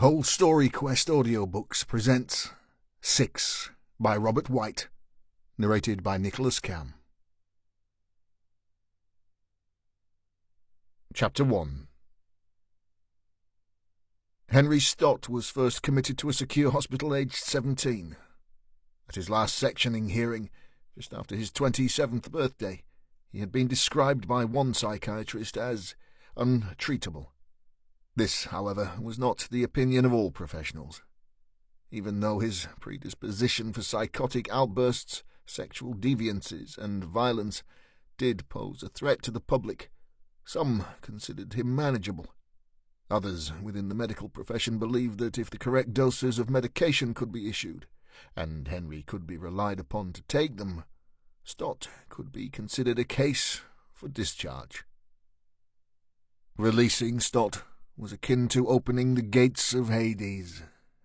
Whole Story Quest Audiobooks presents 6 by Robert White, narrated by Nicholas Cam. Chapter 1. Henry Stott was first committed to a secure hospital aged 17. At his last sectioning hearing, just after his 27th birthday, he had been described by one psychiatrist as untreatable. This, however, was not the opinion of all professionals. Even though his predisposition for psychotic outbursts, sexual deviances, and violence did pose a threat to the public, some considered him manageable. Others within the medical profession believed that if the correct doses of medication could be issued, and Henry could be relied upon to take them, Stott could be considered a case for discharge. Releasing Stott was akin to opening the gates of Hades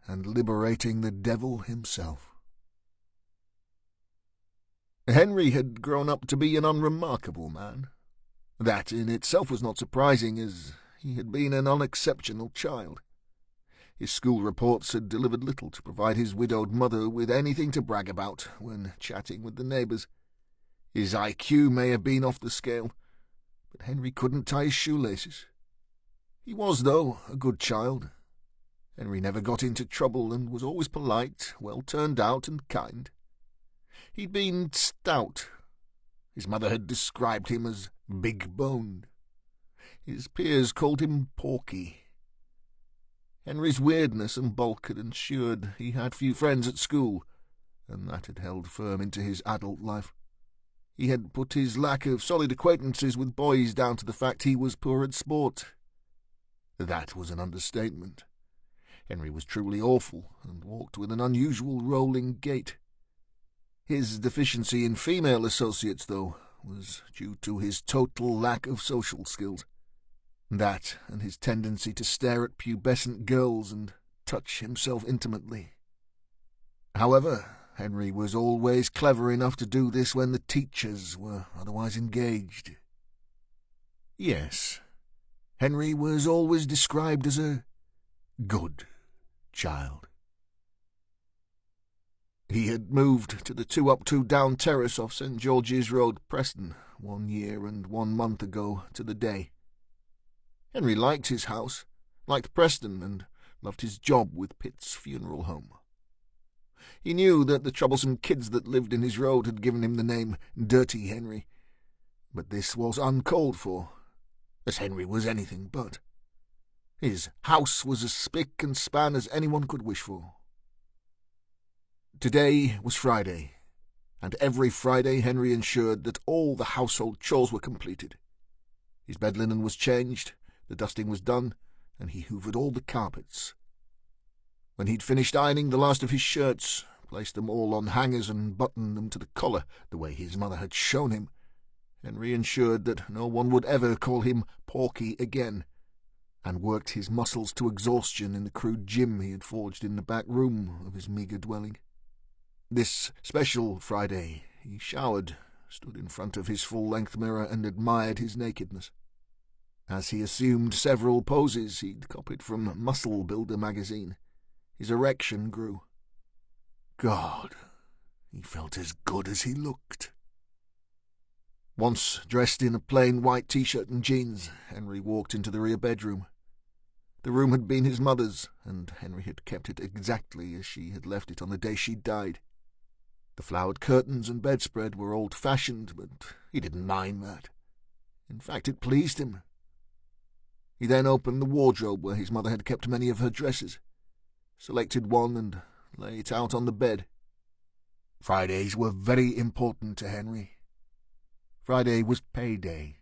and liberating the devil himself. Henry had grown up to be an unremarkable man. That in itself was not surprising, as he had been an unexceptional child. His school reports had delivered little to provide his widowed mother with anything to brag about when chatting with the neighbours. His IQ may have been off the scale, but Henry couldn't tie his shoelaces. He was, though, a good child. Henry never got into trouble and was always polite, well turned out and kind. He'd been stout. His mother had described him as big-boned. His peers called him porky. Henry's weirdness and bulk had ensured he had few friends at school, and that had held firm into his adult life. He had put his lack of solid acquaintances with boys down to the fact he was poor at sport. That was an understatement. Henry was truly awful, and walked with an unusual rolling gait. His deficiency in female associates, though, was due to his total lack of social skills. That, and his tendency to stare at pubescent girls and touch himself intimately. However, Henry was always clever enough to do this when the teachers were otherwise engaged. Yes, Henry was always described as a good child. He had moved to the 2-up-2-down terrace off St. George's Road, Preston, 1 year and 1 month ago to the day. Henry liked his house, liked Preston, and loved his job with Pitt's funeral home. He knew that the troublesome kids that lived in his road had given him the name Dirty Henry, but this was uncalled for, as Henry was anything but. His house was as spick and span as anyone could wish for. Today was Friday, and every Friday Henry ensured that all the household chores were completed. His bed linen was changed, the dusting was done, and he hoovered all the carpets. When he'd finished ironing the last of his shirts, placed them all on hangers and buttoned them to the collar the way his mother had shown him, Henry ensured that no one would ever call him Porky again, and worked his muscles to exhaustion in the crude gym he had forged in the back room of his meagre dwelling. This special Friday he showered, stood in front of his full-length mirror and admired his nakedness. As he assumed several poses he'd copied from Muscle Builder magazine, his erection grew. God, he felt as good as he looked. Once dressed in a plain white t-shirt and jeans, Henry walked into the rear bedroom. The room had been his mother's, and Henry had kept it exactly as she had left it on the day she died. The flowered curtains and bedspread were old-fashioned, but he didn't mind that. In fact, it pleased him. He then opened the wardrobe where his mother had kept many of her dresses, selected one and lay it out on the bed. Fridays were very important to Henry. Friday was payday,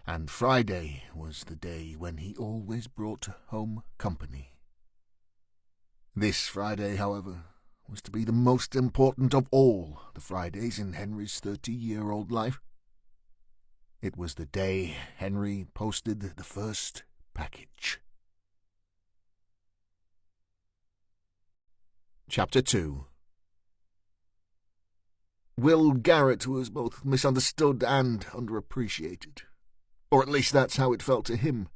and Friday was the day when he always brought home company. This Friday, however, was to be the most important of all the Fridays in Henry's 30-year-old life. It was the day Henry posted the first package. Chapter 2. Will Garrett was both misunderstood and underappreciated, or at least that's how it felt to him.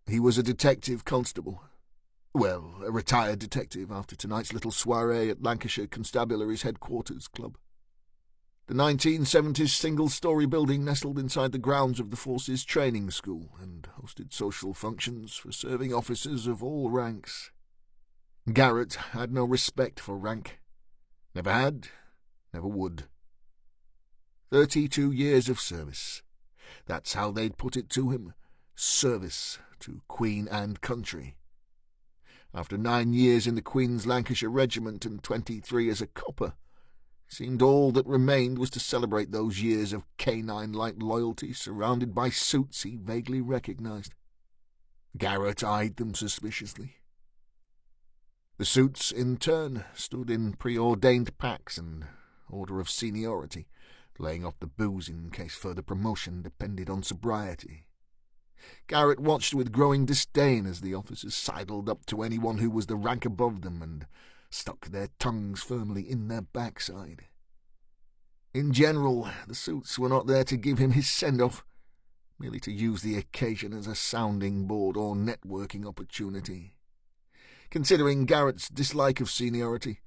He was a detective constable, Well, a retired detective after tonight's little soiree at Lancashire Constabulary's headquarters club. The 1970s single-storey building nestled inside the grounds of the Force's training school and hosted social functions for serving officers of all ranks. Garrett had no respect for rank. Never had, never would. 32 years of service. That's how they'd put it to him. Service to Queen and country. After 9 years in the Queen's Lancashire Regiment and 23 as a copper, it seemed all that remained was to celebrate those years of canine-like loyalty surrounded by suits he vaguely recognised. Garrett eyed them suspiciously. The suits, in turn, stood in preordained packs and order of seniority, laying off the booze in case further promotion depended on sobriety. Garrett watched with growing disdain as the officers sidled up to anyone who was the rank above them and stuck their tongues firmly in their backside. In general, the suits were not there to give him his send-off, merely to use the occasion as a sounding board or networking opportunity. Considering Garrett's dislike of seniority,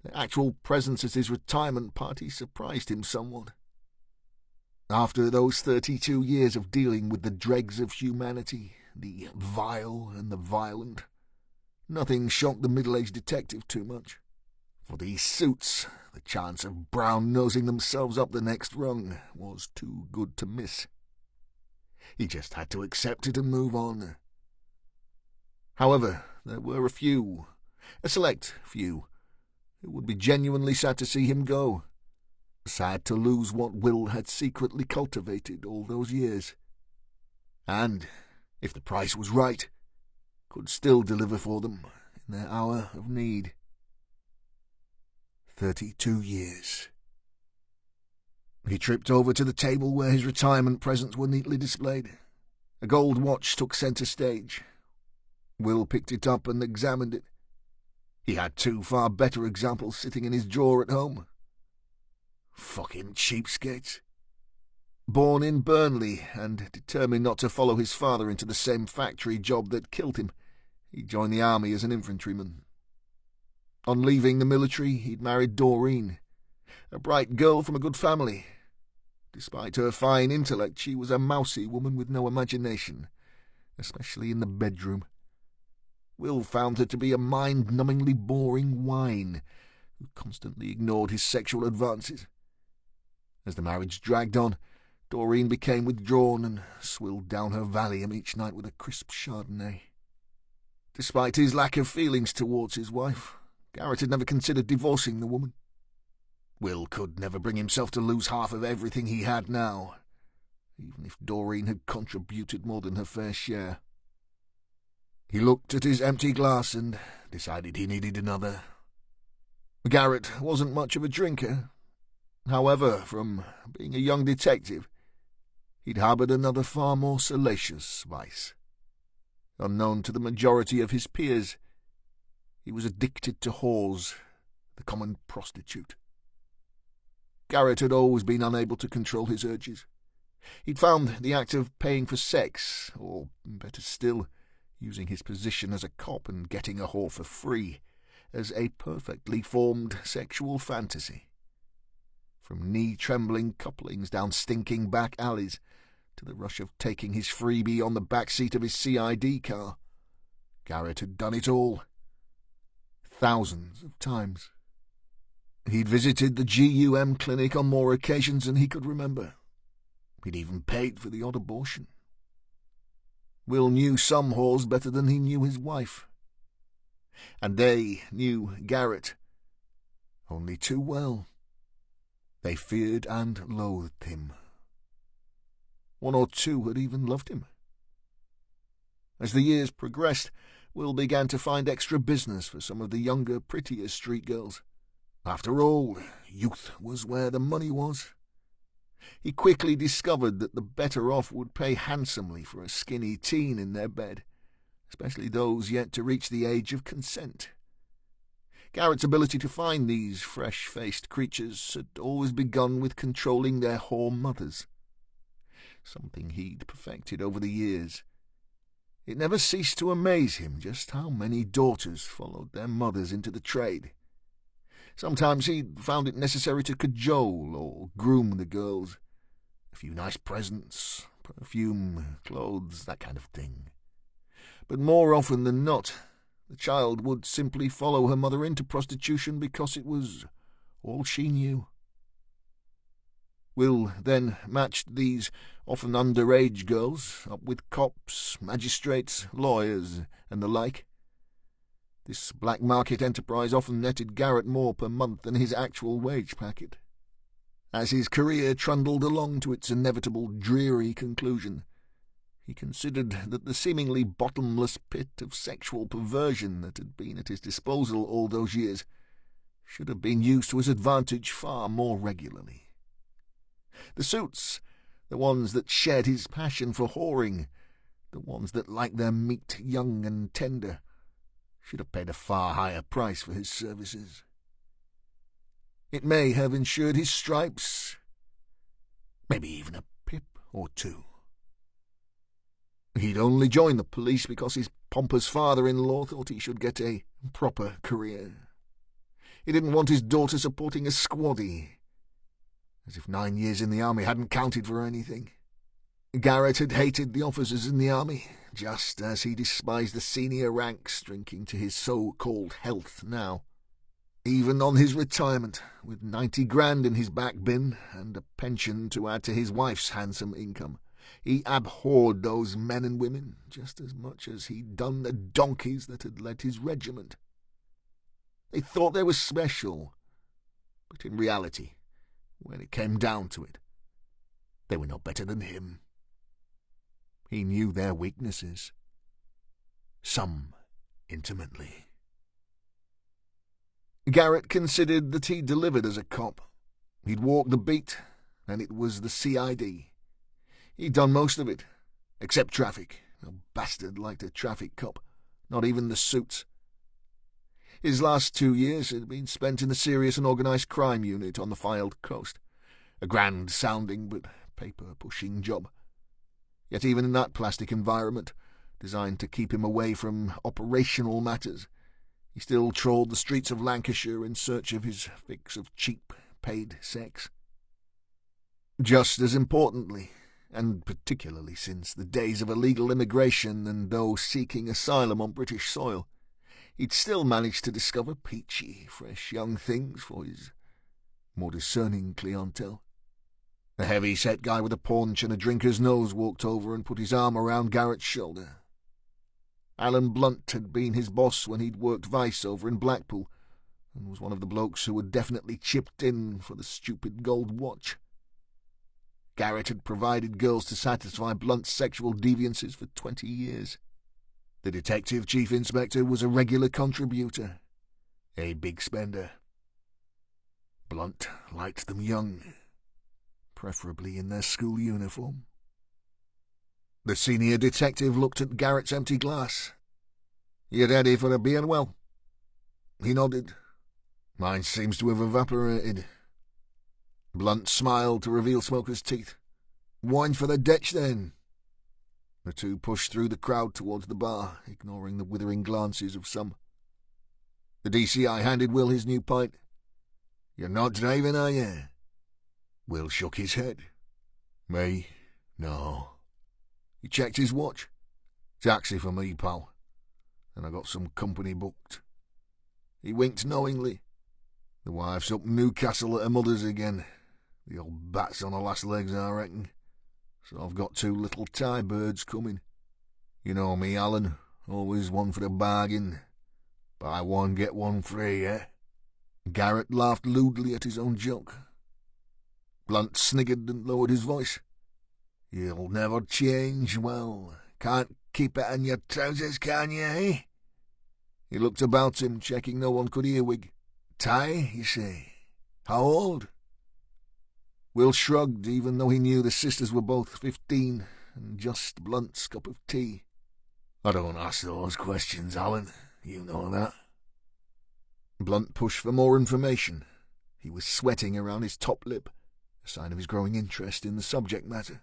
their actual presence at his retirement party surprised him somewhat. After those 32 years of dealing with the dregs of humanity, the vile and the violent, nothing shocked the middle-aged detective too much. For these suits, the chance of brown-nosing themselves up the next rung was too good to miss. He just had to accept it and move on. However, there were a select few, who would be genuinely sad to see him go. Sad to lose what Will had secretly cultivated all those years. And, if the price was right, could still deliver for them in their hour of need. 32 years. He tripped over to the table where his retirement presents were neatly displayed. A gold watch took centre stage. Will picked it up and examined it. He had 2 far better examples sitting in his drawer at home. Fucking cheapskates. Born in Burnley and determined not to follow his father into the same factory job that killed him, he joined the army as an infantryman. On leaving the military, he'd married Doreen, a bright girl from a good family. Despite her fine intellect, she was a mousy woman with no imagination, especially in the bedroom. Will found her to be a mind-numbingly boring whine, who constantly ignored his sexual advances. As the marriage dragged on, Doreen became withdrawn and swilled down her Valium each night with a crisp Chardonnay. Despite his lack of feelings towards his wife, Garrett had never considered divorcing the woman. Will could never bring himself to lose half of everything he had now, even if Doreen had contributed more than her fair share. He looked at his empty glass and decided he needed another. Garrett wasn't much of a drinker. However, from being a young detective, he'd harboured another far more salacious vice. Unknown to the majority of his peers, he was addicted to whores, the common prostitute. Garrett had always been unable to control his urges. He'd found the act of paying for sex, or better still, using his position as a cop and getting a whore for free, as a perfectly formed sexual fantasy. From knee-trembling couplings down stinking back alleys to the rush of taking his freebie on the back seat of his CID car, Garrett had done it all. Thousands of times. He'd visited the GUM clinic on more occasions than he could remember. He'd even paid for the odd abortion. Will knew some whores better than he knew his wife. And they knew Garrett only too well. They feared and loathed him. 1 or 2 had even loved him. As the years progressed, Will began to find extra business for some of the younger, prettier street girls. After all, youth was where the money was. He quickly discovered that the better off would pay handsomely for a skinny teen in their bed, especially those yet to reach the age of consent. Garrett's ability to find these fresh-faced creatures had always begun with controlling their whore mothers, something he'd perfected over the years. It never ceased to amaze him just how many daughters followed their mothers into the trade. Sometimes he found it necessary to cajole or groom the girls. A few nice presents, perfume, clothes, that kind of thing. But more often than not, the child would simply follow her mother into prostitution because it was all she knew. Will then matched these often underage girls up with cops, magistrates, lawyers, and the like. This black market enterprise often netted Garrett more per month than his actual wage packet. As his career trundled along to its inevitable dreary conclusion, he considered that the seemingly bottomless pit of sexual perversion that had been at his disposal all those years should have been used to his advantage far more regularly. The suits, the ones that shared his passion for whoring, the ones that liked their meat young and tender, should have paid a far higher price for his services. It may have insured his stripes, maybe even a pip or two. He'd only joined the police because his pompous father-in-law thought he should get a proper career. He didn't want his daughter supporting a squaddy, as if 9 years in the army hadn't counted for anything. Garrett had hated the officers in the army, just as he despised the senior ranks drinking to his so-called health now. Even on his retirement, with 90 grand in his back bin and a pension to add to his wife's handsome income, he abhorred those men and women just as much as he'd done the donkeys that had led his regiment. They thought they were special, but in reality, when it came down to it, they were no better than him. He knew their weaknesses, some intimately. Garrett considered that he delivered as a cop. He'd walked the beat, and it was the CID. He'd done most of it, except traffic. No bastard liked a traffic cop, not even the suits. His last 2 years had been spent in the serious and organised crime unit on the Fylde coast, a grand-sounding but paper-pushing job. Yet even in that plastic environment, designed to keep him away from operational matters, he still trawled the streets of Lancashire in search of his fix of cheap, paid sex. Just as importantly, and particularly since the days of illegal immigration and those seeking asylum on British soil, he'd still managed to discover peachy, fresh young things for his more discerning clientele. A heavy-set guy with a paunch and a drinker's nose walked over and put his arm around Garrett's shoulder. Alan Blunt had been his boss when he'd worked Vice over in Blackpool, and was one of the blokes who had definitely chipped in for the stupid gold watch. Garrett had provided girls to satisfy Blunt's sexual deviances for 20 years. The detective chief inspector was a regular contributor, a big spender. Blunt liked them young, preferably in their school uniform. The senior detective looked at Garrett's empty glass. "You ready for a beer, well?" He nodded. "Mine seems to have evaporated." Blunt smiled to reveal Smoker's teeth. "Wine for the ditch, then." The two pushed through the crowd towards the bar, ignoring the withering glances of some. The DCI handed Will his new pint. "You're not driving, are you?" Will shook his head. "Me? No." He checked his watch. "Taxi for me, pal. And I got some company booked." He winked knowingly. "The wife's up Newcastle at her mother's again. The old bat's on her last legs, I reckon. So I've got 2 little Thai birds coming. You know me, Alan. Always one for a bargain. Buy one, get one free, eh?" Garrett laughed lewdly at his own joke. Blunt sniggered and lowered his voice. "You'll never change, well. Can't keep it in your trousers, can you, eh?" He looked about him, checking no one could earwig. "Thai, you say? How old?" Will shrugged, even though he knew the sisters were both 15 and just Blunt's cup of tea. "I don't ask those questions, Alan. You know that." Blunt pushed for more information. He was sweating around his top lip, a sign of his growing interest in the subject matter.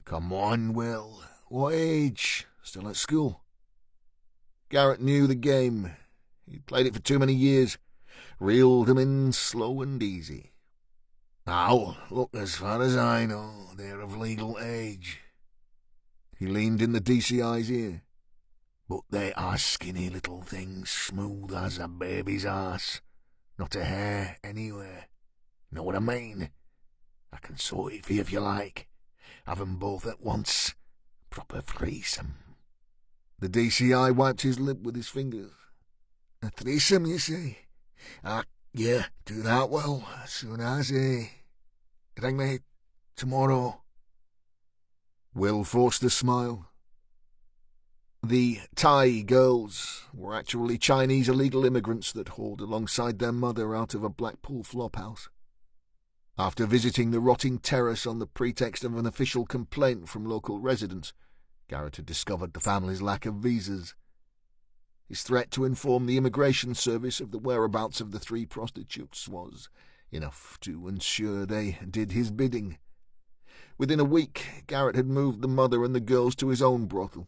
"Come on, Will. What age? still at school. Garrett knew the game. He'd played it for too many years, reeled them in slow and easy. Now, look, as far as I know, they're of legal age. He leaned in the DCI's ear. But they are skinny little things, smooth as a baby's arse. Not a hair anywhere. Know what I mean? I can sort it for you if you like. Have 'em both at once. Proper threesome. The DCI wiped his lip with his fingers. A threesome, you say? Yeah, do that well, as soon as, ring me tomorrow. Will forced a smile. The Thai girls were actually Chinese illegal immigrants that hauled alongside their mother out of a Blackpool flophouse. After visiting the rotting terrace on the pretext of an official complaint from local residents, Garrett had discovered the family's lack of visas. His threat to inform the immigration service of the whereabouts of the 3 prostitutes was enough to ensure they did his bidding. Within a week, Garrett had moved the mother and the girls to his own brothel,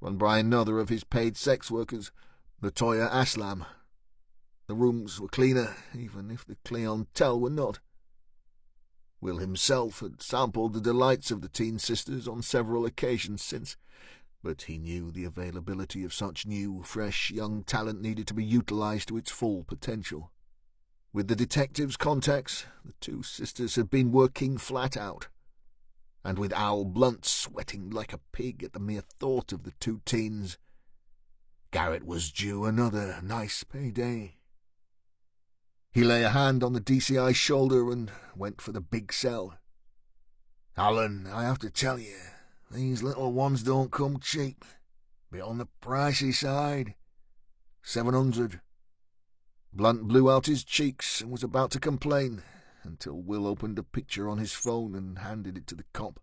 run by another of his paid sex workers, Latoya Aslam. The rooms were cleaner, even if the clientele were not. Will himself had sampled the delights of the teen sisters on several occasions since, but he knew the availability of such new, fresh, young talent needed to be utilized to its full potential. With the detective's contacts, the 2 sisters had been working flat out, and with Al Blunt sweating like a pig at the mere thought of the 2 teens, Garrett was due another nice payday. He lay a hand on the DCI's shoulder and went for the big cell. Alan, I have to tell you, these little ones don't come cheap. Bit on the pricey side. 700. Blunt blew out his cheeks and was about to complain, until Will opened a picture on his phone and handed it to the cop.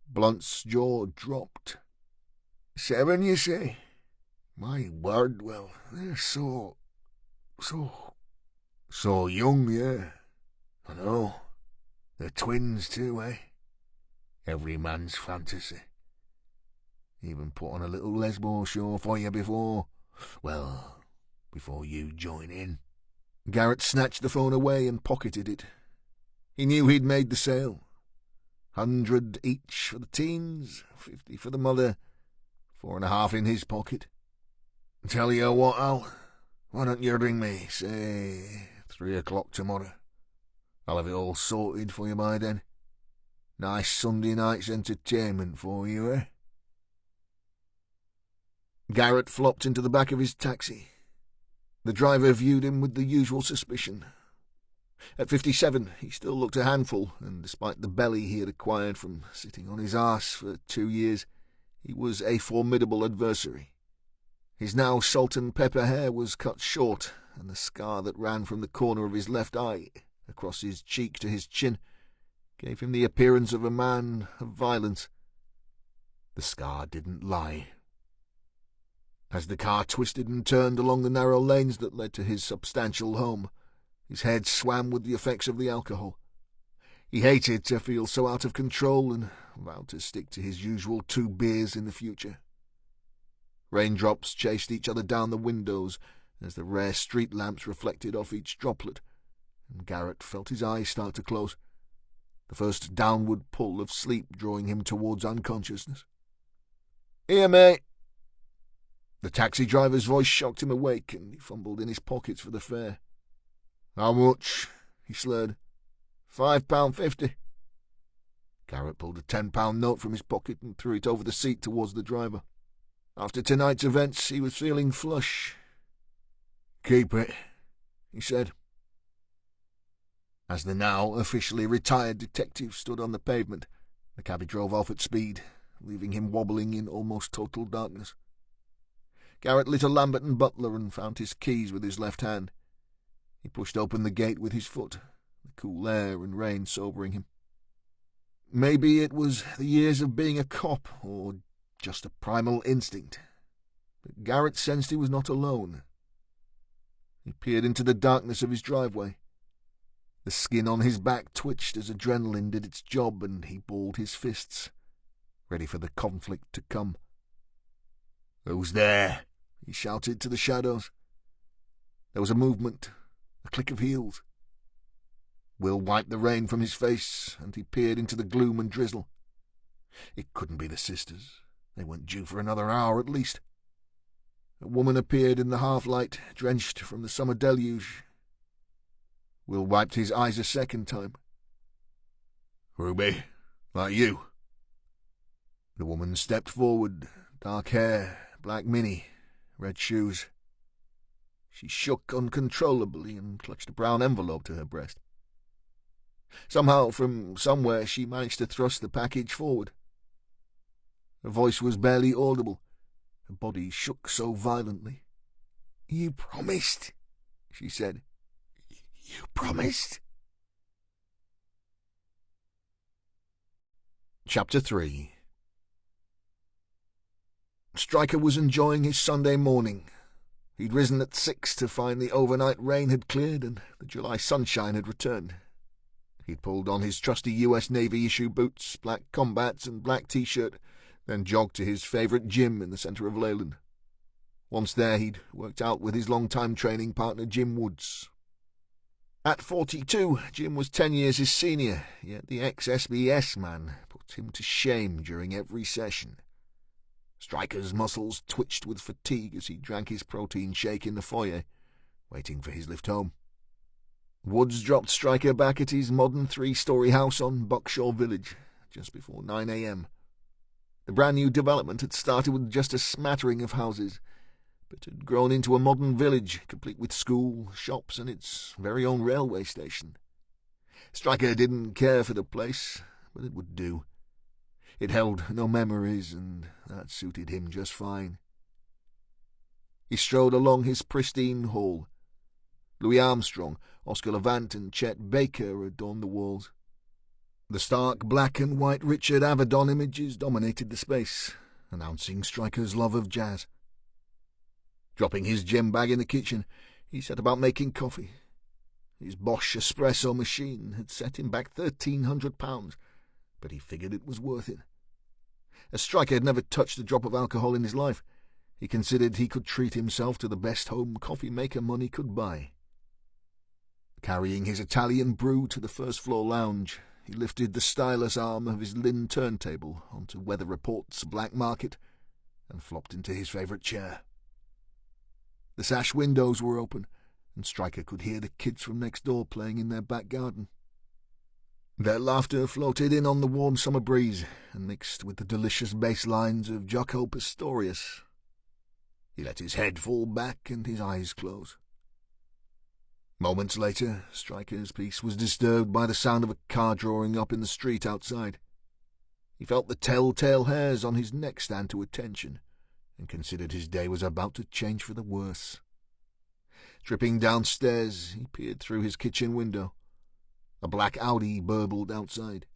Blunt's jaw dropped. 7, you say? My word, well, they're so young, yeah. I know. They're twins, too, eh? Every man's fantasy. Even put on a little lesbo show for you before you join in. Garrett snatched the phone away and pocketed it. He knew he'd made the sale. 100 each for the teens, 50 for the mother, 4.5 in his pocket. Tell you what, Al, why don't you ring me, say 3 o'clock tomorrow? I'll have it all sorted for you by then. Nice Sunday night's entertainment for you, eh? Garrett flopped into the back of his taxi. The driver viewed him with the usual suspicion. At 57, he still looked a handful, and despite the belly he had acquired from sitting on his arse for 2 years, he was a formidable adversary. His now salt and pepper hair was cut short, and the scar that ran from the corner of his left eye across his cheek to his chin gave him the appearance of a man of violence. The scar didn't lie. As the car twisted and turned along the narrow lanes that led to his substantial home, his head swam with the effects of the alcohol. He hated to feel so out of control and vowed to stick to his usual 2 beers in the future. Raindrops chased each other down the windows as the rare street lamps reflected off each droplet, and Garrett felt his eyes start to close, the first downward pull of sleep drawing him towards unconsciousness. "Here, mate." The taxi driver's voice shocked him awake, and he fumbled in his pockets for the fare. "How much?" he slurred. £5.50. Garrett pulled a £10 note from his pocket and threw it over the seat towards the driver. After tonight's events, he was feeling flush. "Keep it," he said. As the now officially retired detective stood on the pavement, the cabbie drove off at speed, leaving him wobbling in almost total darkness. Garrett lit a Lambert and Butler and found his keys with his left hand. He pushed open the gate with his foot, the cool air and rain sobering him. Maybe it was the years of being a cop, or just a primal instinct, but Garrett sensed he was not alone. He peered into the darkness of his driveway. The skin on his back twitched as adrenaline did its job, and he balled his fists, ready for the conflict to come. "Who's there?" he shouted to the shadows. There was a movement, a click of heels. Will wiped the rain from his face, and he peered into the gloom and drizzle. It couldn't be the sisters. They weren't due for another hour at least. A woman appeared in the half-light, drenched from the summer deluge. Will wiped his eyes a second time. "Ruby, like you?" The woman stepped forward, dark hair, black mini, red shoes. She shook uncontrollably and clutched a brown envelope to her breast. Somehow, from somewhere, she managed to thrust the package forward. Her voice was barely audible. Her body shook so violently. "You promised," she said. "You promised." Chapter 3. Stryker was enjoying his Sunday morning. He'd risen at 6 to find the overnight rain had cleared and the July sunshine had returned. He'd pulled on his trusty US Navy issue boots, black combats and black T-shirt, then jogged to his favourite gym in the centre of Leyland. Once there, he'd worked out with his long-time training partner Jim Woods. At 42, Jim was 10 years his senior, yet the ex-SBS man put him to shame during every session. Stryker's muscles twitched with fatigue as he drank his protein shake in the foyer, waiting for his lift home. Woods dropped Stryker back at his modern 3-story house on Buckshaw Village just before 9 a.m. The brand-new development had started with just a smattering of houses, but had grown into a modern village, complete with school, shops, and its very own railway station. Stryker didn't care for the place, but it would do. It held no memories, and that suited him just fine. He strode along his pristine hall. Louis Armstrong, Oscar Levant, and Chet Baker adorned the walls. The stark black and white Richard Avedon images dominated the space, announcing Stryker's love of jazz. Dropping his gym bag in the kitchen, he set about making coffee. His Bosch espresso machine had set him back £1,300, but he figured it was worth it. As Stryker had never touched a drop of alcohol in his life, he considered he could treat himself to the best home coffee-maker money could buy. Carrying his Italian brew to the first-floor lounge, he lifted the stylus arm of his Lynn turntable onto Weather Report's black market and flopped into his favourite chair. The sash windows were open, and Stryker could hear the kids from next door playing in their back garden. Their laughter floated in on the warm summer breeze and mixed with the delicious bass lines of Jaco Pastorius. He let his head fall back and his eyes close. Moments later, Stryker's peace was disturbed by the sound of a car drawing up in the street outside. He felt the telltale hairs on his neck stand to attention and considered his day was about to change for the worse. Tripping downstairs, he peered through his kitchen window. A black Audi burbled outside.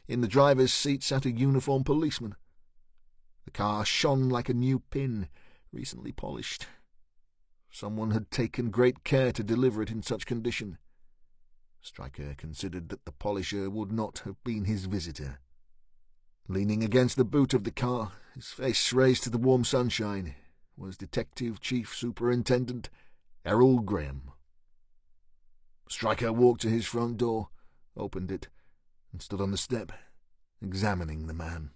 In the driver's seat sat a uniformed policeman. The car shone like a new pin, recently polished. Someone had taken great care to deliver it in such condition. Stryker considered that the polisher would not have been his visitor. Leaning against the boot of the car, his face raised to the warm sunshine, was Detective Chief Superintendent Errol Graham. Stryker walked to his front door, opened it, and stood on the step, examining the man.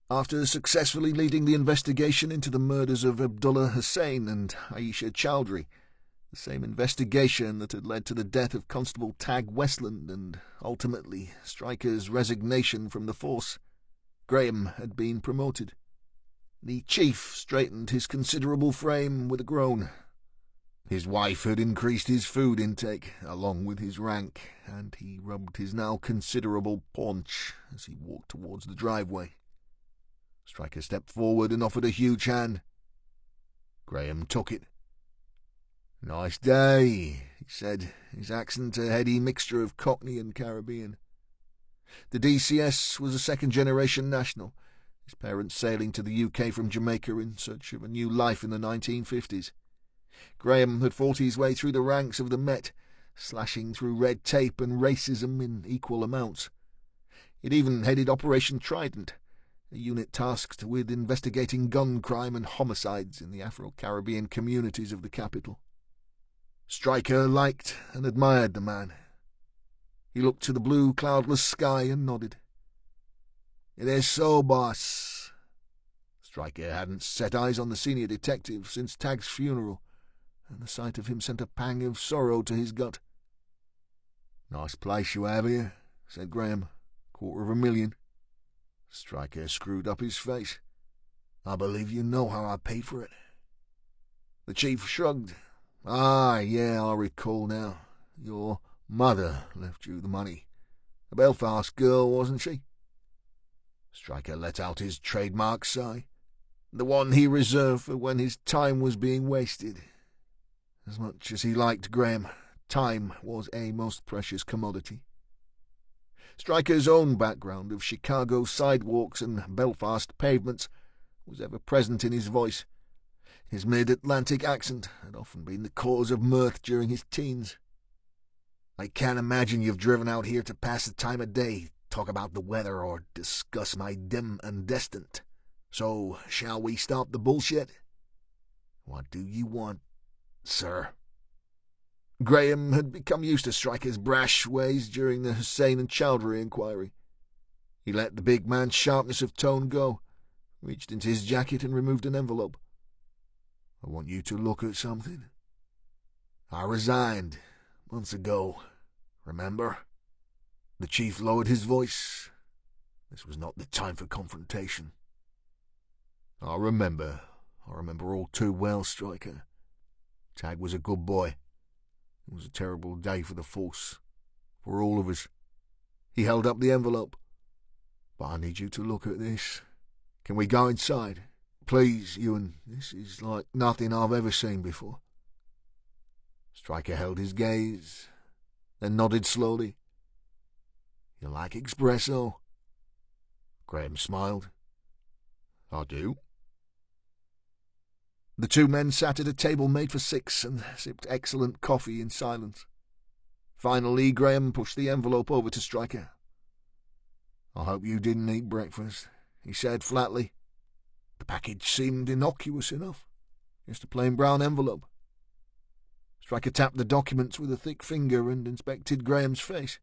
After successfully leading the investigation into the murders of Abdullah Hussain and Aisha Chowdhury, the same investigation that had led to the death of Constable Tag Westland and, ultimately, Stryker's resignation from the force, Graham had been promoted. The chief straightened his considerable frame with a groan. His wife had increased his food intake, along with his rank, and he rubbed his now considerable paunch as he walked towards the driveway. Stryker stepped forward and offered a huge hand. Graham took it. "Nice day," he said, his accent a heady mixture of Cockney and Caribbean. The DCS was a second-generation national, his parents sailing to the UK from Jamaica in search of a new life in the 1950s. Graham had fought his way through the ranks of the Met, slashing through red tape and racism in equal amounts. He'd even headed Operation Trident, a unit tasked with investigating gun crime and homicides in the Afro-Caribbean communities of the capital. Stryker liked and admired the man. He looked to the blue, cloudless sky and nodded. "It is so, boss." Stryker hadn't set eyes on the senior detective since Tag's funeral, and the sight of him sent a pang of sorrow to his gut. "Nice place you have here," said Graham. $250,000. Stryker screwed up his face. "I believe you know how I paid for it." The chief shrugged. "Ah, yeah, I recall now. Your mother left you the money. A Belfast girl, wasn't she?" Stryker let out his trademark sigh, the one he reserved for when his time was being wasted. As much as he liked Graham, time was a most precious commodity. Stryker's own background of Chicago sidewalks and Belfast pavements was ever present in his voice. His mid-Atlantic accent had often been the cause of mirth during his teens. "I can't imagine you've driven out here to pass the time of day, talk about the weather, or discuss my dim and distant. So, shall we stop the bullshit? What do you want, sir?" Graham had become used to Stryker's brash ways during the Hussein and Chowdhury inquiry. He let the big man's sharpness of tone go, reached into his jacket and removed an envelope. "I want you to look at something. I resigned months ago, remember?" The chief lowered his voice. This was not the time for confrontation. I remember all too well, Stryker. Tag was a good boy. It was a terrible day for the force, for all of us." He held up the envelope. "But I need you to look at this. Can we go inside? Please, Ewan, this is like nothing I've ever seen before." Stryker held his gaze, then nodded slowly. "You like espresso?" Graham smiled. "I do." The two men sat at a table made for six and sipped excellent coffee in silence. Finally, Graham pushed the envelope over to Stryker. "I hope you didn't eat breakfast," he said flatly. The package seemed innocuous enough, just a plain brown envelope. Stryker tapped the documents with a thick finger and inspected Graham's face.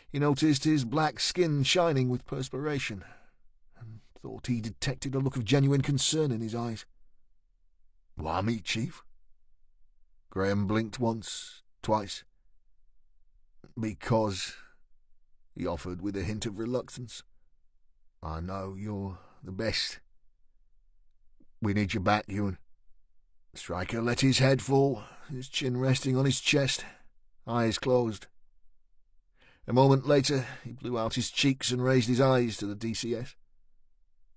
He noticed his black skin shining with perspiration, and thought he detected a look of genuine concern in his eyes. "Why me, Chief?" Graham blinked once, twice. "Because," he offered with a hint of reluctance, "I know you're the best. We need you back, Ewan." Stryker let his head fall, his chin resting on his chest, eyes closed. A moment later, he blew out his cheeks and raised his eyes to the DCS.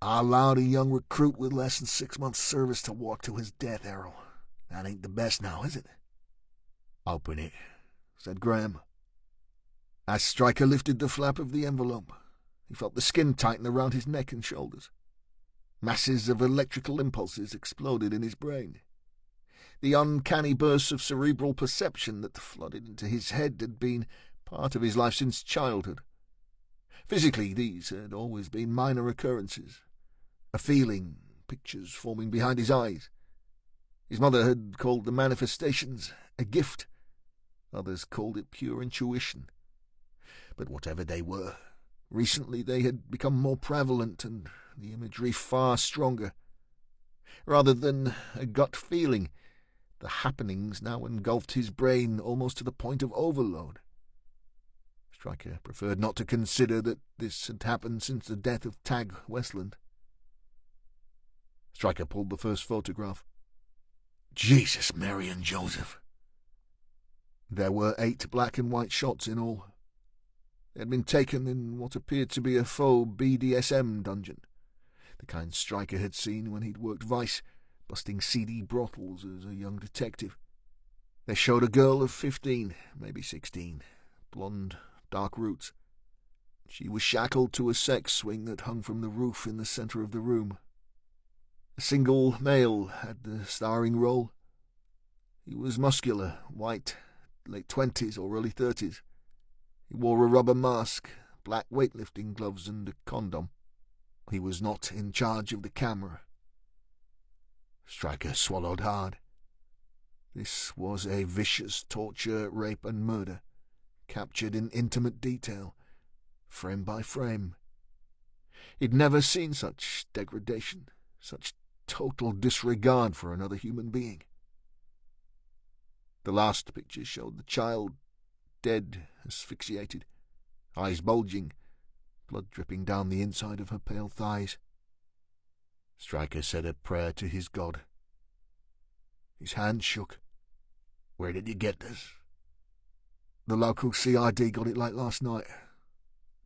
"I allowed a young recruit with less than 6 months' service to walk to his death, Errol. That ain't the best now, is it?" "Open it," said Graham. As Stryker lifted the flap of the envelope, he felt the skin tighten around his neck and shoulders. Masses of electrical impulses exploded in his brain. The uncanny bursts of cerebral perception that flooded into his head had been part of his life since childhood. Physically, these had always been minor occurrences. A feeling, pictures forming behind his eyes. His mother had called the manifestations a gift. Others called it pure intuition. But whatever they were, recently they had become more prevalent and the imagery far stronger. Rather than a gut feeling, the happenings now engulfed his brain almost to the point of overload. Stryker preferred not to consider that this had happened since the death of Tag Westland. Stryker pulled the first photograph. "Jesus, Mary and Joseph." There were 8 black and white shots in all. They had been taken in what appeared to be a faux BDSM dungeon, the kind Stryker had seen when he'd worked Vice, busting seedy brothels as a young detective. They showed a girl of 15, maybe 16, blonde, dark roots. She was shackled to a sex swing that hung from the roof in the centre of the room. A single male had the starring role. He was muscular, white, late 20s or early 30s. He wore a rubber mask, black weightlifting gloves, and a condom. He was not in charge of the camera. Stryker swallowed hard. This was a vicious torture, rape and murder, captured in intimate detail, frame by frame. He'd never seen such degradation, such total disregard for another human being. The last picture showed the child dead, asphyxiated, eyes bulging, blood dripping down the inside of her pale thighs. Stryker said a prayer to his God. His hand shook. "Where did you get this?" "The local CID got it late last night.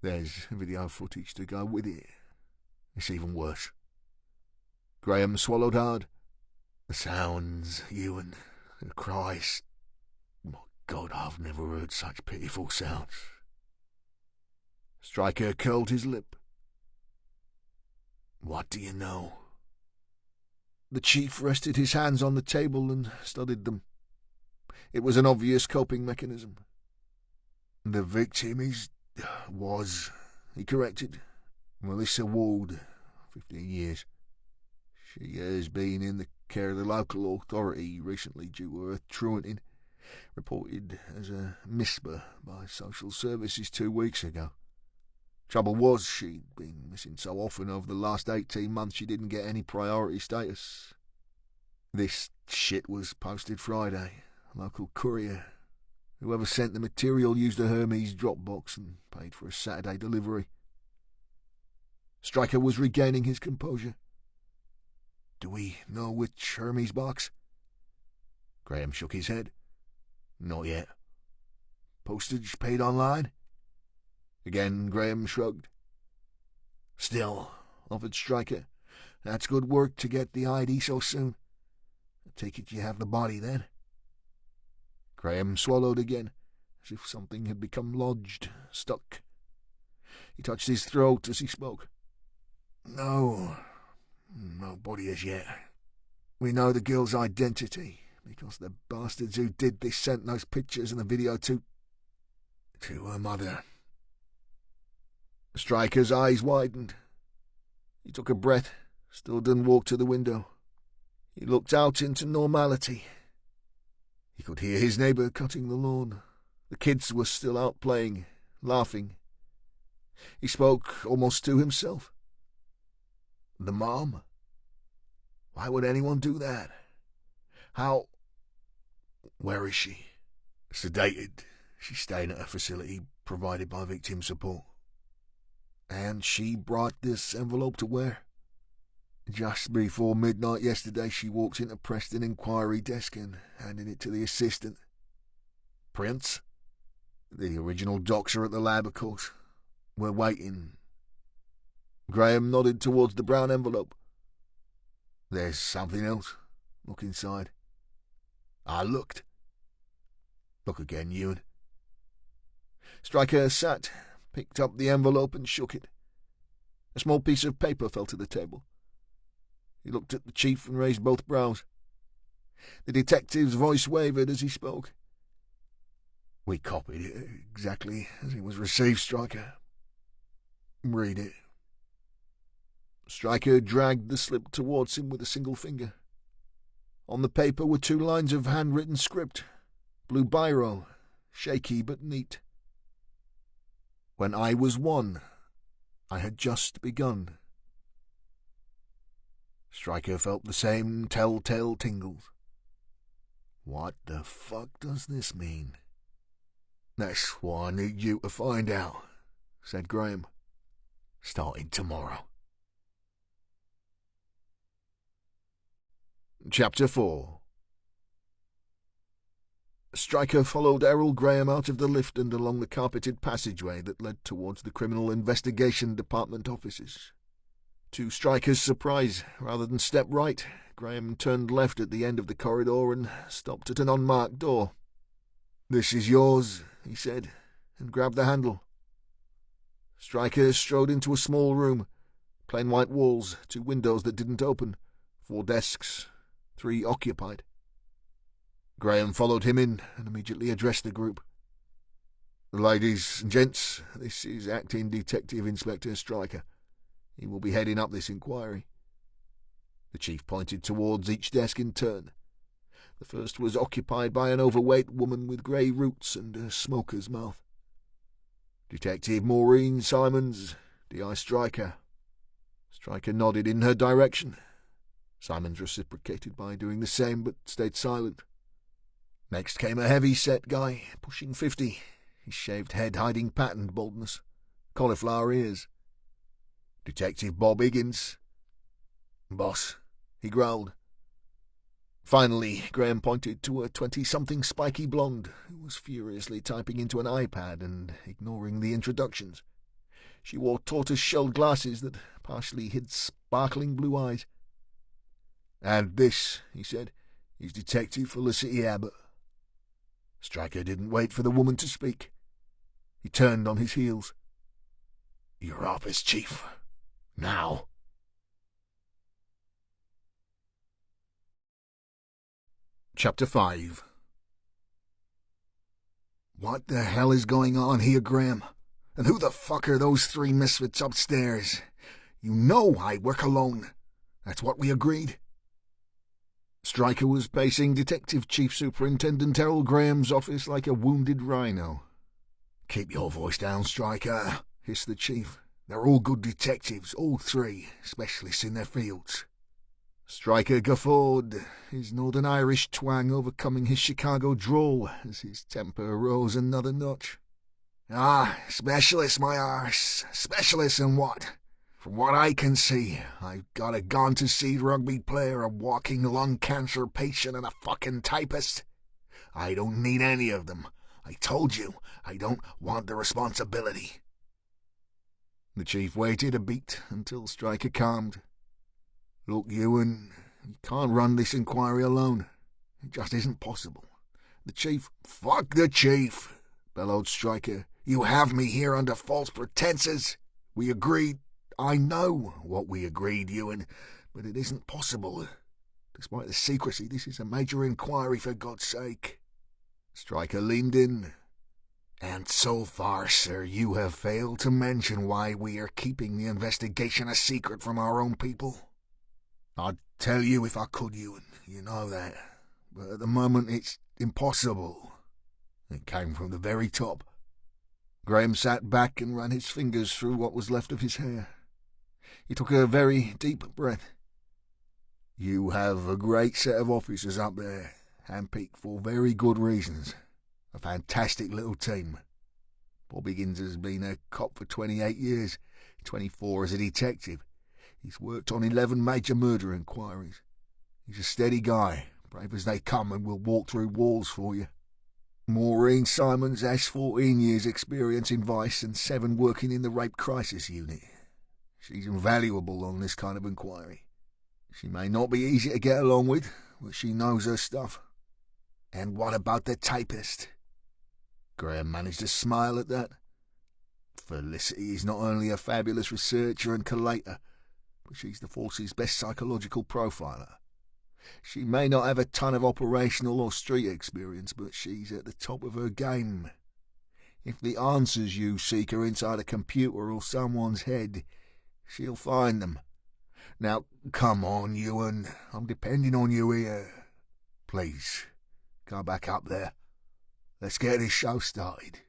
There's video footage to go with it. It's even worse." Graham swallowed hard. "The sounds, Ewan, the cries. My God, I've never heard such pitiful sounds." Stryker curled his lip. "What do you know?" The chief rested his hands on the table and studied them. It was an obvious coping mechanism. "The victim was, he corrected, Melissa Ward, 15 years. She has been in the care of the local authority recently due to her truanting, reported as a MISPA by social services 2 weeks ago. Trouble was, she'd been missing so often over the last 18 months she didn't get any priority status. This shit was posted Friday. Local courier. Whoever sent the material used a Hermes Dropbox and paid for a Saturday delivery." Stryker was regaining his composure. "Do we know which Hermes box?" Graham shook his head. "Not yet." "Postage paid online?" Again Graham shrugged. "Still," offered Stryker, "that's good work to get the ID so soon. I take it you have the body then?" Graham swallowed again, as if something had become lodged, stuck. He touched his throat as he spoke. No body as yet. We know the girl's identity, because the bastards who did this sent those pictures and the video to her mother." Stryker's eyes widened. He took a breath, stood and walked to the window. He looked out into normality. He could hear his neighbour cutting the lawn. The kids were still out playing, laughing. He spoke almost to himself. The mom? Why would anyone do that? How? Where is she? Sedated. She's staying at a facility provided by victim support. And she brought this envelope to where? Just before midnight yesterday, she walked into Preston Inquiry desk and handed it to the assistant. Prince? The original doctor at the lab, of course. We're waiting. Graham nodded towards the brown envelope. There's something else. Look inside. I looked. Look again, Ewan. Stryker sat, picked up the envelope and shook it. A small piece of paper fell to the table. He looked at the chief and raised both brows. The detective's voice wavered as he spoke. We copied it exactly as it was received, Stryker. Read it. Stryker dragged the slip towards him with a single finger. On the paper were 2 lines of handwritten script, blue biro, shaky but neat. When I was 1, I had just begun. Stryker felt the same telltale tingles. What the fuck does this mean? That's what I need you to find out, said Graham. Starting tomorrow. Chapter 4. Stryker followed Errol Graham out of the lift and along the carpeted passageway that led towards the Criminal Investigation Department offices. To Stryker's surprise, rather than step right, Graham turned left at the end of the corridor and stopped at an unmarked door. This is yours, he said, and grabbed the handle. Stryker strode into a small room, plain white walls, 2 windows that didn't open, 4 desks, 3 occupied. Graham followed him in and immediately addressed the group. Ladies and gents, this is Acting Detective Inspector Stryker. He will be heading up this inquiry." The chief pointed towards each desk in turn. The first was occupied by an overweight woman with grey roots and a smoker's mouth. "Detective Maureen Simons, D.I. Stryker." Stryker nodded in her direction. Simons reciprocated by doing the same, but stayed silent. Next came a heavy-set guy, pushing 50, his shaved head hiding patterned baldness, cauliflower ears. "Detective Bob Higgins." "Boss," he growled. Finally, Graham pointed to a 20-something spiky blonde who was furiously typing into an iPad and ignoring the introductions. She wore tortoise-shell glasses that partially hid sparkling blue eyes. "And this," he said, "is Detective Felicity Abbott." Stryker didn't wait for the woman to speak. He turned on his heels. "Your office, Chief. Now." Chapter 5. "What the hell is going on here, Graham? And who the fuck are those three misfits upstairs? You know I work alone. That's what we agreed." Stryker was pacing Detective Chief Superintendent Errol Graham's office like a wounded rhino. "Keep your voice down, Stryker," hissed the chief. "They're all good detectives, all three, specialists in their fields." Stryker guffawed, his Northern Irish twang overcoming his Chicago drawl as his temper rose another notch. Specialists, my arse. Specialists in what? From what I can see, I've got a gone-to-seed rugby player, a walking lung cancer patient, and a fucking typist. I don't need any of them. I told you, I don't want the responsibility." The chief waited a beat until Stryker calmed. "Look, Ewan, you can't run this inquiry alone. It just isn't possible. The chief—" "Fuck the chief," bellowed Stryker. "You have me here under false pretenses. We agreed—" "I know what we agreed, Ewan, but it isn't possible. Despite the secrecy, this is a major inquiry, for God's sake." Stryker leaned in. "And so far, sir, you have failed to mention why we are keeping the investigation a secret from our own people." "I'd tell you if I could, Ewan, you know that. But at the moment it's impossible." It came from the very top. Graham sat back and ran his fingers through what was left of his hair. He took a very deep breath. "You have a great set of officers up there, handpicked for very good reasons. A fantastic little team. Bob Higgins has been a cop for 28 years, 24 as a detective. He's worked on 11 major murder inquiries. He's a steady guy, brave as they come, and will walk through walls for you. Maureen Simons has 14 years' experience in vice and 7 working in the rape crisis unit. She's invaluable on this kind of inquiry. She may not be easy to get along with, but she knows her stuff." "And what about the typist?" Graham managed to smile at that. "Felicity is not only a fabulous researcher and collator, but she's the force's best psychological profiler. She may not have a ton of operational or street experience, but she's at the top of her game. If the answers you seek are inside a computer or someone's head, she'll find them. Now, come on, Ewan. I'm depending on you here. Please, go back up there. Let's get this show started."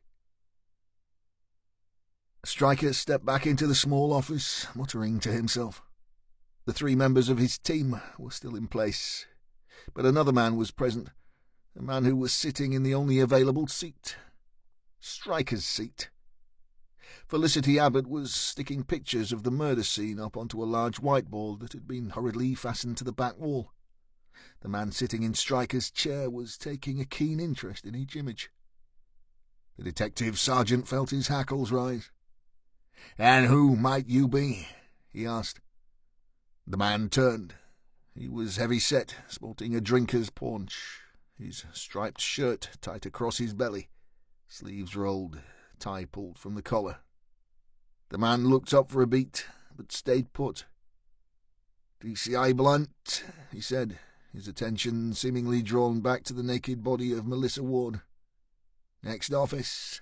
Stryker stepped back into the small office, muttering to himself. The 3 members of his team were still in place, but another man was present, a man who was sitting in the only available seat. Stryker's seat. Felicity Abbott was sticking pictures of the murder scene up onto a large whiteboard that had been hurriedly fastened to the back wall. The man sitting in Stryker's chair was taking a keen interest in each image. The detective sergeant felt his hackles rise. "And who might you be?" he asked. The man turned. He was heavy-set, sporting a drinker's paunch, his striped shirt tight across his belly, sleeves rolled, tie pulled from the collar. The man looked up for a beat, but stayed put. "DCI Blunt," he said, his attention seemingly drawn back to the naked body of Melissa Ward. "Next office."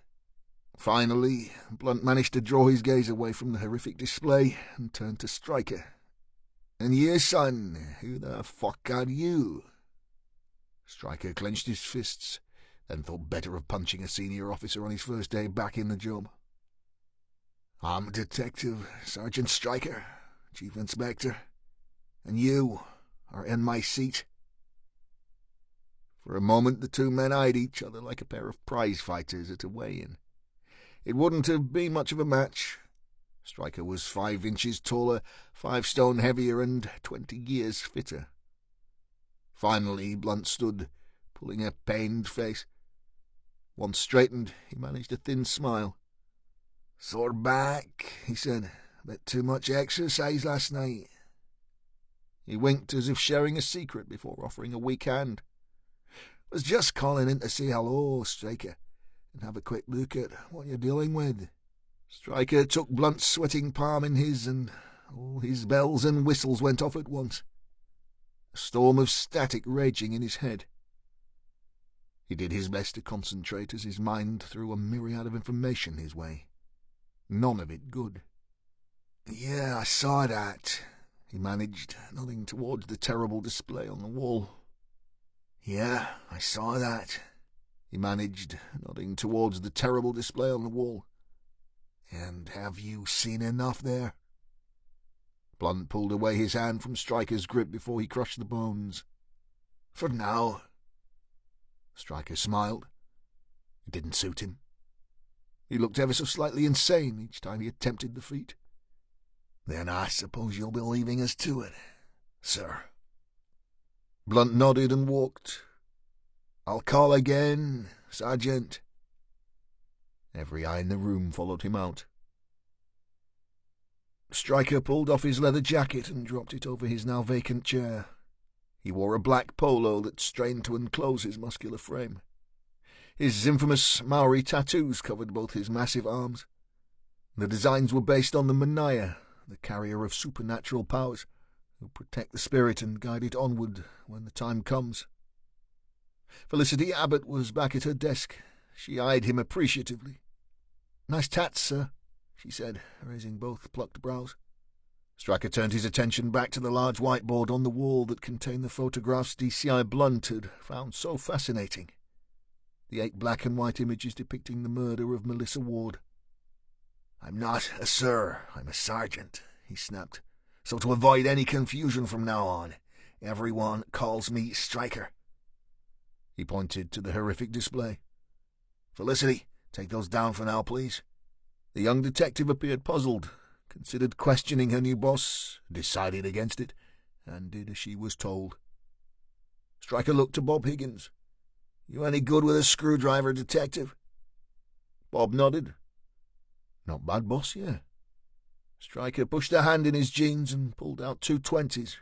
Finally, Blunt managed to draw his gaze away from the horrific display and turned to Stryker. "And you, son, who the fuck are you?" Stryker clenched his fists, then thought better of punching a senior officer on his first day back in the job. "I'm Detective Sergeant Stryker, Chief Inspector, and you are in my seat." For a moment the two men eyed each other like a pair of prize fighters at a weigh-in. It wouldn't have been much of a match. Stryker was 5 inches taller, 5 stone heavier, and 20 years fitter. Finally, Blunt stood, pulling a pained face. Once straightened, he managed a thin smile. "Sore back," he said. "Bit too much exercise last night." He winked as if sharing a secret before offering a weak hand. "Was just calling in to say hello, Stryker, and have a quick look at what you're dealing with." Stryker took Blunt's sweating palm in his, and all his bells and whistles went off at once, a storm of static raging in his head. He did his best to concentrate as his mind threw a myriad of information his way. None of it good. "Yeah, I saw that," he managed, nodding towards the terrible display on the wall. "Yeah, I saw that," he managed, nodding towards the terrible display on the wall. "And have you seen enough there?" Blunt pulled away his hand from Stryker's grip before he crushed the bones. "For now." Stryker smiled. It didn't suit him. He looked ever so slightly insane each time he attempted the feat. "Then I suppose you'll be leaving us to it, sir." Blunt nodded and walked. "I'll call again, Sergeant." Every eye in the room followed him out. Stryker pulled off his leather jacket and dropped it over his now vacant chair. He wore a black polo that strained to enclose his muscular frame. His infamous Maori tattoos covered both his massive arms. The designs were based on the Manaya, the carrier of supernatural powers, who protect the spirit and guide it onward when the time comes. Felicity Abbott was back at her desk. She eyed him appreciatively. "Nice tats, sir," she said, raising both plucked brows. Stryker turned his attention back to the large whiteboard on the wall that contained the photographs DCI Blunt had found so fascinating. The 8 black and white images depicting the murder of Melissa Ward. "I'm not a sir, I'm a sergeant," he snapped. "So to avoid any confusion from now on, everyone calls me Stryker." He pointed to the horrific display. "Felicity, take those down for now, please." The young detective appeared puzzled, considered questioning her new boss, decided against it, and did as she was told. Stryker looked to Bob Higgins. "You any good with a screwdriver, detective?" Bob nodded. "Not bad, boss, yeah." Stryker pushed a hand in his jeans and pulled out 2 20s.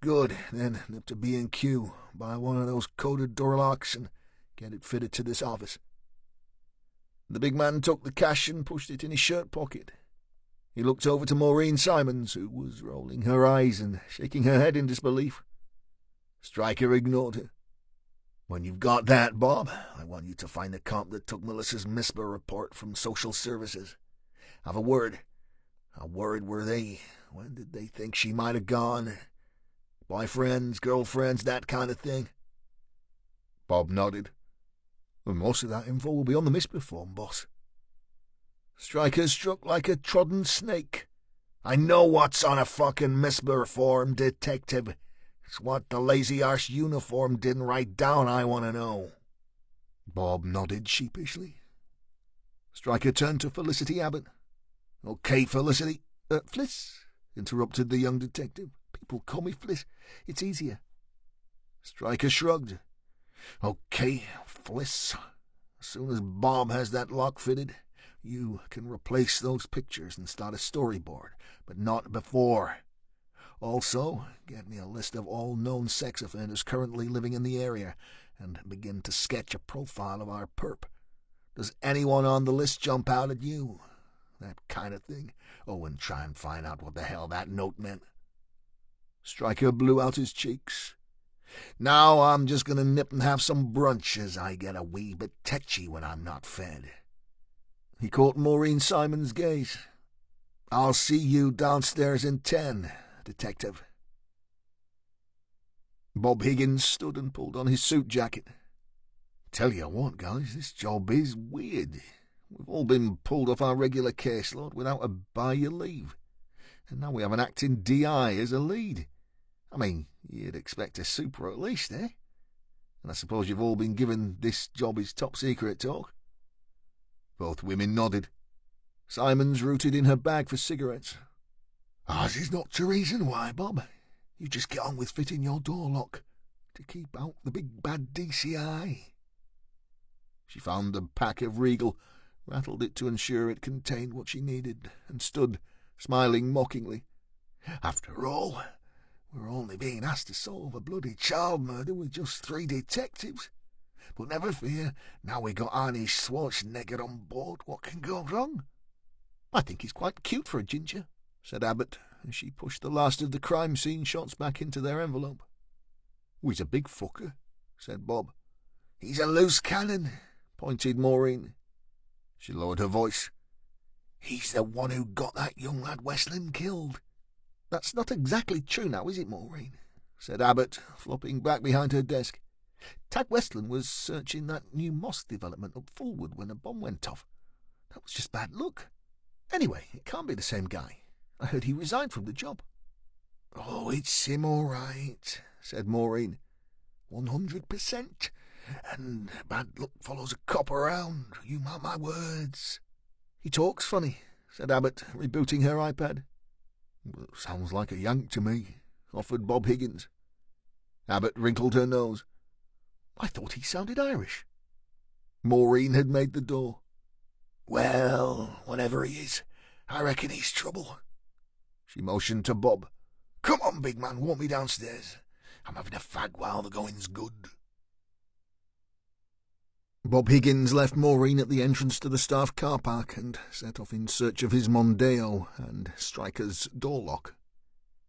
"Good, then nip to B&Q, buy one of those coded door locks and get it fitted to this office." The big man took the cash and pushed it in his shirt pocket. He looked over to Maureen Simons, who was rolling her eyes and shaking her head in disbelief. Stryker ignored her. "When you've got that, Bob, I want you to find the cop that took Melissa's MISPA report from social services. Have a word. How worried were they? When did they think she might have gone? Boyfriends, girlfriends, that kind of thing?" Bob nodded. "Well, most of that info will be on the MISPA form, boss." Stryker struck like a trodden snake. "I know what's on a fucking MISPA form, detective. It's what the lazy-arse uniform didn't write down I want to know." Bob nodded sheepishly. Stryker turned to Felicity Abbott. "Okay, Felicity—" "Fliss," interrupted the young detective. "People call me Fliss. It's easier." Stryker shrugged. "Okay, Fliss. As soon as Bob has that lock fitted, you can replace those pictures and start a storyboard, but not before. Also, get me a list of all known sex offenders currently living in the area, and begin to sketch a profile of our perp. Does anyone on the list jump out at you? That kind of thing. Oh, and try and find out what the hell that note meant." Stryker blew out his cheeks. "Now I'm just going to nip and have some brunch, as I get a wee bit tetchy when I'm not fed." He caught Maureen Simon's gaze. "I'll see you downstairs in 10, detective." Bob Higgins stood and pulled on his suit jacket. "Tell you what, guys, this job is weird. We've all been pulled off our regular caseload without a by-your-leave. And now we have an acting DI as a lead. I mean, you'd expect a super at least, eh? And I suppose you've all been given this job is top secret talk?" Both women nodded. Simons rooted in her bag for cigarettes. "Ours is not the reason why, Bob. You just get on with fitting your door lock to keep out the big bad DCI. She found a pack of Regal, rattled it to ensure it contained what she needed, and stood, smiling mockingly. "After all, we're only being asked to solve a bloody child murder with just 3 detectives. But never fear, now we got Arnie Schwarzenegger on board, what can go wrong?" "I think he's quite cute for a ginger," said Abbott, as she pushed the last of the crime scene shots back into their envelope. "He's a big fucker," said Bob. "He's a loose cannon," pointed Maureen. She lowered her voice. "He's the one who got that young lad Westland killed." "That's not exactly true now, is it, Maureen?" said Abbott, flopping back behind her desk. "Tag Westland was searching that new mosque development up Fullwood when a bomb went off. That was just bad luck. Anyway, it can't be the same guy. I heard he resigned from the job." "Oh, it's him all right," said Maureen. 100%. And bad luck follows a cop around, you mark my words." "He talks funny," said Abbott, rebooting her iPad. "Well, sounds like a Yank to me," offered Bob Higgins. Abbott wrinkled her nose. "I thought he sounded Irish." Maureen had made the door. "Well, whatever he is, I reckon he's trouble." She motioned to Bob. "Come on, big man, walk me downstairs. I'm having a fag while the going's good." Bob Higgins left Maureen at the entrance to the staff car park and set off in search of his Mondeo and Stryker's door lock.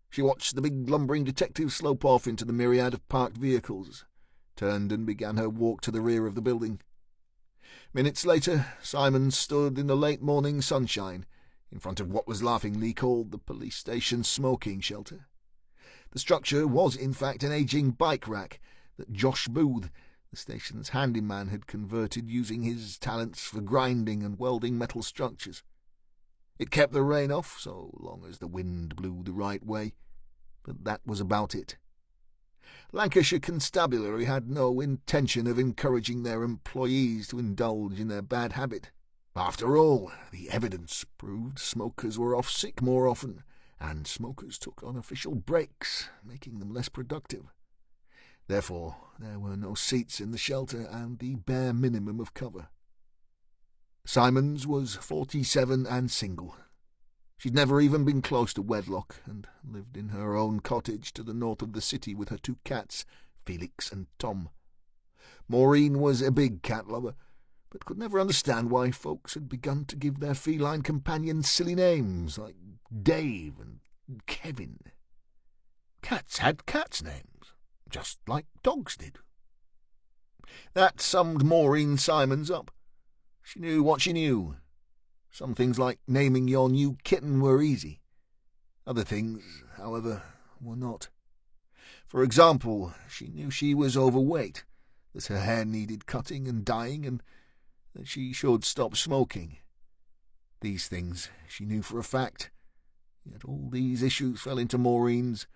She watched the big lumbering detective slope off into the myriad of parked vehicles, turned and began her walk to the rear of the building. Minutes later, Simon stood in the late morning sunshine in front of what was laughingly called the police station smoking shelter. The structure was in fact an aging bike rack that Josh Booth, the station's handyman, had converted using his talents for grinding and welding metal structures. It kept the rain off so long as the wind blew the right way, but that was about it. Lancashire Constabulary had no intention of encouraging their employees to indulge in their bad habit. After all, the evidence proved smokers were off sick more often, and smokers took unofficial breaks, making them less productive. Therefore, there were no seats in the shelter and the bare minimum of cover. Simons was 47 and single. She'd never even been close to wedlock, and lived in her own cottage to the north of the city with her 2 cats, Felix and Tom. Maureen was a big cat lover, but could never understand why folks had begun to give their feline companions silly names like Dave and Kevin. Cats had cats' names, just like dogs did. That summed Maureen Simons up. She knew what she knew. Some things like naming your new kitten were easy. Other things, however, were not. For example, she knew she was overweight, that her hair needed cutting and dyeing, and that she should stop smoking. These things she knew for a fact, yet all these issues fell into Maureen's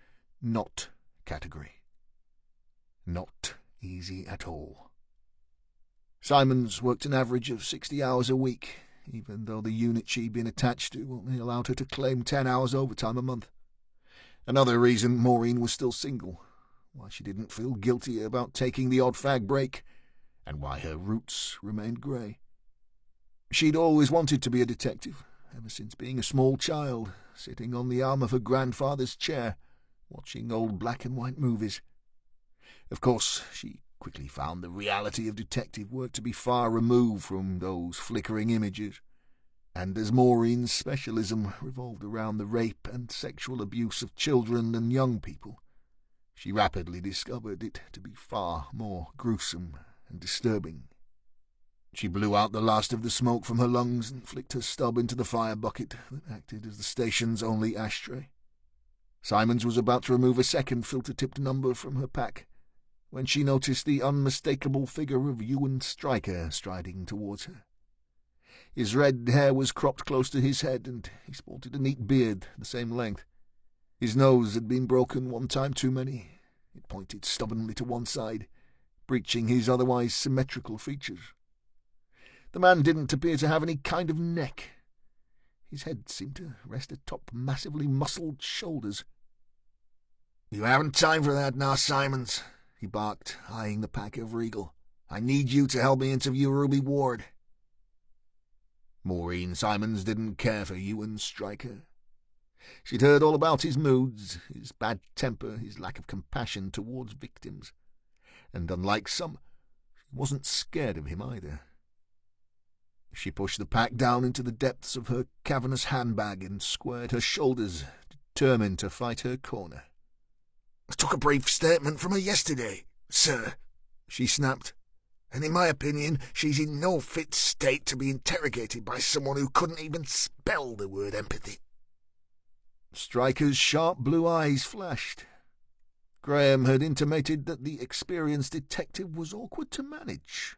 not category. Not easy at all. Simons worked an average of 60 hours a week, even though the unit she'd been attached to only allowed her to claim 10 hours overtime a month. Another reason Maureen was still single, why she didn't feel guilty about taking the odd fag break, and why her roots remained grey. She'd always wanted to be a detective, ever since being a small child, sitting on the arm of her grandfather's chair, watching old black and white movies. Of course, she quickly found the reality of detective work to be far removed from those flickering images, and as Maureen's specialism revolved around the rape and sexual abuse of children and young people, she rapidly discovered it to be far more gruesome and disturbing. She blew out the last of the smoke from her lungs and flicked her stub into the fire bucket that acted as the station's only ashtray. Simons was about to remove a second filter-tipped number from her pack when she noticed the unmistakable figure of Ewan Stryker striding towards her. His red hair was cropped close to his head, and he sported a neat beard the same length. His nose had been broken one time too many. It pointed stubbornly to one side, breaching his otherwise symmetrical features. The man didn't appear to have any kind of neck. His head seemed to rest atop massively muscled shoulders. "You haven't time for that now, Simons," he barked, eyeing the pack of Regal. "I need you to help me interview Ruby Ward." Maureen Simons didn't care for Ewan Stryker. She'd heard all about his moods, his bad temper, his lack of compassion towards victims. And unlike some, she wasn't scared of him either. She pushed the pack down into the depths of her cavernous handbag and squared her shoulders, determined to fight her corner. "I took a brief statement from her yesterday, sir," she snapped, "and in my opinion she's in no fit state to be interrogated by someone who couldn't even spell the word empathy." Stryker's sharp blue eyes flashed. Graham had intimated that the experienced detective was awkward to manage.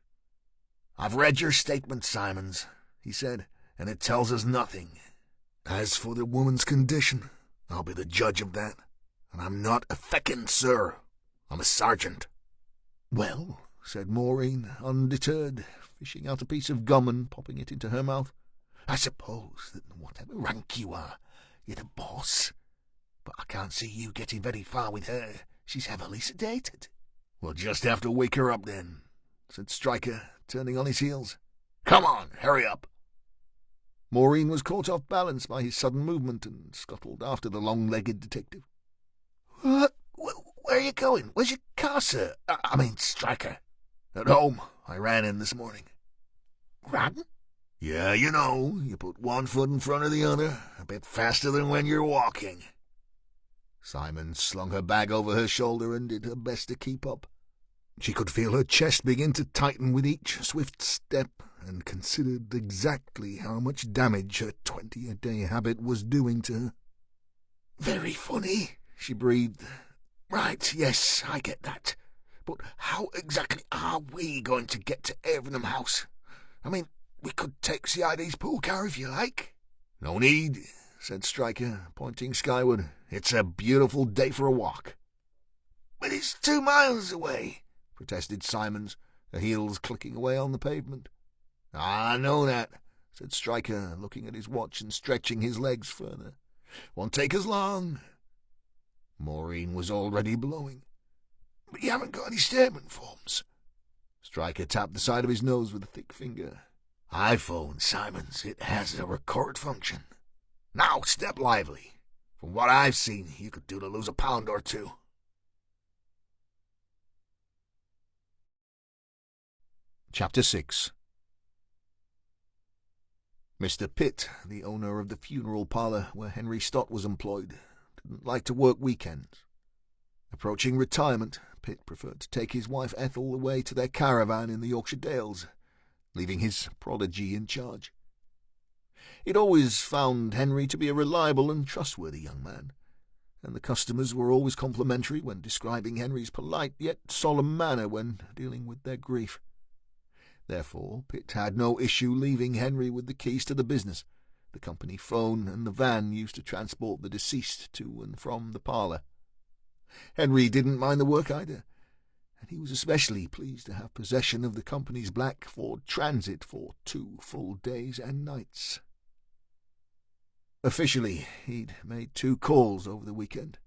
"I've read your statement, Simons," he said, "and it tells us nothing. As for the woman's condition, I'll be the judge of that. And I'm not a feckin' sir. I'm a sergeant." "Well," said Maureen, undeterred, fishing out a piece of gum and popping it into her mouth, "I suppose that whatever rank you are, you're the boss. But I can't see you getting very far with her. She's heavily sedated." "We'll just have to wake her up then," said Stryker, turning on his heels. "Come on, hurry up." Maureen was caught off balance by his sudden movement and scuttled after the long-legged detective. "What? Where are you going? Where's your car, sir? I mean, Stryker." "At home. I ran in this morning." "Ran?" "Yeah, you know, you put one foot in front of the other, a bit faster than when you're walking." Simons slung her bag over her shoulder and did her best to keep up. She could feel her chest begin to tighten with each swift step, and considered exactly how much damage her 20-a-day habit was doing to her. "Very funny," she breathed. "Right, yes, I get that. But how exactly are we going to get to Avenham House? I mean, we could take CID's pool car if you like." "No need," said Stryker, pointing skyward. "It's a beautiful day for a walk." "But it's 2 miles away," protested Simons, her heels clicking away on the pavement. "I know that," said Stryker, looking at his watch and stretching his legs further. "Won't take as long." Maureen was already blowing. "But you haven't got any statement forms." Stryker tapped the side of his nose with a thick finger. "iPhone, Simons. It has a record function. Now, step lively. From what I've seen, you could do to lose a pound or two." Chapter 6. Mr. Pitt, the owner of the funeral parlour where Henry Stott was employed, didn't like to work weekends. Approaching retirement, Pitt preferred to take his wife Ethel away to their caravan in the Yorkshire Dales, leaving his prodigy in charge. He'd always found Henry to be a reliable and trustworthy young man, and the customers were always complimentary when describing Henry's polite yet solemn manner when dealing with their grief. Therefore, Pitt had no issue leaving Henry with the keys to the business, the company phone, and the van used to transport the deceased to and from the parlour. Henry didn't mind the work either, and he was especially pleased to have possession of the company's black Ford Transit for 2 full days and nights. Officially, he'd made 2 calls over the weekend.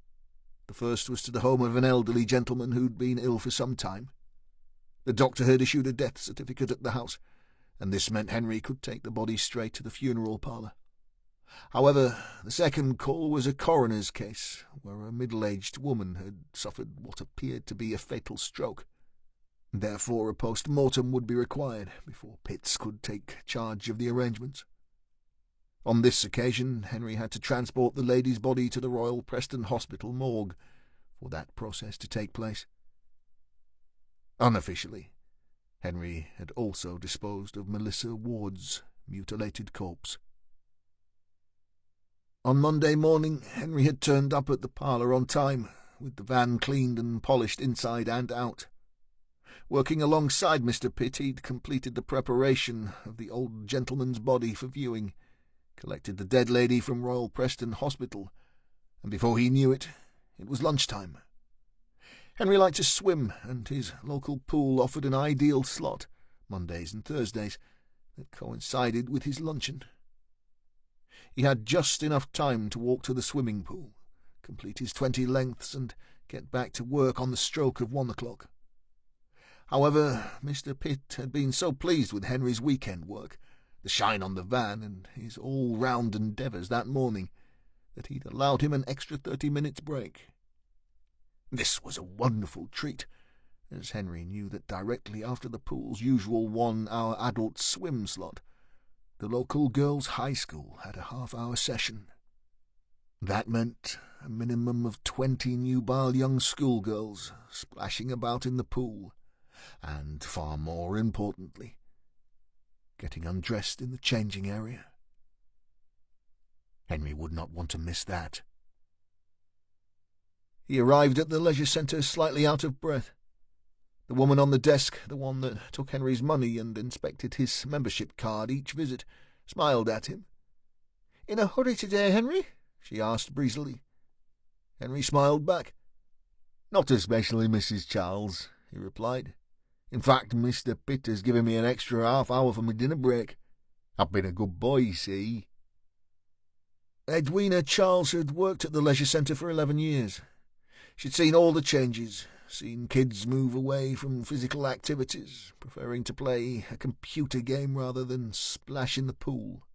The first was to the home of an elderly gentleman who'd been ill for some time. The doctor had issued a death certificate at the house, and this meant Henry could take the body straight to the funeral parlour. However, the second call was a coroner's case, where a middle-aged woman had suffered what appeared to be a fatal stroke. Therefore, a post-mortem would be required before Pitts could take charge of the arrangements. On this occasion, Henry had to transport the lady's body to the Royal Preston Hospital morgue for that process to take place. Unofficially, Henry had also disposed of Melissa Ward's mutilated corpse. On Monday morning, Henry had turned up at the parlour on time, with the van cleaned and polished inside and out. Working alongside Mr. Pitt, he'd completed the preparation of the old gentleman's body for viewing, collected the dead lady from Royal Preston Hospital, and before he knew it, it was lunchtime. Henry liked to swim, and his local pool offered an ideal slot, Mondays and Thursdays, that coincided with his luncheon. He had just enough time to walk to the swimming pool, complete his 20 lengths, and get back to work on the stroke of 1 o'clock. However, Mr. Pitt had been so pleased with Henry's weekend work, the shine on the van, and his all-round endeavours that morning, that he'd allowed him an extra 30 minutes break. This was a wonderful treat, as Henry knew that directly after the pool's usual 1-hour adult swim slot, the local girls' high school had a half-hour session. That meant a minimum of 20 nubile young schoolgirls splashing about in the pool, and, far more importantly, getting undressed in the changing area. Henry would not want to miss that. He arrived at the leisure centre slightly out of breath. The woman on the desk, the one that took Henry's money and inspected his membership card each visit, smiled at him. "In a hurry today, Henry?" she asked breezily. Henry smiled back. "Not especially, Mrs. Charles," he replied. "In fact, Mr. Pitt has given me an extra half-hour for my dinner break. I've been a good boy, see?" Edwina Charles had worked at the leisure centre for 11 years. She'd seen all the changes, seen kids move away from physical activities, preferring to play a computer game rather than splash in the pool.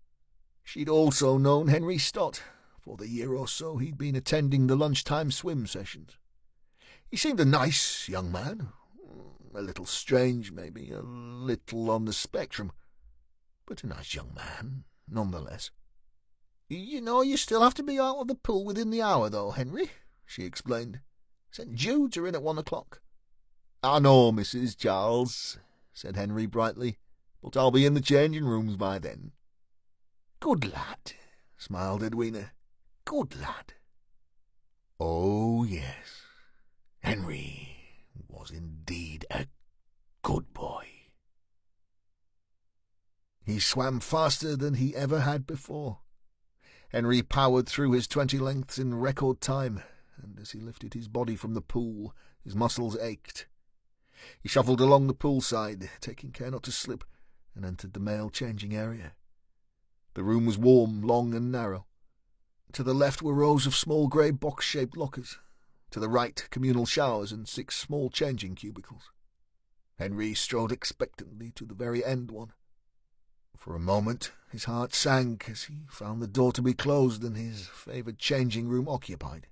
She'd also known Henry Stott. For the year or so he'd been attending the lunchtime swim sessions. He seemed a nice young man, a little strange maybe, a little on the spectrum, but a nice young man nonetheless. "You know you still have to be out of the pool within the hour, though, Henry," she explained. "St. Jude's are in at 1 o'clock. "I know, Mrs. Charles," said Henry brightly, "but I'll be in the changing rooms by then." "Good lad," smiled Edwina. "Good lad." Oh, yes, Henry was indeed a good boy. He swam faster than he ever had before. Henry powered through his 20 lengths in record time, and as he lifted his body from the pool, his muscles ached. He shuffled along the poolside, taking care not to slip, and entered the male changing area. The room was warm, long and narrow. To the left were rows of small grey box-shaped lockers. To the right, communal showers and 6 small changing cubicles. Henry strode expectantly to the very end one. For a moment his heart sank as he found the door to be closed and his favoured changing room occupied.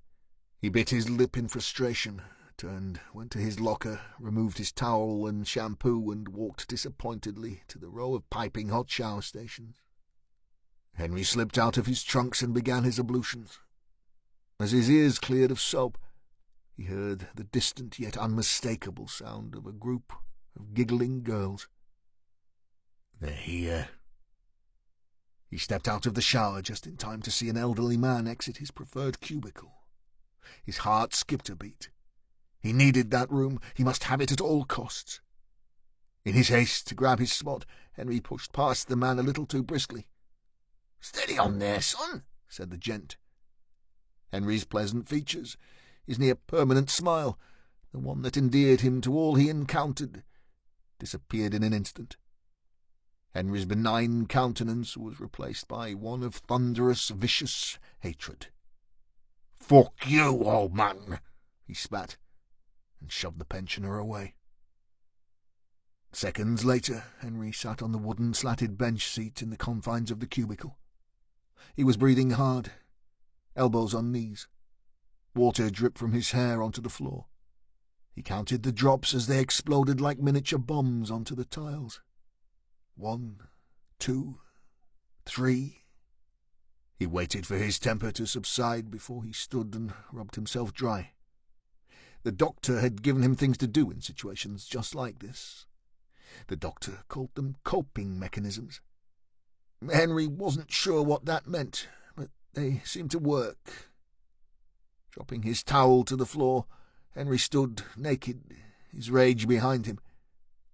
He bit his lip in frustration, turned, went to his locker, removed his towel and shampoo, and walked disappointedly to the row of piping hot shower stations. Henry slipped out of his trunks and began his ablutions. As his ears cleared of soap, he heard the distant yet unmistakable sound of a group of giggling girls. "They're here." He stepped out of the shower just in time to see an elderly man exit his preferred cubicle. His heart skipped a beat. He needed that room. He must have it at all costs. In his haste to grab his spot, Henry pushed past the man a little too briskly. "Steady on there, son," said the gent. Henry's pleasant features, his near-permanent smile, the one that endeared him to all he encountered, disappeared in an instant. Henry's benign countenance was replaced by one of thunderous, vicious hatred. "Fuck you, old man," he spat, and shoved the pensioner away. Seconds later, Henry sat on the wooden slatted bench seat in the confines of the cubicle. He was breathing hard, elbows on knees. Water dripped from his hair onto the floor. He counted the drops as they exploded like miniature bombs onto the tiles. 1, 2, 3. He waited for his temper to subside before he stood and rubbed himself dry. The doctor had given him things to do in situations just like this. The doctor called them coping mechanisms. Henry wasn't sure what that meant, but they seemed to work. Dropping his towel to the floor, Henry stood naked, his rage behind him,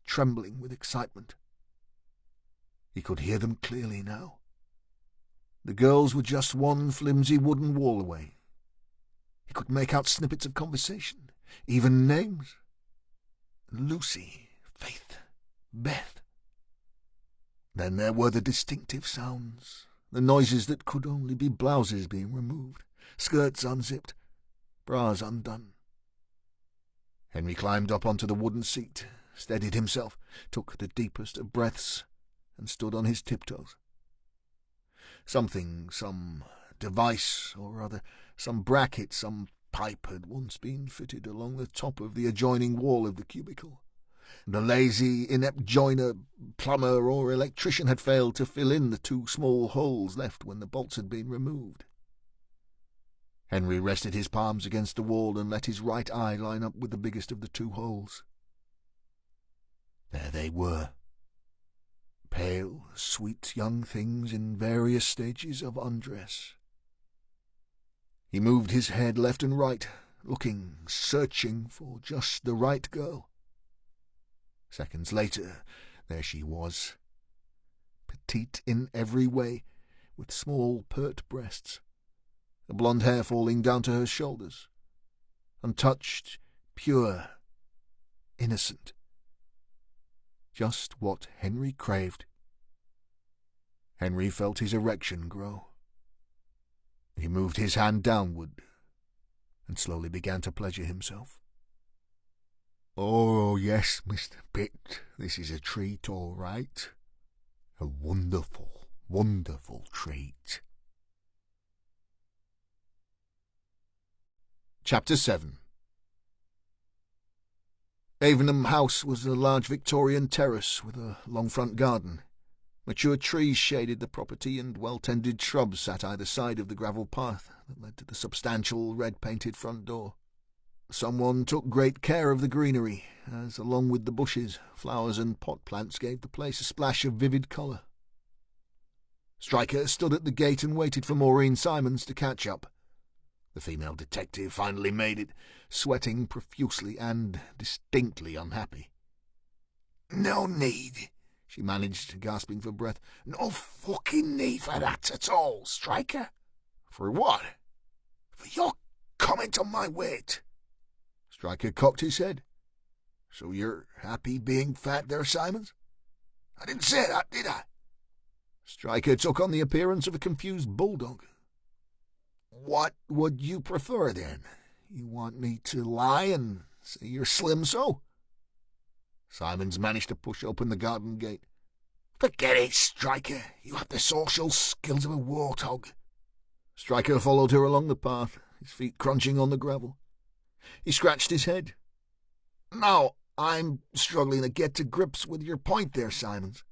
trembling with excitement. He could hear them clearly now. The girls were just one flimsy wooden wall away. He could make out snippets of conversation, even names. Lucy, Faith, Beth. Then there were the distinctive sounds, the noises that could only be blouses being removed, skirts unzipped, bras undone. Henry climbed up onto the wooden seat, steadied himself, took the deepest of breaths, and stood on his tiptoes. Something, some device or other, some bracket, some pipe had once been fitted along the top of the adjoining wall of the cubicle. The lazy, inept joiner, plumber or electrician had failed to fill in the 2 small holes left when the bolts had been removed. Henry rested his palms against the wall and let his right eye line up with the biggest of the 2 holes. There they were. Pale, sweet young things in various stages of undress. He moved his head left and right, looking, searching for just the right girl. Seconds later, there she was, petite in every way, with small, pert breasts, the blonde hair falling down to her shoulders, untouched, pure, innocent. Just what Henry craved. Henry felt his erection grow. He moved his hand downward and slowly began to pleasure himself. "Oh, yes, Mr. Pitt, this is a treat, all right. A wonderful, wonderful treat." Chapter 7. Avenham House was a large Victorian terrace with a long front garden. Mature trees shaded the property, and well-tended shrubs sat either side of the gravel path that led to the substantial red-painted front door. Someone took great care of the greenery, as, along with the bushes, flowers and pot plants gave the place a splash of vivid colour. Stryker stood at the gate and waited for Maureen Simons to catch up. The female detective finally made it, sweating profusely and distinctly unhappy. "No need," she managed, gasping for breath. "No fucking need for that at all, Stryker." "For what?" "For your comment on my weight." Stryker cocked his head. "So you're happy being fat there, Simons?" "I didn't say that, did I?" Stryker took on the appearance of a confused bulldog. "What would you prefer, then? You want me to lie and say you're slim so?" Simons managed to push open the garden gate. "Forget it, Stryker. You have the social skills of a warthog." Stryker followed her along the path, his feet crunching on the gravel. He scratched his head. "Now, I'm struggling to get to grips with your point there, Simons.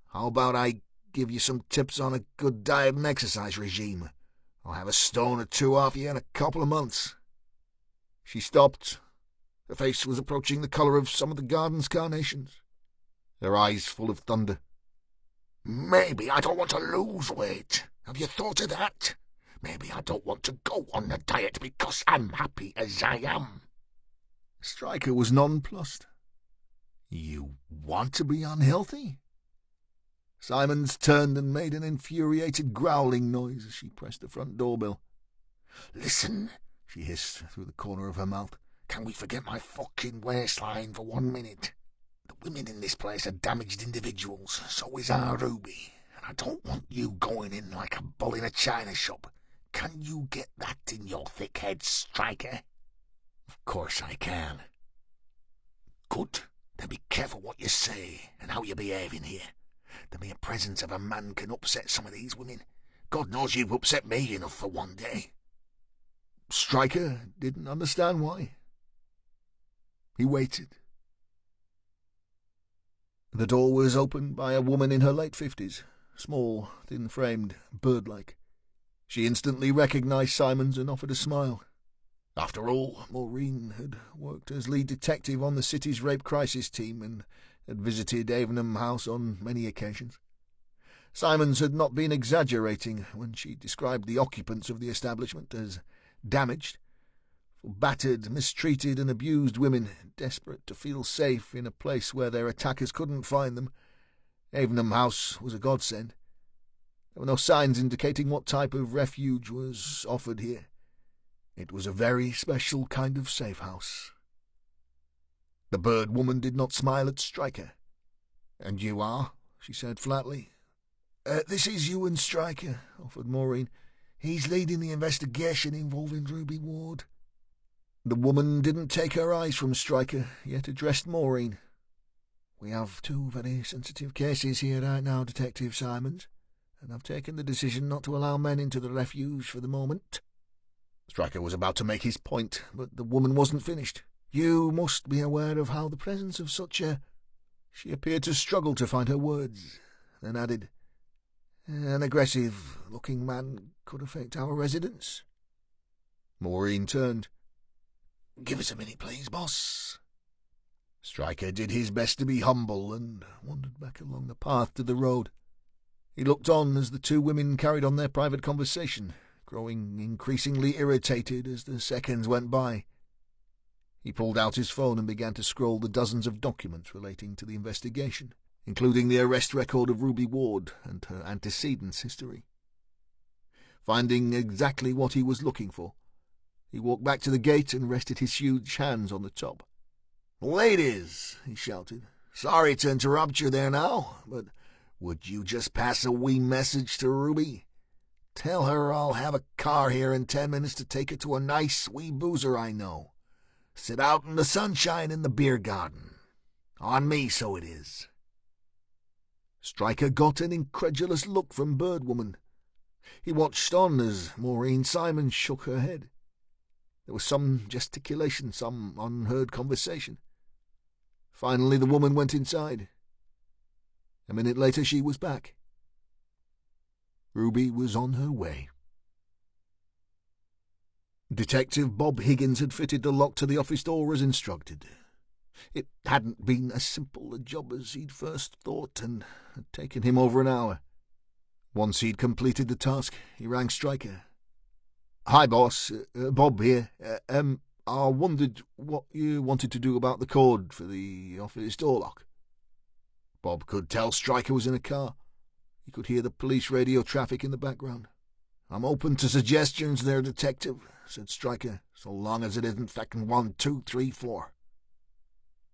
How about I give you some tips on a good diet and exercise regime? I'll have a stone or 2 off you in a couple of months." She stopped. Her face was approaching the colour of some of the garden's carnations, her eyes full of thunder. "Maybe I don't want to lose weight. Have you thought of that? Maybe I don't want to go on the diet because I'm happy as I am." Stryker was nonplussed. "You want to be unhealthy?" Simons turned and made an infuriated growling noise as she pressed the front doorbell. "Listen," she hissed through the corner of her mouth. "Can we forget my fucking waistline for 1 minute? The women in this place are damaged individuals. So is our Ruby. And I don't want you going in like a bull in a china shop. Can you get that in your thick head, Stryker?" "Of course I can." "Good. Then be careful what you say and how you behave in here. The mere presence of a man can upset some of these women. God knows you've upset me enough for one day." Stryker didn't understand why. He waited. The door was opened by a woman in her late 50s, small, thin-framed, bird-like. She instantly recognized Simons and offered a smile. After all, Maureen had worked as lead detective on the city's rape crisis team and had visited Avenham House on many occasions. Simons had not been exaggerating when she described the occupants of the establishment as damaged, for battered, mistreated and abused women, desperate to feel safe in a place where their attackers couldn't find them. Avenham House was a godsend. There were no signs indicating what type of refuge was offered here. It was a very special kind of safe house. The bird woman did not smile at Stryker. "And you are?" she said flatly. This is Ewan Stryker," offered Maureen. "He's leading the investigation involving Ruby Ward." The woman didn't take her eyes from Stryker, yet addressed Maureen. "We have two very sensitive cases here right now, Detective Simons, and I've taken the decision not to allow men into the refuge for the moment." Stryker was about to make his point, but the woman wasn't finished. "You must be aware of how the presence of such a—" She appeared to struggle to find her words, then added, "an aggressive-looking man could affect our residents." Maureen turned. "Give us a minute, please, boss." Stryker did his best to be humble and wandered back along the path to the road. He looked on as the two women carried on their private conversation, growing increasingly irritated as the seconds went by. He pulled out his phone and began to scroll the dozens of documents relating to the investigation, including the arrest record of Ruby Ward and her antecedents history. Finding exactly what he was looking for, he walked back to the gate and rested his huge hands on the top. "Ladies," he shouted, "sorry to interrupt you there now, but would you just pass a wee message to Ruby? Tell her I'll have a car here in 10 minutes to take her to a nice wee boozer I know. Sit out in the sunshine in the beer garden. On me, so it is." Stryker got an incredulous look from Birdwoman. He watched on as Maureen Simons shook her head. There was some gesticulation, some unheard conversation. Finally the woman went inside. A minute later she was back. Ruby was on her way. Detective Bob Higgins had fitted the lock to the office door as instructed. It hadn't been as simple a job as he'd first thought, and had taken him over an hour. Once he'd completed the task, he rang Stryker. "Hi, boss. Bob here. I wondered what you wanted to do about the code for the office door lock." Bob could tell Stryker was in a car. He could hear the police radio traffic in the background. "I'm open to suggestions there, Detective," said Stryker, "so long as it isn't feckin' 1, 2, 3, 4.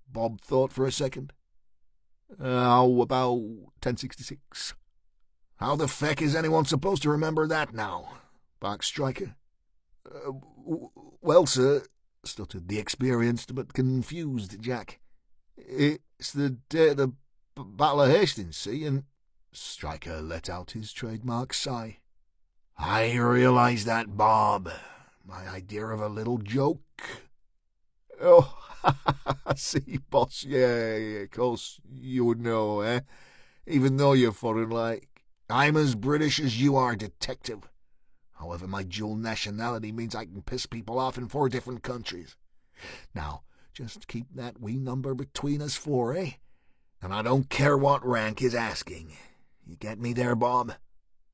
Bob thought for a second. "How about 1066? "How the feck is anyone supposed to remember that now?" barked Stryker. "Well, sir," stuttered the experienced but confused Jack, "it's the day of the Battle of Hastings, see, and—" Stryker let out his trademark sigh. "I realize that, Bob. My idea of a little joke." "Oh, I see, boss. Yeah, of course you would know, eh? Even though you're foreign like." "I'm as British as you are, Detective. However, my dual nationality means I can piss people off in 4 different countries. Now, just keep that wee number between us 4, eh? And I don't care what rank is asking. You get me there, Bob?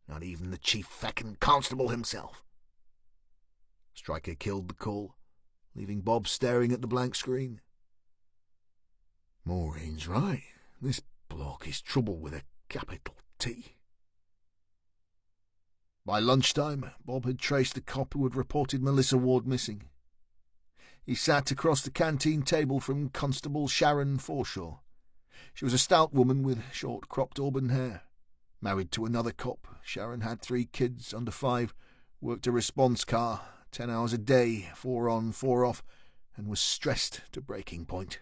Not even the chief feckin' constable himself." Stryker killed the call, leaving Bob staring at the blank screen. Maureen's right. This bloke is trouble with a capital T. By lunchtime, Bob had traced the cop who had reported Melissa Ward missing. He sat across the canteen table from Constable Sharon Forshaw. She was a stout woman with short cropped auburn hair. Married to another cop, Sharon had 3 kids under 5, worked a response car, 10 hours a day, 4 on, 4 off, and was stressed to breaking point.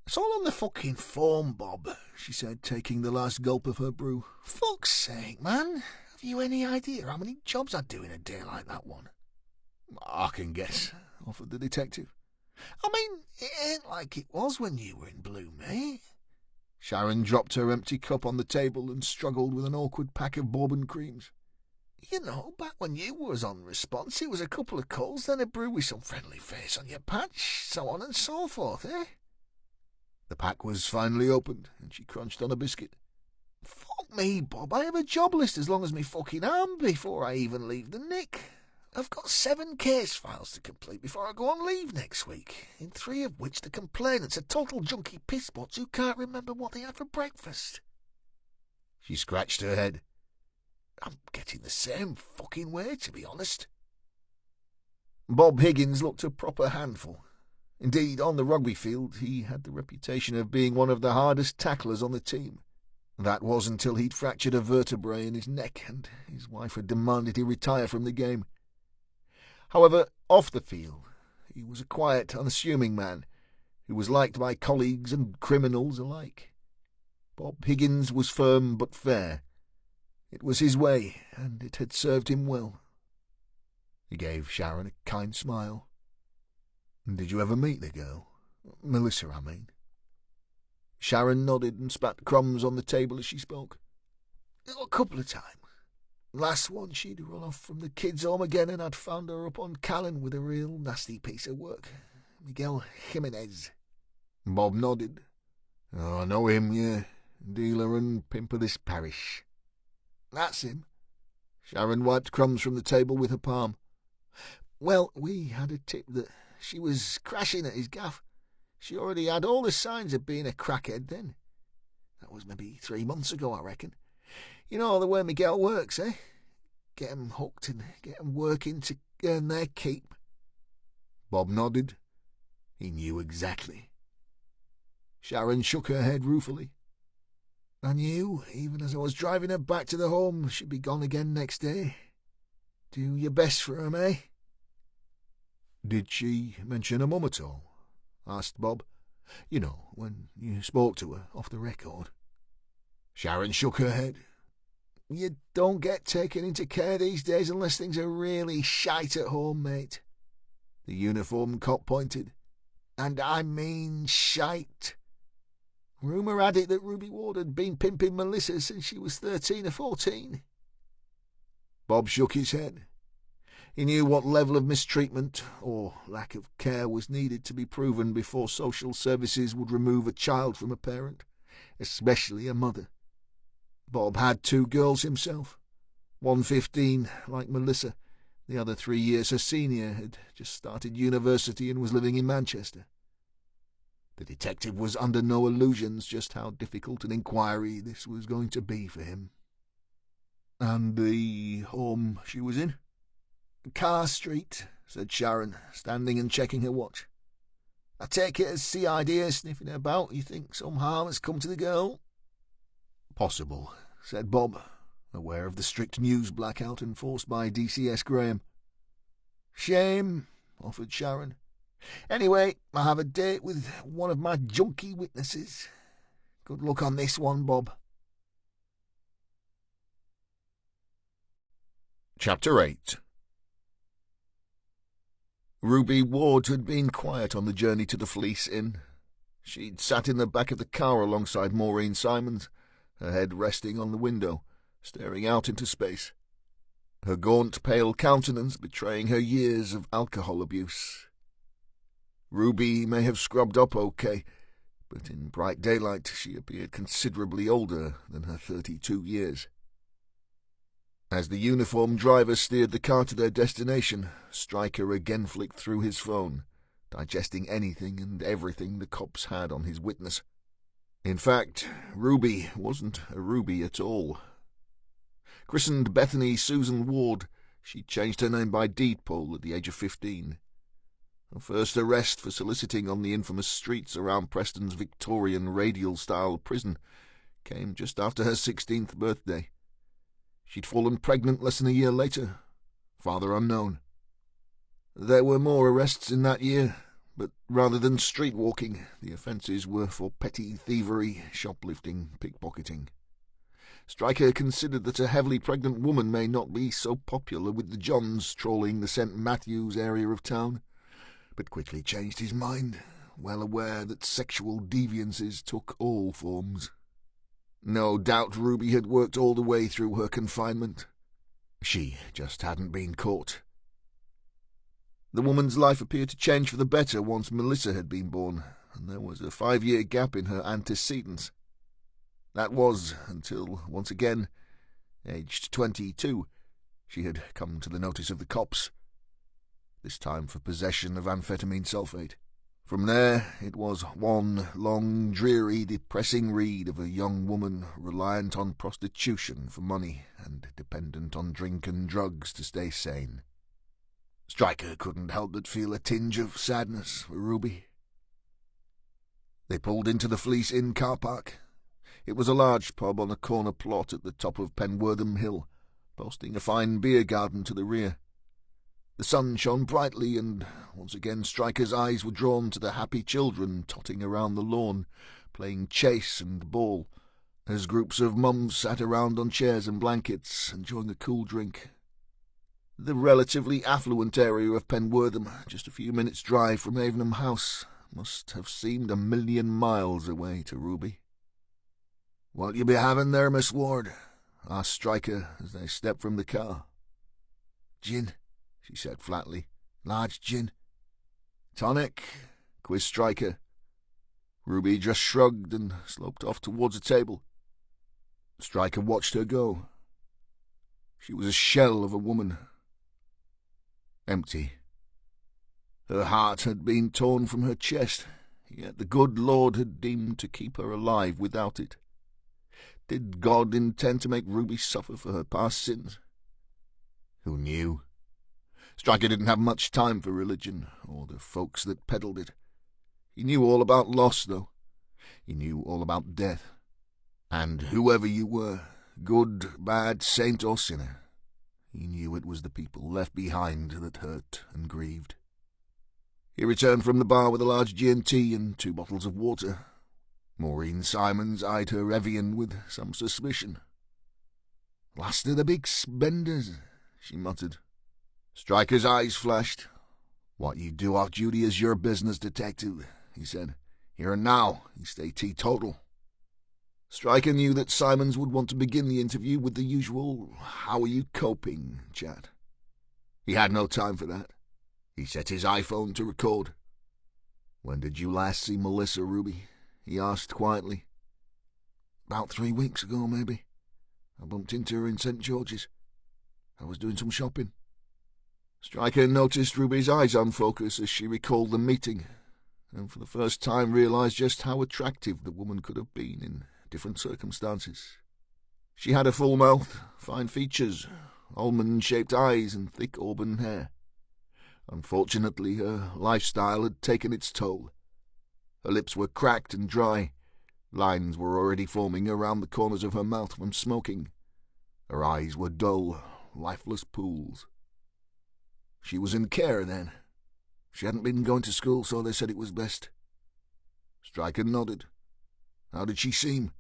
"It's all on the fucking form, Bob," she said, taking the last gulp of her brew. "Fuck's sake, man. Have you any idea how many jobs I'd do in a day like that one?" "I can guess," offered the detective. "I mean, it ain't like it was when you were in Bloom, eh?" Sharon dropped her empty cup on the table and struggled with an awkward pack of bourbon creams. "You know, back when you was on response, it was a couple of calls, then a brew with some friendly face on your patch, so on and so forth, eh?" The pack was finally opened, and she crunched on a biscuit. "Fuck me, Bob, I have a job list as long as me fucking arm before I even leave the Nick. I've got 7 case files to complete before I go on leave next week, in 3 of which the complainants are total junkie pisspots who can't remember what they had for breakfast." She scratched her head. "I'm getting the same fucking way, to be honest." Bob Higgins looked a proper handful. Indeed, on the rugby field, he had the reputation of being one of the hardest tacklers on the team. That was until he'd fractured a vertebrae in his neck, and his wife had demanded he retire from the game. However, off the field, he was a quiet, unassuming man, who was liked by colleagues and criminals alike. Bob Higgins was firm but fair. It was his way, and it had served him well. He gave Sharon a kind smile. "Did you ever meet the girl? Melissa, I mean." Sharon nodded and spat crumbs on the table as she spoke. "A couple of times. Last one, she'd run off from the kids' home again, and I'd found her up on Callan with a real nasty piece of work. Miguel Jimenez." Bob nodded. "Oh, I know him, yeah. Dealer and pimp of this parish." "That's him." Sharon wiped crumbs from the table with her palm. "Well, we had a tip that she was crashing at his gaff. She already had all the signs of being a crackhead then. That was maybe 3 months ago, I reckon. You know the way Miguel works, eh? Get 'em hooked and get 'em working to earn their keep." Bob nodded. He knew exactly. Sharon shook her head ruefully. "I knew, even as I was driving her back to the home, she'd be gone again next day. Do your best for her, eh?" "Did she mention her mum at all?" asked Bob. "You know, when you spoke to her off the record." Sharon shook her head. "You don't get taken into care these days unless things are really shite at home, mate." The uniformed cop pointed. "And I mean shite. Rumour had it that Ruby Ward had been pimping Melissa since she was 13 or 14. Bob shook his head. He knew what level of mistreatment or lack of care was needed to be proven before social services would remove a child from a parent, especially a mother. Bob had 2 girls himself, one 15, like Melissa. The other 3 years her senior, had just started university and was living in Manchester. The detective was under no illusions just how difficult an inquiry this was going to be for him. "And the home she was in?" "Carr Street," said Sharon, standing and checking her watch. "I take it as CID is sniffing about. You think some harm has come to the girl?" "Possible," said Bob, aware of the strict news blackout enforced by DCS Graham. "Shame," offered Sharon. "Anyway, I have a date with one of my junkie witnesses. Good luck on this one, Bob." Chapter 8. Ruby Ward had been quiet on the journey to the Fleece Inn. She'd sat in the back of the car alongside Maureen Simons, her head resting on the window, staring out into space, her gaunt, pale countenance betraying her years of alcohol abuse. Ruby may have scrubbed up okay, but in bright daylight she appeared considerably older than her 32 years. As the uniformed driver steered the car to their destination, Stryker again flicked through his phone, digesting anything and everything the cops had on his witness. In fact, Ruby wasn't a Ruby at all. Christened Bethany Susan Ward, she changed her name by deed poll at the age of 15. Her first arrest for soliciting on the infamous streets around Preston's Victorian radial-style prison came just after her 16th birthday. She'd fallen pregnant less than a year later, father unknown. There were more arrests in that year, but rather than street walking, the offences were for petty thievery, shoplifting, pickpocketing. Stryker considered that a heavily pregnant woman may not be so popular with the Johns trawling the St. Matthews area of town, but quickly changed his mind, well aware that sexual deviances took all forms. No doubt Ruby had worked all the way through her confinement. She just hadn't been caught. The woman's life appeared to change for the better once Melissa had been born, and there was a 5-year gap in her antecedents. That was until, once again, aged 22, she had come to the notice of the cops, this time for possession of amphetamine sulfate. From there, it was one long, dreary, depressing read of a young woman reliant on prostitution for money and dependent on drink and drugs to stay sane. Stryker couldn't help but feel a tinge of sadness for Ruby. They pulled into the Fleece Inn car park. It was a large pub on a corner plot at the top of Penwortham Hill, boasting a fine beer garden to the rear. The sun shone brightly, and once again Stryker's eyes were drawn to the happy children totting around the lawn, playing chase and ball, as groups of mums sat around on chairs and blankets, enjoying a cool drink. The relatively affluent area of Penwortham, just a few minutes' drive from Avenham House, must have seemed a million miles away to Ruby. "What'll you be having there, Miss Ward?" asked Stryker as they stepped from the car. "Gin," she said flatly. "Large gin." "Tonic?" quizzed Stryker. Ruby just shrugged and sloped off towards a table. Stryker watched her go. She was a shell of a woman. Empty. Her heart had been torn from her chest, yet the good Lord had deemed to keep her alive without it. Did God intend to make Ruby suffer for her past sins? Who knew? Stryker didn't have much time for religion, or the folks that peddled it. He knew all about loss, though. He knew all about death. And whoever you were, good, bad, saint or sinner, he knew it was the people left behind that hurt and grieved. He returned from the bar with a large G&T and 2 bottles of water. Maureen Simons eyed her Evian with some suspicion. "Last of the big spenders," she muttered. Stryker's eyes flashed. "What you do off duty is your business, detective," he said. "Here and now, you stay teetotal." Stryker knew that Simons would want to begin the interview with the usual "how are you coping" chat. He had no time for that. He set his iPhone to record. "When did you last see Melissa, Ruby?" he asked quietly. "About 3 weeks ago, maybe. I bumped into her in St. George's. I was doing some shopping." Stryker noticed Ruby's eyes unfocus as she recalled the meeting, and for the first time realized just how attractive the woman could have been in different circumstances. She had a full mouth, fine features, almond-shaped eyes, and thick auburn hair. Unfortunately, her lifestyle had taken its toll. Her lips were cracked and dry. Lines were already forming around the corners of her mouth from smoking. Her eyes were dull, lifeless pools. She was in care, then. She hadn't been going to school, so they said it was best. Stryker nodded. "How did she seem?"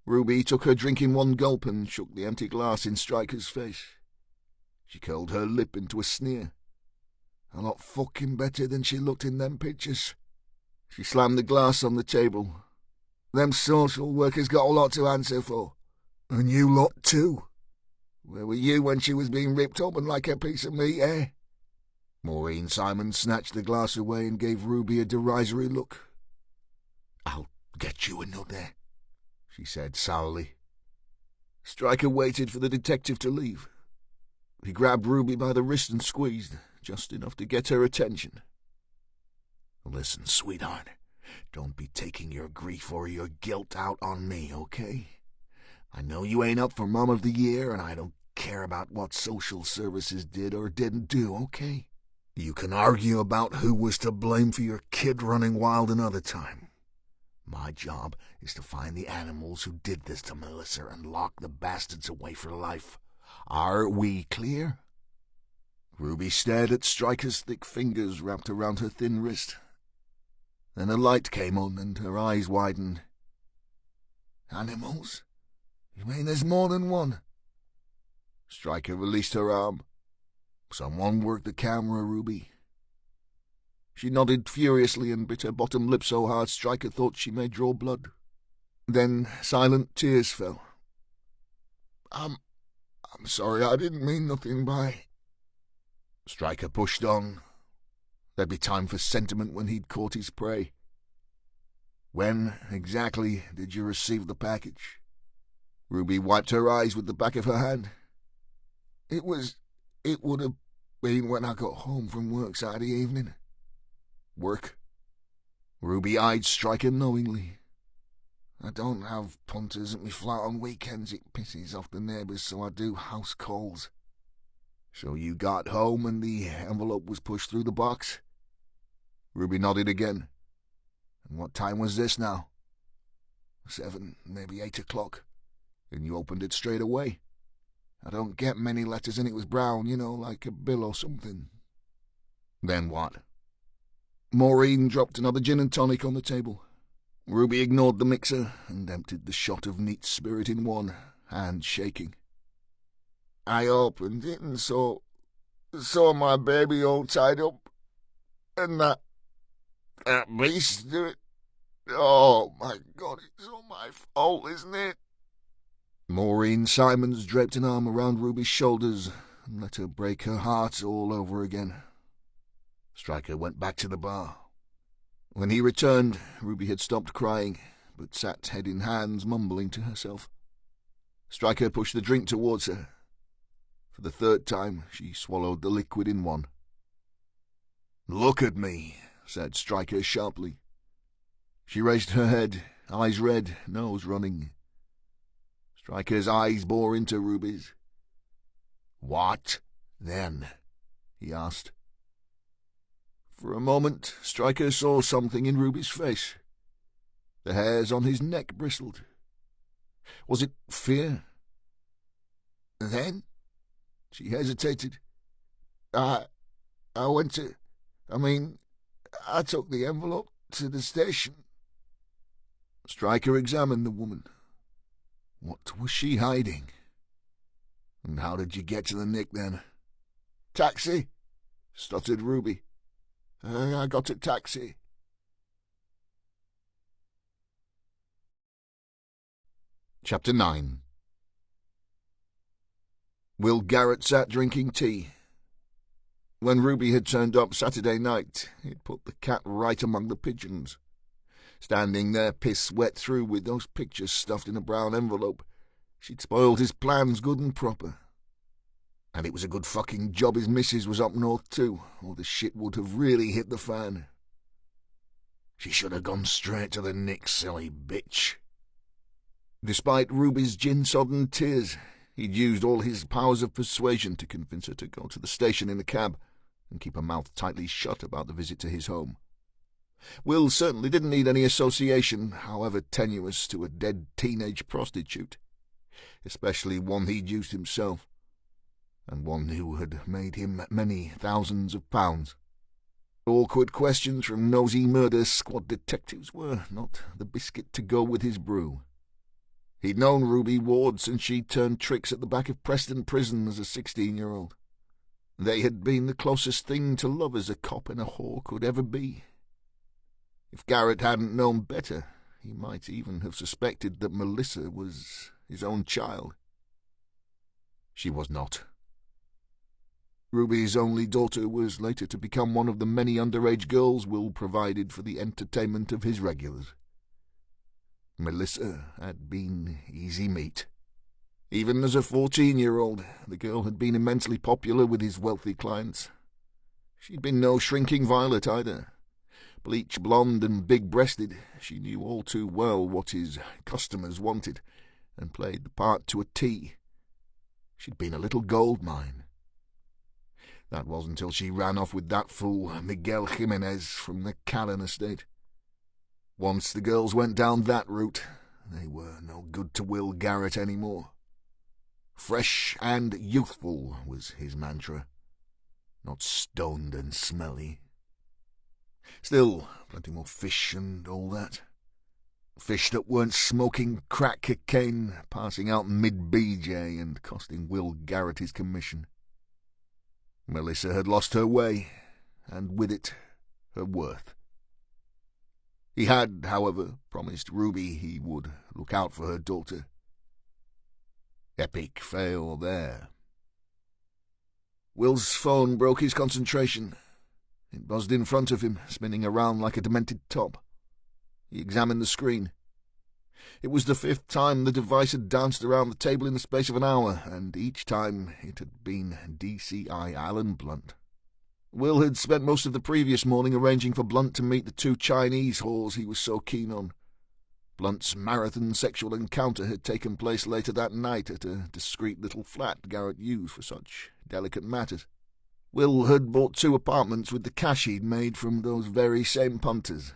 Ruby took her drink in one gulp and shook the empty glass in Stryker's face. She curled her lip into a sneer. "A lot fucking better than she looked in them pictures." She slammed the glass on the table. "Them social workers got a lot to answer for. And you lot too. Where were you when she was being ripped open like a piece of meat, eh?" Maureen Simons snatched the glass away and gave Ruby a derisory look. "I'll get you another," she said sourly. Stryker waited for the detective to leave. He grabbed Ruby by the wrist and squeezed, just enough to get her attention. "Listen, sweetheart, don't be taking your grief or your guilt out on me, okay? I know you ain't up for Mom of the Year, and I don't care about what social services did or didn't do, okay? You can argue about who was to blame for your kid running wild another time. My job is to find the animals who did this to Melissa and lock the bastards away for life. Are we clear?" Ruby stared at Stryker's thick fingers wrapped around her thin wrist. Then a light came on and her eyes widened. "Animals? You mean there's more than one?" Stryker released her arm. "Someone worked the camera, Ruby." She nodded furiously and bit her bottom lip so hard Stryker thought she may draw blood. Then silent tears fell. I'm sorry, I didn't mean nothing by..." Stryker pushed on. There'd be time for sentiment when he'd caught his prey. When exactly did you receive the package? Ruby wiped her eyes with the back of her hand. It would have been when I got home from work Saturday evening. Work? Ruby eyed Stryker knowingly. I don't have punters at me flat on weekends. It pisses off the neighbours, so I do house calls. So you got home and the envelope was pushed through the box? Ruby nodded again. And what time was this now? 7, maybe 8 o'clock. And you opened it straight away. I don't get many letters and it was brown, like a bill or something. Then what? Maureen dropped another gin and tonic on the table. Ruby ignored the mixer and emptied the shot of neat spirit in one, hand shaking. I opened it and saw my baby all tied up, and that beast do it. Oh, my God, it's all my fault, isn't it? Maureen Simons draped an arm around Ruby's shoulders and let her break her heart all over again. Stryker went back to the bar. When he returned, Ruby had stopped crying, but sat head in hands, mumbling to herself. Stryker pushed the drink towards her. For the third time, she swallowed the liquid in one. "Look at me," said Stryker sharply. She raised her head, eyes red, nose running. Stryker's eyes bore into Ruby's. "What, then?" he asked. For a moment, Stryker saw something in Ruby's face. The hairs on his neck bristled. Was it fear? Then? She hesitated. I went to... I took the envelope to the station. Stryker examined the woman. What was she hiding? And how did you get to the Nick, then? Taxi, stuttered Ruby. I got a taxi. Chapter 9. Will Garrett sat drinking tea. When Ruby had turned up Saturday night, it put the cat right among the pigeons. Standing there piss-wet through with those pictures stuffed in a brown envelope, she'd spoiled his plans good and proper. And it was a good fucking job his missus was up north too, or the shit would have really hit the fan. She should have gone straight to the Nick, silly bitch. Despite Ruby's gin-sodden tears, he'd used all his powers of persuasion to convince her to go to the station in a cab and keep her mouth tightly shut about the visit to his home. Will certainly didn't need any association, however tenuous, to a dead teenage prostitute, especially one he'd used himself, and one who had made him many thousands of pounds. Awkward questions from nosy murder squad detectives were not the biscuit to go with his brew. He'd known Ruby Ward since she'd turned tricks at the back of Preston Prison as a 16-year-old. They had been the closest thing to lovers a cop and a whore could ever be. If Garrett hadn't known better, he might even have suspected that Melissa was his own child. She was not. Ruby's only daughter was later to become one of the many underage girls Will provided for the entertainment of his regulars. Melissa had been easy meat. Even as a 14-year-old, the girl had been immensely popular with his wealthy clients. She'd been no shrinking violet either. Bleach blonde and big-breasted, she knew all too well what his customers wanted, and played the part to a T. She'd been a little gold mine. That wasn't until she ran off with that fool Miguel Jimenez from the Callan estate. Once the girls went down that route, they were no good to Will Garrett anymore. Fresh and youthful was his mantra, not stoned and smelly. Still, plenty more fish and all that. Fish that weren't smoking crack cocaine, passing out mid-BJ and costing Will Garrett his commission. Melissa had lost her way, and with it, her worth. He had, however, promised Ruby he would look out for her daughter. Epic fail there. Will's phone broke his concentration. It buzzed in front of him, spinning around like a demented top. He examined the screen. It was the 5th time the device had danced around the table in the space of an hour, and each time it had been DCI Alan Blunt. Will had spent most of the previous morning arranging for Blunt to meet the 2 Chinese whores he was so keen on. Blunt's marathon sexual encounter had taken place later that night at a discreet little flat Garrett used for such delicate matters. Will had bought 2 apartments with the cash he'd made from those very same punters.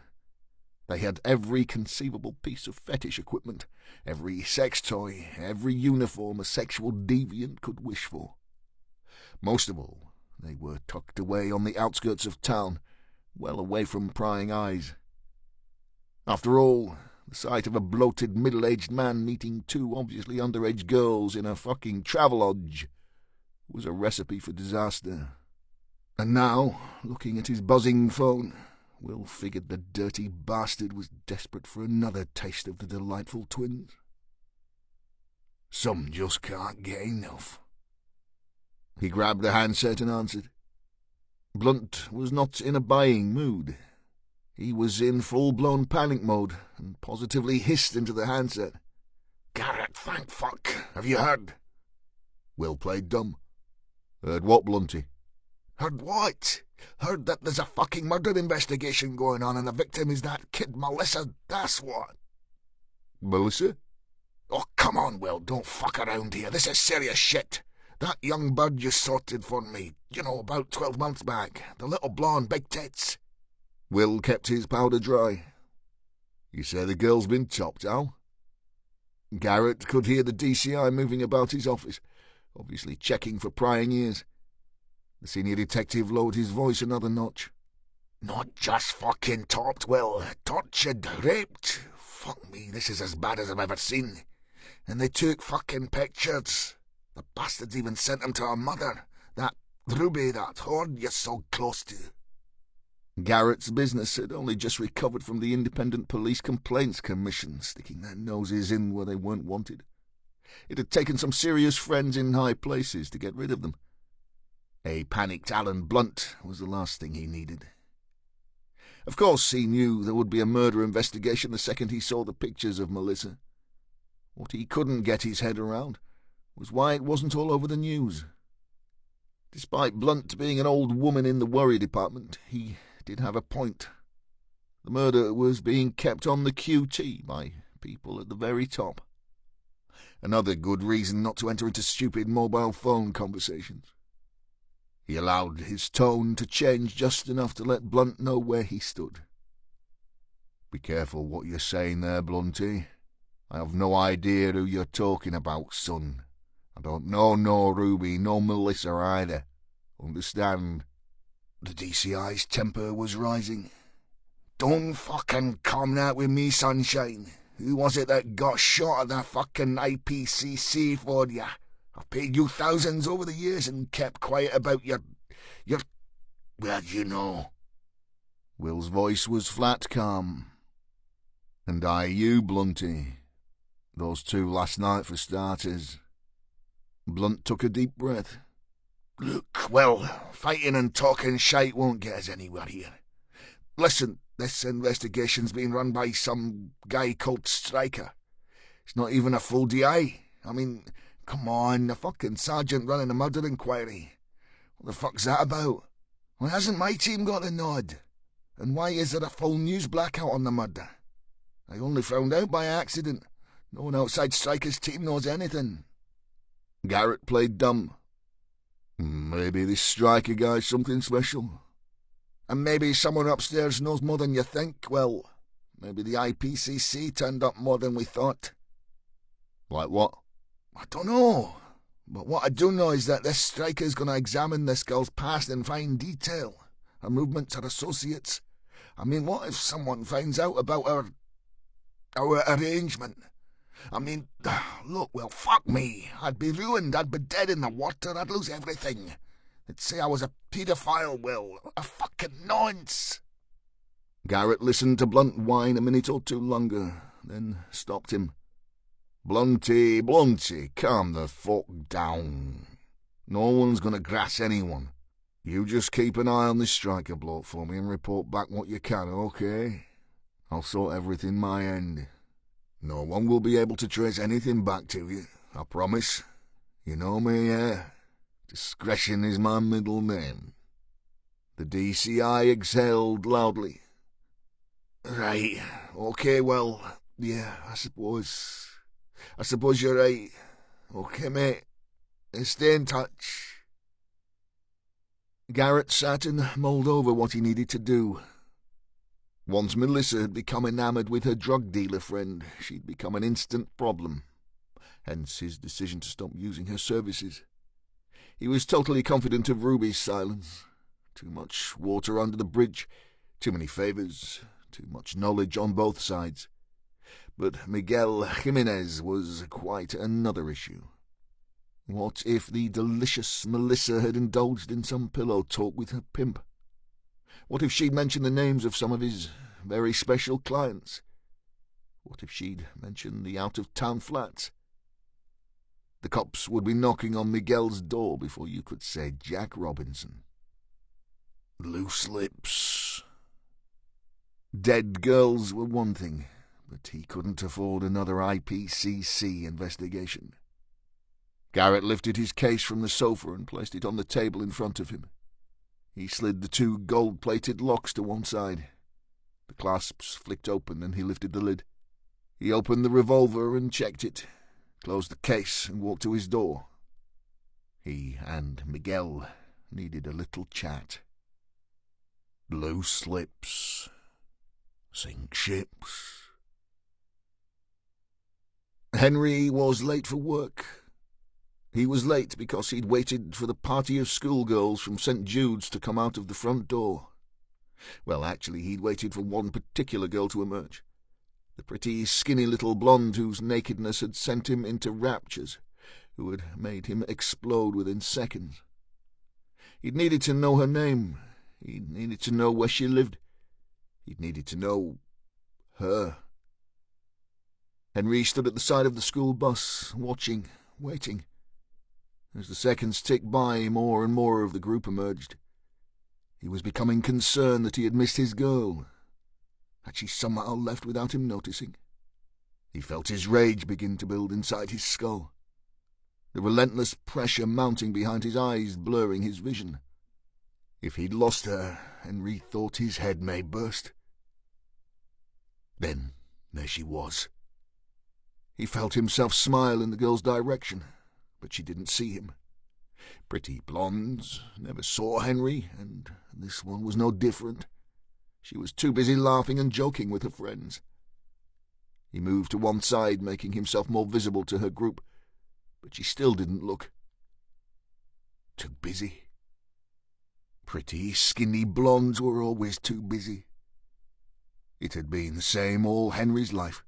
They had every conceivable piece of fetish equipment, every sex toy, every uniform a sexual deviant could wish for. Most of all, they were tucked away on the outskirts of town, well away from prying eyes. After all, the sight of a bloated middle-aged man meeting 2 obviously underage girls in a fucking travelodge was a recipe for disaster. And now, looking at his buzzing phone, Will figured the dirty bastard was desperate for another taste of the delightful twins. Some just can't get enough. He grabbed the handset and answered. Blunt was not in a buying mood. He was in full-blown panic mode and positively hissed into the handset. "Garrett, thank fuck. Have you heard?" Will played dumb. "Heard what, Blunty?" "Heard what? Heard that there's a fucking murder investigation going on and the victim is that kid Melissa, that's what." "Melissa?" "Oh, come on, Will, don't fuck around here. This is serious shit. That young bird you sorted for me, about 12 months back, the little blonde, big tits." Will kept his powder dry. "You say the girl's been chopped, Al?" Garrett could hear the DCI moving about his office, obviously checking for prying ears. The senior detective lowered his voice another notch. "Not just fucking topped, Will. Tortured, raped. Fuck me, this is as bad as I've ever seen. And they took fucking pictures. The bastards even sent them to her mother, that Ruby, that whore you're so close to." Garrett's business had only just recovered from the Independent Police Complaints Commission sticking their noses in where they weren't wanted. It had taken some serious friends in high places to get rid of them. A panicked Alan Blunt was the last thing he needed. Of course, he knew there would be a murder investigation the second he saw the pictures of Melissa. What he couldn't get his head around was why it wasn't all over the news. Despite Blunt being an old woman in the worry department, he did have a point. The murder was being kept on the QT by people at the very top. Another good reason not to enter into stupid mobile phone conversations. He allowed his tone to change just enough to let Blunt know where he stood. "Be careful what you're saying there, Blunty. I have no idea who you're talking about, son. I don't know no Ruby, no Melissa either. Understand?" The DCI's temper was rising. "Don't fucking come out with me, sunshine. Who was it that got shot at that fucking IPCC for you? I've paid you thousands over the years and kept quiet about your... well, you know." Will's voice was flat calm. "And you, Blunty. Those 2 last night for starters." Blunt took a deep breath. "Look, well, fighting and talking shite won't get us anywhere here. Listen, this investigation's been run by some guy called Stryker. It's not even a full DI. I mean, come on, the fucking sergeant running a murder inquiry. What the fuck's that about? Why hasn't my team got the nod? And why is there a full news blackout on the murder? I only found out by accident. No one outside Stryker's team knows anything." Garrett played dumb. "Maybe this Stryker guy's something special. And maybe someone upstairs knows more than you think. Well, maybe the IPCC turned up more than we thought." "Like what?" "I don't know. But what I do know is that this Stryker's going to examine this girl's past in fine detail. Her movements, her associates. I mean, what if someone finds out about our arrangement? I mean, look, well, fuck me. I'd be ruined. I'd be dead in the water. I'd lose everything. They'd say I was a paedophile, Will. A fucking nonce." Garrett listened to Blunt whine a minute or 2 longer, then stopped him. Blunty, calm the fuck down. No one's going to grass anyone. You just keep an eye on this Stryker bloke for me and report back what you can, okay? I'll sort everything my end. No one will be able to trace anything back to you, I promise. You know me, eh? Discretion is my middle name." The DCI exhaled loudly. "Right, okay, well, yeah, I suppose you're right. Okay, mate, stay in touch." Garrett sat and mulled over what he needed to do. Once Melissa had become enamoured with her drug dealer friend, she'd become an instant problem. Hence his decision to stop using her services. He was totally confident of Ruby's silence. Too much water under the bridge, too many favours, too much knowledge on both sides. But Miguel Jimenez was quite another issue. What if the delicious Melissa had indulged in some pillow talk with her pimp? What if she'd mentioned the names of some of his very special clients? What if she'd mentioned the out-of-town flats? The cops would be knocking on Miguel's door before you could say Jack Robinson. Loose lips. Dead girls were one thing, but he couldn't afford another IPCC investigation. Garrett lifted his case from the sofa and placed it on the table in front of him. He slid the 2 gold-plated locks to one side. The clasps flicked open and he lifted the lid. He opened the revolver and checked it, closed the case and walked to his door. He and Miguel needed a little chat. Loose lips. Sink ships. Henry was late for work. He was late because he'd waited for the party of schoolgirls from St. Jude's to come out of the front door. Well, actually, he'd waited for one particular girl to emerge. The pretty, skinny little blonde whose nakedness had sent him into raptures, who had made him explode within seconds. He'd needed to know her name. He'd needed to know where she lived. He'd needed to know her. Henry stood at the side of the school bus, watching, waiting. As the seconds ticked by, more and more of the group emerged. He was becoming concerned that he had missed his girl. Had she somehow left without him noticing? He felt his rage begin to build inside his skull, the relentless pressure mounting behind his eyes, blurring his vision. If he'd lost her, Henry thought his head may burst. Then there she was. He felt himself smile in the girl's direction, but she didn't see him. Pretty blondes never saw Henry, and this one was no different. She was too busy laughing and joking with her friends. He moved to one side, making himself more visible to her group, but she still didn't look. Too busy. Pretty, skinny blondes were always too busy. It had been the same all Henry's life.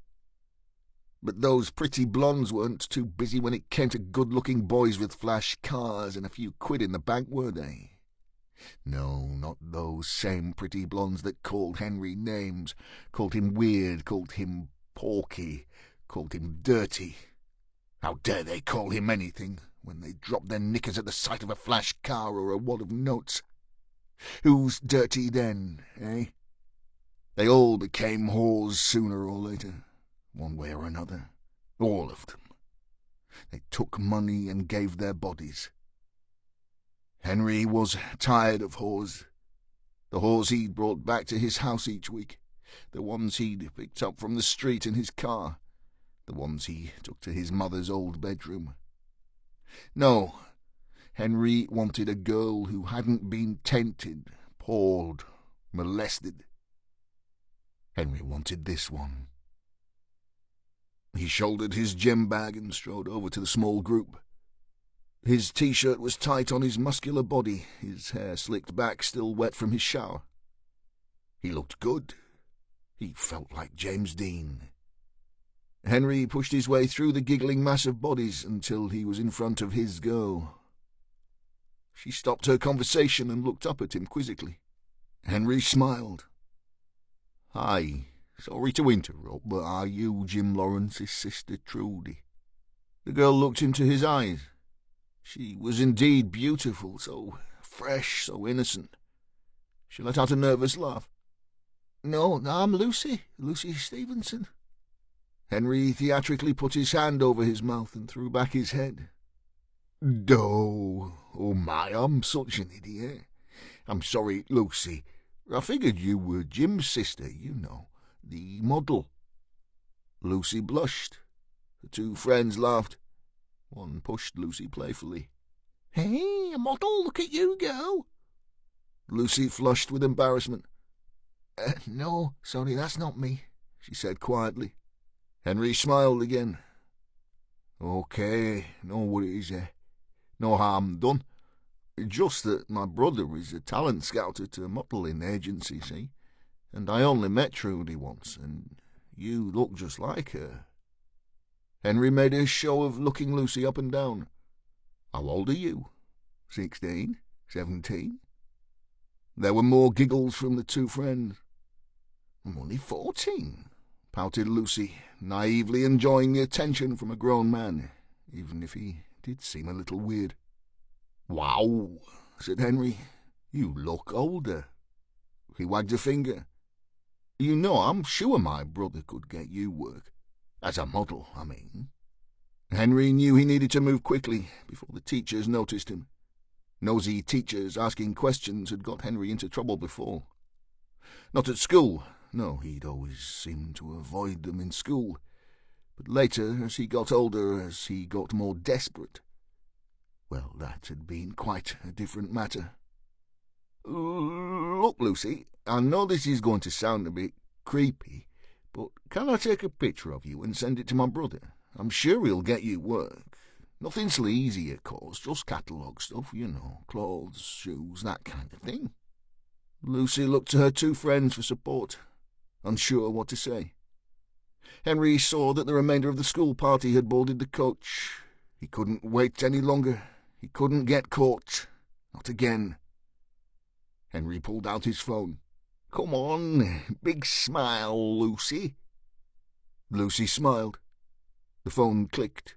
But those pretty blondes weren't too busy when it came to good-looking boys with flash cars and a few quid in the bank, were they? No, not those same pretty blondes that called Henry names, called him weird, called him porky, called him dirty. How dare they call him anything when they dropped their knickers at the sight of a flash car or a wad of notes? Who's dirty then, eh? They all became whores sooner or later, one way or another. All of them. They took money and gave their bodies. Henry was tired of whores. The whores he'd brought back to his house each week. The ones he'd picked up from the street in his car. The ones he took to his mother's old bedroom. No, Henry wanted a girl who hadn't been tainted, pawed, molested. Henry wanted this one. He shouldered his gym bag and strode over to the small group. His T-shirt was tight on his muscular body, his hair slicked back, still wet from his shower. He looked good. He felt like James Dean. Henry pushed his way through the giggling mass of bodies until he was in front of his girl. She stopped her conversation and looked up at him quizzically. Henry smiled. "Hi, sorry to interrupt, but are you Jim Lawrence's sister Trudy?" The girl looked into his eyes. She was indeed beautiful, so fresh, so innocent. She let out a nervous laugh. No, I'm Lucy Stevenson." Henry theatrically put his hand over his mouth and threw back his head. Oh my, I'm such an idiot. I'm sorry, Lucy. I figured you were Jim's sister, you know, the model." Lucy blushed. The two friends laughed. One pushed Lucy playfully. "Hey, a model, look at you go." Lucy flushed with embarrassment. No, sorry, that's not me," she said quietly. Henry smiled again. "Okay, no worries, no harm done. Just that my brother is a talent scout at a modelling agency, see? And I only met Trudy once, and you look just like her." Henry made a show of looking Lucy up and down. "How old are you? 16? 17? There were more giggles from the two friends. "I'm only 14, pouted Lucy, naively enjoying the attention from a grown man, even if he did seem a little weird. "Wow," said Henry. "You look older." He wagged a finger. "You know, I'm sure my brother could get you work. As a model, I mean." Henry knew he needed to move quickly before the teachers noticed him. Nosy teachers asking questions had got Henry into trouble before. Not at school. No, he'd always seemed to avoid them in school. But later, as he got older, as he got more desperate, well, that had been quite a different matter. "Look, Lucy, I know this is going to sound a bit creepy, but can I take a picture of you and send it to my brother? I'm sure he'll get you work. Nothing sleazy, of course, just catalogue stuff, you know, clothes, shoes, that kind of thing." Lucy looked to her two friends for support, unsure what to say. Henry saw that the remainder of the school party had boarded the coach. He couldn't wait any longer. He couldn't get caught. Not again. Henry pulled out his phone. "Come on, big smile, Lucy." Lucy smiled. The phone clicked.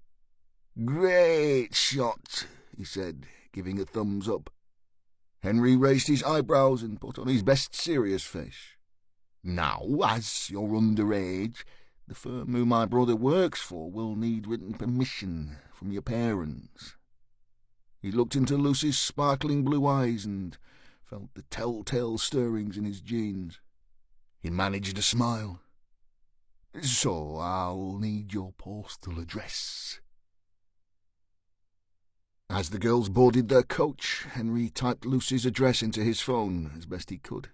"Great shot," he said, giving a thumbs up. Henry raised his eyebrows and put on his best serious face. "Now, as you're underage, the firm who my brother works for will need written permission from your parents." He looked into Lucy's sparkling blue eyes and felt the telltale stirrings in his jeans. He managed a smile. "So I'll need your postal address." As the girls boarded their coach, Henry typed Lucy's address into his phone as best he could.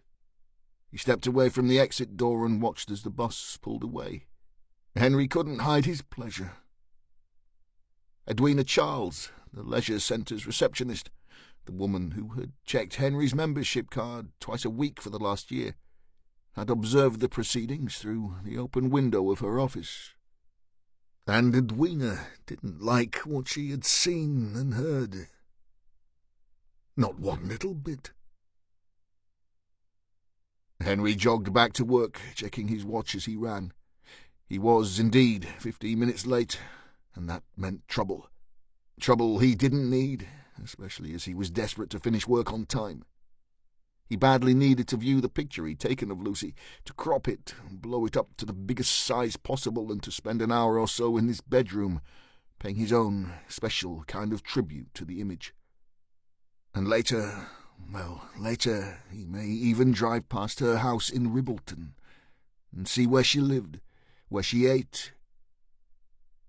He stepped away from the exit door and watched as the bus pulled away. Henry couldn't hide his pleasure. Edwina Charles, the leisure centre's receptionist, the woman who had checked Henry's membership card twice a week for the last year, had observed the proceedings through the open window of her office. And Edwina didn't like what she had seen and heard. Not one little bit. Henry jogged back to work, checking his watch as he ran. He was, indeed, 15 minutes late, and that meant trouble. Trouble he didn't need, especially as he was desperate to finish work on time. He badly needed to view the picture he'd taken of Lucy, to crop it and blow it up to the biggest size possible, and to spend an hour or so in his bedroom, paying his own special kind of tribute to the image. And later, he may even drive past her house in Ribbleton and see where she lived, where she ate,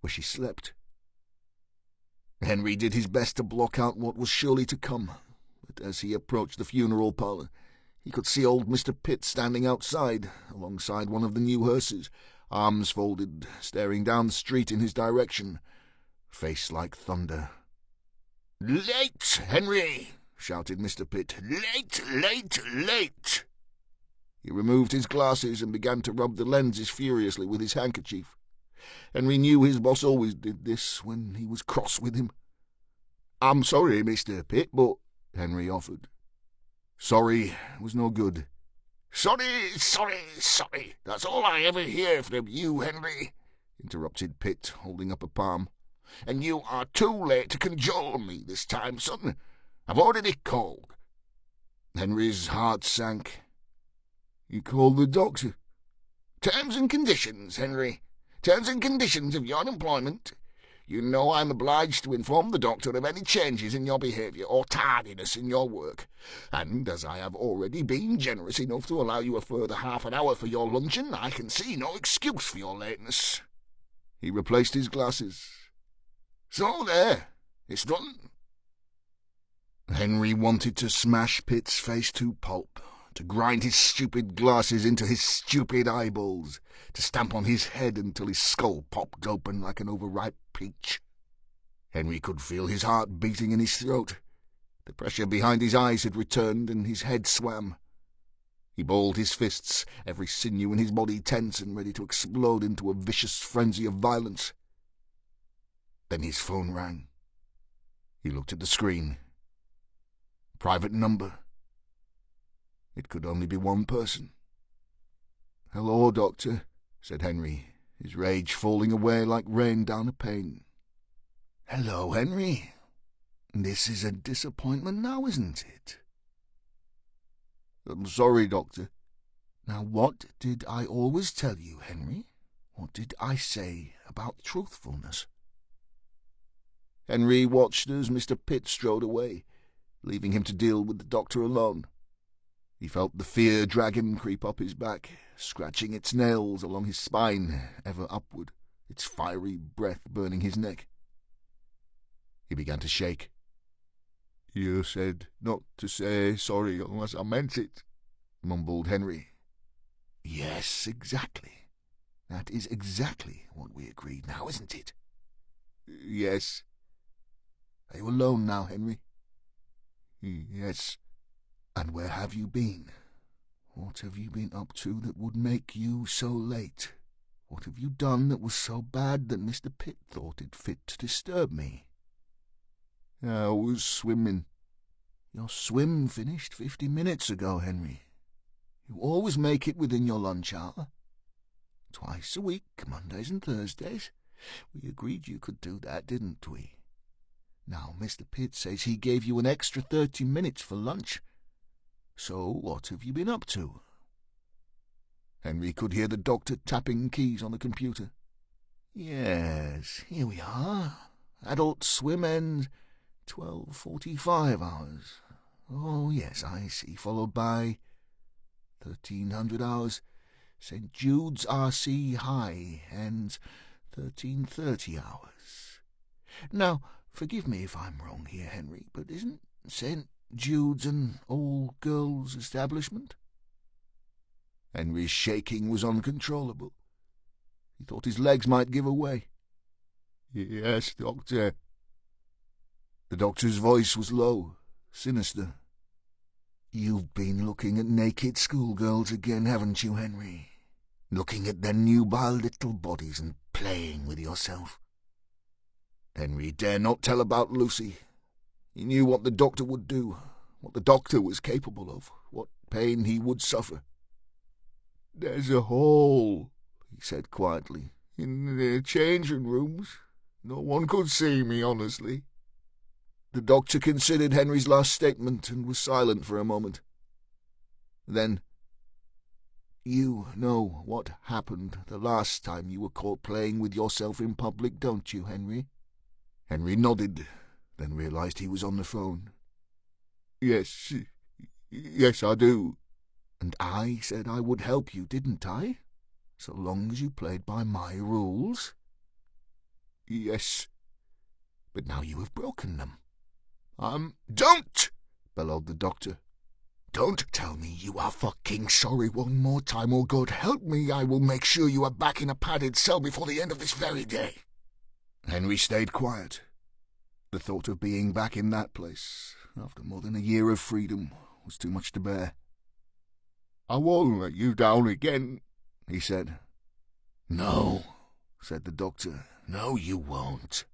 where she slept. Henry did his best to block out what was surely to come, but as he approached the funeral parlour, he could see old Mr. Pitt standing outside, alongside one of the new hearses, arms folded, staring down the street in his direction, face like thunder. "Late, Henry!" shouted Mr. Pitt. "Late, late, late!" He removed his glasses and began to rub the lenses furiously with his handkerchief. Henry knew his boss always did this when he was cross with him. "I'm sorry, Mr. Pitt, but—" Henry offered. Sorry was no good. "Sorry, sorry. That's all I ever hear from you, Henry," interrupted Pitt, holding up a palm. "And you are too late to cajole me this time, son. I've already called." Henry's heart sank. He called the doctor. "Terms and conditions, Henry. Terms and conditions of your employment. You know I'm obliged to inform the doctor of any changes in your behaviour or tardiness in your work, and as I have already been generous enough to allow you a further half an hour for your luncheon, I can see no excuse for your lateness." He replaced his glasses. "So there, it's done." Henry wanted to smash Pitt's face to pulp, to grind his stupid glasses into his stupid eyeballs, to stamp on his head until his skull popped open like an overripe peach. Henry could feel his heart beating in his throat. The pressure behind his eyes had returned, and his head swam. He balled his fists, every sinew in his body tense and ready to explode into a vicious frenzy of violence. Then his phone rang. He looked at the screen. Private number. It could only be one person. "Hello, Doctor," said Henry, his rage falling away like rain down a pane. "Hello, Henry. This is a disappointment now, isn't it?" "I'm sorry, Doctor." "Now, what did I always tell you, Henry? What did I say about truthfulness?" Henry watched as Mr. Pitt strode away, leaving him to deal with the doctor alone. He felt the fear dragon creep up his back, scratching its nails along his spine, ever upward, its fiery breath burning his neck. He began to shake. "You said not to say sorry unless I meant it," mumbled Henry. "Yes, exactly. That is exactly what we agreed now, isn't it?" "Yes." "Are you alone now, Henry?" "Yes." "And where have you been? What have you been up to that would make you so late? What have you done that was so bad that Mr. Pitt thought it fit to disturb me?" "I was swimming." "Your swim finished 50 minutes ago, Henry. You always make it within your lunch hour. Twice a week, Mondays and Thursdays. We agreed you could do that, didn't we? Now, Mr. Pitt says he gave you an extra 30 minutes for lunch. So what have you been up to?" Henry could hear the doctor tapping keys on the computer. "Yes, here we are. Adult swim ends 12:45 hours. Oh, yes, I see. Followed by 1300 hours. St. Jude's R.C. High ends 1330 hours. Now, forgive me if I'm wrong here, Henry, but isn't St. Jude's an all-girls establishment?" Henry's shaking was uncontrollable. He thought his legs might give away. "Yes, Doctor." The doctor's voice was low, sinister. "You've been looking at naked schoolgirls again, haven't you, Henry? Looking at their nubile little bodies and playing with yourself." Henry dare not tell about Lucy. He knew what the doctor would do, what the doctor was capable of, what pain he would suffer. "There's a hole," he said quietly, "in the changing rooms. No one could see me, honestly." The doctor considered Henry's last statement and was silent for a moment. Then, "You know what happened the last time you were caught playing with yourself in public, don't you, Henry?" Henry nodded, then realized he was on the phone. Yes, I do." "And I said I would help you, didn't I? So long as you played by my rules?" "Yes." "But now you have broken them." Don't!" bellowed the doctor. "Don't tell me you are fucking sorry one more time, or God help me, I will make sure you are back in a padded cell before the end of this very day." Henry stayed quiet. The thought of being back in that place, after more than a year of freedom, was too much to bear. "I won't let you down again," he said. "No," said the doctor. "No, you won't.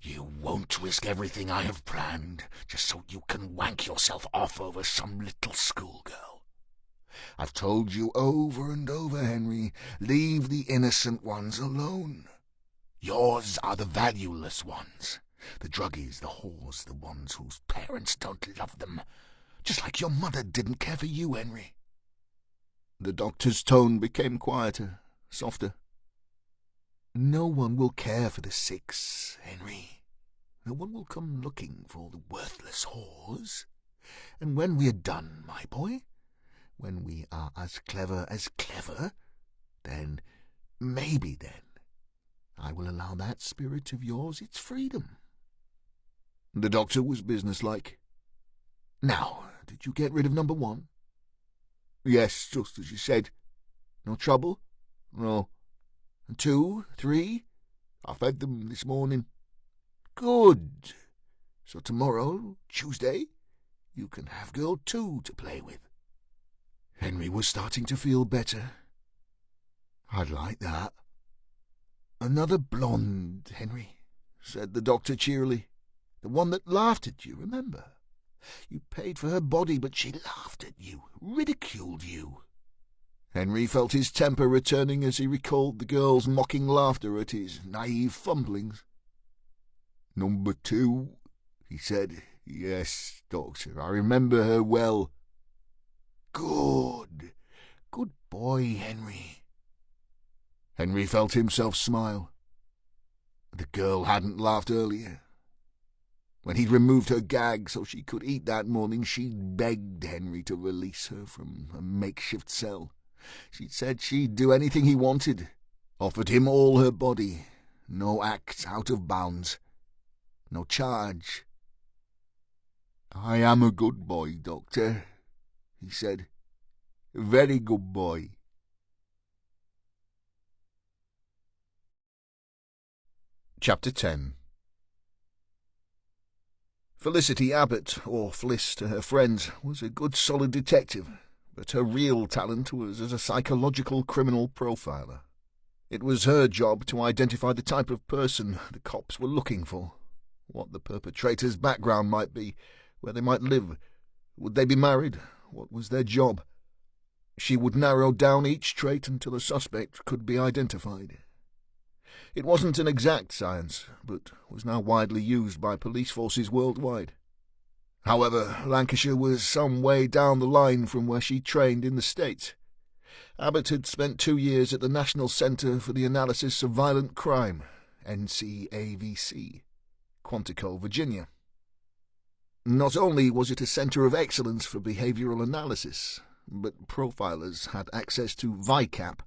You won't risk everything I have planned just so you can wank yourself off over some little schoolgirl. I've told you over and over, Henry, leave the innocent ones alone. Yours are the valueless ones, the druggies, the whores, the ones whose parents don't love them, just like your mother didn't care for you, Henry." The doctor's tone became quieter, softer. "No one will care for the 6, Henry. No one will come looking for the worthless whores. And when we are done, my boy, when we are as clever, then, maybe then, I will allow that spirit of yours its freedom." The doctor was businesslike. "Now, did you get rid of number 1? "Yes, just as you said." "No trouble?" "No." "And 2, 3? "I fed them this morning." "Good. So tomorrow, Tuesday, you can have girl 2 to play with." Henry was starting to feel better. "I'd like that." "Another blonde, Henry," said the doctor cheerily. "The one that laughed at you, remember? You paid for her body, but she laughed at you, ridiculed you." Henry felt his temper returning as he recalled the girl's mocking laughter at his naive fumblings. "Number 2, he said. "Yes, doctor, I remember her well." "Good. Good boy, Henry." Henry felt himself smile. The girl hadn't laughed earlier. When he'd removed her gag so she could eat that morning, she'd begged Henry to release her from a makeshift cell. She'd said she'd do anything he wanted, offered him all her body, no act out of bounds, no charge. "I am a good boy, doctor," he said. "A very good boy." Chapter 10. Felicity Abbott, or Fliss to her friends, was a good solid detective, but her real talent was as a psychological criminal profiler. It was her job to identify the type of person the cops were looking for, what the perpetrator's background might be, where they might live, would they be married, what was their job. She would narrow down each trait until a suspect could be identified. It wasn't an exact science, but was now widely used by police forces worldwide. However, Lancashire was some way down the line from where she trained in the States. Abbott had spent 2 years at the National Centre for the Analysis of Violent Crime, NCAVC, Quantico, Virginia. Not only was it a centre of excellence for behavioural analysis, but profilers had access to VICAP,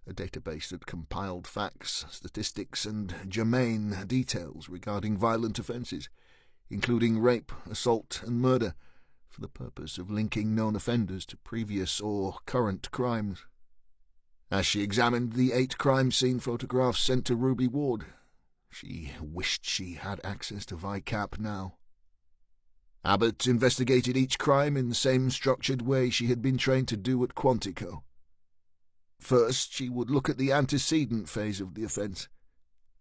a database that compiled facts, statistics, and germane details regarding violent offences, including rape, assault, and murder, for the purpose of linking known offenders to previous or current crimes. As she examined the 8 crime scene photographs sent to Ruby Ward, she wished she had access to VICAP now. Abbott investigated each crime in the same structured way she had been trained to do at Quantico. First, she would look at the antecedent phase of the offence.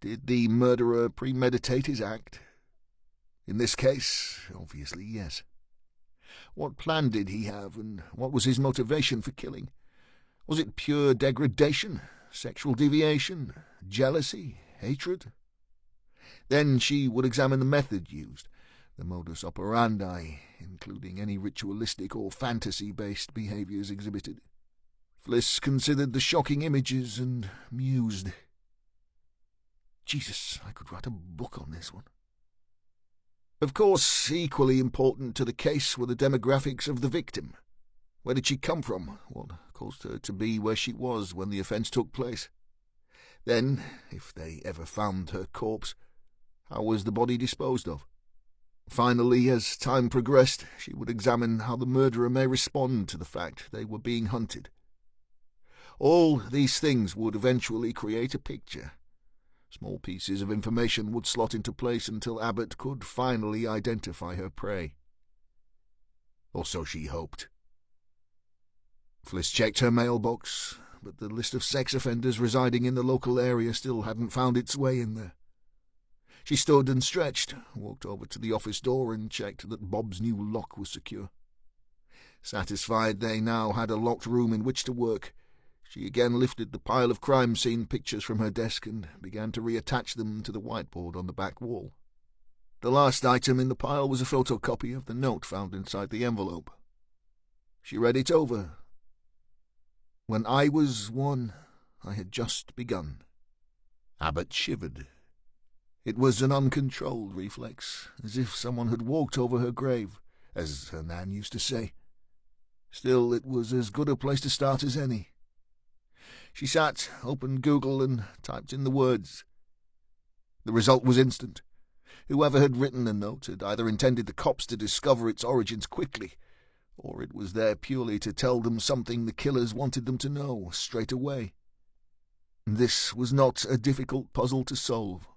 Did the murderer premeditate his act? In this case, obviously yes. What plan did he have, and what was his motivation for killing? Was it pure degradation, sexual deviation, jealousy, hatred? Then she would examine the method used, the modus operandi, including any ritualistic or fantasy-based behaviours exhibited. Fliss considered the shocking images and mused. Jesus, I could write a book on this one. Of course, equally important to the case were the demographics of the victim. Where did she come from? What caused her to be where she was when the offence took place? Then, if they ever found her corpse, how was the body disposed of? Finally, as time progressed, she would examine how the murderer may respond to the fact they were being hunted. All these things would eventually create a picture. Small pieces of information would slot into place until Abbott could finally identify her prey. Or so she hoped. Fliss checked her mailbox, but the list of sex offenders residing in the local area still hadn't found its way in there. She stood and stretched, walked over to the office door and checked that Bob's new lock was secure. Satisfied they now had a locked room in which to work, she again lifted the pile of crime scene pictures from her desk and began to reattach them to the whiteboard on the back wall. The last item in the pile was a photocopy of the note found inside the envelope. She read it over. When I was 1, I had just begun. Abbott shivered. It was an uncontrolled reflex, as if someone had walked over her grave, as her nan used to say. Still, it was as good a place to start as any. She sat, opened Google, and typed in the words. The result was instant. Whoever had written the note had either intended the cops to discover its origins quickly, or it was there purely to tell them something the killers wanted them to know straight away. This was not a difficult puzzle to solve.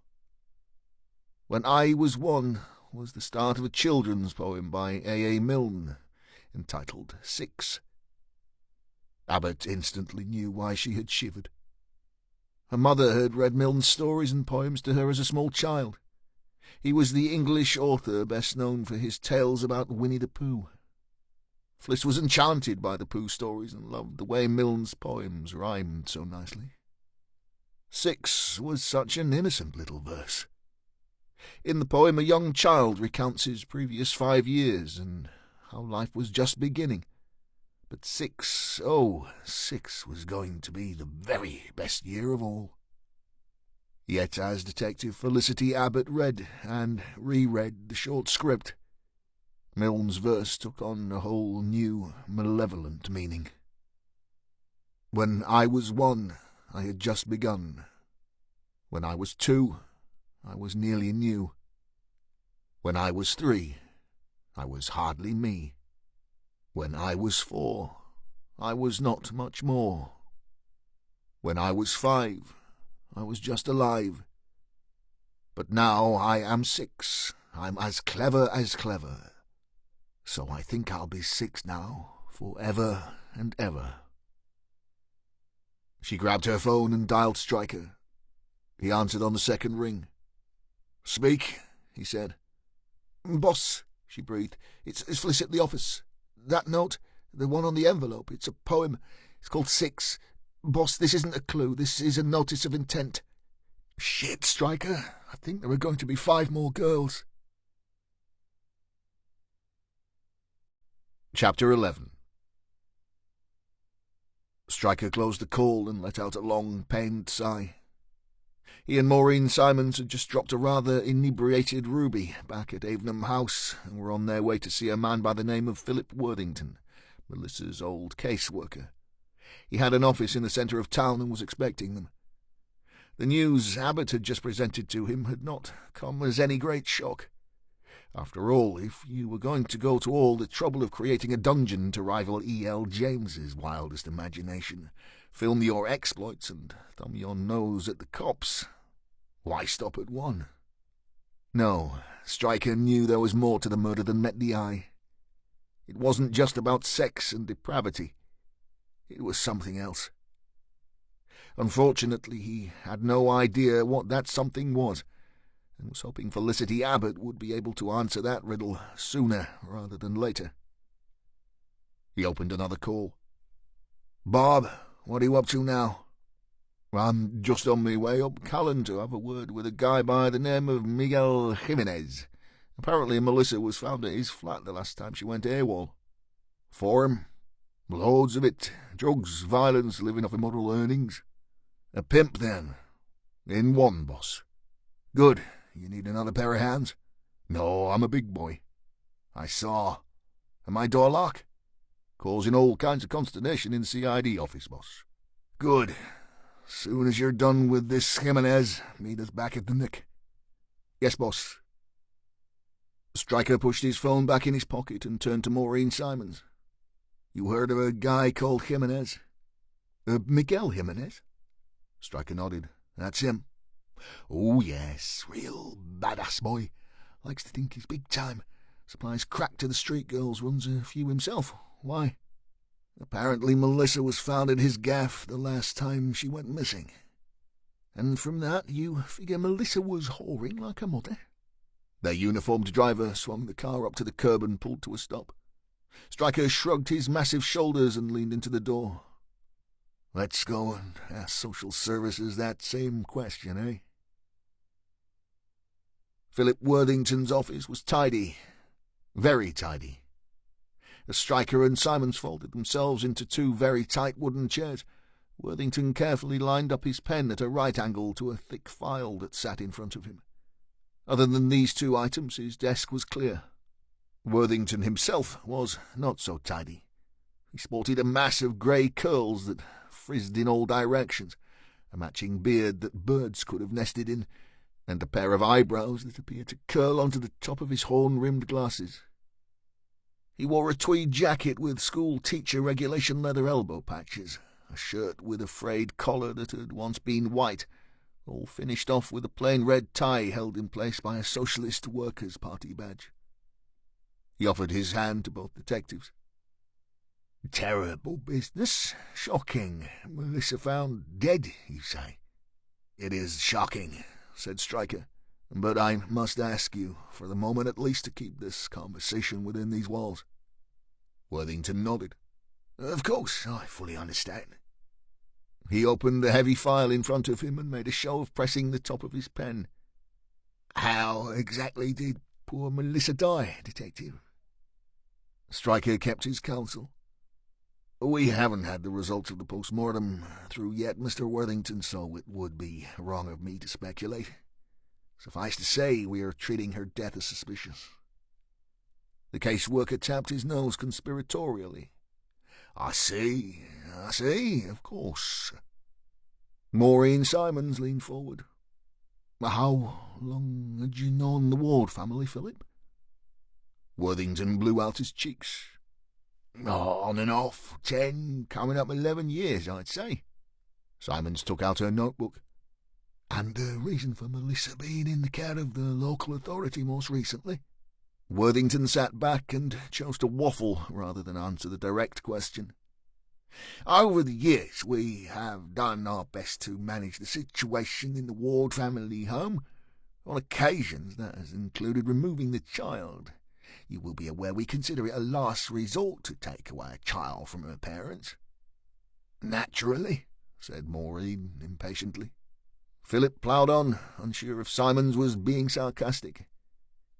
When I Was 1 was the start of a children's poem by A. Milne, entitled 6. Abbott instantly knew why she had shivered. Her mother had read Milne's stories and poems to her as a small child. He was the English author best known for his tales about Winnie the Pooh. Fliss was enchanted by the Pooh stories and loved the way Milne's poems rhymed so nicely. 6 was such an innocent little verse. In the poem, a young child recounts his previous 5 years and how life was just beginning. But 6 was going to be the very best year of all. Yet as Detective Felicity Abbott read and reread the short script, Milne's verse took on a whole new, malevolent meaning. When I was 1, I had just begun. When I was 2, I was nearly new. When I was 3, I was hardly me. When I was 4, I was not much more. When I was 5, I was just alive. But now I am 6. I'm as clever as clever. So I think I'll be 6 now, for ever and ever. She grabbed her phone and dialed Stryker. He answered on the second ring. "Speak," he said. "Boss," she breathed, it's Fliss at the office. That note, the one on the envelope, it's a poem. It's called 6. Boss, this isn't a clue. This is a notice of intent." "Shit, Stryker. I think there are going to be 5 more girls." Chapter 11. Stryker closed the call and let out a long, pained sigh. He and Maureen Simons had just dropped a rather inebriated Ruby back at Avenham House and were on their way to see a man by the name of Philip Worthington, Melissa's old caseworker. He had an office in the centre of town and was expecting them. The news Abbott had just presented to him had not come as any great shock. After all, if you were going to go to all the trouble of creating a dungeon to rival E.L. James's wildest imagination, film your exploits and thumb your nose at the cops, why stop at 1? No, Stryker knew there was more to the murder than met the eye. It wasn't just about sex and depravity. It was something else. Unfortunately, he had no idea what that something was, and was hoping Felicity Abbott would be able to answer that riddle sooner rather than later. He opened another call. "Bob, what are you up to now?" "I'm just on my way up Callan to have a word with a guy by the name of Miguel Jimenez. Apparently Melissa was found at his flat the last time she went AWOL. For him? Loads of it. Drugs, violence, living off immoral earnings. A pimp, then. In 1, boss. Good. You need another pair of hands?" "No, I'm a big boy." "I saw. And my door lock?" "Causing all kinds of consternation in the CID office, boss." "Good. Soon as you're done with this Jimenez, meet us back at the Nick." "Yes, boss." Stryker pushed his phone back in his pocket and turned to Maureen Simons. "You heard of a guy called Jimenez?" "Miguel Jimenez?" Stryker nodded. "That's him." "Oh, yes, real badass boy. Likes to think he's big time. Supplies crack to the street girls, runs a few himself. Why?" "Apparently Melissa was found at his gaff the last time she went missing." "And from that you figure Melissa was whoring like her mother?" Their uniformed driver swung the car up to the curb and pulled to a stop. Stryker shrugged his massive shoulders and leaned into the door. "Let's go and ask social services that same question, eh?" Philip Worthington's office was tidy, very tidy. As Stryker and Simons folded themselves into two very tight wooden chairs, Worthington carefully lined up his pen at a right angle to a thick file that sat in front of him. Other than these two items, his desk was clear. Worthington himself was not so tidy. He sported a mass of grey curls that frizzed in all directions, a matching beard that birds could have nested in, and a pair of eyebrows that appeared to curl onto the top of his horn-rimmed glasses. He wore a tweed jacket with school-teacher regulation leather elbow patches, a shirt with a frayed collar that had once been white, all finished off with a plain red tie held in place by a Socialist Workers' Party badge. He offered his hand to both detectives. "Terrible business. Shocking. Melissa found dead, you say?" "It is shocking," said Stryker, "but I must ask you, for the moment at least, to keep this conversation within these walls." Worthington nodded. "Of course, I fully understand." He opened the heavy file in front of him and made a show of pressing the top of his pen. "How exactly did poor Melissa die, Detective?" Stryker kept his counsel. "We haven't had the results of the post-mortem through yet, Mr. Worthington, so it would be wrong of me to speculate. Suffice to say, we are treating her death as suspicious." The caseworker tapped his nose conspiratorially. I see, of course." Maureen Simons leaned forward. "How long had you known the Ward family, Philip?" Worthington blew out his cheeks. "On and off, 10, coming up 11 years, I'd say." Simons took out her notebook. "And the reason for Melissa being in the care of the local authority most recently?" Worthington sat back and chose to waffle rather than answer the direct question. "Over the years, we have done our best to manage the situation in the Ward family home. On occasions, that has included removing the child. You will be aware we consider it a last resort to take away a child from her parents." "Naturally," said Maureen impatiently. Philip ploughed on, unsure if Simons was being sarcastic.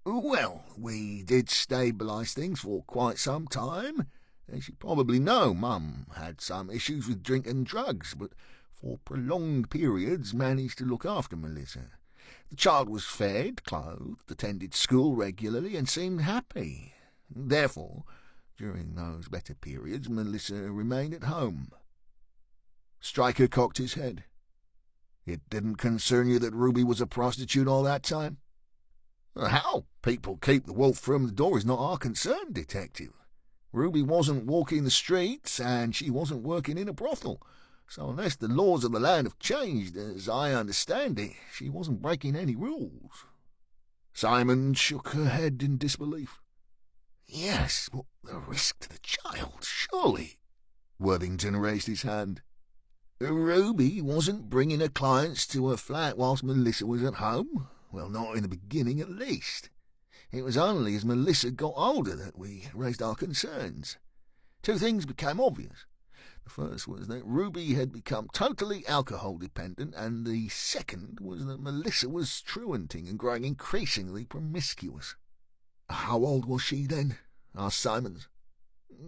"Well, we did stabilise things for quite some time. As you probably know, Mum had some issues with drink and drugs, but for prolonged periods managed to look after Melissa. The child was fed, clothed, attended school regularly, and seemed happy. Therefore, during those better periods, Melissa remained at home." Stryker cocked his head. "It didn't concern you that Ruby was a prostitute all that time?" "How people keep the wolf from the door is not our concern, Detective. Ruby wasn't walking the streets, and she wasn't working in a brothel. So unless the laws of the land have changed, as I understand it, she wasn't breaking any rules." Simon shook her head in disbelief. "Yes, but the risk to the child, surely." Worthington raised his hand. "Ruby wasn't bringing her clients to her flat whilst Melissa was at home. Well, not in the beginning, at least. It was only as Melissa got older that we raised our concerns. Two things became obvious. The first was that Ruby had become totally alcohol-dependent, and the second was that Melissa was truanting and growing increasingly promiscuous." "How old was she then?" asked Simons.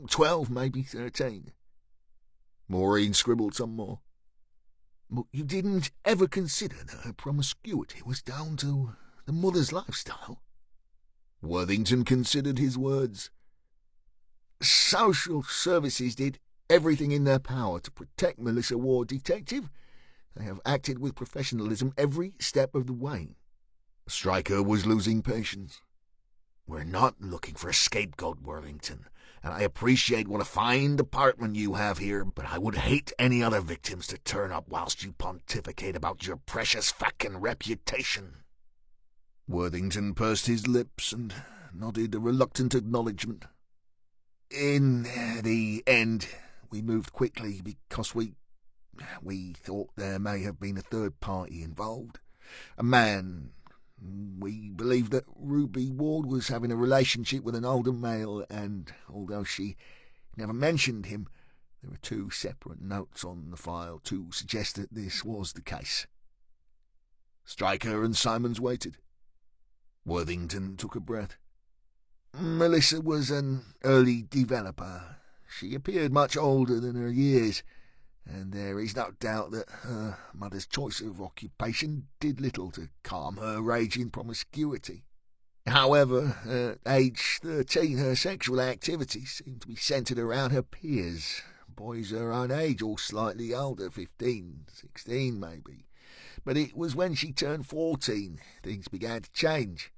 12, maybe 13. Maureen scribbled some more. "But you didn't ever consider that her promiscuity was down to the mother's lifestyle?" Worthington considered his words. "Social services did everything in their power to protect Melissa Ward, Detective. They have acted with professionalism every step of the way." Stryker was losing patience. "We're not looking for a scapegoat, Worthington, and I appreciate what a fine department you have here, but I would hate any other victims to turn up whilst you pontificate about your precious fucking reputation." Worthington pursed his lips and nodded a reluctant acknowledgment. "In the end, we moved quickly because we thought there may have been a third party involved. A man. We believed that Ruby Ward was having a relationship with an older male, and although she never mentioned him, there are two separate notes on the file to suggest that this was the case." Stryker and Simons waited. Worthington took a breath. Melissa was an early developer. She appeared much older than her years, and there is no doubt that her mother's choice of occupation did little to calm her raging promiscuity. However, at age 13, her sexual activities seemed to be centred around her peers, boys her own age or slightly older, 15, 16 maybe. But it was when she turned 14 things began to change.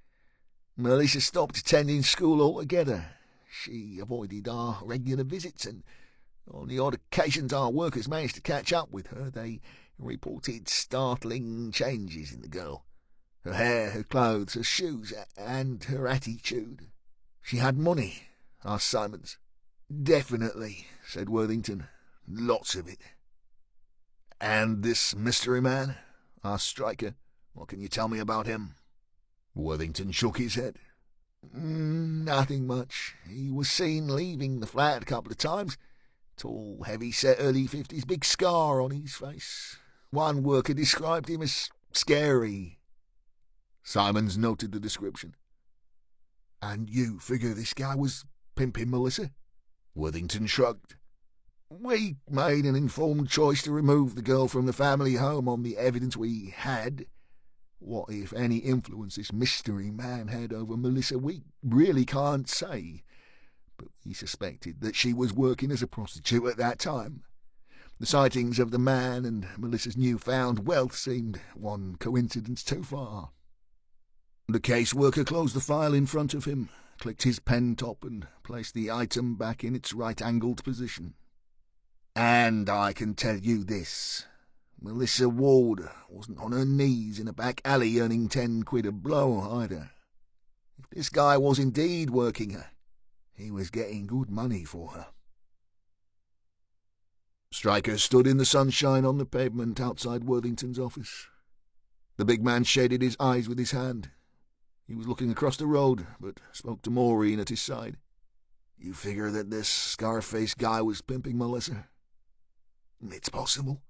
Melissa stopped attending school altogether. She avoided our regular visits, and on the odd occasions our workers managed to catch up with her, they reported startling changes in the girl. Her hair, her clothes, her shoes, and her attitude. She had money, asked Simons. Definitely, said Worthington. Lots of it. And this mystery man? Asked Stryker. What can you tell me about him? Worthington shook his head. Nothing much. He was seen leaving the flat a couple of times. Tall, heavy-set, early 50s, big scar on his face. One worker described him as scary. Simons noted the description. And you figure this guy was pimping Melissa? Worthington shrugged. We made an informed choice to remove the girl from the family home on the evidence we had. What, if any, influence this mystery man had over Melissa, we really can't say. But we suspected that she was working as a prostitute at that time. The sightings of the man and Melissa's newfound wealth seemed one coincidence too far. The caseworker closed the file in front of him, clicked his pen top, and placed the item back in its right-angled position. And I can tell you this. Melissa Ward wasn't on her knees in a back alley earning 10 quid a blow either. If this guy was indeed working her, he was getting good money for her. Stryker stood in the sunshine on the pavement outside Worthington's office. The big man shaded his eyes with his hand. He was looking across the road, but spoke to Maureen at his side. You figure that this scar-faced guy was pimping Melissa? It's possible.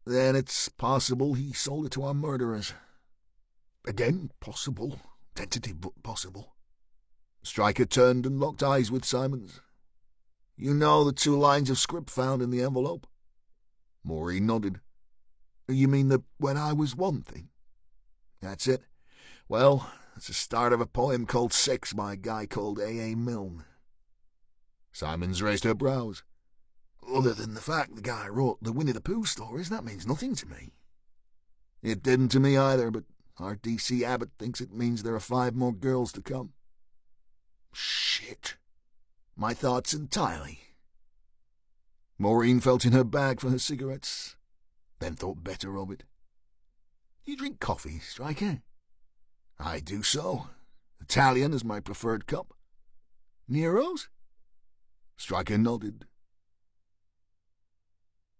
Then it's possible he sold it to our murderers. Again, possible. Tentative, but possible. Stryker turned and locked eyes with Simons. You know the 2 lines of script found in the envelope? Maureen nodded. You mean the "when I was one" thing? That's it. Well, it's the start of a poem called Sex by a guy called A.A. Milne. Simons raised her brows. Other than the fact the guy wrote the Winnie the Pooh stories, that means nothing to me. It didn't to me either, but our D.C. Abbott thinks it means there are 5 more girls to come. Shit. My thoughts entirely. Maureen felt in her bag for her cigarettes, then thought better of it. You drink coffee, Stryker? I do so. Italian is my preferred cup. Nero's? Stryker nodded.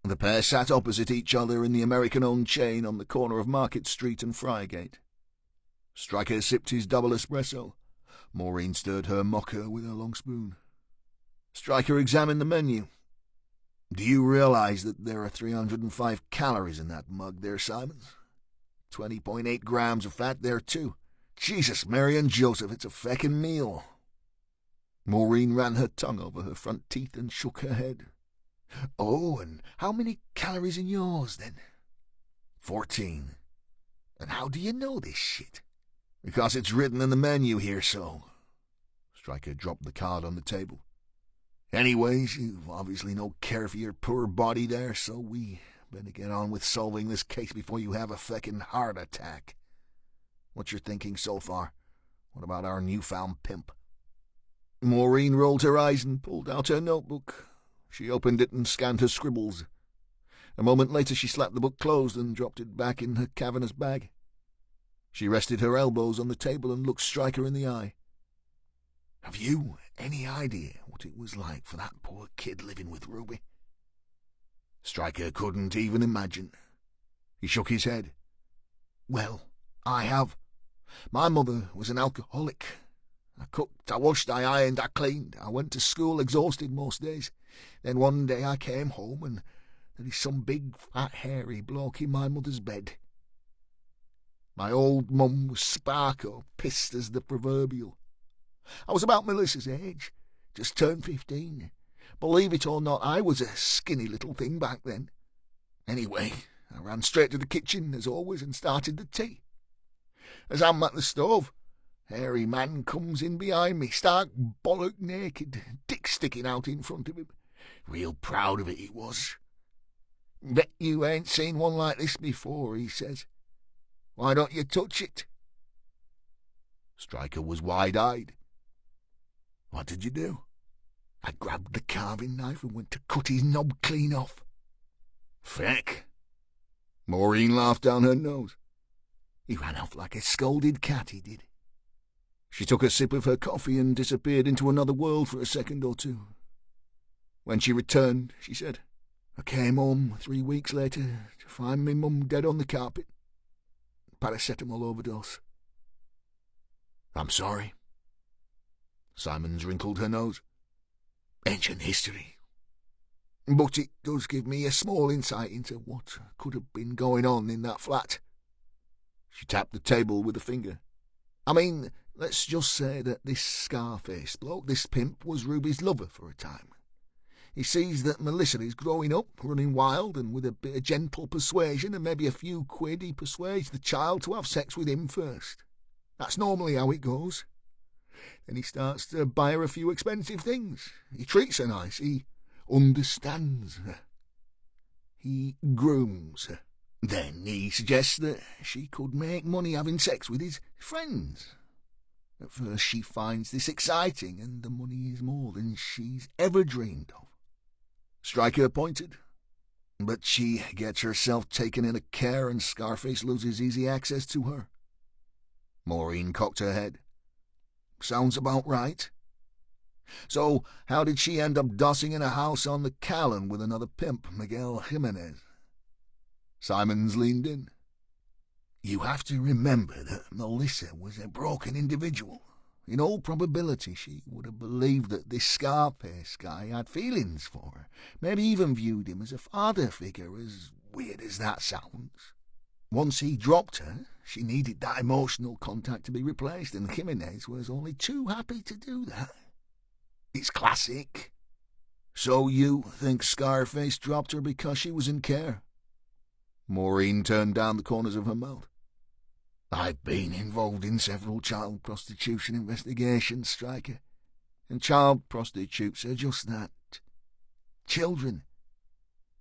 The pair sat opposite each other in the American-owned chain on the corner of Market Street and Friargate. Stryker sipped his double espresso. Maureen stirred her mocha with a long spoon. Stryker examined the menu. Do you realize that there are 305 calories in that mug there, Simons? 20.8 grams of fat there, too. Jesus, Mary and Joseph, it's a feckin' meal. Maureen ran her tongue over her front teeth and shook her head. Oh, and how many calories in yours, then? 14. And how do you know this shit? Because it's written in the menu here, so. Stryker dropped the card on the table. Anyways, you've obviously no care for your poor body there, so we better get on with solving this case before you have a feckin' heart attack. What's your thinking so far? What about our newfound pimp? Maureen rolled her eyes and pulled out her notebook. She opened it and scanned her scribbles. A moment later she slapped the book closed and dropped it back in her cavernous bag. She rested her elbows on the table and looked Stryker in the eye. Have you any idea what it was like for that poor kid living with Ruby? Stryker couldn't even imagine. He shook his head. Well, I have. My mother was an alcoholic. I cooked, I washed, I ironed, I cleaned. I went to school exhausted most days. Then one day I came home and there is some big, fat, hairy bloke in my mother's bed. My old mum was sparko, pissed as the proverbial. I was about Melissa's age, just turned 15. Believe it or not, I was a skinny little thing back then. Anyway, I ran straight to the kitchen, as always, and started the tea. As I'm at the stove, hairy man comes in behind me, stark bollock naked, dick sticking out in front of him. Real proud of it he was. Bet you ain't seen one like this before, he says. Why don't you touch it? Stryker was wide-eyed. What did you do? I grabbed the carving knife and went to cut his knob clean off. Feck. Maureen laughed down her nose. He ran off like a scolded cat, he did. She took a sip of her coffee and disappeared into another world for a second or two. When she returned, she said, I came home 3 weeks later to find me mum dead on the carpet. Paracetamol overdose. I'm sorry. Simons wrinkled her nose. Ancient history. But it does give me a small insight into what could have been going on in that flat. She tapped the table with a finger. I mean, let's just say that this Scarface bloke, this pimp, was Ruby's lover for a time. He sees that Melissa is growing up, running wild, and with a bit of gentle persuasion and maybe a few quid, he persuades the child to have sex with him first. That's normally how it goes. Then he starts to buy her a few expensive things. He treats her nice. He understands her. He grooms her. Then he suggests that she could make money having sex with his friends. At first she finds this exciting, and the money is more than she's ever dreamed of. Stryker pointed. But she gets herself taken into care, and Scarface loses easy access to her. Maureen cocked her head. Sounds about right. So, how did she end up dossing in a house on the Callan with another pimp, Miguel Jimenez? Simons leaned in. You have to remember that Melissa was a broken individual. In all probability, she would have believed that this Scarface guy had feelings for her, maybe even viewed him as a father figure, as weird as that sounds. Once he dropped her, she needed that emotional contact to be replaced, and Jimenez was only too happy to do that. It's classic. So you think Scarface dropped her because she was in care? Maureen turned down the corners of her mouth. I've been involved in several child prostitution investigations, Stryker, and child prostitutes are just that. Children.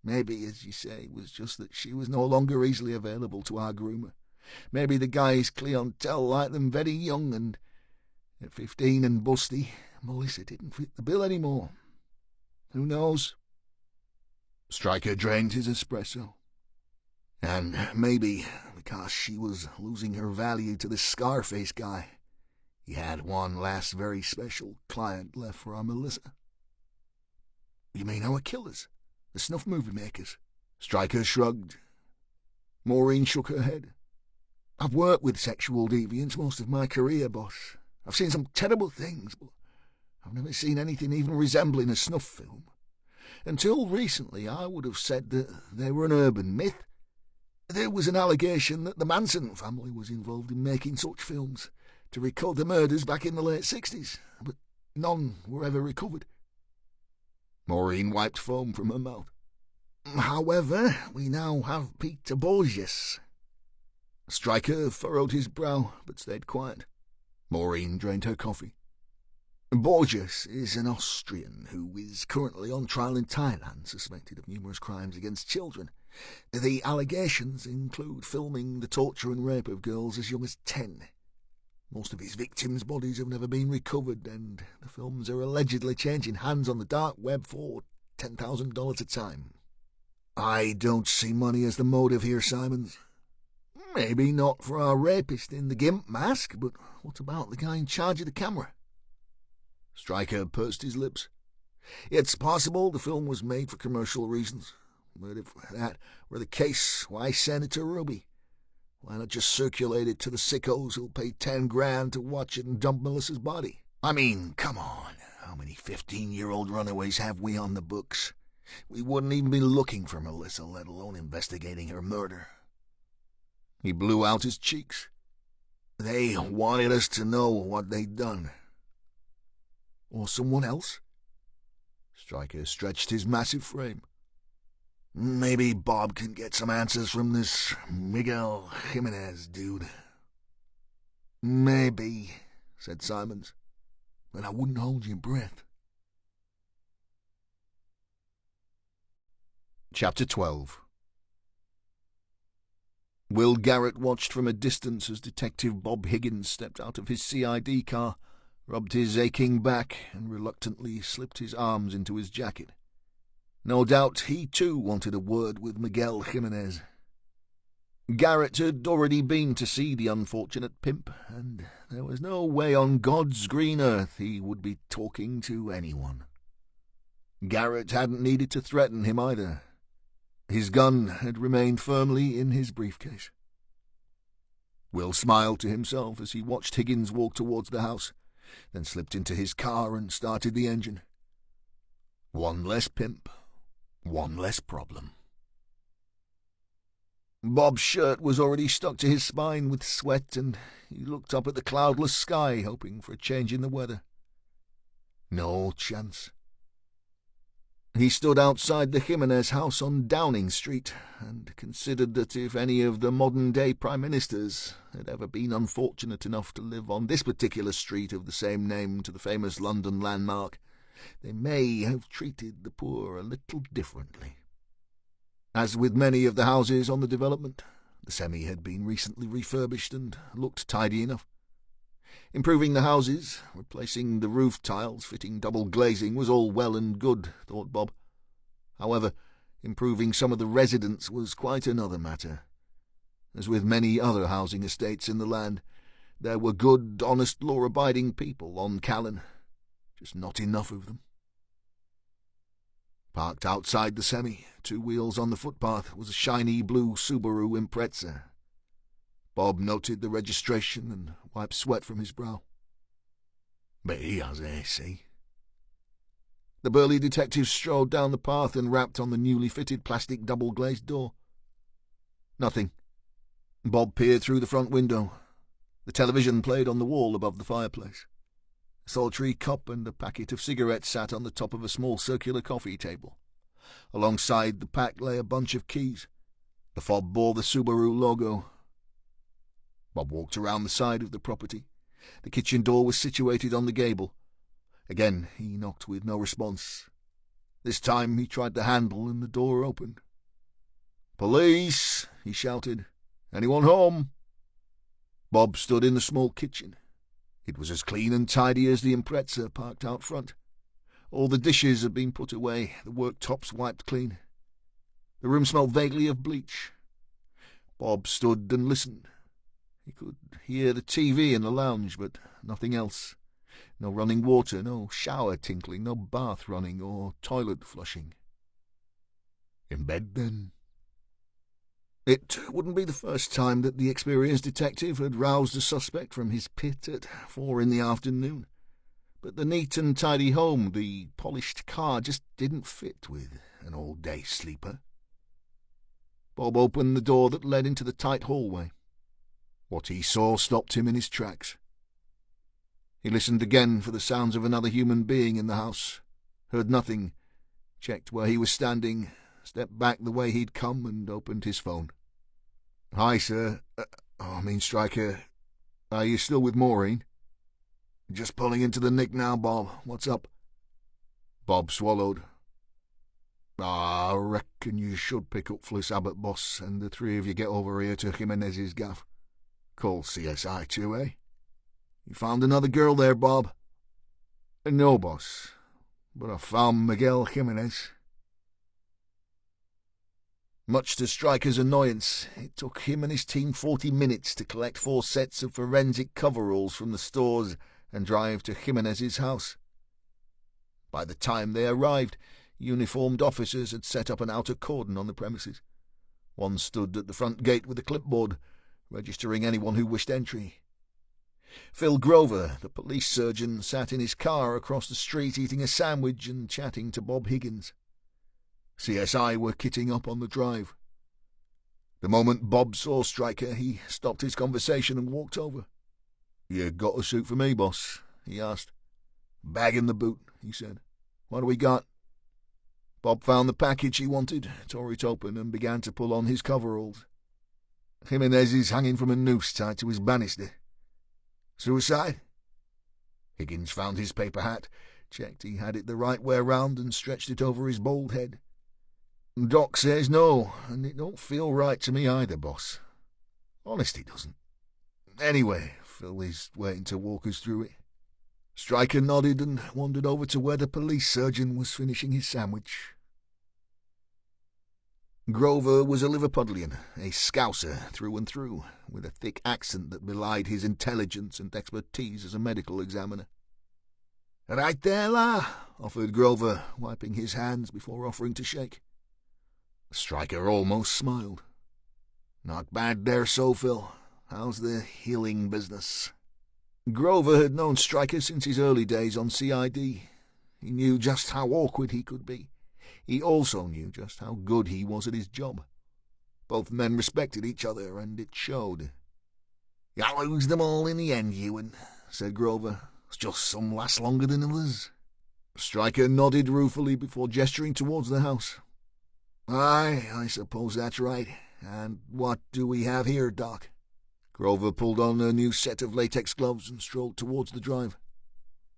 Maybe, as you say, it was just that she was no longer easily available to our groomer. Maybe the guy's clientele liked them very young, and at 15 and busty, Melissa didn't fit the bill anymore. Who knows? Stryker drained his espresso. And maybe because she was losing her value to this Scarface guy, he had one last very special client left for our Melissa. You mean our killers? The snuff movie makers? Stryker shrugged. Maureen shook her head. I've worked with sexual deviants most of my career, boss. I've seen some terrible things, but I've never seen anything even resembling a snuff film. Until recently, I would have said that they were an urban myth. There was an allegation that the Manson family was involved in making such films to record the murders back in the late 60s, but none were ever recovered. Maureen wiped foam from her mouth. However, we now have Peter Borges. Stryker furrowed his brow, but stayed quiet. Maureen drained her coffee. Borges is an Austrian who is currently on trial in Thailand, suspected of numerous crimes against children. The allegations include filming the torture and rape of girls as young as 10. Most of his victims' bodies have never been recovered, and the films are allegedly changing hands on the dark web for $10,000 a time. I don't see money as the motive here, Simons. Maybe not for our rapist in the gimp mask, but what about the guy in charge of the camera? Stryker pursed his lips. It's possible the film was made for commercial reasons. But if that were the case, why send it to Ruby? Why not just circulate it to the sickos who'll pay $10,000 to watch it and dump Melissa's body? I mean, come on. How many 15-year-old runaways have we on the books? We wouldn't even be looking for Melissa, let alone investigating her murder. He blew out his cheeks. They wanted us to know what they'd done. Or someone else? Stryker stretched his massive frame. Maybe Bob can get some answers from this Miguel Jimenez dude. Maybe, said Simons, but I wouldn't hold your breath. Chapter 12. Will Garrett watched from a distance as Detective Bob Higgins stepped out of his CID car, rubbed his aching back, and reluctantly slipped his arms into his jacket. No doubt he too wanted a word with Miguel Jimenez. Garrett had already been to see the unfortunate pimp, and there was no way on God's green earth he would be talking to anyone. Garrett hadn't needed to threaten him either. His gun had remained firmly in his briefcase. Will smiled to himself as he watched Higgins walk towards the house, then slipped into his car and started the engine. One less pimp, one less problem. Bob's shirt was already stuck to his spine with sweat, and he looked up at the cloudless sky, hoping for a change in the weather. No chance. He stood outside the Jimenez house on Downing Street and considered that if any of the modern-day prime ministers had ever been unfortunate enough to live on this particular street of the same name to the famous London landmark, they may have treated the poor a little differently. As with many of the houses on the development, the semi had been recently refurbished and looked tidy enough. Improving the houses, replacing the roof tiles, fitting double glazing was all well and good, thought Bob. However, improving some of the residents was quite another matter. As with many other housing estates in the land, there were good, honest, law-abiding people on Callan, just not enough of them. Parked outside the semi, 2 wheels on the footpath, was a shiny blue Subaru Impreza. Bob noted the registration and wiped sweat from his brow. But he has AC. The burly detective strode down the path and rapped on the newly fitted plastic double-glazed door. Nothing. Bob peered through the front window. The television played on the wall above the fireplace. A solitary cup and a packet of cigarettes sat on the top of a small circular coffee table. Alongside the pack lay a bunch of keys. The fob bore the Subaru logo. Bob walked around the side of the property. The kitchen door was situated on the gable. Again he knocked with no response. This time he tried the handle and the door opened. "Police!" he shouted. "Anyone home?" Bob stood in the small kitchen. It was as clean and tidy as the Impreza parked out front. All the dishes had been put away, the worktops wiped clean. The room smelled vaguely of bleach. Bob stood and listened. He could hear the TV in the lounge, but nothing else. No running water, no shower tinkling, no bath running or toilet flushing. In bed, then? It wouldn't be the first time that the experienced detective had roused a suspect from his pit at 4 in the afternoon. But the neat and tidy home, the polished car, just didn't fit with an all-day sleeper. Bob opened the door that led into the tight hallway. What he saw stopped him in his tracks. He listened again for the sounds of another human being in the house, heard nothing, checked where he was standing, stepped back the way he'd come, and opened his phone. "Hi, sir. Stryker. Are you still with Maureen?" "Just pulling into the nick now, Bob. What's up?" Bob swallowed. "I reckon you should pick up Fliss Abbott, boss, and the 3 of you get over here to Jimenez's gaff. Call CSI too, eh? You found another girl there, Bob?" "No, boss, but I found Miguel Jimenez." Much to Stryker's annoyance, it took him and his team 40 minutes to collect 4 sets of forensic coveralls from the stores and drive to Jimenez's house. By the time they arrived, uniformed officers had set up an outer cordon on the premises. One stood at the front gate with a clipboard, registering anyone who wished entry. Phil Grover, the police surgeon, sat in his car across the street eating a sandwich and chatting to Bob Higgins. CSI were kitting up on the drive. The moment Bob saw Stryker, he stopped his conversation and walked over. "You got a suit for me, boss?" he asked. "Bag in the boot," he said. "What do we got?" Bob found the package he wanted, tore it open, and began to pull on his coveralls. "Jimenez is hanging from a noose tied to his banister. Suicide?" Higgins found his paper hat, checked he had it the right way round, and stretched it over his bald head. "Doc says no, and it don't feel right to me either, boss. Honest, it doesn't. Anyway, Phil is waiting to walk us through it." Stryker nodded and wandered over to where the police surgeon was finishing his sandwich. Grover was a Liverpudlian, a Scouser through and through, with a thick accent that belied his intelligence and expertise as a medical examiner. "Right there, la," offered Grover, wiping his hands before offering to shake. Stryker almost smiled. "Not bad there, so, Phil. How's the healing business?" Grover had known Stryker since his early days on CID. He knew just how awkward he could be. He also knew just how good he was at his job. Both men respected each other, and it showed. "You'll lose them all in the end, Ewan," said Grover. "It's just some last longer than others." Stryker nodded ruefully before gesturing towards the house. "Aye, I suppose that's right. And what do we have here, Doc?" Grover pulled on a new set of latex gloves and strolled towards the drive.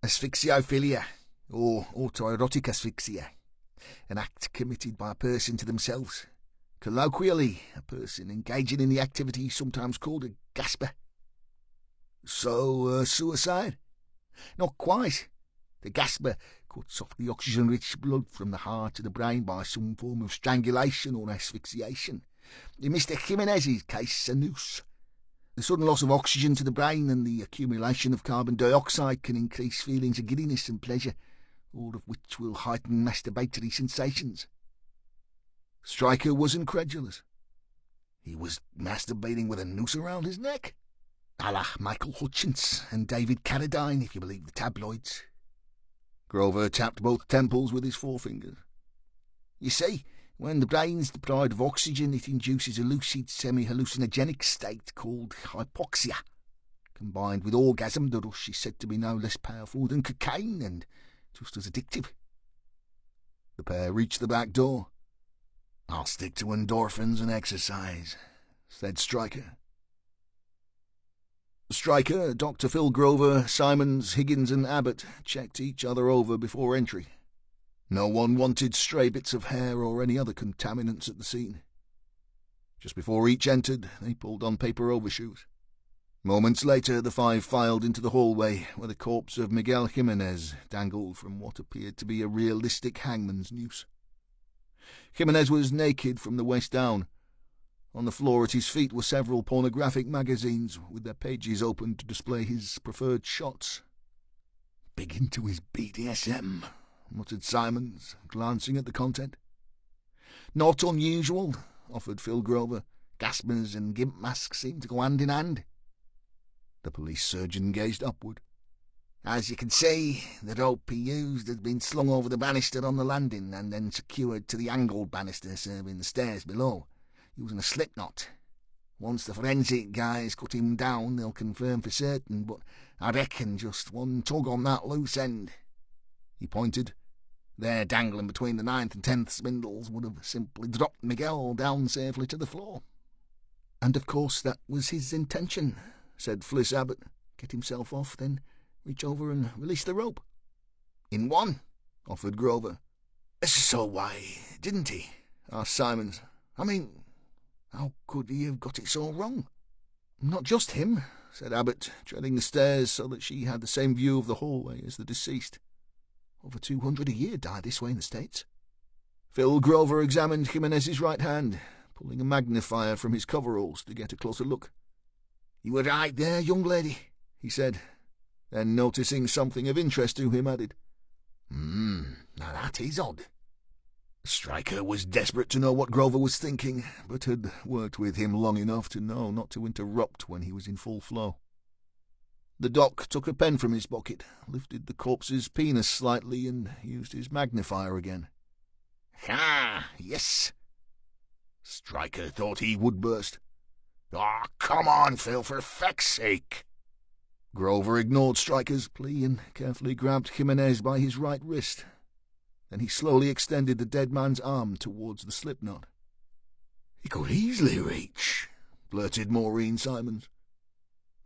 "Asphyxiophilia, or autoerotic asphyxia, an act committed by a person to themselves. Colloquially, a person engaging in the activity sometimes called a gasper." "So, suicide?" "Not quite. The gasper cuts off the oxygen-rich blood from the heart to the brain by some form of strangulation or asphyxiation. In Mr. Jimenez's case, a noose. The sudden loss of oxygen to the brain and the accumulation of carbon dioxide can increase feelings of giddiness and pleasure, all of which will heighten masturbatory sensations." Stryker was incredulous. He was masturbating with a noose around his neck? A la Michael Hutchins and David Carradine, if you believe the tabloids. Grover tapped both temples with his forefingers. "You see, when the brain's deprived of oxygen, it induces a lucid semi-hallucinogenic state called hypoxia. Combined with orgasm, the rush is said to be no less powerful than cocaine and just as addictive." The pair reached the back door. "I'll stick to endorphins and exercise," said Stryker. Stryker, Dr. Phil Grover, Simons, Higgins and Abbott checked each other over before entry. No one wanted stray bits of hair or any other contaminants at the scene. Just before each entered, they pulled on paper overshoes. Moments later, the five filed into the hallway, where the corpse of Miguel Jimenez dangled from what appeared to be a realistic hangman's noose. Jimenez was naked from the waist down. On the floor at his feet were several pornographic magazines, with their pages open to display his preferred shots. "Big into his BDSM," muttered Simons, glancing at the content. "Not unusual," offered Phil Grover. "Gaspers and gimp masks seem to go hand in hand." The police surgeon gazed upward. "As you can see, the rope he used had been slung over the banister on the landing and then secured to the angled banister serving the stairs below, using a slip knot. Once the forensic guys cut him down, they'll confirm for certain, but I reckon just one tug on that loose end," he pointed, there dangling between the 9th and 10th spindles, would have simply dropped Miguel down safely to the floor. "And of course that was his intention," said Fliss Abbott. "Get himself off, then reach over and release the rope." "In one," offered Grover. "So why didn't he?" asked Simons. "I mean, how could he have got it so wrong?" "Not just him," said Abbott, treading the stairs so that she had the same view of the hallway as the deceased. "Over 200 a year die this way in the States." Phil Grover examined Jimenez's right hand, pulling a magnifier from his coveralls to get a closer look. "You were right there, young lady," he said. Then, noticing something of interest to him, added, Now that is odd." Stryker was desperate to know what Grover was thinking, but had worked with him long enough to know not to interrupt when he was in full flow. The doc took a pen from his pocket, lifted the corpse's penis slightly, and used his magnifier again. "Ah, yes." Stryker thought he would burst. "Oh, come on, Phil, for feck's sake." Grover ignored Stryker's plea and carefully grabbed Jimenez by his right wrist. Then he slowly extended the dead man's arm towards the slipknot. "He could easily reach," blurted Maureen Simons.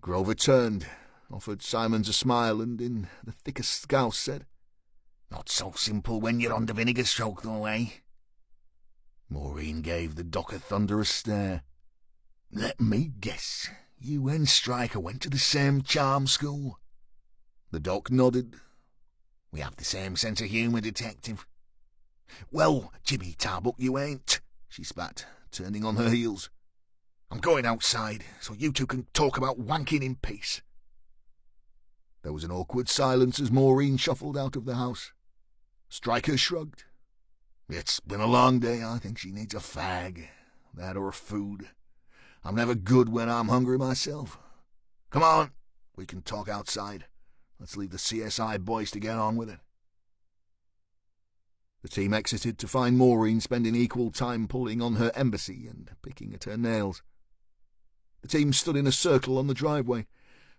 Grover turned, offered Simons a smile, and in the thickest scouse said, "Not so simple when you're on the vinegar stroke, though, eh?" Maureen gave the doc a thunderous stare. "Let me guess, you and Stryker went to the same charm school?" The doc nodded. "We have the same sense of humour, detective." "Well, Jimmy Tarbuck, you ain't," she spat, turning on her heels. "I'm going outside, so you two can talk about wanking in peace." There was an awkward silence as Maureen shuffled out of the house. Stryker shrugged. "It's been a long day. I think she needs a fag. That or food. I'm never good when I'm hungry myself. Come on, we can talk outside. Let's leave the CSI boys to get on with it." The team exited to find Maureen spending equal time pulling on her embassy and picking at her nails. The team stood in a circle on the driveway,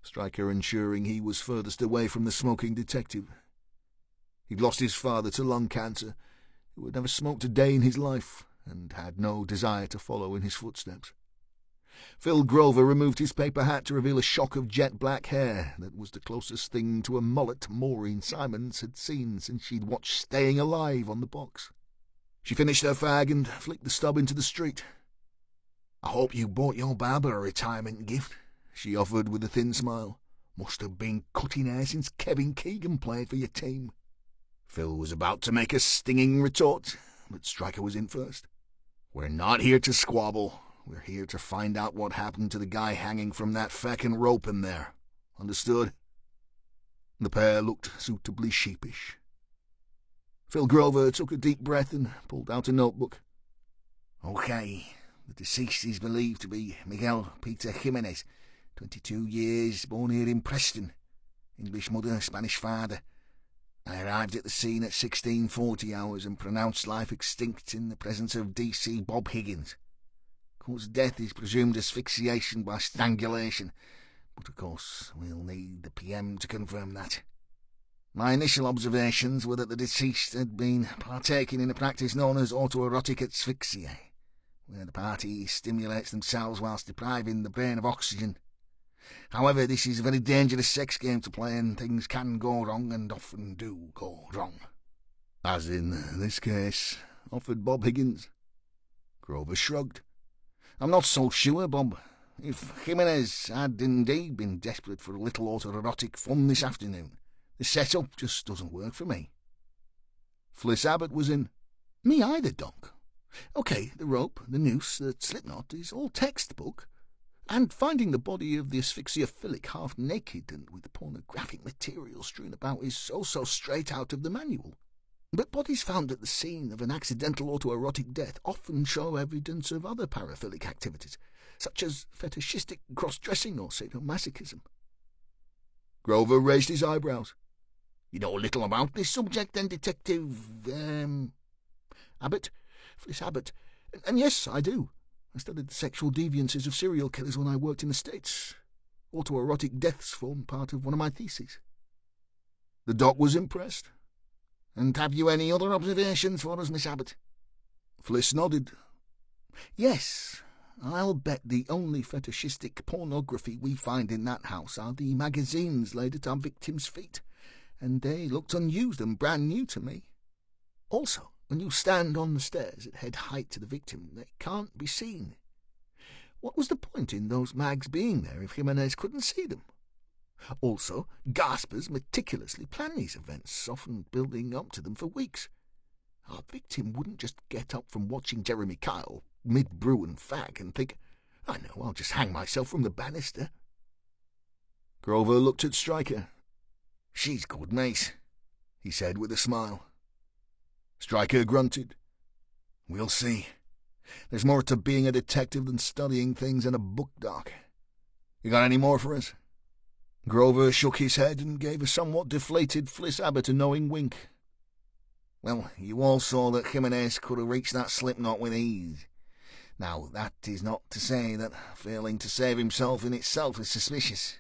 Stryker ensuring he was furthest away from the smoking detective. He'd lost his father to lung cancer, who had never smoked a day in his life, and had no desire to follow in his footsteps. Phil Grover removed his paper hat to reveal a shock of jet-black hair that was the closest thing to a mullet Maureen Simons had seen since she'd watched Staying Alive on the box. She finished her fag and flicked the stub into the street. "I hope you bought your barber a retirement gift," she offered with a thin smile. "Must have been cutting hair since Kevin Keegan played for your team." Phil was about to make a stinging retort, but Stryker was in first. "We're not here to squabble. We're here to find out what happened to the guy hanging from that feckin' rope in there. Understood?" The pair looked suitably sheepish. Phil Grover took a deep breath and pulled out a notebook. "Okay. The deceased is believed to be Miguel Peter Jimenez, 22 years, born here in Preston. English mother, Spanish father. I arrived at the scene at 1640 hours and pronounced life extinct in the presence of D.C. Bob Higgins. Cause of death is presumed asphyxiation by strangulation, but of course we'll need the PM to confirm that. My initial observations were that the deceased had been partaking in a practice known as autoerotic asphyxia, where the party stimulates themselves whilst depriving the brain of oxygen. However, this is a very dangerous sex game to play, and things can go wrong and often do go wrong." "As in this case," offered Bob Higgins. Grover shrugged. "I'm not so sure, Bob. If Jimenez had indeed been desperate for a little autoerotic fun this afternoon, the set-up just doesn't work for me." Fliss Abbott was in. "Me either, Doc. OK, the rope, the noose, the slipknot is all textbook, and finding the body of the asphyxiophilic half naked and with pornographic material strewn about is also straight out of the manual. But bodies found at the scene of an accidental autoerotic death often show evidence of other paraphilic activities, such as fetishistic cross-dressing or sadomasochism." Grover raised his eyebrows. "You know little about this subject, then, Detective, Abbott? Fliss Abbott. And yes, I do. I studied the sexual deviances of serial killers when I worked in the States. Autoerotic deaths formed part of one of my theses." The doc was impressed. "And have you any other observations for us, Miss Abbott?" Fliss nodded. "Yes. I'll bet the only fetishistic pornography we find in that house are the magazines laid at our victim's feet, and they looked unused and brand new to me. Also, when you stand on the stairs at head height to the victim, they can't be seen. What was the point in those mags being there if Jimenez couldn't see them? Also, gaspers meticulously plan these events, often building up to them for weeks. Our victim wouldn't just get up from watching Jeremy Kyle, mid-brew and fag, and think, 'I know, I'll just hang myself from the banister.'" Grover looked at Stryker. "She's good, mate," he said with a smile. Stryker grunted. "We'll see. There's more to being a detective than studying things in a book, Doc. You got any more for us?" Grover shook his head and gave a somewhat deflated Fliss Abbott a knowing wink. "Well, you all saw that Jimenez could have reached that slipknot with ease. Now, that is not to say that failing to save himself in itself is suspicious."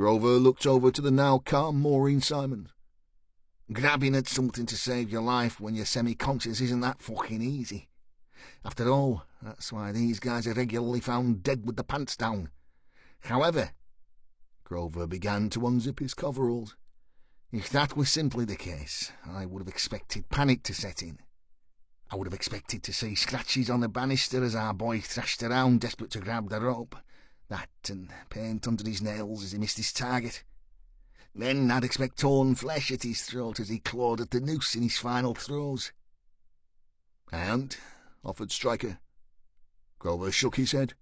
Grover looked over to the now calm Maureen Simons. Grabbing at something to save your life when you're semi-conscious isn't that fucking easy. After all, that's why these guys are regularly found dead with the pants down. However, Grover began to unzip his coveralls. If that was simply the case, I would have expected panic to set in. I would have expected to see scratches on the banister as our boy thrashed around, desperate to grab the rope. That and paint under his nails as he missed his target. Then I'd expect torn flesh at his throat as he clawed at the noose in his final throes. And, offered Stryker. Grover shook his head.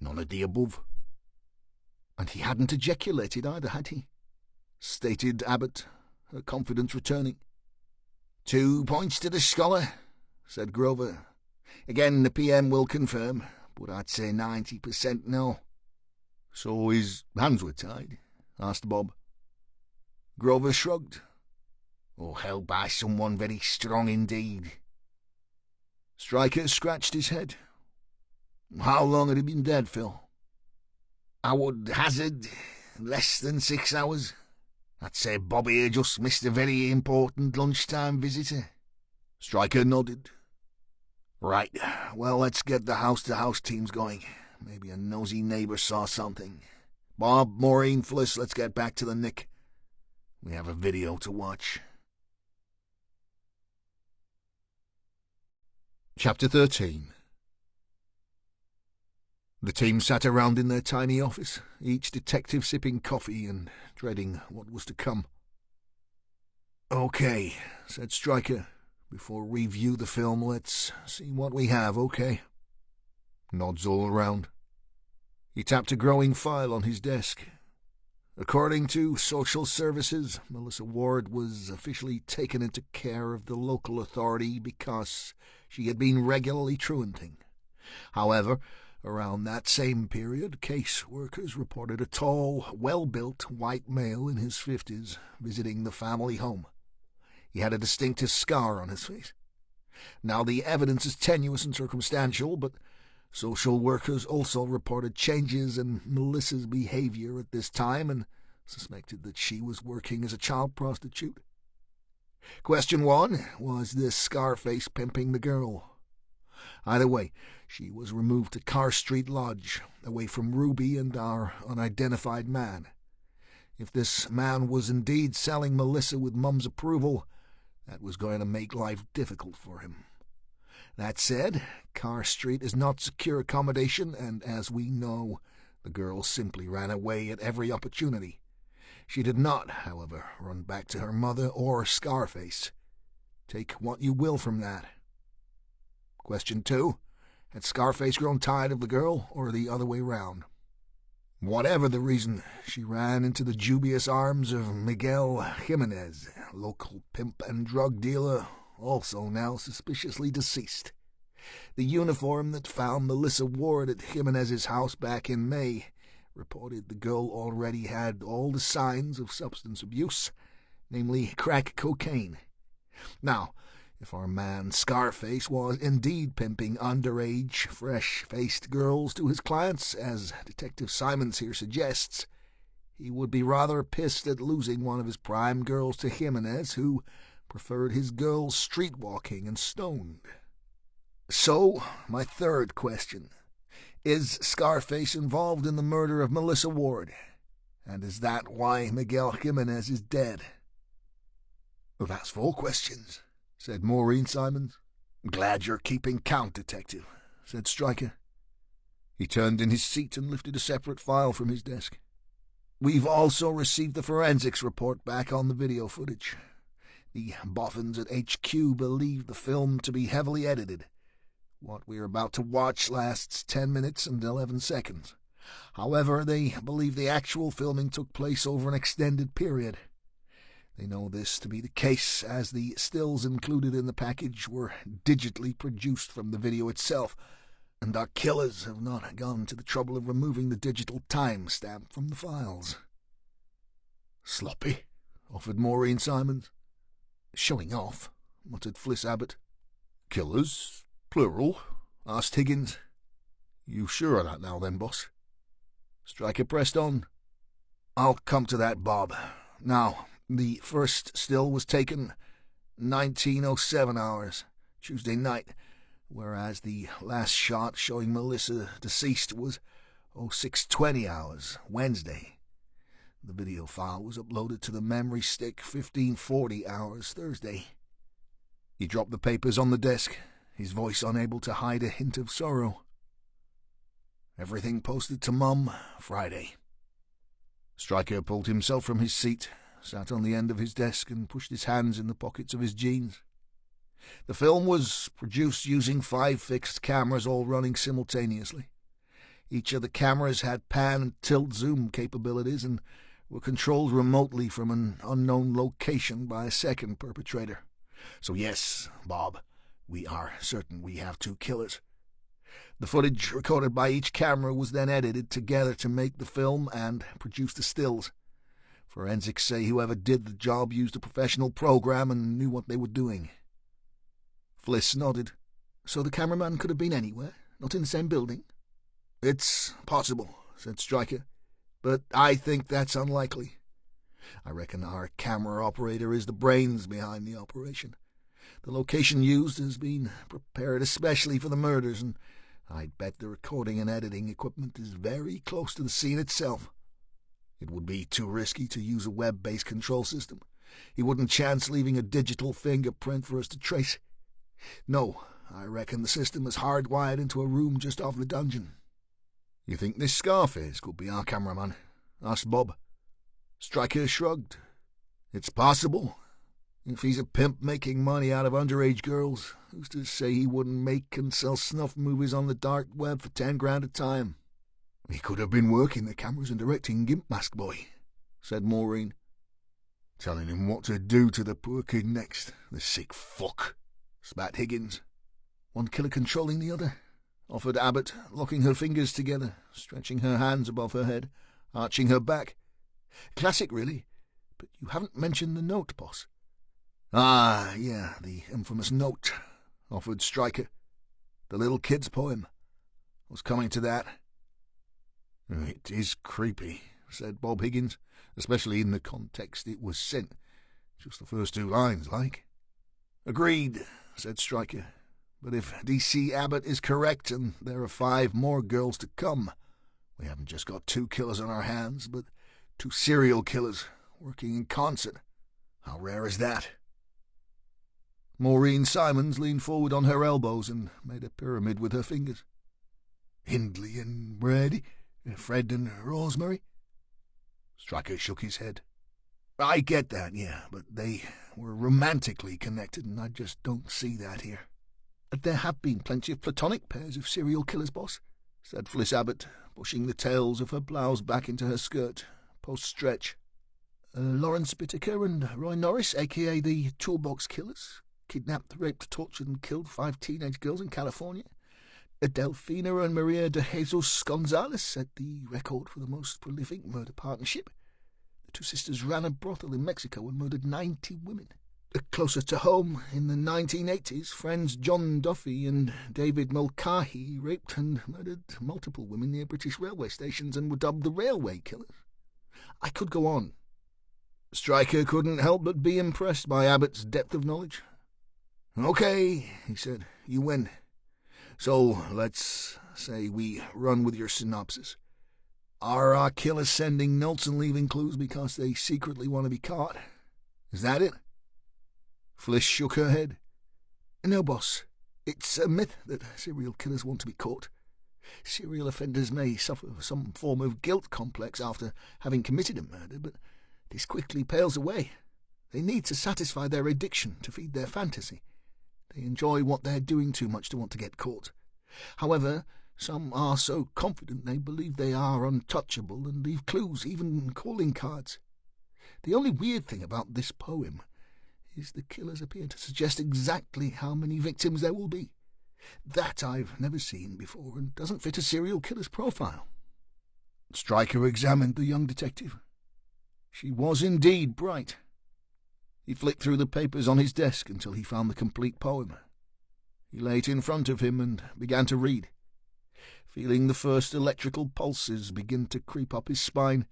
None of the above. And he hadn't ejaculated either, had he? Stated Abbott, her confidence returning. 2 points to the scholar, said Grover. Again, the PM will confirm, but I'd say 90% no. So his hands were tied? Asked Bob. Grover shrugged. Or held by someone very strong indeed. Stryker scratched his head. How long had he been dead, Phil? I would hazard less than 6 hours. I'd say Bobby had just missed a very important lunchtime visitor. Stryker nodded. Right, well, let's get the house-to-house teams going. Maybe a nosy neighbour saw something. Bob, Maureen, Fliss, let's get back to the Nick. We have a video to watch. Chapter 13. The team sat around in their tiny office, each detective sipping coffee and dreading what was to come. "Okay," said Stryker. "Before we review the film, let's see what we have, okay?" Nods all around. He tapped a growing file on his desk. According to social services, Melissa Ward was officially taken into care of the local authority because she had been regularly truanting. However, around that same period, case workers reported a tall, well-built white male in his 50s visiting the family home. He had a distinctive scar on his face. Now, the evidence is tenuous and circumstantial, but social workers also reported changes in Melissa's behavior at this time and suspected that she was working as a child prostitute. Question 1, was this Scarface pimping the girl? Either way, she was removed to Carr Street Lodge, away from Ruby and our unidentified man. If this man was indeed selling Melissa with Mum's approval, that was going to make life difficult for him. That said, Carr Street is not secure accommodation, and as we know, the girl simply ran away at every opportunity. She did not, however, run back to her mother or Scarface. Take what you will from that. Question 2, had Scarface grown tired of the girl, or the other way round? Whatever the reason, she ran into the dubious arms of Miguel Jimenez, local pimp and drug dealer, also now suspiciously deceased. The uniform that found Melissa Ward at Jimenez's house back in May reported the girl already had all the signs of substance abuse, namely crack cocaine. Now, if our man Scarface was indeed pimping underage, fresh-faced girls to his clients, as Detective Simons here suggests, he would be rather pissed at losing one of his prime girls to Jimenez, who preferred his girls streetwalking and stoned. So, my third question. Is Scarface involved in the murder of Melissa Ward? And is that why Miguel Jimenez is dead? Well, that's 4 questions, said Maureen Simons. "Glad you're keeping count, Detective," said Stryker. He turned in his seat and lifted a separate file from his desk. "We've also received the forensics report back on the video footage. The boffins at HQ believe the film to be heavily edited. What we're about to watch lasts 10 minutes and 11 seconds. However, they believe the actual filming took place over an extended period. They know this to be the case, as the stills included in the package were digitally produced from the video itself, and our killers have not gone to the trouble of removing the digital timestamp from the files." "Sloppy," offered Maureen Simons. "Showing off," muttered Fliss Abbott. "Killers, plural?" asked Higgins. "You sure of that now then, boss?" Stryker pressed on. I'll come to that, Bob. Now, the first still was taken 1907 hours, Tuesday night, whereas the last shot showing Melissa deceased was 0620 hours, Wednesday. The video file was uploaded to the memory stick 1540 hours, Thursday. He dropped the papers on the desk, his voice unable to hide a hint of sorrow. Everything posted to Mum, Friday. Stryker pulled himself from his seat, sat on the end of his desk and pushed his hands in the pockets of his jeans. The film was produced using 5 fixed cameras all running simultaneously. Each of the cameras had pan and tilt zoom capabilities and were controlled remotely from an unknown location by a second perpetrator. So yes, Bob, we are certain we have 2 killers. The footage recorded by each camera was then edited together to make the film and produce the stills. Forensics say whoever did the job used a professional program and knew what they were doing. Fliss nodded. So the cameraman could have been anywhere, not in the same building? It's possible, said Stryker, but I think that's unlikely. I reckon our camera operator is the brains behind the operation. The location used has been prepared especially for the murders, and I'd bet the recording and editing equipment is very close to the scene itself. It would be too risky to use a web-based control system. He wouldn't chance leaving a digital fingerprint for us to trace. No, I reckon the system is hardwired into a room just off the dungeon. You think this Scarface could be our cameraman? Asked Bob. Stryker shrugged. It's possible. If he's a pimp making money out of underage girls, who's to say he wouldn't make and sell snuff movies on the dark web for 10 grand a time? He could have been working the cameras and directing Gimp Mask Boy, said Maureen. Telling him what to do to the poor kid next, the sick fuck, spat Higgins. One killer controlling the other, offered Abbott, locking her fingers together, stretching her hands above her head, arching her back. Classic, really, but you haven't mentioned the note, boss. Ah, yeah, the infamous note, offered Stryker. The little kid's poem. Was coming to that. It is creepy, said Bob Higgins, especially in the context it was sent. Just the first 2 lines, like. Agreed, said Stryker. But if D.C. Abbott is correct and there are 5 more girls to come, we haven't just got 2 killers on our hands, but 2 serial killers working in concert. How rare is that? Maureen Simons leaned forward on her elbows and made a pyramid with her fingers. Hindley and Brady, Fred and Rosemary? Stryker shook his head. I get that, yeah, but they were romantically connected, and I just don't see that here. There have been plenty of platonic pairs of serial killers, boss, said Fliss Abbott, pushing the tails of her blouse back into her skirt, post-stretch. Lawrence Bittaker and Roy Norris, a.k.a. the Toolbox Killers, kidnapped, raped, tortured and killed 5 teenage girls in California. Delfina and Maria de Jesus Gonzalez set the record for the most prolific murder partnership. The 2 sisters ran a brothel in Mexico and murdered 90 women. Closer to home, in the 1980s, friends John Duffy and David Mulcahy raped and murdered multiple women near British railway stations and were dubbed the Railway Killers. I could go on. Stryker couldn't help but be impressed by Abbott's depth of knowledge. Okay, he said, you win. So let's say we run with your synopsis. Are our killers sending notes and leaving clues because they secretly want to be caught? Is that it? Fliss shook her head. No, boss. It's a myth that serial killers want to be caught. Serial offenders may suffer some form of guilt complex after having committed a murder, but this quickly pales away. They need to satisfy their addiction to feed their fantasy. They enjoy what they're doing too much to want to get caught. However, some are so confident they believe they are untouchable and leave clues, even calling cards. The only weird thing about this poem is the killers appear to suggest exactly how many victims there will be. That I've never seen before and doesn't fit a serial killer's profile. Stryker examined the young detective. She was indeed bright. He flicked through the papers on his desk until he found the complete poem. He lay it in front of him and began to read. Feeling the first electrical pulses begin to creep up his spine,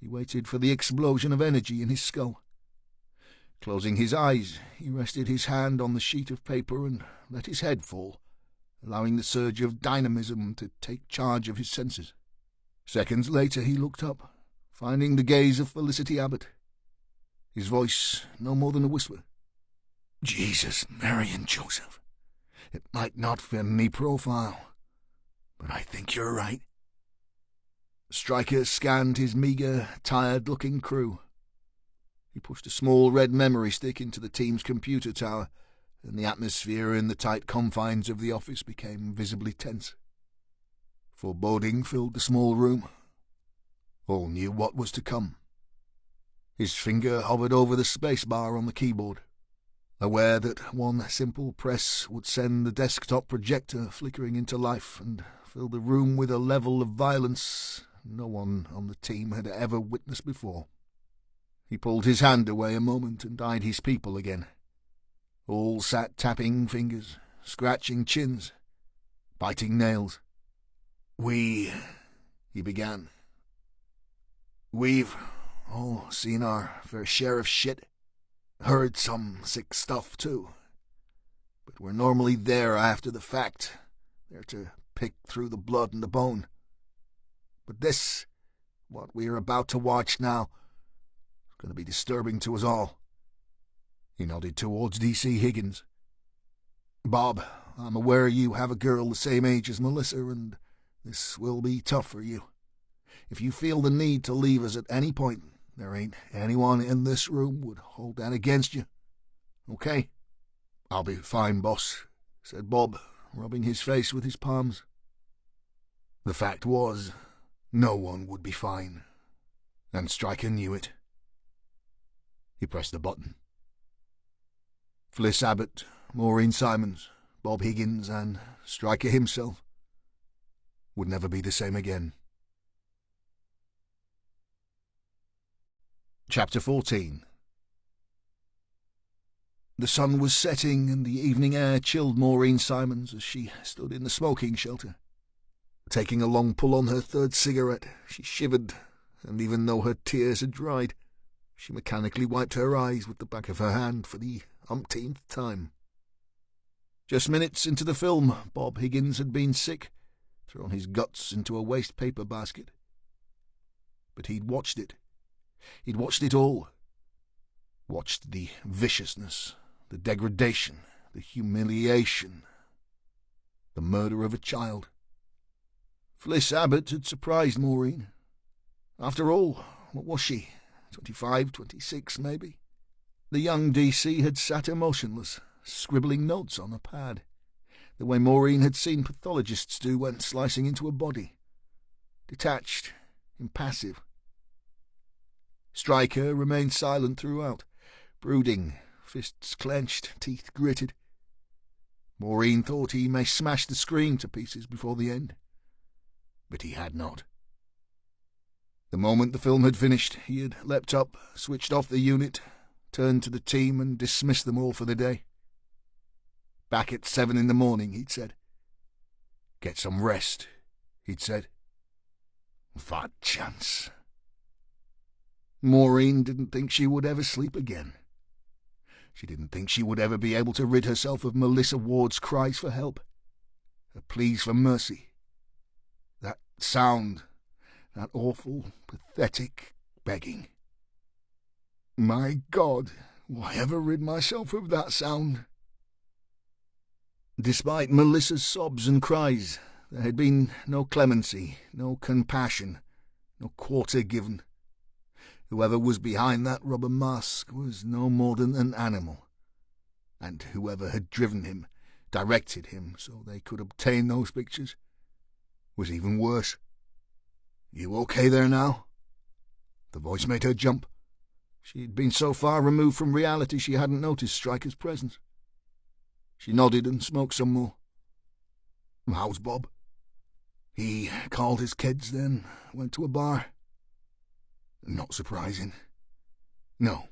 He waited for the explosion of energy in his skull. Closing his eyes, he rested his hand on the sheet of paper and let his head fall, allowing the surge of dynamism to take charge of his senses. Seconds later he looked up, finding the gaze of Felicity Abbott. His voice no more than a whisper. Jesus, Mary and Joseph. It might not fit any profile, but I think you're right. Stryker scanned his meagre, tired-looking crew. He pushed a small red memory stick into the team's computer tower, and the atmosphere in the tight confines of the office became visibly tense. Foreboding filled the small room. All knew what was to come. His finger hovered over the space bar on the keyboard, aware that one simple press would send the desktop projector flickering into life and fill the room with a level of violence no one on the team had ever witnessed before. He pulled his hand away a moment and eyed his people again. All sat tapping fingers, scratching chins, biting nails. He began. We've all seen our fair share of shit. Heard some sick stuff, too. But we're normally there after the fact, there to pick through the blood and the bone. But this, what we're about to watch now, is going to be disturbing to us all. He nodded towards D.C. Higgins. Bob, I'm aware you have a girl the same age as Melissa, and this will be tough for you. If you feel the need to leave us at any point, there ain't anyone in this room would hold that against you. Okay? I'll be fine, boss, said Bob, rubbing his face with his palms. The fact was, no one would be fine, and Stryker knew it. He pressed the button. Fliss Abbott, Maureen Simons, Bob Higgins, and Stryker himself would never be the same again. Chapter 14. The sun was setting, and the evening air chilled Maureen Simons as she stood in the smoking shelter. Taking a long pull on her third cigarette, she shivered, and even though her tears had dried, she mechanically wiped her eyes with the back of her hand for the umpteenth time. Just minutes into the film, Bob Higgins had been sick, thrown his guts into a waste paper basket. But he'd watched it. He'd watched it all. Watched the viciousness, the degradation, the humiliation, the murder of a child. Fliss Abbott had surprised Maureen. After all, what was she? 25, 26, maybe? The young D.C. had sat emotionless, scribbling notes on a pad, the way Maureen had seen pathologists do when slicing into a body. Detached, impassive. Stryker remained silent throughout, brooding, fists clenched, teeth gritted. Maureen thought he may smash the screen to pieces before the end, but he had not. The moment the film had finished, he had leapt up, switched off the unit, turned to the team and dismissed them all for the day. Back at 7 in the morning, he'd said. Get some rest, he'd said. What chance? Maureen didn't think she would ever sleep again. She didn't think she would ever be able to rid herself of Melissa Ward's cries for help, her pleas for mercy. That sound, that awful, pathetic begging. My God, why ever rid myself of that sound? Despite Melissa's sobs and cries, there had been no clemency, no compassion, no quarter given. Whoever was behind that rubber mask was no more than an animal, and whoever had driven him, directed him so they could obtain those pictures, was even worse. You okay there now? The voice made her jump. She had been so far removed from reality she hadn't noticed Stryker's presence. She nodded and smoked some more. How's Bob? He called his kids, then went to a bar. Not surprising. No.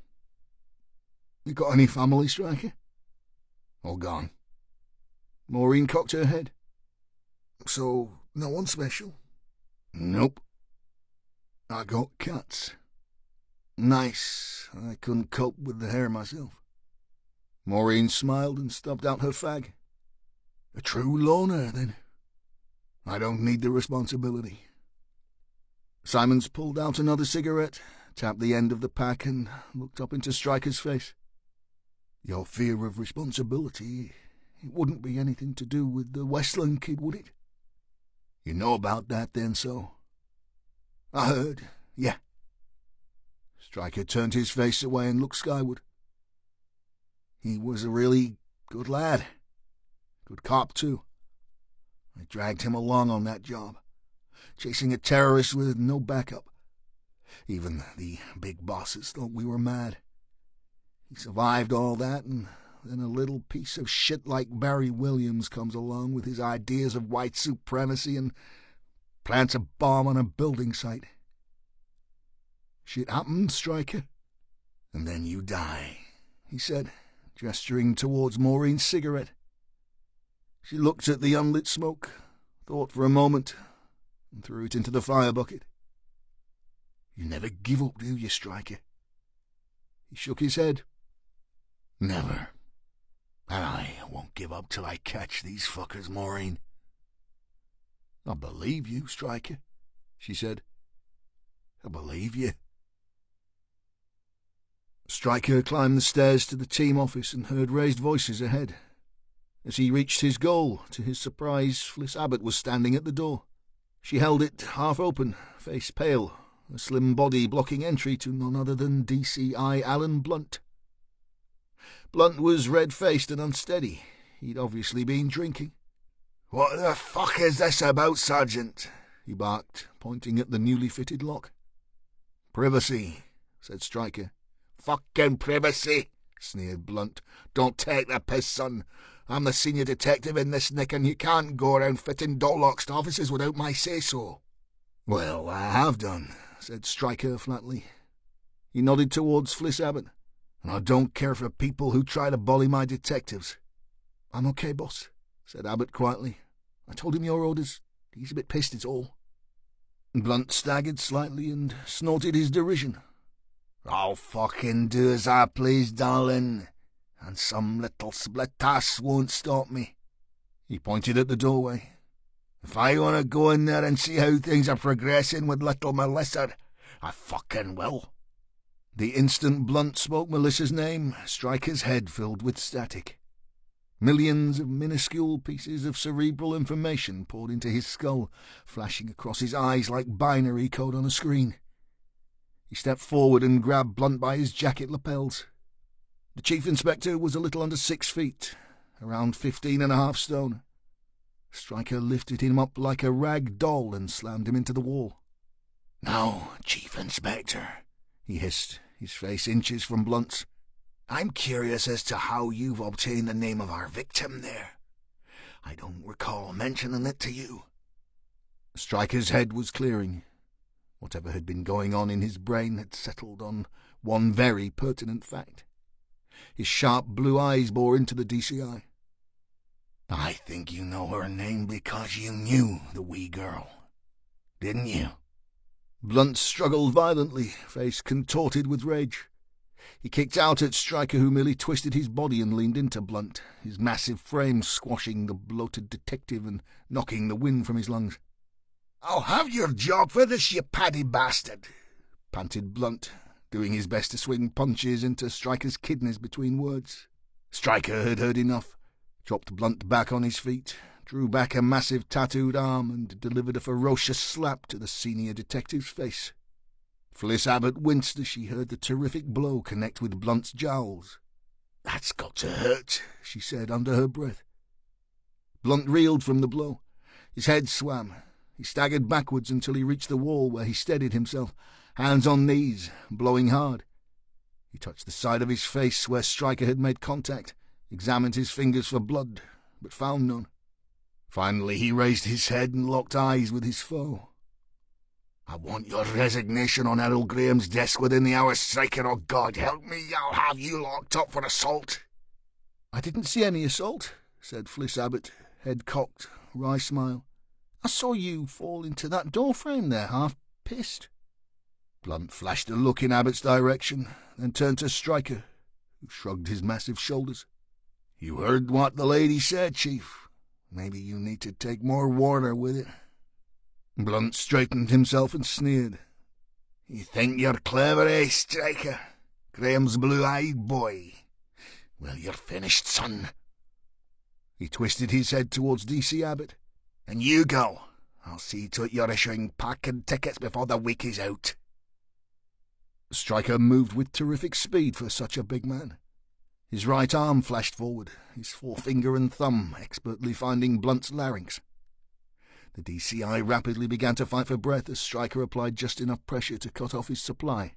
You got any family, Stryker? All gone. Maureen cocked her head. So, no one special? Nope. I got cats. Nice. I couldn't cope with the hair myself. Maureen smiled and stubbed out her fag. A true loner, then. I don't need the responsibility. Simons pulled out another cigarette, tapped the end of the pack, and looked up into Stryker's face. Your fear of responsibility, it wouldn't be anything to do with the Westland kid, would it? You know about that, then, so? I heard, yeah. Stryker turned his face away and looked skyward. He was a really good lad. Good cop, too. I dragged him along on that job, chasing a terrorist with no backup. Even the big bosses thought we were mad. He survived all that, and then a little piece of shit like Barry Williams comes along with his ideas of white supremacy and plants a bomb on a building site. Shit happens, Stryker. And then you die, he said, gesturing towards Maureen's cigarette. She looked at the unlit smoke, thought for a moment, and threw it into the fire bucket. You never give up, do you, Stryker? He shook his head. Never. And I won't give up till I catch these fuckers, Maureen. I believe you, Stryker, she said. I believe you. Stryker climbed the stairs to the team office and heard raised voices ahead. As he reached his goal, to his surprise, Fliss Abbott was standing at the door. She held it half open, face pale, a slim body blocking entry to none other than DCI Alan Blunt. Blunt was red-faced and unsteady. He'd obviously been drinking. "What the fuck is this about, Sergeant?" he barked, pointing at the newly fitted lock. "Privacy," said Stryker. "Fucking privacy," sneered Blunt. "Don't take the piss, son. I'm the senior detective in this nick, and you can't go around fitting door locks to offices without my say-so." "Well, I have done," said Stryker flatly. He nodded towards Fliss Abbott. "And I don't care for people who try to bully my detectives." "I'm okay, boss," said Abbott quietly. "I told him your orders. He's a bit pissed, it's all." Blunt staggered slightly and snorted his derision. "I'll fucking do as I please, darling, and some little split ass won't stop me." He pointed at the doorway. "If I want to go in there and see how things are progressing with little Melissa, I fucking will." The instant Blunt spoke Melissa's name, Stryker's head filled with static. Millions of minuscule pieces of cerebral information poured into his skull, flashing across his eyes like binary code on a screen. He stepped forward and grabbed Blunt by his jacket lapels. The Chief Inspector was a little under 6 feet, around 15.5 stone. Stryker lifted him up like a rag doll and slammed him into the wall. "Now, Chief Inspector," he hissed, his face inches from Blunt's, "I'm curious as to how you've obtained the name of our victim there. I don't recall mentioning it to you." Stryker's head was clearing. Whatever had been going on in his brain had settled on one very pertinent fact. His sharp blue eyes bore into the DCI. "I think you know her name because you knew the wee girl, didn't you?" Blunt struggled violently, face contorted with rage. He kicked out at Stryker, who merely twisted his body and leaned into Blunt, his massive frame squashing the bloated detective and knocking the wind from his lungs. "I'll have your job for this, you paddy bastard," panted Blunt, doing his best to swing punches into Stryker's kidneys between words. Stryker had heard enough, dropped Blunt back on his feet, drew back a massive tattooed arm, and delivered a ferocious slap to the senior detective's face. Fliss Abbott winced as she heard the terrific blow connect with Blunt's jowls. "That's got to hurt," she said under her breath. Blunt reeled from the blow. His head swam. He staggered backwards until he reached the wall, where he steadied himself, hands on knees, blowing hard. He touched the side of his face where Stryker had made contact, examined his fingers for blood, but found none. Finally he raised his head and locked eyes with his foe. "I want your resignation on Errol Graham's desk within the hour, Stryker, or God help me, I'll have you locked up for assault." "I didn't see any assault," said Fliss Abbott, head cocked, wry smile. "I saw you fall into that door frame there, half pissed." Blunt flashed a look in Abbott's direction, then turned to Stryker, who shrugged his massive shoulders. "You heard what the lady said, Chief. Maybe you need to take more water with it." Blunt straightened himself and sneered. "You think you're clever, eh, Stryker? Graham's blue-eyed boy. Well, you're finished, son." He twisted his head towards D.C. Abbott. "And you go. I'll see to it you're issuing parking tickets before the week is out." Stryker moved with terrific speed for such a big man. His right arm flashed forward, his forefinger and thumb expertly finding Blunt's larynx. The DCI rapidly began to fight for breath as Stryker applied just enough pressure to cut off his supply.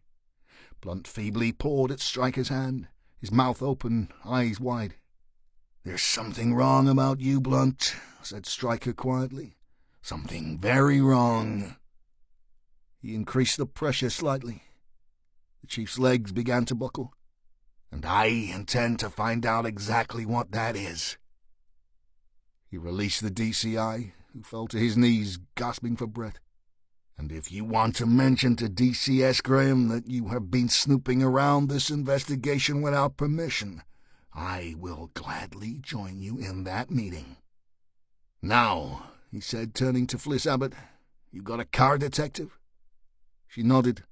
Blunt feebly pawed at Stryker's hand, his mouth open, eyes wide. "There's something wrong about you, Blunt," said Stryker quietly. "Something very wrong." He increased the pressure slightly. The Chief's legs began to buckle. "And I intend to find out exactly what that is." He released the DCI, who fell to his knees, gasping for breath. "And if you want to mention to DCS Graham that you have been snooping around this investigation without permission, I will gladly join you in that meeting. Now," he said, turning to Fliss Abbott, "you got a car, detective?" She nodded.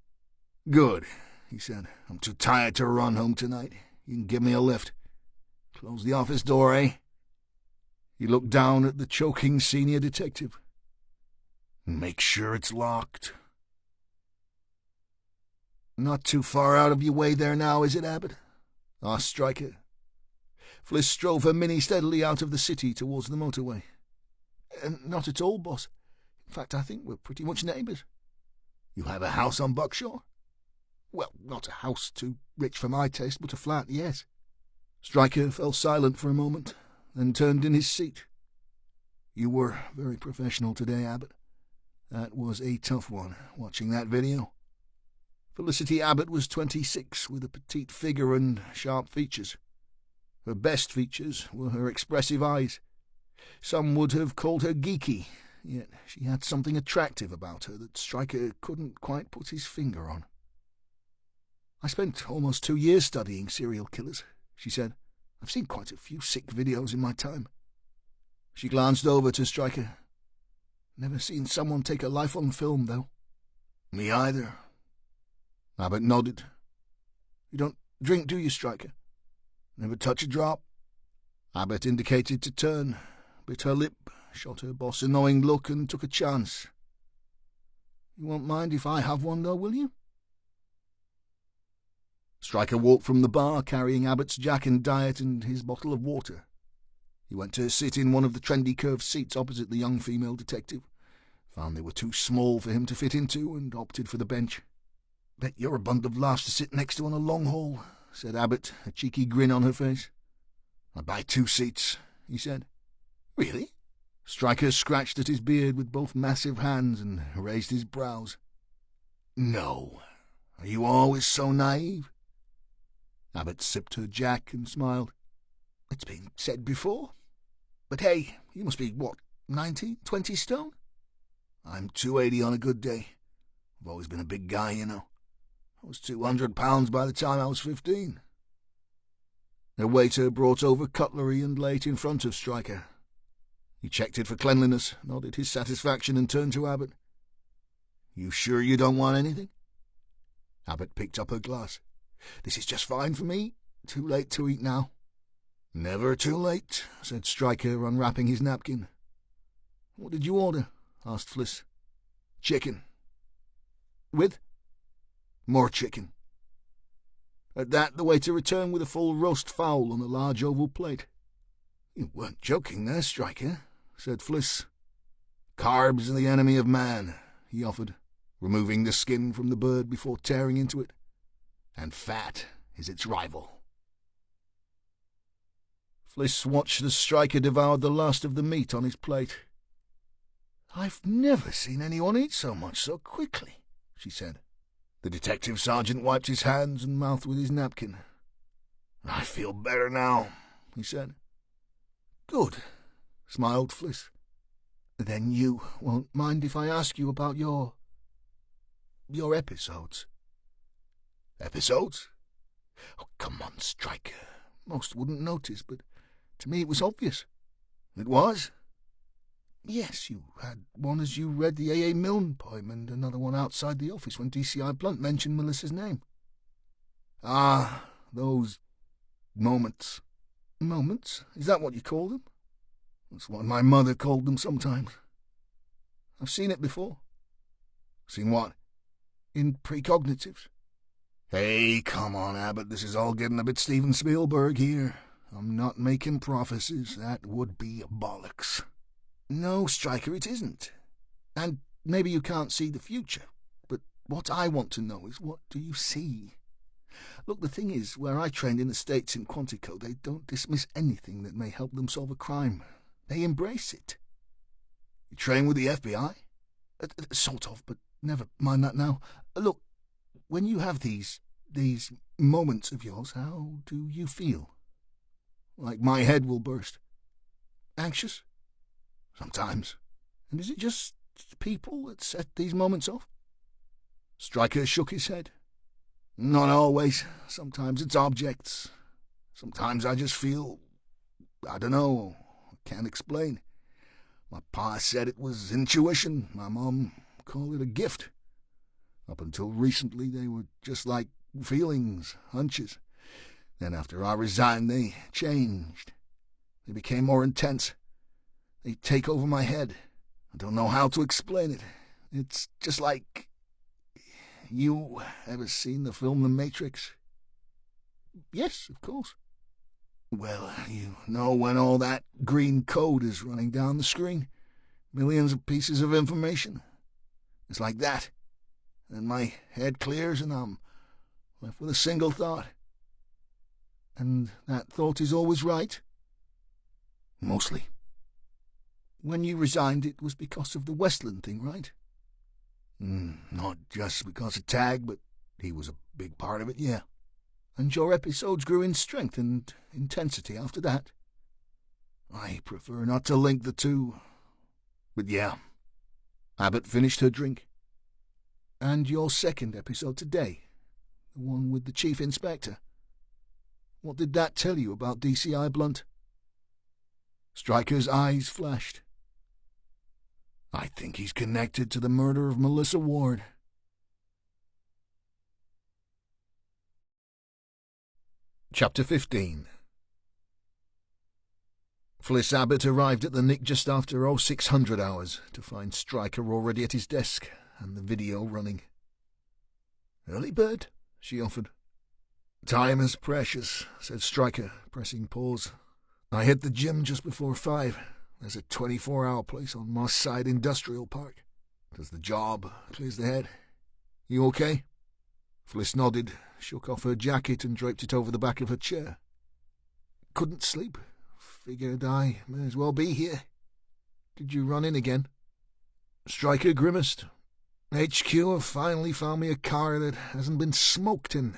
"Good," he said. "I'm too tired to run home tonight. You can give me a lift. Close the office door, eh?" He looked down at the choking senior detective. "Make sure it's locked." "Not too far out of your way there now, is it, Abbott?" asked Stryker. Fliss drove her Mini steadily out of the city towards the motorway. "Not at all, boss. In fact, I think we're pretty much neighbours." "You have a house on Buckshore?" "Well, not a house too rich for my taste, but a flat, yes." Stryker fell silent for a moment, then turned in his seat. "You were very professional today, Abbott. That was a tough one, watching that video." Felicity Abbott was 26, with a petite figure and sharp features. Her best features were her expressive eyes. Some would have called her geeky, yet she had something attractive about her that Stryker couldn't quite put his finger on. "I spent almost 2 years studying serial killers," she said. "I've seen quite a few sick videos in my time." She glanced over to Stryker. "Never seen someone take a life on film, though." "Me either." Abbott nodded. "You don't drink, do you, Stryker?" "Never touch a drop." Abbott indicated to turn, bit her lip, shot her boss a knowing look, and took a chance. "You won't mind if I have one, though, will you?" Stryker walked from the bar, carrying Abbott's Jack and Diet and his bottle of water. He went to sit in one of the trendy curved seats opposite the young female detective, found they were too small for him to fit into, and opted for the bench. "Bet you're a bundle of laughs to sit next to on a long haul," said Abbott, a cheeky grin on her face. "I'd buy 2 seats," he said. "Really?" Stryker scratched at his beard with both massive hands and raised his brows. "No. Are you always so naive?" Abbott sipped her Jack and smiled. "It's been said before. But hey, you must be, 20 stone?" "I'm 280 on a good day. I've always been a big guy, you know. I was 200 pounds by the time I was 15. A waiter brought over cutlery and laid it in front of Stryker. He checked it for cleanliness, nodded his satisfaction, and turned to Abbott. "You sure you don't want anything?" Abbott picked up her glass. "This is just fine for me. Too late to eat now." "Never too late," said Stryker, unwrapping his napkin. "What did you order?" asked Fliss. "Chicken." "With?" "More chicken." At that, the waiter returned with a full roast fowl on a large oval plate. "You weren't joking there, Stryker," said Fliss. "Carbs are the enemy of man," he offered, removing the skin from the bird before tearing into it. "And fat is its rival." Fliss watched as Stryker devoured the last of the meat on his plate. "I've never seen anyone eat so much so quickly," she said. The detective sergeant wiped his hands and mouth with his napkin. "I feel better now," he said. "Good," smiled Fliss. "Then you won't mind if I ask you about your your episodes. Episodes? Oh, come on, Stryker. Most wouldn't notice, but to me it was obvious. It was? Yes, you had one as you read the A.A. Milne poem and another one outside the office when DCI Blunt mentioned Melissa's name. Ah, those moments. Moments? Is that what you call them? That's what my mother called them sometimes. I've seen it before. Seen what? In precognitives. Hey, come on, Abbott. This is all getting a bit Steven Spielberg here. I'm not making prophecies. That would be bollocks. No, Stryker, it isn't. And maybe you can't see the future, but what I want to know is, what do you see? Look, the thing is, where I trained in the States in Quantico, they don't dismiss anything that may help them solve a crime. They embrace it. You train with the FBI? Sort of, but never mind that now. Look, when you have these moments of yours, how do you feel? Like my head will burst. Anxious? Sometimes. And is it just people that set these moments off? Stryker shook his head. Not always. Sometimes it's objects. Sometimes I just feel... I don't know. I can't explain. My pa said it was intuition. My mom called it a gift. Up until recently, they were just like feelings, hunches. Then after I resigned, they changed. They became more intense. They take over my head. I don't know how to explain it. It's just like... You ever seen the film The Matrix? Yes, of course. Well, you know when all that green code is running down the screen? Millions of pieces of information. It's like that. And my head clears and I'm left with a single thought. And that thought is always right? Mostly. When you resigned, it was because of the Westland thing, right? Not just because of Tag, but he was a big part of it, yeah. And your episodes grew in strength and intensity after that? I prefer not to link the two. But yeah. Abbott finished her drink. And your second episode today, the one with the Chief Inspector. What did that tell you about DCI Blunt? Stryker's eyes flashed. I think he's connected to the murder of Melissa Ward. Chapter 15. Fliss Abbott arrived at the Nick just after 0600 hours to find Stryker already at his desk and the video running. "Early bird," she offered. "Time is precious," said Stryker, pressing pause. "I hit the gym just before 5. There's a 24-hour place on Moss Side Industrial Park. Does the job, clears the head. You okay?" Fliss nodded, shook off her jacket and draped it over the back of her chair. "Couldn't sleep. Figured I may as well be here. Did you run in again?" Stryker grimaced. "HQ have finally found me a car that hasn't been smoked in.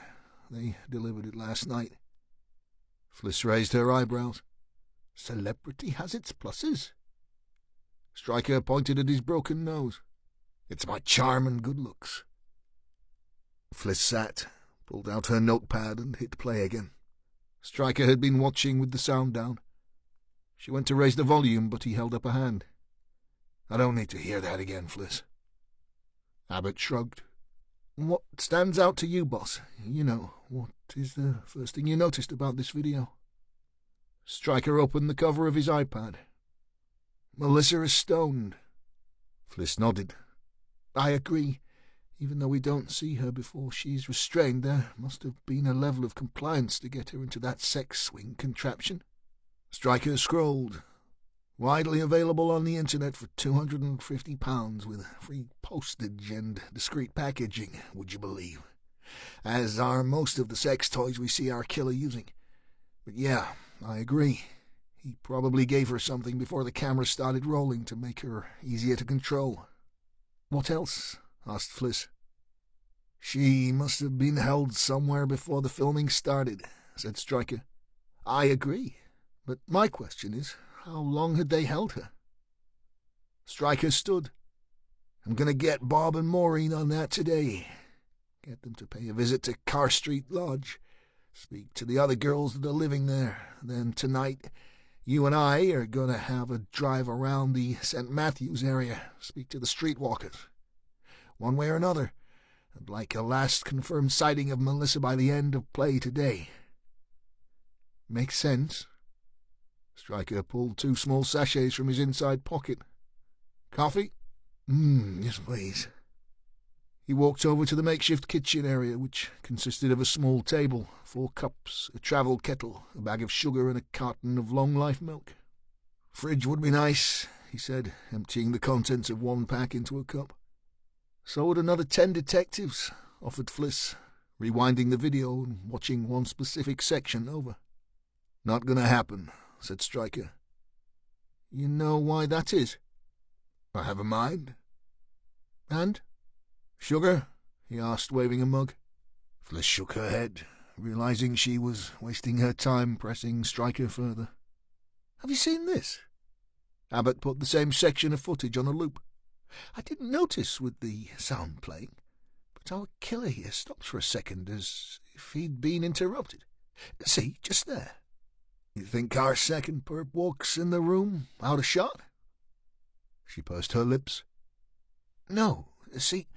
They delivered it last night." Fliss raised her eyebrows. "Celebrity has its pluses." Stryker pointed at his broken nose. "It's my charm and good looks." Fliss sat, pulled out her notepad and hit play again. Stryker had been watching with the sound down. She went to raise the volume, but he held up a hand. "I don't need to hear that again, Fliss." Abbott shrugged. "What stands out to you, boss? You know, what is the first thing you noticed about this video?" Stryker opened the cover of his iPad. "Melissa is stoned." Fliss nodded. "I agree. Even though we don't see her before she's restrained, there must have been a level of compliance to get her into that sex swing contraption." Stryker scrolled. "Widely available on the internet for £250 with free postage and discreet packaging, would you believe? As are most of the sex toys we see our killer using. But yeah, I agree. He probably gave her something before the camera started rolling to make her easier to control." "What else?" asked Fliss. "She must have been held somewhere before the filming started," said Stryker. "I agree. But my question is, how long had they held her?" Stryker stood. I'm going to get Bob and Maureen on that today. Get them to pay a visit to Carr Street Lodge. Speak to the other girls that are living there. Then tonight, you and I are going to have a drive around the St. Matthews area. Speak to the streetwalkers. One way or another, I'd like a last confirmed sighting of Melissa by the end of play today. Makes sense? Stryker pulled 2 small sachets from his inside pocket. Coffee? Yes, please. He walked over to the makeshift kitchen area, which consisted of a small table, 4 cups, a travel kettle, a bag of sugar, and a carton of long-life milk. Fridge would be nice, he said, emptying the contents of 1 pack into a cup. So would another 10 detectives, offered Fliss, rewinding the video and watching one specific section over. Not gonna happen, said Stryker. You know why that is? I have a mind. And? Sugar? He asked, waving a mug. Fliss shook her head, realizing she was wasting her time pressing Stryker further. Have you seen this? Abbott put the same section of footage on a loop. I didn't notice with the sound playing, but our killer here stops for a second as if he'd been interrupted. See, just there. You think our second perp walks in the room, out of shot? She pursed her lips. No, see,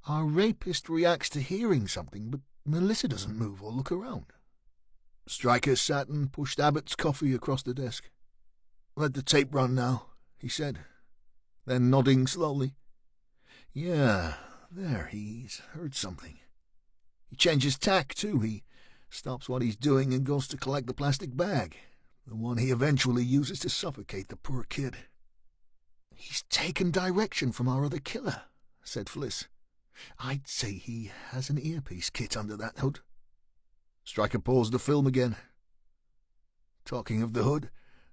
our rapist reacts to hearing something, but Melissa doesn't move or look around. Stryker sat and pushed Abbott's coffee across the desk. Let the tape run now, he said, then nodding slowly. Yeah, there, he's heard something. He changes tack, too. He stops what he's doing and goes to collect the plastic bag, the one he eventually uses to suffocate the poor kid. He's taken direction from our other killer, said Fliss. I'd say he has an earpiece kit under that hood. Stryker paused the film again. Talking of the hood,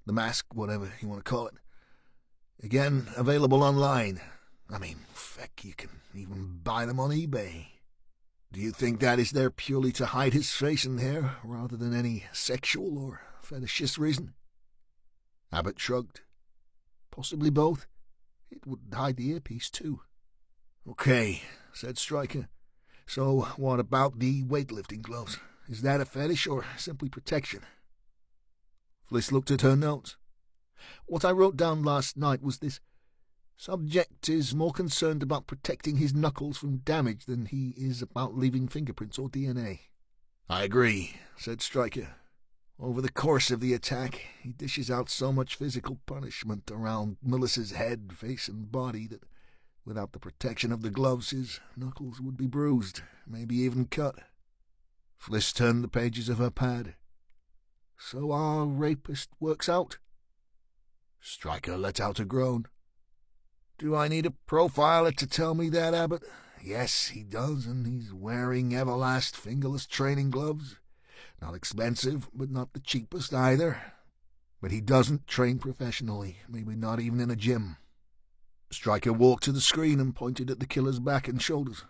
the mask, whatever you want to call it. Again, available online. I mean, feck, you can even buy them on eBay. Do you think that is there purely to hide his face and hair, rather than any sexual or fetishist reason? Abbott shrugged. Possibly both. It would hide the earpiece, too. Okay, said Stryker. So what about the weightlifting gloves? Is that a fetish or simply protection? Fliss looked at her notes. What I wrote down last night was this. Subject is more concerned about protecting his knuckles from damage than he is about leaving fingerprints or DNA. I agree, said Stryker. Over the course of the attack, he dishes out so much physical punishment around Melissa's head, face, and body that without the protection of the gloves, his knuckles would be bruised, maybe even cut. Fliss turned the pages of her pad. So our rapist works out? Stryker let out a groan. Do I need a profiler to tell me that, Abbott? Yes, he does, and he's wearing Everlast fingerless training gloves. Not expensive, but not the cheapest either. But he doesn't train professionally, maybe not even in a gym. Stryker walked to the screen and pointed at the killer's back and shoulders.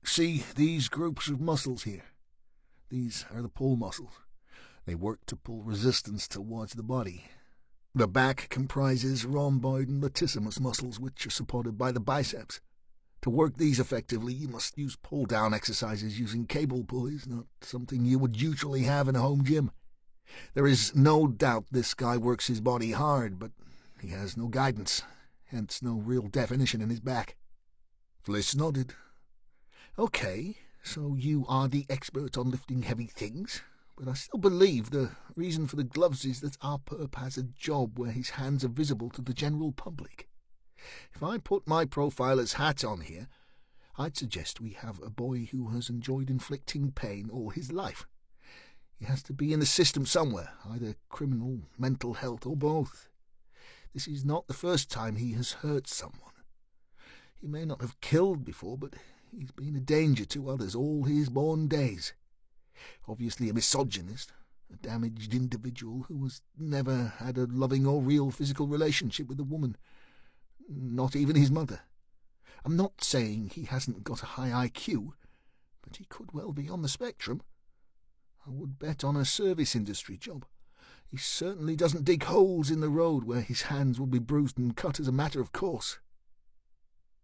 See these groups of muscles here? These are the pull muscles. They work to pull resistance towards the body. The back comprises rhomboid and latissimus muscles, which are supported by the biceps. To work these effectively, you must use pull-down exercises using cable pulleys, not something you would usually have in a home gym. There is no doubt this guy works his body hard, but he has no guidance, hence no real definition in his back. Fliss nodded. Okay, so you are the expert on lifting heavy things, but I still believe the reason for the gloves is that our perp has a job where his hands are visible to the general public. If I put my profiler's hat on here, I'd suggest we have a boy who has enjoyed inflicting pain all his life. He has to be in the system somewhere, either criminal, mental health, or both. This is not the first time he has hurt someone. He may not have killed before, but he's been a danger to others all his born days. Obviously a misogynist, a damaged individual who has never had a loving or real physical relationship with a woman. Not even his mother. I'm not saying he hasn't got a high IQ, but he could well be on the spectrum. I would bet on a service industry job. He certainly doesn't dig holes in the road where his hands would be bruised and cut as a matter of course.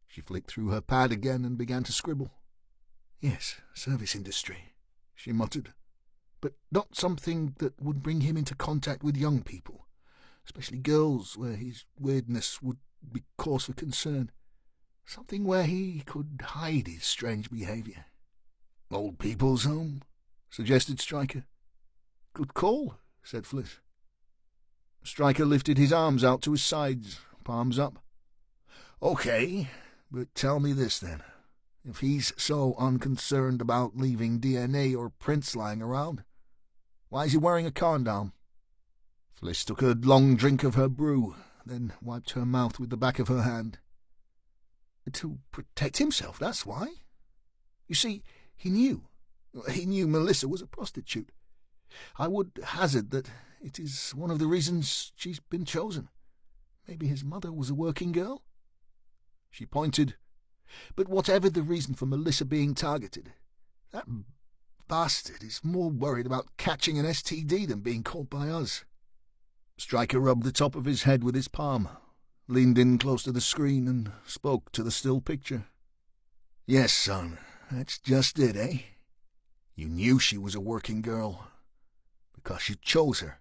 She flicked through her pad again and began to scribble. Yes, service industry, she muttered, but not something that would bring him into contact with young people, especially girls where his weirdness would be cause for concern. Something where he could hide his strange behaviour. Old people's home, suggested Stryker. Good call, said Fliss. Stryker lifted his arms out to his sides, palms up. Okay, but tell me this then. If he's so unconcerned about leaving DNA or prints lying around, why is he wearing a condom? Fliss took a long drink of her brew, then wiped her mouth with the back of her hand. To protect himself, that's why. You see, he knew Melissa was a prostitute. I would hazard that it is one of the reasons she's been chosen. Maybe his mother was a working girl? She pointed. But whatever the reason for Melissa being targeted, that bastard is more worried about catching an STD than being caught by us. Stryker rubbed the top of his head with his palm, leaned in close to the screen and spoke to the still picture. Yes, son, that's just it, eh? You knew she was a working girl, because you chose her.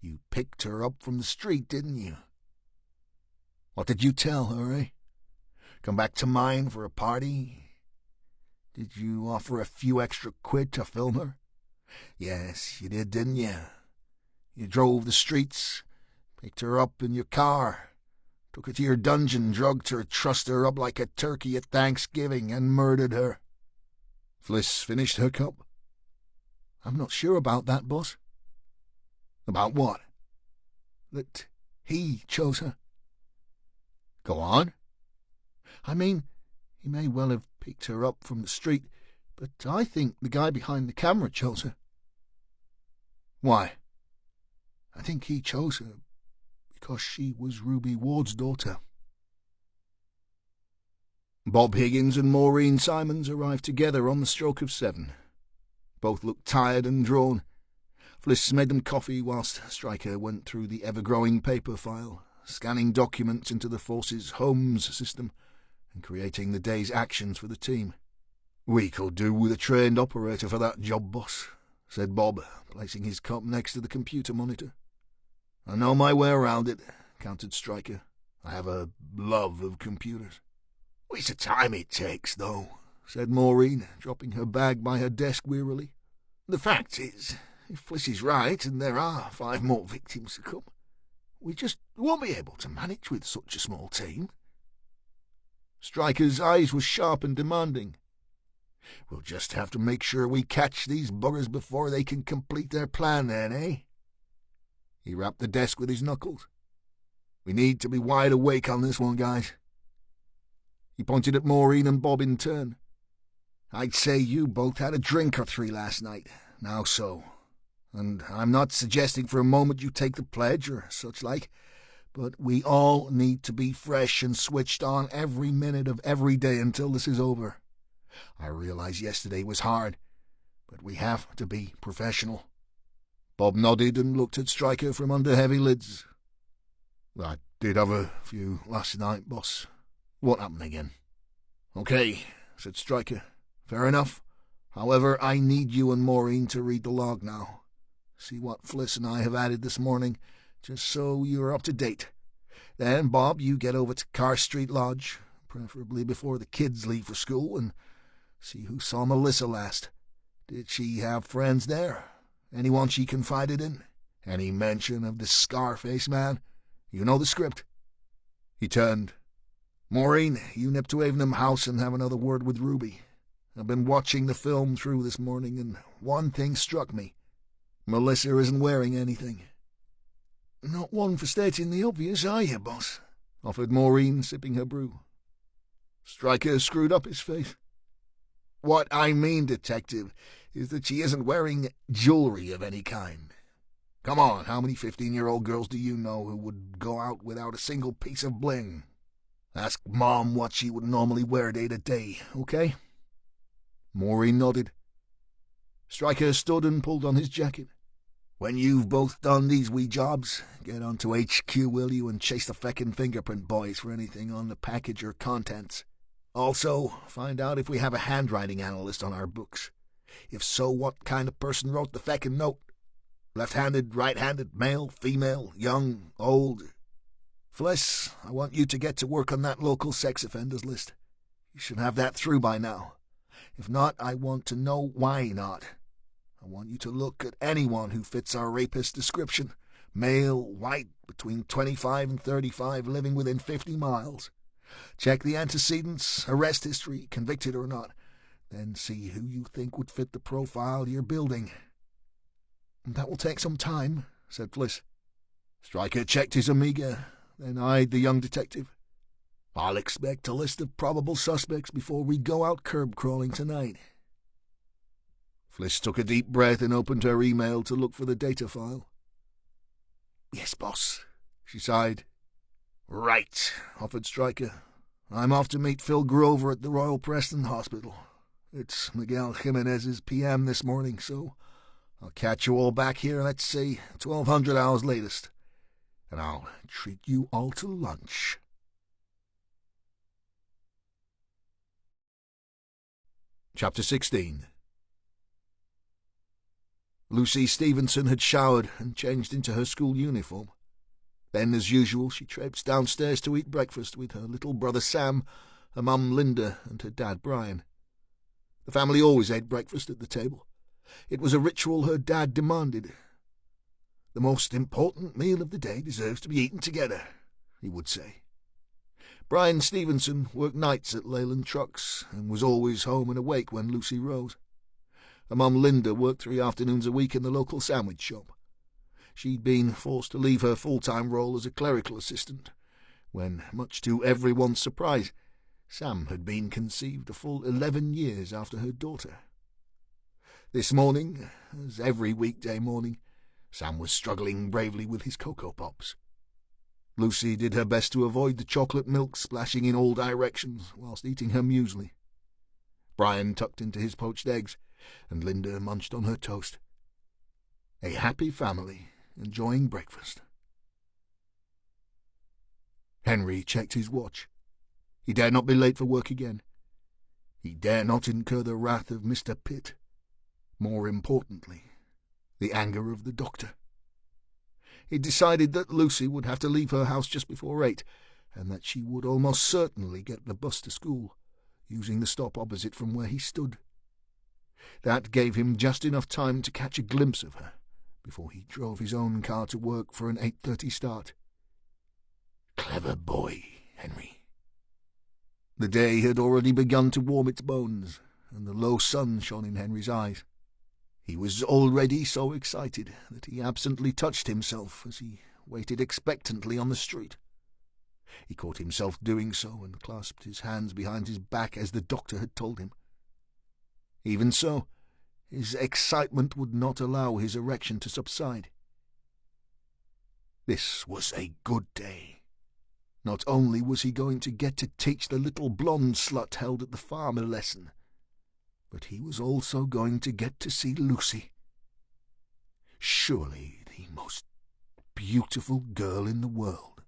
You picked her up from the street, didn't you? What did you tell her, eh? Come back to mine for a party? Did you offer a few extra quid to film her? Yes, you did, didn't you? You drove the streets, picked her up in your car, took her to your dungeon, drugged her, trussed her up like a turkey at Thanksgiving, and murdered her. Fliss finished her cup. I'm not sure about that, boss. About what? That he chose her. Go on. I mean, he may well have picked her up from the street, but I think the guy behind the camera chose her. Why? I think he chose her because she was Ruby Ward's daughter. Bob Higgins and Maureen Simons arrived together on the stroke of 7. Both looked tired and drawn. Fliss made them coffee whilst Stryker went through the ever-growing paper file, scanning documents into the force's Holmes system and creating the day's actions for the team. "We could do with a trained operator for that job, boss," said Bob, placing his cup next to the computer monitor. "I know my way around it," countered Stryker. "I have a love of computers." "It's the time it takes, though," said Maureen, dropping her bag by her desk wearily. "The fact is, if Fliss is right and there are 5 more victims to come, we just won't be able to manage with such a small team." Stryker's eyes were sharp and demanding. "We'll just have to make sure we catch these buggers before they can complete their plan then, eh?" He rapped the desk with his knuckles. "We need to be wide awake on this one, guys." He pointed at Maureen and Bob in turn. "I'd say you both had a drink or 3 last night, now so. And I'm not suggesting for a moment you take the pledge or such like, but we all need to be fresh and switched on every minute of every day until this is over. I realize yesterday was hard, but we have to be professional." Bob nodded and looked at Stryker from under heavy lids. "I did have a few last night, boss. What happened again?" "Okay," said Stryker. "Fair enough. However, I need you and Maureen to read the log now. See what Fliss and I have added this morning, just so you're up to date. Then, Bob, you get over to Carr Street Lodge, preferably before the kids leave for school, and see who saw Melissa last. Did she have friends there? Anyone she confided in? Any mention of the Scarface man? You know the script." He turned. "Maureen, you nip to Avenham House and have another word with Ruby. I've been watching the film through this morning, and one thing struck me. Melissa isn't wearing anything." "Not one for stating the obvious, are you, boss?" offered Maureen, sipping her brew. Stryker screwed up his face. "What I mean, detective, is that she isn't wearing jewelry of any kind. Come on, how many 15-year-old girls do you know who would go out without a single piece of bling? Ask Mom what she would normally wear day to day, okay?" Maureen nodded. Stryker stood and pulled on his jacket. When you've both done these wee jobs, get on to HQ, will you, and chase the feckin' fingerprint boys for anything on the package or contents. Also, find out if we have a handwriting analyst on our books. If so, what kind of person wrote the feckin' note? Left-handed, right-handed, male, female, young, old? Fliss, I want you to get to work on that local sex offenders list. You should have that through by now. If not, I want to know why not. I want you to look at anyone who fits our rapist description. Male, white, between 25 and 35, living within 50 miles. Check the antecedents, arrest history, convicted or not. Then see who you think would fit the profile you're building. That will take some time, said Fliss. Stryker checked his Amiga, then eyed the young detective. I'll expect a list of probable suspects before we go out curb-crawling tonight. Fliss took a deep breath and opened her email to look for the data file. Yes, boss, she sighed. Right, offered Stryker. I'm off to meet Phil Grover at the Royal Preston Hospital. It's Miguel Jimenez's PM this morning, so I'll catch you all back here, let's say, 1200 hours latest. And I'll treat you all to lunch. Chapter 16. Lucy Stevenson had showered and changed into her school uniform. Then, as usual, she traipsed downstairs to eat breakfast with her little brother Sam, her mum Linda, and her dad Brian. The family always ate breakfast at the table. It was a ritual her dad demanded. The most important meal of the day deserves to be eaten together, he would say. Brian Stevenson worked nights at Leyland Trucks and was always home and awake when Lucy rose. Her mum Linda worked 3 afternoons a week in the local sandwich shop. She'd been forced to leave her full-time role as a clerical assistant, when, much to everyone's surprise, Sam had been conceived a full 11 years after her daughter. This morning, as every weekday morning, Sam was struggling bravely with his Cocoa Pops. Lucy did her best to avoid the chocolate milk splashing in all directions whilst eating her muesli. Brian tucked into his poached eggs, and Linda munched on her toast. A happy family, enjoying breakfast. Henry checked his watch. He dared not be late for work again. He dare not incur the wrath of Mr. Pitt. More importantly, the anger of the doctor. He decided that Lucy would have to leave her house just before 8, and that she would almost certainly get the bus to school, using the stop opposite from where he stood. That gave him just enough time to catch a glimpse of her before he drove his own car to work for an 8:30 start. Clever boy, Henry. The day had already begun to warm its bones, and the low sun shone in Henry's eyes. He was already so excited that he absently touched himself as he waited expectantly on the street. He caught himself doing so and clasped his hands behind his back as the doctor had told him. Even so, his excitement would not allow his erection to subside. This was a good day. Not only was he going to get to teach the little blonde slut held at the farm a lesson, but he was also going to get to see Lucy. Surely the most beautiful girl in the world.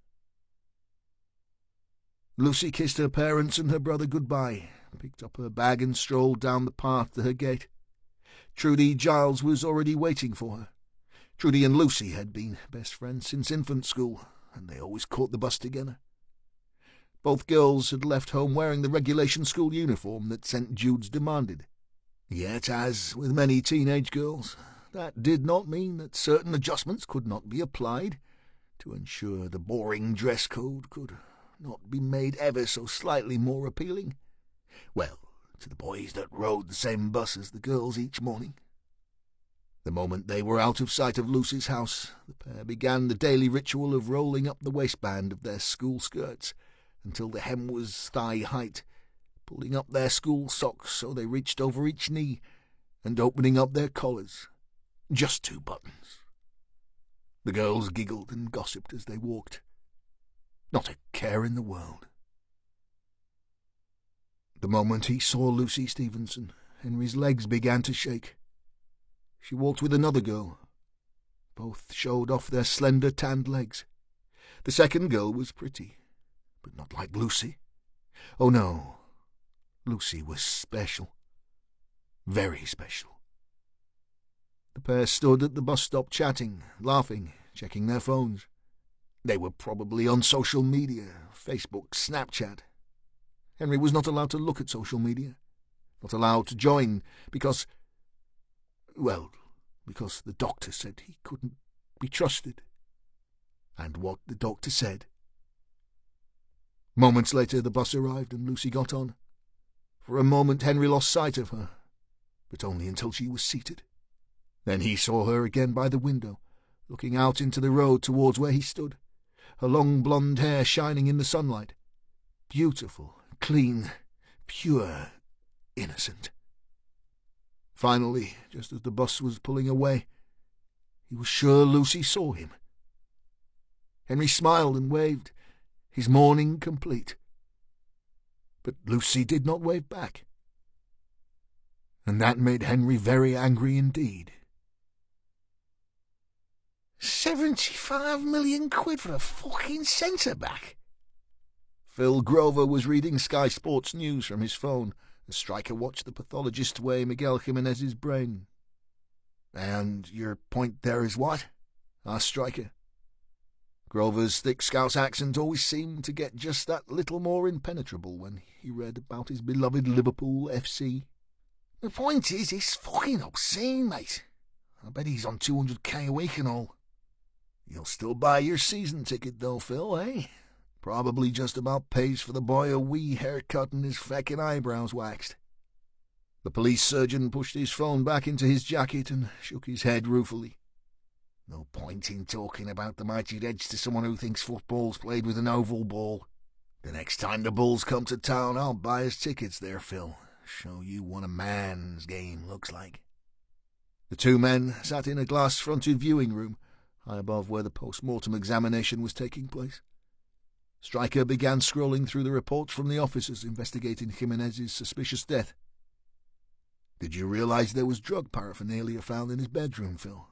Lucy kissed her parents and her brother goodbye, picked up her bag and strolled down the path to her gate. Trudy Giles was already waiting for her. Trudy and Lucy had been best friends since infant school, and they always caught the bus together. Both girls had left home wearing the regulation school uniform that St. Jude's demanded. Yet, as with many teenage girls, that did not mean that certain adjustments could not be applied to ensure the boring dress code could not be made ever so slightly more appealing. Well, to the boys that rode the same bus as the girls each morning. The moment they were out of sight of Lucy's house, the pair began the daily ritual of rolling up the waistband of their school skirts until the hem was thigh-height, pulling up their school socks so they reached over each knee, and opening up their collars. Just 2 buttons. The girls giggled and gossiped as they walked. Not a care in the world. The moment he saw Lucy Stevenson, Henry's legs began to shake. She walked with another girl. Both showed off their slender tanned legs. The second girl was pretty, but not like Lucy. Oh no, Lucy was special. Very special. The pair stood at the bus stop chatting, laughing, checking their phones. They were probably on social media, Facebook, Snapchat. Henry was not allowed to look at social media, not allowed to join, because the doctor said he couldn't be trusted. And what the doctor said. Moments later the bus arrived and Lucy got on. For a moment Henry lost sight of her, but only until she was seated. Then he saw her again by the window, looking out into the road towards where he stood, her long blonde hair shining in the sunlight. Beautiful, clean, pure, innocent. Finally, just as the bus was pulling away, he was sure Lucy saw him. Henry smiled and waved, his morning complete. But Lucy did not wave back. And that made Henry very angry indeed. 75 million quid for a fucking centre-back. Phil Grover was reading Sky Sports News from his phone as Stryker watched the pathologist weigh Miguel Jimenez's brain. "And your point there is what?" asked Stryker. Grover's thick Scouse accent always seemed to get just that little more impenetrable when he read about his beloved Liverpool FC. "The point is, it's fucking obscene, mate. I bet he's on 200k a week and all." "You'll still buy your season ticket though, Phil, eh? Probably just about pays for the boy a wee haircut and his feckin' eyebrows waxed." The police surgeon pushed his phone back into his jacket and shook his head ruefully. "No point in talking about the mighty Reds to someone who thinks football's played with an oval ball. The next time the Bulls come to town, I'll buy us tickets there, Phil. Show you what a man's game looks like." The two men sat in a glass-fronted viewing room, high above where the post-mortem examination was taking place. Stryker began scrolling through the reports from the officers investigating Jimenez's suspicious death. "Did you realize there was drug paraphernalia found in his bedroom, Phil?"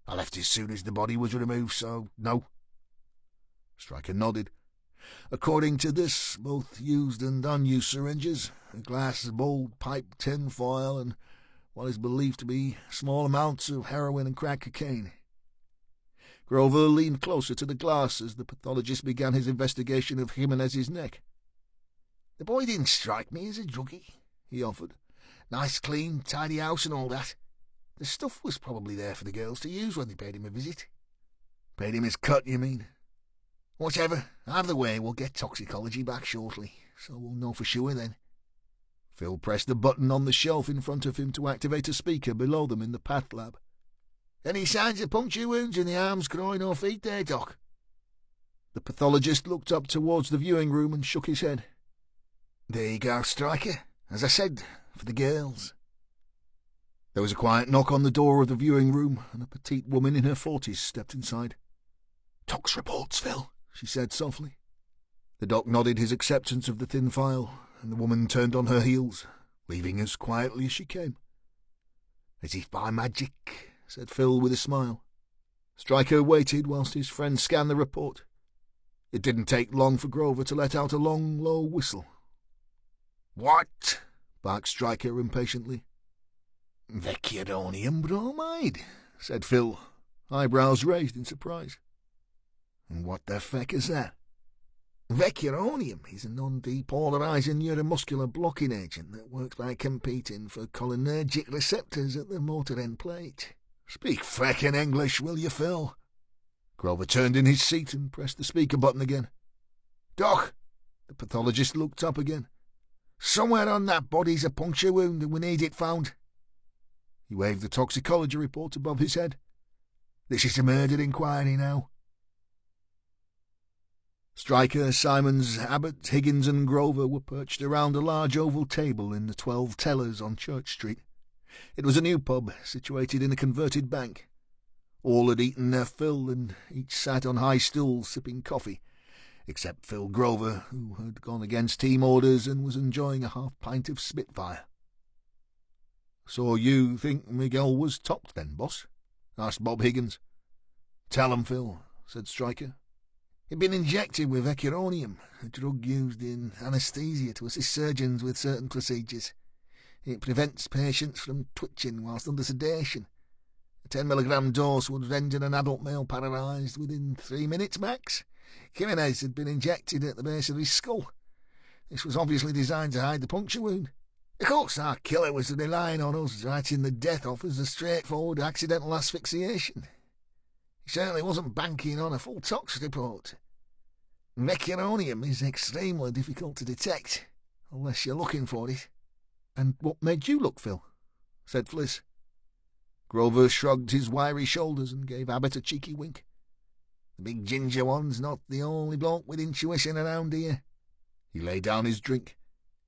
"I left as soon as the body was removed, so no." Stryker nodded. "According to this, both used and unused syringes, a glass bowled pipe, tin foil, and what is believed to be small amounts of heroin and crack cocaine." Grover leaned closer to the glass as the pathologist began his investigation of Jimenez's neck. "The boy didn't strike me as a druggie," he offered. "Nice, clean, tidy house and all that. The stuff was probably there for the girls to use when they paid him a visit." "Paid him his cut, you mean?" "Whatever. Out of the way, we'll get toxicology back shortly, so we'll know for sure then." Phil pressed a button on the shelf in front of him to activate a speaker below them in the path lab. "Any signs of puncture wounds in the arms, groin or feet there, Doc?" The pathologist looked up towards the viewing room and shook his head. "There you go, Stryker. As I said, for the girls." There was a quiet knock on the door of the viewing room, and a petite woman in her 40s stepped inside. "Tox reports, Phil," she said softly. The doc nodded his acceptance of the thin file, and the woman turned on her heels, leaving as quietly as she came. "As if by magic," said Phil with a smile. Stryker waited whilst his friend scanned the report. It didn't take long for Grover to let out a long, low whistle. "What?" barked Stryker impatiently. "Vecuronium bromide," said Phil, eyebrows raised in surprise. "And what the feck is that?" "Vecuronium is a non-depolarizing neuromuscular blocking agent that works by competing for cholinergic receptors at the motor end plate." "Speak feckin' English, will you, Phil?" Grover turned in his seat and pressed the speaker button again. "Doc!" The pathologist looked up again. "Somewhere on that body's a puncture wound and we need it found." He waved the toxicology report above his head. "This is a murder inquiry now." Stryker, Simons, Abbott, Higgins and Grover were perched around a large oval table in the 12 Tellers on Church Street. It was a new pub, situated in a converted bank. All had eaten their fill, and each sat on high stools sipping coffee, except Phil Grover, who had gone against team orders and was enjoying a half-pint of Spitfire. "So you think Miguel was topped then, boss?" asked Bob Higgins. "Tell 'em, Phil," said Stryker. He'd been injected with vecuronium, a drug used in anaesthesia to assist surgeons with certain procedures. It prevents patients from twitching whilst under sedation. A 10 mg dose would render an adult male paralysed within 3 minutes max. Jimenez had been injected at the base of his skull. This was obviously designed to hide the puncture wound. Of course, our killer was relying on us writing the death off as a straightforward accidental asphyxiation. He certainly wasn't banking on a full tox report. Vecuronium is extremely difficult to detect, unless you're looking for it. "And what made you look, Phil?" said Fliss. Grover shrugged his wiry shoulders and gave Abbott a cheeky wink. "The big ginger one's not the only bloke with intuition around here." He laid down his drink.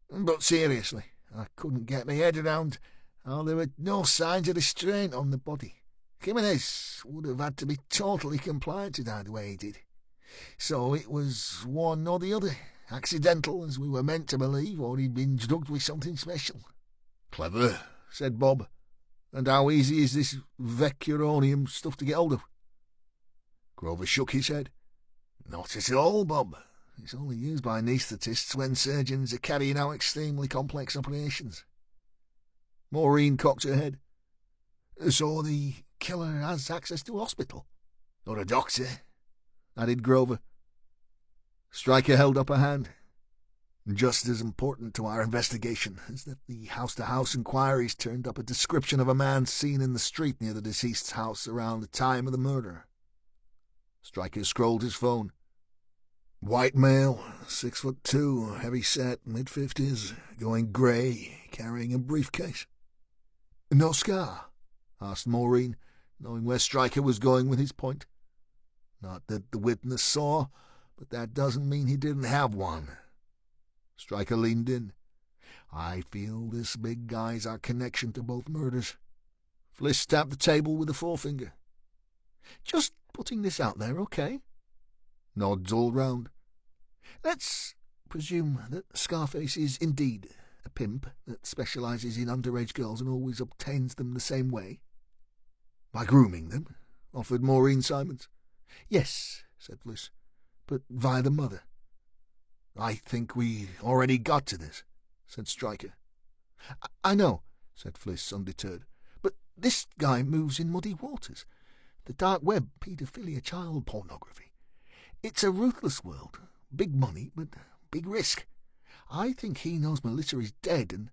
"But seriously, I couldn't get my head around how there were no signs of restraint on the body. Jimenez would have had to be totally compliant to die the way he did. So it was one or the other, accidental as we were meant to believe, or he'd been drugged with something special." "Clever," said Bob. "And how easy is this vecuronium stuff to get hold of?" Grover shook his head. "Not at all, Bob. It's only used by anaesthetists when surgeons are carrying out extremely complex operations." Maureen cocked her head. "So the killer has access to a hospital?" "Or a doctor," added Grover. Stryker held up a hand. "Just as important to our investigation is that the house-to-house inquiries turned up a description of a man seen in the street near the deceased's house around the time of the murder." Stryker scrolled his phone. "White male, 6'2", heavy-set, mid-50s, going grey, carrying a briefcase." "No scar?" asked Maureen, knowing where Stryker was going with his point. "Not that the witness saw, but that doesn't mean he didn't have one." Stryker leaned in. "I feel this big guy's our connection to both murders." Fliss tapped the table with a forefinger. "Just putting this out there, okay?" Nods all round. "Let's presume that Scarface is indeed a pimp that specialises in underage girls and always obtains them the same way." "By grooming them?" offered Maureen Simons. "Yes," said Fliss, "but via the mother." "I think we already got to this," said Stryker. I know," said Fliss, undeterred, "but this guy moves in muddy waters. The dark web, paedophilia, child pornography. It's a ruthless world. Big money, but big risk. I think he knows Melissa is dead and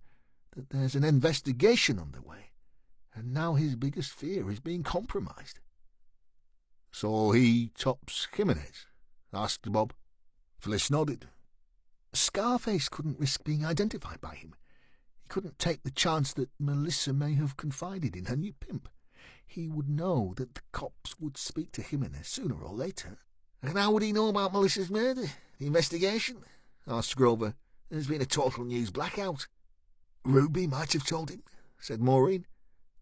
that there's an investigation underway, and now his biggest fear is being compromised." "So he tops Jimenez?" asked Bob. Fliss nodded. "Scarface couldn't risk being identified by him. He couldn't take the chance that Melissa may have confided in her new pimp. He would know that the cops would speak to Jimenez sooner or later." "And how would he know about Melissa's murder? The investigation?" asked Grover. "There's been a total news blackout." "Ruby might have told him," said Maureen.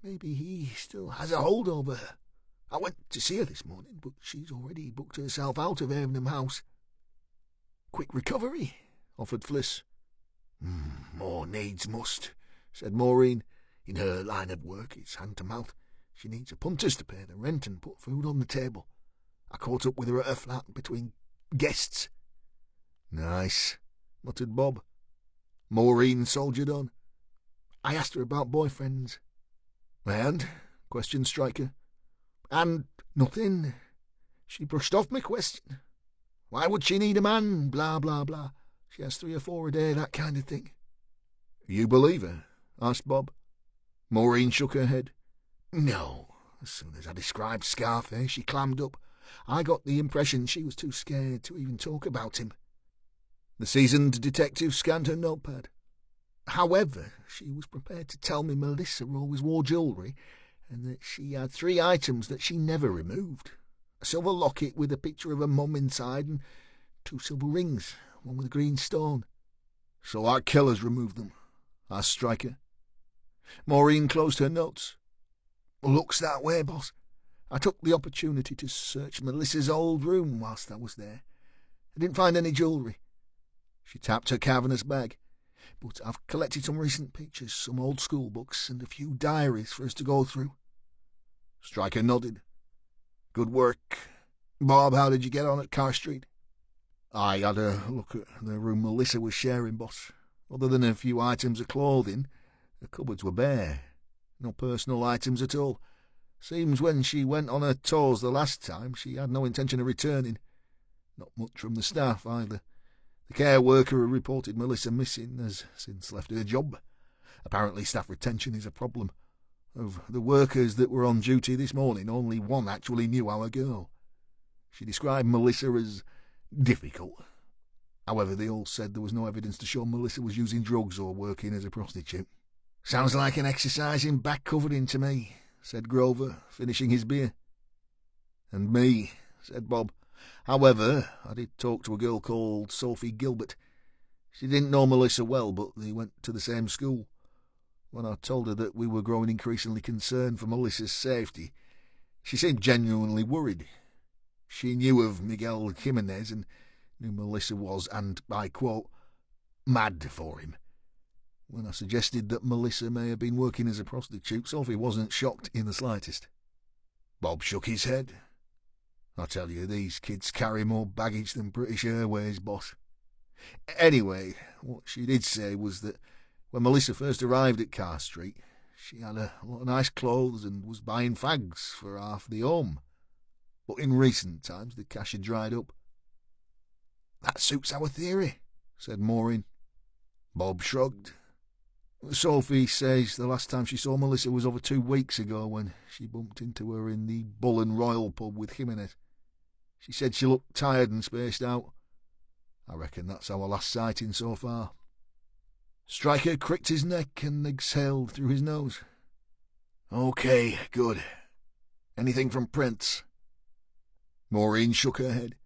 "Maybe he still has a hold over her. I went to see her this morning, but she's already booked herself out of Avenham House." "Quick recovery," offered Fliss. "More needs must," said Maureen. "In her line of work, it's hand-to-mouth. She needs a punters to pay the rent and put food on the table. I caught up with her at her flat between guests." "Nice," muttered Bob. Maureen soldiered on. "I asked her about boyfriends." "And?" questioned Stryker. "And nothing. She brushed off my question. Why would she need a man? Blah, blah, blah. She has 3 or 4 a day, that kind of thing." "You believe her?" asked Bob. Maureen shook her head. "No. As soon as I described Scarface, she clammed up. I got the impression she was too scared to even talk about him." The seasoned detective scanned her notepad. "However, she was prepared to tell me Melissa always wore jewellery, and that she had 3 items that she never removed. A silver locket with a picture of her mum inside, and 2 silver rings, one with a green stone." "So our killers removed them?" asked Stryker. Maureen closed her notes. "Looks that way, boss. I took the opportunity to search Melissa's old room whilst I was there. I didn't find any jewellery." She tapped her cavernous bag. "But I've collected some recent pictures, some old school books, and a few diaries for us to go through." Stryker nodded. Good work. Bob, how did you get on at Carr Street? I had a look at the room Melissa was sharing, boss. Other than a few items of clothing, the cupboards were bare. No personal items at all. Seems when she went on her tours the last time, she had no intention of returning. Not much from the staff, either. The care worker who reported Melissa missing has since left her job. Apparently staff retention is a problem. Of the workers that were on duty this morning, only one actually knew our girl. She described Melissa as difficult. However, they all said there was no evidence to show Melissa was using drugs or working as a prostitute. Sounds like an exercise in back covering to me, said Grover, finishing his beer. And me, said Bob. However, I did talk to a girl called Sophie Gilbert. She didn't know Melissa well, but they went to the same school. When I told her that we were growing increasingly concerned for Melissa's safety, she seemed genuinely worried. She knew of Miguel Jimenez and knew Melissa was, and I quote, mad for him. When I suggested that Melissa may have been working as a prostitute, Sophie wasn't shocked in the slightest. Bob shook his head. I tell you, these kids carry more baggage than British Airways, boss. Anyway, what she did say was that when Melissa first arrived at Carr Street, she had a lot of nice clothes and was buying fags for half the home. But in recent times the cash had dried up. That suits our theory, said Maureen. Bob shrugged. Sophie says the last time she saw Melissa was over 2 weeks ago when she bumped into her in the Bull and Royal pub with Jimenez. She said she looked tired and spaced out. I reckon that's our last sighting so far. Stryker cricked his neck and exhaled through his nose. Okay, good. Anything from prints? Maureen shook her head.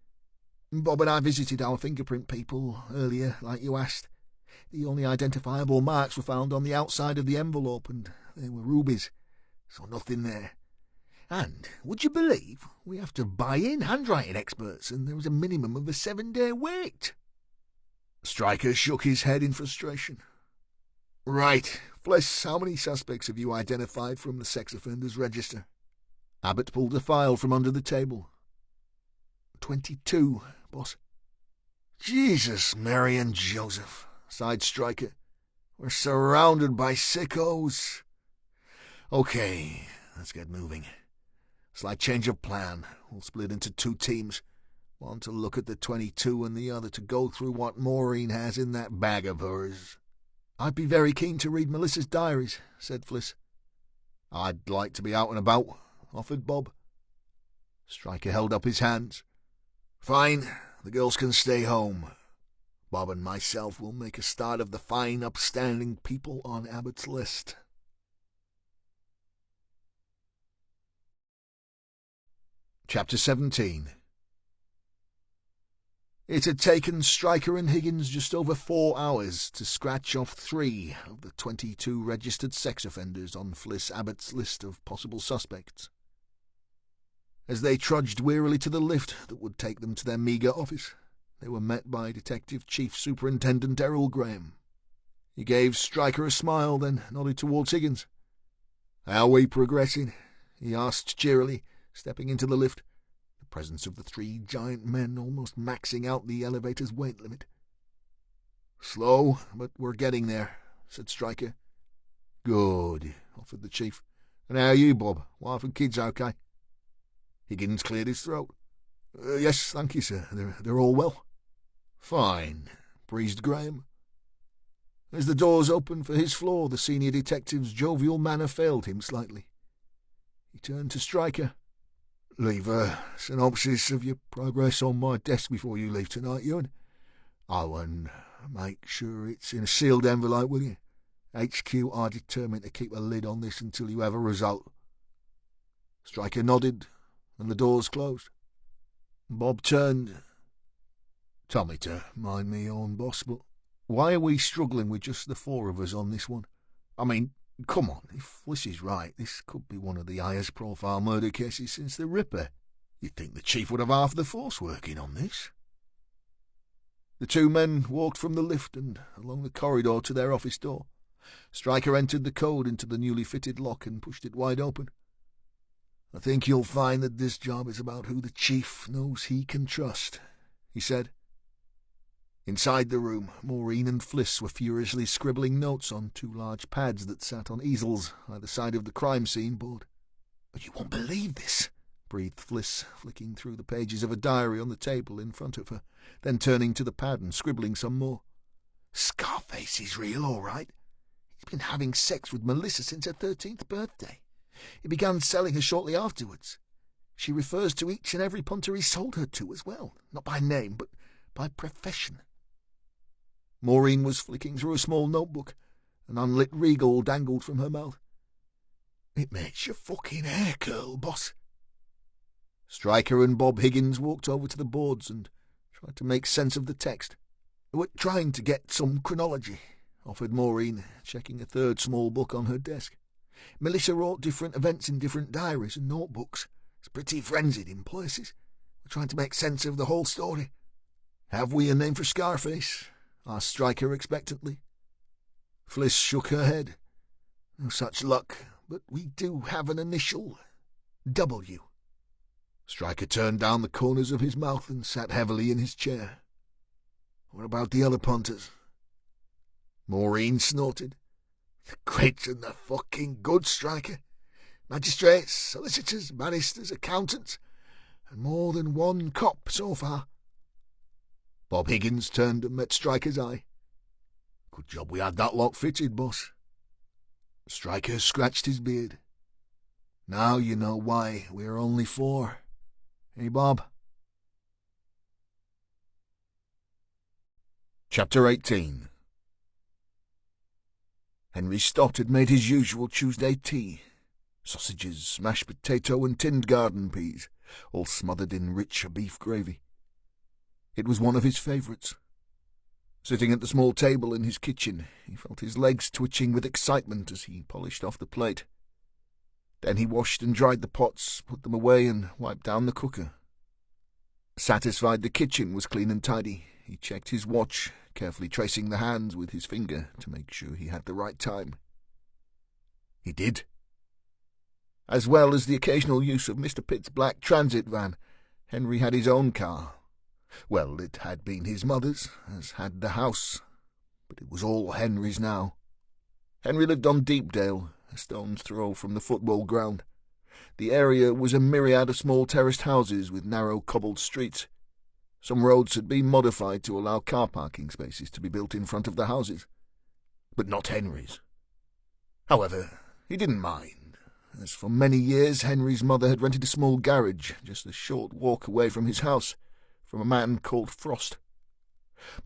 Bob and I visited our fingerprint people earlier, like you asked. The only identifiable marks were found on the outside of the envelope, and they were rubies, so nothing there. And, would you believe, we have to buy in handwriting experts, and there is a minimum of a 7-day wait. Stryker shook his head in frustration. Right, Fliss, how many suspects have you identified from the sex offenders register? Abbott pulled a file from under the table. 22, boss. Jesus, Mary and Joseph, sighed Stryker. We're surrounded by sickos. Okay, let's get moving. Slight change of plan. We'll split into 2 teams. One to look at the 22 and the other to go through what Maureen has in that bag of hers. I'd be very keen to read Melissa's diaries, said Fliss. I'd like to be out and about, offered Bob. Stryker held up his hands. Fine, the girls can stay home. Bob and myself will make a start of the fine, upstanding people on Abbott's list. Chapter 17. It had taken Stryker and Higgins just over 4 hours to scratch off 3 of the 22 registered sex offenders on Fliss Abbott's list of possible suspects. As they trudged wearily to the lift that would take them to their meagre office, they were met by Detective Chief Superintendent Errol Graham. He gave Stryker a smile, then nodded towards Higgins. "How are we progressing?" he asked cheerily, stepping into the lift, the presence of the 3 giant men almost maxing out the elevator's weight limit. "Slow, but we're getting there," said Stryker. "Good," offered the chief. "And how are you, Bob? Wife and kids okay?" Higgins cleared his throat. "Yes, thank you, sir. They're all well." "Fine," breezed Graham. As the doors opened for his floor, the senior detective's jovial manner failed him slightly. He turned to Stryker. "Leave a synopsis of your progress on my desk before you leave tonight, Ewan. Oh, and make sure it's in a sealed envelope, will you? HQ are determined to keep a lid on this until you have a result." Stryker nodded, and the doors closed. Bob turned. "Tommy to mind me on, boss, but why are we struggling with just the 4 of us on this one? I mean, come on, if this is right, this could be one of the highest profile murder cases since the Ripper. You'd think the chief would have half the force working on this." The 2 men walked from the lift and along the corridor to their office door. Stryker entered the code into the newly fitted lock and pushed it wide open. "I think you'll find that this job is about who the chief knows he can trust," he said. Inside the room, Maureen and Fliss were furiously scribbling notes on 2 large pads that sat on easels either side of the crime scene board. "You won't believe this," breathed Fliss, flicking through the pages of a diary on the table in front of her, then turning to the pad and scribbling some more. "Scarface is real, all right. He's been having sex with Melissa since her 13th birthday. He began selling her shortly afterwards. She refers to each and every punter he sold her to as well, not by name, but by profession." Maureen was flicking through a small notebook. An unlit Regal dangled from her mouth. "It makes your fucking hair curl, boss." Stryker and Bob Higgins walked over to the boards and tried to make sense of the text. "We're trying to get some chronology," offered Maureen, checking a 3rd small book on her desk. "Melissa wrote different events in different diaries and notebooks. It's pretty frenzied in places. We're trying to make sense of the whole story." "Have we a name for Scarface?" asked Stryker expectantly. Fliss shook her head. "No such luck, but we do have an initial. W." Stryker turned down the corners of his mouth and sat heavily in his chair. "What about the other punters?" Maureen snorted. "The greats and the fucking good, Stryker. Magistrates, solicitors, barristers, accountants, and more than 1 cop so far." Bob Higgins turned and met Stryker's eye. "Good job we had that lock fitted, boss." Stryker scratched his beard. "Now you know why we're only 4. Hey, Bob?" Chapter 18. Henry Stott had made his usual Tuesday tea. Sausages, mashed potato, and tinned garden peas, all smothered in rich beef gravy. It was one of his favourites. Sitting at the small table in his kitchen, he felt his legs twitching with excitement as he polished off the plate. Then he washed and dried the pots, put them away, and wiped down the cooker. Satisfied the kitchen was clean and tidy, he checked his watch, carefully tracing the hands with his finger to make sure he had the right time. He did. As well as the occasional use of Mr. Pitt's black transit van, Henry had his own car. Well, it had been his mother's, as had the house, but it was all Henry's now. Henry lived on Deepdale, a stone's throw from the football ground. The area was a myriad of small terraced houses with narrow cobbled streets. Some roads had been modified to allow car parking spaces to be built in front of the houses, but not Henry's. However, he didn't mind, as for many years Henry's mother had rented a small garage just a short walk away from his house, from a man called Frost.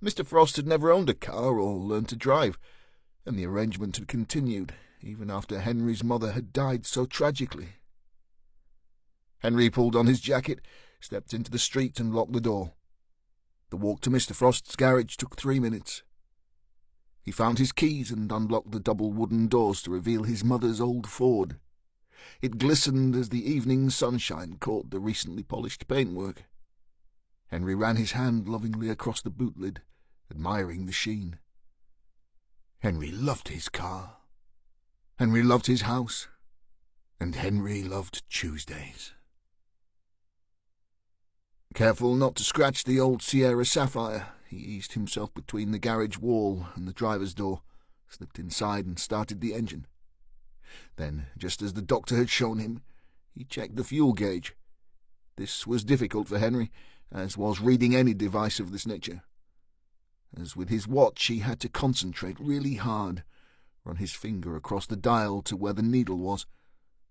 Mr. Frost had never owned a car or learned to drive, and the arrangement had continued even after Henry's mother had died so tragically. Henry pulled on his jacket, stepped into the street and locked the door. The walk to Mr. Frost's garage took 3 minutes. He found his keys and unlocked the double wooden doors to reveal his mother's old Ford. It glistened as the evening sunshine caught the recently polished paintwork. Henry ran his hand lovingly across the boot lid, admiring the sheen. Henry loved his car. Henry loved his house. And Henry loved Tuesdays. Careful not to scratch the old Sierra Sapphire, he eased himself between the garage wall and the driver's door, slipped inside and started the engine. Then, just as the doctor had shown him, he checked the fuel gauge. This was difficult for Henry, as was reading any device of this nature. As with his watch, he had to concentrate really hard, run his finger across the dial to where the needle was,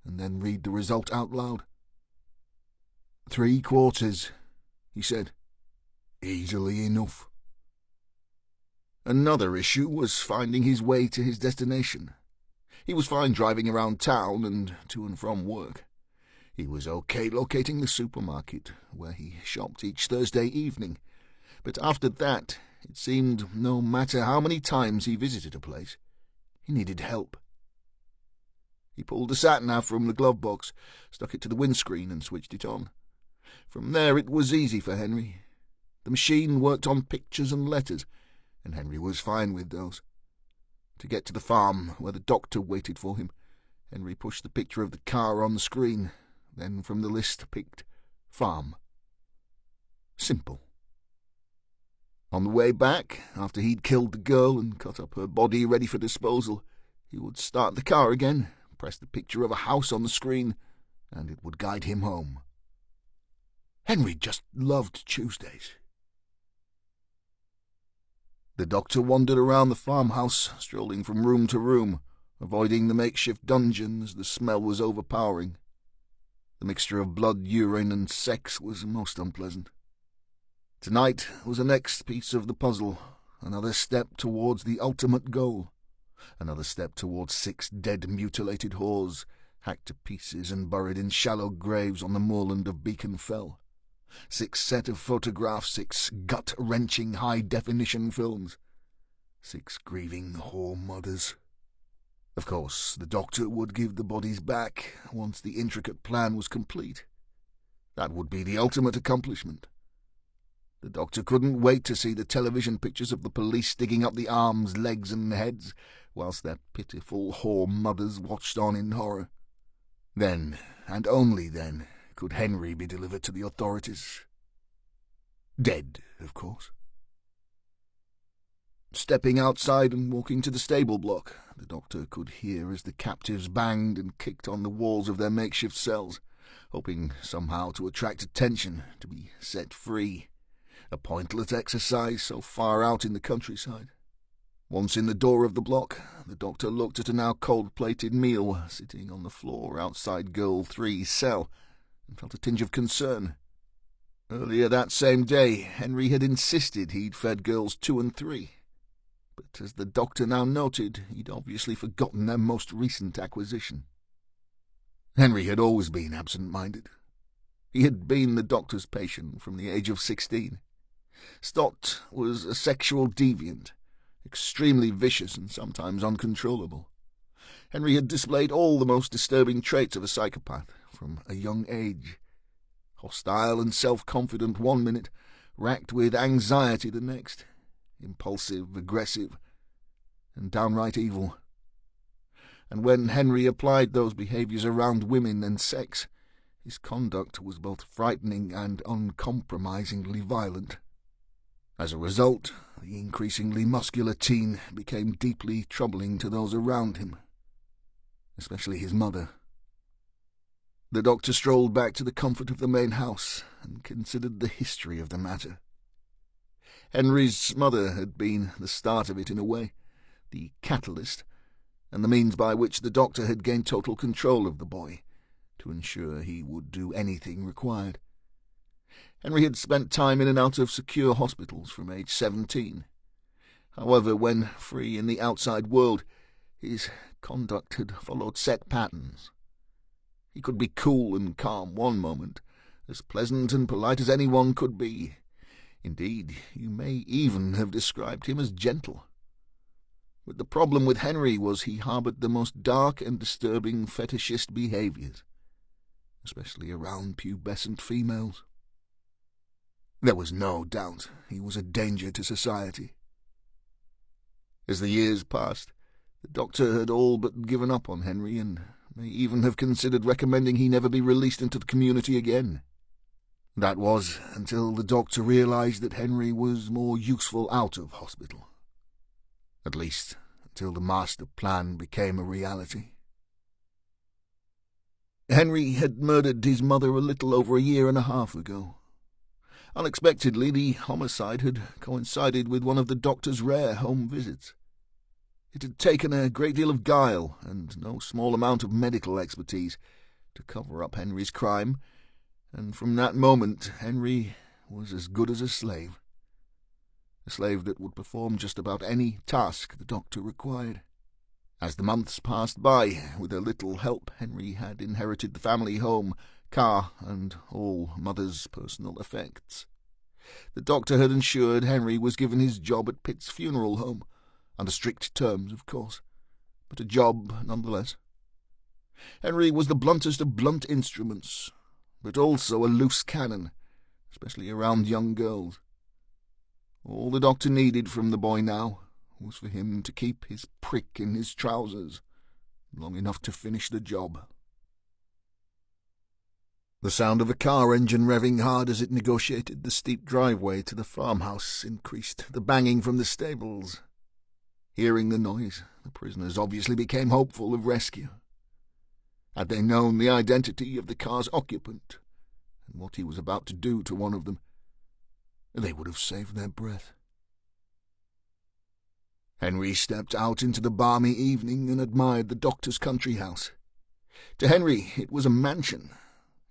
and then read the result out loud. 3/4, he said. Easily enough. Another issue was finding his way to his destination. He was fine driving around town and to and from work. He was okay locating the supermarket, where he shopped each Thursday evening. But after that, it seemed no matter how many times he visited a place, he needed help. He pulled the sat-nav from the glove box, stuck it to the windscreen and switched it on. From there it was easy for Henry. The machine worked on pictures and letters, and Henry was fine with those. To get to the farm, where the doctor waited for him, Henry pushed the picture of the car on the screen, then from the list picked farm. Simple. On the way back, after he'd killed the girl and cut up her body ready for disposal, he would start the car again, press the picture of a house on the screen, and it would guide him home. Henry just loved Tuesdays. The doctor wandered around the farmhouse, strolling from room to room, avoiding the makeshift dungeon as the smell was overpowering. The mixture of blood, urine, and sex was most unpleasant. Tonight was the next piece of the puzzle, another step towards the ultimate goal, another step towards 6 dead, mutilated whores, hacked to pieces and buried in shallow graves on the moorland of Beacon Fell. 6 set of photographs, 6 gut-wrenching high-definition films, 6 grieving whore mothers. Of course, the doctor would give the bodies back once the intricate plan was complete. That would be the ultimate accomplishment. The doctor couldn't wait to see the television pictures of the police digging up the arms, legs, and heads, whilst their pitiful whore mothers watched on in horror. Then, and only then, could Henry be delivered to the authorities. Dead, of course. Stepping outside and walking to the stable block, the doctor could hear as the captives banged and kicked on the walls of their makeshift cells, hoping somehow to attract attention, to be set free. A pointless exercise so far out in the countryside. Once in the door of the block, the doctor looked at a now cold-plated meal sitting on the floor outside Girl 3's cell, and felt a tinge of concern. Earlier that same day, Henry had insisted he'd fed Girls 2 and 3. But as the doctor now noted, he'd obviously forgotten their most recent acquisition. Henry had always been absent-minded. He had been the doctor's patient from the age of 16. Stott was a sexual deviant, extremely vicious and sometimes uncontrollable. Henry had displayed all the most disturbing traits of a psychopath from a young age. Hostile and self-confident one minute, racked with anxiety the next, impulsive, aggressive, and downright evil. And when Henry applied those behaviours around women and sex, his conduct was both frightening and uncompromisingly violent. As a result, the increasingly muscular teen became deeply troubling to those around him, especially his mother. The doctor strolled back to the comfort of the main house and considered the history of the matter. Henry's mother had been the start of it in a way, the catalyst, and the means by which the doctor had gained total control of the boy, to ensure he would do anything required. Henry had spent time in and out of secure hospitals from age 17. However, when free in the outside world, his conduct had followed set patterns. He could be cool and calm one moment, as pleasant and polite as anyone could be. Indeed, you may even have described him as gentle. But the problem with Henry was he harboured the most dark and disturbing fetishist behaviours, especially around pubescent females. There was no doubt he was a danger to society. As the years passed, the doctor had all but given up on Henry and may even have considered recommending he never be released into the community again. That was until the doctor realised that Henry was more useful out of hospital. At least until the master plan became a reality. Henry had murdered his mother a little over 1.5 years ago. Unexpectedly, the homicide had coincided with one of the doctor's rare home visits. It had taken a great deal of guile and no small amount of medical expertise to cover up Henry's crime, and from that moment Henry was as good as a slave that would perform just about any task the doctor required. As the months passed by, with a little help, Henry had inherited the family home, car, and all Mother's personal effects. The doctor had ensured Henry was given his job at Pitt's funeral home, under strict terms, of course, but a job nonetheless. Henry was the bluntest of blunt instruments, but also a loose cannon, especially around young girls. All the doctor needed from the boy now was for him to keep his prick in his trousers long enough to finish the job. The sound of a car engine revving hard as it negotiated the steep driveway to the farmhouse increased the banging from the stables. Hearing the noise, the prisoners obviously became hopeful of rescue. Had they known the identity of the car's occupant and what he was about to do to one of them, they would have saved their breath. Henry stepped out into the balmy evening and admired the doctor's country house. To Henry it was a mansion.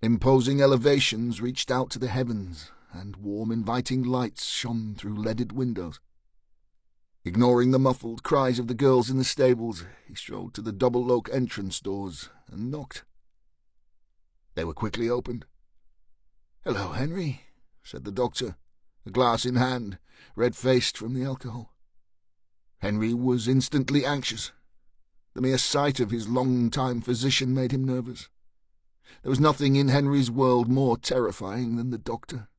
Imposing elevations reached out to the heavens, and warm, inviting lights shone through leaded windows. Ignoring the muffled cries of the girls in the stables, he strode to the double oak entrance doors and knocked. They were quickly opened. "Hello, Henry," said the doctor, a glass in hand, red-faced from the alcohol. Henry was instantly anxious. The mere sight of his long-time physician made him nervous. There was nothing in Henry's world more terrifying than the doctor.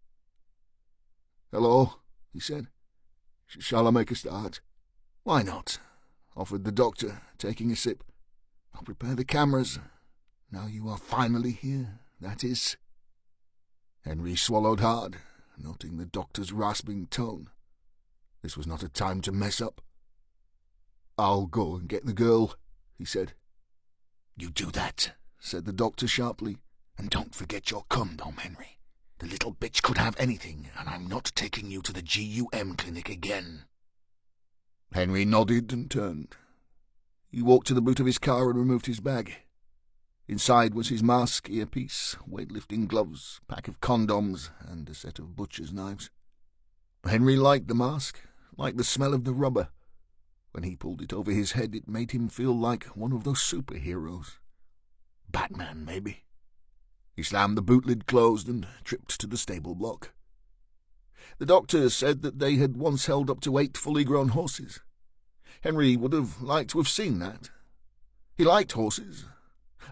"Hello," he said. "Shall I make a start?" "Why not?" offered the doctor, taking a sip. "I'll prepare the cameras. Now you are finally here, that is." Henry swallowed hard, noting the doctor's rasping tone. This was not a time to mess up. "I'll go and get the girl," he said. "You do that," said the doctor sharply, "and don't forget your condom, Henry. The little bitch could have anything, and I'm not taking you to the GUM clinic again." Henry nodded and turned. He walked to the boot of his car and removed his bag. Inside was his mask, earpiece, weightlifting gloves, pack of condoms, and a set of butcher's knives. Henry liked the mask, liked the smell of the rubber. When he pulled it over his head, it made him feel like one of those superheroes. Batman, maybe. He slammed the boot lid closed and tripped to the stable block. The doctor said that they had once held up to 8 fully grown horses. Henry would have liked to have seen that. He liked horses,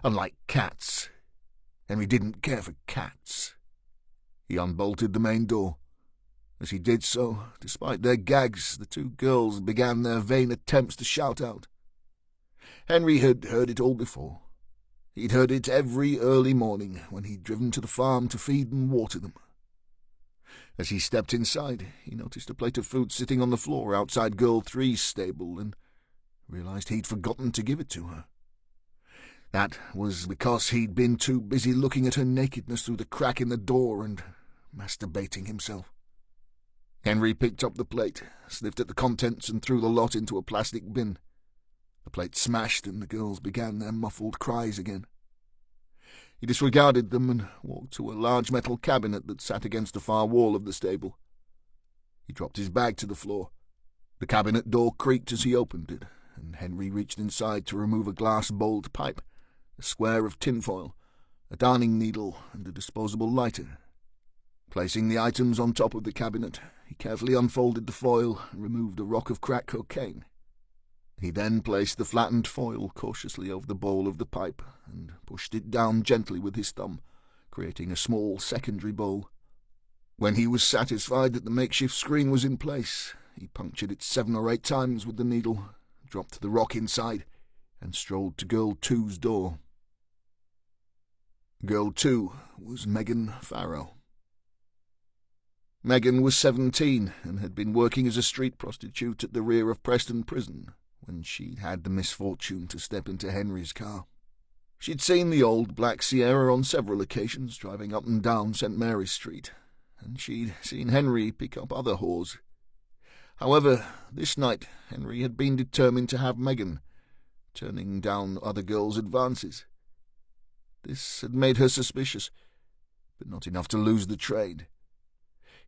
unlike cats. Henry didn't care for cats. He unbolted the main door. As he did so, despite their gags, the two girls began their vain attempts to shout out. Henry had heard it all before. He'd heard it every early morning when he'd driven to the farm to feed and water them. As he stepped inside, he noticed a plate of food sitting on the floor outside Girl 3's stable and realized he'd forgotten to give it to her. That was because he'd been too busy looking at her nakedness through the crack in the door and masturbating himself. Henry picked up the plate, sniffed at the contents and threw the lot into a plastic bin. The plate smashed and the girls began their muffled cries again. He disregarded them and walked to a large metal cabinet that sat against the far wall of the stable. He dropped his bag to the floor. The cabinet door creaked as he opened it, and Henry reached inside to remove a glass-bowled pipe, a square of tinfoil, a darning needle, and a disposable lighter. Placing the items on top of the cabinet, he carefully unfolded the foil and removed a rock of crack cocaine. He then placed the flattened foil cautiously over the bowl of the pipe and pushed it down gently with his thumb, creating a small secondary bowl. When he was satisfied that the makeshift screen was in place, he punctured it 7 or 8 times with the needle, dropped the rock inside, and strolled to Girl 2's door. Girl 2 was Megan Farrow. Megan was 17 and had been working as a street prostitute at the rear of Preston Prison when she had the misfortune to step into Henry's car. She'd seen the old black Sierra on several occasions driving up and down St. Mary's Street, and she'd seen Henry pick up other whores. However, this night Henry had been determined to have Megan, turning down other girls' advances. This had made her suspicious, but not enough to lose the trade.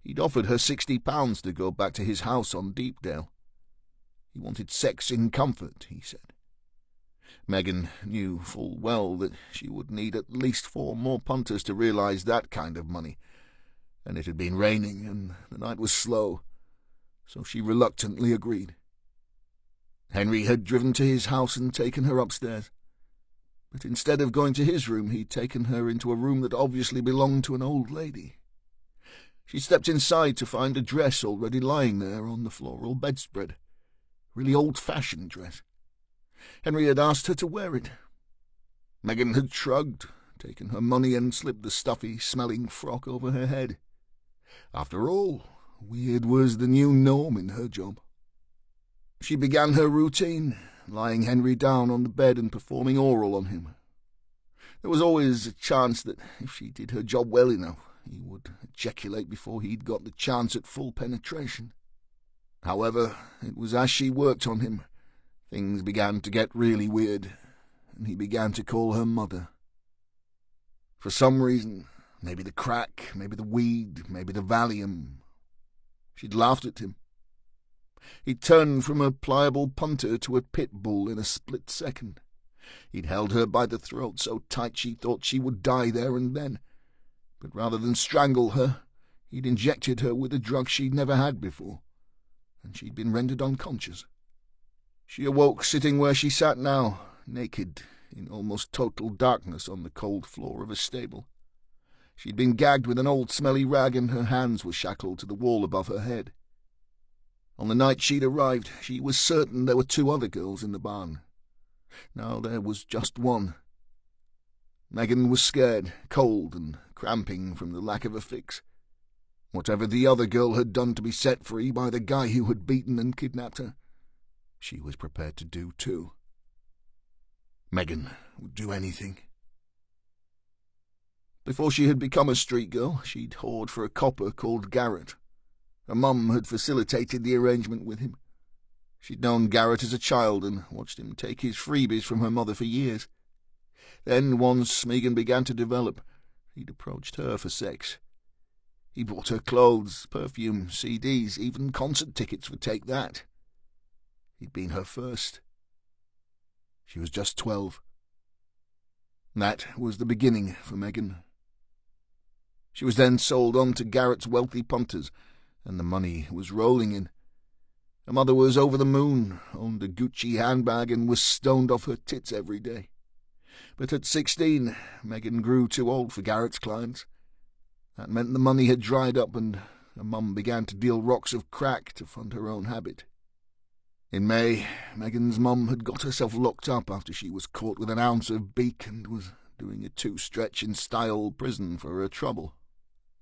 He'd offered her £60 to go back to his house on Deepdale. He wanted sex in comfort, he said. Megan knew full well that she would need at least 4 more punters to realize that kind of money, and it had been raining and the night was slow, so she reluctantly agreed. Henry had driven to his house and taken her upstairs, but instead of going to his room, he'd taken her into a room that obviously belonged to an old lady. She stepped inside to find a dress already lying there on the floral bedspread. Really old-fashioned dress. Henry had asked her to wear it. Megan had shrugged, taken her money and slipped the stuffy, smelling frock over her head. After all, weird was the new norm in her job. She began her routine, lying Henry down on the bed and performing oral on him. There was always a chance that if she did her job well enough, he would ejaculate before he'd got the chance at full penetration. However, it was as she worked on him, things began to get really weird, and he began to call her mother. For some reason, maybe the crack, maybe the weed, maybe the Valium, she'd laughed at him. He'd turned from a pliable punter to a pit bull in a split second. He'd held her by the throat so tight she thought she would die there and then. But rather than strangle her, he'd injected her with a drug she'd never had before, and she'd been rendered unconscious. She awoke sitting where she sat now, naked, in almost total darkness on the cold floor of a stable. She'd been gagged with an old smelly rag and her hands were shackled to the wall above her head. On the night she'd arrived, she was certain there were 2 other girls in the barn. Now there was just one. Megan was scared, cold, and cramping from the lack of a fix. Whatever the other girl had done to be set free by the guy who had beaten and kidnapped her, she was prepared to do too. Megan would do anything. Before she had become a street girl, she'd hoard for a copper called Garrett. Her mum had facilitated the arrangement with him. She'd known Garrett as a child and watched him take his freebies from her mother for years. Then, once Megan began to develop, he'd approached her for sex. He bought her clothes, perfume, CDs, even concert tickets for Take That. He'd been her first. She was just 12. That was the beginning for Megan. She was then sold on to Garrett's wealthy punters, and the money was rolling in. Her mother was over the moon, owned a Gucci handbag, and was stoned off her tits every day. But at 16, Megan grew too old for Garrett's clients. That meant the money had dried up, and her mum began to deal rocks of crack to fund her own habit. In May, Megan's mum had got herself locked up after she was caught with an ounce of beak and was doing a 2-stretch in style prison for her trouble.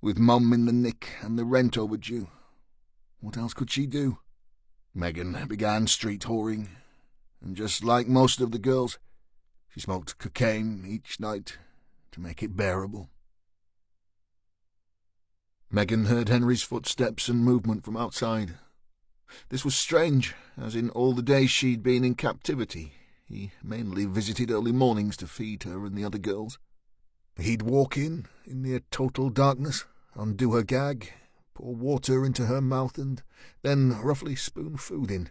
With Mum in the nick and the rent overdue, what else could she do? Megan began street whoring, and just like most of the girls, she smoked cocaine each night to make it bearable. Megan heard Henry's footsteps and movement from outside. This was strange, as in all the days she'd been in captivity, he mainly visited early mornings to feed her and the other girls. He'd walk in near total darkness, undo her gag, pour water into her mouth, and then roughly spoon food in.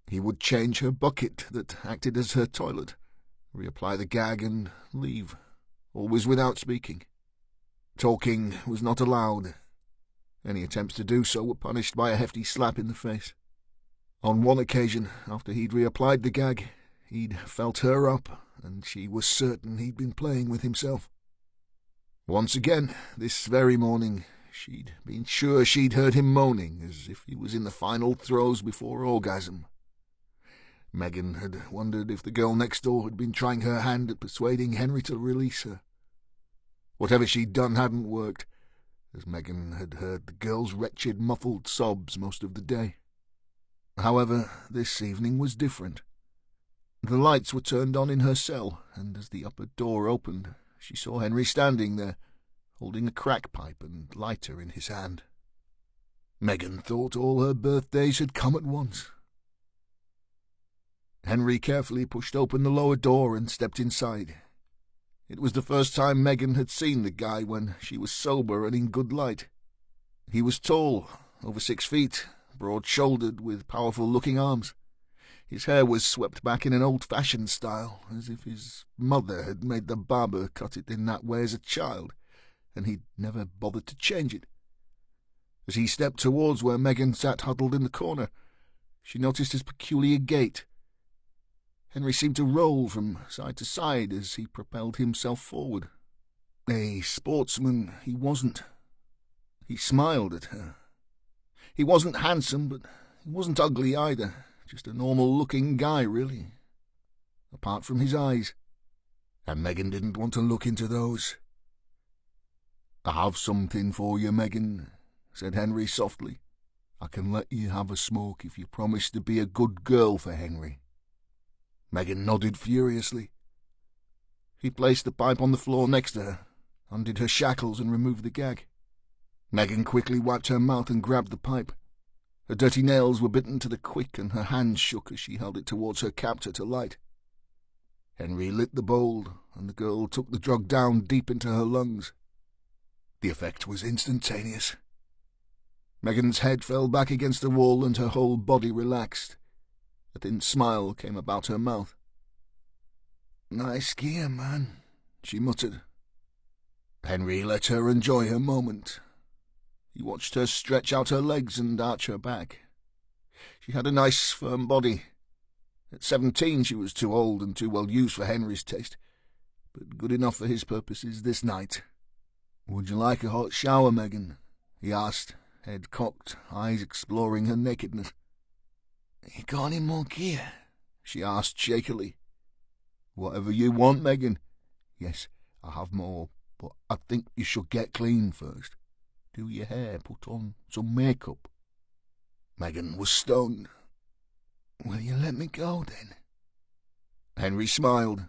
He would change her bucket that acted as her toilet, reapply the gag, and leave, always without speaking. Talking was not allowed. Any attempts to do so were punished by a hefty slap in the face. On one occasion, after he'd reapplied the gag, he'd felt her up, and she was certain he'd been playing with himself. Once again, this very morning, she'd been sure she'd heard him moaning, as if he was in the final throes before orgasm. Megan had wondered if the girl next door had been trying her hand at persuading Henry to release her. Whatever she'd done hadn't worked, as Megan had heard the girl's wretched, muffled sobs most of the day. However, this evening was different. The lights were turned on in her cell, and as the upper door opened, she saw Henry standing there, holding a crack pipe and lighter in his hand. Megan thought all her birthdays had come at once. Henry carefully pushed open the lower door and stepped inside. It was the first time Megan had seen the guy when she was sober and in good light. He was tall, over 6 feet, broad-shouldered, with powerful-looking arms. His hair was swept back in an old-fashioned style, as if his mother had made the barber cut it in that way as a child, and he'd never bothered to change it. As he stepped towards where Megan sat huddled in the corner, she noticed his peculiar gait. Henry seemed to roll from side to side as he propelled himself forward. A sportsman he wasn't. He smiled at her. He wasn't handsome, but he wasn't ugly either. Just a normal-looking guy, really. Apart from his eyes. and Megan didn't want to look into those. "I have something for you, Megan," said Henry softly. "I can let you have a smoke if you promise to be a good girl for Henry." Megan nodded furiously. He placed the pipe on the floor next to her, undid her shackles and removed the gag. Megan quickly wiped her mouth and grabbed the pipe. Her dirty nails were bitten to the quick and her hands shook as she held it towards her captor to light. Henry lit the bowl and the girl took the drug down deep into her lungs. The effect was instantaneous. Megan's head fell back against the wall and her whole body relaxed. A thin smile came about her mouth. "Nice gear, man," she muttered. Henry let her enjoy her moment. He watched her stretch out her legs and arch her back. She had a nice, firm body. At 17 she was too old and too well used for Henry's taste, but good enough for his purposes this night. "Would you like a hot shower, Megan?" he asked, head cocked, eyes exploring her nakedness. "You got any more gear?" she asked shakily. "Whatever you want, Megan. Yes, I have more, but I think you should get clean first. Do your hair, put on some makeup." Megan was stunned. "Will you let me go, then?" Henry smiled.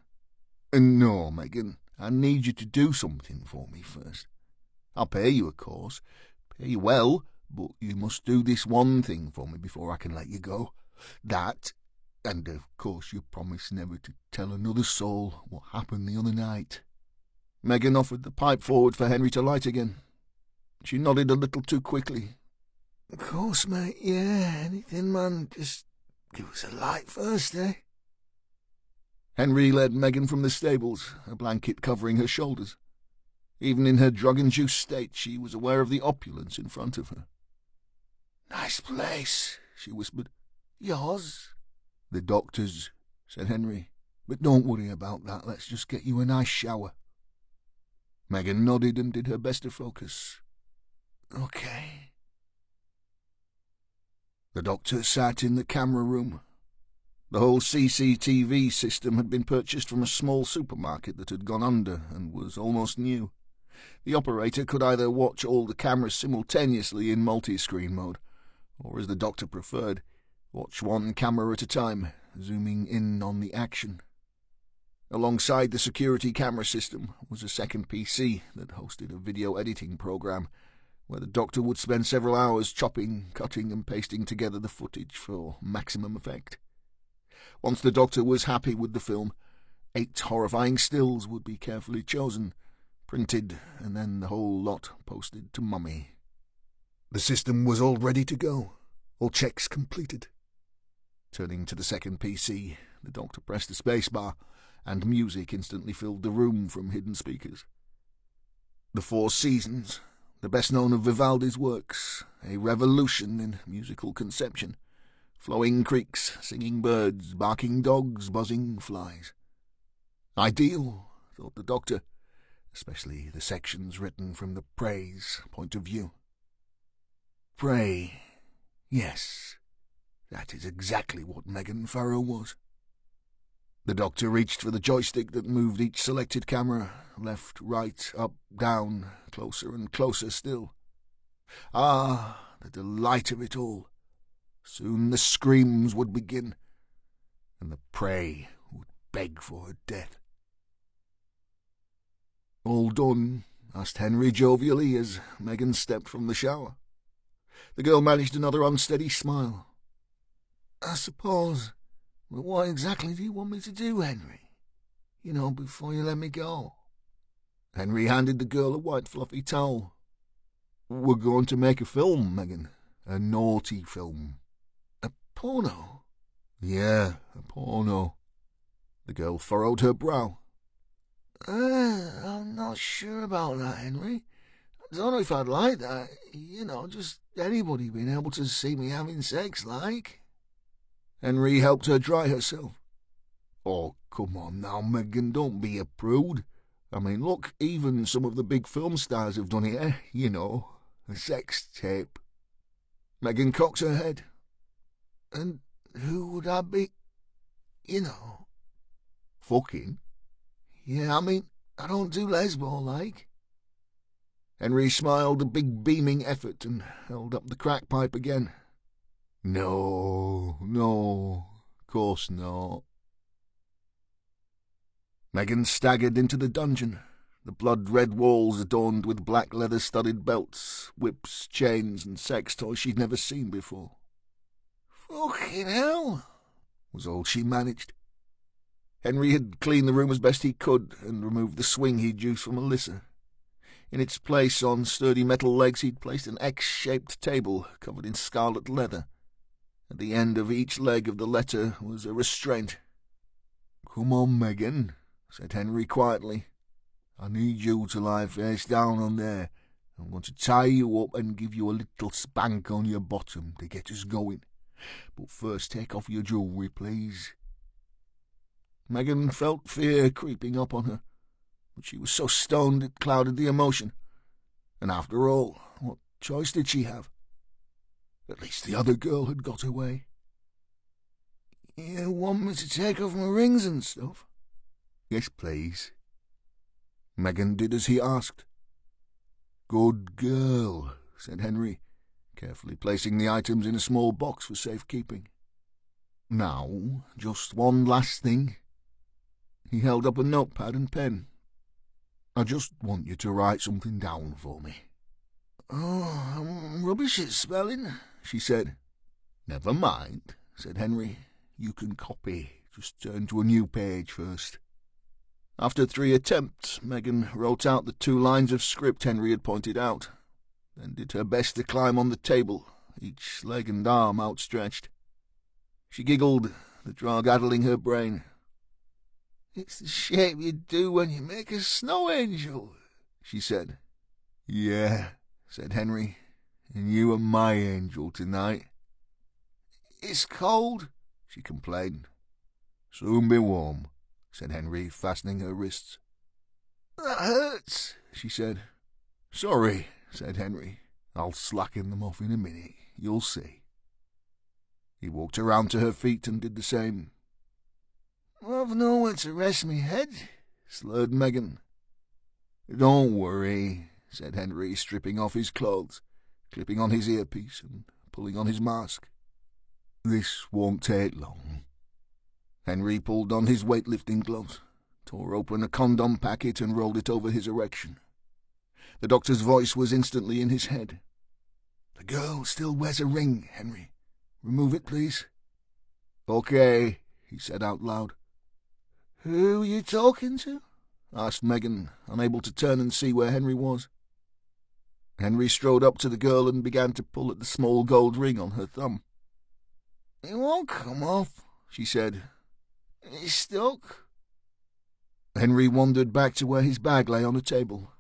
"No, Megan, I need you to do something for me first. I'll pay you, of course, pay you well, but you must do this one thing for me before I can let you go. That, and of course you promise never to tell another soul what happened the other night." Megan offered the pipe forward for Henry to light again. She nodded a little too quickly. "Of course, mate, yeah, anything, man. Just give us a light first, eh?" Henry led Megan from the stables, a blanket covering her shoulders. Even in her drug-induced state, she was aware of the opulence in front of her. "Nice place," she whispered. "Yours?" "The doctor's," said Henry. "But don't worry about that. Let's just get you a nice shower." Megan nodded and did her best to focus. "Okay." The doctor sat in the camera room. The whole CCTV system had been purchased from a small supermarket that had gone under and was almost new. The operator could either watch all the cameras simultaneously in multi-screen mode, or, as the doctor preferred, watch one camera at a time, zooming in on the action. Alongside the security camera system was a second PC that hosted a video editing program, where the doctor would spend several hours chopping, cutting and pasting together the footage for maximum effect. Once the doctor was happy with the film, 8 horrifying stills would be carefully chosen, printed, and then the whole lot posted to Mummy. The system was all ready to go, all checks completed. Turning to the second PC, the doctor pressed the space bar, and music instantly filled the room from hidden speakers. The Four Seasons, the best known of Vivaldi's works, a revolution in musical conception. Flowing creeks, singing birds, barking dogs, buzzing flies. Ideal, thought the doctor, especially the sections written from the praise point of view. Pray, yes, that is exactly what Megan Farrow was. The doctor reached for the joystick that moved each selected camera, left, right, up, down, closer and closer still. Ah, the delight of it all! Soon the screams would begin, and the prey would beg for her death. "All done?" asked Henry jovially as Megan stepped from the shower. The girl managed another unsteady smile. "I suppose. But what exactly do you want me to do, Henry? You know, before you let me go?" Henry handed the girl a white fluffy towel. "We're going to make a film, Megan. A naughty film." "A porno?" "Yeah, a porno." The girl furrowed her brow. I'm not sure about that, Henry. I don't know if I'd like that. You know, just anybody being able to see me having sex, like." Henry helped her dry herself. "Oh, come on now, Megan, don't be a prude. I mean, look, even some of the big film stars have done it, You know, a sex tape." Megan cocked her head. "And who would I be? You know?" "Fucking? Yeah, I mean, I don't do lesbo like. Henry smiled a big beaming effort and held up the crack pipe again. No, course not. Megan staggered into the dungeon, the blood-red walls adorned with black leather-studded belts, whips, chains, and sex toys she'd never seen before. Fucking hell, was all she managed. Henry had cleaned the room as best he could and removed the swing he'd used from Alyssa. In its place, on sturdy metal legs, he'd placed an X-shaped table covered in scarlet leather. At the end of each leg of the letter was a restraint. "Come on, Megan," said Henry quietly. "I need you to lie face down on there. I'm going to tie you up and give you a little spank on your bottom to get us going. But first take off your jewellery, please." Megan felt fear creeping up on her, but she was so stoned it clouded the emotion. And after all, what choice did she have? At least the other girl had got away. "You want me to take off my rings and stuff?" "Yes, please." Megan did as he asked. "Good girl," said Henry, carefully placing the items in a small box for safekeeping. "Now, just one last thing." He held up a notepad and pen. "I just want you to write something down for me." "Oh, I'm rubbish at spelling," she said. "Never mind," said Henry. "You can copy. Just turn to a new page first." After 3 attempts, Megan wrote out the 2 lines of script Henry had pointed out, then did her best to climb on the table, each leg and arm outstretched. She giggled, the drug addling her brain. "It's the shape you do when you make a snow angel," she said. "Yeah," said Henry, "and you are my angel tonight." "It's cold," she complained. "Soon be warm," said Henry, fastening her wrists. "That hurts," she said. "Sorry," said Henry. "I'll slacken them off in a minute. You'll see." He walked around to her feet and did the same. "I've nowhere to rest me head," slurred Megan. "Don't worry," said Henry, stripping off his clothes, clipping on his earpiece and pulling on his mask. "This won't take long." Henry pulled on his weightlifting gloves, tore open a condom packet and rolled it over his erection. The doctor's voice was instantly in his head. "The girl still wears a ring, Henry. Remove it, please." "Okay," he said out loud. "Who are you talking to?" asked Megan, unable to turn and see where Henry was. Henry strode up to the girl and began to pull at the small gold ring on her thumb. "It won't come off," she said. "It's stuck." Henry wandered back to where his bag lay on a table.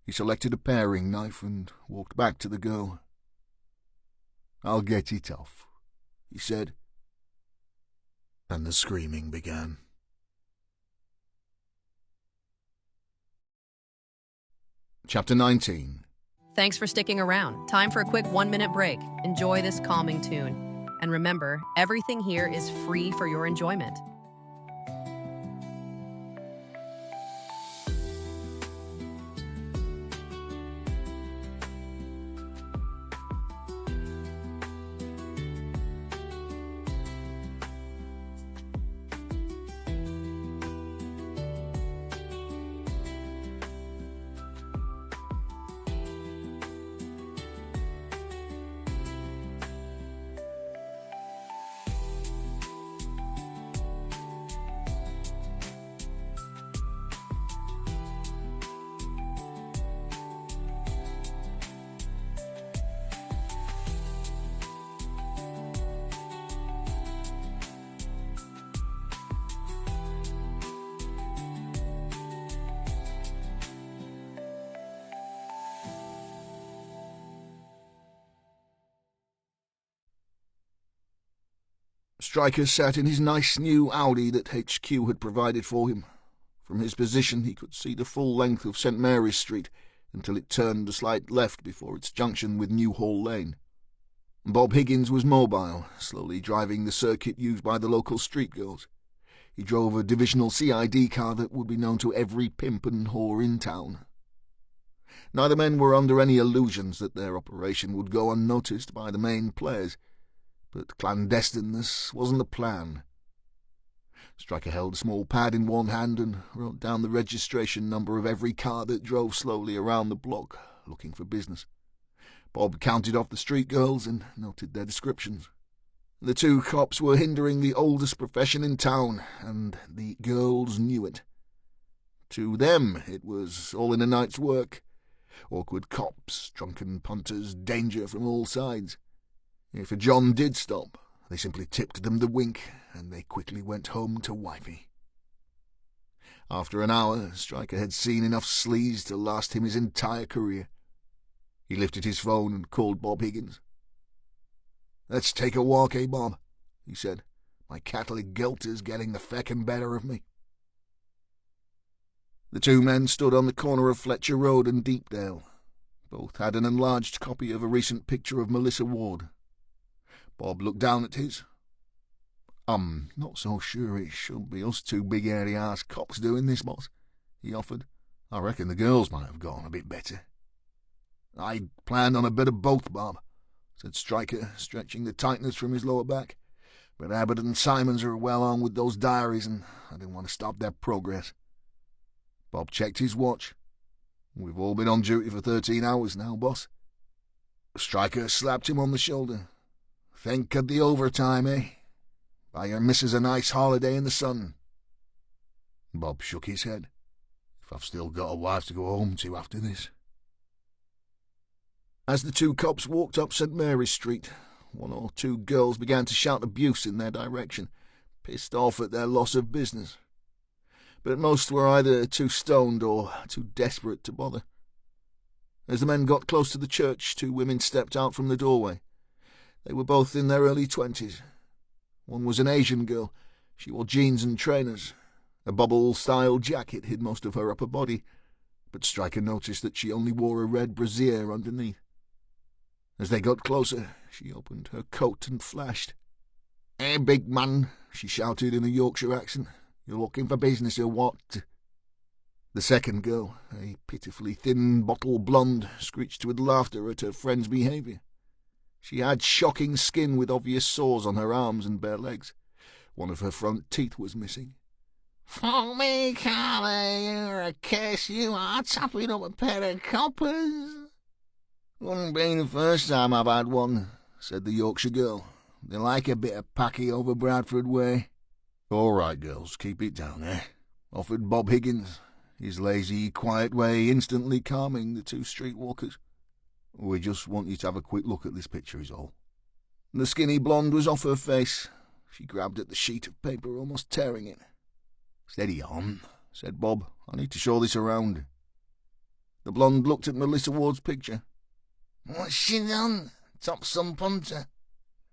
He selected a paring knife and walked back to the girl. "I'll get it off," he said. And the screaming began. Chapter 19. Thanks for sticking around. Time for a quick 1-minute break. Enjoy this calming tune. And remember, everything here is free for your enjoyment. Stryker sat in his nice new Audi that HQ had provided for him. From his position he could see the full length of St. Mary's Street until it turned a slight left before its junction with Newhall Lane. Bob Higgins was mobile, slowly driving the circuit used by the local street girls. He drove a divisional CID car that would be known to every pimp and whore in town. Neither men were under any illusions that their operation would go unnoticed by the main players, but clandestineness wasn't the plan. Stryker held a small pad in one hand and wrote down the registration number of every car that drove slowly around the block, looking for business. Bob counted off the street girls and noted their descriptions. The two cops were hindering the oldest profession in town, and the girls knew it. To them it was all in a night's work. Awkward cops, drunken punters, danger from all sides. If a John did stop, they simply tipped them the wink, and they quickly went home to wifey. After an hour, Stryker had seen enough sleaze to last him his entire career. He lifted his phone and called Bob Higgins. "Let's take a walk, eh, Bob?" he said. "My Catholic guilt is getting the feckin' better of me." The two men stood on the corner of Fletcher Road and Deepdale. Both had an enlarged copy of a recent picture of Melissa Ward. Bob looked down at his. "I'm not so sure it should be us two big-hairy-ass cops doing this, boss," he offered. "I reckon the girls might have gone a bit better." "I planned on a bit of both, Bob," said Stryker, stretching the tightness from his lower back. "But Abbott and Simons are well on with those diaries, and I didn't want to stop their progress." Bob checked his watch. "We've all been on duty for 13 hours now, boss." Stryker slapped him on the shoulder. "Think of the overtime, eh? Buy your missus a nice holiday in the sun." Bob shook his head. "If I've still got a wife to go home to after this." As the two cops walked up St. Mary's Street, one or two girls began to shout abuse in their direction, pissed off at their loss of business. But most were either too stoned or too desperate to bother. As the men got close to the church, two women stepped out from the doorway. They were both in their early 20s. One was an Asian girl. She wore jeans and trainers. A bubble-style jacket hid most of her upper body, but Stryker noticed that she only wore a red brassiere underneath. As they got closer, she opened her coat and flashed. "Hey, big man," she shouted in a Yorkshire accent. "You looking for business or what?" The second girl, a pitifully thin bottle blonde, screeched with laughter at her friend's behaviour. She had shocking skin with obvious sores on her arms and bare legs. One of her front teeth was missing. "Fuck me, Carly, you're a case, you are, tapping up a pair of coppers." "Wouldn't be the first time I've had one," said the Yorkshire girl. "They like a bit of packy over Bradford way." "All right, girls, keep it down, eh?" offered Bob Higgins, his lazy, quiet way instantly calming the two streetwalkers. "We just want you to have a quick look at this picture is all." The skinny blonde was off her face. She grabbed at the sheet of paper, almost tearing it. "Steady on," said Bob. "I need to show this around." The blonde looked at Melissa Ward's picture. "What's she done? Top some punter."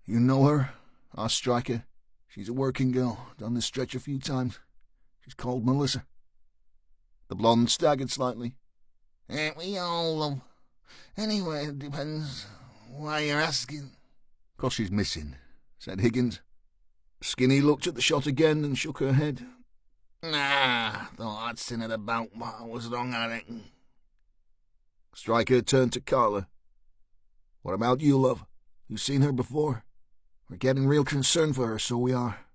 "You know her?" asked Stryker. "She's a working girl, done this stretch a few times. She's called Melissa." The blonde staggered slightly. "Ain't we all, love? Anyway, it depends why you're asking." "'Cause she's missing," said Higgins. Skinny looked at the shot again and shook her head. "Nah, thought I'd seen it about, but I was wrong, I reckon." Stryker turned to Carla. "What about you, love? You seen her before? We're getting real concerned for her, so we are."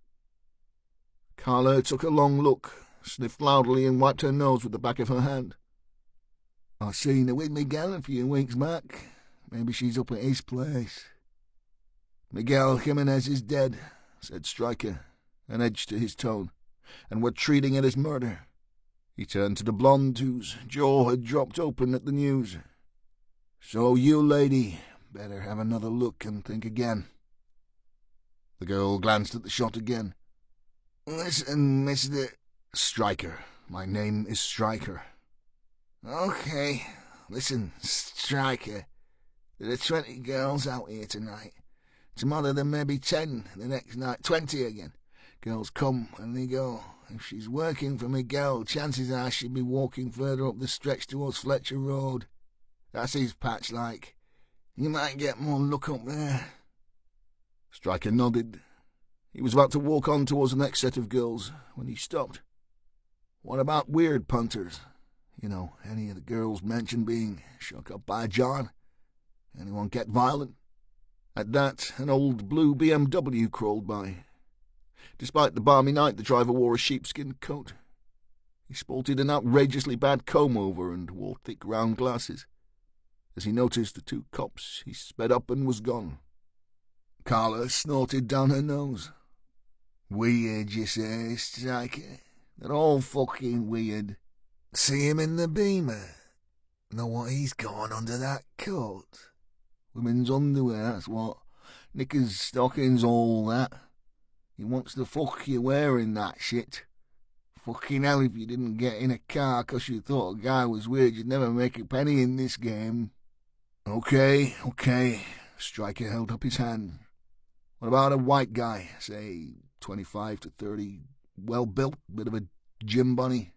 Carla took a long look, sniffed loudly, and wiped her nose with the back of her hand. "I seen her with Miguel a few weeks back. Maybe she's up at his place." "Miguel Jimenez is dead," said Stryker, an edge to his tone, "and we're treating it as murder." He turned to the blonde, whose jaw had dropped open at the news. "So you, lady, better have another look and think again." The girl glanced at the shot again. "Listen, Mr. "Stryker. My name is Stryker." "Okay. Listen, Stryker. There are 20 girls out here tonight. Tomorrow there may be 10, the next night 20 again. Girls come and they go. If she's working for Miguel, chances are she'll be walking further up the stretch towards Fletcher Road. That's his patch like. You might get more luck up there." Stryker nodded. He was about to walk on towards the next set of girls when he stopped. "What about weird punters? You know, any of the girls mentioned being shook up by John? Anyone get violent?" At that, an old blue BMW crawled by. Despite the balmy night, the driver wore a sheepskin coat. He sported an outrageously bad comb-over and wore thick round glasses. As he noticed the two cops, he sped up and was gone. Carla snorted down her nose. "Weird, you say, Striker? They're all fucking weird. See him in the Beamer? Know what he's got under that coat? Women's underwear, that's what. Knickers, stockings, all that. He wants to fuck you wearing that shit. Fucking hell, if you didn't get in a car 'cause you thought a guy was weird, you'd never make a penny in this game." Okay. Striker held up his hand. "What about a white guy, say 25 to 30, well-built, bit of a gym bunny?"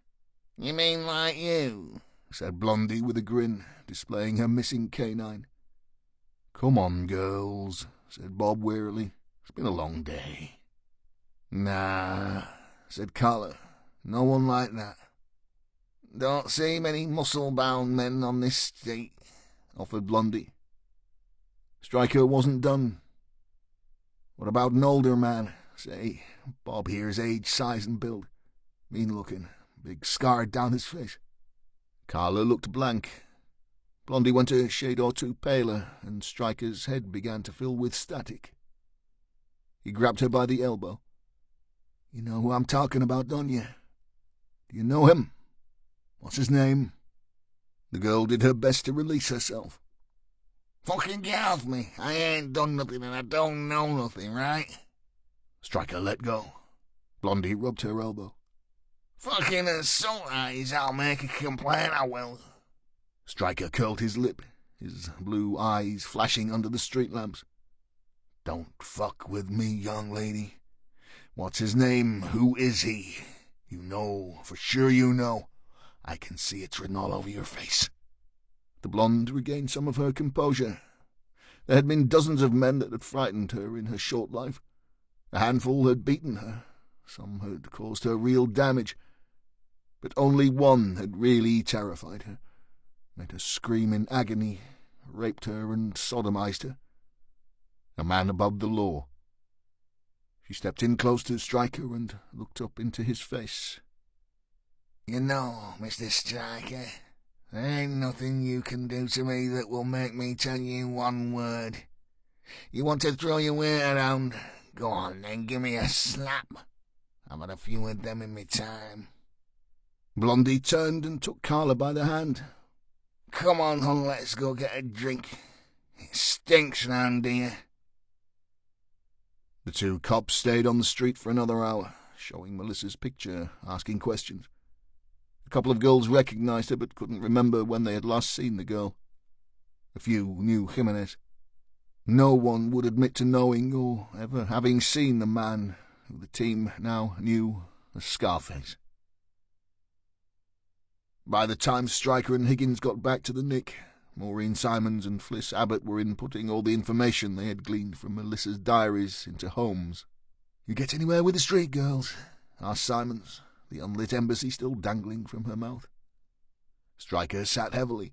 "You mean like you?" said Blondie with a grin, displaying her missing canine. "Come on, girls," said Bob wearily. "It's been a long day." "Nah," said Carla. "No one like that." "Don't see many muscle-bound men on this street," offered Blondie. Striker wasn't done. "What about an older man? Say, Bob here's age, size, and build. Mean-looking, big scar down his face." Carla looked blank. Blondie went a shade or two paler, and Striker's head began to fill with static. He grabbed her by the elbow. "You know who I'm talking about, don't you? Do you know him? What's his name?" The girl did her best to release herself. "Fucking get off me. I ain't done nothing and I don't know nothing, right?" Striker let go. Blondie rubbed her elbow. "Fucking assault eyes, I'll make a complaint, I will." Striker curled his lip, his blue eyes flashing under the street lamps. "Don't fuck with me, young lady. What's his name? Who is he? You know, for sure you know. I can see it written all over your face." The blonde regained some of her composure. There had been dozens of men that had frightened her in her short life. A handful had beaten her. Some had caused her real damage. But only one had really terrified her, made her scream in agony, raped her and sodomized her. A man above the law. She stepped in close to Striker and looked up into his face. "You know, Mr. Striker, there ain't nothing you can do to me that will make me tell you one word. You want to throw your weight around? Go on then, give me a slap. I've had a few of them in my time." Blondie turned and took Carla by the hand. "Come on, hon, let's go get a drink. It stinks round here." The two cops stayed on the street for another hour, showing Melissa's picture, asking questions. A couple of girls recognized her but couldn't remember when they had last seen the girl. A few knew Jimenez. No one would admit to knowing or ever having seen the man who the team now knew as Scarface. By the time Striker and Higgins got back to the Nick, Maureen Simons and Fliss Abbott were inputting all the information they had gleaned from Melissa's diaries into Holmes. "You get anywhere with the street girls?" asked Simons, the unlit embassy still dangling from her mouth. Striker sat heavily.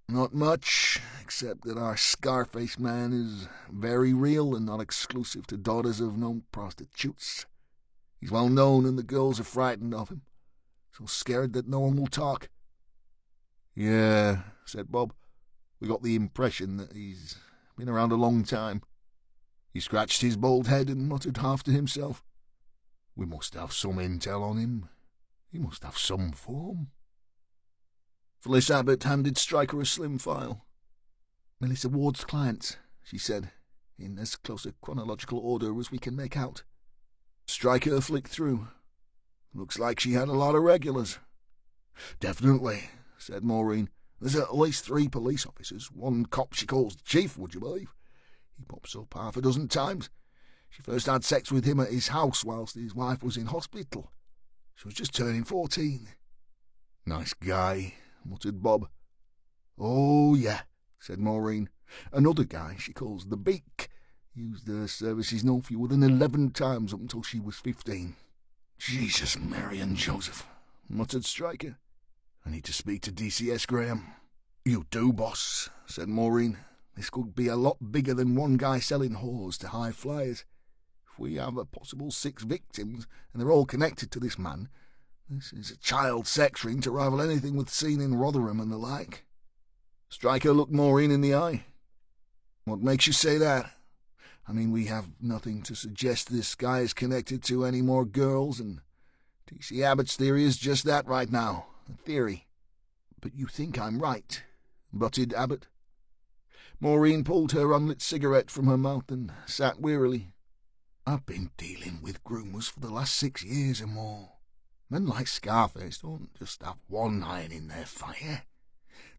"Not much, except that our Scarface man is very real and not exclusive to daughters of known prostitutes. He's well known and the girls are frightened of him, so scared that no one will talk." "Yeah," said Bob. "We got the impression that he's been around a long time." He scratched his bald head and muttered half to himself, "We must have some intel on him. He must have some form." Fliss Abbott handed Striker a slim file. "Melissa Ward's clients," she said, in as close a chronological order as we can make out. Striker flicked through. "Looks like she had a lot of regulars." "Definitely," said Maureen. "There's at least 3 police officers. One cop she calls the chief, would you believe? He pops up half a dozen times. She first had sex with him at his house whilst his wife was in hospital. She was just turning 14. "Nice guy," muttered Bob. "Oh, yeah," said Maureen. "Another guy she calls the Beak. Used her services no fewer than 11 times up until she was 15. Jesus, Mary and Joseph, muttered Stryker. I need to speak to DCS, Graham. You do, boss, said Maureen. This could be a lot bigger than one guy selling whores to high flyers. If we have a possible 6 victims, and they're all connected to this man, this is a child sex ring to rival anything we've seen in Rotherham and the like. Stryker looked Maureen in the eye. What makes you say that? I mean, we have nothing to suggest this guy is connected to any more girls, and T.C. Abbott's theory is just that right now, a theory. But you think I'm right, butted Abbott. Maureen pulled her unlit cigarette from her mouth and sat wearily. I've been dealing with groomers for the last 6 years or more. Men like Scarface don't just have one iron in their fire.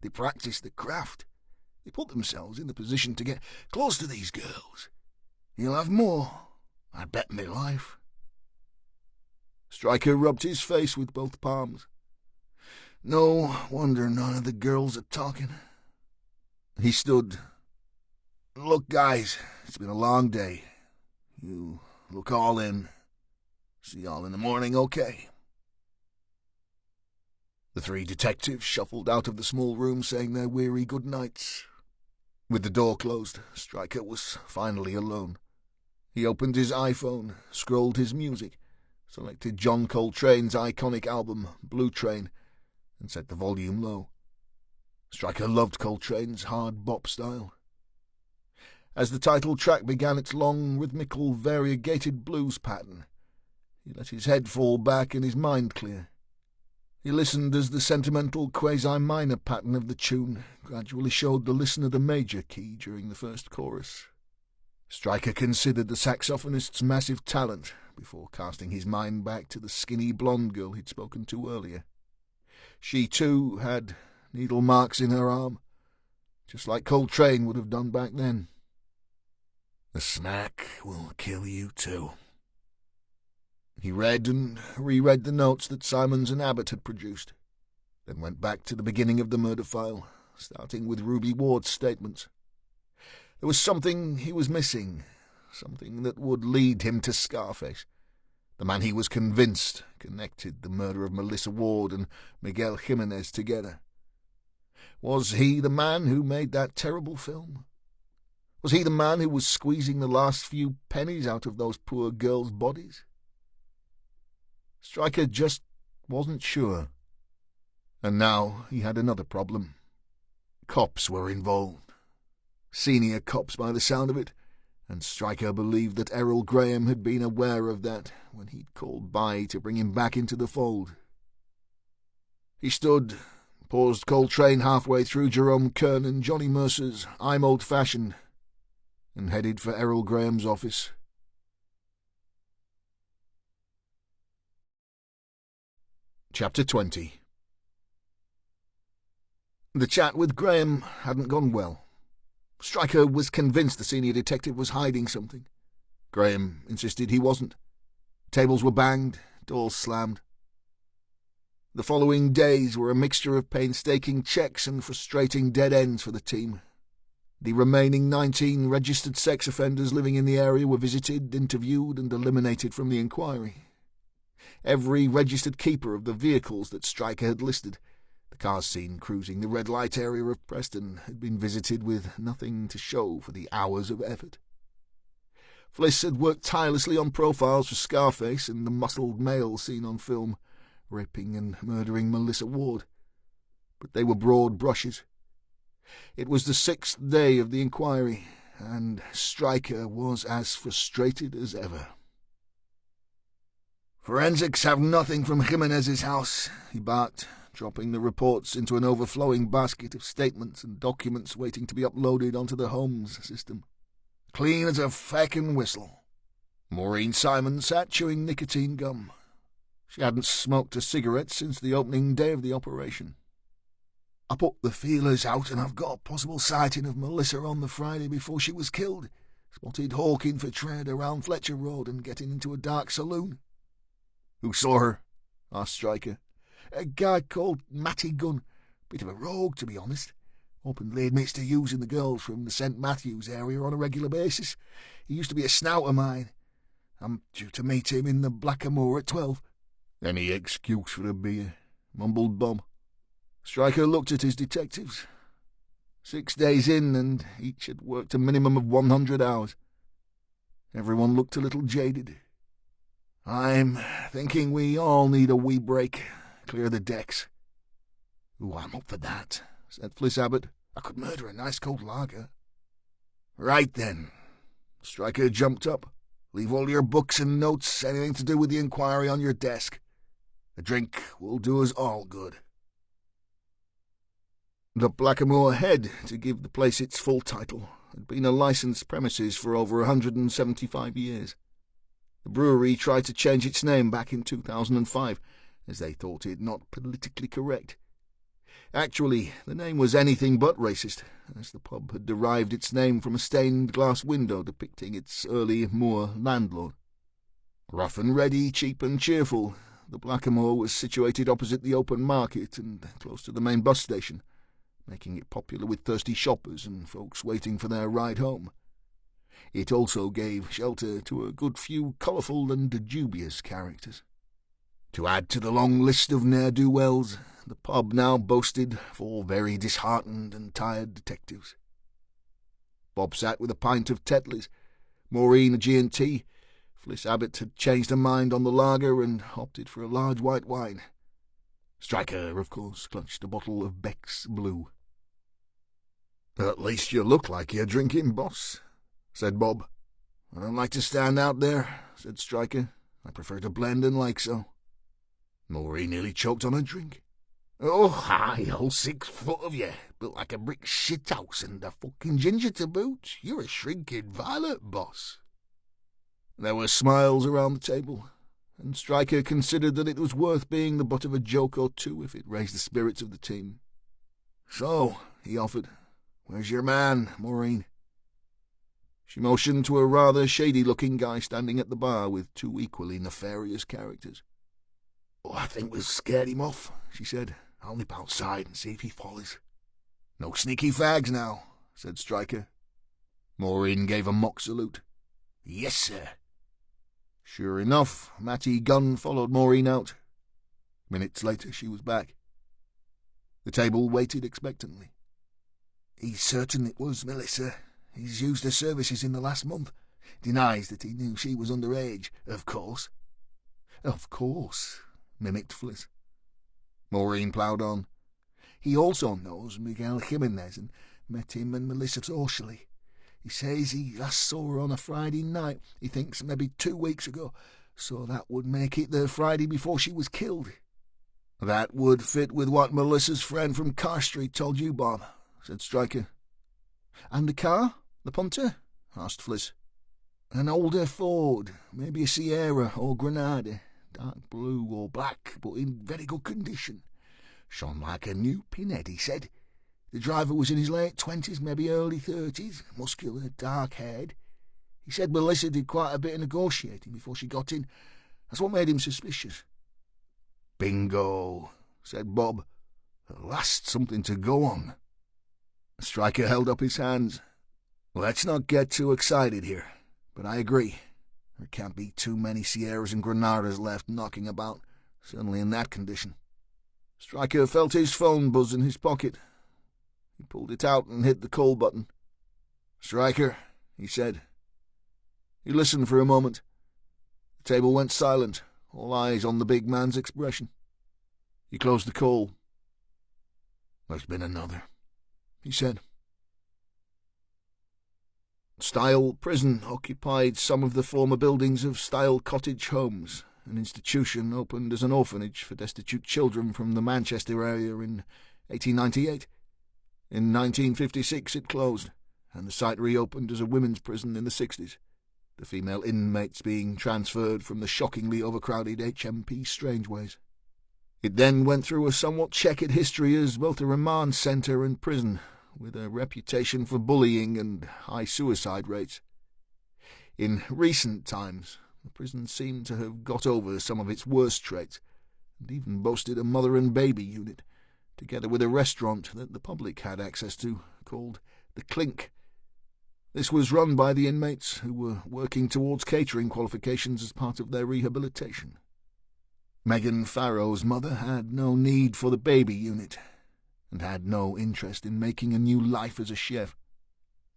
They practice the craft. They put themselves in the position to get close to these girls. He'll have more, I bet me life. Stryker rubbed his face with both palms. No wonder none of the girls are talking. He stood. Look, guys, it's been a long day. You look all in. See y'all in the morning, okay? The 3 detectives shuffled out of the small room saying their weary good nights. With the door closed, Stryker was finally alone. He opened his iPhone, scrolled his music, selected John Coltrane's iconic album, Blue Train, and set the volume low. Stryker loved Coltrane's hard bop style. As the title track began its long, rhythmical, variegated blues pattern, he let his head fall back and his mind clear. He listened as the sentimental quasi-minor pattern of the tune gradually showed the listener the major key during the first chorus. Stryker considered the saxophonist's massive talent before casting his mind back to the skinny blonde girl he'd spoken to earlier. She, too, had needle marks in her arm, just like Coltrane would have done back then. The snack will kill you too. He read and reread the notes that Simons and Abbott had produced, then went back to the beginning of the murder file, starting with Ruby Ward's statements. There was something he was missing, something that would lead him to Scarface, the man he was convinced connected the murder of Melissa Ward and Miguel Jimenez together. Was he the man who made that terrible film? Was he the man who was squeezing the last few pennies out of those poor girls' bodies? Stryker just wasn't sure. And now he had another problem. Cops were involved. Senior cops by the sound of it, and Stryker believed that Errol Graham had been aware of that when he'd called by to bring him back into the fold. He stood, paused Coltrane halfway through Jerome Kern and Johnny Mercer's I'm Old-Fashioned, and headed for Errol Graham's office. Chapter 20. The chat with Graham hadn't gone well. Stryker was convinced the senior detective was hiding something. Graham insisted he wasn't. Tables were banged, doors slammed. The following days were a mixture of painstaking checks and frustrating dead ends for the team. The remaining 19 registered sex offenders living in the area were visited, interviewed, and eliminated from the inquiry. Every registered keeper of the vehicles that Stryker had listed, the cars seen cruising the red light area of Preston, had been visited with nothing to show for the hours of effort. Fliss had worked tirelessly on profiles for Scarface and the muscled male seen on film, raping and murdering Melissa Ward. But they were broad brushes. It was the 6th day of the inquiry, and Stryker was as frustrated as ever. "Forensics have nothing from Jimenez's house," he barked, dropping the reports into an overflowing basket of statements and documents waiting to be uploaded onto the Holmes system. "Clean as a feckin' whistle." Maureen Simon sat chewing nicotine gum. She hadn't smoked a cigarette since the opening day of the operation. "I put the feelers out and I've got a possible sighting of Melissa on the Friday before she was killed. Spotted hawking for trade around Fletcher Road and getting into a dark saloon." "Who saw her?" asked Stryker. "A guy called Matty Gunn. Bit of a rogue, to be honest. Openly admits to using the girls from the St. Matthews area on a regular basis. He used to be a snout of mine. I'm due to meet him in the Blackamoor at 12. Any excuse for a beer, mumbled Bob. Stryker looked at his detectives. 6 days in, and each had worked a minimum of 100 hours. Everyone looked a little jaded. I'm thinking we all need a wee break. Clear the decks. "Ooh, I'm up for that," said Fliss Abbott. I could murder a nice cold lager. Right then. Stryker jumped up. Leave all your books and notes, anything to do with the inquiry, on your desk. A drink will do us all good. The Blackamoor Head, to give the place its full title, had been a licensed premises for over 175 years. The brewery tried to change its name back in 2005, as they thought it not politically correct. Actually, the name was anything but racist, as the pub had derived its name from a stained glass window depicting its early Moor landlord. Rough and ready, cheap and cheerful, the Blackamoor was situated opposite the open market and close to the main bus station, making it popular with thirsty shoppers and folks waiting for their ride home. It also gave shelter to a good few colourful and dubious characters. To add to the long list of ne'er-do-wells, the pub now boasted 4 very disheartened and tired detectives. Bob sat with a pint of Tetley's, Maureen a G&T. Fliss Abbott had changed her mind on the lager and opted for a large white wine. Stryker, of course, clutched a bottle of Beck's Blue. "At least you look like you're drinking, boss," said Bob. "I don't like to stand out there," said Stryker. "I prefer to blend and like so." Maureen nearly choked on her drink. "Oh, hi, all 6 foot of you, built like a brick shithouse, and a fucking ginger to boot. You're a shrinking violet, boss." There were smiles around the table, and Stryker considered that it was worth being the butt of a joke or two if it raised the spirits of the team. "So," he offered, "where's your man, Maureen?" She motioned to a rather shady-looking guy standing at the bar with 2 equally nefarious characters. "Oh, I think we'll scare him off," she said. "I'll nip outside and see if he follows." "No sneaky fags now," said Stryker. Maureen gave a mock salute. "Yes, sir." Sure enough, Matty Gunn followed Maureen out. Minutes later she was back. The table waited expectantly. "He's certain it was Melissa. He's used her services in the last month. Denies that he knew she was underage, of course." "Of course," mimicked Fliss. Maureen ploughed on. "He also knows Miguel Jimenez and met him and Melissa socially. He says he last saw her on a Friday night, he thinks maybe 2 weeks ago, so that would make it the Friday before she was killed." "That would fit with what Melissa's friend from Carr Street told you, Bob," said Stryker. "And the car? The punter?" asked Fliss. "An older Ford, maybe a Sierra or Granada, dark blue or black, but in very good condition. Shone like a new pinhead, he said. The driver was in his late 20s, maybe early 30s, muscular, dark-haired. He said Melissa did quite a bit of negotiating before she got in. That's what made him suspicious." "Bingo," said Bob. "At last something to go on." Stryker held up his hands. "Let's not get too excited here, but I agree. There can't be too many Sierras and Granadas left knocking about, certainly in that condition." Stryker felt his phone buzz in his pocket. He pulled it out and hit the call button. "Stryker," he said. He listened for a moment. The table went silent, all eyes on the big man's expression. He closed the call. "There's been another," he said. Stile Prison occupied some of the former buildings of Stile Cottage Homes, an institution opened as an orphanage for destitute children from the Manchester area in 1898. In 1956 it closed, and the site reopened as a women's prison in the 60s, the female inmates being transferred from the shockingly overcrowded HMP Strangeways. It then went through a somewhat checkered history as both a remand centre and prison, with a reputation for bullying and high suicide rates. In recent times, the prison seemed to have got over some of its worst traits, and even boasted a mother and baby unit, together with a restaurant that the public had access to, called the Clink. This was run by the inmates who were working towards catering qualifications as part of their rehabilitation. Megan Farrow's mother had no need for the baby unit, and had no interest in making a new life as a chef.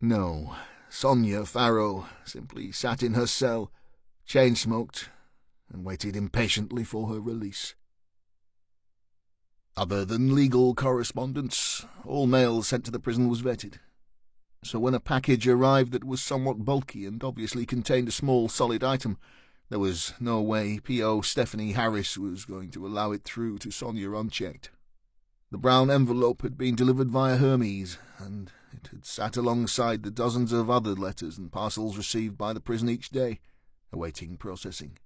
No, Sonia Farrow simply sat in her cell, chain-smoked, and waited impatiently for her release. Other than legal correspondence, all mail sent to the prison was vetted. So when a package arrived that was somewhat bulky and obviously contained a small solid item, there was no way P.O. Stephanie Harris was going to allow it through to Sonia unchecked. The brown envelope had been delivered via Hermes, and it had sat alongside the dozens of other letters and parcels received by the prison each day, awaiting processing.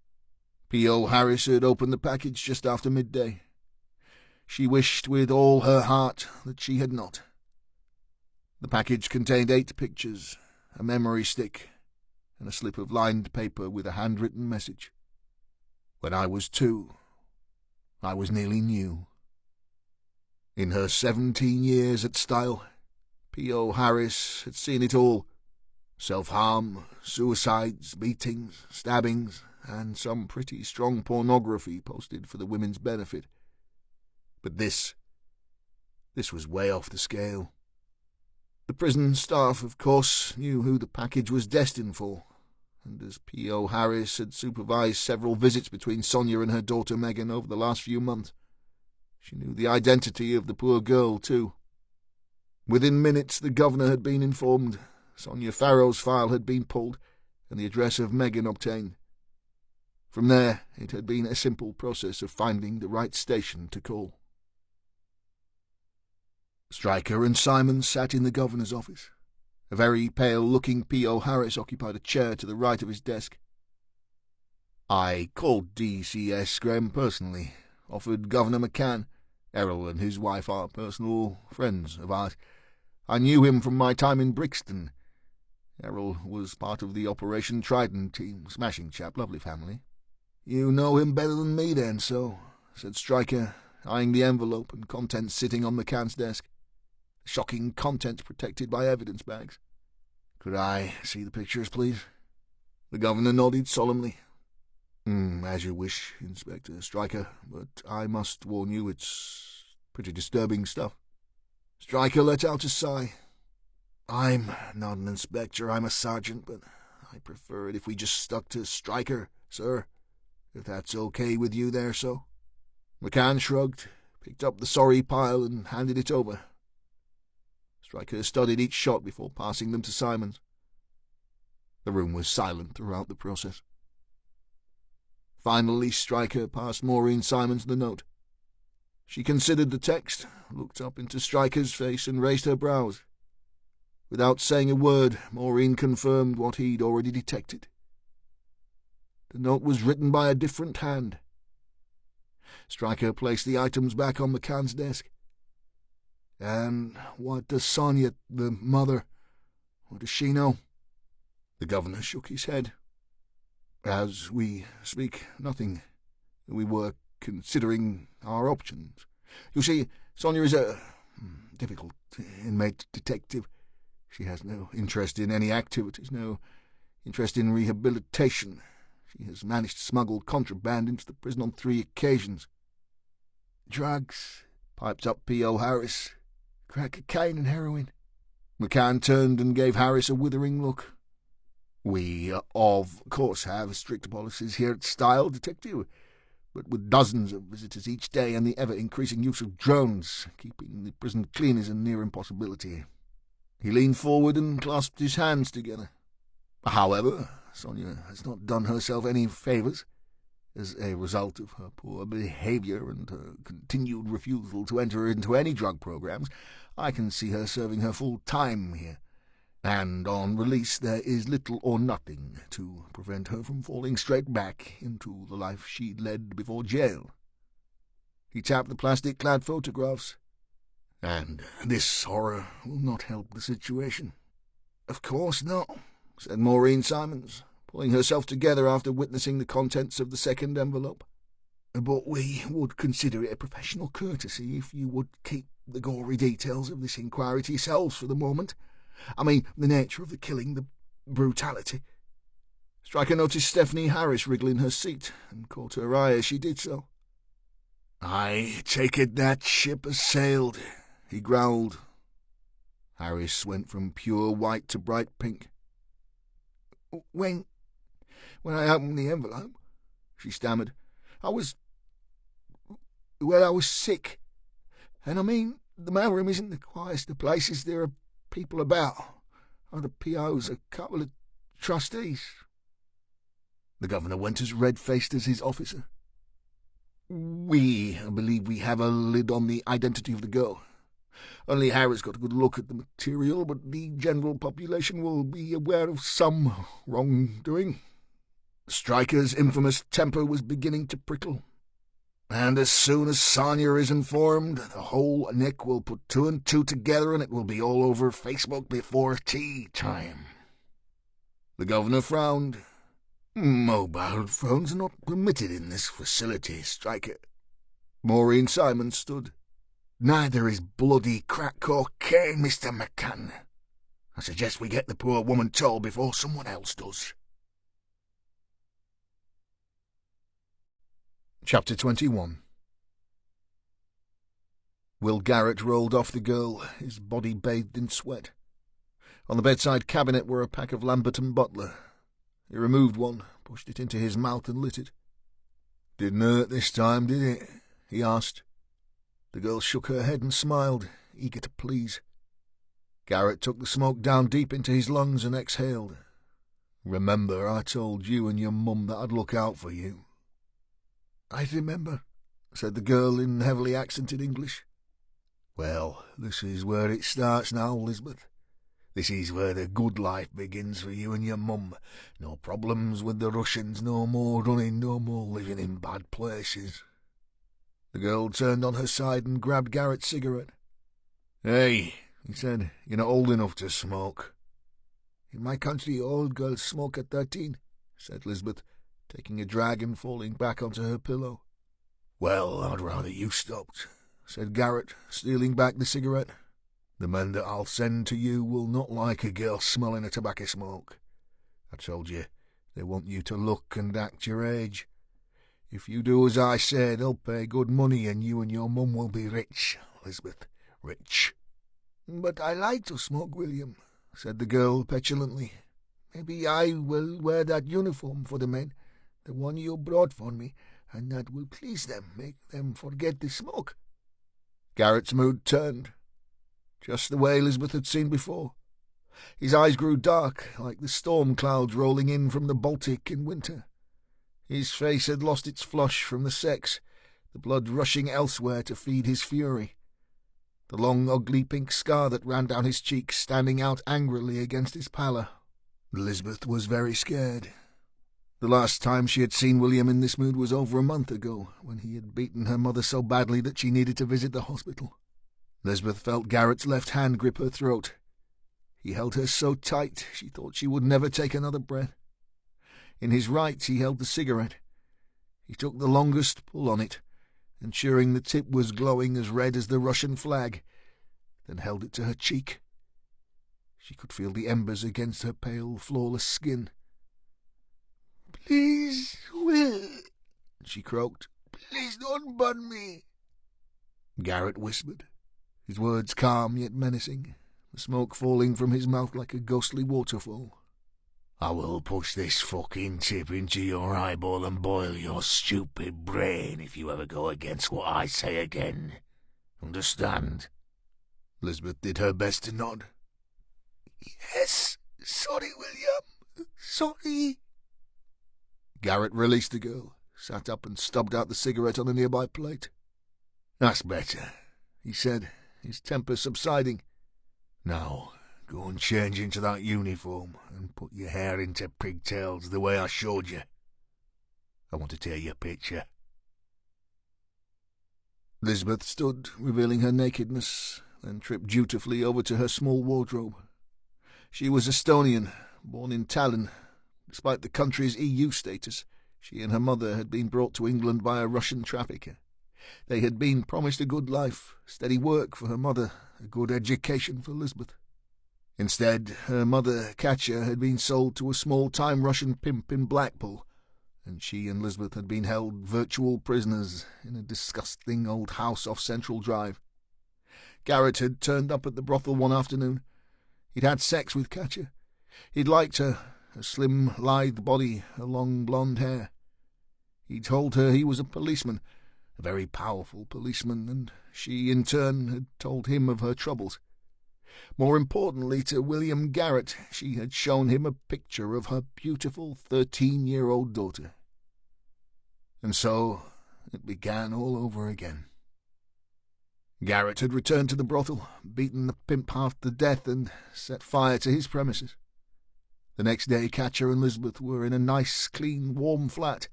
P.O. Harris had opened the package just after midday. She wished with all her heart that she had not. The package contained 8 pictures, a memory stick, and a slip of lined paper with a handwritten message. When I was 2, I was nearly new. In her 17 years at Style, P.O. Harris had seen it all. Self-harm, suicides, beatings, stabbings, and some pretty strong pornography posted for the women's benefit. But this was way off the scale. The prison staff, of course, knew who the package was destined for, and as P.O. Harris had supervised several visits between Sonia and her daughter Megan over the last few months, she knew the identity of the poor girl, too. Within minutes the governor had been informed, Sonia Farrow's file had been pulled, and the address of Megan obtained. From there, it had been a simple process of finding the right station to call. Stryker and Simon sat in the governor's office. A very pale-looking P.O. Harris occupied a chair to the right of his desk. I called DCS Graham personally, offered Governor McCann. Errol and his wife are personal friends of ours. I knew him from my time in Brixton. Errol was part of the Operation Trident team. Smashing chap, lovely family. You know him better than me then, so, said Stryker, eyeing the envelope and contents sitting on McCann's desk. Shocking contents protected by evidence bags. Could I see the pictures, please? The governor nodded solemnly. As you wish, Inspector Stryker, but I must warn you it's pretty disturbing stuff. Stryker let out a sigh. I'm not an inspector, I'm a sergeant, but I prefer it if we just stuck to Stryker, sir, if that's okay with you there, so. McCann shrugged, picked up the sorry pile and handed it over. Stryker studied each shot before passing them to Simons. The room was silent throughout the process. Finally, Stryker passed Maureen Simons the note. She considered the text, looked up into Stryker's face and raised her brows. Without saying a word, Maureen confirmed what he'd already detected. The note was written by a different hand. Stryker placed the items back on McCann's desk. And what does Sonia, the mother, what does she know? The governor shook his head. As we speak, nothing. We were considering our options. You see, Sonia is a difficult inmate detective. She has no interest in any activities, no interest in rehabilitation. She has managed to smuggle contraband into the prison on 3 occasions. Drugs, piped up P.O. Harris. Crack cocaine and heroin. McCann turned and gave Harris a withering look. We, of course, have strict policies here at Style, Detective, but with dozens of visitors each day and the ever-increasing use of drones, keeping the prison clean is a near impossibility. He leaned forward and clasped his hands together. However, Sonia has not done herself any favours. As a result of her poor behaviour and her continued refusal to enter into any drug programs, I can see her serving her full time here. And on release there is little or nothing to prevent her from falling straight back into the life she'd led before jail. He tapped the plastic-clad photographs. And this horror will not help the situation. Of course not, said Maureen Simons, pulling herself together after witnessing the contents of the second envelope. but we would consider it a professional courtesy if you would keep the gory details of this inquiry to yourselves for the moment. I mean, the nature of the killing, the brutality." Stryker noticed Stephanie Harris wriggle in her seat, and caught her eye as she did so. "I take it that ship has sailed," he growled. Harris went from pure white to bright pink. When I opened the envelope," she stammered, I was sick. And I mean, the mailroom isn't the quietest of places. There are people about. Other POs, a couple of trustees." The governor went as red-faced as his officer. "We believe we have a lid on the identity of the girl. Only Harris got a good look at the material, but the general population will be aware of some wrongdoing." Stryker's infamous temper was beginning to prickle. "And as soon as Sonia is informed, the whole Nick will put two and two together, and it will be all over Facebook before tea time." The governor frowned. "Mobile phones are not permitted in this facility, Stryker." Maureen Simon stood. "Neither is bloody crack cocaine, Mr. McCann. I suggest we get the poor woman told before someone else does." Chapter 21. Will Garrett rolled off the girl, his body bathed in sweat. On the bedside cabinet were a pack of Lambert and Butler. He removed one, pushed it into his mouth and lit it. "Didn't hurt this time, did it?" he asked. The girl shook her head and smiled, eager to please. Garrett took the smoke down deep into his lungs and exhaled. "Remember I told you and your mum that I'd look out for you?" "I remember," said the girl in heavily accented English. "Well, this is where it starts now, Lisbeth. This is where the good life begins for you and your mum. No problems with the Russians, no more running, no more living in bad places." The girl turned on her side and grabbed Garrett's cigarette. "Hey," he said, "you're not old enough to smoke." "In my country, old girls smoke at 13, said Lisbeth, taking a drag and falling back onto her pillow. "Well, I'd rather you stopped," said Garrett, stealing back the cigarette. "The men that I'll send to you will not like a girl smelling of tobacco smoke. I told you, they want you to look and act your age. If you do as I say, they'll pay good money, and you and your mum will be rich, Lisbeth, rich." "But I like to smoke, William," said the girl petulantly. "Maybe I will wear that uniform for the men, the one you brought for me, and that will please them, make them forget the smoke." Garrett's mood turned, just the way Elizabeth had seen before. His eyes grew dark, like the storm clouds rolling in from the Baltic in winter. His face had lost its flush from the sex, the blood rushing elsewhere to feed his fury. The long, ugly pink scar that ran down his cheek standing out angrily against his pallor. Elizabeth was very scared. The last time she had seen William in this mood was over a month ago, when he had beaten her mother so badly that she needed to visit the hospital. Elizabeth felt Garrett's left hand grip her throat. He held her so tight she thought she would never take another breath. In his right he held the cigarette. He took the longest pull on it, ensuring the tip was glowing as red as the Russian flag, then held it to her cheek. She could feel the embers against her pale, flawless skin. "Please, Will," she croaked. "Please don't burn me." Garrett whispered, his words calm yet menacing, the smoke falling from his mouth like a ghostly waterfall. "I will push this fucking tip into your eyeball and boil your stupid brain if you ever go against what I say again. Understand?" Elizabeth did her best to nod. "Yes, sorry, William, sorry." Garrett released the girl, sat up and stubbed out the cigarette on a nearby plate. "That's better," he said, his temper subsiding. "Now, go and change into that uniform and put your hair into pigtails the way I showed you. I want to take your picture." Elizabeth stood, revealing her nakedness, then tripped dutifully over to her small wardrobe. She was Estonian, born in Tallinn. Despite the country's EU status, She and her mother had been brought to England by a Russian trafficker. They had been promised a good life, steady work for her mother, a good education for Lisbeth. Instead, her mother, Katya, had been sold to a small-time Russian pimp in Blackpool, and she and Lisbeth had been held virtual prisoners in a disgusting old house off Central Drive. Garrett had turned up at the brothel one afternoon. He'd had sex with Katya. He'd liked her slim, lithe body, her long blonde hair. He'd told her he was a policeman, a very powerful policeman, and she, in turn, had told him of her troubles. More importantly to William Garrett, she had shown him a picture of her beautiful 13-year-old daughter. And so it began all over again. Garrett had returned to the brothel, beaten the pimp half to death, and set fire to his premises. The next day, Katya and Lisbeth were in a nice, clean, warm flat,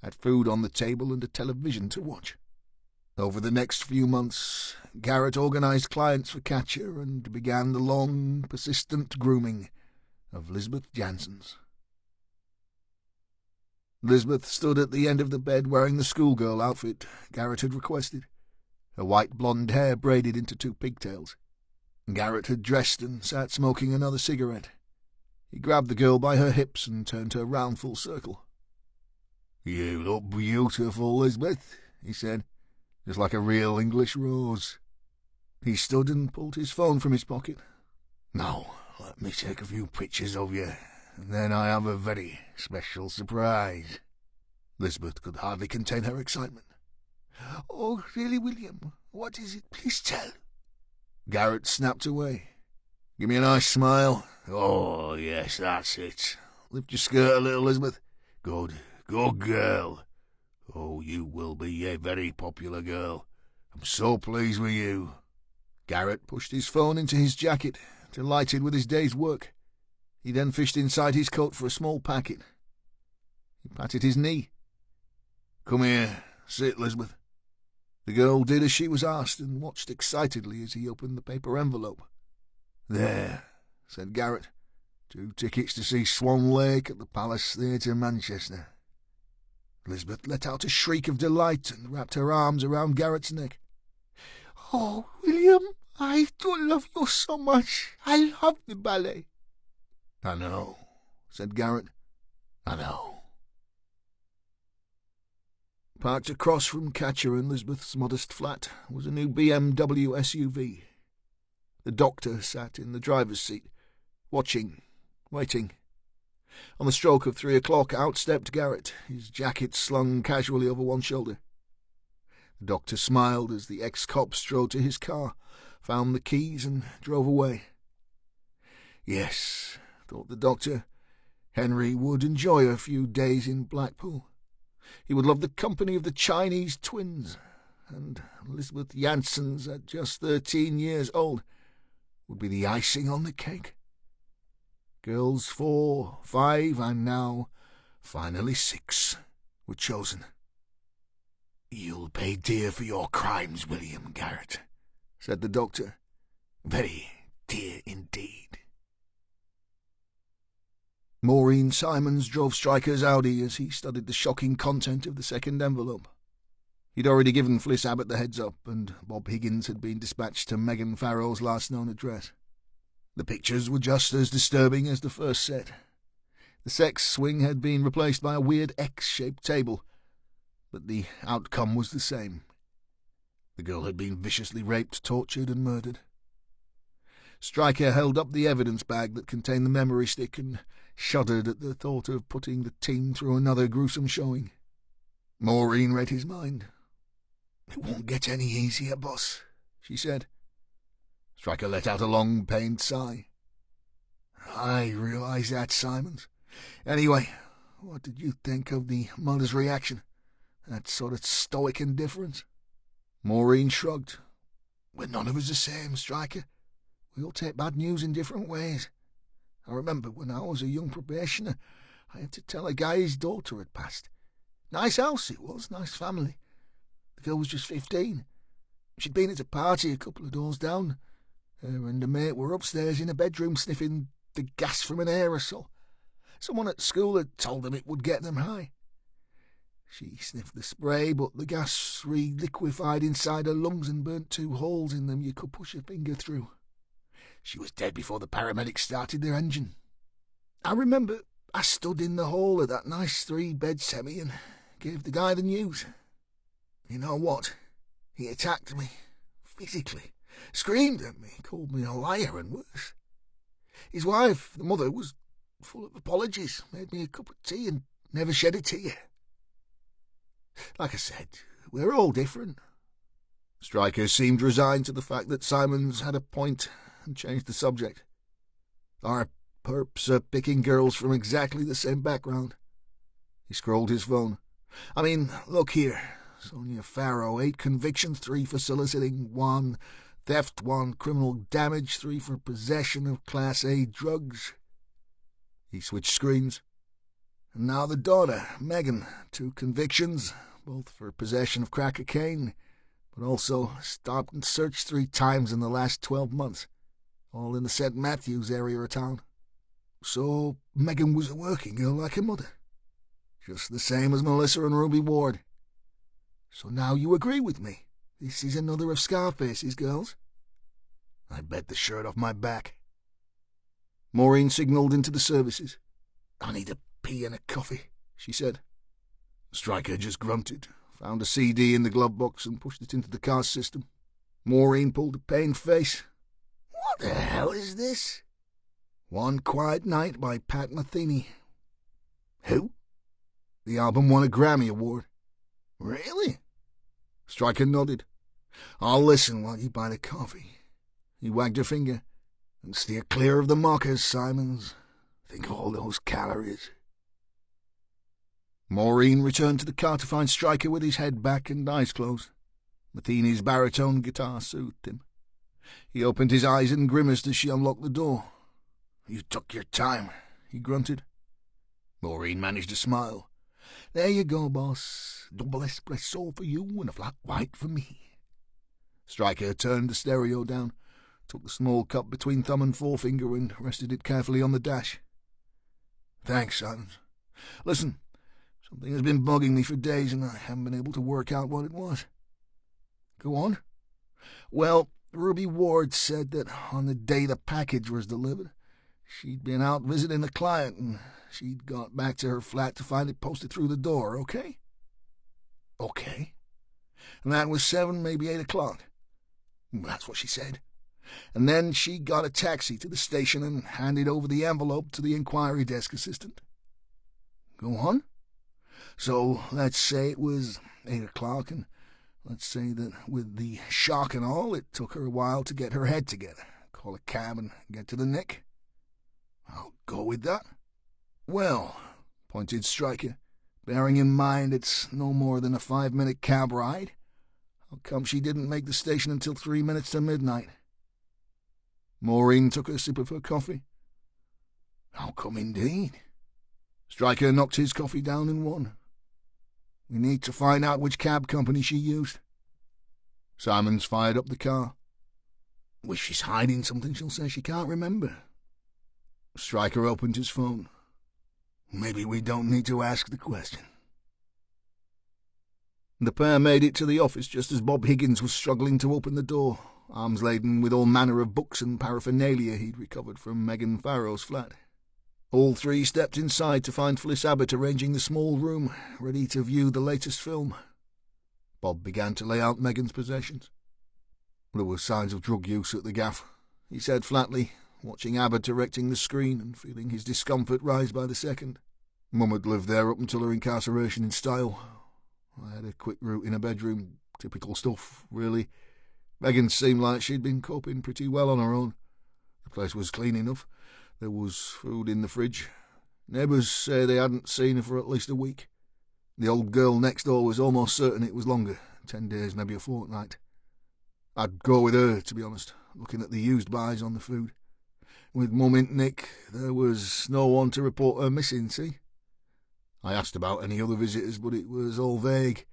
had food on the table and a television to watch. Over the next few months, Garrett organised clients for Katya and began the long, persistent grooming of Lisbeth Janssens. Lisbeth stood at the end of the bed wearing the schoolgirl outfit Garrett had requested, her white blonde hair braided into 2 pigtails. Garrett had dressed and sat smoking another cigarette. He grabbed the girl by her hips and turned her round full circle. "You look beautiful, Lisbeth," he said, "just like a real English rose." He stood and pulled his phone from his pocket. "Now, let me take a few pictures of you, and then I have a very special surprise." Lisbeth could hardly contain her excitement. "Oh, really, William? What is it? Please tell." Garrett snapped away. "Give me a nice smile. Oh, yes, that's it. Lift your skirt a little, Lisbeth. Good girl. Oh, you will be a very popular girl. I'm so pleased with you." Garrett pushed his phone into his jacket, delighted with his day's work. He then fished inside his coat for a small packet. He patted his knee. "Come here. Sit, Lisbeth." The girl did as she was asked and watched excitedly as he opened the paper envelope. "There," said Garrett. 2 tickets to see Swan Lake at the Palace Theatre, Manchester." Lisbeth let out a shriek of delight and wrapped her arms around Garrett's neck. "Oh, William, I do love you so much. I love the ballet." "I know," said Garrett. "I know." Parked across from Katya and Lisbeth's modest flat was a new BMW SUV. The doctor sat in the driver's seat, watching, waiting. On the stroke of 3 o'clock out stepped Garrett, his jacket slung casually over one shoulder. The doctor smiled as the ex-cop strode to his car, found the keys and drove away. Yes, thought the doctor, Henry would enjoy a few days in Blackpool. He would love the company of the Chinese twins, and Lisbeth Janssens, at just 13 years old, would be the icing on the cake. Girls 4, 5, and now, finally 6, were chosen. "You'll pay dear for your crimes, William Garrett," said the doctor. "Very dear indeed." Maureen Simons drove Stryker's Audi as he studied the shocking content of the second envelope. He'd already given Fliss Abbott the heads-up, and Bob Higgins had been dispatched to Megan Farrell's last known address. The pictures were just as disturbing as the first set. The sex swing had been replaced by a weird X-shaped table, but the outcome was the same. The girl had been viciously raped, tortured, and murdered. Stryker held up the evidence bag that contained the memory stick and shuddered at the thought of putting the team through another gruesome showing. Maureen read his mind. "It won't get any easier, boss," she said. Stryker let out a long, pained sigh. "I realise that, Simons. Anyway, what did you think of the mother's reaction? That sort of stoic indifference?" Maureen shrugged. "We're none of us the same, Stryker. We all take bad news in different ways. I remember when I was a young probationer, I had to tell a guy his daughter had passed. Nice house it was, nice family. The girl was just 15. She'd been at a party a couple of doors down. Her and a mate were upstairs in a bedroom sniffing the gas from an aerosol. Someone at school had told them it would get them high. She sniffed the spray, but the gas re-liquefied inside her lungs and burnt 2 holes in them you could push a finger through. She was dead before the paramedics started their engine. I remember I stood in the hall of that nice 3-bed semi and gave the guy the news. You know what? He attacked me, physically, screamed at me, called me a liar and worse. His wife, the mother, was full of apologies, made me a cup of tea and never shed a tear. Like I said, we're all different. Stryker seemed resigned to the fact that Simons had a point and changed the subject. Our perps are picking girls from exactly the same background. He scrolled his phone. I mean, look here. Sonia Farrow, 8 convictions, 3 for soliciting, 1 theft, 1 criminal damage, 3 for possession of Class A drugs. He switched screens. And now the daughter, Megan, 2 convictions, both for possession of crack cocaine, but also stopped and searched 3 times in the last 12 months, all in the St. Matthews area of town. So Megan was a working girl like her mother, just the same as Melissa and Ruby Ward. So now you agree with me. This is another of Scarface's girls? I bet the shirt off my back. Maureen signalled into the services. I need a pee and a coffee, she said. Stryker just grunted, found a CD in the glove box and pushed it into the car system. Maureen pulled a pained face. What the hell is this? One Quiet Night by Pat Metheny. Who? The album won a Grammy Award. Really? Stryker nodded. I'll listen while you buy the coffee. He wagged her finger. And steer clear of the mockers, Simons. Think of all those calories. Maureen returned to the car to find Stryker with his head back and eyes closed. Metheny's baritone guitar soothed him. He opened his eyes and grimaced as she unlocked the door. You took your time, he grunted. Maureen managed a smile. There you go, boss. Double espresso for you and a flat white for me. Stryker turned the stereo down, took the small cup between thumb and forefinger and rested it carefully on the dash. Thanks, Simons. Listen, something has been bugging me for days and I haven't been able to work out what it was. Go on. Well, Ruby Ward said that on the day the package was delivered, she'd been out visiting a client and she'd got back to her flat to find it posted through the door, okay? Okay. And that was 7, maybe 8 o'clock. That's what she said. And then she got a taxi to the station and handed over the envelope to the inquiry desk assistant. Go on. So let's say it was 8 o'clock, and let's say that with the shock and all, it took her a while to get her head together, call a cab and get to the Nick. I'll go with that. Well, pointed Stryker, bearing in mind it's no more than a 5-minute cab ride, how come she didn't make the station until 3 minutes to midnight? Maureen took a sip of her coffee. How come indeed? Stryker knocked his coffee down in one. We need to find out which cab company she used. Simons fired up the car. Wish she's hiding something she'll say she can't remember. Stryker opened his phone. Maybe we don't need to ask the question. The pair made it to the office just as Bob Higgins was struggling to open the door, arms laden with all manner of books and paraphernalia he'd recovered from Megan Farrow's flat. All 3 stepped inside to find Fliss Abbott arranging the small room, ready to view the latest film. Bob began to lay out Megan's possessions. There were signs of drug use at the gaff, he said flatly, watching Abbott directing the screen and feeling his discomfort rise by the second. Mum had lived there up until her incarceration in style. I had a quick route in a bedroom, typical stuff, really. Megan seemed like she'd been coping pretty well on her own. The place was clean enough. There was food in the fridge. Neighbours say they hadn't seen her for at least a week. The old girl next door was almost certain it was longer, 10 days, maybe a fortnight. I'd go with her, to be honest, looking at the used buys on the food. With Mum in Nick, there was no one to report her missing, see? I asked about any other visitors, but it was all vague.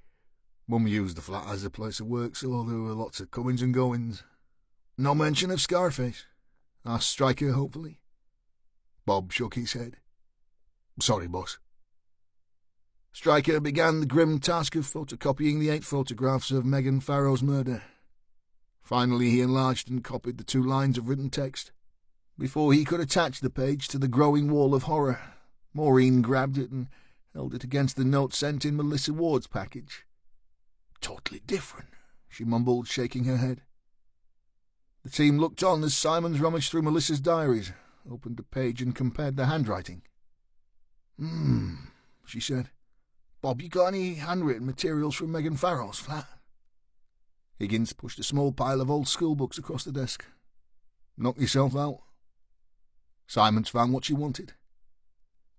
Mum used the flat as a place of work, so there were lots of comings and goings. No mention of Scarface? Asked Stryker hopefully. Bob shook his head. Sorry, boss. Stryker began the grim task of photocopying the 8 photographs of Megan Farrow's murder. Finally he enlarged and copied the 2 lines of written text. Before he could attach the page to the growing wall of horror, Maureen grabbed it and held it against the note sent in Melissa Ward's package. Totally different, she mumbled, shaking her head. The team looked on as Simons rummaged through Melissa's diaries, opened the page and compared the handwriting. She said. Bob, you got any handwritten materials from Megan Farrow's flat? Higgins pushed a small pile of old schoolbooks across the desk. Knock yourself out. Simons found what she wanted.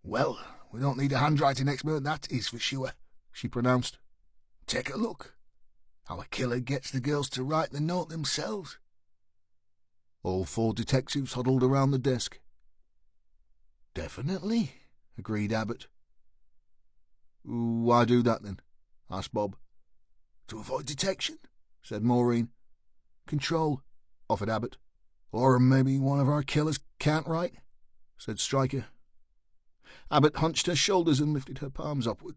Well, we don't need a handwriting expert, that is for sure, she pronounced. Take a look. How a killer gets the girls to write the note themselves. All 4 detectives huddled around the desk. Definitely, agreed Abbott. Why do that, then? Asked Bob. To avoid detection, said Maureen. Control, offered Abbott. Or maybe one of our killers can't write, said Stryker. Abbott hunched her shoulders and lifted her palms upward.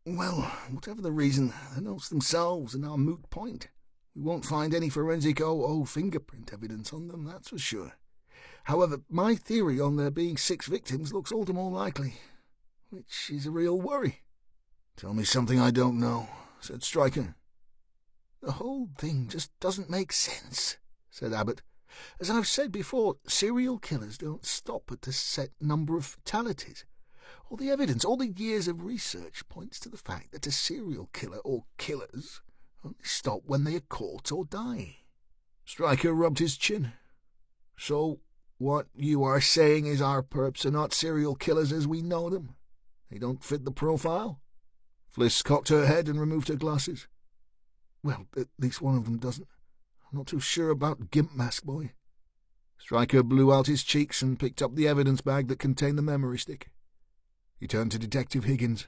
Well, whatever the reason, the notes themselves are now a moot point. We won't find any forensic OO fingerprint evidence on them, that's for sure. However, my theory on there being 6 victims looks all the more likely, which is a real worry. Tell me something I don't know, said Stryker. The whole thing just doesn't make sense, said Abbott. As I've said before, serial killers don't stop at a set number of fatalities. All the evidence, all the years of research points to the fact that a serial killer or killers only stop when they are caught or die. Stryker rubbed his chin. So, what you are saying is our perps are not serial killers as we know them? They don't fit the profile? Fliss cocked her head and removed her glasses. Well, at least one of them doesn't. I'm not too sure about Gimp Mask Boy. Stryker blew out his cheeks and picked up the evidence bag that contained the memory stick. He turned to Detective Higgins.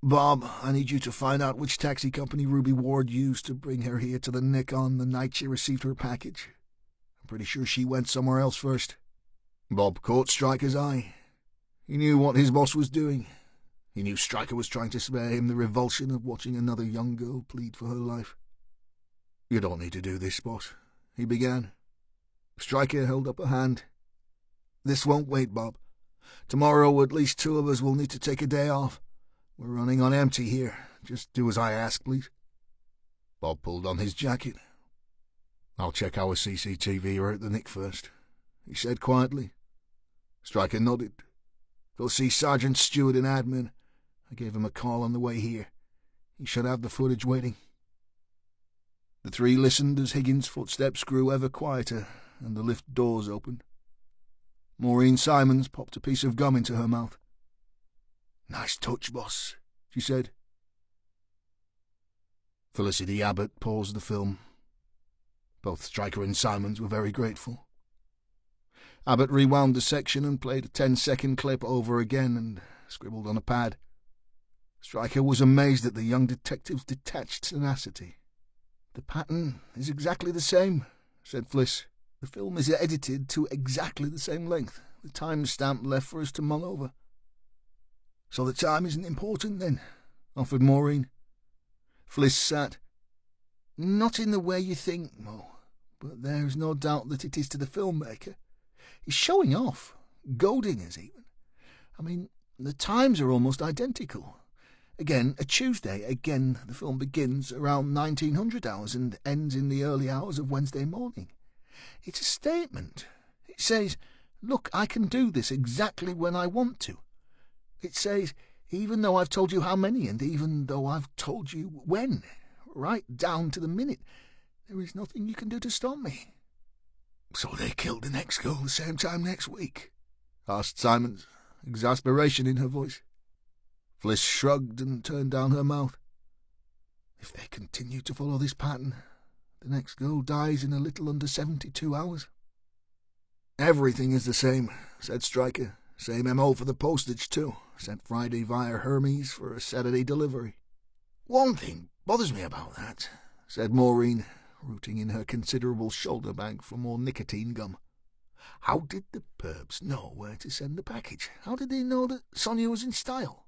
Bob, I need you to find out which taxi company Ruby Ward used to bring her here to the Nick on the night she received her package. I'm pretty sure she went somewhere else first. Bob caught Stryker's eye. He knew what his boss was doing. He knew Stryker was trying to spare him the revulsion of watching another young girl plead for her life. You don't need to do this, boss, he began. Stryker held up a hand. This won't wait, Bob. Tomorrow at least 2 of us will need to take a day off. We're running on empty here. Just do as I ask, please. Bob pulled on his jacket. I'll check our CCTV or at the Nick first, he said quietly. Stryker nodded. Go see Sergeant Stewart in admin. I gave him a call on the way here. He should have the footage waiting. The 3 listened as Higgins' footsteps grew ever quieter and the lift doors opened. Maureen Simons popped a piece of gum into her mouth. Nice touch, boss, she said. Felicity Abbott paused the film. Both Stryker and Simons were very grateful. Abbott rewound the section and played a 10-second clip over again and scribbled on a pad. Stryker was amazed at the young detective's detached tenacity. The pattern is exactly the same, said Fliss. The film is edited to exactly the same length, the time-stamp left for us to mull over. So the time isn't important, then, offered Maureen. Fliss sat. Not in the way you think, Mo, but there's no doubt that it is to the filmmaker. He's showing off, goading us even. I mean, the times are almost identical. Again, a Tuesday, again the film begins around 1900 hours and ends in the early hours of Wednesday morning. It's a statement. It says, look, I can do this exactly when I want to. It says, even though I've told you how many and even though I've told you when, right down to the minute, there is nothing you can do to stop me. So they killed the next girl the same time next week? Asked Simons, exasperation in her voice. Fliss shrugged and turned down her mouth. If they continue to follow this pattern, the next girl dies in a little under 72 hours. Everything is the same, said Stryker. Same MO for the postage, too. Sent Friday via Hermes for a Saturday delivery. One thing bothers me about that, said Maureen, rooting in her considerable shoulder bag for more nicotine gum. How did the perps know where to send the package? How did they know that Sonia was in style?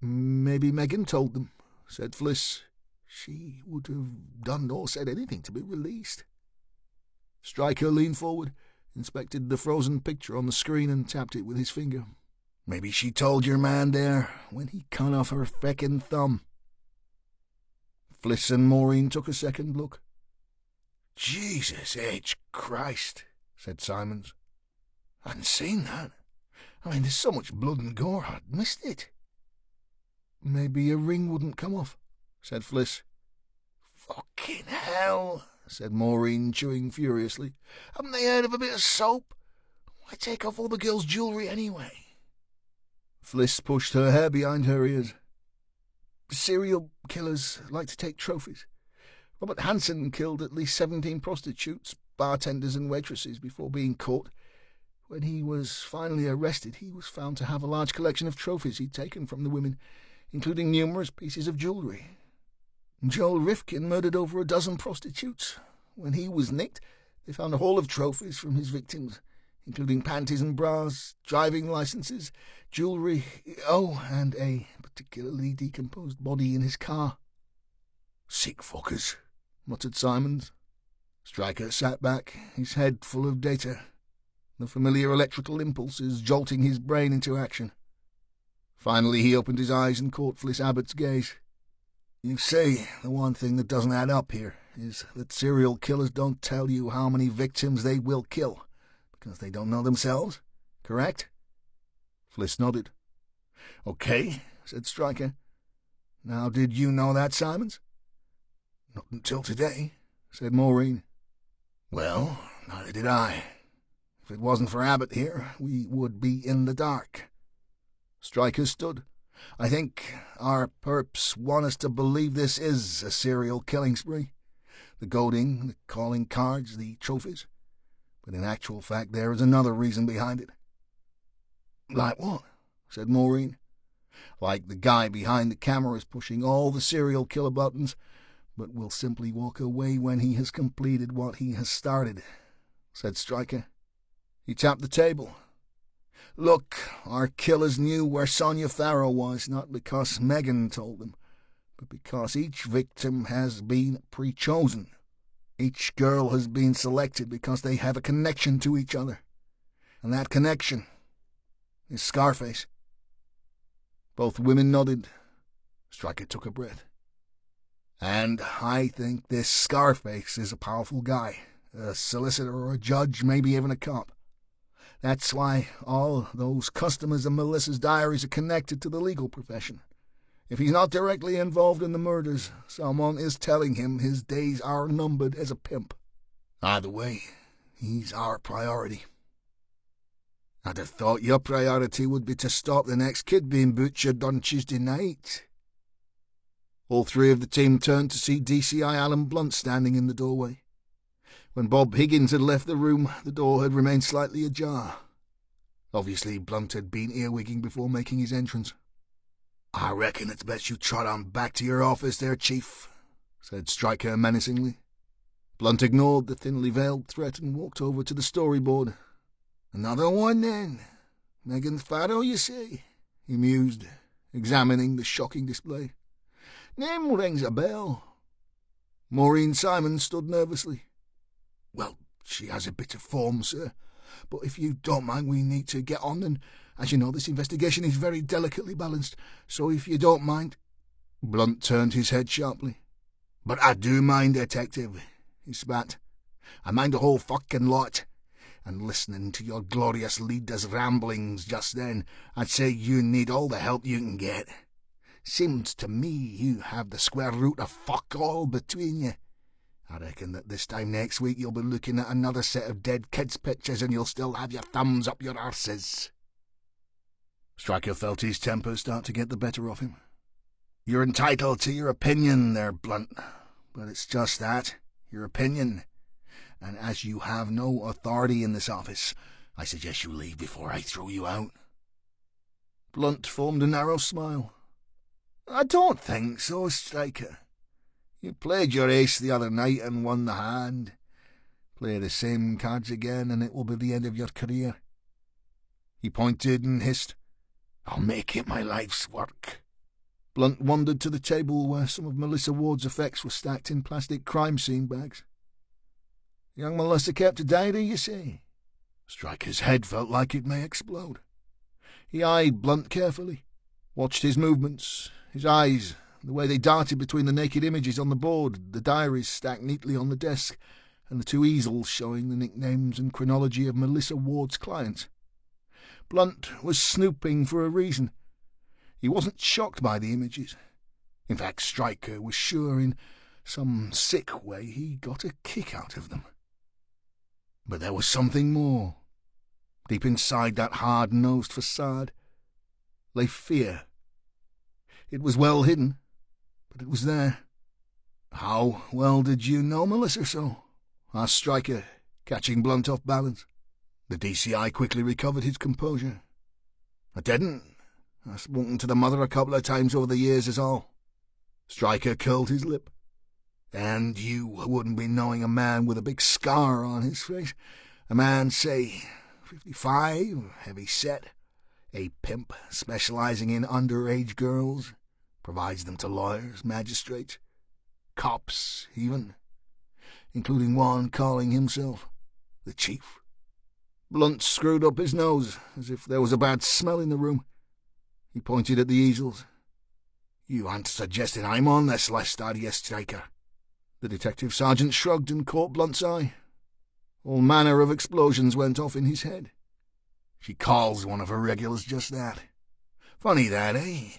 Maybe Megan told them, said Fliss. She would have done or said anything to be released. Stryker leaned forward, inspected the frozen picture on the screen and tapped it with his finger. Maybe she told your man there when he cut off her feckin' thumb. Fliss and Maureen took a second look. Jesus H. Christ, said Simons. I hadn't seen that. I mean, there's so much blood and gore, I'd missed it. Maybe a ring wouldn't come off, said Fliss. Fucking hell, said Maureen, chewing furiously. Haven't they heard of a bit of soap? Why take off all the girls' jewellery anyway? Fliss pushed her hair behind her ears. Serial killers like to take trophies. Robert Hansen killed at least 17 prostitutes, bartenders and waitresses before being caught. When he was finally arrested, he was found to have a large collection of trophies he'd taken from the women, including numerous pieces of jewellery. Joel Rifkin murdered over a dozen prostitutes. When he was nicked, they found a haul of trophies from his victims, including panties and bras, driving licenses, jewellery, and a particularly decomposed body in his car. Sick fuckers, muttered Simons. Stryker sat back, his head full of data, the familiar electrical impulses jolting his brain into action. Finally he opened his eyes and caught Fliss Abbott's gaze. You say the one thing that doesn't add up here is that serial killers don't tell you how many victims they will kill, because they don't know themselves, correct? Fliss nodded. Okay, said Stryker. Now did you know that, Simons? Not until today, said Maureen. Well, neither did I. If it wasn't for Abbott here, we would be in the dark. Stryker stood. I think our perps want us to believe this is a serial killing spree. The goading, the calling cards, the trophies. But in actual fact there is another reason behind it. Like what? Said Maureen. Like the guy behind the camera is pushing all the serial killer buttons, but will simply walk away when he has completed what he has started, said Stryker. He tapped the table. Look, our killers knew where Sonia Farrow was, not because Megan told them, but because each victim has been pre-chosen. Each girl has been selected because they have a connection to each other. And that connection is Scarface. Both women nodded. Stryker took a breath. And I think this Scarface is a powerful guy, a solicitor or a judge, maybe even a cop. That's why all those customers of Melissa's diaries are connected to the legal profession. If he's not directly involved in the murders, someone is telling him his days are numbered as a pimp. Either way, he's our priority. I'd have thought your priority would be to stop the next kid being butchered on Tuesday night. All three of the team turned to see DCI Alan Blunt standing in the doorway. When Bob Higgins had left the room, the door had remained slightly ajar. Obviously, Blunt had been earwigging before making his entrance. I reckon it's best you trot on back to your office there, Chief, said Stryker menacingly. Blunt ignored the thinly veiled threat and walked over to the storyboard. Another one, then. Megan Farrow, you say? He mused, examining the shocking display. Name rings a bell. Maureen Simons stood nervously. Well, she has a bit of form, sir, but if you don't mind, we need to get on, and as you know, this investigation is very delicately balanced, so if you don't mind— Blunt turned his head sharply. But I do mind, Detective, he spat. I mind the whole fucking lot. And listening to your glorious leader's ramblings just then, I'd say you need all the help you can get. Seems to me you have the square root of fuck all between you. I reckon that this time next week you'll be looking at another set of dead kids' pictures and you'll still have your thumbs up your arses. Stryker felt his temper start to get the better of him. You're entitled to your opinion there, Blunt, but it's just that, your opinion. And as you have no authority in this office, I suggest you leave before I throw you out. Blunt formed a narrow smile. I don't think so, Stryker. You played your ace the other night and won the hand. Play the same cards again and it will be the end of your career. He pointed and hissed, I'll make it my life's work. Blunt wandered to the table where some of Melissa Ward's effects were stacked in plastic crime scene bags. "Young Melissa kept a diary, you say?" Stryker's head felt like it may explode. He eyed Blunt carefully, watched his movements, his eyes, the way they darted between the naked images on the board, the diaries stacked neatly on the desk, and the two easels showing the nicknames and chronology of Melissa Ward's clients. Blunt was snooping for a reason. He wasn't shocked by the images. In fact, Stryker was sure in some sick way he got a kick out of them. But there was something more. Deep inside that hard-nosed facade lay fear. It was well hidden, but it was there. "How well did you know Melissa so?" asked Stryker, catching Blunt off balance. The DCI quickly recovered his composure. "I didn't. I've spoken to the mother a couple of times over the years is all." Stryker curled his lip. "And you wouldn't be knowing a man with a big scar on his face? A man, say, 55, heavy set, a pimp specializing in underage girls, provides them to lawyers, magistrates, cops even, including one calling himself the chief." Blunt screwed up his nose, as if there was a bad smell in the room. He pointed at the easels. "You aren't suggesting I'm on this list, are you, Stryker?" The detective sergeant shrugged and caught Blunt's eye. All manner of explosions went off in his head. "She calls one of her regulars just that. Funny that, eh?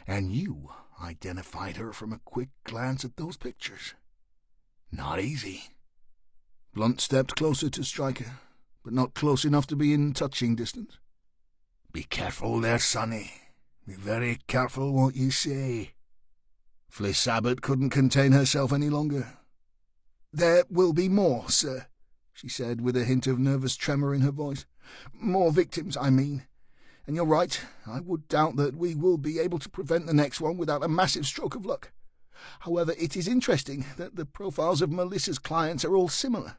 And you identified her from a quick glance at those pictures. Not easy." Blunt stepped closer to Stryker, but not close enough to be in touching distance. "Be careful there, sonny. Be very careful what you say." Fliss Abbott couldn't contain herself any longer. "There will be more, sir," she said, with a hint of nervous tremor in her voice. "More victims, I mean. And you're right, I would doubt that we will be able to prevent the next one without a massive stroke of luck. However, it is interesting that the profiles of Melissa's clients are all similar.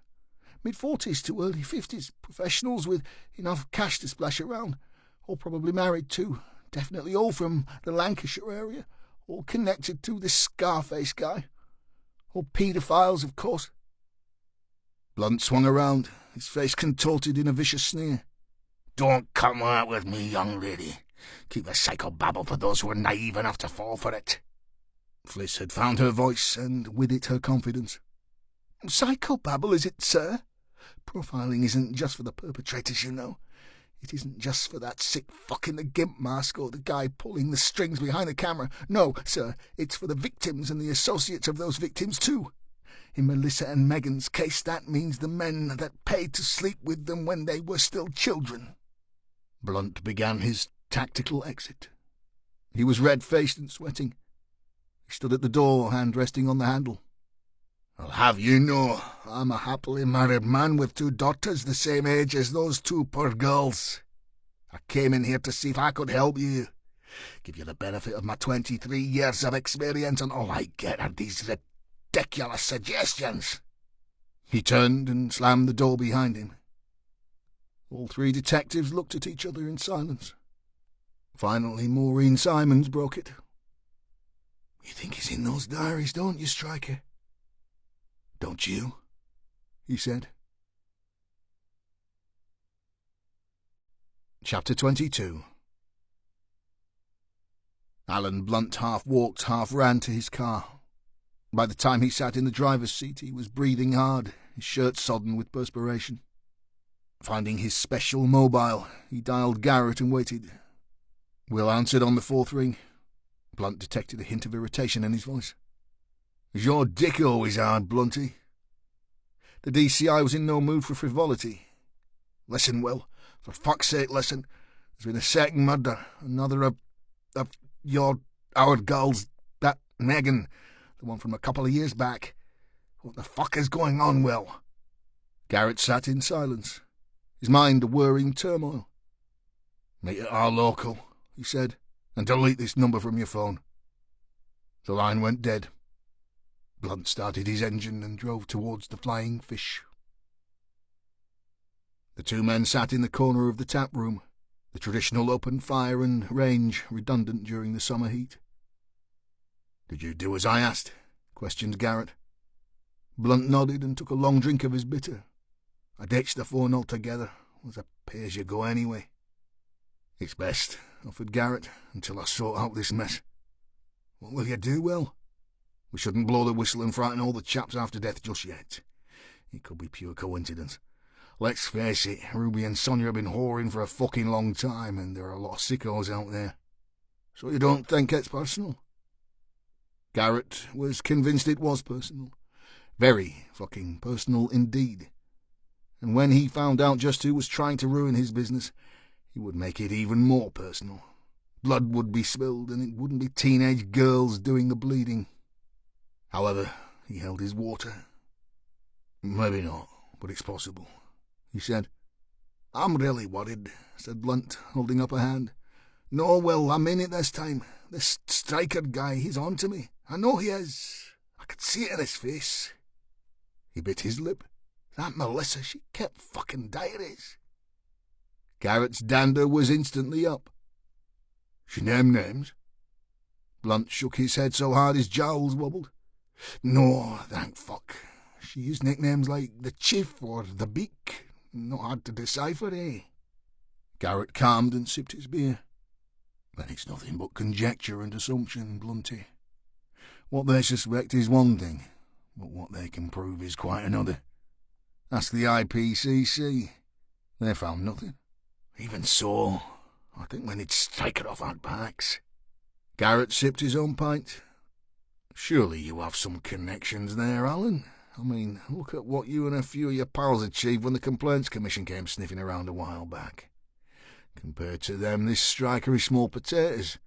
Mid-40s to early 50s, professionals with enough cash to splash around, all probably married too, definitely all from the Lancashire area, all connected to this Scarface guy. All paedophiles, of course." Blunt swung around, his face contorted in a vicious sneer. "Don't come out with me, young lady. Keep the psychobabble for those who are naive enough to fall for it." Fliss had found her voice, and with it her confidence. "Psychobabble, is it, sir? Profiling isn't just for the perpetrators, you know. It isn't just for that sick fuck in the gimp mask or the guy pulling the strings behind the camera. No, sir, it's for the victims and the associates of those victims, too. In Melissa and Megan's case, that means the men that paid to sleep with them when they were still children." Blunt began his tactical exit. He was red-faced and sweating. He stood at the door, hand resting on the handle. "I'll have you know, I'm a happily married man with 2 daughters the same age as those 2 poor girls. I came in here to see if I could help you, give you the benefit of my 23 years of experience, and all I get are these ridiculous suggestions." He turned and slammed the door behind him. All 3 detectives looked at each other in silence. Finally, Maureen Simons broke it. "You think he's in those diaries, don't you, Stryker?" "Don't you?" he said. Chapter 22. Alan Blunt half walked, half ran to his car. By the time he sat in the driver's seat, he was breathing hard, his shirt sodden with perspiration. Finding his special mobile, he dialed Garrett and waited. Will answered on the 4th ring. Blunt detected a hint of irritation in his voice. "Is your dick always hard, Blunty?" The DCI was in no mood for frivolity. "Listen, Will. For fuck's sake, listen. There's been a second murder. Another of our girls. That Megan. The one from a couple of years back. What the fuck is going on, Will?" Garrett sat in silence, his mind a whirring turmoil. "Make it our local," he said, "and delete this number from your phone." The line went dead. Blunt started his engine and drove towards the Flying Fish. The 2 men sat in the corner of the tap room, the traditional open fire and range redundant during the summer heat. "Did you do as I asked?" questioned Garrett. Blunt nodded and took a long drink of his bitter. "I ditched the phone altogether. It was a pay-as-you-go anyway." "It's best," offered Garrett, "until I sort out this mess." "What will you do, Will?" "We shouldn't blow the whistle and frighten all the chaps after death just yet. It could be pure coincidence. Let's face it, Ruby and Sonia have been whoring for a fucking long time, and there are a lot of sickos out there." "So you don't think it's personal?" Garrett was convinced it was personal. Very fucking personal indeed. And when he found out just who was trying to ruin his business, he would make it even more personal. Blood would be spilled, and it wouldn't be teenage girls doing the bleeding. However, he held his water. "Maybe not, but it's possible," he said. "I'm really worried," said Blunt, holding up a hand. "No, Will, I mean it this time. This Stryker guy, he's on to me. I know he is. I could see it in his face." He bit his lip. "That Melissa, she kept fucking diaries." Garrett's dander was instantly up. "She named names?" Blunt shook his head so hard his jowls wobbled. "No, thank fuck. She used nicknames like the Chief or the Beak. Not hard to decipher, eh?" Garrett calmed and sipped his beer. "Then it's nothing but conjecture and assumption, Blunty. What they suspect is one thing, but what they can prove is quite another. Ask the IPCC. They found nothing." "Even so, I think we need Stryker off our backs." Garrett sipped his own pint. "Surely you have some connections there, Alan. I mean, look at what you and a few of your pals achieved when the Complaints Commission came sniffing around a while back. Compared to them, this Stryker is small potatoes.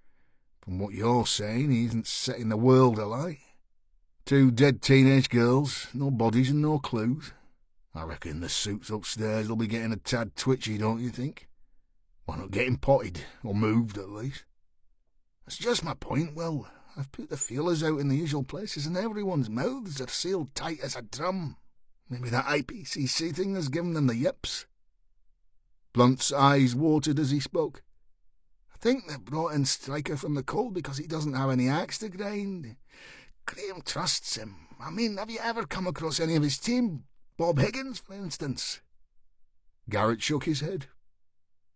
From what you're saying, he isn't setting the world alight. 2 dead teenage girls, no bodies and no clues. I reckon the suits upstairs will be getting a tad twitchy, don't you think? Why not get him potted, or moved at least?" "That's just my point, Will. I've put the feelers out in the usual places, and everyone's mouths are sealed tight as a drum. Maybe that IPCC thing has given them the yips." Blunt's eyes watered as he spoke. "I think they brought in Stryker from the cold because he doesn't have any axe to grind. Graham trusts him. I mean, have you ever come across any of his team? Bob Higgins, for instance?" Garrett shook his head.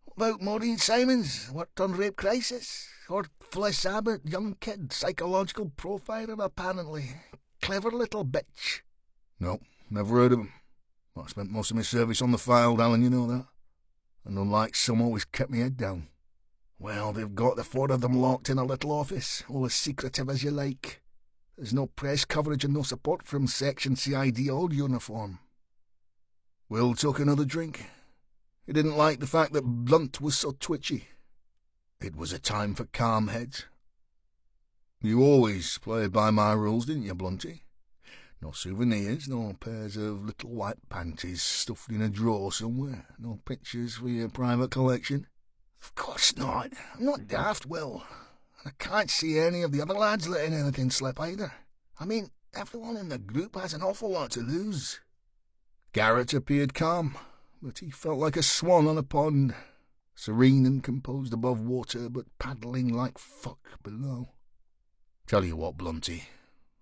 "What about Maureen Simons, worked on Rape Crisis? Or Phyllis Abbott, young kid, psychological profiler apparently. Clever little bitch." "No, never heard of him. I spent most of my service on the file, Alan, you know that. And unlike some, always kept me head down." "Well, they've got the 4 of them locked in a little office, all as secretive as you like. There's no press coverage and no support from Section CID or uniform." Will took another drink. He didn't like the fact that Blunt was so twitchy. It was a time for calm heads. "You always played by my rules, didn't you, Blunty? No souvenirs, no pairs of little white panties stuffed in a drawer somewhere, no pictures for your private collection?" "Of course not. I'm not daft, Will. And I can't see any of the other lads letting anything slip either. I mean, everyone in the group has an awful lot to lose." Garrett appeared calm, but he felt like a swan on a pond, serene and composed above water, but paddling like fuck below. "Tell you what, Blunty,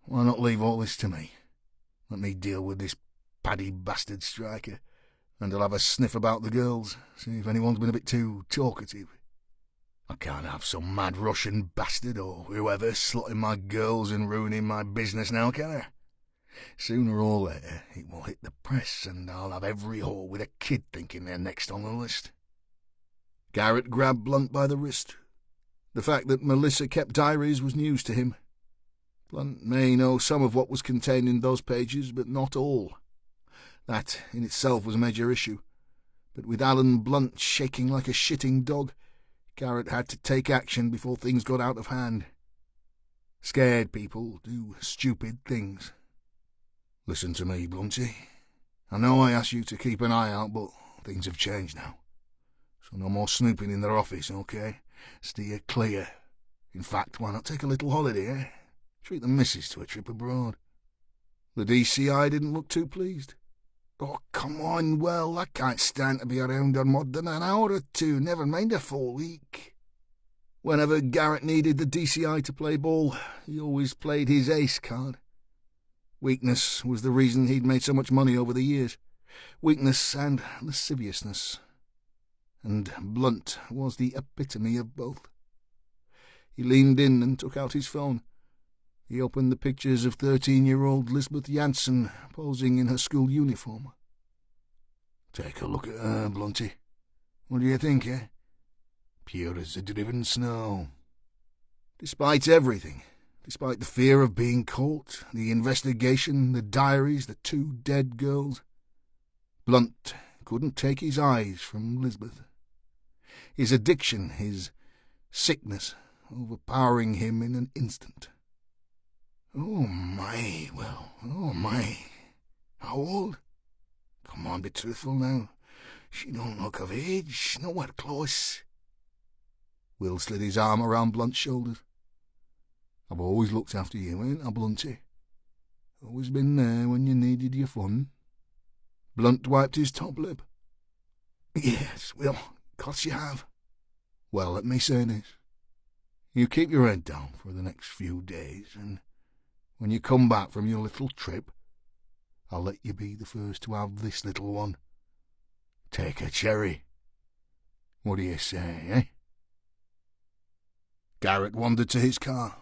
why not leave all this to me? Let me deal with this paddy bastard Stryker, and I'll have a sniff about the girls, see if anyone's been a bit too talkative. I can't have some mad Russian bastard or whoever slotting my girls and ruining my business now, can I? Sooner or later it will hit the press, and I'll have every whore with a kid thinking they're next on the list." Garrett grabbed Blunt by the wrist. The fact that Melissa kept diaries was news to him. Blunt may know some of what was contained in those pages, but not all. That in itself was a major issue. But with Alan Blunt shaking like a shitting dog, Garrett had to take action before things got out of hand. Scared people do stupid things. "Listen to me, Blunty. I know I asked you to keep an eye out, but things have changed now. So no more snooping in their office, okay? Steer clear. In fact, why not take a little holiday, eh? Treat the missus to a trip abroad." The DCI didn't look too pleased. "Oh, come on, Will. I can't stand to be around her more than an hour or two, never mind a full week." Whenever Garrett needed the DCI to play ball, he always played his ace card. Weakness was the reason he'd made so much money over the years. Weakness and lasciviousness. And Blunt was the epitome of both. He leaned in and took out his phone. He opened the pictures of 13-year-old Lisbeth Jansen posing in her school uniform. Take a look at her, Blunty. What do you think, eh? Pure as the driven snow. Despite everything, despite the fear of being caught, the investigation, the diaries, the 2 dead girls, Blunt couldn't take his eyes from Lisbeth. His addiction, his sickness, overpowering him in an instant. Oh, my, well, oh, my. How old? Come on, be truthful now. She don't look of age, nowhere close. Will slid his arm around Blunt's shoulders. I've always looked after you, ain't I, Blunty? Always been there when you needed your fun. Blunt wiped his top lip. Yes, well, course you have. Well, let me say this. You keep your head down for the next few days, and when you come back from your little trip, I'll let you be the first to have this little one. Take a cherry. What do you say, eh? Garrett wandered to his car.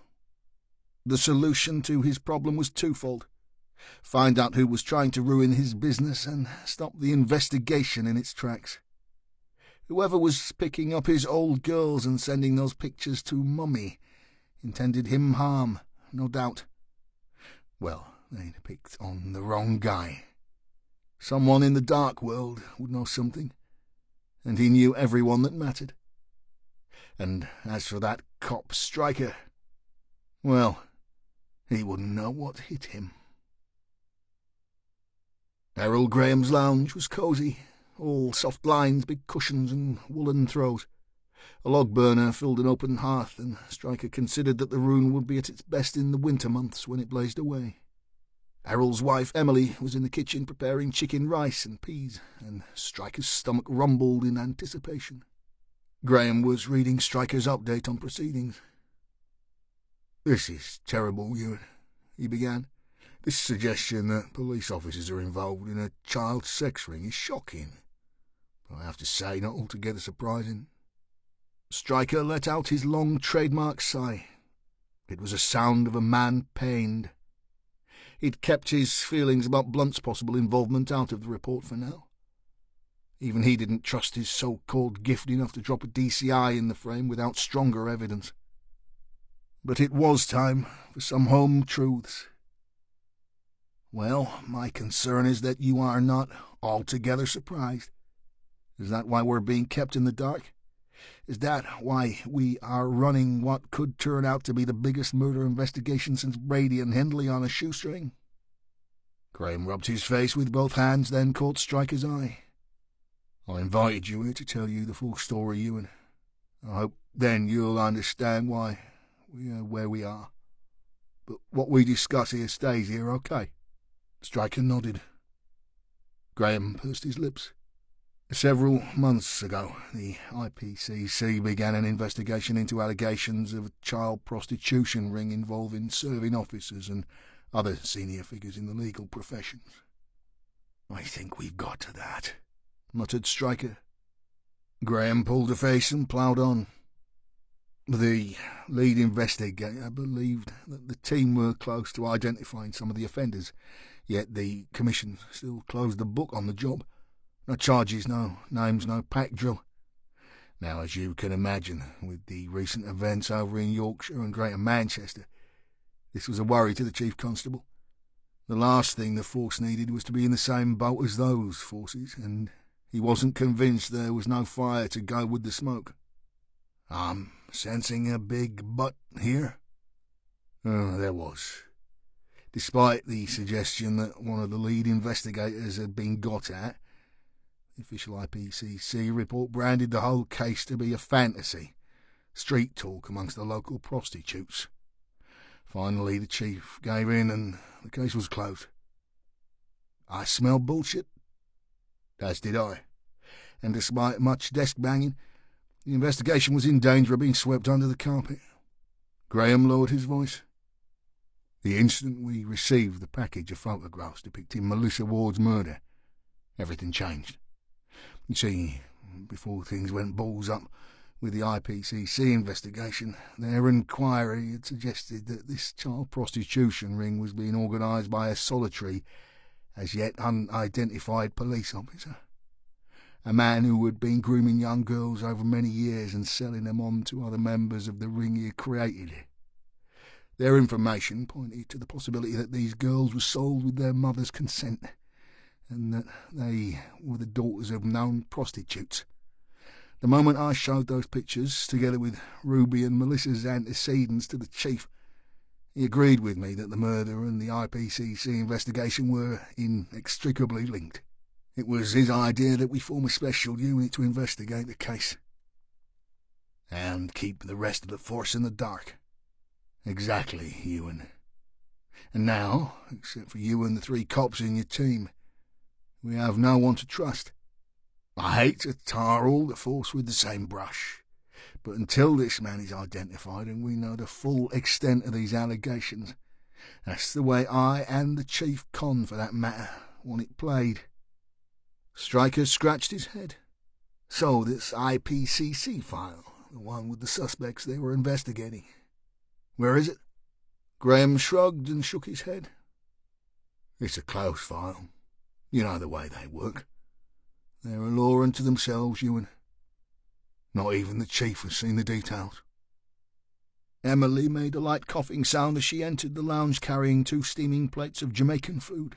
The solution to his problem was twofold. Find out who was trying to ruin his business and stop the investigation in its tracks. Whoever was picking up his old girls and sending those pictures to Mummy intended him harm, no doubt. Well, they'd picked on the wrong guy. Someone in the dark world would know something, and he knew everyone that mattered. And as for that cop Striker, well, he wouldn't know what hit him. Errol Graham's lounge was cosy, all soft lines, big cushions and woolen throws. A log burner filled an open hearth, and Striker considered that the room would be at its best in the winter months when it blazed away. Errol's wife Emily was in the kitchen preparing chicken rice and peas, and Striker's stomach rumbled in anticipation. Graham was reading Striker's update on proceedings. "This is terrible, Ewan," he began. "This suggestion that police officers are involved in a child sex ring is shocking, but I have to say not altogether surprising." Striker let out his long trademark sigh. It was a sound of a man pained. He'd kept his feelings about Blunt's possible involvement out of the report for now. Even he didn't trust his so-called gift enough to drop a DCI in the frame without stronger evidence. But it was time for some home truths. "Well, my concern is that you are not altogether surprised. Is that why we're being kept in the dark? Is that why we are running what could turn out to be the biggest murder investigation since Brady and Hindley on a shoestring?" Graham rubbed his face with both hands, then caught Striker's eye. "I invited you here to tell you the full story, Ewan. I hope then you'll understand why we are where we are. But what we discuss here stays here, okay?" Striker nodded. Graham pursed his lips. "Several months ago, the IPCC began an investigation into allegations of a child prostitution ring involving serving officers and other senior figures in the legal professions." "I think we've got to that," muttered Striker. Graham pulled a face and ploughed on. The lead investigator believed that the team were close to identifying some of the offenders, yet the commission still closed the book on the job. No charges, no names, no pack drill. Now, as you can imagine, with the recent events over in Yorkshire and Greater Manchester, this was a worry to the Chief Constable. The last thing the force needed was to be in the same boat as those forces, and he wasn't convinced there was no fire to go with the smoke. "I'm sensing a big but here." There was. Despite the suggestion that one of the lead investigators had been got at, the official IPCC report branded the whole case to be a fantasy, street talk amongst the local prostitutes. Finally, the chief gave in and the case was closed. I smell bullshit. As did I. And despite much desk banging, The investigation was in danger of being swept under the carpet. Graham lowered his voice. The instant we received the package of photographs depicting Melissa Ward's murder, everything changed. You see, before things went balls up with the IPCC investigation, their inquiry had suggested that this child prostitution ring was being organised by a solitary, as yet unidentified police officer. A man who had been grooming young girls over many years and selling them on to other members of the ring he had created. Their information pointed to the possibility that these girls were sold with their mother's consent, and that they were the daughters of known prostitutes. The moment I showed those pictures, together with Ruby and Melissa's antecedents, to the chief, he agreed with me that the murder and the IPCC investigation were inextricably linked. It was his idea that we form a special unit to investigate the case and keep the rest of the force in the dark. Exactly, Ewan. And now, except for you and the 3 cops in your team, we have no one to trust. I hate to tar all the force with the same brush, but until this man is identified and we know the full extent of these allegations, that's the way I and the Chief Con, for that matter, want it played. Stryker scratched his head. So this IPCC file, the one with the suspects they were investigating, where is it? Graham shrugged and shook his head. It's a closed file. You know the way they work. They're a law unto themselves, Ewan. Not even the chief has seen the details. Emily made a light coughing sound as she entered the lounge carrying 2 steaming plates of Jamaican food.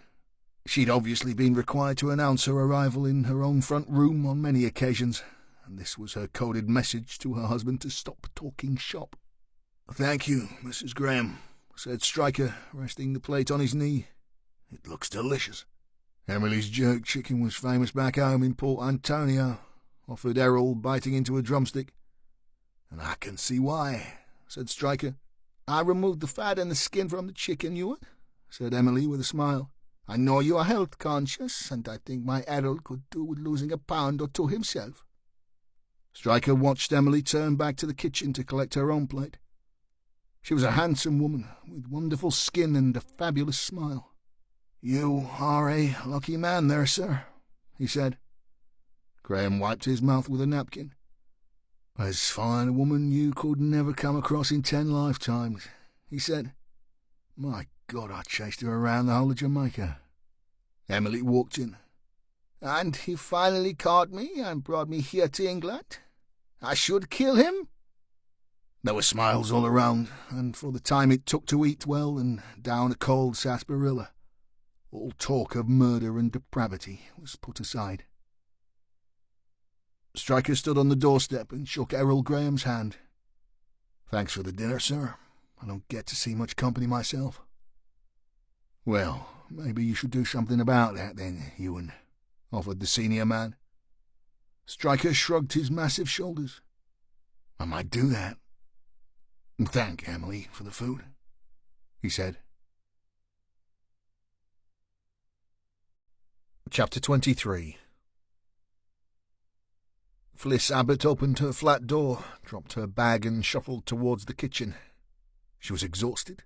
She'd obviously been required to announce her arrival in her own front room on many occasions, and this was her coded message to her husband to stop talking shop. "Thank you, Mrs. Graham," said Stryker, resting the plate on his knee. "It looks delicious." "Emily's jerk chicken was famous back home in Port Antonio," offered Errol, biting into a drumstick. "And I can see why," said Stryker. "I removed the fat and the skin from the chicken, Ewan," said Emily with a smile. "I know you are health conscious, and I think my Errol could do with losing a pound or 2 himself." Stryker watched Emily turn back to the kitchen to collect her own plate. She was a handsome woman, with wonderful skin and a fabulous smile. "You are a lucky man there, sir," he said. Graham wiped his mouth with a napkin. "As fine a woman you could never come across in 10 lifetimes," he said. "My God, I chased her around the whole of Jamaica." Emily walked in. "And he finally caught me and brought me here to England? I should kill him?" There were smiles all around, and for the time it took to eat well and down a cold sarsaparilla, all talk of murder and depravity was put aside. Stryker stood on the doorstep and shook Errol Graham's hand. "Thanks for the dinner, sir. I don't get to see much company myself." "Well, maybe you should do something about that then, Ewan," offered the senior man. Stryker shrugged his massive shoulders. "I might do that. Thank Emily for the food," he said. Chapter 23. Fliss Abbott opened her flat door, dropped her bag and shuffled towards the kitchen. She was exhausted.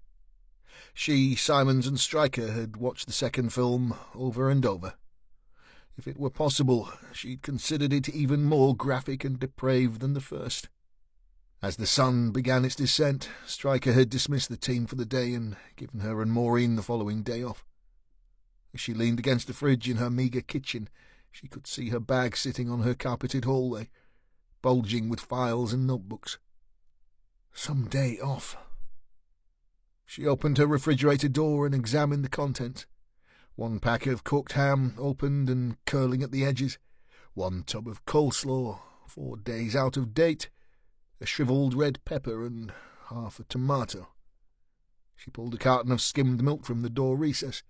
She, Simons and Stryker had watched the second film over and over. If it were possible, she'd considered it even more graphic and depraved than the first. As the sun began its descent, Stryker had dismissed the team for the day and given her and Maureen the following day off. As she leaned against the fridge in her meagre kitchen, she could see her bag sitting on her carpeted hallway, bulging with files and notebooks. Some day off. She opened her refrigerator door and examined the contents. 1 pack of cooked ham, opened and curling at the edges. 1 tub of coleslaw, 4 days out of date. A shriveled red pepper and half a tomato. She pulled a carton of skimmed milk from the door recess,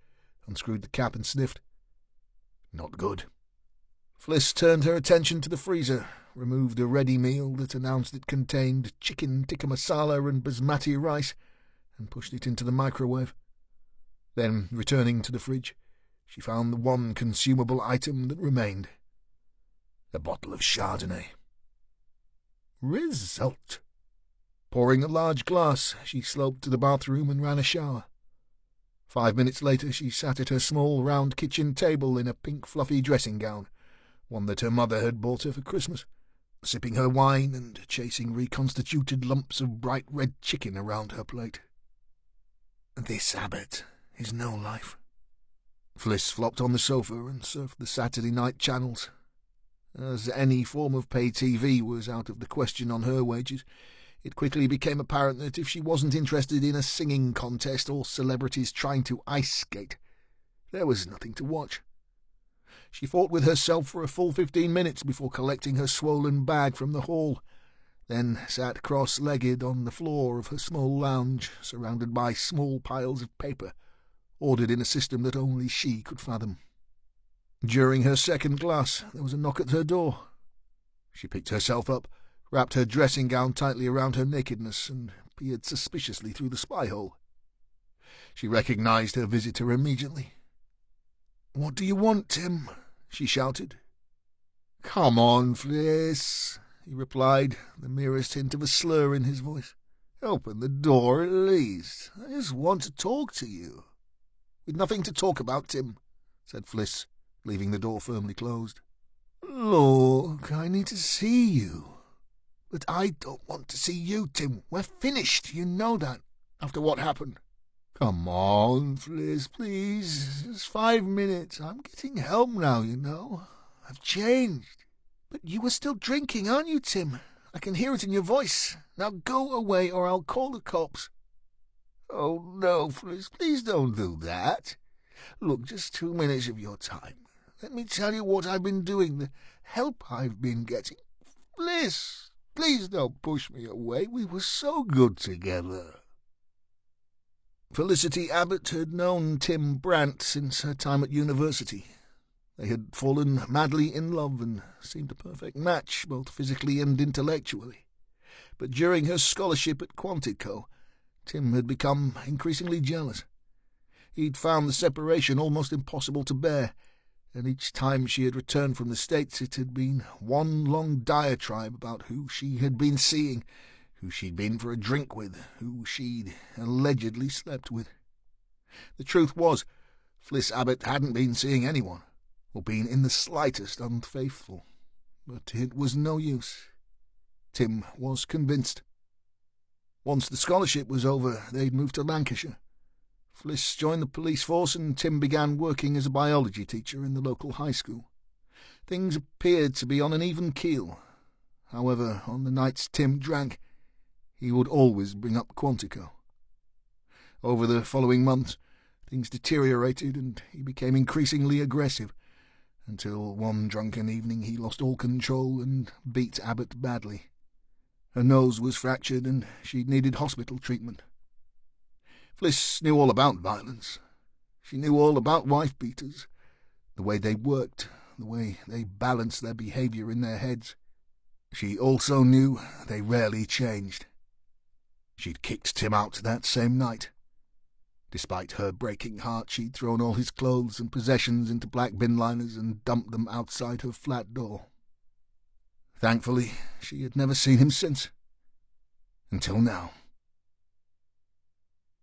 unscrewed the cap and sniffed. Not good. Fliss turned her attention to the freezer, removed a ready meal that announced it contained chicken tikka masala and basmati rice, and pushed it into the microwave. Then, returning to the fridge, she found the one consumable item that remained. A bottle of Chardonnay. Result. Pouring a large glass, she sloped to the bathroom and ran a shower. 5 minutes later she sat at her small round kitchen table in a pink fluffy dressing gown, one that her mother had bought her for Christmas, sipping her wine and chasing reconstituted lumps of bright red chicken around her plate. This Abbott is no life. Fliss flopped on the sofa and surfed the Saturday night channels. As any form of pay TV was out of the question on her wages, it quickly became apparent that if she wasn't interested in a singing contest or celebrities trying to ice skate, there was nothing to watch. She fought with herself for a full 15 minutes before collecting her swollen bag from the hall, then sat cross-legged on the floor of her small lounge, surrounded by small piles of paper, ordered in a system that only she could fathom. During her second glass, there was a knock at her door. She picked herself up, wrapped her dressing gown tightly around her nakedness, and peered suspiciously through the spy-hole. She recognized her visitor immediately. "What do you want, Tim?" she shouted. "Come on, Fliss," he replied, the merest hint of a slur in his voice. "Open the door at least. I just want to talk to you." "We've nothing to talk about, Tim," said Fliss, leaving the door firmly closed. "Look, I need to see you." "But I don't want to see you, Tim. We're finished, you know that, after what happened." "Come on, Fliss, please. Just 5 minutes. I'm getting help now, you know. I've changed." "But you were still drinking, aren't you, Tim? I can hear it in your voice. Now go away or I'll call the cops." "Oh, no, Fliss, please don't do that. Look, just 2 minutes of your time. Let me tell you what I've been doing, the help I've been getting. Fliss, please don't push me away. We were so good together." Felicity Abbott had known Tim Brandt since her time at university. They had fallen madly in love and seemed a perfect match, both physically and intellectually. But during her scholarship at Quantico, Tim had become increasingly jealous. He'd found the separation almost impossible to bear, and each time she had returned from the States it had been one long diatribe about who she had been seeing, who she'd been for a drink with, who she'd allegedly slept with. The truth was, Fliss Abbott hadn't been seeing anyone, or been in the slightest unfaithful. But it was no use. Tim was convinced. Once the scholarship was over, they'd moved to Lancashire. Fliss joined the police force and Tim began working as a biology teacher in the local high school. Things appeared to be on an even keel. However, on the nights Tim drank, he would always bring up Quantico. Over the following months, things deteriorated and he became increasingly aggressive, until one drunken evening he lost all control and beat Abbott badly. Her nose was fractured and she needed hospital treatment. Fliss knew all about violence. She knew all about wife-beaters, the way they worked, the way they balanced their behaviour in their heads. She also knew they rarely changed. She'd kicked Tim out that same night. Despite her breaking heart, she'd thrown all his clothes and possessions into black bin liners and dumped them outside her flat door. Thankfully, she had never seen him since. Until now.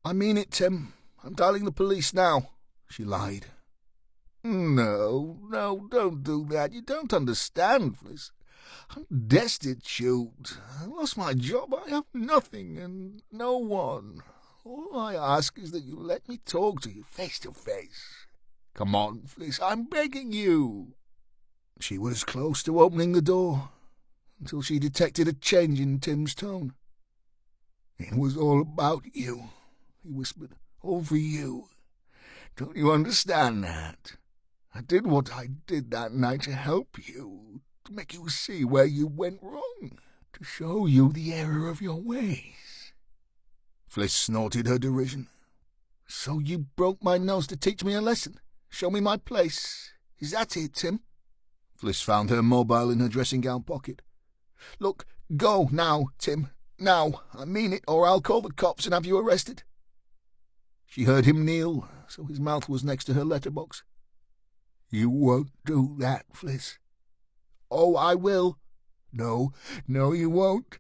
"I mean it, Tim. I'm dialing the police now," she lied. No, don't do that. You don't understand, Fliss. I'm destitute. I lost my job. I have nothing and no one. All I ask is that you let me talk to you face to face. Come on, Fliss, I'm begging you." She was close to opening the door, until she detected a change in Tim's tone. "It was all about you," he whispered. "All for you. Don't you understand that? I did what I did that night to help you, to make you see where you went wrong, to show you the error of your ways." Fliss snorted her derision. "So you broke my nose to teach me a lesson? Show me my place? Is that it, Tim?" Fliss found her mobile in her dressing-gown pocket. "Look, go now, Tim. Now. I mean it, or I'll call the cops and have you arrested." She heard him kneel, so his mouth was next to her letterbox. "You won't do that, Fliss." "Oh, I will." No, you won't.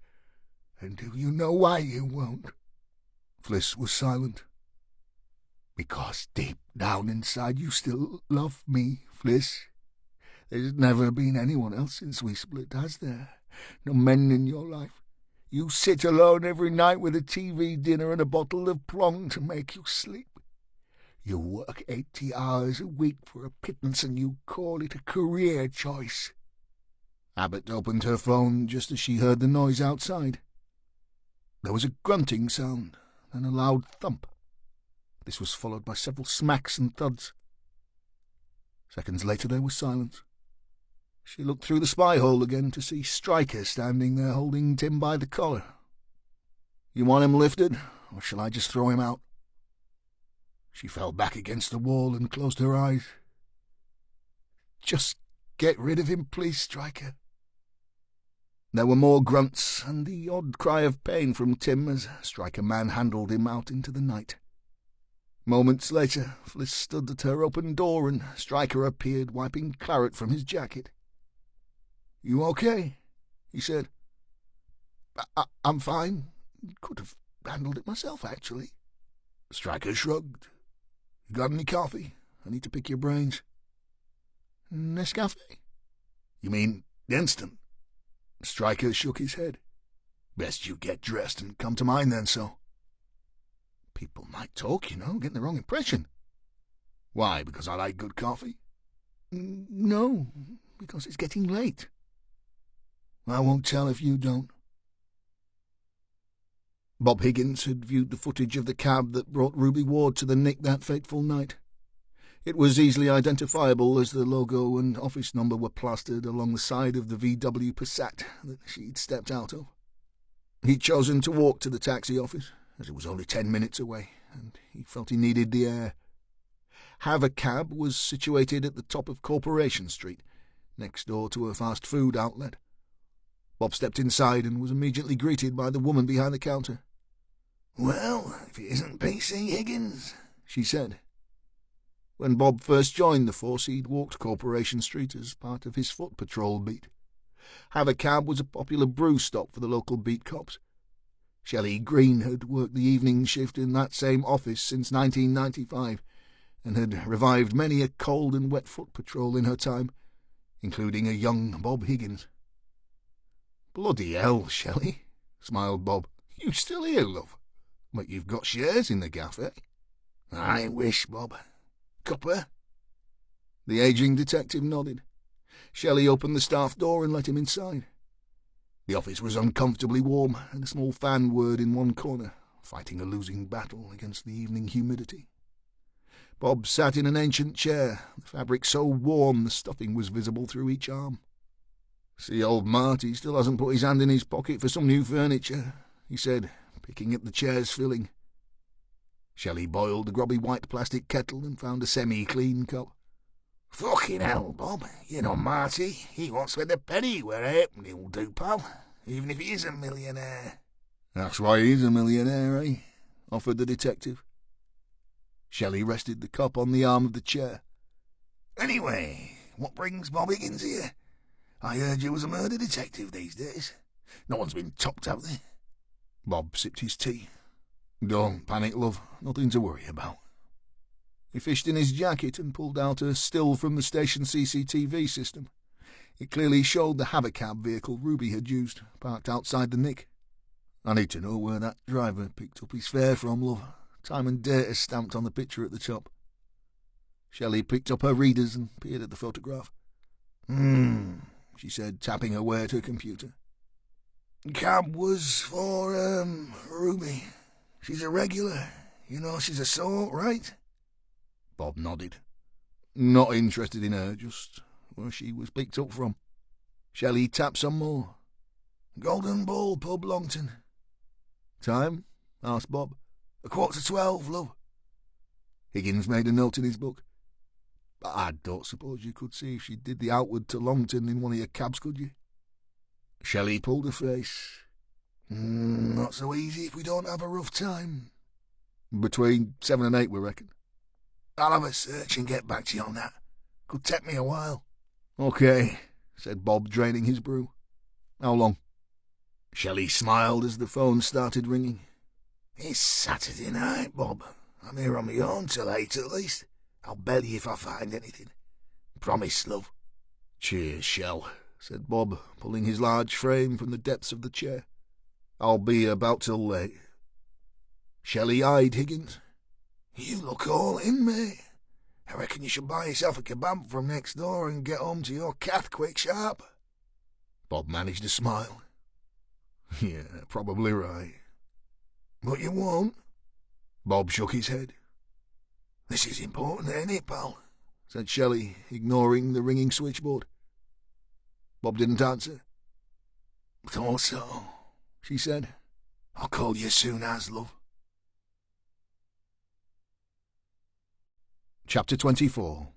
And do you know why you won't?" Fliss was silent. "Because deep down inside you still love me, Fliss. There's never been anyone else since we split, has there? No men in your life. You sit alone every night with a TV dinner and a bottle of plong to make you sleep. You work 80 hours a week for a pittance and you call it a career choice." Abbott opened her phone just as she heard the noise outside. There was a grunting sound, then a loud thump. This was followed by several smacks and thuds. Seconds later there was silence. She looked through the spy hole again to see Stryker standing there holding Tim by the collar. "You want him lifted, or shall I just throw him out?" She fell back against the wall and closed her eyes. "Just get rid of him, please, Stryker." There were more grunts and the odd cry of pain from Tim as Stryker manhandled him out into the night. Moments later, Fliss stood at her open door and Stryker appeared, wiping claret from his jacket. "You okay?" he said. I'm fine. Could have handled it myself, actually." Stryker shrugged. "You got any coffee? I need to pick your brains." "Nescafe?" "You mean instant?" Stryker shook his head. "Best you get dressed and come to mine then, so." "People might talk, get the wrong impression." "Why, because I like good coffee?" "No, because it's getting late." "I won't tell if you don't." Bob Higgins had viewed the footage of the cab that brought Ruby Ward to the Nick that fateful night. It was easily identifiable as the logo and office number were plastered along the side of the VW Passat that she'd stepped out of. He'd chosen to walk to the taxi office, as it was only 10 minutes away, and he felt he needed the air. Have a Cab was situated at the top of Corporation Street, next door to a fast food outlet. Bob stepped inside and was immediately greeted by the woman behind the counter. "Well, if it isn't P.C. Higgins," she said. When Bob first joined the force, he'd walked Corporation Street as part of his foot patrol beat. Have a Cab was a popular brew stop for the local beat cops. Shelley Green had worked the evening shift in that same office since 1995 and had revived many a cold and wet foot patrol in her time, including a young Bob Higgins. "Bloody hell, Shelley," smiled Bob. "You still here, love? But you've got shares in the gaff, eh?" "I wish, Bob. Copper?" The ageing detective nodded. Shelley opened the staff door and let him inside. The office was uncomfortably warm, and a small fan whirred in one corner, fighting a losing battle against the evening humidity. Bob sat in an ancient chair, the fabric so warm the stuffing was visible through each arm. "See, old Marty still hasn't put his hand in his pocket for some new furniture," he said, picking at the chair's filling. Shelley boiled the grubby white plastic kettle and found a semi-clean cup. "Fucking hell, Bob. You know Marty. He won't spend a penny where a halfpenny will do, pal, even if he is a millionaire." "That's why he's a millionaire, eh?" offered the detective. Shelley rested the cup on the arm of the chair. "Anyway, what brings Bob Higgins here? I heard you was a murder detective these days. No one's been topped, have they?" Bob sipped his tea. "Don't panic, love. Nothing to worry about." He fished in his jacket and pulled out a still from the station CCTV system. It clearly showed the Havacab vehicle Ruby had used, parked outside the Nick. "I need to know where that driver picked up his fare from, love. Time and date is stamped on the picture at the top." Shelley picked up her readers and peered at the photograph. She said, tapping her way at her computer. "Cab was for, Ruby. She's a regular. You know she's a sort, right?" Bob nodded. "Not interested in her, just where she was picked up from." Shelley tapped some more. "Golden Ball Pub, Longton." "Time?" asked Bob. 11:15, love." Higgins made a note in his book. "I don't suppose you could see if she did the outward to Longton in one of your cabs, could you?" Shelley pulled a face. "Not so easy if we don't have a rough time." "Between 7 and 8, we reckon." "I'll have a search and get back to you on that. Could take me a while." "OK," said Bob, draining his brew. How long? Shelley smiled as the phone started ringing. It's Saturday night, Bob. I'm here on my own till 8 at least. I'll bell you if I find anything. Promise, love. Cheers, Shell, said Bob, pulling his large frame from the depths of the chair. I'll be about till late. Shelley eyed Higgins. You look all in, mate. I reckon you should buy yourself a kebab from next door and get home to your cat quick sharp. Bob managed a smile. Yeah, probably right. But you won't? Bob shook his head. This is important, ain't it, pal? Said Shelley, ignoring the ringing switchboard. Bob didn't answer. Thought so, she said. I'll call you soon as, love. Chapter 24.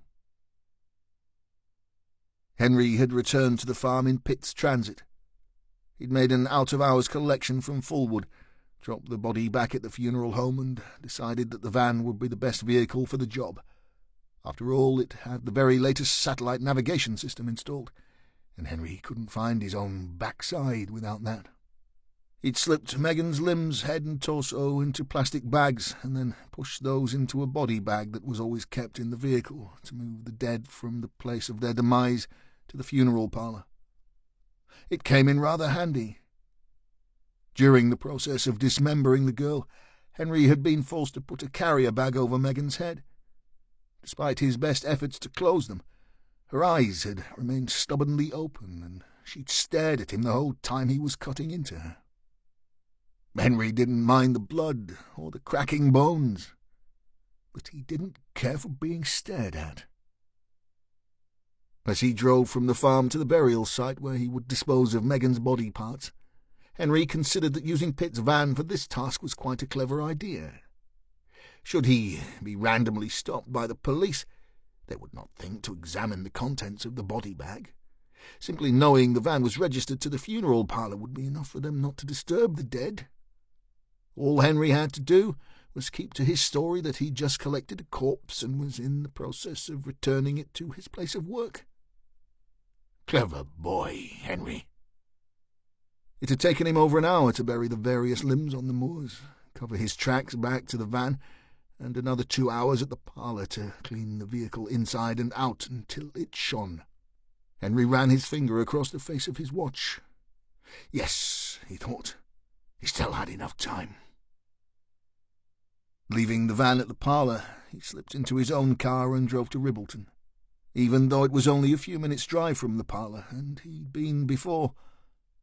Henry had returned to the farm in Pitt's Transit. He'd made an out-of-hours collection from Fulwood, dropped the body back at the funeral home, and decided that the van would be the best vehicle for the job. After all, it had the very latest satellite navigation system installed, and Henry couldn't find his own backside without that. He'd slipped Megan's limbs, head and torso into plastic bags, and then pushed those into a body bag that was always kept in the vehicle to move the dead from the place of their demise to the funeral parlour. It came in rather handy. During the process of dismembering the girl, Henry had been forced to put a carrier bag over Megan's head. Despite his best efforts to close them, her eyes had remained stubbornly open, and she'd stared at him the whole time he was cutting into her. Henry didn't mind the blood or the cracking bones, but he didn't care for being stared at. As he drove from the farm to the burial site where he would dispose of Megan's body parts, Henry considered that using Pitt's van for this task was quite a clever idea. Should he be randomly stopped by the police, they would not think to examine the contents of the body bag. Simply knowing the van was registered to the funeral parlour would be enough for them not to disturb the dead. All Henry had to do was keep to his story that he'd just collected a corpse and was in the process of returning it to his place of work. Clever boy, Henry. It had taken him over an hour to bury the various limbs on the moors, cover his tracks back to the van, and another 2 hours at the parlour to clean the vehicle inside and out until it shone. Henry ran his finger across the face of his watch. Yes, he thought, he still had enough time. Leaving the van at the parlour, he slipped into his own car and drove to Ribbleton. Even though it was only a few minutes' drive from the parlour, and he'd been before,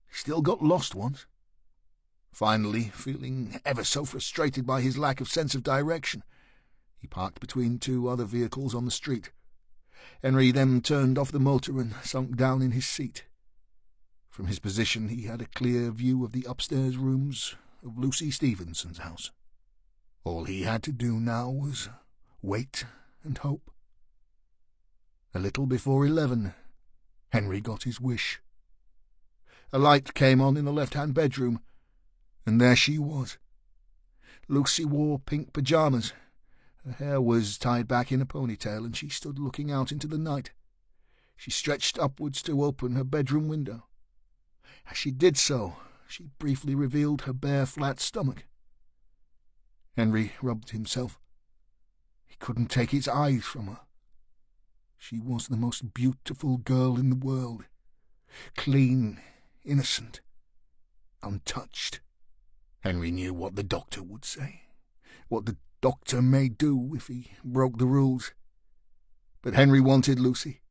he still got lost once. Finally, feeling ever so frustrated by his lack of sense of direction, he parked between 2 other vehicles on the street. Henry then turned off the motor and sunk down in his seat. From his position he had a clear view of the upstairs rooms of Lucy Stevenson's house. All he had to do now was wait and hope. A little before 11, Henry got his wish. A light came on in the left-hand bedroom, and there she was. Lucy wore pink pyjamas. Her hair was tied back in a ponytail, and she stood looking out into the night. She stretched upwards to open her bedroom window. As she did so, she briefly revealed her bare, flat stomach. Henry rubbed himself. He couldn't take his eyes from her. She was the most beautiful girl in the world. Clean, innocent, untouched. Henry knew what the doctor would say, what the doctor may do if he broke the rules. But Henry wanted Lucy.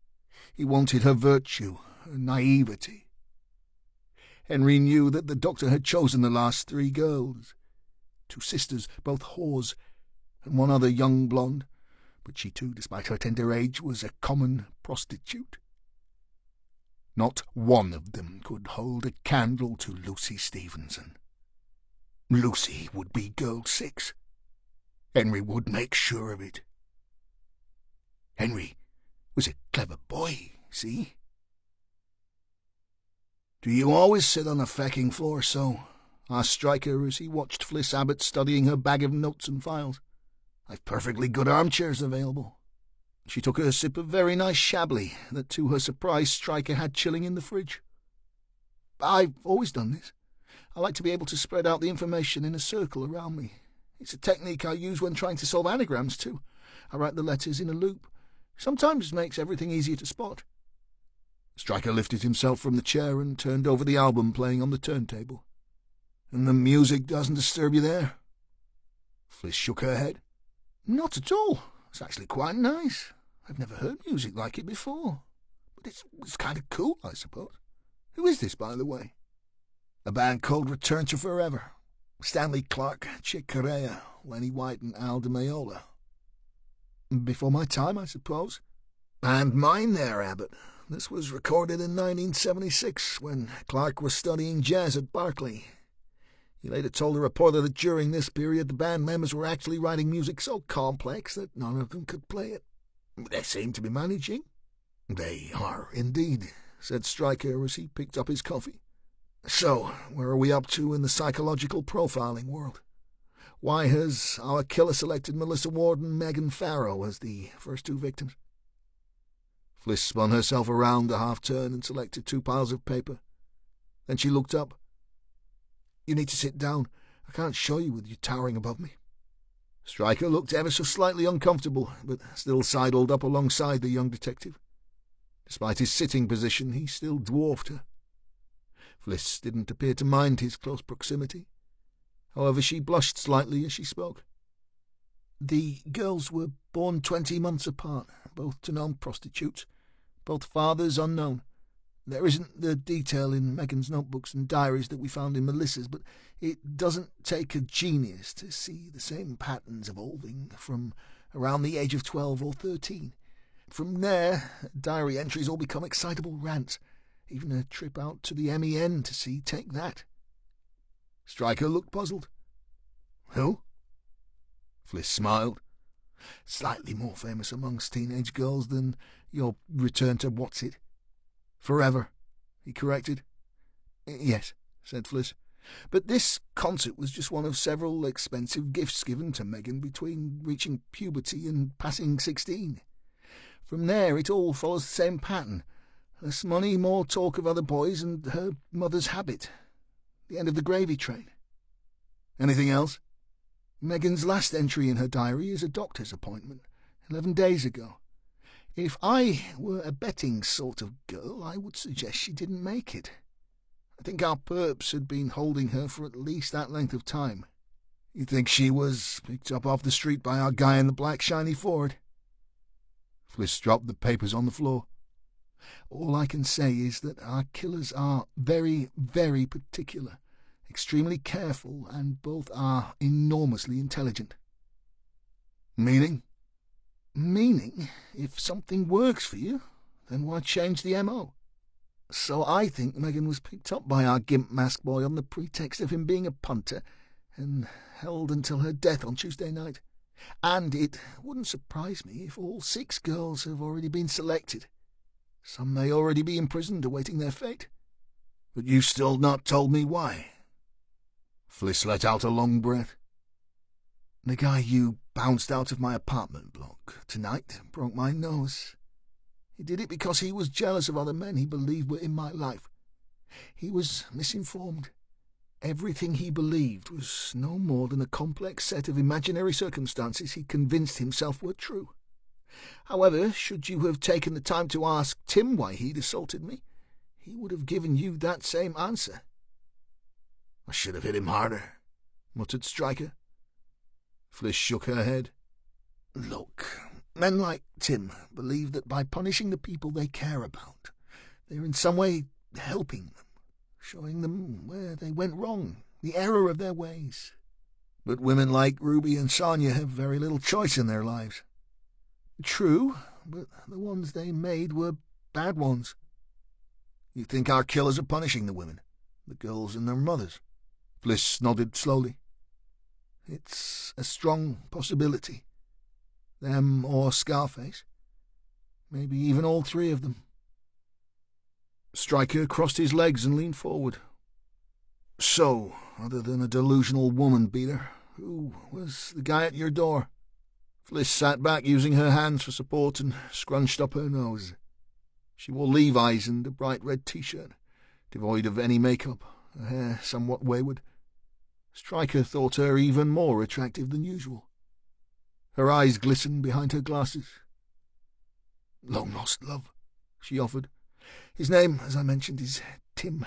He wanted her virtue, her naivety. Henry knew that the doctor had chosen the last 3 girls, 2 sisters, both whores, and 1 other young blonde, but she too, despite her tender age, was a common prostitute. Not one of them could hold a candle to Lucy Stevenson. Lucy would be girl 6. Henry would make sure of it. Henry was a clever boy, see? "Do you always sit on the fecking floor so?" asked Stryker as he watched Fliss Abbott studying her bag of notes and files. "I've perfectly good armchairs available." She took a sip of very nice Chablis that, to her surprise, Stryker had chilling in the fridge. I've always done this. I like to be able to spread out the information in a circle around me. It's a technique I use when trying to solve anagrams, too. I write the letters in a loop. Sometimes it makes everything easier to spot. Stryker lifted himself from the chair and turned over the album playing on the turntable. And the music doesn't disturb you there? Fliss shook her head. Not at all. It's actually quite nice. I've never heard music like it before. But it's kind of cool, I suppose. Who is this, by the way? A band called Return to Forever. Stanley Clarke, Chick Corea, Lenny White and Al Di Meola. Before my time, I suppose. And mine there, Abbott. This was recorded in 1976 when Clarke was studying jazz at Berkeley. He later told a reporter that during this period the band members were actually writing music so complex that none of them could play it. They seem to be managing. They are, indeed, said Stryker as he picked up his coffee. So, where are we up to in the psychological profiling world? Why has our killer selected Melissa Ward and Megan Farrow as the first two victims? Fliss spun herself around a half-turn and selected 2 piles of paper. Then she looked up. You need to sit down. I can't show you with you towering above me. Stryker looked ever so slightly uncomfortable, but still sidled up alongside the young detective. Despite his sitting position, he still dwarfed her. Fliss didn't appear to mind his close proximity. However, she blushed slightly as she spoke. The girls were born 20 months apart, both to known prostitutes, both fathers unknown. There isn't the detail in Megan's notebooks and diaries that we found in Melissa's, but it doesn't take a genius to see the same patterns evolving from around the age of 12 or 13. From there, diary entries all become excitable rants. Even a trip out to the MEN to see Take That. Stryker looked puzzled. Who? Fliss smiled. Slightly more famous amongst teenage girls than your Return to What's-It. Forever, he corrected. Yes, said Fliss. But this concert was just one of several expensive gifts given to Megan between reaching puberty and passing 16. From there, it all follows the same pattern. Less money, more talk of other boys, and her mother's habit. The end of the gravy train. Anything else? Megan's last entry in her diary is a doctor's appointment, 11 days ago. If I were a betting sort of girl, I would suggest she didn't make it. I think our perps had been holding her for at least that length of time. You think she was picked up off the street by our guy in the black shiny Ford? Fliss dropped the papers on the floor. All I can say is that our killers are very, very particular, extremely careful, and both are enormously intelligent. Meaning? Meaning, if something works for you, then why change the M.O.? So I think Megan was picked up by our gimp mask boy on the pretext of him being a punter and held until her death on Tuesday night. And it wouldn't surprise me if all 6 girls have already been selected. Some may already be imprisoned awaiting their fate. But you've still not told me why. Fliss let out a long breath. The guy you bounced out of my apartment block tonight broke my nose. He did it because he was jealous of other men he believed were in my life. He was misinformed. Everything he believed was no more than a complex set of imaginary circumstances he convinced himself were true. However, should you have taken the time to ask Tim why he'd assaulted me, he would have given you that same answer. I should have hit him harder, muttered Stryker. Fliss shook her head. Look, men like Tim believe that by punishing the people they care about, they're in some way helping them, showing them where they went wrong, the error of their ways. But women like Ruby and Sonia have very little choice in their lives. True, but the ones they made were bad ones. You think our killers are punishing the women, the girls and their mothers? Fliss nodded slowly. It's a strong possibility. Them or Scarface. Maybe even all 3 of them. Stryker crossed his legs and leaned forward. So, other than a delusional woman-beater, who was the guy at your door? Fliss sat back, using her hands for support, and scrunched up her nose. She wore Levi's and a bright red T-shirt, devoid of any makeup, her hair somewhat wayward. Stryker thought her even more attractive than usual. Her eyes glistened behind her glasses. "Long-lost love," she offered. "His name, as I mentioned, is Tim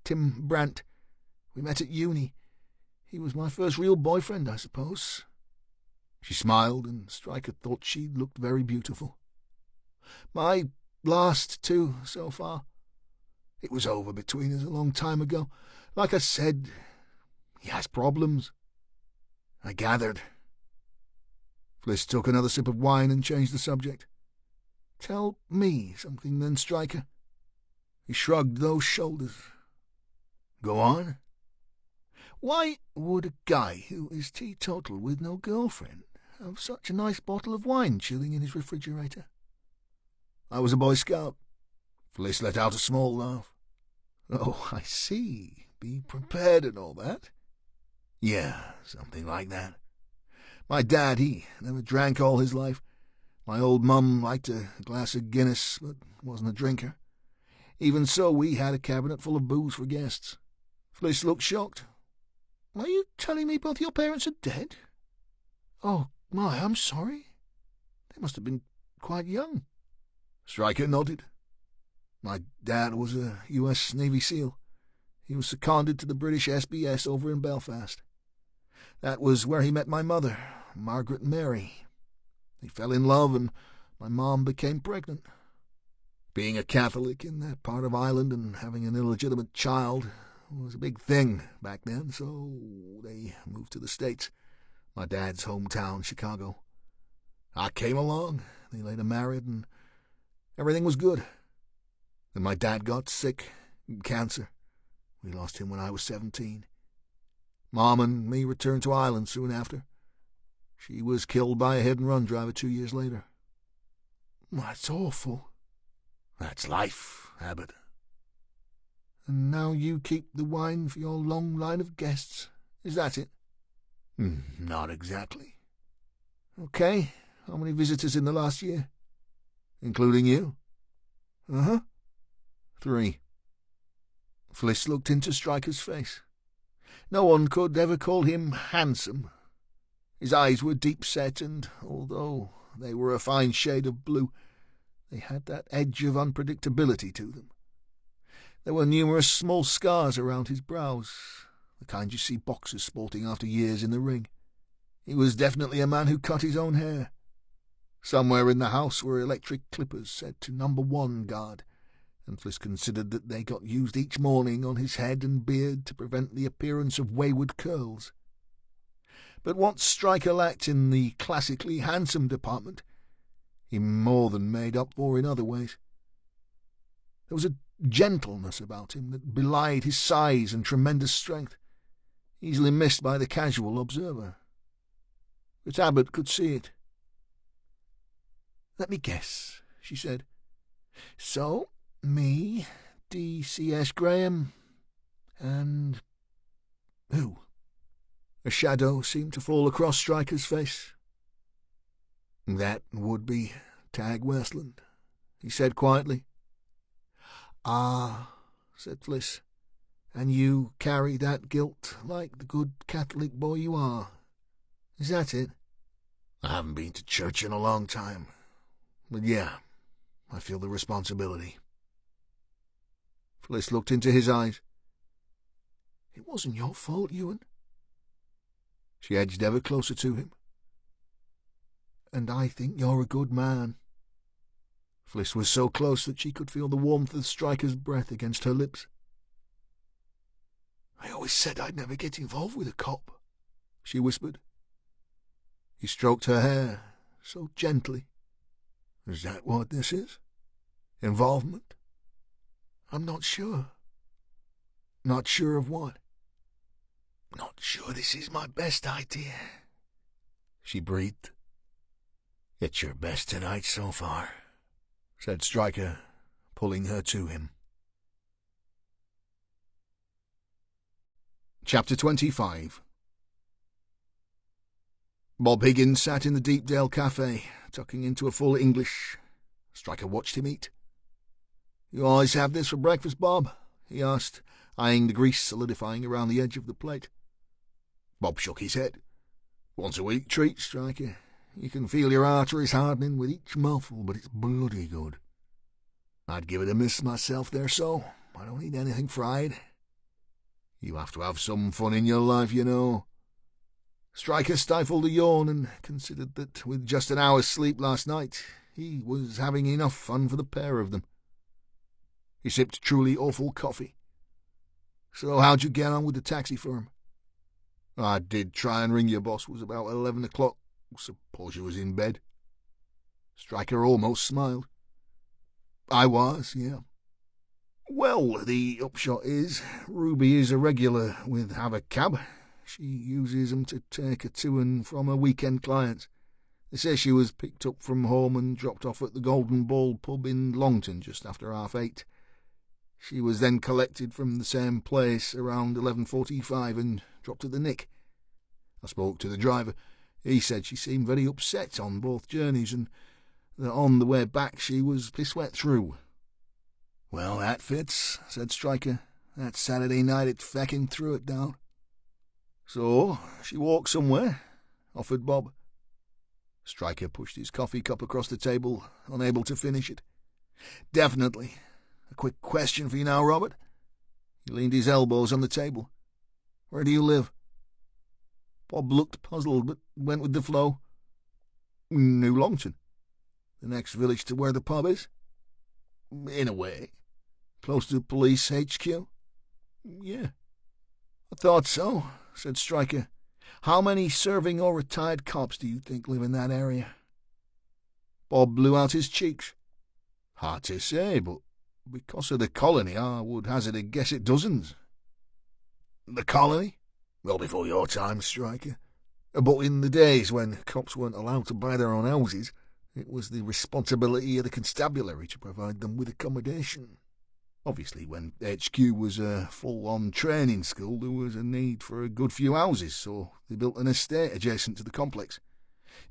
Brandt. We met at uni. He was my first real boyfriend, I suppose." She smiled, and Stryker thought she looked very beautiful. "My last two, so far. It was over between us a long time ago. Like I said, he has problems." "I gathered." Fliss took another sip of wine and changed the subject. "Tell me something then, Stryker." He shrugged those shoulders. "Go on." "Why would a guy who is teetotal with no girlfriend have such a nice bottle of wine chilling in his refrigerator?" "I was a Boy Scout." Fliss let out a small laugh. "Oh, I see. Be prepared and all that." "Yeah, something like that. My dad, he never drank all his life. My old mum liked a glass of Guinness, but wasn't a drinker. Even so, we had a cabinet full of booze for guests." Fliss looked shocked. "Are you telling me both your parents are dead? Oh, my, I'm sorry. They must have been quite young." Stryker nodded. "My dad was a U.S. Navy SEAL. He was seconded to the British SBS over in Belfast. That was where he met my mother, Margaret Mary. They fell in love, and my mom became pregnant. Being a Catholic in that part of Ireland and having an illegitimate child was a big thing back then, so they moved to the States, my dad's hometown, Chicago. I came along, they later married, and everything was good. Then my dad got sick, cancer. We lost him when I was 17. Mom and me returned to Ireland soon after. She was killed by a hit-and-run driver 2 years later." "That's awful." "That's life, Abbott." "And now you keep the wine for your long line of guests. Is that it?" "Not exactly." "Okay. How many visitors in the last year?" "Including you?" "Uh-huh." 3. Fliss looked into Stryker's face. No one could ever call him handsome. His eyes were deep-set, and although they were a fine shade of blue, they had that edge of unpredictability to them. There were numerous small scars around his brows, the kind you see boxers sporting after years in the ring. He was definitely a man who cut his own hair. Somewhere in the house were electric clippers set to number 1 guard, and Fliss considered that they got used each morning on his head and beard to prevent the appearance of wayward curls. But what Stryker lacked in the classically handsome department, he more than made up for in other ways. There was a gentleness about him that belied his size and tremendous strength, easily missed by the casual observer. But Abbott could see it. "Let me guess," she said. "So, me, D.C.S. Graham, and who?" A shadow seemed to fall across Stryker's face. "That would be Tag Westland," he said quietly. "Ah," said Fliss, "and you carry that guilt like the good Catholic boy you are. Is that it?" "I haven't been to church in a long time, but yeah, I feel the responsibility." Fliss looked into his eyes. "It wasn't your fault, Ewan." She edged ever closer to him. "And I think you're a good man." Fliss was so close that she could feel the warmth of Stryker's breath against her lips. "I always said I'd never get involved with a cop," she whispered. He stroked her hair, so gently. "Is that what this is? Involvement?" "I'm not sure." "Not sure of what?" "Not sure this is my best idea," she breathed. "It's your best tonight so far," said Stryker, pulling her to him. Chapter 25. Bob Higgins sat in the Deepdale Cafe, tucking into a full English. Stryker watched him eat. "You always have this for breakfast, Bob?" he asked, eyeing the grease solidifying around the edge of the plate. Bob shook his head. Once-a-week treat, Striker. You can feel your arteries hardening with each mouthful, but it's bloody good. I'd give it a miss myself there, so I don't eat anything fried. You have to have some fun in your life, you know. Striker stifled a yawn and considered that with just an hour's sleep last night, he was having enough fun for the pair of them. He sipped truly awful coffee. So how'd you get on with the taxi firm? I did try and ring your boss. It was about 11 o'clock. Suppose you was in bed. Striker almost smiled. I was, yeah. Well, the upshot is, Ruby is a regular with Have a Cab. She uses 'em to take her to and from her weekend clients. They say she was picked up from home and dropped off at the Golden Ball pub in Longton just after 8:30. She was then collected from the same place around 11:45 and dropped at the Nick. I spoke to the driver. He said she seemed very upset on both journeys and that on the way back she was piss-wet through. Well, that fits, said Striker. That Saturday night it feckin' threw it down. So, she walked somewhere, offered Bob. Striker pushed his coffee cup across the table, unable to finish it. Definitely. A quick question for you now, Robert. He leaned his elbows on the table. Where do you live? Bob looked puzzled, but went with the flow. New Longton. The next village to where the pub is? In a way. Close to police HQ? Yeah. I thought so, said Striker. How many serving or retired cops do you think live in that area? Bob blew out his cheeks. Hard to say, but because of the colony, I would hazard a guess at dozens. The colony? Well before your time, Striker. But in the days when cops weren't allowed to buy their own houses, it was the responsibility of the constabulary to provide them with accommodation. Obviously, when HQ was a full-on training school, there was a need for a good few houses, so they built an estate adjacent to the complex.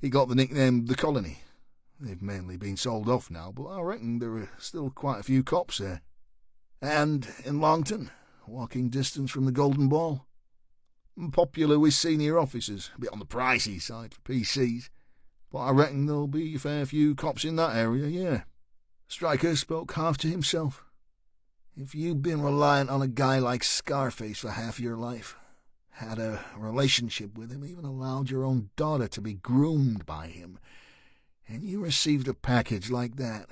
It got the nickname The Colony. They've mainly been sold off now, but I reckon there are still quite a few cops there. And in Longton, walking distance from the Golden Ball. Popular with senior officers, a bit on the pricey side for PCs, but I reckon there'll be a fair few cops in that area, yeah. Striker spoke half to himself. If you'd been reliant on a guy like Scarface for half your life, had a relationship with him, even allowed your own daughter to be groomed by him, and you received a package like that,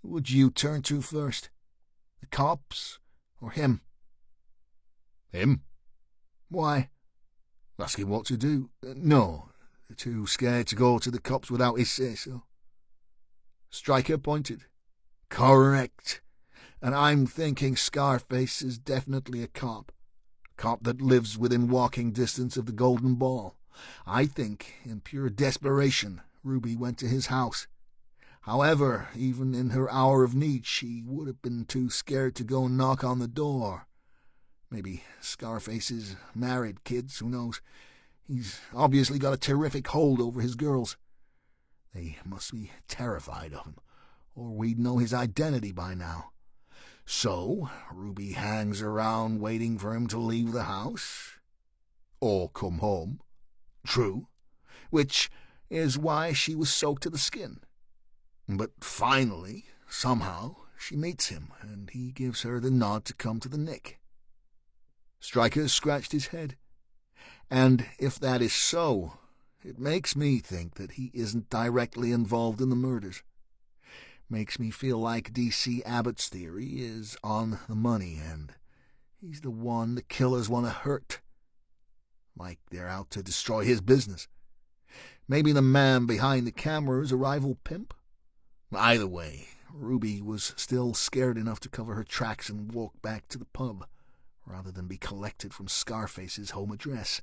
who would you turn to first? The cops or him? Him? Why? Ask him what to do. No, too scared to go to the cops without his say-so. Striker pointed. Correct. And I'm thinking Scarface is definitely a cop that lives within walking distance of the Golden Ball. I think, in pure desperation, Ruby went to his house. However, even in her hour of need, she would have been too scared to go and knock on the door. Maybe Scarface is married, kids, who knows? He's obviously got a terrific hold over his girls. They must be terrified of him, or we'd know his identity by now. So, Ruby hangs around waiting for him to leave the house. Or come home. True. Which is why she was soaked to the skin. But finally, somehow, she meets him, and he gives her the nod to come to the Nick. Striker scratched his head. And if that is so, it makes me think that he isn't directly involved in the murders. Makes me feel like D.C. Abbott's theory is on the money, and he's the one the killers want to hurt. Like they're out to destroy his business. Maybe the man behind the camera is a rival pimp. Either way, Ruby was still scared enough to cover her tracks and walk back to the pub, rather than be collected from Scarface's home address.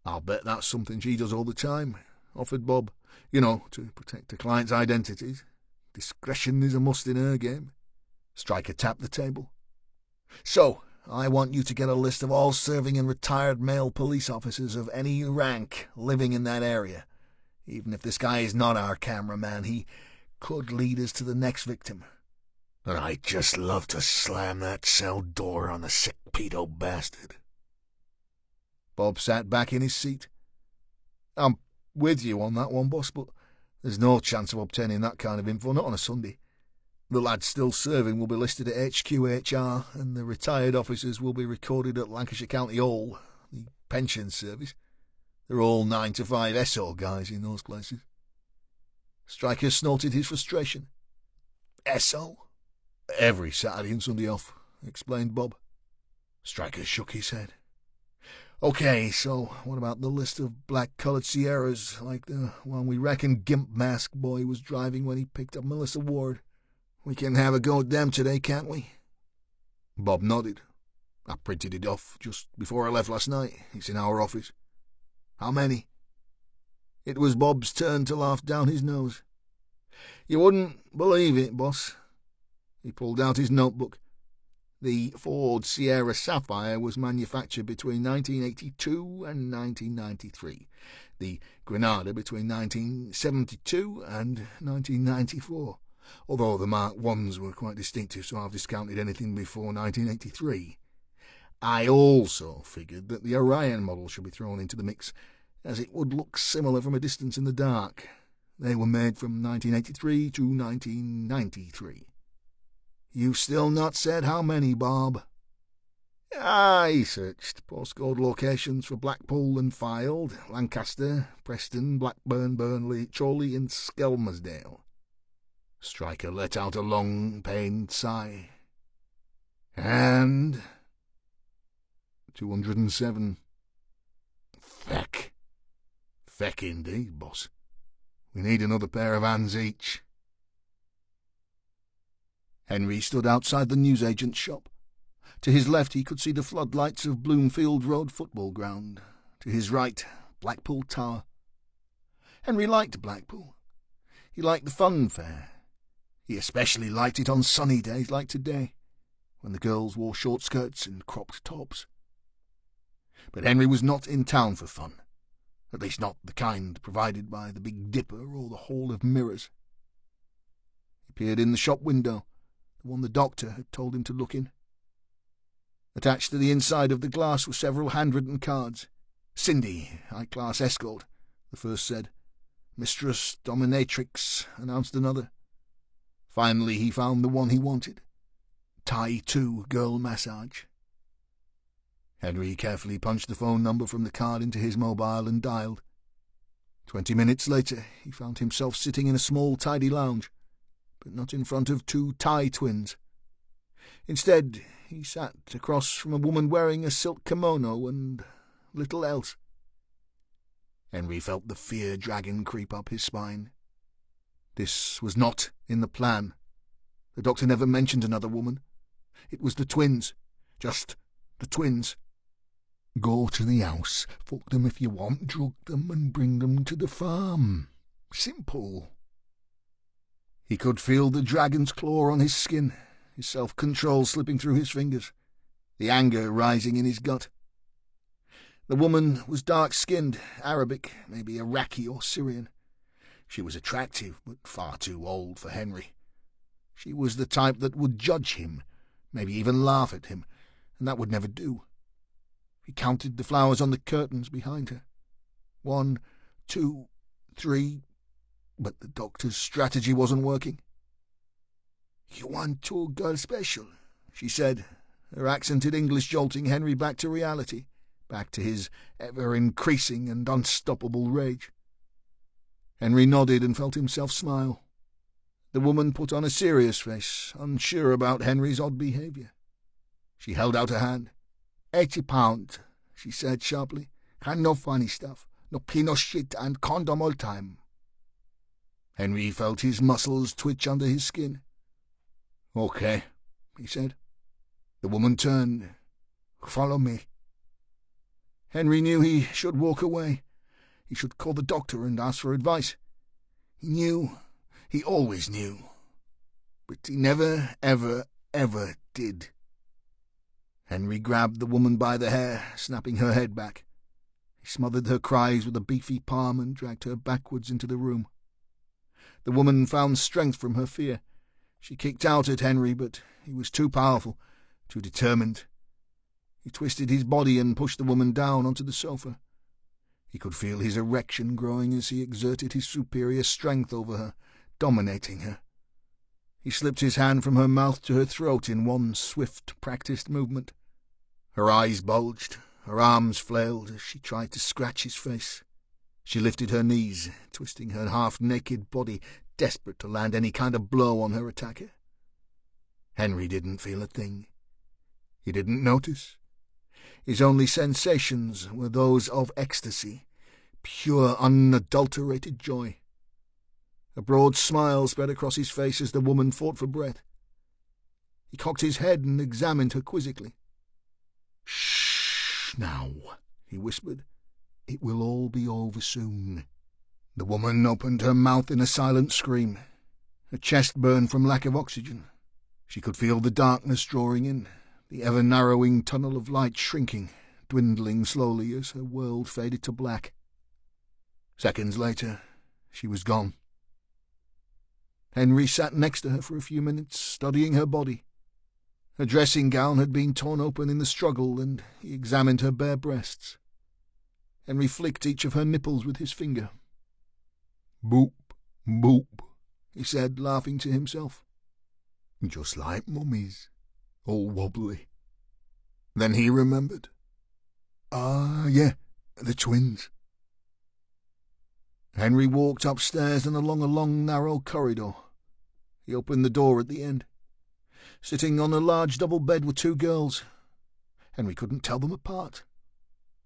I'll bet that's something she does all the time, offered Bob. You know, to protect the client's identities. Discretion is a must in her game. Striker tapped the table. So, I want you to get a list of all serving and retired male police officers of any rank living in that area. Even if this guy is not our cameraman, he could lead us to the next victim. And I'd just love to slam that cell door on the sick pedo bastard. Bob sat back in his seat. I'm with you on that one, boss, but there's no chance of obtaining that kind of info, not on a Sunday. The lads still serving will be listed at HQHR, and the retired officers will be recorded at Lancashire County Hall, the pension service. They're all 9 to 5 SO guys in those places. Stryker snorted his frustration. SO? Every Saturday and Sunday off, explained Bob. Stryker shook his head. OK, so what about the list of black-coloured Sierras, like the one we reckon Gimp Mask Boy was driving when he picked up Melissa Ward? We can have a go at them today, can't we? Bob nodded. I printed it off just before I left last night. It's in our office. How many? It was Bob's turn to laugh down his nose. You wouldn't believe it, boss. He pulled out his notebook. The Ford Sierra Sapphire was manufactured between 1982 and 1993. The Granada between 1972 and 1994. Although the Mark I's were quite distinctive, so I've discounted anything before 1983. I also figured that the Orion model should be thrown into the mix, as it would look similar from a distance in the dark. They were made from 1983 to 1993. You've still not said how many, Bob. I searched postcode locations for Blackpool and Fylde, Lancaster, Preston, Blackburn, Burnley, Chorley and Skelmersdale. Stryker let out a long, pained sigh. And 207. Feck. Feck indeed, boss. We need another pair of hands each. Henry stood outside the newsagent's shop. To his left he could see the floodlights of Bloomfield Road football ground. To his right, Blackpool Tower. Henry liked Blackpool. He liked the fun fair. He especially liked it on sunny days like today, when the girls wore short skirts and cropped tops. But Henry was not in town for fun, at least not the kind provided by the Big Dipper or the Hall of Mirrors. He peered in the shop window, the one the doctor had told him to look in. Attached to the inside of the glass were several handwritten cards. Cindy, high-class escort, the first said. Mistress Dominatrix, announced another. Finally he found the one he wanted. Tie 2 girl massage. Henry carefully punched the phone number from the card into his mobile and dialed. 20 minutes later he found himself sitting in a small tidy lounge, but not in front of 2 Thai twins. Instead he sat across from a woman wearing a silk kimono and little else. Henry felt the fear dragon creep up his spine. This was not in the plan. The doctor never mentioned another woman. It was the twins. Just the twins. Go to the house, fuck them if you want, drug them and bring them to the farm. Simple. He could feel the dragon's claw on his skin, his self-control slipping through his fingers, the anger rising in his gut. The woman was dark-skinned, Arabic, maybe Iraqi or Syrian. She was attractive, but far too old for Henry. She was the type that would judge him, maybe even laugh at him, and that would never do. He counted the flowers on the curtains behind her. 1, 2, 3, but the doctor's strategy wasn't working. You want 2 girls special, she said, her accented English jolting Henry back to reality, back to his ever-increasing and unstoppable rage. Henry nodded and felt himself smile. The woman put on a serious face, unsure about Henry's odd behaviour. She held out a hand. £80, she said sharply. And no funny stuff, no peanut shit and condom all time. Henry felt his muscles twitch under his skin. Okay, he said. The woman turned. Follow me. Henry knew he should walk away. He should call the doctor and ask for advice. He knew. He always knew. But he never, ever, ever did. Henry grabbed the woman by the hair, snapping her head back. He smothered her cries with a beefy palm and dragged her backwards into the room. The woman found strength from her fear. She kicked out at Henry, but he was too powerful, too determined. He twisted his body and pushed the woman down onto the sofa. He could feel his erection growing as he exerted his superior strength over her, dominating her. He slipped his hand from her mouth to her throat in one swift, practised movement. Her eyes bulged, her arms flailed as she tried to scratch his face. She lifted her knees, twisting her half-naked body, desperate to land any kind of blow on her attacker. Henry didn't feel a thing. He didn't notice. His only sensations were those of ecstasy, pure, unadulterated joy. A broad smile spread across his face as the woman fought for breath. He cocked his head and examined her quizzically. "Shh, now," he whispered. "It will all be over soon." The woman opened her mouth in a silent scream. Her chest burned from lack of oxygen. She could feel the darkness drawing in, the ever-narrowing tunnel of light shrinking, dwindling slowly as her world faded to black. Seconds later, she was gone. Henry sat next to her for a few minutes, studying her body. Her dressing gown had been torn open in the struggle, and he examined her bare breasts. Henry flicked each of her nipples with his finger. "Boop, boop," he said, laughing to himself. "Just like Mummy's, all wobbly." Then he remembered. "Ah, yeah, the twins." Henry walked upstairs and along a long, narrow corridor. He opened the door at the end. Sitting on a large double bed were two girls. Henry couldn't tell them apart.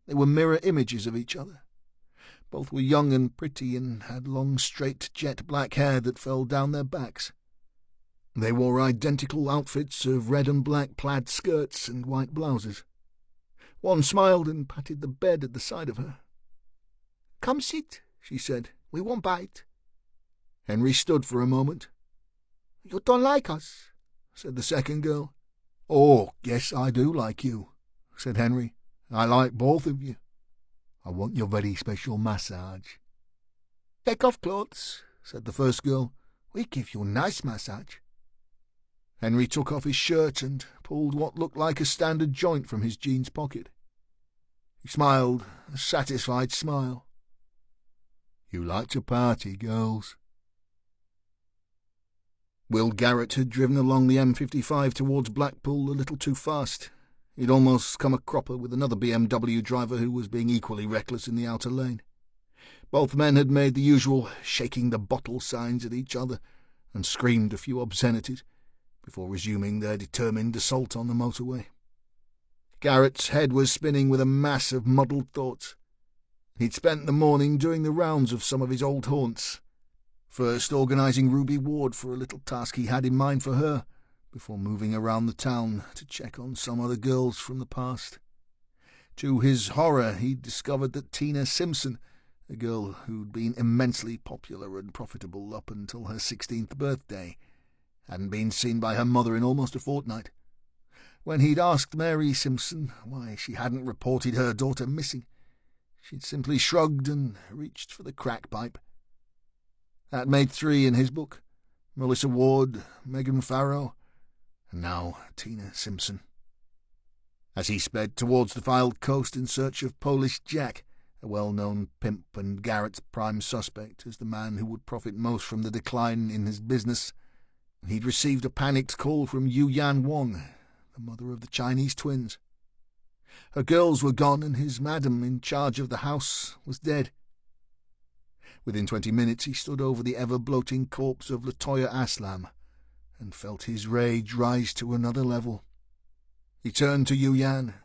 They were mirror images of each other. Both were young and pretty and had long, straight, jet black hair that fell down their backs. They wore identical outfits of red and black plaid skirts and white blouses. One smiled and patted the bed at the side of her. "Come sit," she said. "We won't bite." Henry stood for a moment. "You don't like us," said the second girl. "Oh, yes, I do like you," said Henry. "I like both of you. I want your very special massage." "Take off clothes," said the first girl. "We give you nice massage." Henry took off his shirt and pulled what looked like a standard joint from his jeans pocket. He smiled, a satisfied smile. "You like to party, girls." Will Garrett had driven along the M55 towards Blackpool a little too fast. He'd almost come a cropper with another BMW driver who was being equally reckless in the outer lane. Both men had made the usual shaking the bottle signs at each other and screamed a few obscenities before resuming their determined assault on the motorway. Garrett's head was spinning with a mass of muddled thoughts. He'd spent the morning doing the rounds of some of his old haunts, first organising Ruby Ward for a little task he had in mind for her, before moving around the town to check on some other girls from the past. To his horror, he'd discovered that Tina Simpson, a girl who'd been immensely popular and profitable up until her 16th birthday, hadn't been seen by her mother in almost a fortnight. When he'd asked Mary Simpson why she hadn't reported her daughter missing, she'd simply shrugged and reached for the crack pipe. That made 3 in his book: Melissa Ward, Megan Farrow, and now Tina Simpson. As he sped towards the Fylde coast in search of Polish Jack, a well-known pimp and Garrett's prime suspect as the man who would profit most from the decline in his business, he'd received a panicked call from Yu Yan Wong, the mother of the Chinese twins. Her girls were gone and his madam in charge of the house was dead. Within 20 minutes he stood over the ever-bloating corpse of Latoya Aslam and felt his rage rise to another level. He turned to Yu Yan.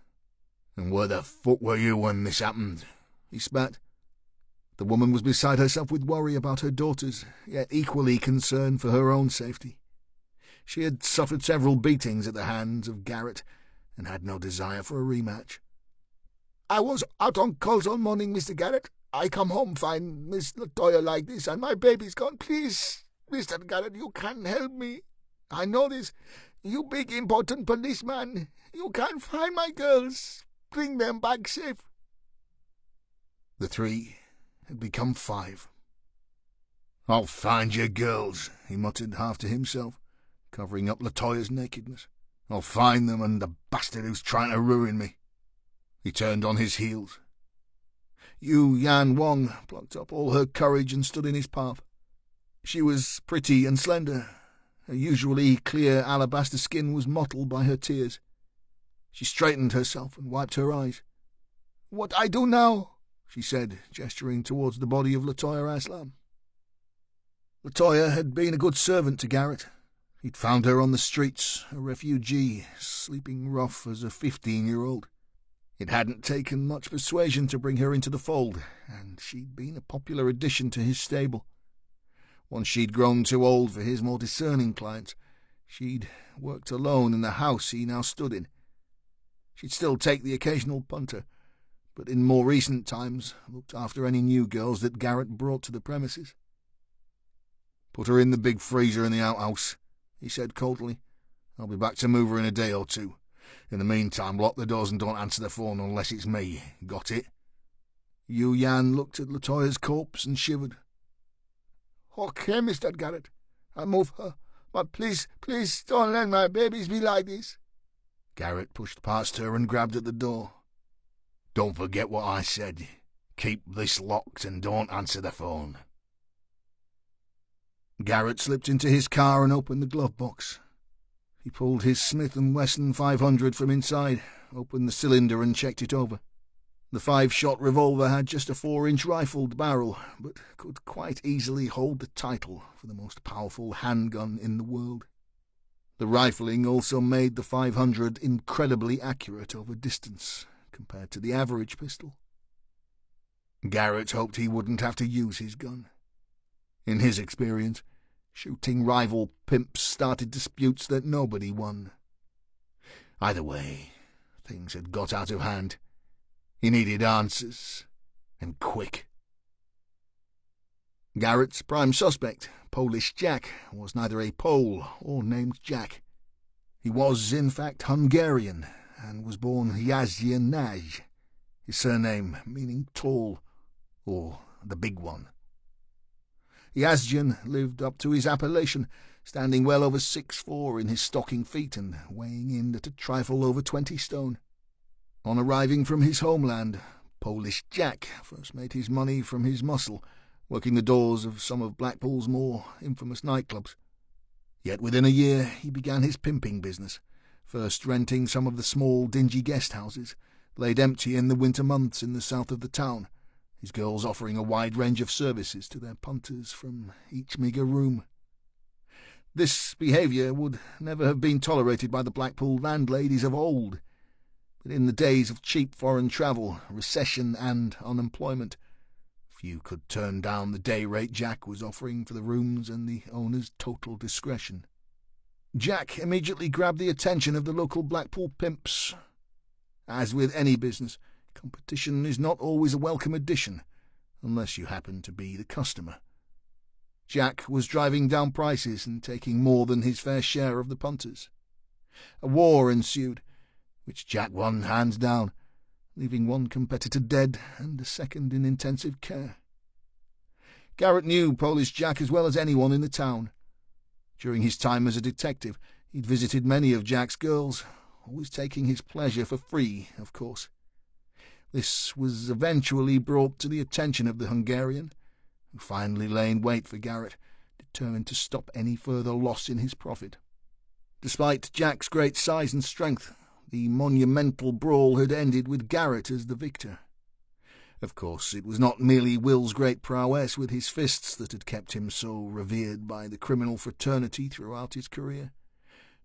"And where the fuck were you when this happened?" he spat. The woman was beside herself with worry about her daughters, yet equally concerned for her own safety. She had suffered several beatings at the hands of Garrett and had no desire for a rematch. "I was out on calls all morning, Mr. Garrett. I come home, find Miss Latoya like this, and my baby's gone. Please, Mr. Garrett, you can help me. I know this. You big, important policeman. You can find my girls. Bring them back safe." The 3 had become 5. "I'll find your girls," he muttered half to himself. covering up Latoya's nakedness. "I'll find them and the bastard who's trying to ruin me." He turned on his heels. Yu Yan Wong plucked up all her courage and stood in his path. She was pretty and slender. Her usually clear alabaster skin was mottled by her tears. She straightened herself and wiped her eyes. "What I do now?" she said, gesturing towards the body of Latoya Aslam. Latoya had been a good servant to Garrett. He'd found her on the streets, a refugee, sleeping rough as a 15-year-old. It hadn't taken much persuasion to bring her into the fold, and she'd been a popular addition to his stable. Once she'd grown too old for his more discerning clients, she'd worked alone in the house he now stood in. She'd still take the occasional punter, but in more recent times looked after any new girls that Garrett brought to the premises. "Put her in the big freezer in the outhouse," he said coldly. "I'll be back to move her in a day or two. In the meantime, lock the doors and don't answer the phone unless it's me. Got it?" Yu Yan looked at Latoya's corpse and shivered. "Okay, Mr. Garrett. I'll move her. But please don't let my babies be like this." Garrett pushed past her and grabbed at the door. "Don't forget what I said. Keep this locked and don't answer the phone." Garrett slipped into his car and opened the glove box. He pulled his Smith & Wesson 500 from inside, opened the cylinder and checked it over. The 5-shot revolver had just a 4-inch rifled barrel, but could quite easily hold the title for the most powerful handgun in the world. The rifling also made the 500 incredibly accurate over distance compared to the average pistol. Garrett hoped he wouldn't have to use his gun. In his experience, shooting rival pimps started disputes that nobody won. Either way, things had got out of hand. He needed answers, and quick. Garrett's prime suspect, Polish Jack, was neither a Pole or named Jack. He was, in fact, Hungarian, and was born Yazdian Naj, his surname meaning tall, or the big one. Yazdian lived up to his appellation, standing well over 6'4" in his stocking feet and weighing in at a trifle over 20 stone. On arriving from his homeland, Polish Jack first made his money from his muscle, working the doors of some of Blackpool's more infamous nightclubs. Yet within a year he began his pimping business, first renting some of the small, dingy guest houses, laid empty in the winter months in the south of the town, his girls offering a wide range of services to their punters from each meagre room. This behaviour would never have been tolerated by the Blackpool landladies of old, but in the days of cheap foreign travel, recession and unemployment, few could turn down the day rate Jack was offering for the rooms and the owner's total discretion. Jack immediately grabbed the attention of the local Blackpool pimps. As with any business, competition is not always a welcome addition, unless you happen to be the customer. Jack was driving down prices and taking more than his fair share of the punters. A war ensued, which Jack won hands down, leaving one competitor dead and a second in intensive care. Garrett knew Polish Jack as well as anyone in the town. During his time as a detective, he'd visited many of Jack's girls, always taking his pleasure for free, of course. This was eventually brought to the attention of the Hungarian, who finally lay in wait for Garrett, determined to stop any further loss in his profit. Despite Jack's great size and strength, the monumental brawl had ended with Garrett as the victor. Of course, it was not merely Will's great prowess with his fists that had kept him so revered by the criminal fraternity throughout his career,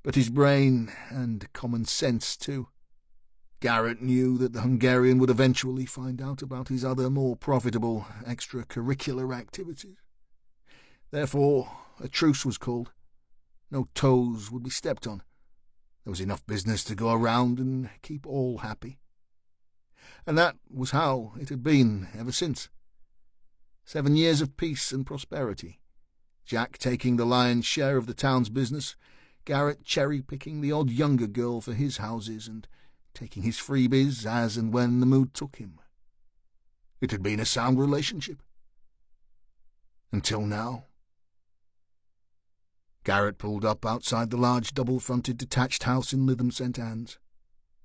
but his brain and common sense too. Garrett knew that the Hungarian would eventually find out about his other more profitable extracurricular activities. Therefore, a truce was called. No toes would be stepped on. There was enough business to go around and keep all happy. And that was how it had been ever since. 7 years of peace and prosperity, Jack taking the lion's share of the town's business, Garrett cherry-picking the odd younger girl for his houses and taking his freebies as and when the mood took him. It had been a sound relationship. Until now. Garrett pulled up outside the large double-fronted detached house in Lytham St Anne's.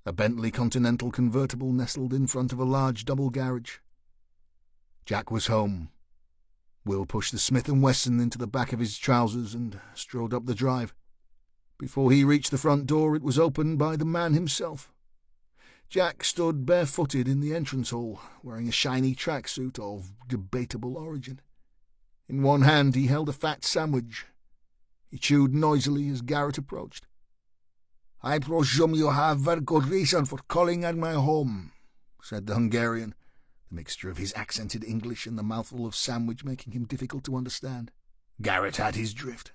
A Bentley Continental convertible nestled in front of a large double garage. Jack was home. Will pushed the Smith & Wesson into the back of his trousers and strode up the drive. Before he reached the front door, it was opened by the man himself. Jack stood barefooted in the entrance hall, wearing a shiny tracksuit of debatable origin. In one hand he held a fat sandwich. He chewed noisily as Garrett approached. "I presume you have very good reason for calling at my home," said the Hungarian, the mixture of his accented English and the mouthful of sandwich making him difficult to understand. Garrett had his drift.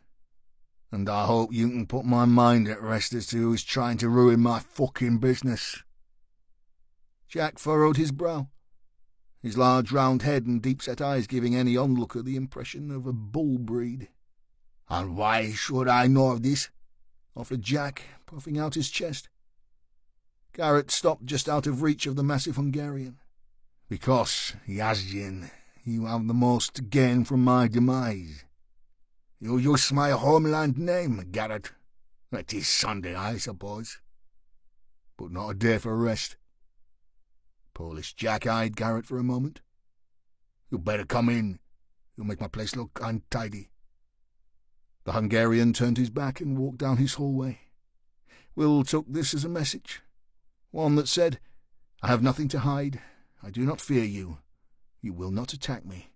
"And I hope you can put my mind at rest as to who's trying to ruin my fucking business." Jack furrowed his brow, his large round head and deep-set eyes giving any onlooker the impression of a bull breed. "And why should I know of this?" offered Jack, puffing out his chest. Garrett stopped just out of reach of the massive Hungarian. "Because, Yazjin, you have the most to gain from my demise. You use my homeland name, Garrett. It is Sunday, I suppose. But not a day for rest." Polish Jack eyed Garrett for a moment. "You better come in. You'll make my place look untidy." The Hungarian turned his back and walked down his hallway. Will took this as a message, one that said, "I have nothing to hide. I do not fear you. You will not attack me."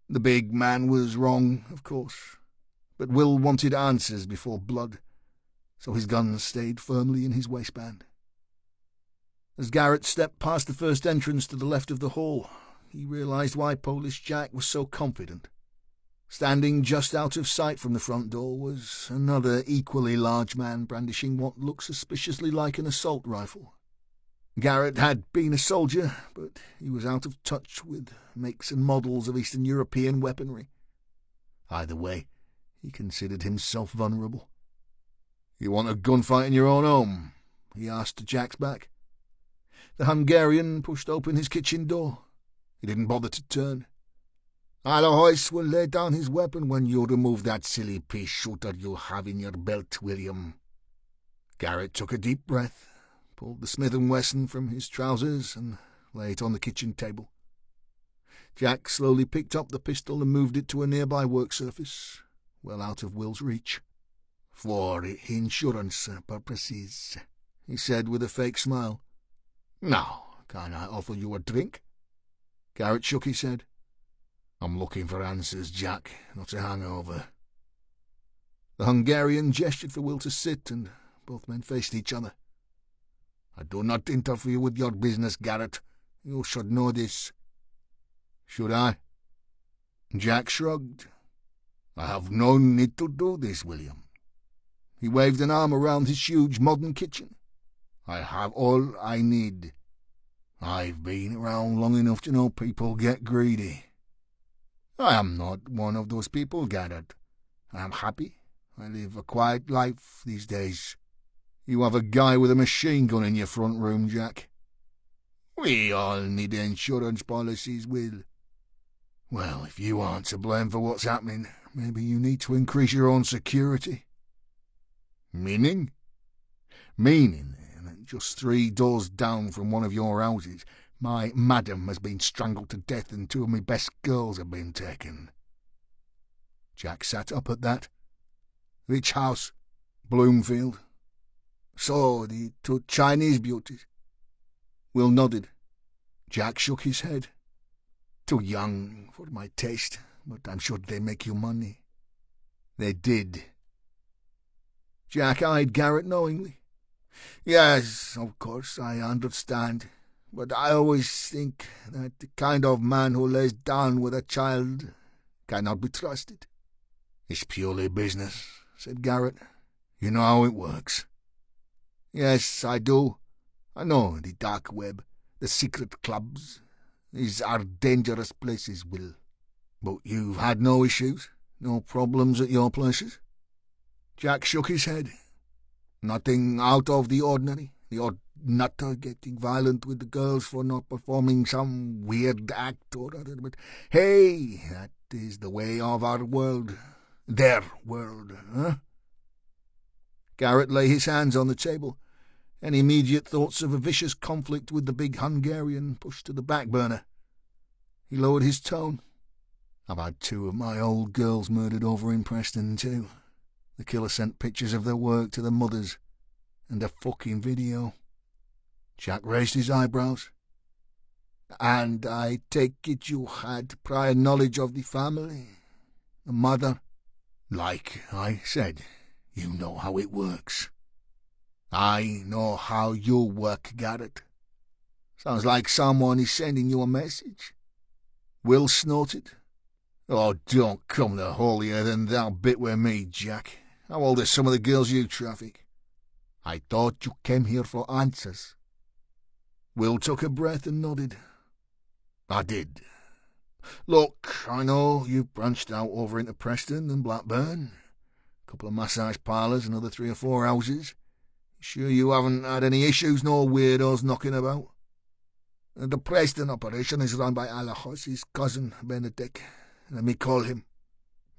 The big man was wrong, of course, but Will wanted answers before blood, so his gun stayed firmly in his waistband. As Garrett stepped past the first entrance to the left of the hall, he realized why Polish Jack was so confident. Standing just out of sight from the front door was another equally large man brandishing what looked suspiciously like an assault rifle. Garrett had been a soldier, but he was out of touch with makes and models of Eastern European weaponry. Either way, he considered himself vulnerable. "You want a gunfight in your own home?" he asked Jack's back. The Hungarian pushed open his kitchen door. He didn't bother to turn. "Alois will lay down his weapon when you remove that silly pea-shooter you have in your belt, William." Garrett took a deep breath, pulled the Smith & Wesson from his trousers and lay it on the kitchen table. Jack slowly picked up the pistol and moved it to a nearby work surface, well out of Will's reach. "For insurance purposes," he said with a fake smile. "Now, can I offer you a drink?" Garrett shook his head. "I'm looking for answers, Jack, not a hangover." The Hungarian gestured for Will to sit, and both men faced each other. "I do not interfere with your business, Garrett. You should know this." "Should I?" Jack shrugged. "I have no need to do this, William." He waved an arm around his huge modern kitchen. "I have all I need. I've been around long enough to know people get greedy. I am not one of those people, Garrett. I am happy. I live a quiet life these days." "You have a guy with a machine gun in your front room, Jack." "We all need insurance policies, Will." "Well, if you aren't to blame for what's happening, maybe you need to increase your own security." "Meaning?" "Meaning that just 3 doors down from one of your houses, my madam has been strangled to death and 2 of my best girls have been taken." Jack sat up at that. "Which house?" "Bloomfield." "So, the 2 Chinese beauties?" Will nodded. Jack shook his head. "Too young for my taste, but I'm sure they make you money." "They did." Jack eyed Garrett knowingly. "Yes, of course, I understand. But I always think that the kind of man who lays down with a child cannot be trusted." "It's purely business," said Garrett. "You know how it works." "Yes, I do. I know the dark web, the secret clubs. These are dangerous places, Will." "But you've had no issues, no problems at your places?" Jack shook his head. "Nothing out of the ordinary. The odd nutter getting violent with the girls for not performing some weird act or other. But hey, that is the way of our world. Their world, huh? Garrett lay his hands on the table. Any immediate thoughts of a vicious conflict with the big Hungarian pushed to the back burner. He lowered his tone. I've had 2 of my old girls murdered over in Preston, too. The killer sent pictures of their work to the mothers, and a fucking video. Jack raised his eyebrows. And I take it you had prior knowledge of the family? The mother? Like I said, you know how it works. I know how you work, Garrett. Sounds like someone is sending you a message. Will snorted. Oh, don't come the holier-than-thou bit with me, Jack. How old are some of the girls you traffic? I thought you came here for answers. Will took a breath and nodded. I did. Look, I know you've branched out over into Preston and Blackburn. A couple of massage parlours, another 3 or 4 houses. Sure you haven't had any issues, no weirdos knocking about? The Preston operation is run by Alajos, his cousin, Benedict. Let me call him.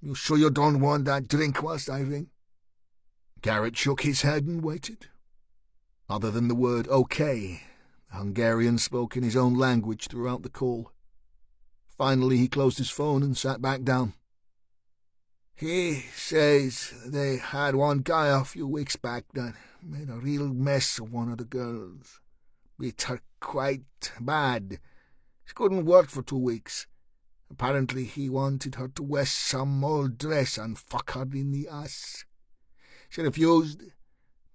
You sure you don't want that drink whilst I ring? Garrett shook his head and waited. Other than the word okay, the Hungarian spoke in his own language throughout the call. Finally he closed his phone and sat back down. He says they had one guy a few weeks back that made a real mess of one of the girls. Beat her quite bad. She couldn't work for 2 weeks. Apparently he wanted her to wear some old dress and fuck her in the ass. She refused.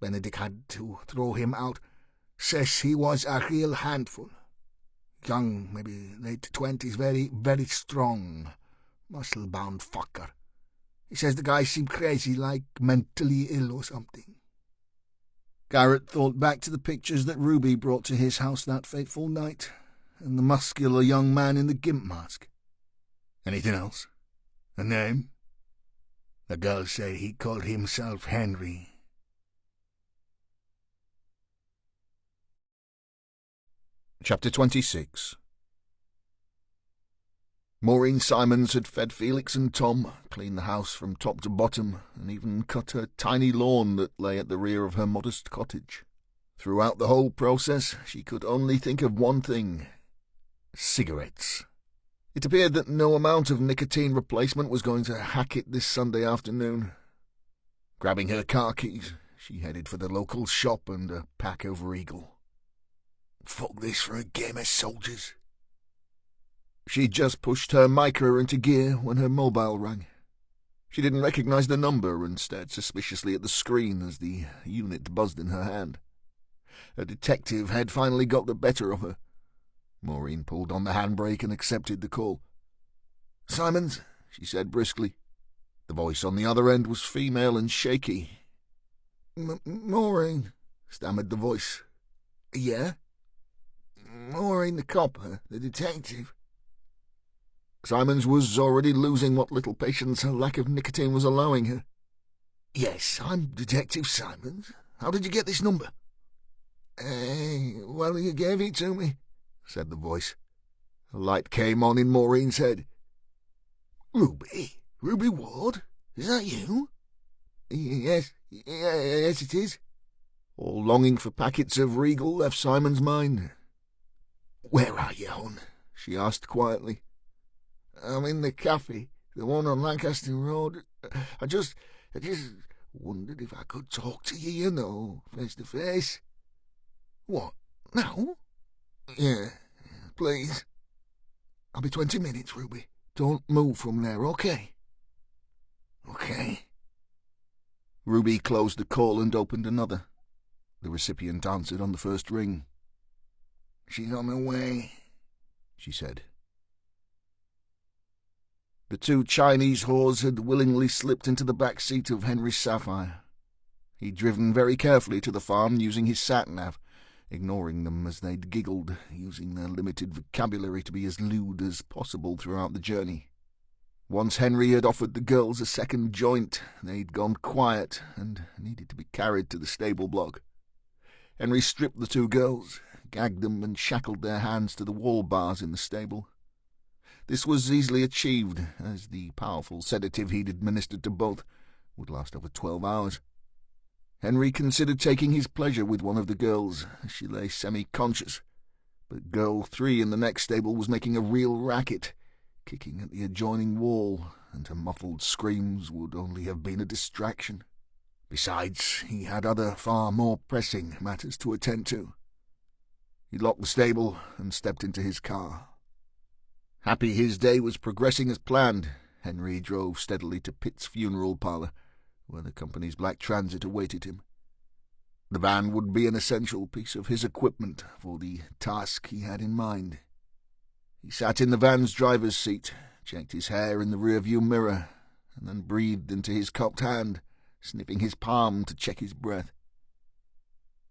Benedict had to throw him out. Says he was a real handful. Young, maybe late 20s, very, very strong. Muscle-bound fucker. He says the guy seemed crazy, like mentally ill or something. Garrett thought back to the pictures that Ruby brought to his house that fateful night, and the muscular young man in the gimp mask. Anything else? A name? The girls say he called himself Henry. Chapter 26. Maureen Simons had fed Felix and Tom, cleaned the house from top to bottom, and even cut her tiny lawn that lay at the rear of her modest cottage. Throughout the whole process, she could only think of one thing: cigarettes. It appeared that no amount of nicotine replacement was going to hack it this Sunday afternoon. Grabbing her car keys, she headed for the local shop and a pack of Regal. Fuck this for a game of soldiers. She'd just pushed her Micra into gear when her mobile rang. She didn't recognize the number and stared suspiciously at the screen as the unit buzzed in her hand. A detective had finally got the better of her. Maureen pulled on the handbrake and accepted the call. "Simons," she said briskly. The voice on the other end was female and shaky. "Maureen," stammered the voice. "Yeah?" "Maureen the copper, the detective." Simons was already losing what little patience her lack of nicotine was allowing her. "Yes, I'm Detective Simons. How did you get this number?" Well, you gave it to me," said the voice. A light came on in Maureen's head. "Ruby? Ruby Ward? Is that you?" Yes, it is." All longing for packets of Regal left Simon's mind. "Where are you, hon?" she asked quietly. "I'm in the cafe, the one on Lancaster Road. I just wondered if I could talk to you, you know, face to face." "What, now?" "Yeah, please." "I'll be 20 minutes, Ruby. Don't move from there, okay?" "Okay." Ruby closed the call and opened another. The recipient answered on the first ring. "She's on her way," she said. The 2 Chinese whores had willingly slipped into the back seat of Henry's Sapphire. He'd driven very carefully to the farm using his sat-nav, ignoring them as they'd giggled, using their limited vocabulary to be as lewd as possible throughout the journey. Once Henry had offered the girls a second joint, they'd gone quiet and needed to be carried to the stable block. Henry stripped the 2 girls, gagged them and shackled their hands to the wall bars in the stable. This was easily achieved, as the powerful sedative he'd administered to both would last over 12 hours. Henry considered taking his pleasure with one of the girls as she lay semi-conscious, but girl 3 in the next stable was making a real racket, kicking at the adjoining wall, and her muffled screams would only have been a distraction. Besides, he had other far more pressing matters to attend to. He locked the stable and stepped into his car. Happy his day was progressing as planned, Henry drove steadily to Pitt's funeral parlour, where the company's black transit awaited him. The van would be an essential piece of his equipment for the task he had in mind. He sat in the van's driver's seat, checked his hair in the rear-view mirror, and then breathed into his cupped hand, sniffing his palm to check his breath.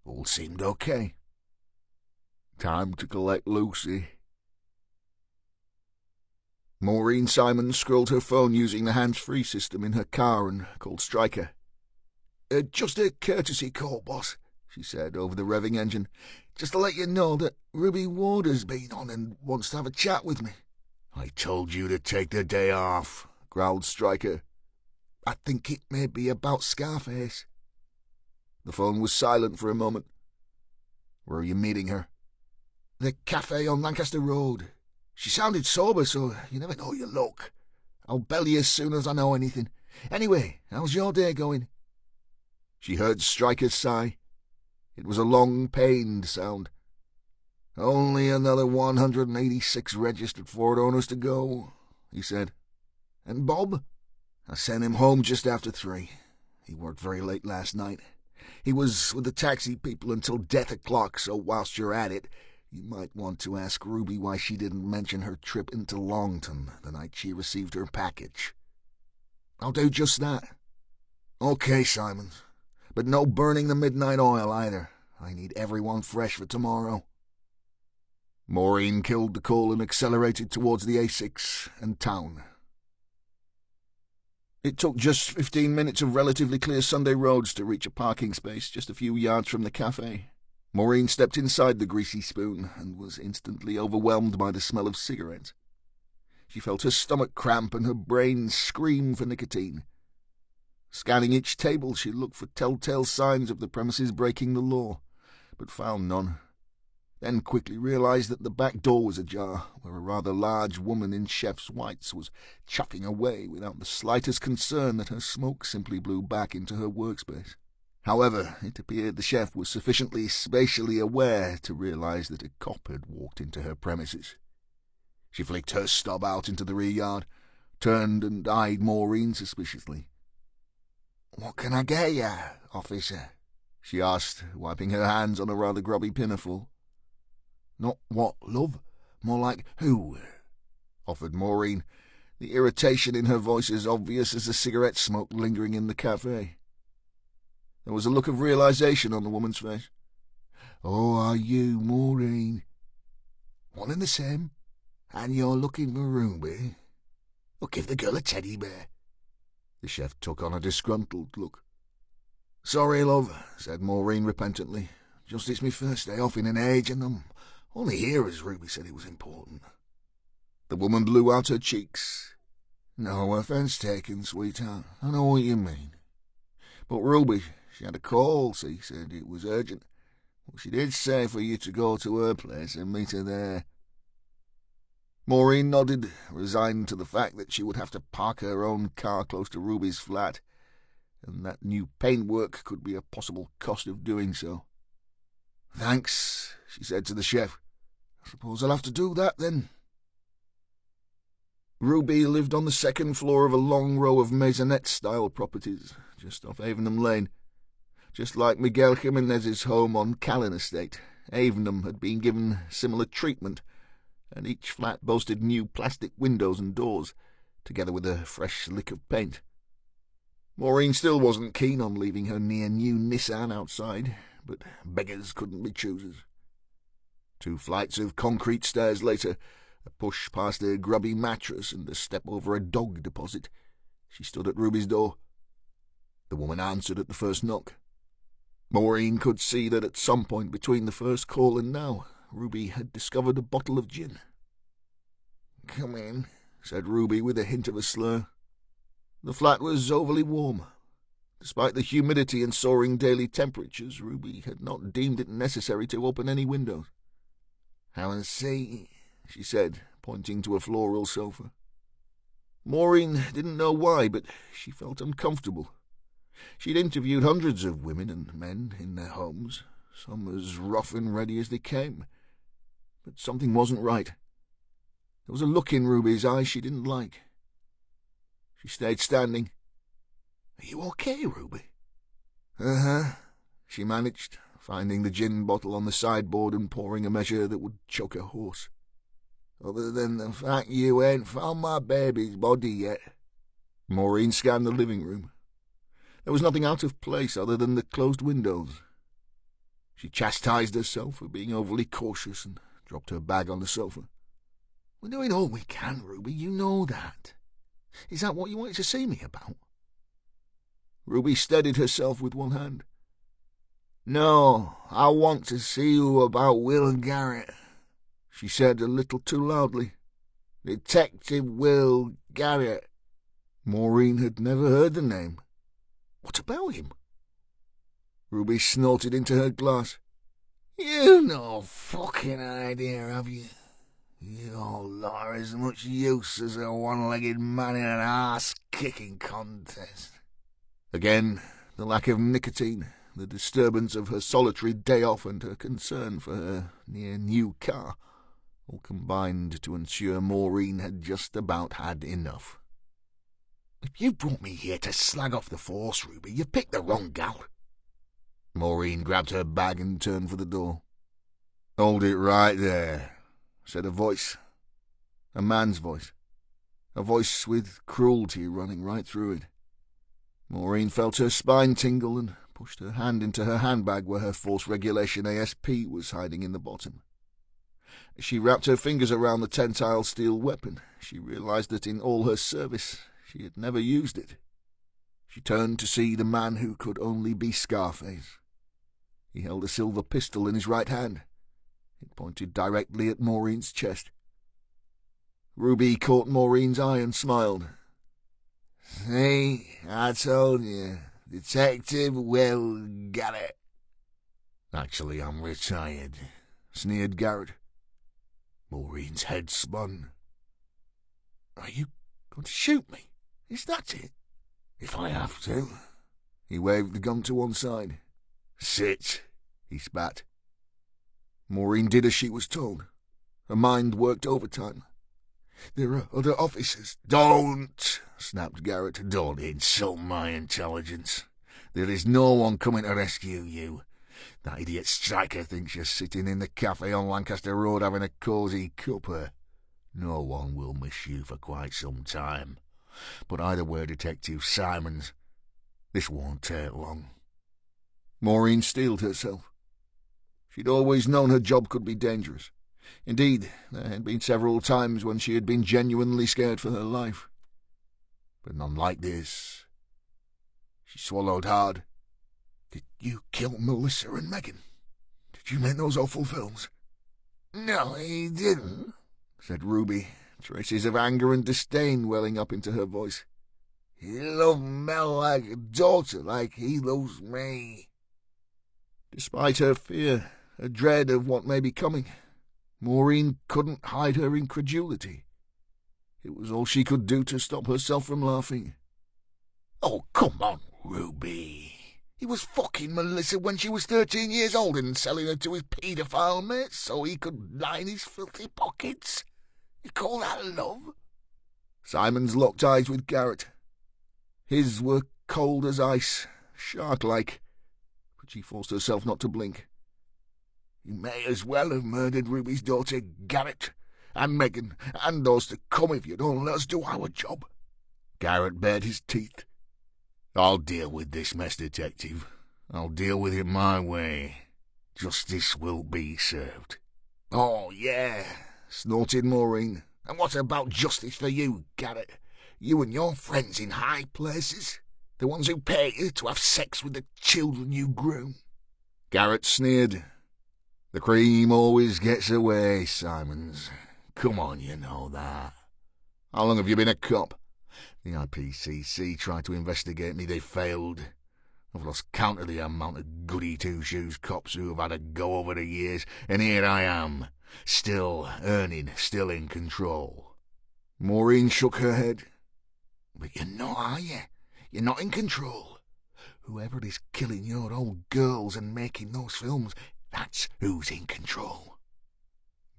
All seemed okay. Time to collect Lucy. Maureen Simons scrolled her phone using the hands-free system in her car and called Stryker. Just a courtesy call, boss, she said over the revving engine. Just to let you know that Ruby Warder's been on and wants to have a chat with me. I told you to take the day off, growled Stryker. I think it may be about Scarface. The phone was silent for a moment. Where are you meeting her? The cafe on Lancaster Road. She sounded sober, so you never know your luck. I'll bell you as soon as I know anything. Anyway, how's your day going? She heard Stryker's sigh. It was a long, pained sound. Only another 186 registered Ford owners to go, he said. And Bob? I sent him home just after 3. He worked very late last night. He was with the taxi people until death o'clock, so whilst you're at it, you might want to ask Ruby why she didn't mention her trip into Longton the night she received her package. I'll do just that. Okay, Simons. But no burning the midnight oil either. I need everyone fresh for tomorrow. Maureen killed the call and accelerated towards the A6 and town. It took just 15 minutes of relatively clear Sunday roads to reach a parking space just a few yards from the cafe. Maureen stepped inside the greasy spoon and was instantly overwhelmed by the smell of cigarettes. She felt her stomach cramp and her brain scream for nicotine. Scanning each table, she looked for telltale signs of the premises breaking the law, but found none. Then quickly realized that the back door was ajar, where a rather large woman in chef's whites was chuffing away without the slightest concern that her smoke simply blew back into her workspace. However, it appeared the chef was sufficiently spatially aware to realize that a cop had walked into her premises. She flicked her stub out into the rear yard, turned and eyed Maureen suspiciously. "What can I get you, officer?" she asked, wiping her hands on a rather grubby pinafore. "Not what, love? More like who?" offered Maureen, the irritation in her voice as obvious as the cigarette smoke lingering in the cafe. There was a look of realization on the woman's face. "Oh, are you, Maureen? One and the same? And you're looking for Ruby? Well, give the girl a teddy bear." The chef took on a disgruntled look. "Sorry, love," said Maureen repentantly. "Just it's my first day off in an age, and I'm only here as Ruby said it was important." The woman blew out her cheeks. "No offence taken, sweetheart. I know what you mean. But Ruby, she had a call, see, said it was urgent. Well, she did say for you to go to her place and meet her there." Maureen nodded, resigned to the fact that she would have to park her own car close to Ruby's flat, and that new paintwork could be a possible cost of doing so. "Thanks," she said to the chef. "I suppose I'll have to do that, then." Ruby lived on the second floor of a long row of maisonette-style properties, just off Avenham Lane. Just like Miguel Jimenez's home on Callan Estate, Avenham had been given similar treatment, and each flat boasted new plastic windows and doors, together with a fresh lick of paint. Maureen still wasn't keen on leaving her near-new Nissan outside, but beggars couldn't be choosers. 2 flights of concrete stairs later, a push past a grubby mattress and a step over a dog deposit, she stood at Ruby's door. The woman answered at the first knock. Maureen could see that at some point between the first call and now, Ruby had discovered a bottle of gin. "Come in," said Ruby with a hint of a slur. The flat was overly warm. Despite the humidity and soaring daily temperatures, Ruby had not deemed it necessary to open any windows. "Have a seat," she said, pointing to a floral sofa. Maureen didn't know why, but she felt uncomfortable. She'd interviewed hundreds of women and men in their homes, some as rough and ready as they came. But something wasn't right. There was a look in Ruby's eyes she didn't like. She stayed standing. "Are you okay, Ruby?" "Uh-huh," she managed, finding the gin bottle on the sideboard and pouring a measure that would choke a horse. "Other than the fact you ain't found my baby's body yet." Maureen scanned the living room. There was nothing out of place other than the closed windows. She chastised herself for being overly cautious and dropped her bag on the sofa. "We're doing all we can, Ruby, you know that. Is that what you wanted to see me about?" Ruby steadied herself with one hand. "No, I want to see you about Will Garrett," she said a little too loudly. "Detective Will Garrett." Maureen had never heard the name. What about him? Ruby snorted into her glass. "You no fucking idea, have you? You all lot are as much use as a one-legged man in an arse-kicking contest." Again, the lack of nicotine, the disturbance of her solitary day off, and her concern for her near-new car all combined to ensure Maureen had just about had enough. "If you brought me here to slag off the force, Ruby, you picked the wrong gal." Maureen grabbed her bag and turned for the door. "Hold it right there," said a voice. A man's voice. A voice with cruelty running right through it. Maureen felt her spine tingle and pushed her hand into her handbag where her force regulation ASP was hiding in the bottom. As she wrapped her fingers around the tensile steel weapon, she realized that in all her service she had never used it. She turned to see the man who could only be Scarface. He held a silver pistol in his right hand. It pointed directly at Maureen's chest. Ruby caught Maureen's eye and smiled. "See, I told you. Detective Will Garrett." "Actually, I'm retired," sneered Garrett. Maureen's head spun. "Are you going to shoot me? Is that it?" "If I have to." He waved the gun to one side. "Sit," he spat. Maureen did as she was told. Her mind worked overtime. "There are other officers." "Don't," snapped Garrett. "Don't insult my intelligence. There is no one coming to rescue you. That idiot Striker thinks you're sitting in the cafe on Lancaster Road having a cosy cuppa. No one will miss you for quite some time. But either way, Detective Simons, this won't take long." Maureen steeled herself. She'd always known her job could be dangerous. Indeed, there had been several times when she had been genuinely scared for her life. But none like this. She swallowed hard. "Did you kill Melissa and Megan? Did you make those awful films?" "No, he didn't," said Ruby, traces of anger and disdain welling up into her voice. "He loved Mel like a daughter, like he loves me." Despite her fear, her dread of what may be coming, Maureen couldn't hide her incredulity. It was all she could do to stop herself from laughing. "Oh, come on, Ruby. He was fucking Melissa when she was 13 years old and selling her to his paedophile mates so he could line his filthy pockets. You call that love?" Simons locked eyes with Garrett. His were cold as ice, shark-like, but she forced herself not to blink. "You may as well have murdered Ruby's daughter, Garrett, and Megan, and those to come if you don't let us do our job." Garrett bared his teeth. "I'll deal with this mess, Detective. I'll deal with it my way. Justice will be served." "Oh, yeah," snorted Maureen. "And what about justice for you, Garrett? You and your friends in high places? The ones who pay you to have sex with the children you groom?" Garrett sneered. "The cream always gets away, Simons. come on, you know that. How long have you been a cop? The IPCC tried to investigate me. They failed. I've lost count of the amount of goody two-shoes cops who have had a go over the years, and here I am, still earning, still in control. Maureen shook her head. But you're not, are you? You're not in control. Whoever is killing your old girls and making those films, that's who's in control.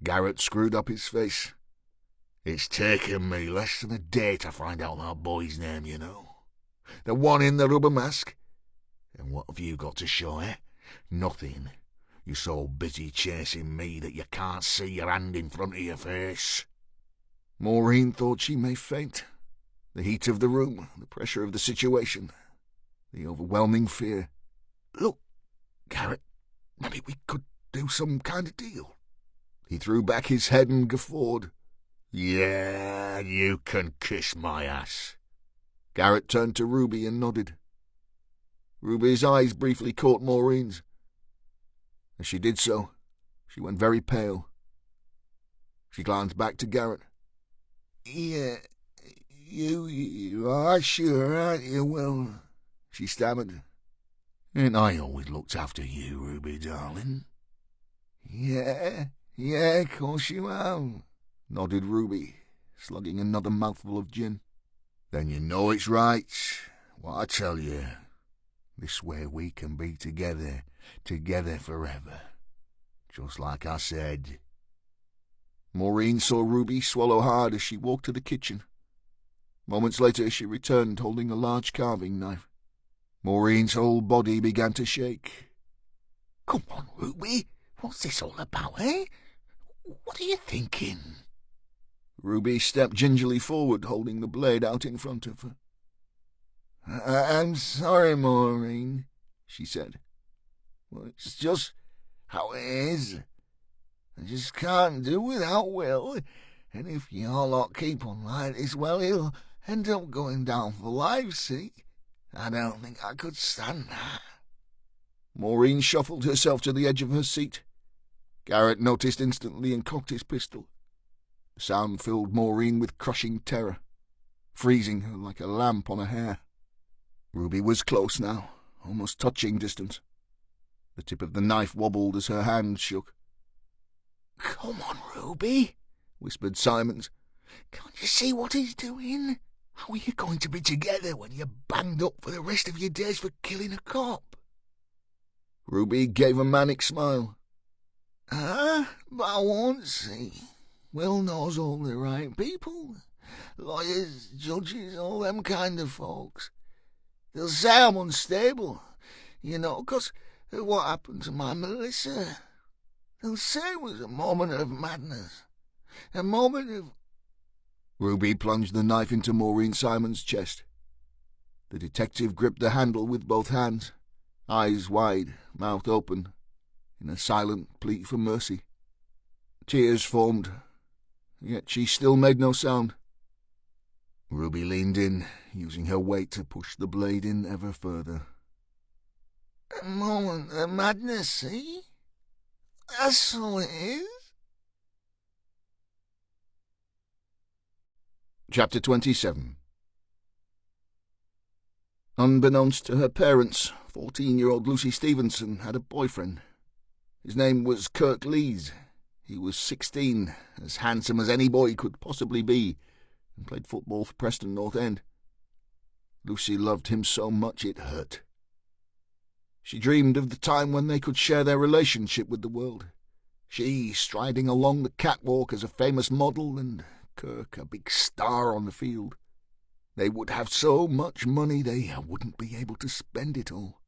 Garrett screwed up his face. It's taken me less than a day to find out that boy's name, you know. The one in the rubber mask. And what have you got to show, eh? Nothing. You're so busy chasing me that you can't see your hand in front of your face. Maureen thought she may faint. The heat of the room, the pressure of the situation, the overwhelming fear. Look, Garrett, maybe we could do some kind of deal. He threw back his head and guffawed. Yeah, you can kiss my ass. Garrett turned to Ruby and nodded. Ruby's eyes briefly caught Maureen's. As she did so, she went very pale. She glanced back to Garrett. Yeah, you are sure, aren't you, Will? She stammered. Ain't I always looked after you, Ruby, darling? Yeah, of course you have, nodded Ruby, slugging another mouthful of gin. Then you know it's right, what I tell you. This way we can be together forever. Just like I said. Maureen saw Ruby swallow hard as she walked to the kitchen. Moments later she returned holding a large carving knife. Maureen's whole body began to shake. Come on, Ruby, what's this all about, eh? What are you thinking? Ruby stepped gingerly forward, holding the blade out in front of her. I'm sorry, Maureen, she said. Well, it's just how it is. I just can't do without Will, and if your lot keep on like this, well, he'll end up going down for life's sake. I don't think I could stand that. Maureen shuffled herself to the edge of her seat. Garrett noticed instantly and cocked his pistol. The sound filled Maureen with crushing terror, freezing her like a lamp on a hair. Ruby was close now, almost touching distance. The tip of the knife wobbled as her hand shook. "Come on, Ruby," whispered Simons. "Can't you see what he's doing? How are you going to be together when you're banged up for the rest of your days for killing a cop?" Ruby gave a manic smile. But I won't see. Will knows all the right people. Lawyers, judges, all them kind of folks. They'll say I'm unstable, you know, 'cause of what happened to my Melissa. They'll say it was a moment of madness. A moment of... Ruby plunged the knife into Maureen Simons' chest. The detective gripped the handle with both hands, eyes wide, mouth open, in a silent plea for mercy. Tears formed, yet she still made no sound. Ruby leaned in, using her weight to push the blade in ever further. A moment of madness, see? That's all it is. Chapter 27. Unbeknownst to her parents, 14-year-old Lucy Stevenson had a boyfriend. His name was Kirk Lees. He was 16, as handsome as any boy could possibly be, and played football for Preston North End. Lucy loved him so much it hurt. She dreamed of the time when they could share their relationship with the world. She striding along the catwalk as a famous model, and Kirk a big star on the field. They would have so much money they wouldn't be able to spend it all.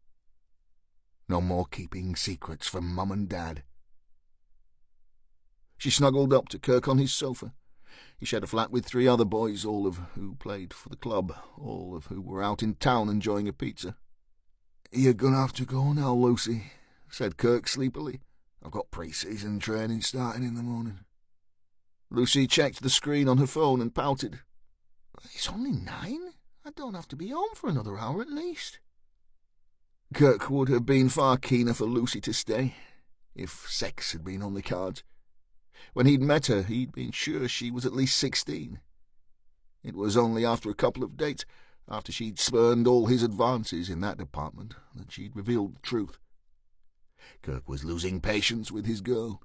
No more keeping secrets from Mum and Dad. She snuggled up to Kirk on his sofa. He shared a flat with 3 other boys, all of who played for the club, all of who were out in town enjoying a pizza. "You're going to have to go now, Lucy," said Kirk sleepily. "I've got pre-season training starting in the morning." Lucy checked the screen on her phone and pouted. "It's only 9. I don't have to be home for another hour at least." Kirk would have been far keener for Lucy to stay, if sex had been on the cards. When he'd met her, he'd been sure she was at least 16. It was only after a couple of dates, after she'd spurned all his advances in that department, that she'd revealed the truth. Kirk was losing patience with his girl.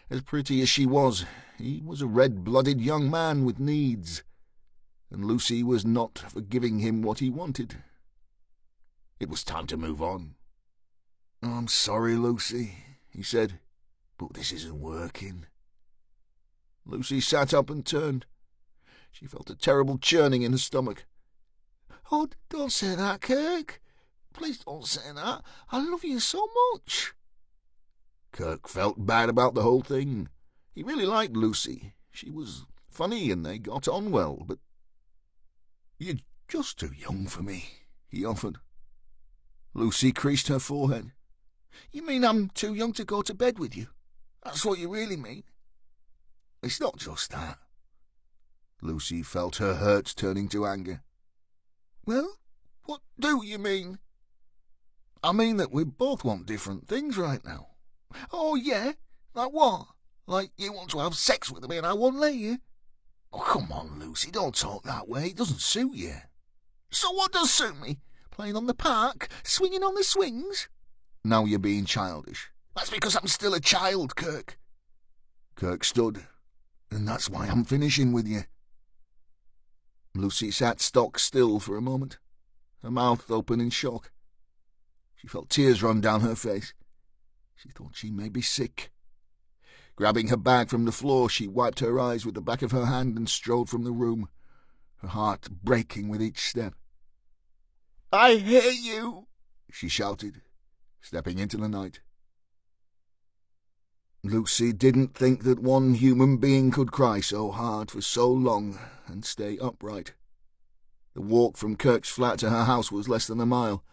As pretty as she was, he was a red-blooded young man with needs, and Lucy was not for giving him what he wanted. It was time to move on. "I'm sorry, Lucy," he said, "but this isn't working." Lucy sat up and turned. She felt a terrible churning in her stomach. "Oh, don't say that, Kirk. Please don't say that. I love you so much." Kirk felt bad about the whole thing. He really liked Lucy. She was funny and they got on well, but... "You're just too young for me," he offered. Lucy creased her forehead. "You mean I'm too young to go to bed with you? That's what you really mean?" "It's not just that." Lucy felt her hurt turning to anger. "Well, what do you mean?" "I mean that we both want different things right now." "Oh, yeah? Like what? Like you want to have sex with me and I won't let you?" "Oh, come on, Lucy, don't talk that way. It doesn't suit you." "So what does suit me? Playing on the park? Swinging on the swings?" "Now you're being childish." "That's because I'm still a child, Kirk." Kirk stood. "And that's why I'm finishing with you." Lucy sat stock still for a moment, her mouth open in shock. She felt tears run down her face. She thought she may be sick. Grabbing her bag from the floor, she wiped her eyes with the back of her hand and strode from the room, her heart breaking with each step. "I hate you!" she shouted, stepping into the night. Lucy didn't think that one human being could cry so hard for so long and stay upright. The walk from Kirk's flat to her house was less than a mile,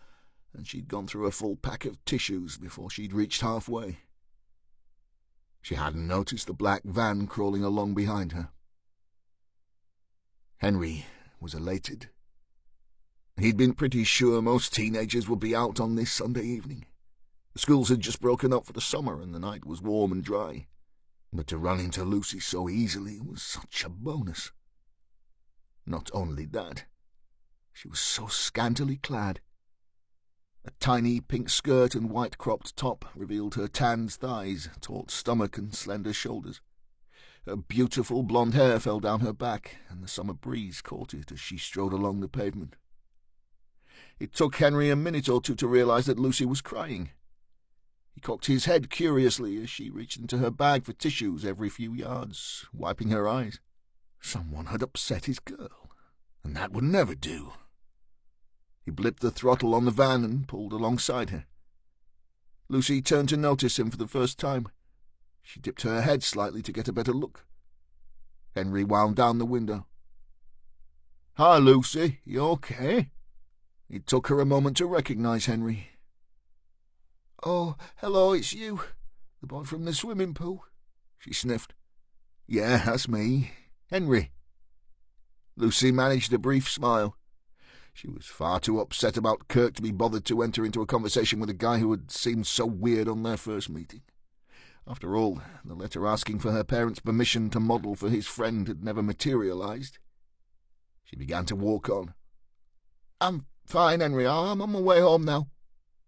and she'd gone through a full pack of tissues before she'd reached halfway. She hadn't noticed the black van crawling along behind her. Henry was elated. He'd been pretty sure most teenagers would be out on this Sunday evening. The schools had just broken up for the summer and the night was warm and dry. But to run into Lucy so easily was such a bonus. Not only that, she was so scantily clad. A tiny pink skirt and white cropped top revealed her tanned thighs, taut stomach and slender shoulders. Her beautiful blonde hair fell down her back, and the summer breeze caught it as she strode along the pavement. It took Henry a minute or two to realize that Lucy was crying. He cocked his head curiously as she reached into her bag for tissues every few yards, wiping her eyes. Someone had upset his girl, and that would never do. He blipped the throttle on the van and pulled alongside her. Lucy turned to notice him for the first time. She dipped her head slightly to get a better look. Henry wound down the window. "Hi, Lucy. You okay?" It took her a moment to recognize Henry. "Oh, hello, it's you. The boy from the swimming pool," she sniffed. "Yeah, that's me. Henry." Lucy managed a brief smile. She was far too upset about Kirk to be bothered to enter into a conversation with a guy who had seemed so weird on their first meeting. After all, the letter asking for her parents' permission to model for his friend had never materialized. She began to walk on. "I'm fine, Henry. I'm on my way home now."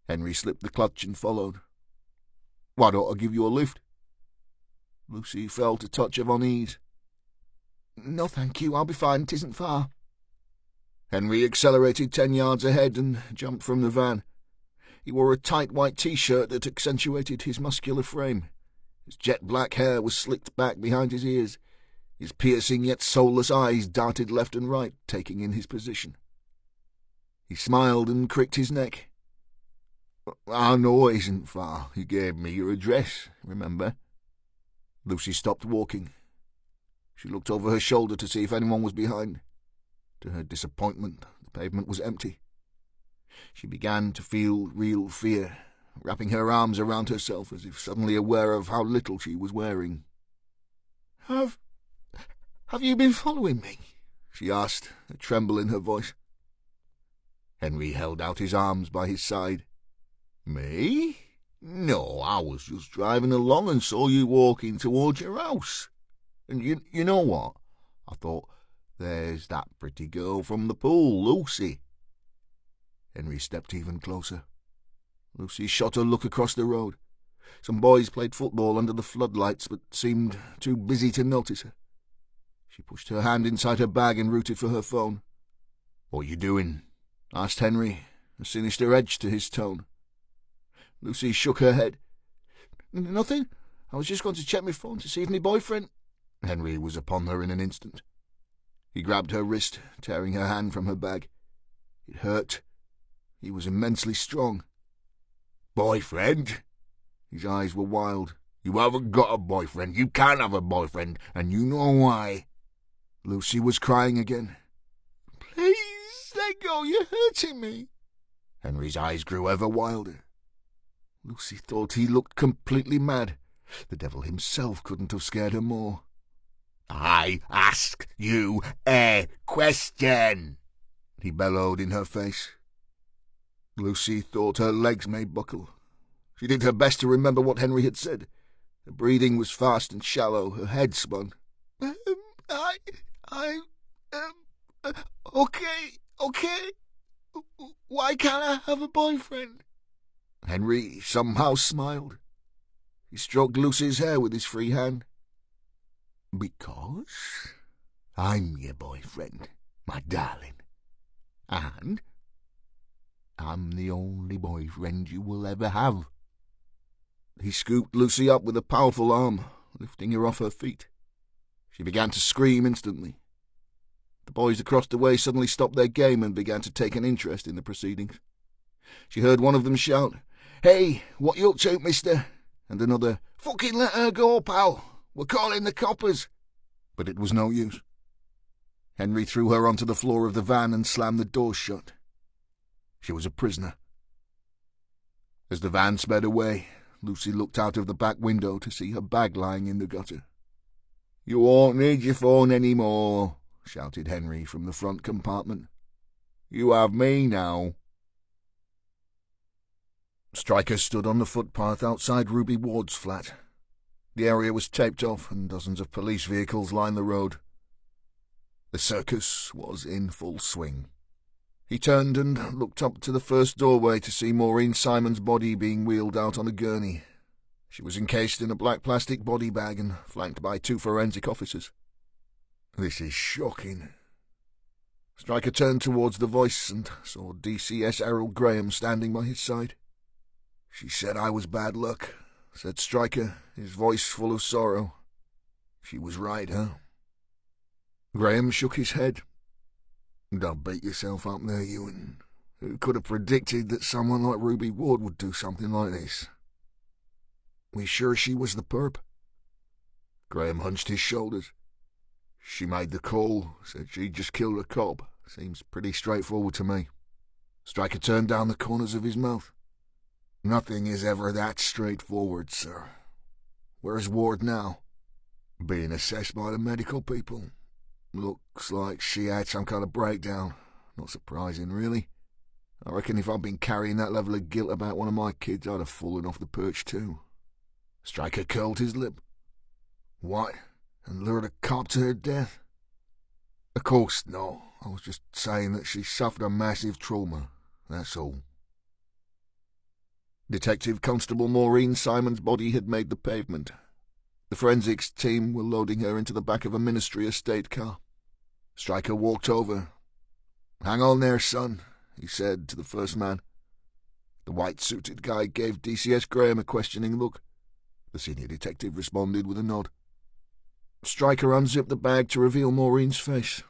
Henry slipped the clutch and followed. "Why don't I give you a lift?" Lucy felt a touch of unease. "No, thank you. I'll be fine. 'Tisn't far." Henry accelerated 10 yards ahead and jumped from the van. He wore a tight white T-shirt that accentuated his muscular frame. His jet-black hair was slicked back behind his ears. His piercing yet soulless eyes darted left and right, taking in his position. He smiled and cricked his neck. "I know it isn't far. You gave me your address, remember?" Lucy stopped walking. She looked over her shoulder to see if anyone was behind. To her disappointment, the pavement was empty. She began to feel real fear, wrapping her arms around herself as if suddenly aware of how little she was wearing. Have you been following me?" she asked, a tremble in her voice. Henry held out his arms by his side. "Me? No, I was just driving along and saw you walking towards your house. And you know what? I thought, there's that pretty girl from the pool, Lucy. Henry stepped even closer. Lucy shot a look across the road. Some boys played football under the floodlights, but seemed too busy to notice her. She pushed her hand inside her bag and rooted for her phone. "What you doing?" asked Henry, a sinister edge to his tone. Lucy shook her head. "Nothing. I was just going to check my phone to see if my boyfriend—" Henry was upon her in an instant. He grabbed her wrist, tearing her hand from her bag. It hurt. He was immensely strong. "Boyfriend?" His eyes were wild. "You haven't got a boyfriend. You can't have a boyfriend, and you know why." Lucy was crying again. "Please, let go. You're hurting me." Henry's eyes grew ever wilder. Lucy thought he looked completely mad. The devil himself couldn't have scared her more. "I ask you a question," he bellowed in her face. Lucy thought her legs may buckle. She did her best to remember what Henry had said. Her breathing was fast and shallow, her head spun. Okay. Why can't I have a boyfriend?" Henry somehow smiled. He stroked Lucy's hair with his free hand. "Because I'm your boyfriend, my darling. And I'm the only boyfriend you will ever have." He scooped Lucy up with a powerful arm, lifting her off her feet. She began to scream instantly. The boys across the way suddenly stopped their game and began to take an interest in the proceedings. She heard one of them shout, "Hey, what you up to, mister?" And another, "Fucking let her go, pal. We're calling the coppers." But it was no use. Henry threw her onto the floor of the van and slammed the door shut. She was a prisoner. As the van sped away, Lucy looked out of the back window to see her bag lying in the gutter. "You won't need your phone any more," shouted Henry from the front compartment. "You have me now." Stryker stood on the footpath outside Ruby Ward's flat. The area was taped off and dozens of police vehicles lined the road. The circus was in full swing. He turned and looked up to the first doorway to see Maureen Simon's body being wheeled out on a gurney. She was encased in a black plastic body bag and flanked by 2 forensic officers. "This is shocking." Stryker turned towards the voice and saw DCS Errol Graham standing by his side. "She said I was bad luck," said Stryker, his voice full of sorrow. "She was right, huh?" Graham shook his head. "Don't beat yourself up there, Ewan. Who could have predicted that someone like Ruby Ward would do something like this? We sure she was the perp?" Graham hunched his shoulders. "She made the call, said she'd just killed a cop. Seems pretty straightforward to me." Stryker turned down the corners of his mouth. "Nothing is ever that straightforward, sir. Where's Ward now?" "Being assessed by the medical people. Looks like she had some kind of breakdown. Not surprising, really. I reckon if I'd been carrying that level of guilt about one of my kids, I'd have fallen off the perch too." Stryker curled his lip. "What? And lured a cop to her death?" "Of course not. I was just saying that she suffered a massive trauma, that's all." Detective Constable Maureen Simon's body had made the pavement. The forensics team were loading her into the back of a Ministry estate car. Stryker walked over. "Hang on there, son," he said to the first man. The white-suited guy gave DCS Graham a questioning look. The senior detective responded with a nod. Stryker unzipped the bag to reveal Maureen's face.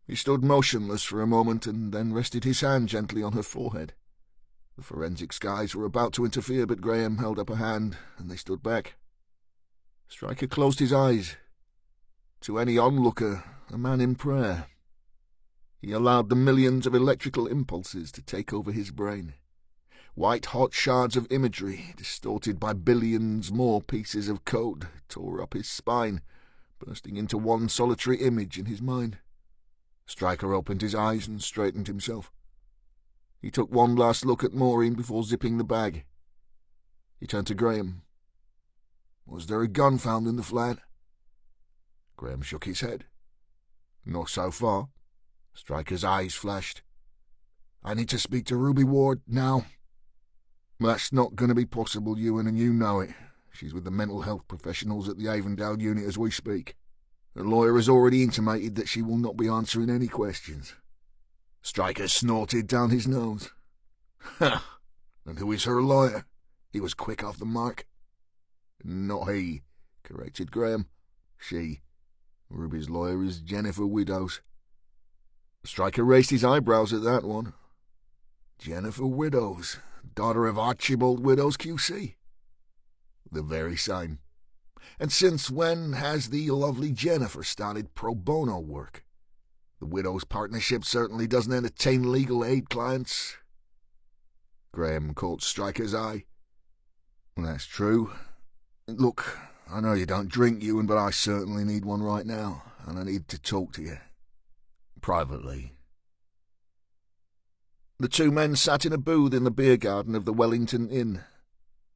He stood motionless for a moment and then rested his hand gently on her forehead. The forensics guys were about to interfere, but Graham held up a hand, and they stood back. Stryker closed his eyes. To any onlooker, a man in prayer. He allowed the millions of electrical impulses to take over his brain. White-hot shards of imagery, distorted by billions more pieces of code, tore up his spine, bursting into one solitary image in his mind. Stryker opened his eyes and straightened himself. He took one last look at Maureen before zipping the bag. He turned to Graham. Was there a gun found in the flat? Graham shook his head. Not so far. Stryker's eyes flashed. I need to speak to Ruby Ward now. That's not going to be possible, Ewan, and you know it. She's with the mental health professionals at the Avondale unit as we speak. The lawyer has already intimated that she will not be answering any questions. Stryker snorted down his nose. Ha! And who is her lawyer? He was quick off the mark. Not he, corrected Graham. She. Ruby's lawyer is Jennifer Widows. Stryker raised his eyebrows at that one. Jennifer Widows, daughter of Archibald Widows, QC. The very same. And since when has the lovely Jennifer started pro bono work? The Widows Partnership certainly doesn't entertain legal aid clients. Graham caught Stryker's eye. That's true. Look, I know you don't drink, Ewan, but I certainly need one right now, and I need to talk to you. Privately. The two men sat in a booth in the beer garden of the Wellington Inn.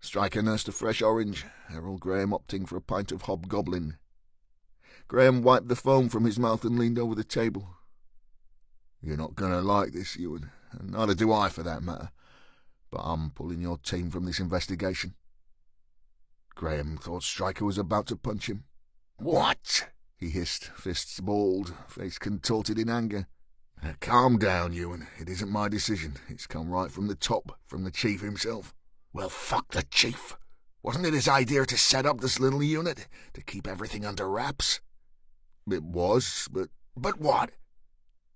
Stryker nursed a fresh orange, Errol Graham opting for a pint of hobgoblin. Graham wiped the foam from his mouth and leaned over the table. You're not going to like this, Ewan, and neither do I for that matter, but I'm pulling your team from this investigation. Graham thought Stryker was about to punch him. What? He hissed, fists balled, face contorted in anger. Calm down, Ewan. It isn't my decision. It's come right from the top, from the chief himself. Well, fuck the chief. Wasn't it his idea to set up this little unit, to keep everything under wraps? It was, but... But what?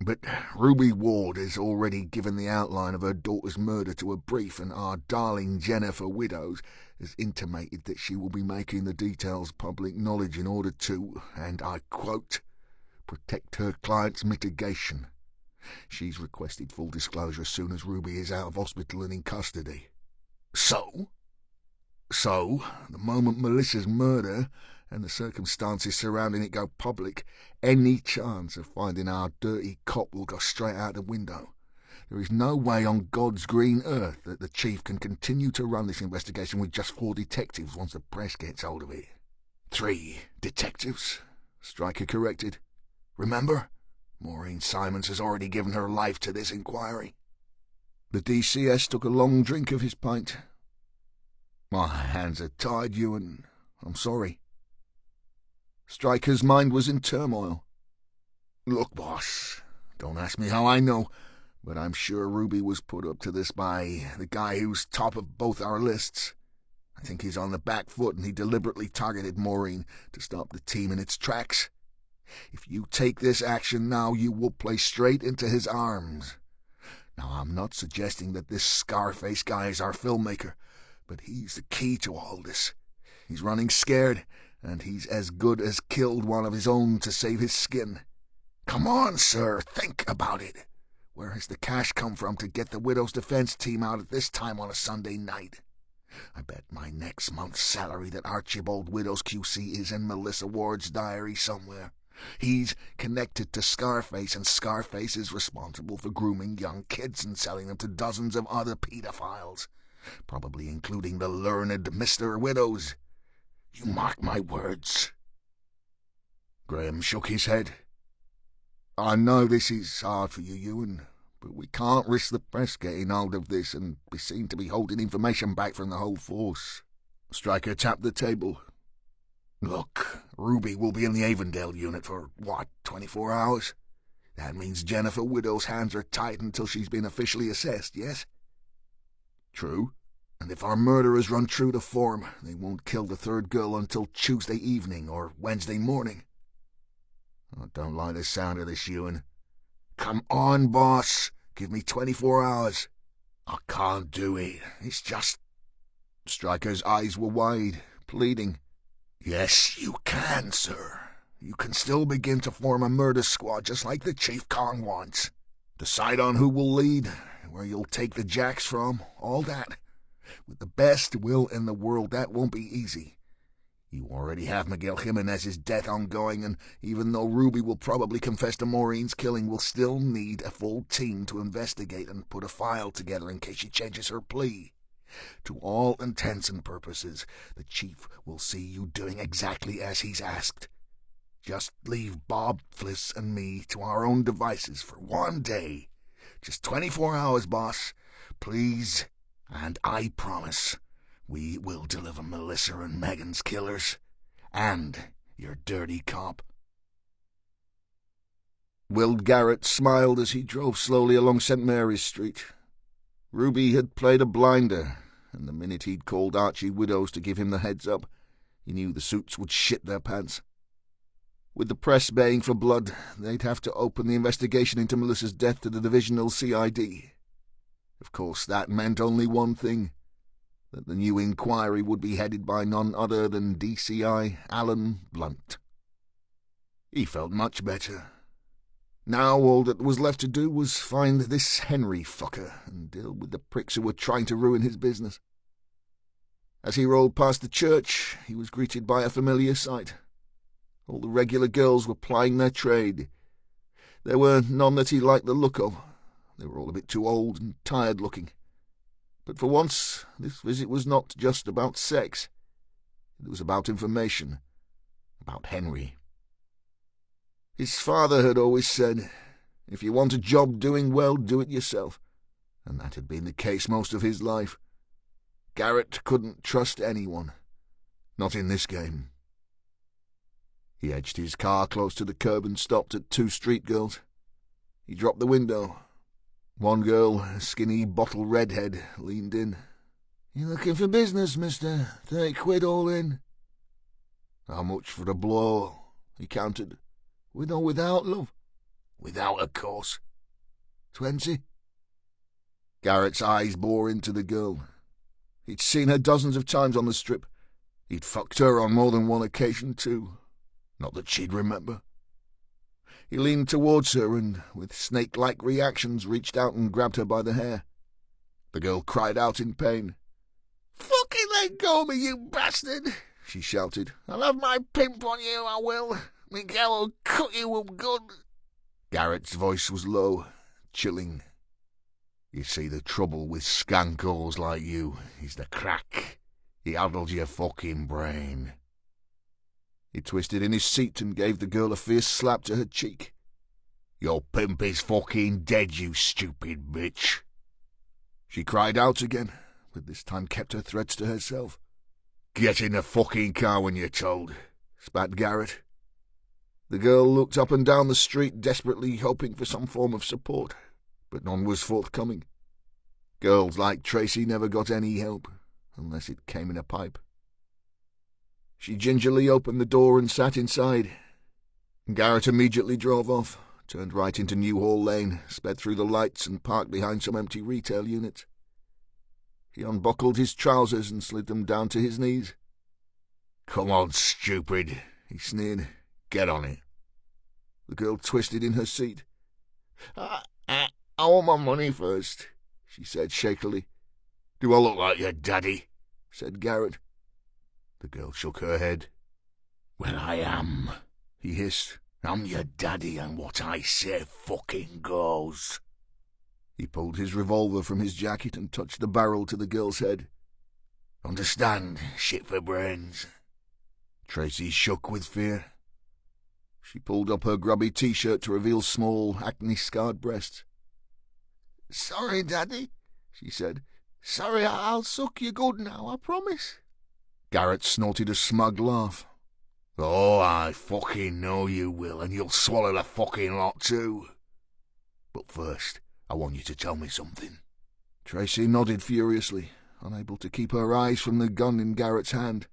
But Ruby Ward has already given the outline of her daughter's murder to a brief, and our darling Jennifer Widows has intimated that she will be making the details public knowledge in order to, and I quote, protect her client's mitigation. She's requested full disclosure as soon as Ruby is out of hospital and in custody. So, the moment Melissa's murder and the circumstances surrounding it go public, any chance of finding our dirty cop will go straight out the window. There is no way on God's green earth that the chief can continue to run this investigation with just 4 detectives once the press gets hold of it. 3 detectives, Stryker corrected. Remember? Maureen Simons has already given her life to this inquiry. The DCS took a long drink of his pint. My hands are tied, Ewan. I'm sorry. Stryker's mind was in turmoil. Look, boss, don't ask me how I know, but I'm sure Ruby was put up to this by the guy who's top of both our lists. I think he's on the back foot, and he deliberately targeted Maureen to stop the team in its tracks. If you take this action now, you will play straight into his arms. Now, I'm not suggesting that this Scarface guy is our filmmaker, but he's the key to all this. He's running scared, and he's as good as killed one of his own to save his skin. Come on, sir, think about it. Where has the cash come from to get the Widow's Defense team out at this time on a Sunday night? I bet my next month's salary that Archibald Widows QC is in Melissa Ward's diary somewhere. He's connected to Scarface, and Scarface is responsible for grooming young kids and selling them to dozens of other pedophiles, probably including the learned Mr. Widows. You mark my words. Graham shook his head. I know this is hard for you, Ewan, but we can't risk the press getting hold of this and be seen to be holding information back from the whole force. Stryker tapped the table. Look, Ruby will be in the Avondale unit for, 24 hours? That means Jennifer Widow's hands are tied until she's been officially assessed, yes? True. And if our murderers run true to form, they won't kill the third girl until Tuesday evening or Wednesday morning. I don't like the sound of this, Ewan. Come on, boss. Give me 24 hours. I can't do it. It's just... Stryker's eyes were wide, pleading. Yes, you can, sir. You can still begin to form a murder squad just like the Chief Kong wants. Decide on who will lead, where you'll take the jacks from, all that. With the best will in the world, that won't be easy. You already have Miguel Jimenez's death ongoing, and even though Ruby will probably confess to Maureen's killing, we'll still need a full team to investigate and put a file together in case she changes her plea. To all intents and purposes, the chief will see you doing exactly as he's asked. Just leave Bob, Fliss, and me to our own devices for one day. Just 24 hours, boss. Please. And I promise we will deliver Melissa and Megan's killers. And your dirty cop. Will Garrett smiled as he drove slowly along St. Mary's Street. Ruby had played a blinder, and the minute he'd called Archie Widows to give him the heads-up, he knew the suits would shit their pants. With the press baying for blood, they'd have to open the investigation into Melissa's death to the divisional CID. Of course, that meant only one thing, that the new inquiry would be headed by none other than DCI Alan Blunt. He felt much better. Now all that was left to do was find this Henry fucker and deal with the pricks who were trying to ruin his business. As he rolled past the church, he was greeted by a familiar sight. All the regular girls were plying their trade. There were none that he liked the look of. They were all a bit too old and tired-looking. But for once, this visit was not just about sex. It was about information. About Henry. His father had always said, if you want a job doing well, do it yourself. And that had been the case most of his life. Garrett couldn't trust anyone. Not in this game. He edged his car close to the curb and stopped at two street girls. He dropped the window. One girl, a skinny bottle redhead, leaned in. "You looking for business, mister? 30 quid all in." "How much for the blow?" he counted. "With or without, love?" "Without, of course." 20. Garrett's eyes bore into the girl. He'd seen her dozens of times on the strip. He'd fucked her on more than one occasion, too. Not that she'd remember. He leaned towards her and, with snake-like reactions, reached out and grabbed her by the hair. The girl cried out in pain. "Fucking let go of me, you bastard!" she shouted. "I'll have my pimp on you, I will. Miguel will cut you up good." Garrett's voice was low, chilling. "You see, the trouble with skankos like you is the crack. He addles your fucking brain." He twisted in his seat and gave the girl a fierce slap to her cheek. "Your pimp is fucking dead, you stupid bitch." She cried out again, but this time kept her threats to herself. "Get in the fucking car when you're told," spat Garrett. The girl looked up and down the street, desperately hoping for some form of support, but none was forthcoming. Girls like Tracy never got any help, unless it came in a pipe. She gingerly opened the door and sat inside. Garrett immediately drove off, turned right into Newhall Lane, sped through the lights and parked behind some empty retail units. He unbuckled his trousers and slid them down to his knees. "Come on, stupid," he sneered. "Get on it." The girl twisted in her seat. I want my money first," she said shakily. "Do I look like your daddy?" said Garrett. The girl shook her head. "Well, I am," he hissed. "I'm your daddy, and what I say fucking goes." He pulled his revolver from his jacket and touched the barrel to the girl's head. "Understand, shit for brains." Tracy shook with fear. She pulled up her grubby T-shirt to reveal small, acne-scarred breasts. "Sorry, Daddy," she said. "Sorry, I'll suck you good now, I promise." Garrett snorted a smug laugh. "Oh, I fucking know you will, and you'll swallow the fucking lot too. But first, I want you to tell me something." Tracy nodded furiously, unable to keep her eyes from the gun in Garrett's hand.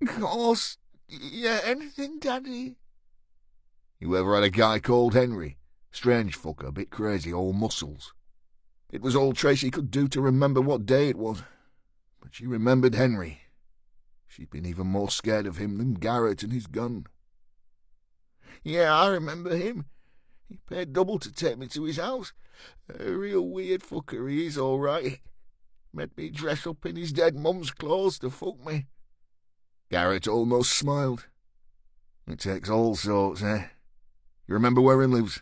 "Course, yeah, anything, Daddy." "You ever had a guy called Henry? Strange fucker, bit crazy, all muscles." It was all Tracy could do to remember what day it was. But she remembered Henry. She'd been even more scared of him than Garrett and his gun. "Yeah, I remember him. He paid double to take me to his house. A real weird fucker he is, all right. Made me dress up in his dead mum's clothes to fuck me." Garrett almost smiled. "It takes all sorts, eh? You remember where he lives?"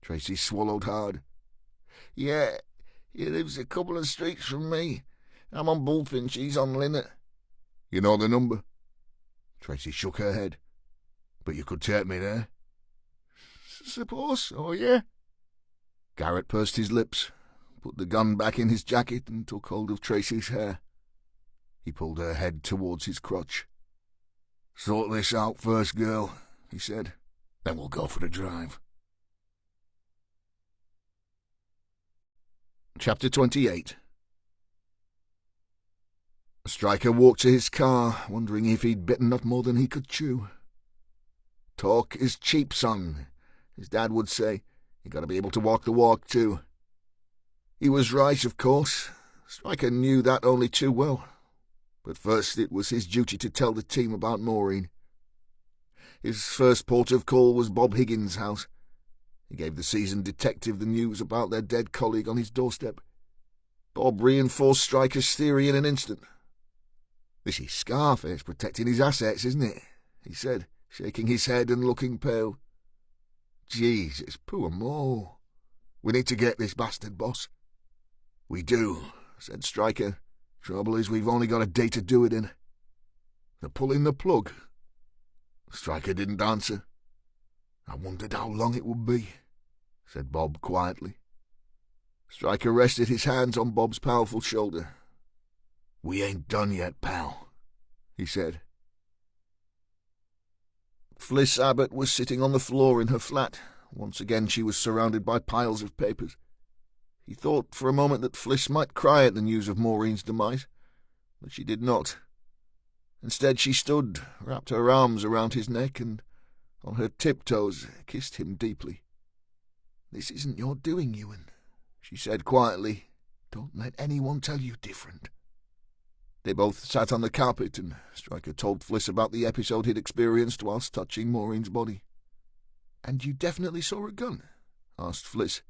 Tracy swallowed hard. "Yeah, He lives a couple of streets from me. I'm on Bullfinch, he's on Linnet. You know the number? Tracy shook her head. But you could take me there? Suppose so, yeah. Garrett pursed his lips, put the gun back in his jacket and took hold of Tracy's hair. He pulled her head towards his crotch. Sort this out first, girl, he said. Then we'll go for the drive. Chapter 28. Stryker walked to his car, wondering if he'd bitten off more than he could chew. Talk is cheap, son, his dad would say. You got to be able to walk the walk, too. He was right, of course. Stryker knew that only too well. But first it was his duty to tell the team about Maureen. His first port of call was Bob Higgins' house. He gave the seasoned detective the news about their dead colleague on his doorstep. Bob reinforced Stryker's theory in an instant. "This is Scarface protecting his assets, isn't it?" he said, shaking his head and looking pale. "Jesus, poor Mo. We need to get this bastard, boss." "We do," said Stryker. "Trouble is we've only got a day to do it in." "They're pulling the plug." Stryker didn't answer. "I wondered how long it would be," said Bob quietly. Stryker rested his hands on Bob's powerful shoulder. "We ain't done yet, pal," he said. Fliss Abbott was sitting on the floor in her flat. Once again she was surrounded by piles of papers. He thought for a moment that Fliss might cry at the news of Maureen's demise, but she did not. Instead she stood, wrapped her arms around his neck, and on her tiptoes kissed him deeply. "This isn't your doing, Ewan," she said quietly. "Don't let anyone tell you different." They both sat on the carpet, and Stryker told Fliss about the episode he'd experienced whilst touching Maureen's body. "And you definitely saw a gun?" asked Fliss.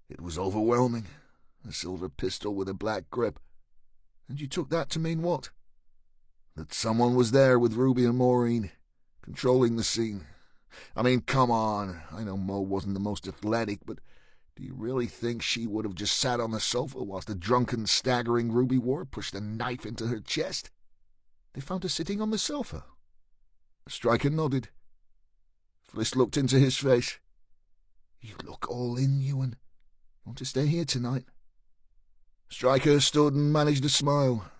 "It was overwhelming. A silver pistol with a black grip." "And you took that to mean what?" "That someone was there with Ruby and Maureen, controlling the scene. I mean, come on. I know Mo wasn't the most athletic, but do you really think she would have just sat on the sofa whilst the drunken, staggering Ruby Ward pushed a knife into her chest?" "They found her sitting on the sofa?" Stryker nodded. Fliss looked into his face. "You look all in, Ewan. Want to stay here tonight?" Stryker stood and managed a smile.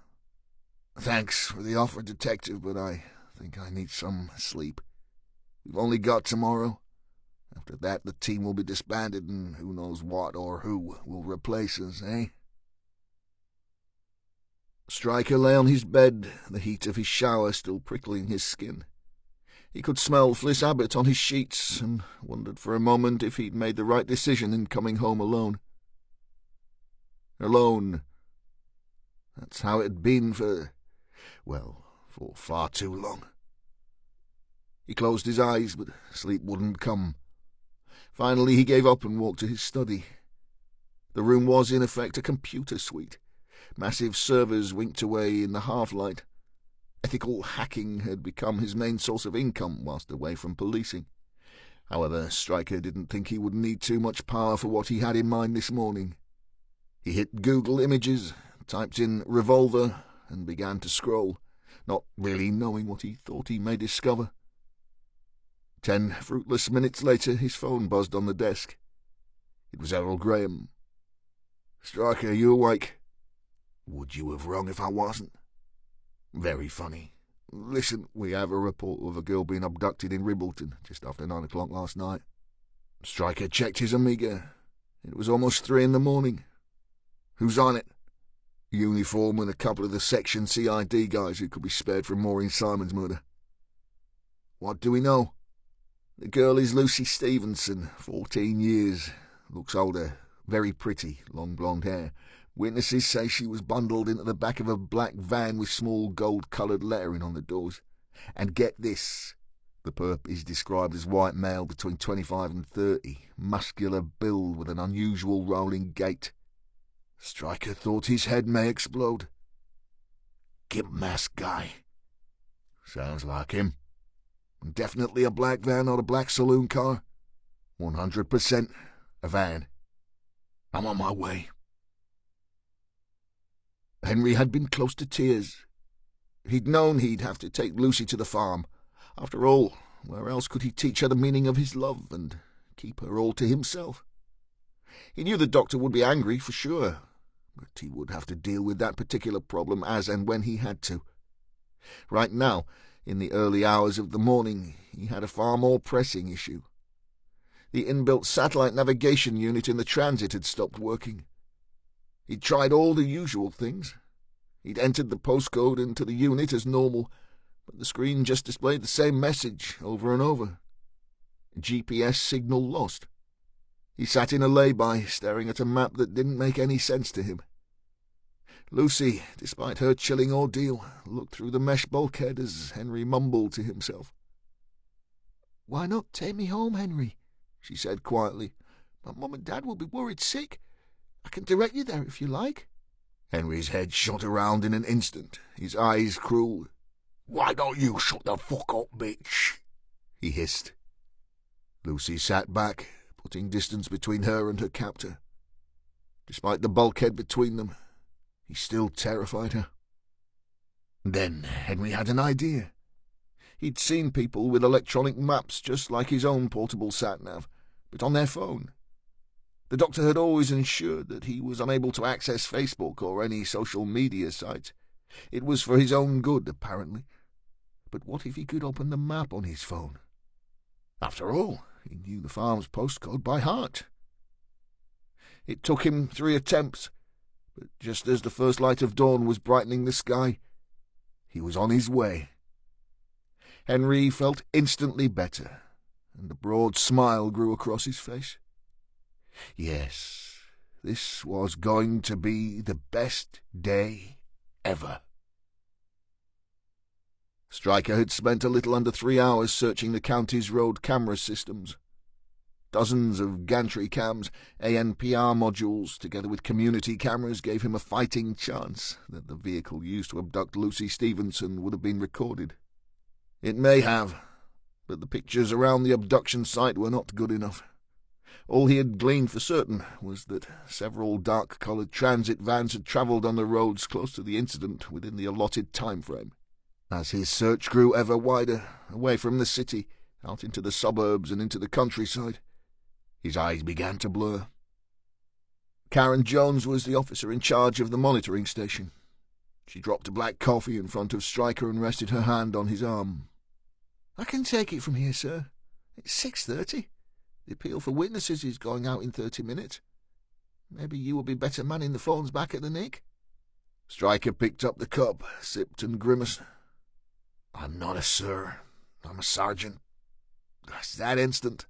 "Thanks for the offer, Detective, but I think I need some sleep. We've only got tomorrow. After that, the team will be disbanded, and who knows what or who will replace us, eh?" Stryker lay on his bed, the heat of his shower still prickling his skin. He could smell Fliss Abbott on his sheets, and wondered for a moment if he'd made the right decision in coming home alone. Alone. That's how it had been for far too long. He closed his eyes, but sleep wouldn't come. Finally he gave up and walked to his study. The room was, in effect, a computer suite. Massive servers winked away in the half-light. Ethical hacking had become his main source of income whilst away from policing. However, Stryker didn't think he would need too much power for what he had in mind this morning. He hit Google Images, typed in revolver, and began to scroll, not really knowing what he thought he may discover. 10 fruitless minutes later, his phone buzzed on the desk. It was Errol Graham. "Stryker, you awake?" "Would you have rung if I wasn't?" "Very funny. Listen, we have a report of a girl being abducted in Ribbleton just after 9 o'clock last night." Stryker checked his Amiga. It was almost 3 in the morning. "Who's on it?" "Uniform and a couple of the Section CID guys who could be spared from Maureen Simon's murder." "What do we know?" "The girl is Lucy Stevenson, 14 years. Looks older, very pretty, long blonde hair. Witnesses say she was bundled into the back of a black van with small gold-coloured lettering on the doors. And get this, the perp is described as white male between 25 and 30, muscular build with an unusual rolling gait." Stryker thought his head may explode. "Gimp mask guy." "Sounds like him." "Definitely a black van, not a black saloon car?" 100% a van." "I'm on my way." Henry had been close to tears. He'd known he'd have to take Lucy to the farm. After all, where else could he teach her the meaning of his love and keep her all to himself? He knew the doctor would be angry, for sure, but he would have to deal with that particular problem as and when he had to. Right now, in the early hours of the morning, he had a far more pressing issue. The inbuilt satellite navigation unit in the transit had stopped working. He'd tried all the usual things. He'd entered the postcode into the unit as normal, but the screen just displayed the same message over and over. GPS signal lost. He sat in a lay-by, staring at a map that didn't make any sense to him. Lucy, despite her chilling ordeal, looked through the mesh bulkhead as Henry mumbled to himself. "Why not take me home, Henry?" she said quietly. "My mum and dad will be worried sick. I can direct you there if you like." Henry's head shot around in an instant, his eyes cruel. "Why don't you shut the fuck up, bitch?" he hissed. Lucy sat back, putting distance between her and her captor. Despite the bulkhead between them, he still terrified her. Then Henry had an idea. He'd seen people with electronic maps just like his own portable sat-nav, but on their phone. The doctor had always ensured that he was unable to access Facebook or any social media sites. It was for his own good, apparently. But what if he could open the map on his phone? After all, he knew the farm's postcode by heart. It took him 3 attempts, but just as the first light of dawn was brightening the sky, he was on his way. Henry felt instantly better, and a broad smile grew across his face. Yes, this was going to be the best day ever. Stryker had spent a little under 3 hours searching the county's road camera systems. Dozens of gantry cams, ANPR modules, together with community cameras, gave him a fighting chance that the vehicle used to abduct Lucy Stevenson would have been recorded. It may have, but the pictures around the abduction site were not good enough. All he had gleaned for certain was that several dark-coloured transit vans had travelled on the roads close to the incident within the allotted time frame. As his search grew ever wider, away from the city, out into the suburbs and into the countryside, his eyes began to blur. Karen Jones was the officer in charge of the monitoring station. She dropped a black coffee in front of Stryker and rested her hand on his arm. "I can take it from here, sir. It's 6:30. The appeal for witnesses is going out in 30 minutes. Maybe you will be better manning the phones back at the Nick." Stryker picked up the cup, sipped and grimaced. "I'm not a sir. I'm a sergeant." That's that instant.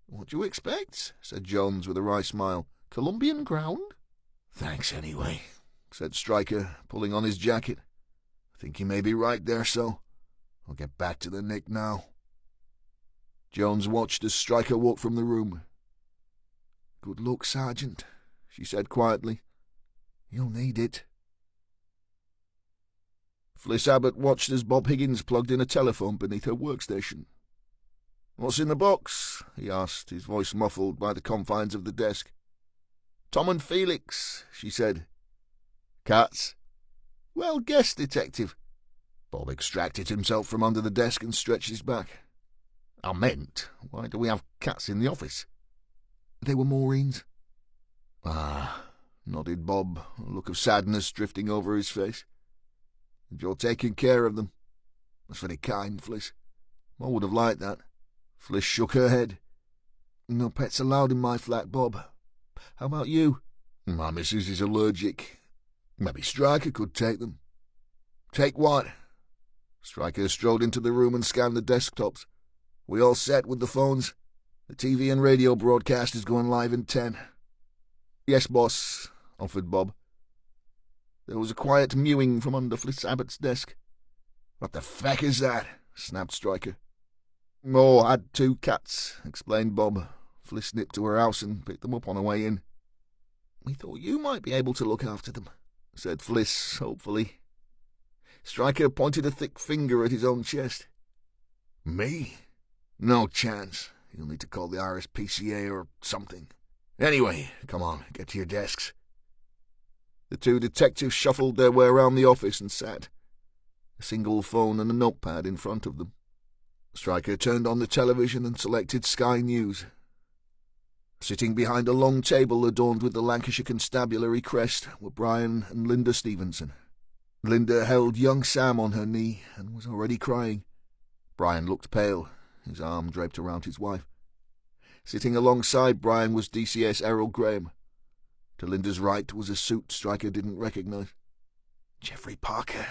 "What do you expect?" said Jones with a wry smile. "Colombian ground?" "Thanks anyway," said Stryker, pulling on his jacket. "I think you may be right there, so I'll get back to the Nick now." Jones watched as Stryker walked from the room. "Good luck, Sergeant," she said quietly. "You'll need it." Fliss Abbott watched as Bob Higgins plugged in a telephone beneath her workstation. "What's in the box?" he asked, his voice muffled by the confines of the desk. "Tom and Felix," she said. "Cats?" "Well guessed, Detective." Bob extracted himself from under the desk and stretched his back. "I meant, why do we have cats in the office?" "They were Maureen's." "Ah," nodded Bob, a look of sadness drifting over his face. "And you're taking care of them? That's very kind, Fliss. I would have liked that." Fliss shook her head. "No pets allowed in my flat, Bob. How about you?" "My missus is allergic. Maybe Stryker could take them." "Take what?" Stryker strode into the room and scanned the desktops. "We all set with the phones? The TV and radio broadcast is going live in 10. "Yes, boss," offered Bob. There was a quiet mewing from under Fliss Abbott's desk. "What the feck is that?" snapped Stryker. "Oh, had 2 cats," explained Bob. Fliss nipped to her house and picked them up on her way in. "We thought you might be able to look after them," said Fliss, hopefully. Stryker pointed a thick finger at his own chest. "Me? No chance. You'll need to call the RSPCA or something. Anyway, come on, get to your desks." The two detectives shuffled their way around the office and sat, a single phone and a notepad in front of them. Stryker turned on the television and selected Sky News. Sitting behind a long table adorned with the Lancashire Constabulary crest were Brian and Linda Stevenson. Linda held young Sam on her knee and was already crying. Brian looked pale, his arm draped around his wife. Sitting alongside Brian was DCS Errol Graham. To Linda's right was a suit Stryker didn't recognise. "Geoffrey Parker,"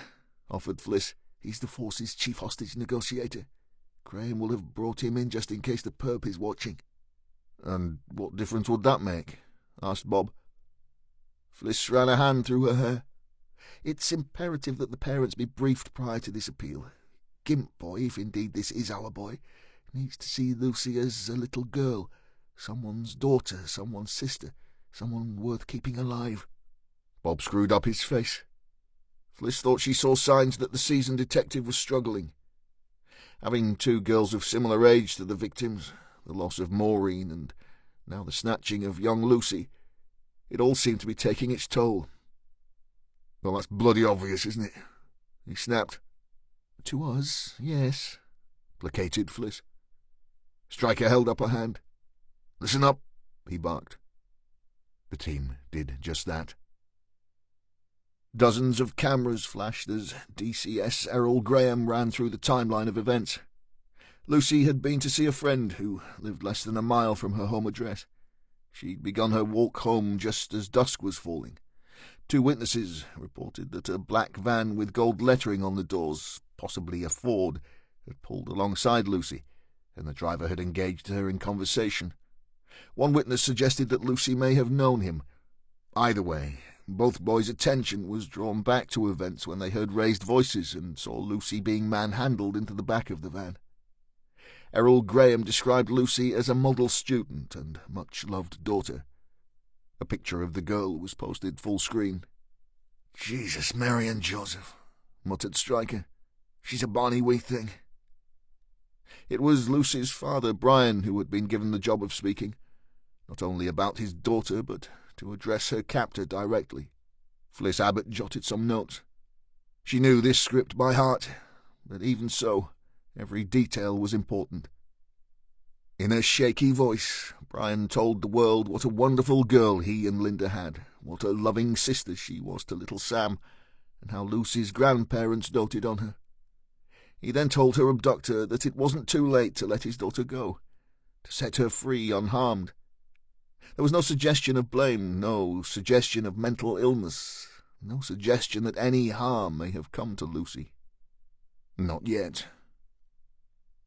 offered Fliss. "He's the force's chief hostage negotiator. Graham will have brought him in just in case the perp is watching." "And what difference would that make?" asked Bob. Fliss ran a hand through her hair. "It's imperative that the parents be briefed prior to this appeal. Gimp boy, if indeed this is our boy, needs to see Lucy as a little girl, someone's daughter, someone's sister, someone worth keeping alive." Bob screwed up his face. Fliss thought she saw signs that the seasoned detective was struggling. Having two girls of similar age to the victims, the loss of Maureen and now the snatching of young Lucy, it all seemed to be taking its toll. "Well, that's bloody obvious, isn't it?" he snapped. "To us, yes," placated Fliss. Stryker held up a hand. "Listen up," he barked. The team did just that. Dozens of cameras flashed as DCS Errol Graham ran through the timeline of events. Lucy had been to see a friend who lived less than a mile from her home address. She'd begun her walk home just as dusk was falling. Two witnesses reported that a black van with gold lettering on the doors, possibly a Ford, had pulled alongside Lucy, and the driver had engaged her in conversation. One witness suggested that Lucy may have known him. Either way, both boys' attention was drawn back to events when they heard raised voices and saw Lucy being manhandled into the back of the van. Errol Graham described Lucy as a model student and much-loved daughter. A picture of the girl was posted full screen. "Jesus, Mary and Joseph," muttered Stryker. "She's a bonny wee thing." It was Lucy's father, Brian, who had been given the job of speaking, not only about his daughter, but to address her captor directly. Fliss Abbott jotted some notes. She knew this script by heart, but even so, every detail was important. In a shaky voice, Brian told the world what a wonderful girl he and Linda had, what a loving sister she was to little Sam, and how Lucy's grandparents doted on her. He then told her abductor that it wasn't too late to let his daughter go, to set her free unharmed. There was no suggestion of blame, no suggestion of mental illness, no suggestion that any harm may have come to Lucy. Not yet.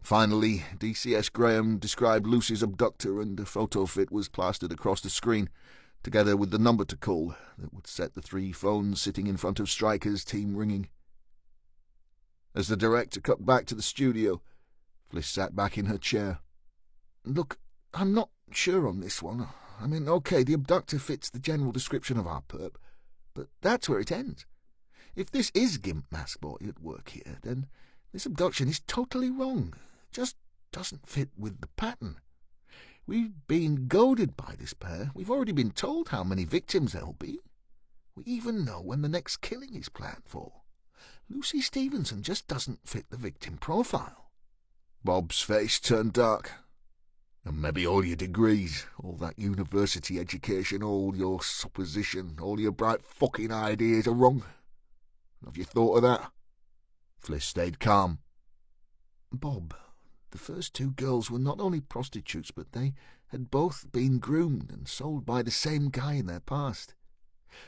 Finally, DCS Graham described Lucy's abductor, and a photo of it was plastered across the screen, together with the number to call that would set the three phones sitting in front of Stryker's team ringing. As the director cut back to the studio, Fliss sat back in her chair. "Look, I'm not sure on this one. I mean, okay, the abductor fits the general description of our perp, but that's where it ends. If this is Gimp Mask Boy at work here, then this abduction is totally wrong. It just doesn't fit with the pattern. We've been goaded by this pair. We've already been told how many victims there'll be. We even know when the next killing is planned for. Lucy Stevenson just doesn't fit the victim profile." Bob's face turned dark. "And maybe all your degrees, all that university education, all your supposition, all your bright fucking ideas are wrong. Have you thought of that?" Fliss stayed calm. "Bob, the first two girls were not only prostitutes, but they had both been groomed and sold by the same guy in their past.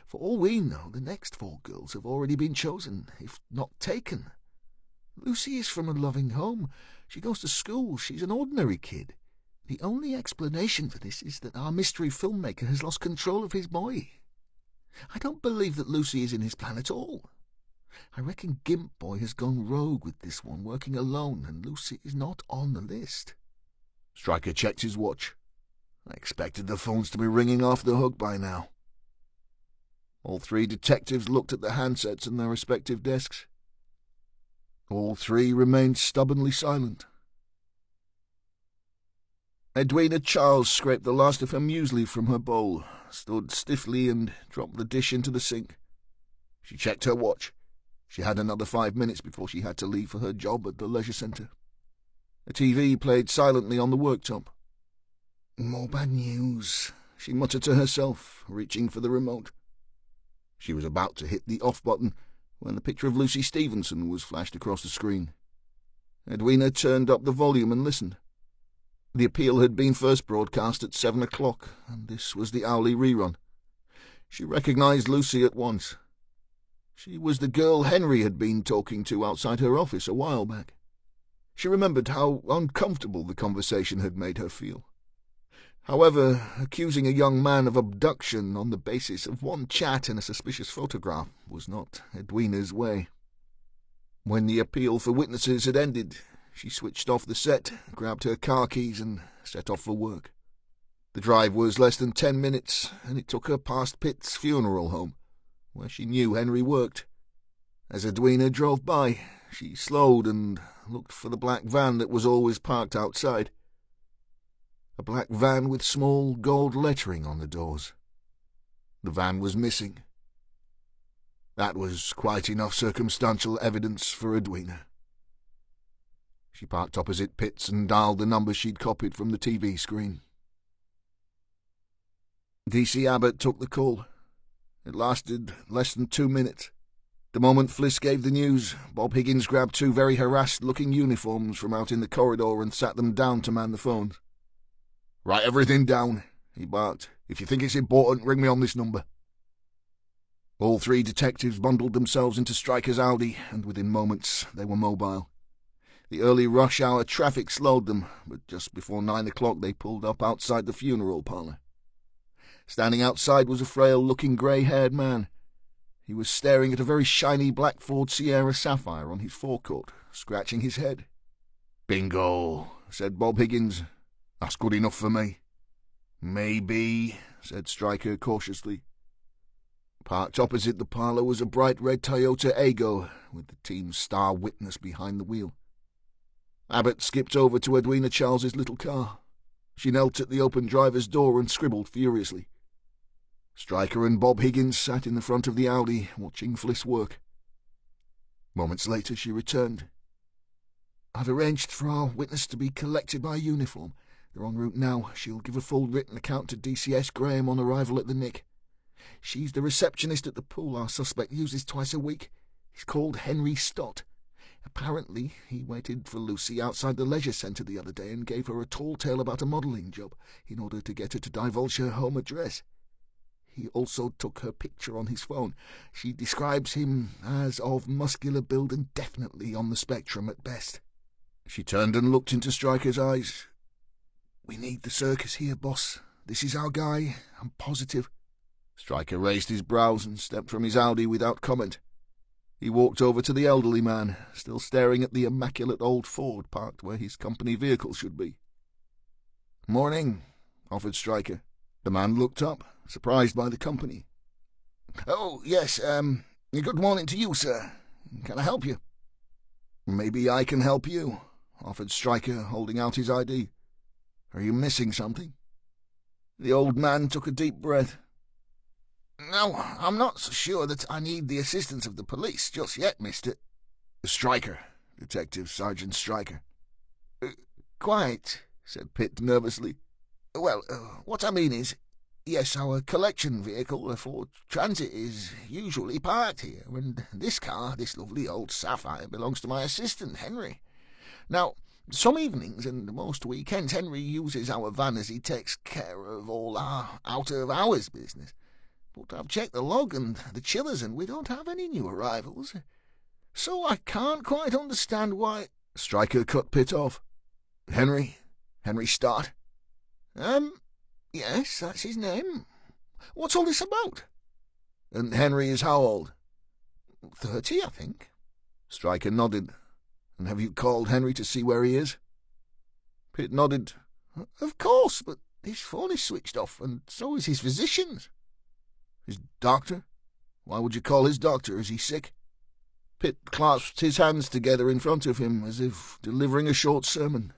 For all we know, the next four girls have already been chosen, if not taken. Lucy is from a loving home. She goes to school. She's an ordinary kid. The only explanation for this is that our mystery filmmaker has lost control of his boy. I don't believe that Lucy is in his plan at all. I reckon Gimp Boy has gone rogue with this one, working alone, and Lucy is not on the list." Stryker checked his watch. "I expected the phones to be ringing off the hook by now." All three detectives looked at the handsets in their respective desks. All three remained stubbornly silent. Edwina Charles scraped the last of her muesli from her bowl, stood stiffly and dropped the dish into the sink. She checked her watch. She had another 5 minutes before she had to leave for her job at the leisure centre. A TV played silently on the worktop. More bad news, she muttered to herself, reaching for the remote. She was about to hit the off button when the picture of Lucy Stevenson was flashed across the screen. Edwina turned up the volume and listened. The appeal had been first broadcast at 7 o'clock, and this was the hourly rerun. She recognised Lucy at once. She was the girl Henry had been talking to outside her office a while back. She remembered how uncomfortable the conversation had made her feel. However, accusing a young man of abduction on the basis of one chat and a suspicious photograph was not Edwina's way. When the appeal for witnesses had ended, she switched off the set, grabbed her car keys and set off for work. The drive was less than 10 minutes, and it took her past Pitt's funeral home, where she knew Henry worked. As Edwina drove by, she slowed and looked for the black van that was always parked outside. A black van with small gold lettering on the doors. The van was missing. That was quite enough circumstantial evidence for Edwina. She parked opposite Pitt's and dialed the number she'd copied from the TV screen. DC Abbott took the call. It lasted less than 2 minutes. The moment Fliss gave the news, Bob Higgins grabbed 2 very harassed-looking uniforms from out in the corridor and sat them down to man the phones. "Write everything down," he barked. "If you think it's important, ring me on this number." All 3 detectives bundled themselves into Stryker's Audi, and within moments they were mobile. The early rush-hour traffic slowed them, but just before 9 o'clock they pulled up outside the funeral parlour. Standing outside was a frail-looking grey-haired man. He was staring at a very shiny black Ford Sierra Sapphire on his forecourt, scratching his head. "Bingo," said Bob Higgins. "That's good enough for me." "Maybe," said Stryker cautiously. Parked opposite the parlour was a bright red Toyota Aygo, with the team's star witness behind the wheel. Abbott skipped over to Edwina Charles's little car. She knelt at the open driver's door and scribbled furiously. Stryker and Bob Higgins sat in the front of the Audi, watching Fliss work. Moments later she returned. "I've arranged for our witness to be collected by uniform. They're en route now. She'll give a full written account to DCS Graham on arrival at the Nick. She's the receptionist at the pool our suspect uses twice a week. He's called Henry Stott. Apparently, he waited for Lucy outside the leisure centre the other day and gave her a tall tale about a modelling job in order to get her to divulge her home address. He also took her picture on his phone. She describes him as of muscular build and definitely on the spectrum at best." She turned and looked into Stryker's eyes. "We need the circus here, boss. This is our guy, I'm positive." Stryker raised his brows and stepped from his Audi without comment. He walked over to the elderly man, still staring at the immaculate old Ford parked where his company vehicle should be. "Morning," offered Stryker. The man looked up, surprised by the company. "Oh, yes, good morning to you, sir. Can I help you?" "Maybe I can help you," offered Stryker, holding out his ID. "Are you missing something?" The old man took a deep breath. "No, I'm not so sure that I need the assistance of the police just yet, Mr. Stryker, Detective Sergeant Stryker." "Quite," said Pitt nervously. "Well, what I mean is, yes, our collection vehicle for transit is usually parked here, and this car, this lovely old Sapphire, belongs to my assistant, Henry. Now, some evenings and most weekends Henry uses our van as he takes care of all our out-of-hours business. But I've checked the log and the chillers, and we don't have any new arrivals. So I can't quite understand why—" Stryker cut Pitt off. Henry Stott?" Yes, that's his name. What's all this about?" "And Henry is how old?" 30, I think." Stryker nodded. "And have you called Henry to see where he is?" Pitt nodded. "Of course, but his phone is switched off, and so is his physician's." "His doctor? Why would you call his doctor? Is he sick?" Pitt clasped his hands together in front of him, as if delivering a short sermon.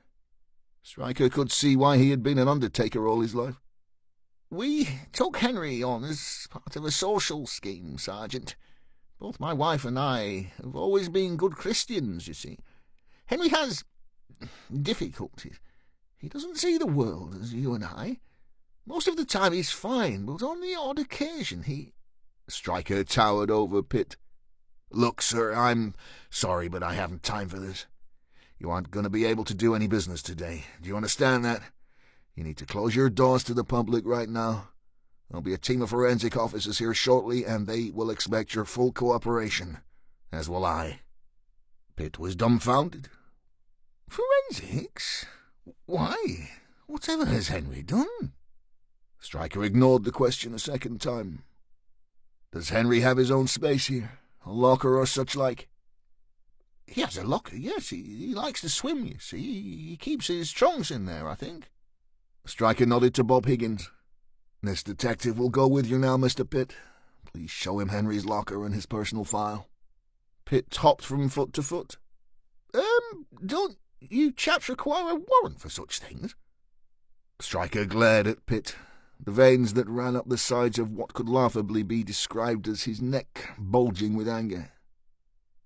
Stryker could see why he had been an undertaker all his life. We took Henry on as part of a social scheme, Sergeant. Both my wife and I have always been good Christians, you see. Henry has difficulties. He doesn't see the world as you and I. Most of the time he's fine, but on the odd occasion he... Stryker towered over Pitt. Look, sir, I'm sorry, but I haven't time for this. You aren't going to be able to do any business today. Do you understand that? You need to close your doors to the public right now. There'll be a team of forensic officers here shortly, and they will expect your full cooperation, as will I. Pitt was dumbfounded. Forensics? Why? Whatever has Henry done? Stryker ignored the question a second time. Does Henry have his own space here? A locker or such like? He has a locker, yes. He likes to swim, you see. He keeps his trunks in there, I think. Stryker nodded to Bob Higgins. This detective will go with you now, Mr. Pitt. Please show him Henry's locker and his personal file. Pitt hopped from foot to foot. Don't you chaps require a warrant for such things? Stryker glared at Pitt, the veins that ran up the sides of what could laughably be described as his neck bulging with anger.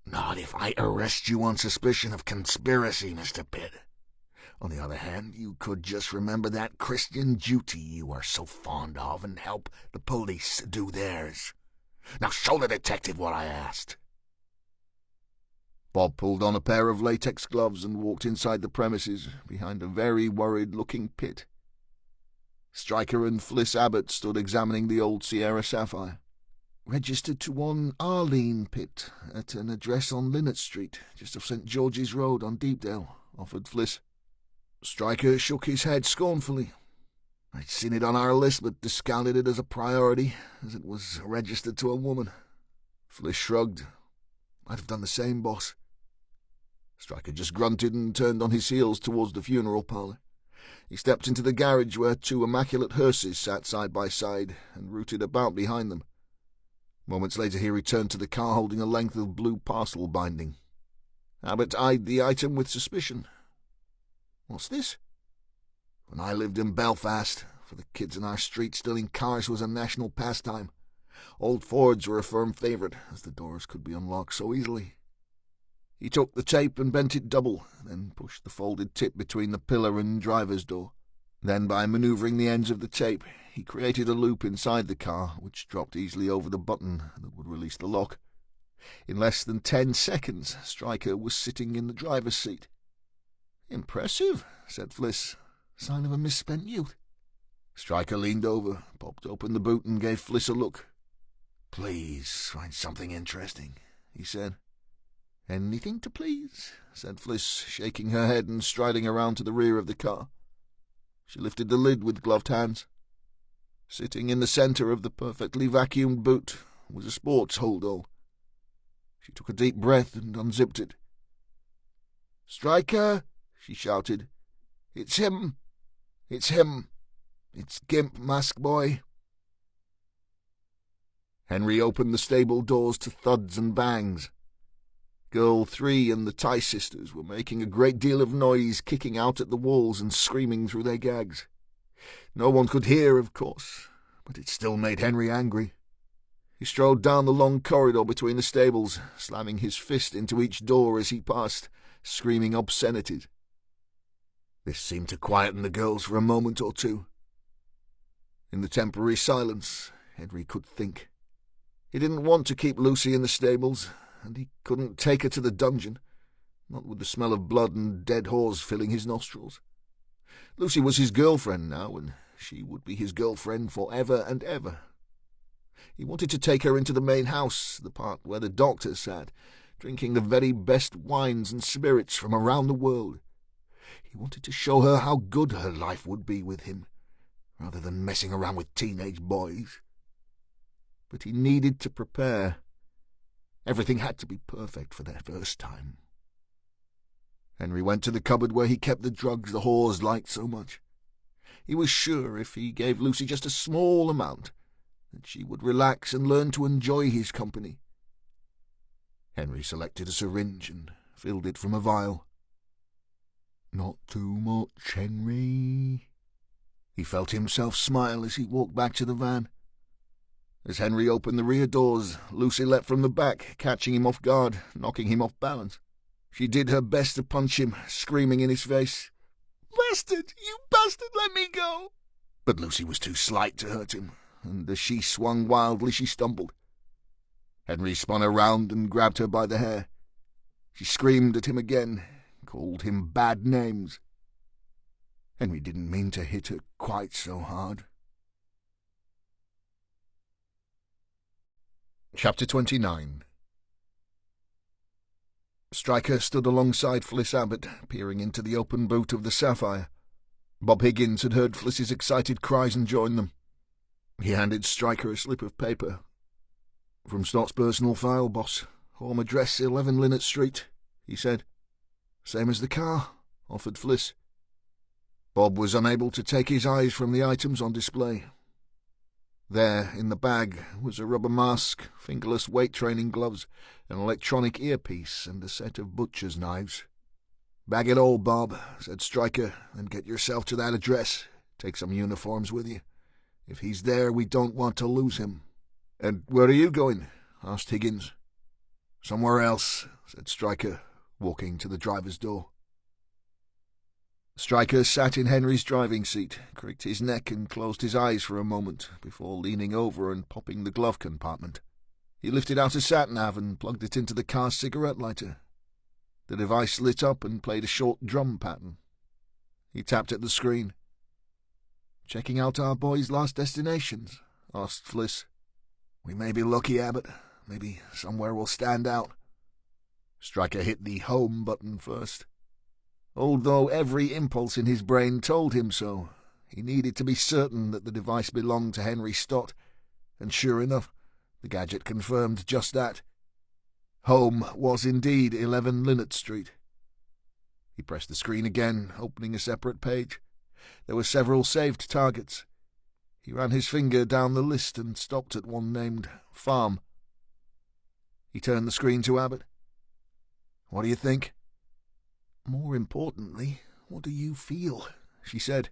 Not if I arrest you on suspicion of conspiracy, Mr. Pitt. On the other hand, you could just remember that Christian duty you are so fond of and help the police do theirs. Now show the detective what I asked. Bob pulled on a pair of latex gloves and walked inside the premises, behind a very worried-looking Pitt. Stryker and Fliss Abbott stood examining the old Sierra Sapphire. Registered to one Arlene Pitt at an address on Linnet Street, just off St. George's Road on Deepdale, offered Fliss. Stryker shook his head scornfully. I'd seen it on our list, but discounted it as a priority, as it was registered to a woman. Fliss shrugged. I'd have done the same, boss. Stryker just grunted and turned on his heels towards the funeral parlour. He stepped into the garage where two immaculate hearses sat side by side and rooted about behind them. Moments later he returned to the car holding a length of blue parcel binding. Abbott eyed the item with suspicion. What's this? When I lived in Belfast, for the kids in our street, stealing cars was a national pastime. Old Fords were a firm favourite, as the doors could be unlocked so easily. He took the tape and bent it double, then pushed the folded tip between the pillar and driver's door. Then, by manoeuvring the ends of the tape, he created a loop inside the car, which dropped easily over the button that would release the lock. In less than 10 seconds, Stryker was sitting in the driver's seat. Impressive, said Fliss. Sign of a misspent youth. Stryker leaned over, popped open the boot, and gave Fliss a look. Please find something interesting, he said. Anything to please, said Fliss, shaking her head and striding around to the rear of the car. She lifted the lid with gloved hands. Sitting in the centre of the perfectly vacuumed boot was a sports holdall. She took a deep breath and unzipped it. "Stryker!" she shouted. "It's him! It's him! It's Gimp, Mask Boy!" Henry opened the stable doors to thuds and bangs. Girl 3 and the Ty sisters were making a great deal of noise, kicking out at the walls and screaming through their gags. No one could hear, of course, but it still made Henry angry. He strode down the long corridor between the stables, slamming his fist into each door as he passed, screaming obscenities. This seemed to quieten the girls for a moment or two. In the temporary silence, Henry could think. He didn't want to keep Lucy in the stables, and he couldn't take her to the dungeon, not with the smell of blood and dead horse filling his nostrils. Lucy was his girlfriend now, and she would be his girlfriend for ever and ever. He wanted to take her into the main house, the part where the doctor sat, drinking the very best wines and spirits from around the world. He wanted to show her how good her life would be with him, rather than messing around with teenage boys. But he needed to prepare. Everything had to be perfect for their first time. Henry went to the cupboard where he kept the drugs the whores liked so much. He was sure if he gave Lucy just a small amount, that she would relax and learn to enjoy his company. Henry selected a syringe and filled it from a vial. "Not too much, Henry," He felt himself smile as he walked back to the van. As Henry opened the rear doors, Lucy leapt from the back, catching him off guard, knocking him off balance. She did her best to punch him, screaming in his face, "Bastard! You bastard! Let me go!" But Lucy was too slight to hurt him, and as she swung wildly, she stumbled. Henry spun her round and grabbed her by the hair. She screamed at him again, called him bad names. Henry didn't mean to hit her quite so hard. Chapter 29. Stryker stood alongside Fliss Abbott, peering into the open boot of the Sapphire. Bob Higgins had heard Fliss's excited cries and joined them. He handed Stryker a slip of paper. "From Stott's personal file, boss. Home address 11 Linnet Street," he said. "Same as the car," offered Fliss. Bob was unable to take his eyes from the items on display. There, in the bag, was a rubber mask, fingerless weight-training gloves, an electronic earpiece, and a set of butcher's knives. "Bag it all, Bob," said Stryker, "and get yourself to that address. Take some uniforms with you. If he's there, we don't want to lose him." "And where are you going?" asked Higgins. "Somewhere else," said Stryker, walking to the driver's door. Stryker sat in Henry's driving seat, cricked his neck and closed his eyes for a moment before leaning over and popping the glove compartment. He lifted out a sat-nav and plugged it into the car's cigarette lighter. The device lit up and played a short drum pattern. He tapped at the screen. "Checking out our boys' last destinations?" asked Fliss. "We may be lucky, Abbott. Maybe somewhere will stand out." Stryker hit the home button first. Although every impulse in his brain told him so, he needed to be certain that the device belonged to Henry Stott, and sure enough, the gadget confirmed just that. Home was indeed 11 Linnet Street. He pressed the screen again, opening a separate page. There were several saved targets. He ran his finger down the list and stopped at one named Farm. He turned the screen to Abbott. "What do you think?" "More importantly, what do you feel?" she said.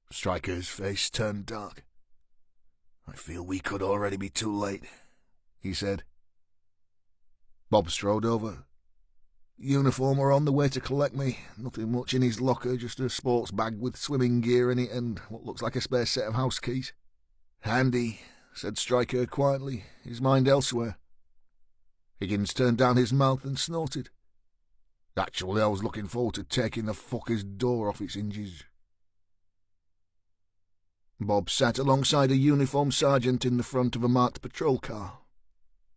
Stryker's face turned dark. "I feel we could already be too late," he said. Bob strode over. "Uniform are on the way to collect me. Nothing much in his locker, just a sports bag with swimming gear in it and what looks like a spare set of house keys." "Handy," said Stryker quietly, his mind elsewhere. Higgins turned down his mouth and snorted. "Actually, I was looking forward to taking the fucker's door off its hinges." Bob sat alongside a uniformed sergeant in the front of a marked patrol car.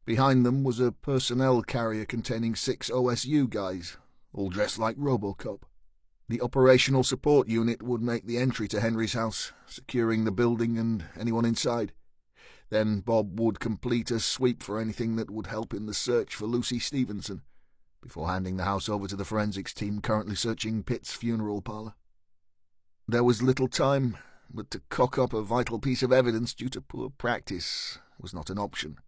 Behind them was a personnel carrier containing 6 OSU guys, all dressed like RoboCop. The operational support unit would make the entry to Henry's house, securing the building and anyone inside. Then Bob would complete a sweep for anything that would help in the search for Lucy Stevenson, before handing the house over to the forensics team currently searching Pitt's funeral parlour. There was little time, but to cock up a vital piece of evidence due to poor practice was not an option.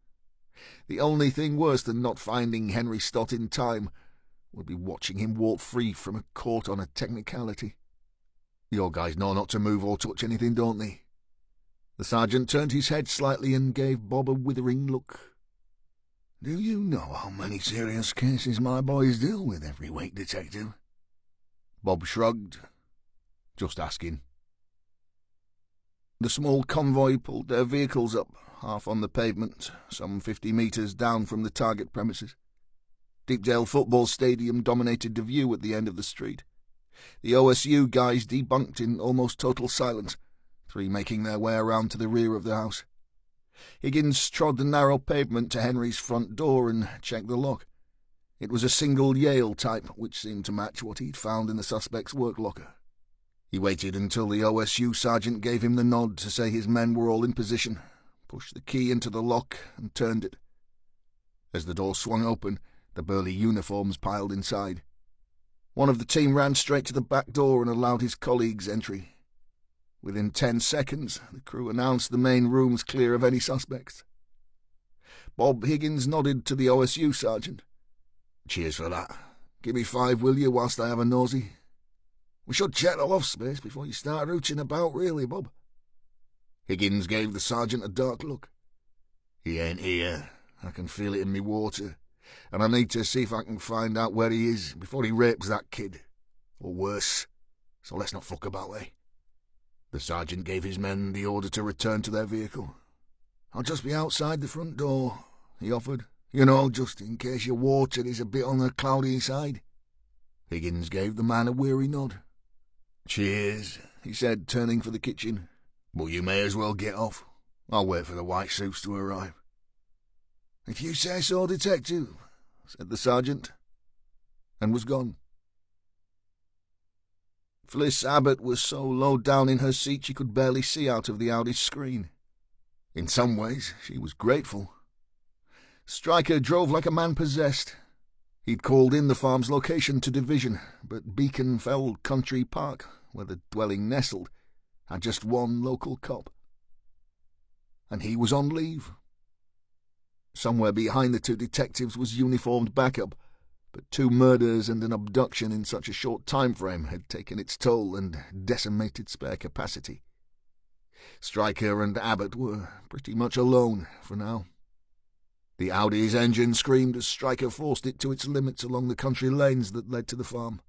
The only thing worse than not finding Henry Stott in time would be watching him walk free from a court on a technicality. "Your guys know not to move or touch anything, don't they?" The sergeant turned his head slightly and gave Bob a withering look. "Do you know how many serious cases my boys deal with every week, detective?" Bob shrugged. "Just asking." The small convoy pulled their vehicles up, half on the pavement, some 50 metres down from the target premises. Deepdale Football Stadium dominated the view at the end of the street. The OSU guys debunked in almost total silence, 3 making their way around to the rear of the house. Higgins trod the narrow pavement to Henry's front door and checked the lock. It was a single Yale type, which seemed to match what he'd found in the suspect's work locker. He waited until the OSU sergeant gave him the nod to say his men were all in position, pushed the key into the lock and turned it. As the door swung open, the burly uniforms piled inside. One of the team ran straight to the back door and allowed his colleagues entry. Within 10 seconds, the crew announced the main rooms clear of any suspects. Bob Higgins nodded to the OSU sergeant. "Cheers for that. Give me 5, will you, whilst I have a nosy?" We should check the loft space before you start rooting about, really, Bob." Higgins gave the sergeant a dark look. "He ain't here. I can feel it in me water, and I need to see if I can find out where he is before he rapes that kid. Or worse. So let's not fuck about, eh?" The sergeant gave his men the order to return to their vehicle. "I'll just be outside the front door," he offered. "You know, just in case your water is a bit on the cloudy side." Higgins gave the man a weary nod. "Cheers," he said, turning for the kitchen. "But you may as well get off. I'll wait for the white suits to arrive." "If you say so, detective," said the sergeant, and was gone. Fliss Abbott was so low down in her seat she could barely see out of the Audi's screen. In some ways, she was grateful. Stryker drove like a man possessed. He'd called in the farm's location to division, but Beacon Fell Country Park, where the dwelling nestled, had just one local cop. And he was on leave. Somewhere behind the two detectives was uniformed backup, but 2 murders and an abduction in such a short time frame had taken its toll and decimated spare capacity. Stryker and Abbott were pretty much alone for now. The Audi's engine screamed as Stryker forced it to its limits along the country lanes that led to the farm.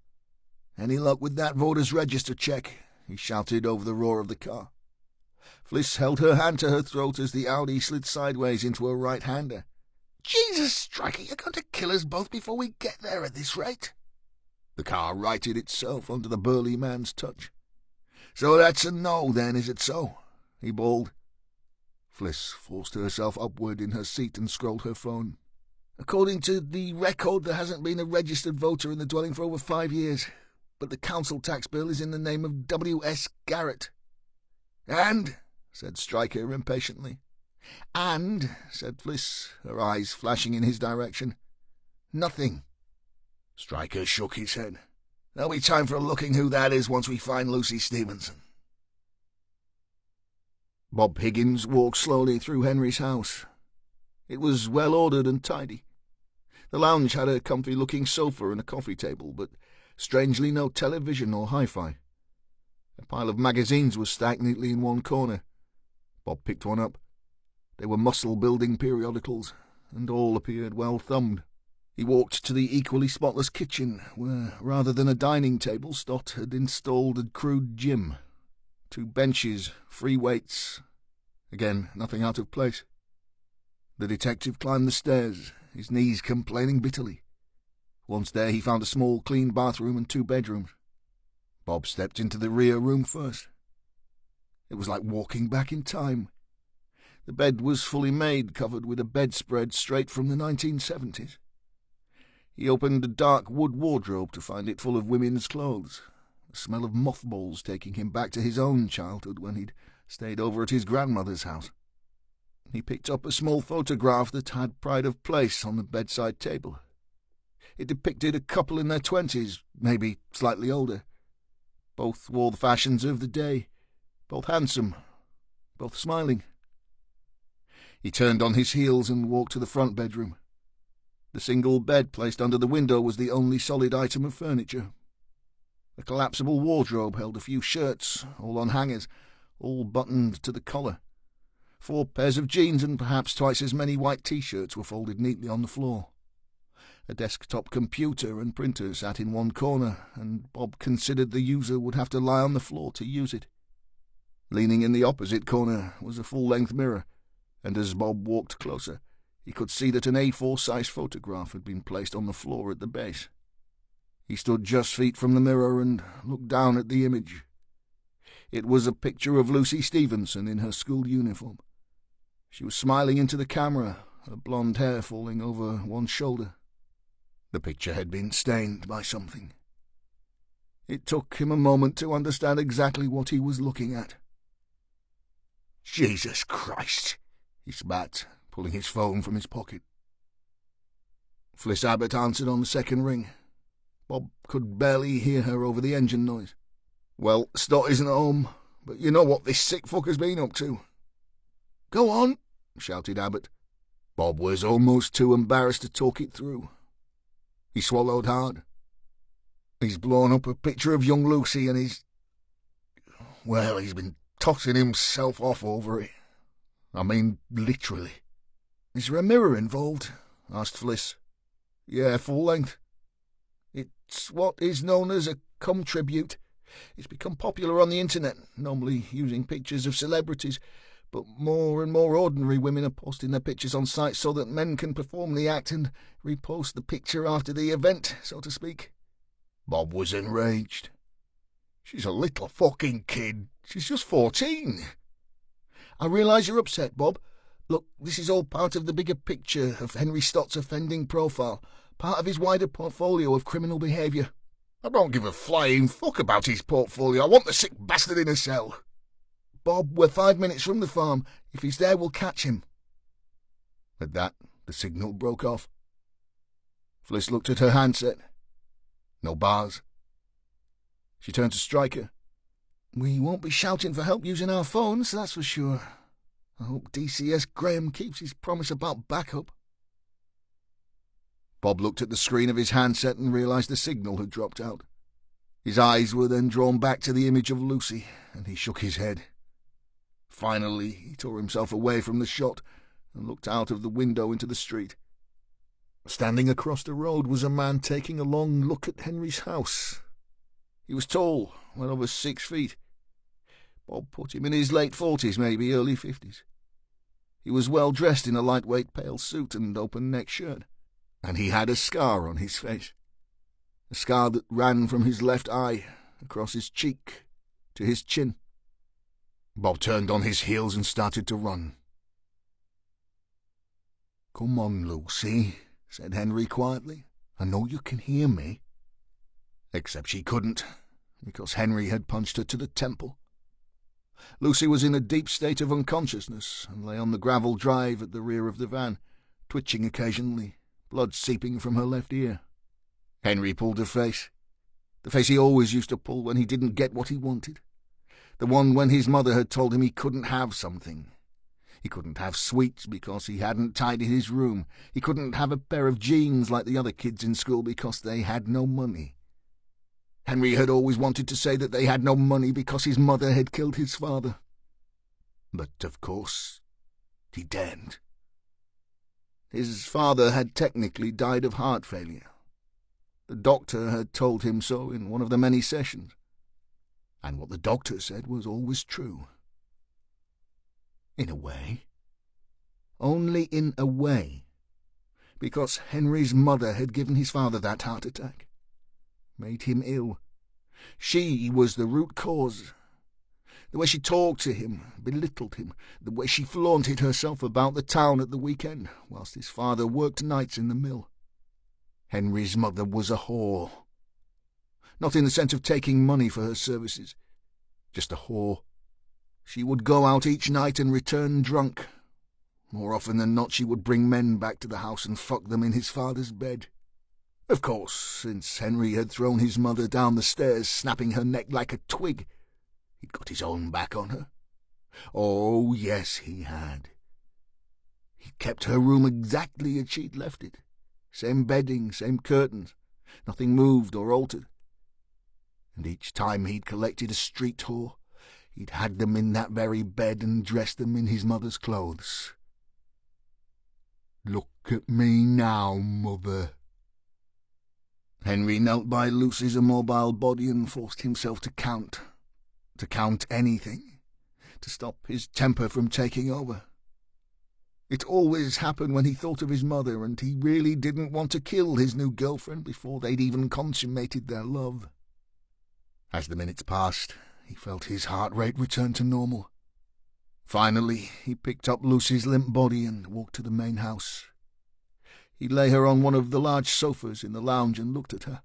"Any luck with that voter's register check?" he shouted over the roar of the car. Fliss held her hand to her throat as the Audi slid sideways into a right-hander. "Jesus, Stryker, you're going to kill us both before we get there at this rate." The car righted itself under the burly man's touch. "So that's a no, then, is it so?" he bawled. Fliss forced herself upward in her seat and scrolled her phone. "According to the record, there hasn't been a registered voter in the dwelling for over 5 years, but the council tax bill is in the name of W.S. Garrett." "And?" said Stryker impatiently. "And," said Fliss, her eyes flashing in his direction, "nothing." Stryker shook his head. "There'll be time for looking who that is once we find Lucy Stevenson." Bob Higgins walked slowly through Henry's house. It was well ordered and tidy. The lounge had a comfy-looking sofa and a coffee table, but strangely no television or hi-fi. A pile of magazines was stacked neatly in one corner. Bob picked one up. They were muscle-building periodicals, and all appeared well thumbed. He walked to the equally spotless kitchen, where, rather than a dining table, Stott had installed a crude gym. 2 benches, 3 weights. Again, nothing out of place. The detective climbed the stairs, his knees complaining bitterly. Once there, he found a small, clean bathroom and 2 bedrooms. Bob stepped into the rear room first. It was like walking back in time. The bed was fully made, covered with a bedspread straight from the 1970s. He opened a dark wood wardrobe to find it full of women's clothes, the smell of mothballs taking him back to his own childhood when he'd stayed over at his grandmother's house. He picked up a small photograph that had pride of place on the bedside table. It depicted a couple in their 20s, maybe slightly older. Both wore the fashions of the day, both handsome, both smiling. He turned on his heels and walked to the front bedroom. The single bed placed under the window was the only solid item of furniture. A collapsible wardrobe held a few shirts, all on hangers, all buttoned to the collar. 4 pairs of jeans and perhaps twice as many white T-shirts were folded neatly on the floor. A desktop computer and printer sat in one corner, and Bob considered the user would have to lie on the floor to use it. Leaning in the opposite corner was a full-length mirror, and as Bob walked closer, he could see that an A4-size photograph had been placed on the floor at the base. He stood just feet from the mirror and looked down at the image. It was a picture of Lucy Stevenson in her school uniform. She was smiling into the camera, her blonde hair falling over one shoulder. The picture had been stained by something. It took him a moment to understand exactly what he was looking at. "Jesus Christ!" he spat, pulling his phone from his pocket. Fliss Abbott answered on the second ring. Bob could barely hear her over the engine noise. "Well, Stott isn't at home, but you know what this sick fucker's been up to." "Go on," shouted Abbott. Bob was almost too embarrassed to talk it through. He swallowed hard. He's blown up a picture of young Lucy and he's been tossing himself off over it. I mean, literally. Is there a mirror involved? Asked Fliss. Yeah, full length. It's what is known as a cum tribute. It's become popular on the internet, normally using pictures of celebrities, but more and more ordinary women are posting their pictures on sites so that men can perform the act and repost the picture after the event, so to speak. Bob was enraged. She's a little fucking kid. She's just 14. I realise you're upset, Bob. Look, this is all part of the bigger picture of Henry Stott's offending profile, part of his wider portfolio of criminal behaviour. I don't give a flying fuck about his portfolio. I want the sick bastard in a cell. Bob, we're 5 minutes from the farm. If he's there, we'll catch him. At that, the signal broke off. Fliss looked at her handset. No bars. She turned to Stryker. We won't be shouting for help using our phones, that's for sure. I hope DCS Graham keeps his promise about backup. Bob looked at the screen of his handset and realised the signal had dropped out. His eyes were then drawn back to the image of Lucy, and he shook his head. Finally, he tore himself away from the shot and looked out of the window into the street. Standing across the road was a man taking a long look at Henry's house. He was tall, well over 6 feet. Bob put him in his late 40s, maybe early 50s. He was well dressed in a lightweight pale suit and open-neck shirt, and he had a scar on his face. A scar that ran from his left eye, across his cheek, to his chin. Bob turned on his heels and started to run. "Come on, Lucy," said Henry quietly. "I know you can hear me." Except she couldn't, because Henry had punched her to the temple. Lucy was in a deep state of unconsciousness and lay on the gravel drive at the rear of the van, twitching occasionally, blood seeping from her left ear. Henry pulled her face, the face he always used to pull when he didn't get what he wanted, the one when his mother had told him he couldn't have something. He couldn't have sweets because he hadn't tidied his room. He couldn't have a pair of jeans like the other kids in school because they had no money. Henry had always wanted to say that they had no money because his mother had killed his father. But, of course, he daren't. His father had technically died of heart failure. The doctor had told him so in one of the many sessions. And what the doctor said was always true. In a way. Only in a way. Because Henry's mother had given his father that heart attack. Made him ill. She was the root cause. The way she talked to him, belittled him, the way she flaunted herself about the town at the weekend, whilst his father worked nights in the mill. Henry's mother was a whore. Not in the sense of taking money for her services, just a whore. She would go out each night and return drunk. More often than not, she would bring men back to the house and fuck them in his father's bed. Of course, since Henry had thrown his mother down the stairs, snapping her neck like a twig, he'd got his own back on her. Oh, yes, he had. He'd kept her room exactly as she'd left it. Same bedding, same curtains. Nothing moved or altered. And each time he'd collected a street whore, he'd had them in that very bed and dressed them in his mother's clothes. "Look at me now, mother." Henry knelt by Lucy's immobile body and forced himself to count anything, to stop his temper from taking over. It always happened when he thought of his mother, and he really didn't want to kill his new girlfriend before they'd even consummated their love. As the minutes passed, he felt his heart rate return to normal. Finally, he picked up Lucy's limp body and walked to the main house. He lay her on one of the large sofas in the lounge and looked at her.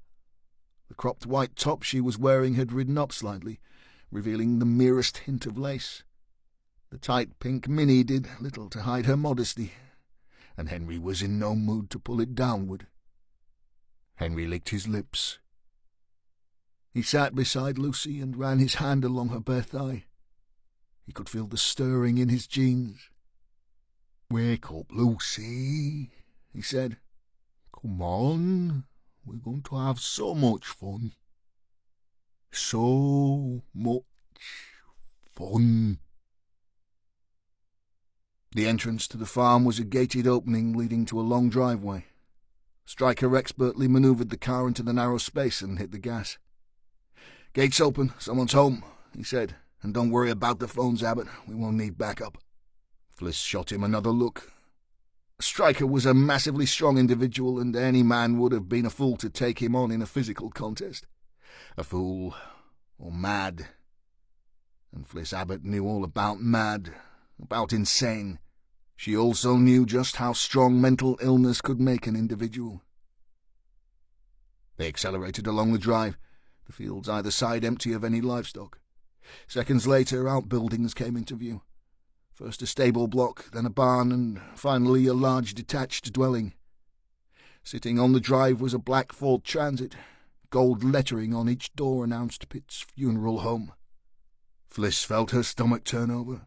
The cropped white top she was wearing had ridden up slightly, revealing the merest hint of lace. The tight pink mini did little to hide her modesty, and Henry was in no mood to pull it downward. Henry licked his lips. He sat beside Lucy and ran his hand along her bare thigh. He could feel the stirring in his jeans. "Wake up, Lucy," he said. "Come on, we're going to have so much fun." So much fun. The entrance to the farm was a gated opening leading to a long driveway. Stryker expertly manoeuvred the car into the narrow space and hit the gas. "Gate's open, someone's home," he said, "and don't worry about the phones, Abbott. We won't need backup." Fliss shot him another look. Stryker was a massively strong individual, and any man would have been a fool to take him on in a physical contest. A fool, or mad. And Fliss Abbott knew all about mad, about insane. She also knew just how strong mental illness could make an individual. They accelerated along the drive, the fields either side empty of any livestock. Seconds later, outbuildings came into view. First a stable block, then a barn, and finally a large detached dwelling. Sitting on the drive was a black Ford Transit. Gold lettering on each door announced Pitt's funeral home. Fliss felt her stomach turn over.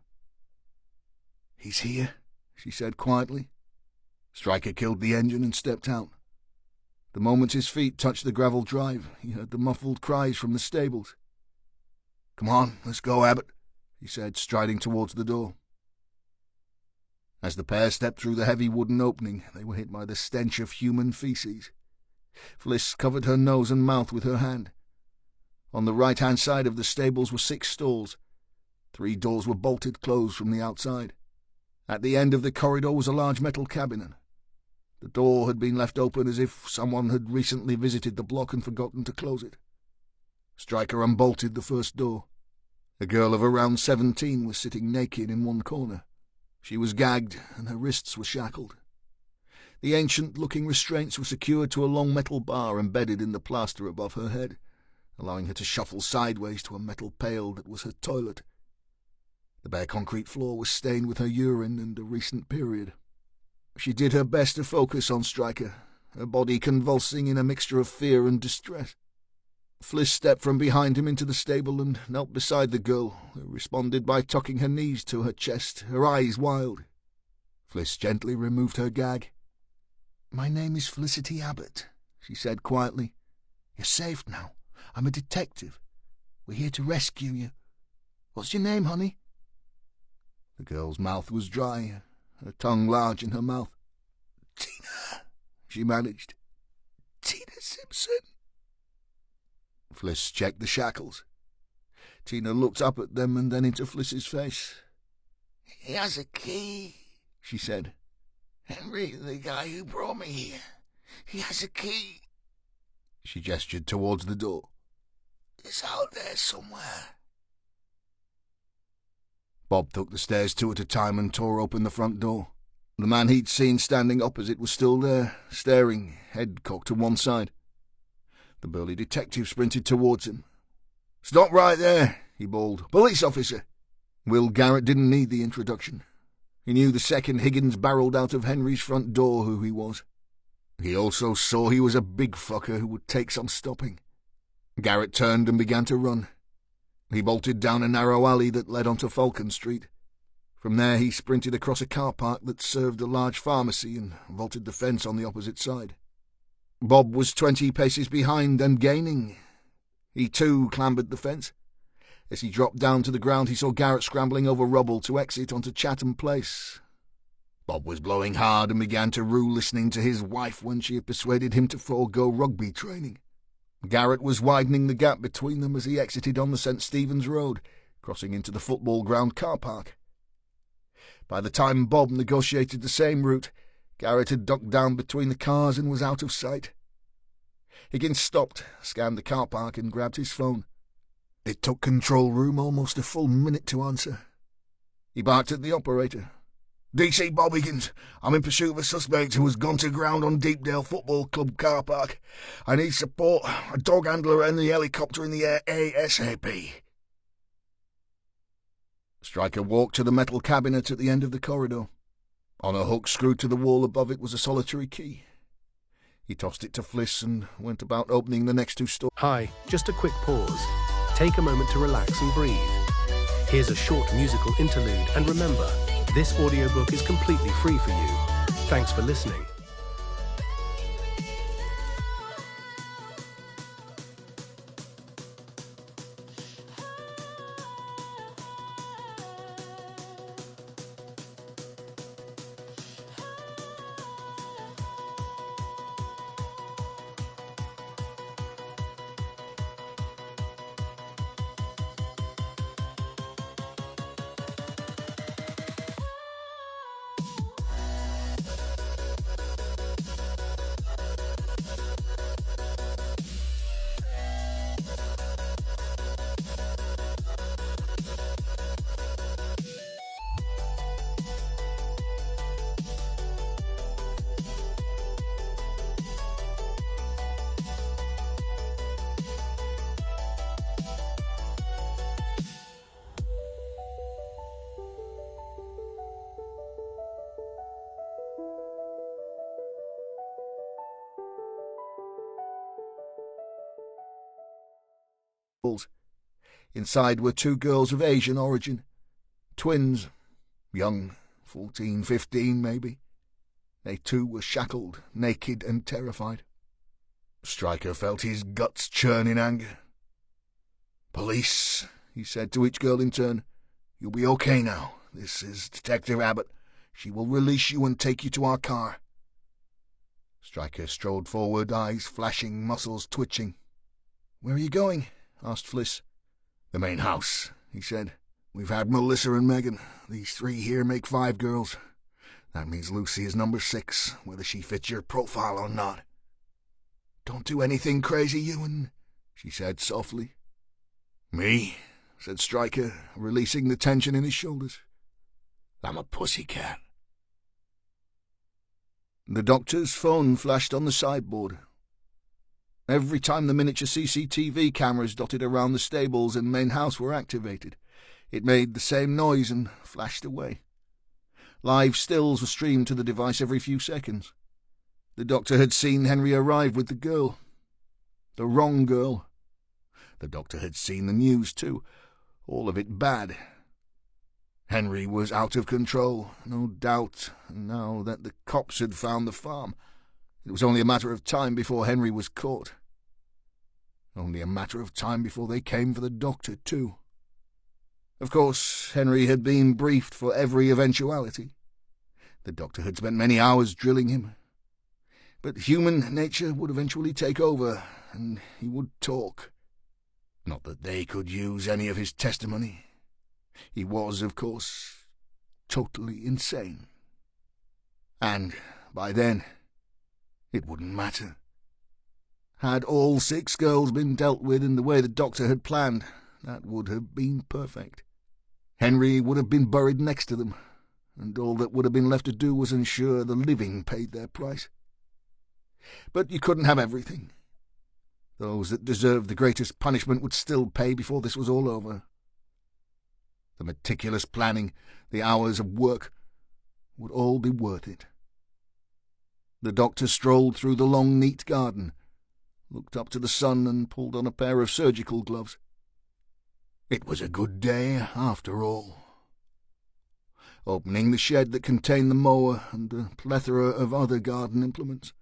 "He's here," she said quietly. Stryker killed the engine and stepped out. The moment his feet touched the gravel drive, he heard the muffled cries from the stables. "Come on, let's go, Abbott," he said, striding towards the door. As the pair stepped through the heavy wooden opening, they were hit by the stench of human feces. Fliss covered her nose and mouth with her hand. On the right-hand side of the stables were 6 stalls. 3 doors were bolted closed from the outside. At the end of the corridor was a large metal cabinet. The door had been left open as if someone had recently visited the block and forgotten to close it. Stryker unbolted the first door. A girl of around 17 was sitting naked in one corner. She was gagged, and her wrists were shackled. The ancient-looking restraints were secured to a long metal bar embedded in the plaster above her head, allowing her to shuffle sideways to a metal pail that was her toilet. The bare concrete floor was stained with her urine and a recent period. She did her best to focus on Stryker, her body convulsing in a mixture of fear and distress. Fliss stepped from behind him into the stable and knelt beside the girl, who responded by tucking her knees to her chest, her eyes wild. Fliss gently removed her gag. "My name is Felicity Abbott," she said quietly. "You're safe now. I'm a detective. We're here to rescue you. What's your name, honey?" The girl's mouth was dry, her tongue large in her mouth. "Tina," she managed. "Tina Simpson." Fliss checked the shackles. Tina looked up at them and then into Fliss's face. "He has a key," she said. "Henry, the guy who brought me here, he has a key." She gestured towards the door. "It's out there somewhere." Bob took the stairs 2 at a time and tore open the front door. The man he'd seen standing opposite was still there, staring, head cocked to one side. The burly detective sprinted towards him. "Stop right there," he bawled. "Police officer." Will Garrett didn't need the introduction. He knew the second Higgins barreled out of Henry's front door who he was. He also saw he was a big fucker who would take some stopping. Garrett turned and began to run. He bolted down a narrow alley that led onto Falcon Street. From there he sprinted across a car park that served a large pharmacy and vaulted the fence on the opposite side. Bob was 20 paces behind and gaining. He too clambered the fence. As he dropped down to the ground, he saw Garrett scrambling over rubble to exit onto Chatham Place. Bob was blowing hard and began to rue listening to his wife when she had persuaded him to forego rugby training. Garrett was widening the gap between them as he exited on the St. Stephen's Road, crossing into the football ground car park. By the time Bob negotiated the same route, Garrett had ducked down between the cars and was out of sight. Higgins stopped, scanned the car park and grabbed his phone. It took control room almost a full minute to answer. He barked at the operator. "DC Bob Higgins, I'm in pursuit of a suspect who has gone to ground on Deepdale Football Club car park. I need support, a dog handler and the helicopter in the air ASAP." Stryker walked to the metal cabinet at the end of the corridor. On a hook screwed to the wall above it was a solitary key. He tossed it to Fliss and went about opening the next 2 stores. Hi, just a quick pause. Take a moment to relax and breathe. Here's a short musical interlude, and remember, this audiobook is completely free for you. Thanks for listening. walls. Inside were 2 girls of Asian origin. Twins. Young, 14, 15 maybe. They too were shackled, naked and terrified. Stryker felt his guts churn in anger. "Police," he said to each girl in turn. "You'll be okay now. This is Detective Abbott. She will release you and take you to our car." Stryker strode forward, eyes flashing, muscles twitching. "Where are you going?" asked Fliss. "The main house," he said. "We've had Melissa and Megan. These 3 here make 5 girls. That means Lucy is number 6, whether she fits your profile or not." "Don't do anything crazy, Ewan," she said softly. "Me?" said Stryker, releasing the tension in his shoulders. "I'm a pussycat." The doctor's phone flashed on the sideboard. Every time the miniature CCTV cameras dotted around the stables and main house were activated, it made the same noise and flashed away. Live stills were streamed to the device every few seconds. The doctor had seen Henry arrive with the girl. The wrong girl. The doctor had seen the news too, all of it bad. Henry was out of control, no doubt, and now that the cops had found the farm, it was only a matter of time before Henry was caught. Only a matter of time before they came for the doctor, too. Of course, Henry had been briefed for every eventuality. The doctor had spent many hours drilling him. But human nature would eventually take over, and he would talk. Not that they could use any of his testimony. He was, of course, totally insane. And by then, it wouldn't matter. Had all 6 girls been dealt with in the way the doctor had planned, that would have been perfect. Henry would have been buried next to them, and all that would have been left to do was ensure the living paid their price. But you couldn't have everything. Those that deserved the greatest punishment would still pay before this was all over. The meticulous planning, the hours of work, would all be worth it. The doctor strolled through the long, neat garden, looked up to the sun and pulled on a pair of surgical gloves. It was a good day, after all. Opening the shed that contained the mower and a plethora of other garden implements,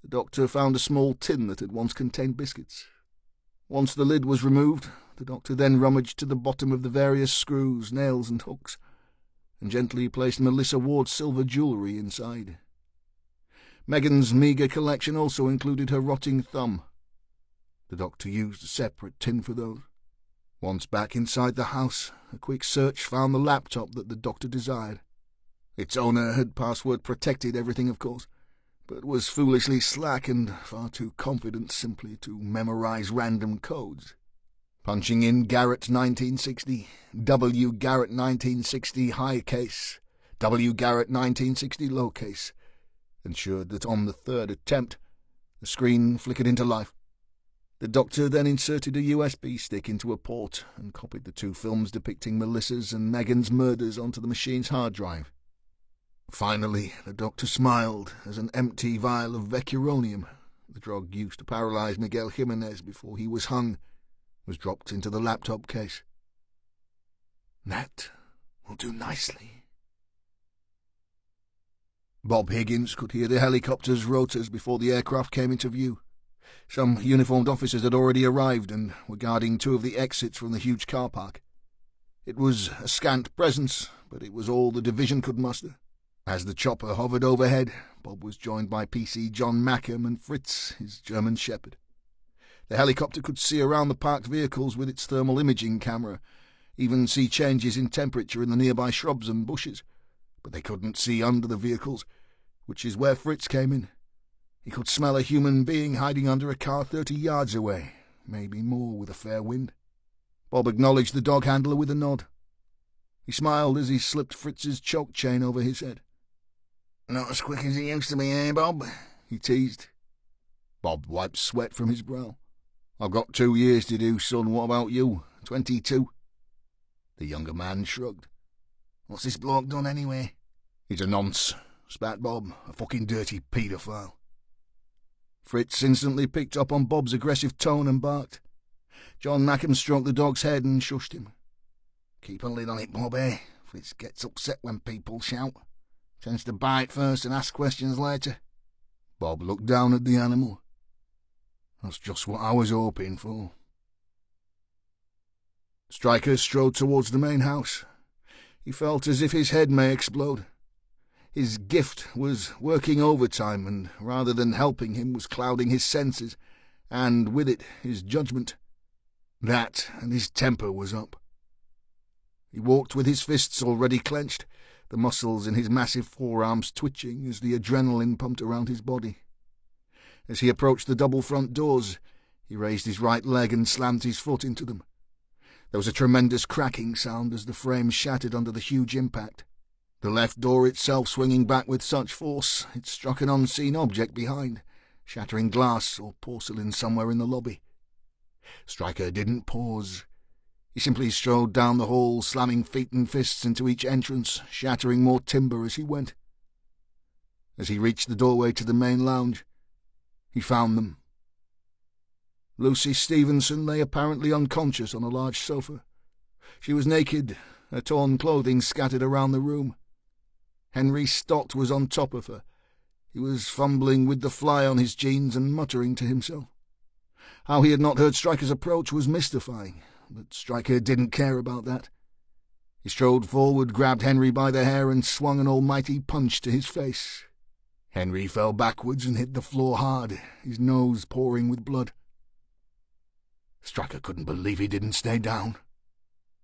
the doctor found a small tin that had once contained biscuits. Once the lid was removed, the doctor then rummaged to the bottom of the various screws, nails and hooks, and gently placed Melissa Ward's silver jewellery inside. Megan's meagre collection also included her rotting thumb. The doctor used a separate tin for those. Once back inside the house, a quick search found the laptop that the doctor desired. Its owner had password-protected everything, of course, but was foolishly slack and far too confident simply to memorize random codes. Punching in Garrett 1960, W. Garrett 1960 high case, W. Garrett 1960 low case, ensured that on the 3rd attempt, the screen flickered into life. The doctor then inserted a USB stick into a port and copied the 2 films depicting Melissa's and Megan's murders onto the machine's hard drive. Finally, the doctor smiled as an empty vial of vecuronium, the drug used to paralyze Miguel Jimenez before he was hung, was dropped into the laptop case. That will do nicely. Bob Higgins could hear the helicopter's rotors before the aircraft came into view. Some uniformed officers had already arrived and were guarding 2 of the exits from the huge car park. It was a scant presence, but it was all the division could muster. As the chopper hovered overhead, Bob was joined by PC John Mackham and Fritz, his German shepherd. The helicopter could see around the parked vehicles with its thermal imaging camera, even see changes in temperature in the nearby shrubs and bushes, but they couldn't see under the vehicles, which is where Fritz came in. He could smell a human being hiding under a car 30 yards away, maybe more with a fair wind. Bob acknowledged the dog handler with a nod. He smiled as he slipped Fritz's choke chain over his head. "Not as quick as he used to be, eh, Bob?" he teased. Bob wiped sweat from his brow. "I've got 2 years to do, son. What about you? 22? The younger man shrugged. "What's this bloke done, anyway?" "He's a nonce," spat Bob. "A fucking dirty paedophile." Fritz instantly picked up on Bob's aggressive tone and barked. John Mackham stroked the dog's head and shushed him. "Keep a lid on it, Bobby. Fritz gets upset when people shout. Tends to bite first and ask questions later." Bob looked down at the animal. "That's just what I was hoping for." Stryker strode towards the main house. He felt as if his head may explode. His gift was working overtime, and rather than helping him was clouding his senses, and with it his judgment. That and his temper was up. He walked with his fists already clenched, the muscles in his massive forearms twitching as the adrenaline pumped around his body. As he approached the double front doors, he raised his right leg and slammed his foot into them. There was a tremendous cracking sound as the frame shattered under the huge impact. The left door itself swinging back with such force, it struck an unseen object behind, shattering glass or porcelain somewhere in the lobby. Stryker didn't pause. He simply strode down the hall, slamming feet and fists into each entrance, shattering more timber as he went. As he reached the doorway to the main lounge, he found them. Lucy Stevenson lay apparently unconscious on a large sofa. She was naked, her torn clothing scattered around the room. Henry Stott was on top of her. He was fumbling with the fly on his jeans and muttering to himself. How he had not heard Stryker's approach was mystifying, but Stryker didn't care about that. He strode forward, grabbed Henry by the hair and swung an almighty punch to his face. Henry fell backwards and hit the floor hard, his nose pouring with blood. Stryker couldn't believe he didn't stay down.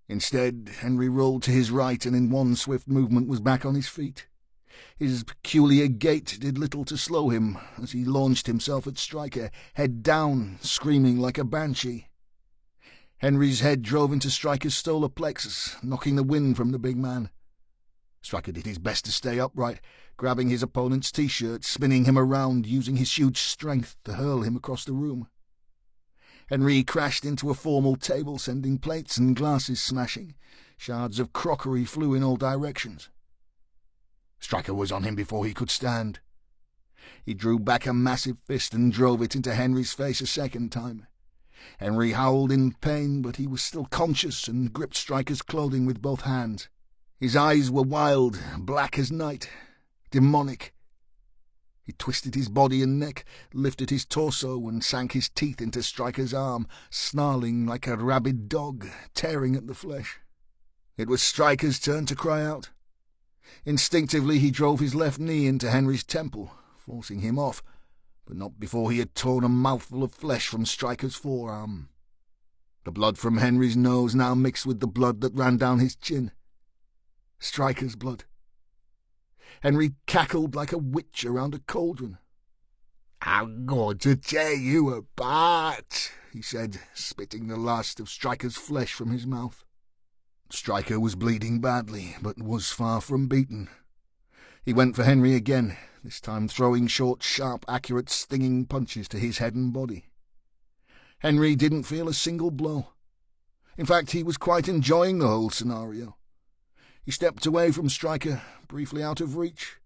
Instead, Henry rolled to his right and in one swift movement was back on his feet. His peculiar gait did little to slow him as he launched himself at Stryker, head down, screaming like a banshee. Henry's head drove into Stryker's solar plexus, knocking the wind from the big man. Stryker did his best to stay upright, grabbing his opponent's T-shirt, spinning him around, using his huge strength to hurl him across the room. Henry crashed into a formal table, sending plates and glasses smashing. Shards of crockery flew in all directions. Stryker was on him before he could stand. He drew back a massive fist and drove it into Henry's face a second time. Henry howled in pain, but he was still conscious and gripped Stryker's clothing with both hands. His eyes were wild, black as night, demonic. He twisted his body and neck, lifted his torso and sank his teeth into Stryker's arm, snarling like a rabid dog, tearing at the flesh. It was Stryker's turn to cry out. Instinctively he drove his left knee into Henry's temple, forcing him off, but not before he had torn a mouthful of flesh from Stryker's forearm. The blood from Henry's nose now mixed with the blood that ran down his chin. Stryker's blood. Henry cackled like a witch around a cauldron. "I'm going to tear you apart," he said, spitting the last of Stryker's flesh from his mouth. Stryker was bleeding badly, but was far from beaten. He went for Henry again, this time throwing short, sharp, accurate, stinging punches to his head and body. Henry didn't feel a single blow. In fact, he was quite enjoying the whole scenario. He stepped away from Stryker, briefly out of reach.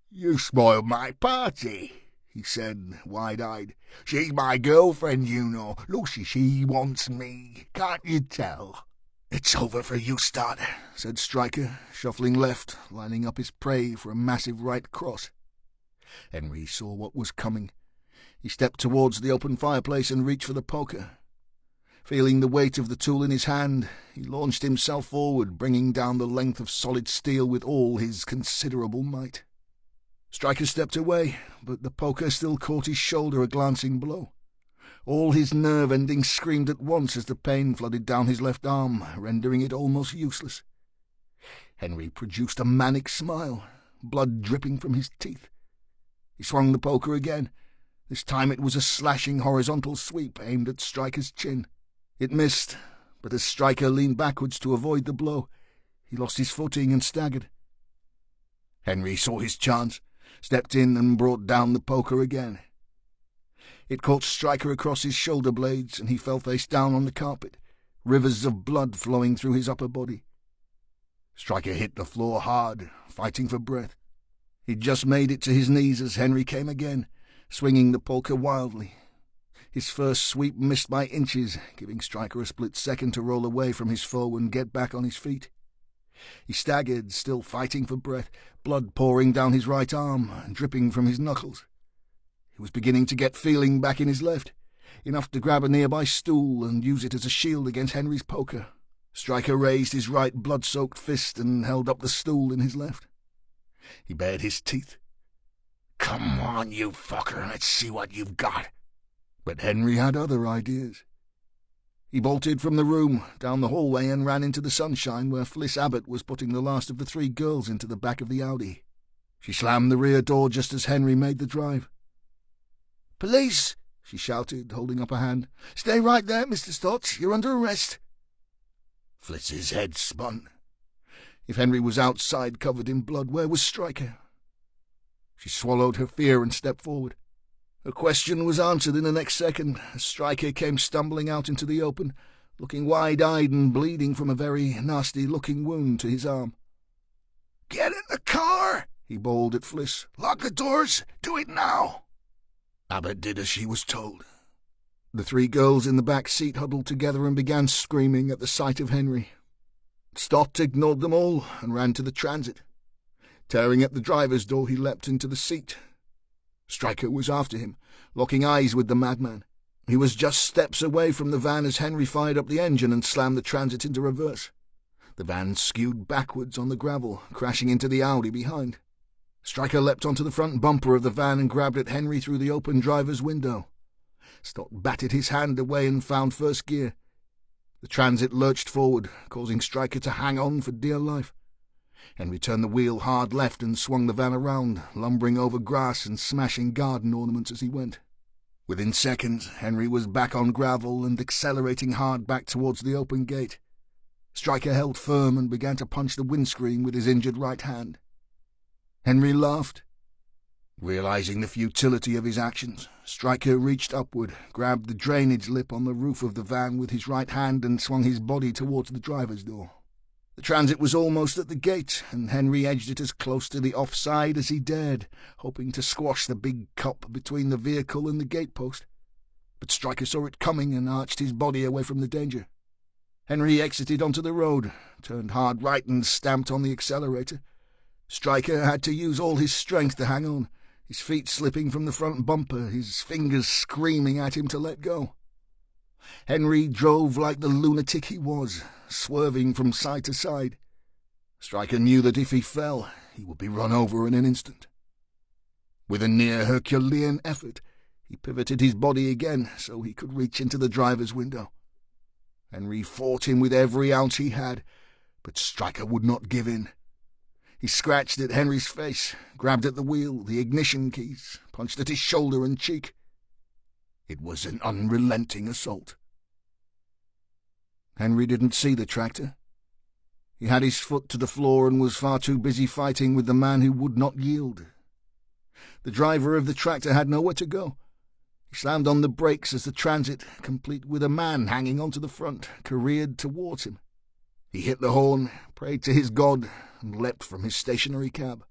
"You spoiled my party," he said, wide-eyed. "She's my girlfriend, you know. Lucy, she wants me. Can't you tell?" "It's over for you, Stott," said Stryker, shuffling left, lining up his prey for a massive right cross. Henry saw what was coming. He stepped towards the open fireplace and reached for the poker. Feeling the weight of the tool in his hand, he launched himself forward, bringing down the length of solid steel with all his considerable might. Stryker stepped away, but the poker still caught his shoulder a glancing blow. All his nerve endings screamed at once as the pain flooded down his left arm, rendering it almost useless. Henry produced a manic smile, blood dripping from his teeth. He swung the poker again. This time it was a slashing horizontal sweep aimed at Stryker's chin. It missed, but as Stryker leaned backwards to avoid the blow, he lost his footing and staggered. Henry saw his chance, stepped in and brought down the poker again. It caught Stryker across his shoulder blades, and he fell face down on the carpet, rivers of blood flowing through his upper body. Stryker hit the floor hard, fighting for breath. He'd just made it to his knees as Henry came again, swinging the poker wildly. His first sweep missed by inches, giving Stryker a split second to roll away from his foe and get back on his feet. He staggered, still fighting for breath, blood pouring down his right arm and dripping from his knuckles. He was beginning to get feeling back in his left, enough to grab a nearby stool and use it as a shield against Henry's poker. Stryker raised his right blood-soaked fist and held up the stool in his left. He bared his teeth. "Come on, you fucker, let's see what you've got." But Henry had other ideas. He bolted from the room, down the hallway, and ran into the sunshine where Fliss Abbott was putting the last of the 3 girls into the back of the Audi. She slammed the rear door just as Henry made the drive. "Police!" she shouted, holding up a hand. "Stay right there, Mr. Stotts. You're under arrest." Fliss's head spun. If Henry was outside covered in blood, where was Stryker? She swallowed her fear and stepped forward. Her question was answered in the next second as Stryker came stumbling out into the open, looking wide-eyed and bleeding from a very nasty-looking wound to his arm. "Get in the car!" he bawled at Fliss. "Lock the doors! Do it now!" Abbott did as she was told. The 3 girls in the back seat huddled together and began screaming at the sight of Henry. Stott ignored them all and ran to the transit. Tearing at the driver's door, he leapt into the seat. Stryker was after him, locking eyes with the madman. He was just steps away from the van as Henry fired up the engine and slammed the transit into reverse. The van skewed backwards on the gravel, crashing into the Audi behind. Stryker leapt onto the front bumper of the van and grabbed at Henry through the open driver's window. Stott batted his hand away and found first gear. The transit lurched forward, causing Stryker to hang on for dear life. Henry turned the wheel hard left and swung the van around, lumbering over grass and smashing garden ornaments as he went. Within seconds, Henry was back on gravel and accelerating hard back towards the open gate. Stryker held firm and began to punch the windscreen with his injured right hand. Henry laughed. Realizing the futility of his actions, Stryker reached upward, grabbed the drainage lip on the roof of the van with his right hand and swung his body towards the driver's door. The transit was almost at the gate, and Henry edged it as close to the offside as he dared, hoping to squash the big cup between the vehicle and the gatepost. But Stryker saw it coming and arched his body away from the danger. Henry exited onto the road, turned hard right and stamped on the accelerator. Stryker had to use all his strength to hang on, his feet slipping from the front bumper, his fingers screaming at him to let go. Henry drove like the lunatic he was, swerving from side to side. Stryker knew that if he fell, he would be run over in an instant. With a near Herculean effort, he pivoted his body again so he could reach into the driver's window. Henry fought him with every ounce he had, but Stryker would not give in. He scratched at Henry's face, grabbed at the wheel, the ignition keys, punched at his shoulder and cheek. It was an unrelenting assault. Henry didn't see the tractor. He had his foot to the floor and was far too busy fighting with the man who would not yield. The driver of the tractor had nowhere to go. He slammed on the brakes as the transit, complete with a man hanging onto the front, careered towards him. He hit the horn, prayed to his God, and leapt from his stationary cab.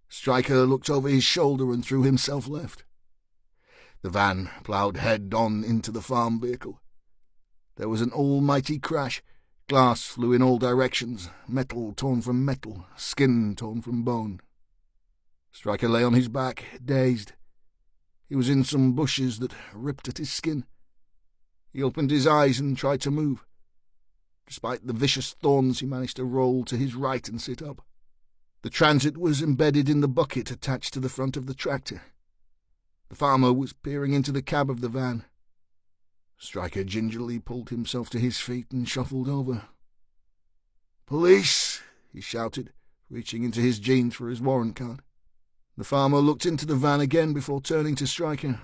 Stryker looked over his shoulder and threw himself left. The van ploughed head-on into the farm vehicle. There was an almighty crash. Glass flew in all directions, metal torn from metal, skin torn from bone. Stryker lay on his back, dazed. He was in some bushes that ripped at his skin. He opened his eyes and tried to move. Despite the vicious thorns, he managed to roll to his right and sit up. The transit was embedded in the bucket attached to the front of the tractor. The farmer was peering into the cab of the van. Stryker gingerly pulled himself to his feet and shuffled over. "Police!" he shouted, reaching into his jeans for his warrant card. The farmer looked into the van again before turning to Stryker.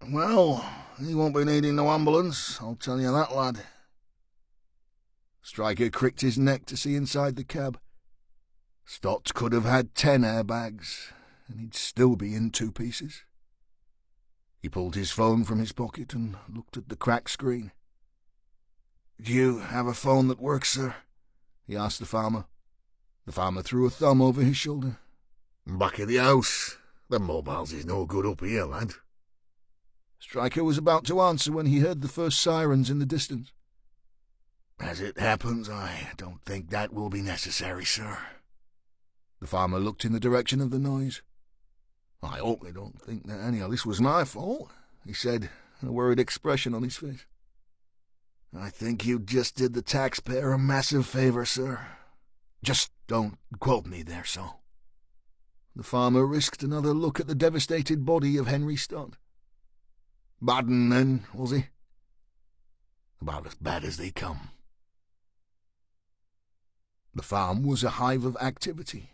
"Well, he won't be needing no ambulance, I'll tell you that, lad." Stryker cricked his neck to see inside the cab. Stott could have had 10 airbags, and he'd still be in 2 pieces. He pulled his phone from his pocket and looked at the cracked screen. "Do you have a phone that works, sir?" he asked the farmer. The farmer threw a thumb over his shoulder. "Back of the house. The mobiles is no good up here, lad." Stryker was about to answer when he heard the first sirens in the distance. "As it happens, I don't think that will be necessary, sir." The farmer looked in the direction of the noise. "I hope they don't think that any of this was my fault," he said, a worried expression on his face. "I think you just did the taxpayer a massive favor, sir. Just don't quote me there, so." The farmer risked another look at the devastated body of Henry Stott. "Bad 'un, then, was he?" "About as bad as they come." The farm was a hive of activity.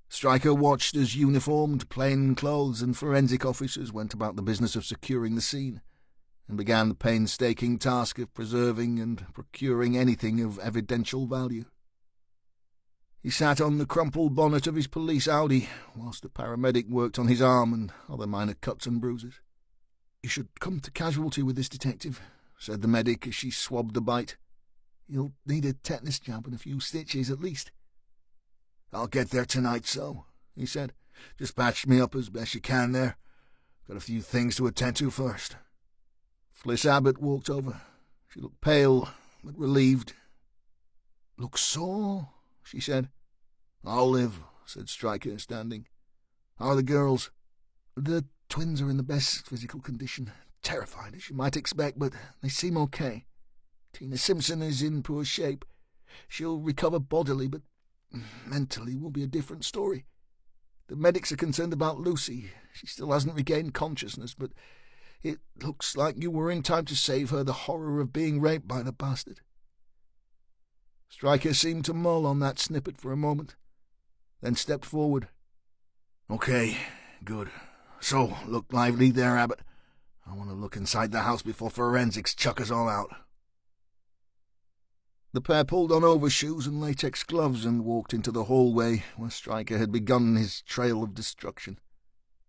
Stryker watched as uniformed, plain-clothes and forensic officers went about the business of securing the scene, and began the painstaking task of preserving and procuring anything of evidential value. He sat on the crumpled bonnet of his police Audi, whilst the paramedic worked on his arm and other minor cuts and bruises. "You should come to casualty with this detective," said the medic as she swabbed the bite. "You'll need a tetanus jab and a few stitches at least." "I'll get there tonight, so," he said. "Just patch me up as best you can there. Got a few things to attend to first." Fliss Abbott walked over. She looked pale, but relieved. "Looks sore," she said. "I'll live," said Stryker, standing. "How are the girls?" "The twins are in the best physical condition. Terrified, as you might expect, but they seem okay. Tina Simpson is in poor shape. She'll recover bodily, but mentally will be a different story. The medics are concerned about Lucy. She still hasn't regained consciousness, but it looks like you were in time to save her the horror of being raped by the bastard." Stryker seemed to mull on that snippet for a moment, then stepped forward. "Okay, good. So, look lively there, Abbott. I want to look inside the house before forensics chuck us all out." The pair pulled on overshoes and latex gloves and walked into the hallway where Stryker had begun his trail of destruction.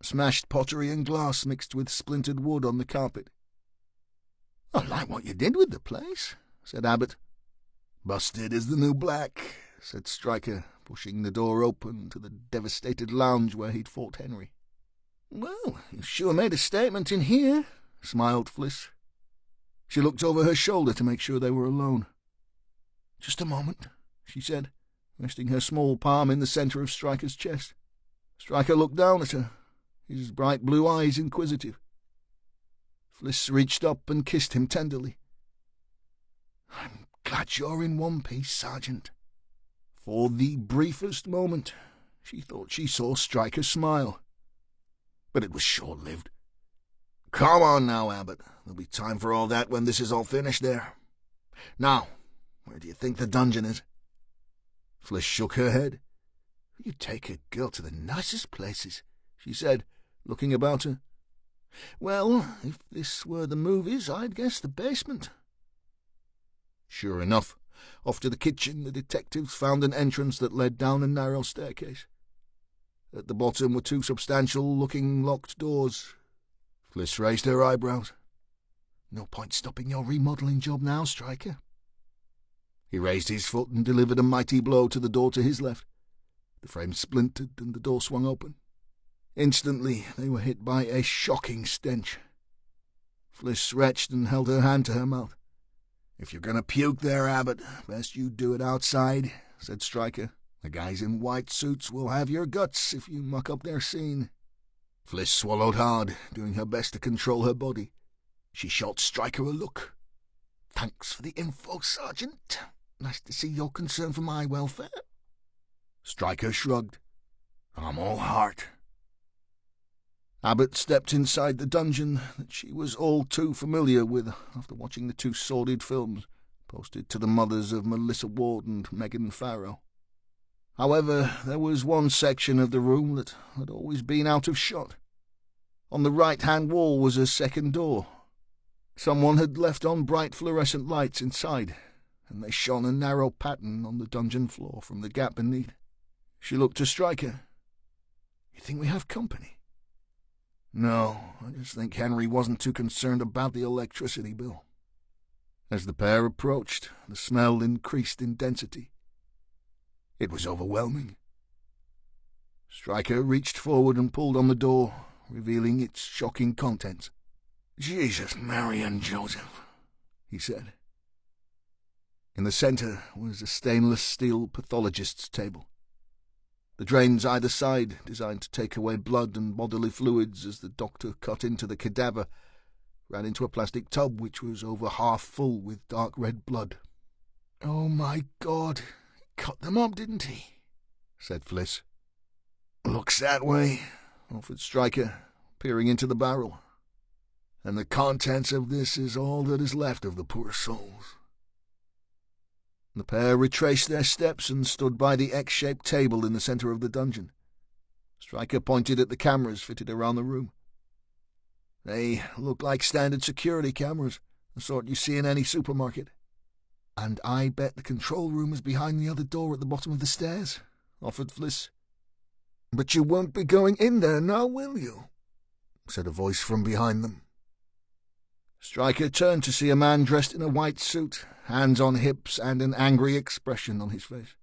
Smashed pottery and glass mixed with splintered wood on the carpet. "I like what you did with the place," said Abbott. "Busted is the new black," said Stryker, pushing the door open to the devastated lounge where he'd fought Henry. "Well, you sure made a statement in here," smiled Fliss. She looked over her shoulder to make sure they were alone. "Just a moment," she said, resting her small palm in the centre of Stryker's chest. Stryker looked down at her, his bright blue eyes inquisitive. Fliss reached up and kissed him tenderly. "I'm glad you're in one piece, Sergeant." For the briefest moment, she thought she saw Stryker smile. But it was short-lived. "Come on now, Abbott. There'll be time for all that when this is all finished there. Now, where do you think the dungeon is?" Fliss shook her head. "You take a girl to the nicest places," she said, looking about her. "Well, if this were the movies, I'd guess the basement." Sure enough, off to the kitchen the detectives found an entrance that led down a narrow staircase. At the bottom were two substantial-looking locked doors. Fliss raised her eyebrows. "No point stopping your remodelling job now, Stryker." He raised his foot and delivered a mighty blow to the door to his left. The frame splintered and the door swung open. Instantly they were hit by a shocking stench. Fliss retched and held her hand to her mouth. "If you're going to puke there, Abbott, best you do it outside," said Stryker. "The guys in white suits will have your guts if you muck up their scene." Fliss swallowed hard, doing her best to control her body. She shot Stryker a look. "Thanks for the info, Sergeant. Nice to see you're concerned for my welfare." Stryker shrugged. "I'm all heart." Abbott stepped inside the dungeon that she was all too familiar with after watching the two sordid films posted to the mothers of Melissa Ward and Megan Farrow. However, there was one section of the room that had always been out of shot. On the right-hand wall was a second door. Someone had left on bright fluorescent lights inside, and they shone a narrow pattern on the dungeon floor from the gap beneath. She looked to Stryker. "You think we have company?" "No, I just think Henry wasn't too concerned about the electricity bill." As the pair approached, the smell increased in density. It was overwhelming. Stryker reached forward and pulled on the door, revealing its shocking contents. Jesus, Mary and Joseph, he said. In the centre was a stainless steel pathologist's table. The drains either side, designed to take away blood and bodily fluids as the doctor cut into the cadaver, ran into a plastic tub which was over half full with dark red blood. "Oh, my God, he cut them up, didn't he?" said Fliss. "Looks that way," offered Stryker, peering into the barrel. "And the contents of this is all that is left of the poor souls." The pair retraced their steps and stood by the X-shaped table in the centre of the dungeon. Stryker pointed at the cameras fitted around the room. "They look like standard security cameras, the sort you see in any supermarket." "And I bet the control room is behind the other door at the bottom of the stairs," offered Fliss. "But you won't be going in there now, will you?" said a voice from behind them. Stryker turned to see a man dressed in a white suit, hands on hips and an angry expression on his face.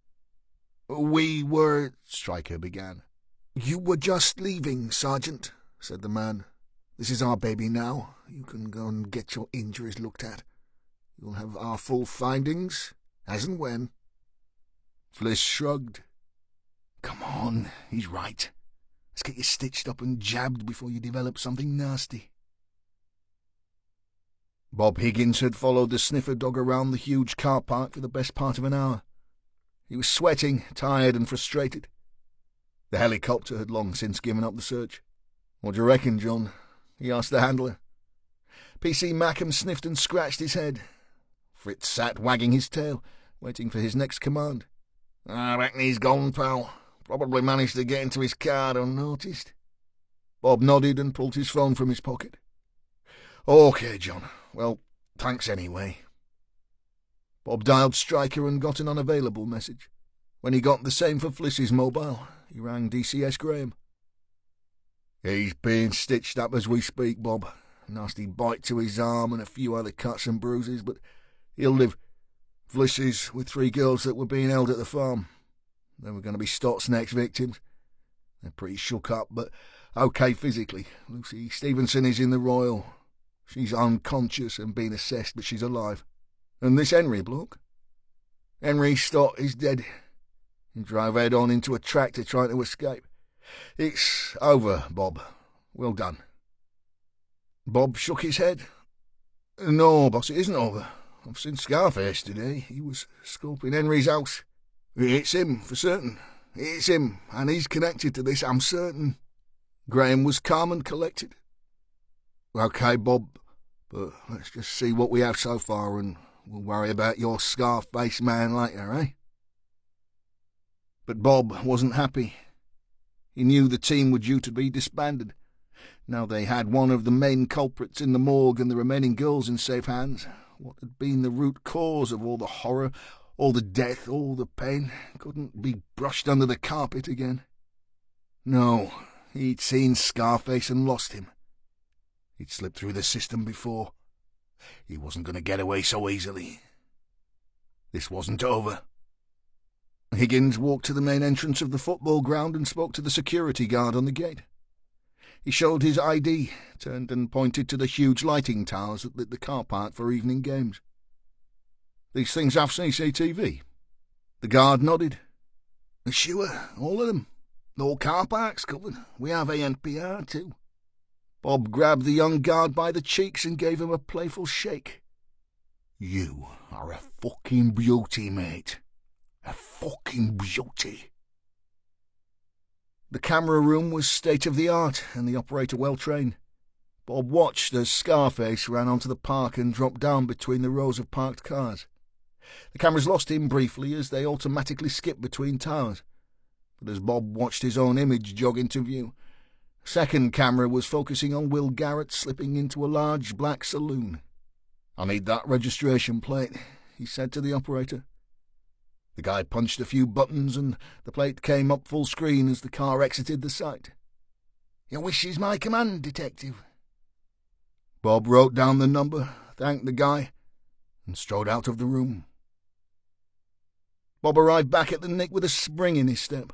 "We were—" Stryker began. "You were just leaving, Sergeant," said the man. "This is our baby now. You can go and get your injuries looked at. You'll have our full findings, as and when." Fliss shrugged. "Come on, he's right. Let's get you stitched up and jabbed before you develop something nasty." Bob Higgins had followed the sniffer dog around the huge car park for the best part of an hour. He was sweating, tired and frustrated. The helicopter had long since given up the search. "What do you reckon, John?" he asked the handler. P.C. Mackham sniffed and scratched his head. Fritz sat wagging his tail, waiting for his next command. "I reckon he's gone, pal. Probably managed to get into his car unnoticed." Bob nodded and pulled his phone from his pocket. "OK, John. Well, thanks anyway." Bob dialed Stryker and got an unavailable message. When he got the same for Fliss's mobile, he rang DCS Graham. "He's being stitched up as we speak, Bob. Nasty bite to his arm and a few other cuts and bruises, but he'll live. Fliss is with 3 girls that were being held at the farm. They were going to be Stott's next victims. They're pretty shook up, but OK physically. Lucy Stevenson is in the Royal. She's unconscious and being assessed, but she's alive. And this Henry bloke? Henry Stott is dead. He drove head-on into a tractor trying to escape. It's over, Bob. Well done." Bob shook his head. "No, boss, it isn't over. I've seen Scarface today. He was scoping Henry's house. It's him, for certain. It's him, and he's connected to this, I'm certain." Graham was calm and collected. "OK, Bob, but let's just see what we have so far, and we'll worry about your Scarface man later, eh?" But Bob wasn't happy. He knew the team were due to be disbanded. Now they had one of the main culprits in the morgue and the remaining girls in safe hands. What had been the root cause of all the horror, all the death, all the pain, couldn't be brushed under the carpet again. No, he'd seen Scarface and lost him. He'd slipped through the system before. He wasn't going to get away so easily. This wasn't over. Higgins walked to the main entrance of the football ground and spoke to the security guard on the gate. He showed his ID, turned and pointed to the huge lighting towers that lit the car park for evening games. "These things have CCTV?" The guard nodded. "Sure, all of them. All car parks covered. We have ANPR too." Bob grabbed the young guard by the cheeks and gave him a playful shake. "You are a fucking beauty, mate. A fucking beauty." The camera room was state-of-the-art and the operator well-trained. Bob watched as Scarface ran onto the park and dropped down between the rows of parked cars. The cameras lost him briefly as they automatically skipped between towers. But as Bob watched his own image jog into view, a second camera was focusing on Will Garrett slipping into a large black saloon. "I need that registration plate," he said to the operator. The guy punched a few buttons and the plate came up full screen as the car exited the site. "Your wish is my command, Detective." Bob wrote down the number, thanked the guy, and strode out of the room. Bob arrived back at the Nick with a spring in his step.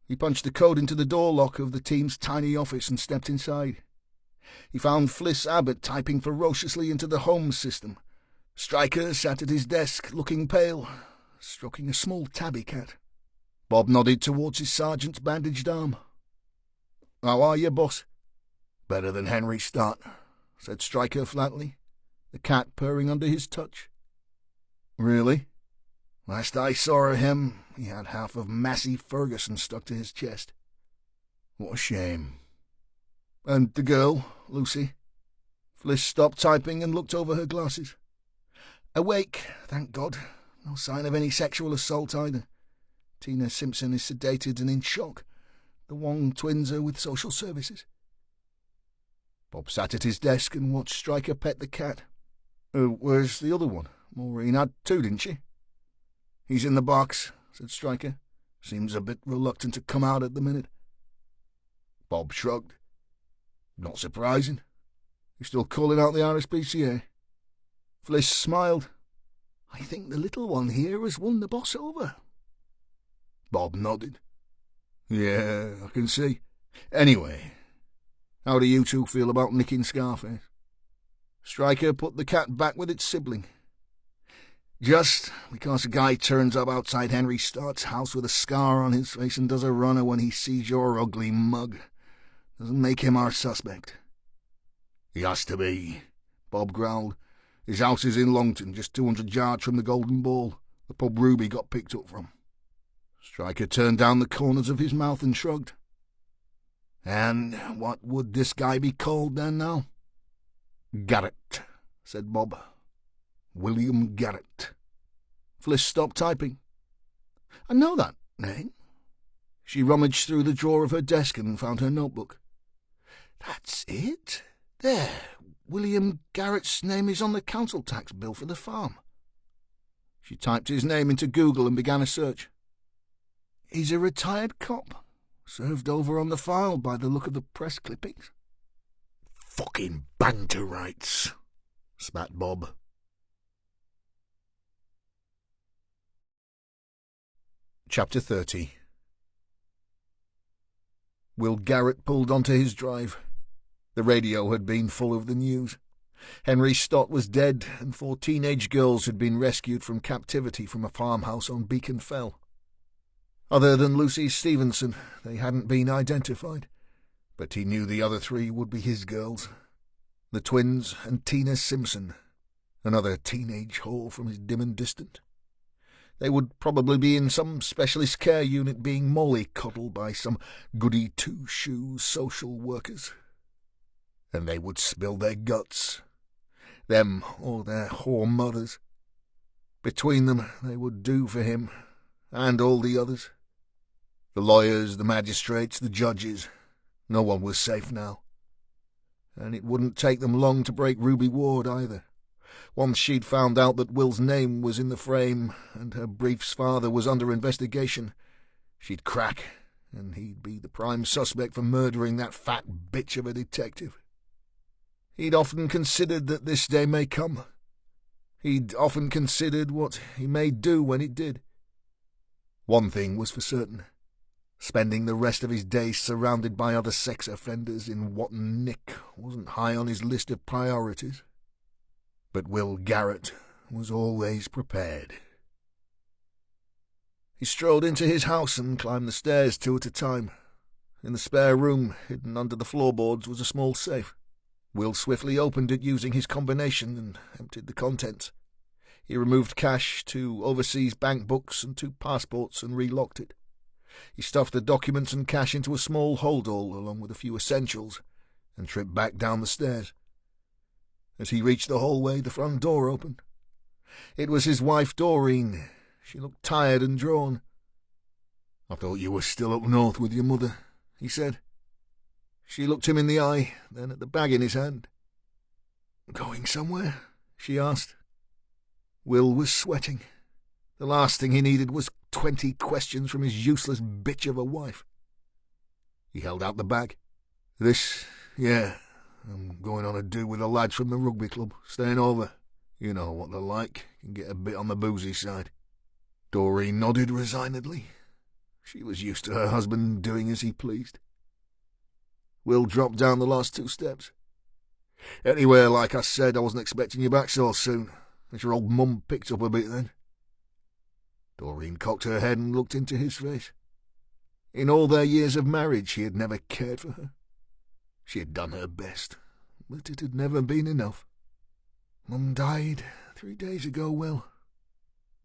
He punched the code into the door lock of the team's tiny office and stepped inside. He found Fliss Abbott typing ferociously into the home system. Stryker sat at his desk, looking pale, stroking a small tabby cat. Bob nodded towards his sergeant's bandaged arm. "How are you, boss?" "Better than Henry Stott," said Stryker flatly, the cat purring under his touch. "Really?" "Last I saw of him, he had half of Massey Ferguson stuck to his chest." "What a shame." "And the girl, Lucy?" Fliss stopped typing and looked over her glasses. "Awake, thank God. No sign of any sexual assault either. Tina Simpson is sedated and in shock. The Wong twins are with social services." Bob sat at his desk and watched Stryker pet the cat. "Where's the other one? Maureen had two, didn't she?" "He's in the box," said Stryker. "Seems a bit reluctant to come out at the minute." Bob shrugged. "Not surprising. You still calling out the RSPCA?" Fliss smiled. "I think the little one here has won the boss over." Bob nodded. "Yeah, I can see. Anyway, how do you two feel about nicking Scarface?" Stryker put the cat back with its sibling. "Just because a guy turns up outside Henry Stott's house with a scar on his face and does a runner when he sees your ugly mug doesn't make him our suspect." "He has to be," Bob growled. "His house is in Longton, just 200 yards from the Golden Ball, the pub Ruby got picked up from." Stryker turned down the corners of his mouth and shrugged. "And what would this guy be called then now?" "Garrett," said Bob. "William Garrett." Fliss stopped typing. "I know that name." She rummaged through the drawer of her desk and found her notebook. "That's it. There. William Garrett's name is on the council tax bill for the farm." She typed his name into Google and began a search. "He's a retired cop. Served over on the file by the look of the press clippings." "Fucking banterites," spat Bob. Chapter 30. Will Garrett pulled onto his drive. The radio had been full of the news. Henry Stott was dead, and 4 teenage girls had been rescued from captivity from a farmhouse on Beacon Fell. Other than Lucy Stevenson, they hadn't been identified, but he knew the other 3 would be his girls. The twins and Tina Simpson, another teenage whore from his dim and distant. They would probably be in some specialist care unit being mollycoddled by some goody two-shoes social workers. And they would spill their guts, them or their whore mothers. Between them they would do for him, and all the others. The lawyers, the magistrates, the judges. No one was safe now. And it wouldn't take them long to break Ruby Ward either. Once she'd found out that Will's name was in the frame and her brief's father was under investigation, she'd crack, and he'd be the prime suspect for murdering that fat bitch of a detective. He'd often considered that this day may come. He'd often considered what he may do when it did. One thing was for certain. Spending the rest of his days surrounded by other sex offenders in Watton Nick wasn't high on his list of priorities. But Will Garrett was always prepared. He strolled into his house and climbed the stairs 2 at a time. In the spare room, hidden under the floorboards, was a small safe. Will swiftly opened it using his combination and emptied the contents. He removed cash, 2 overseas bank books and 2 passports, and relocked it. He stuffed the documents and cash into a small holdall along with a few essentials and tripped back down the stairs. As he reached the hallway, the front door opened. It was his wife, Doreen. She looked tired and drawn. "I thought you were still up north with your mother," he said. She looked him in the eye, then at the bag in his hand. "Going somewhere?" she asked. Will was sweating. The last thing he needed was 20 questions from his useless bitch of a wife. He held out the bag. Yeah, I'm going on a do with the lads from the rugby club, staying over. You know what they're like, can get a bit on the boozy side." Doreen nodded resignedly. She was used to her husband doing as he pleased. Will dropped down the last 2 steps. Anyway, like I said, I wasn't expecting you back so soon. As your old mum picked up a bit then. Doreen cocked her head and looked into his face. In all their years of marriage, he had never cared for her. She had done her best, but it had never been enough. Mum died 3 days ago, Will.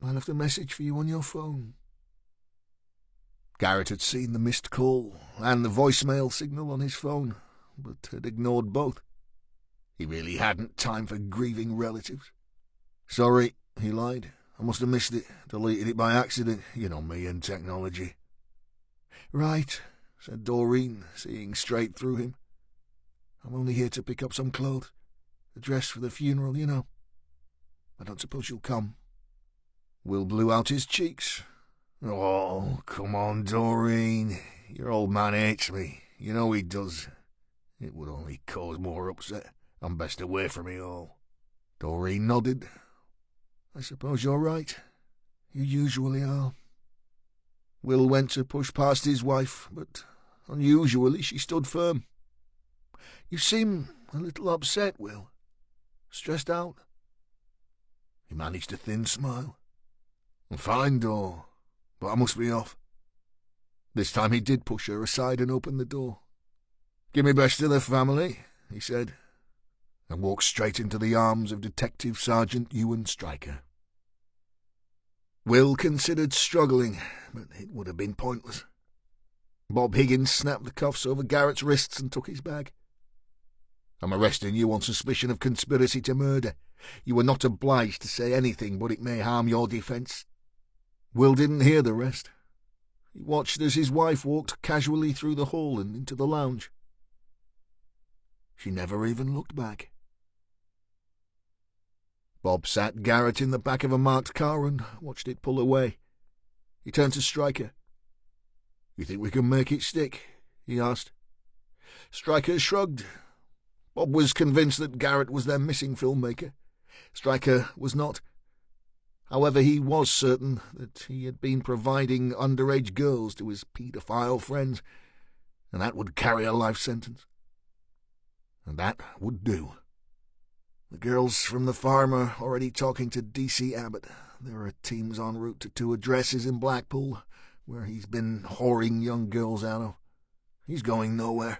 I left a message for you on your phone. Garrett had seen the missed call and the voicemail signal on his phone, but had ignored both. He really hadn't time for grieving relatives. Sorry, he lied. I must have missed it, deleted it by accident. You know me and technology. Right, said Doreen, seeing straight through him. I'm only here to pick up some clothes. The dress for the funeral, you know. I don't suppose you'll come. Will blew out his cheeks. Oh, come on, Doreen. Your old man hates me. You know he does. It would only cause more upset. I'm best away from it all. Doreen nodded. I suppose you're right. You usually are. Will went to push past his wife, but unusually she stood firm. You seem a little upset, Will. Stressed out? He managed a thin smile. I'm fine, Dor, but I must be off. This time he did push her aside and open the door. Give me best to the family, he said, and walked straight into the arms of Detective Sergeant Ewan Stryker. Will considered struggling, but it would have been pointless. Bob Higgins snapped the cuffs over Garrett's wrists and took his bag. I'm arresting you on suspicion of conspiracy to murder. You are not obliged to say anything, but it may harm your defence. Will didn't hear the rest. He watched as his wife walked casually through the hall and into the lounge. She never even looked back. Bob sat Garrett in the back of a marked car and watched it pull away. He turned to Stryker. You think we can make it stick? He asked. Stryker shrugged. Bob was convinced that Garrett was their missing filmmaker. Stryker was not. However, he was certain that he had been providing underage girls to his paedophile friends, and that would carry a life sentence. And that would do. The girls from the farm are already talking to D.C. Abbott. There are teams en route to 2 addresses in Blackpool, where he's been whoring young girls out of. He's going nowhere.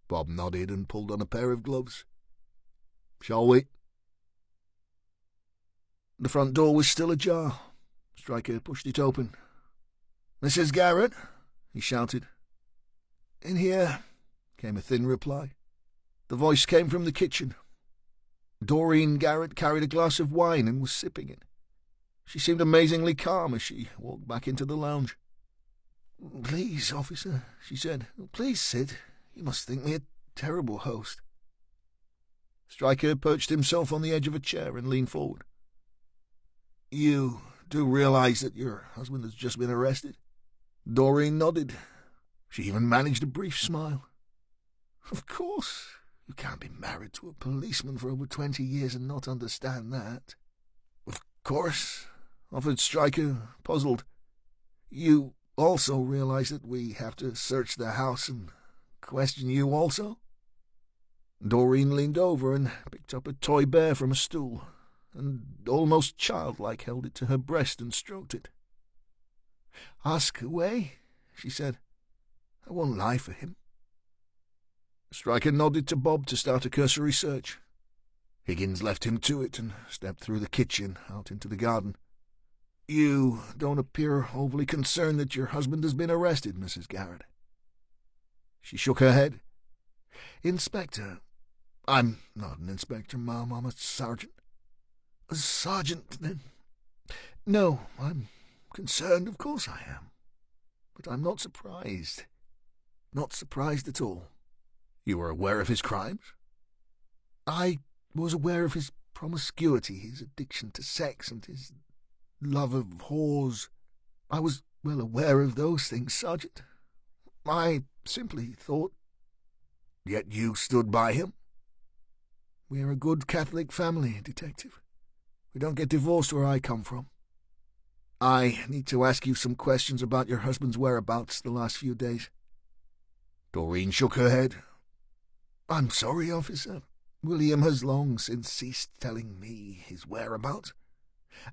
Bob nodded and pulled on a pair of gloves. Shall we? The front door was still ajar. Stryker pushed it open. Mrs. Garrett, he shouted. In here, came a thin reply. The voice came from the kitchen. Doreen Garrett carried a glass of wine and was sipping it. She seemed amazingly calm as she walked back into the lounge. Please, officer, she said. Please sit. You must think me a terrible host. Stryker perched himself on the edge of a chair and leaned forward. You do realize that your husband has just been arrested? Doreen nodded. She even managed a brief smile. Of course. You can't be married to a policeman for over 20 years and not understand that. Of course, offered Stryker, puzzled. You also realize that we have to search the house and question you also? Doreen leaned over and picked up a toy bear from a stool, and almost childlike held it to her breast and stroked it. Ask away, she said. I won't lie for him. Stryker nodded to Bob to start a cursory search. Higgins left him to it and stepped through the kitchen out into the garden. You don't appear overly concerned that your husband has been arrested, Mrs. Garrett. She shook her head. Inspector. I'm not an inspector, Ma'am. I'm a sergeant. A sergeant, then? No, I'm concerned, of course I am. But I'm not surprised. Not surprised at all. You were aware of his crimes? I was aware of his promiscuity, his addiction to sex, and his love of whores. I was well aware of those things, Sergeant. I simply thought... Yet you stood by him? We're a good Catholic family, Detective. We don't get divorced where I come from. I need to ask you some questions about your husband's whereabouts the last few days. Doreen shook her head. I'm sorry, officer. William has long since ceased telling me his whereabouts.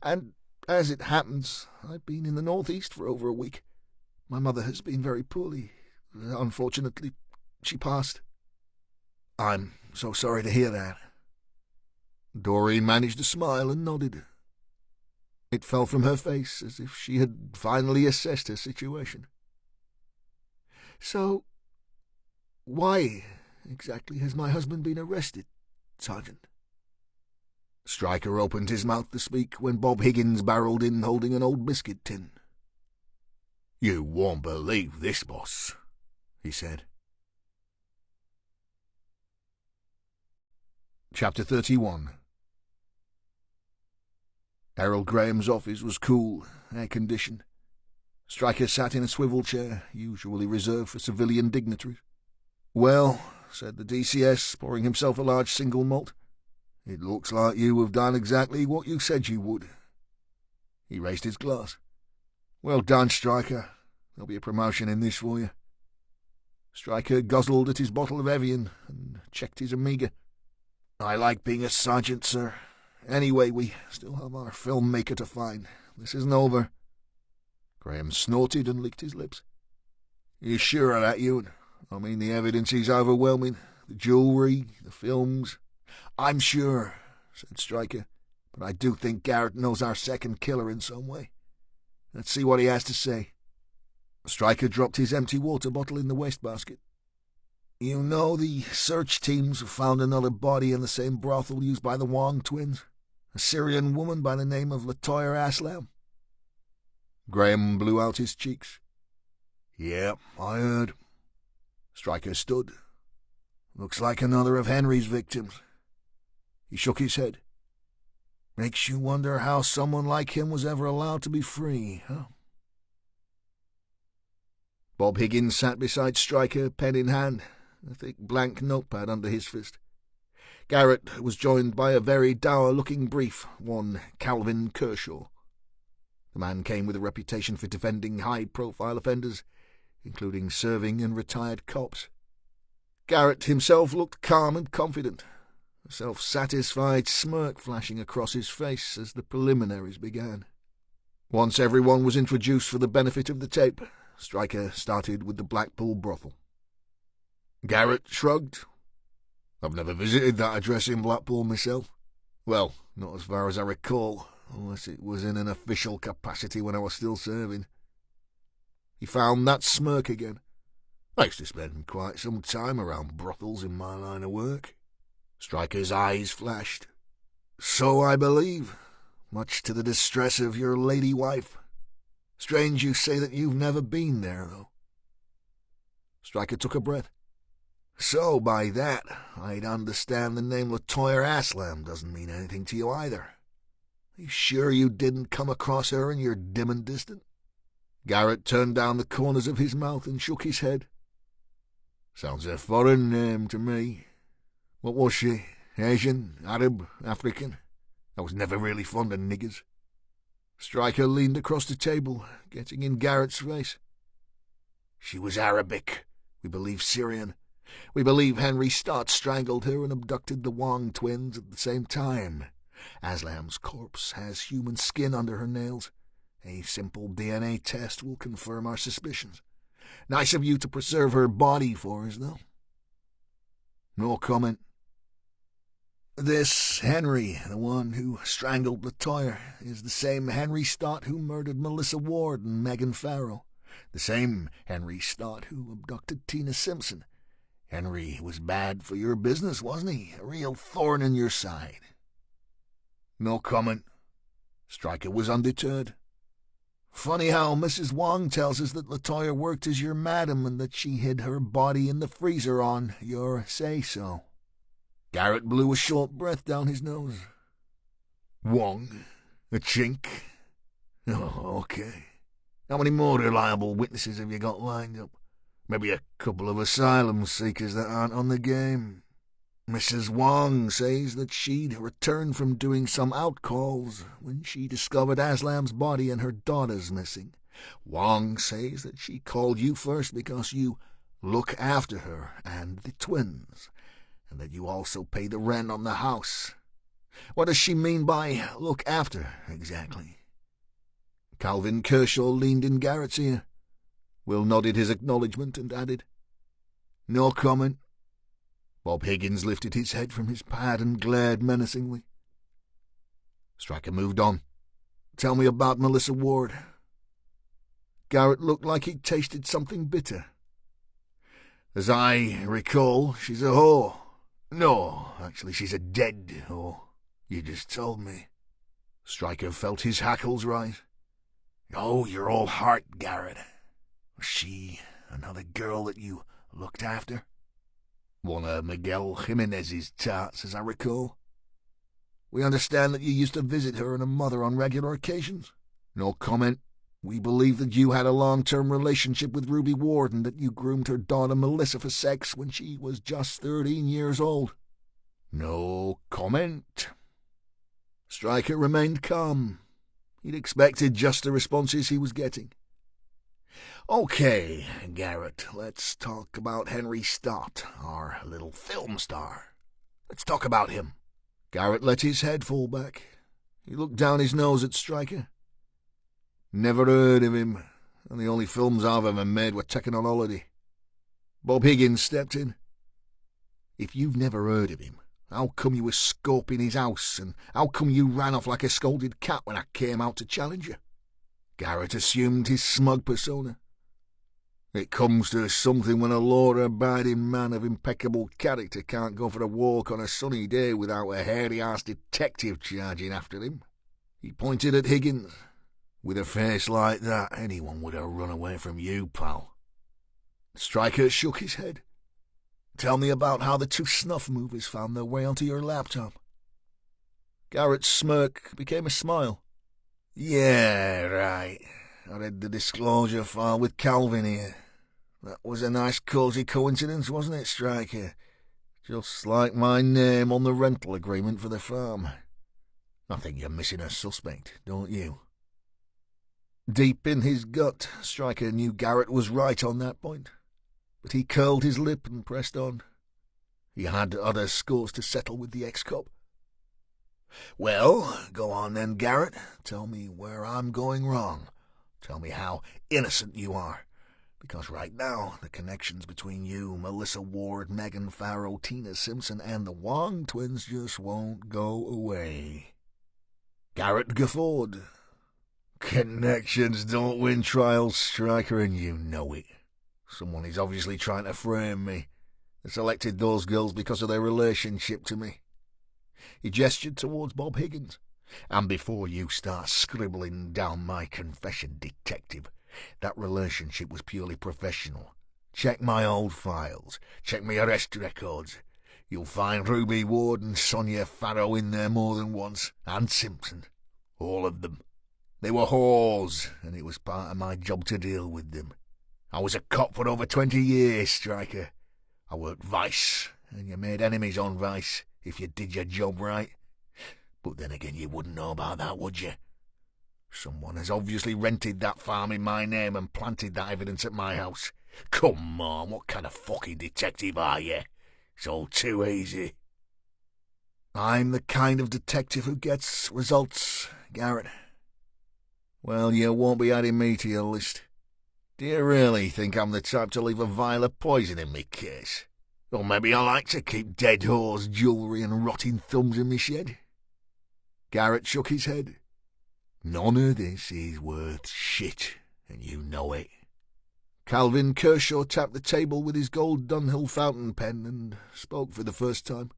And, as it happens, I've been in the northeast for over a week. My mother has been very poorly. Unfortunately, she passed. I'm so sorry to hear that. Doreen managed to smile and nodded. It fell from her face as if she had finally assessed her situation. So, why exactly has my husband been arrested, Sergeant? Stryker opened his mouth to speak when Bob Higgins barreled in holding an old biscuit tin. "You won't believe this, boss," he said. Chapter 31. Harold Graham's office was cool, air-conditioned. Stryker sat in a swivel chair, usually reserved for civilian dignitaries. "Well," said the DCS, pouring himself a large single malt, "it looks like you have done exactly what you said you would." He raised his glass. "Well done, Stryker. There'll be a promotion in this for you." Stryker guzzled at his bottle of Evian and checked his Amiga. "I like being a sergeant, sir. Anyway, we still have our filmmaker to find. This isn't over." Graham snorted and licked his lips. "You sure of that, Ewan? I mean, the evidence is overwhelming. The jewellery, the films." "I'm sure," said Stryker, "but I do think Garrett knows our second killer in some way. Let's see what he has to say." Stryker dropped his empty water bottle in the wastebasket. "You know, the search teams have found another body in the same brothel used by the Wong twins. A Syrian woman by the name of Latoya Aslam." Graham blew out his cheeks. "Yeah, I heard." Stryker stood. "Looks like another of Henry's victims." He shook his head. "Makes you wonder how someone like him was ever allowed to be free, huh?" Bob Higgins sat beside Stryker, pen in hand, a thick blank notepad under his fist. Garrett was joined by a very dour-looking brief, one Calvin Kershaw. The man came with a reputation for defending high-profile offenders, including serving and retired cops. Garrett himself looked calm and confident, a self-satisfied smirk flashing across his face as the preliminaries began. Once everyone was introduced for the benefit of the tape, Stryker started with the Blackpool brothel. Garrett shrugged. "I've never visited that address in Blackpool myself. Well, not as far as I recall, unless it was in an official capacity when I was still serving." He found that smirk again. "I used to spend quite some time around brothels in my line of work." Stryker's eyes flashed. "So I believe, much to the distress of your lady wife. Strange you say that you've never been there, though." Stryker took a breath. "So, by that, I'd understand the name Latoya Aslam doesn't mean anything to you either. Are you sure you didn't come across her in your dim and distant?" Garrett turned down the corners of his mouth and shook his head. "Sounds a foreign name to me. What was she? Asian? Arab? African? I was never really fond of niggers." Stryker leaned across the table, getting in Garrett's face. "She was Arabic. We believe Syrian. We believe Henry Stott strangled her and abducted the Wong twins at the same time. Aslam's corpse has human skin under her nails. A simple DNA test will confirm our suspicions. Nice of you to preserve her body for us, though." "No comment." "This Henry, the one who strangled Latoya, is the same Henry Stott who murdered Melissa Ward and Megan Farrell. The same Henry Stott who abducted Tina Simpson. Henry was bad for your business, wasn't he? A real thorn in your side." "No comment." Stryker was undeterred. "Funny how Mrs. Wong tells us that Latoya worked as your madam and that she hid her body in the freezer on your say-so." Garrett blew a short breath down his nose. "Wong? A chink? Oh, okay. How many more reliable witnesses have you got lined up? Maybe a couple of asylum seekers that aren't on the game. Mrs. Wong says that she'd returned from doing some outcalls when she discovered Aslam's body and her daughter's missing. Wong says that she called you first because you look after her and the twins. and that you also pay the rent on the house. What does she mean by look after, exactly?" Calvin Kershaw leaned in Garrett's ear. Will nodded his acknowledgment and added, "No comment." Bob Higgins lifted his head from his pad and glared menacingly. Stryker moved on. "Tell me about Melissa Ward." Garrett looked like he'd tasted something bitter. "As I recall, she's a whore. No, actually, she's a dead whore. You just told me." Stryker felt his hackles rise. "Oh, you're all heart, Garrett. Was she another girl that you looked after?" "One of Miguel Jimenez's tarts, as I recall." "We understand that you used to visit her and her mother on regular occasions." "No comment. We believe that you had a long-term relationship with Ruby Ward and that you groomed her daughter Melissa for sex when she was just 13 years old." "No comment." Stryker remained calm. He'd expected just the responses he was getting. "Okay, Garrett, let's talk about Henry Stott, our little film star. Let's talk about him." Garrett let his head fall back. He looked down his nose at Stryker. "Never heard of him, and the only films I've ever made were taken on holiday." Bob Higgins stepped in. "If you've never heard of him, how come you were scoping his house, and how come you ran off like a scolded cat when I came out to challenge you?" Garrett assumed his smug persona. "It comes to something when a law-abiding man of impeccable character can't go for a walk on a sunny day without a hairy-ass detective charging after him." He pointed at Higgins. "With a face like that, anyone would have run away from you, pal." Stryker shook his head. "Tell me about how the two snuff movies found their way onto your laptop." Garrett's smirk became a smile. "Yeah, right. I read the disclosure file with Calvin here. That was a nice cosy coincidence, wasn't it, Stryker? Just like my name on the rental agreement for the farm. I think you're missing a suspect, don't you?" Deep in his gut, Stryker knew Garrett was right on that point, but he curled his lip and pressed on. He had other scores to settle with the ex-cop. "Well, go on then, Garrett. Tell me where I'm going wrong. Tell me how innocent you are. Because right now, the connections between you, Melissa Ward, Megan Farrow, Tina Simpson, and the Wong twins just won't go away." Garrett guffawed. "Connections don't win trials, Stryker, and you know it. Someone is obviously trying to frame me. They selected those girls because of their relationship to me." He gestured towards Bob Higgins. "And before you start scribbling down my confession, detective, that relationship was purely professional. Check my old files. Check my arrest records. You'll find Ruby Ward and Sonia Farrow in there more than once, and Simpson. All of them. They were whores, and it was part of my job to deal with them. I was a cop for over 20 years, Stryker. I worked Vice, and you made enemies on Vice if you did your job right. But then again, you wouldn't know about that, would you? Someone has obviously rented that farm in my name and planted that evidence at my house. Come on, what kind of fucking detective are you? It's all too easy." "I'm the kind of detective who gets results, Garrett." "Well, you won't be adding me to your list. Do you really think I'm the type to leave a vial of poison in me case? Or maybe I like to keep dead whores' jewellery and rotting thumbs in me shed?" Garrett shook his head. "None of this is worth shit, and you know it." Calvin Kershaw tapped the table with his gold Dunhill fountain pen and spoke for the first time.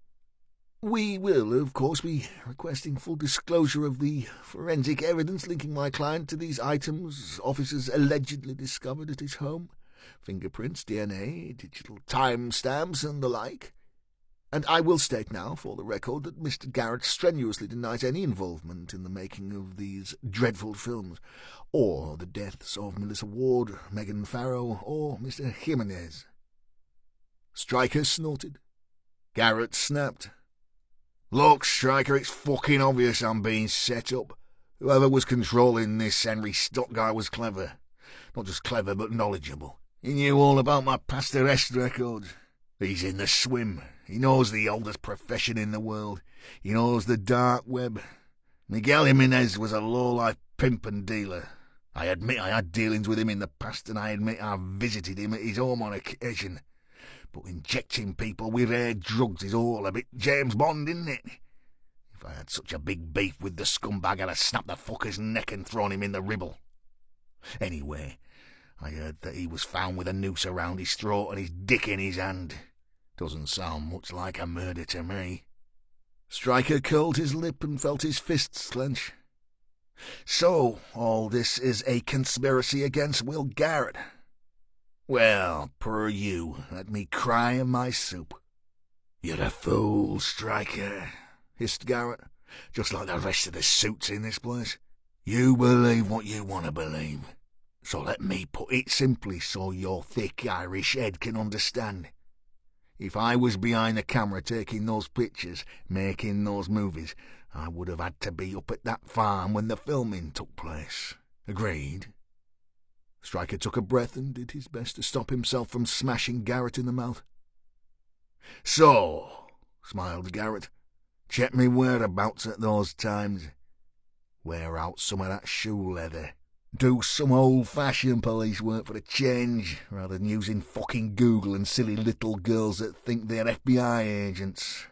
"We will, of course, be requesting full disclosure of the forensic evidence linking my client to these items officers allegedly discovered at his home. Fingerprints, DNA, digital timestamps, and the like. And I will state now, for the record, that Mr. Garrett strenuously denies any involvement in the making of these dreadful films, or the deaths of Melissa Ward, Megan Farrow, or Mr. Jimenez." Stryker snorted. Garrett snapped. "Look, Stryker, it's fucking obvious I'm being set up. Whoever was controlling this Henry Stott guy was clever. Not just clever, but knowledgeable. He knew all about my past arrest records. He's in the swim. He knows the oldest profession in the world. He knows the dark web. Miguel Jimenez was a low-life pimp and dealer. I admit I had dealings with him in the past, and I admit I visited him at his home on occasion. But injecting people with rare drugs is all a bit James Bond, isn't it? If I had such a big beef with the scumbag, I'd have snapped the fucker's neck and thrown him in the ribble. Anyway, I heard that he was found with a noose around his throat and his dick in his hand. Doesn't sound much like a murder to me. Stryker curled his lip and felt his fists clench. So, all this is a conspiracy against Will Garrett. Well, per you, let me cry in my soup. You're a fool, Stryker, hissed Garrett, just like the rest of the suits in this place. You believe what you want to believe. So let me put it simply so your thick Irish head can understand. If I was behind the camera taking those pictures, making those movies, I would have had to be up at that farm when the filming took place. Agreed? Stryker took a breath and did his best to stop himself from smashing Garrett in the mouth. So, smiled Garrett, check me whereabouts at those times. Wear out some of that shoe leather. Do some old-fashioned police work for a change, rather than using fucking Google and silly little girls that think they're FBI agents.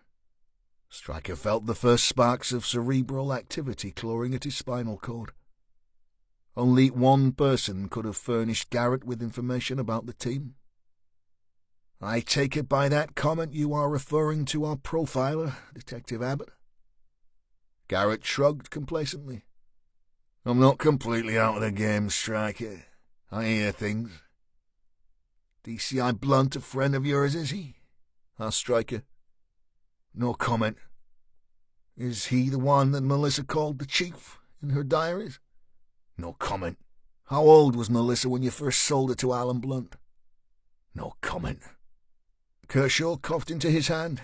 Stryker felt the first sparks of cerebral activity clawing at his spinal cord. Only one person could have furnished Garrett with information about the team. I take it by that comment you are referring to our profiler, Detective Abbott? Garrett shrugged complacently. I'm not completely out of the game, Stryker. I hear things. DCI Blunt a friend of yours, is he? Asked Stryker. No comment. Is he the one that Melissa called the chief in her diaries? No comment. How old was Melissa when you first sold her to Alan Blunt? No comment. Kershaw coughed into his hand.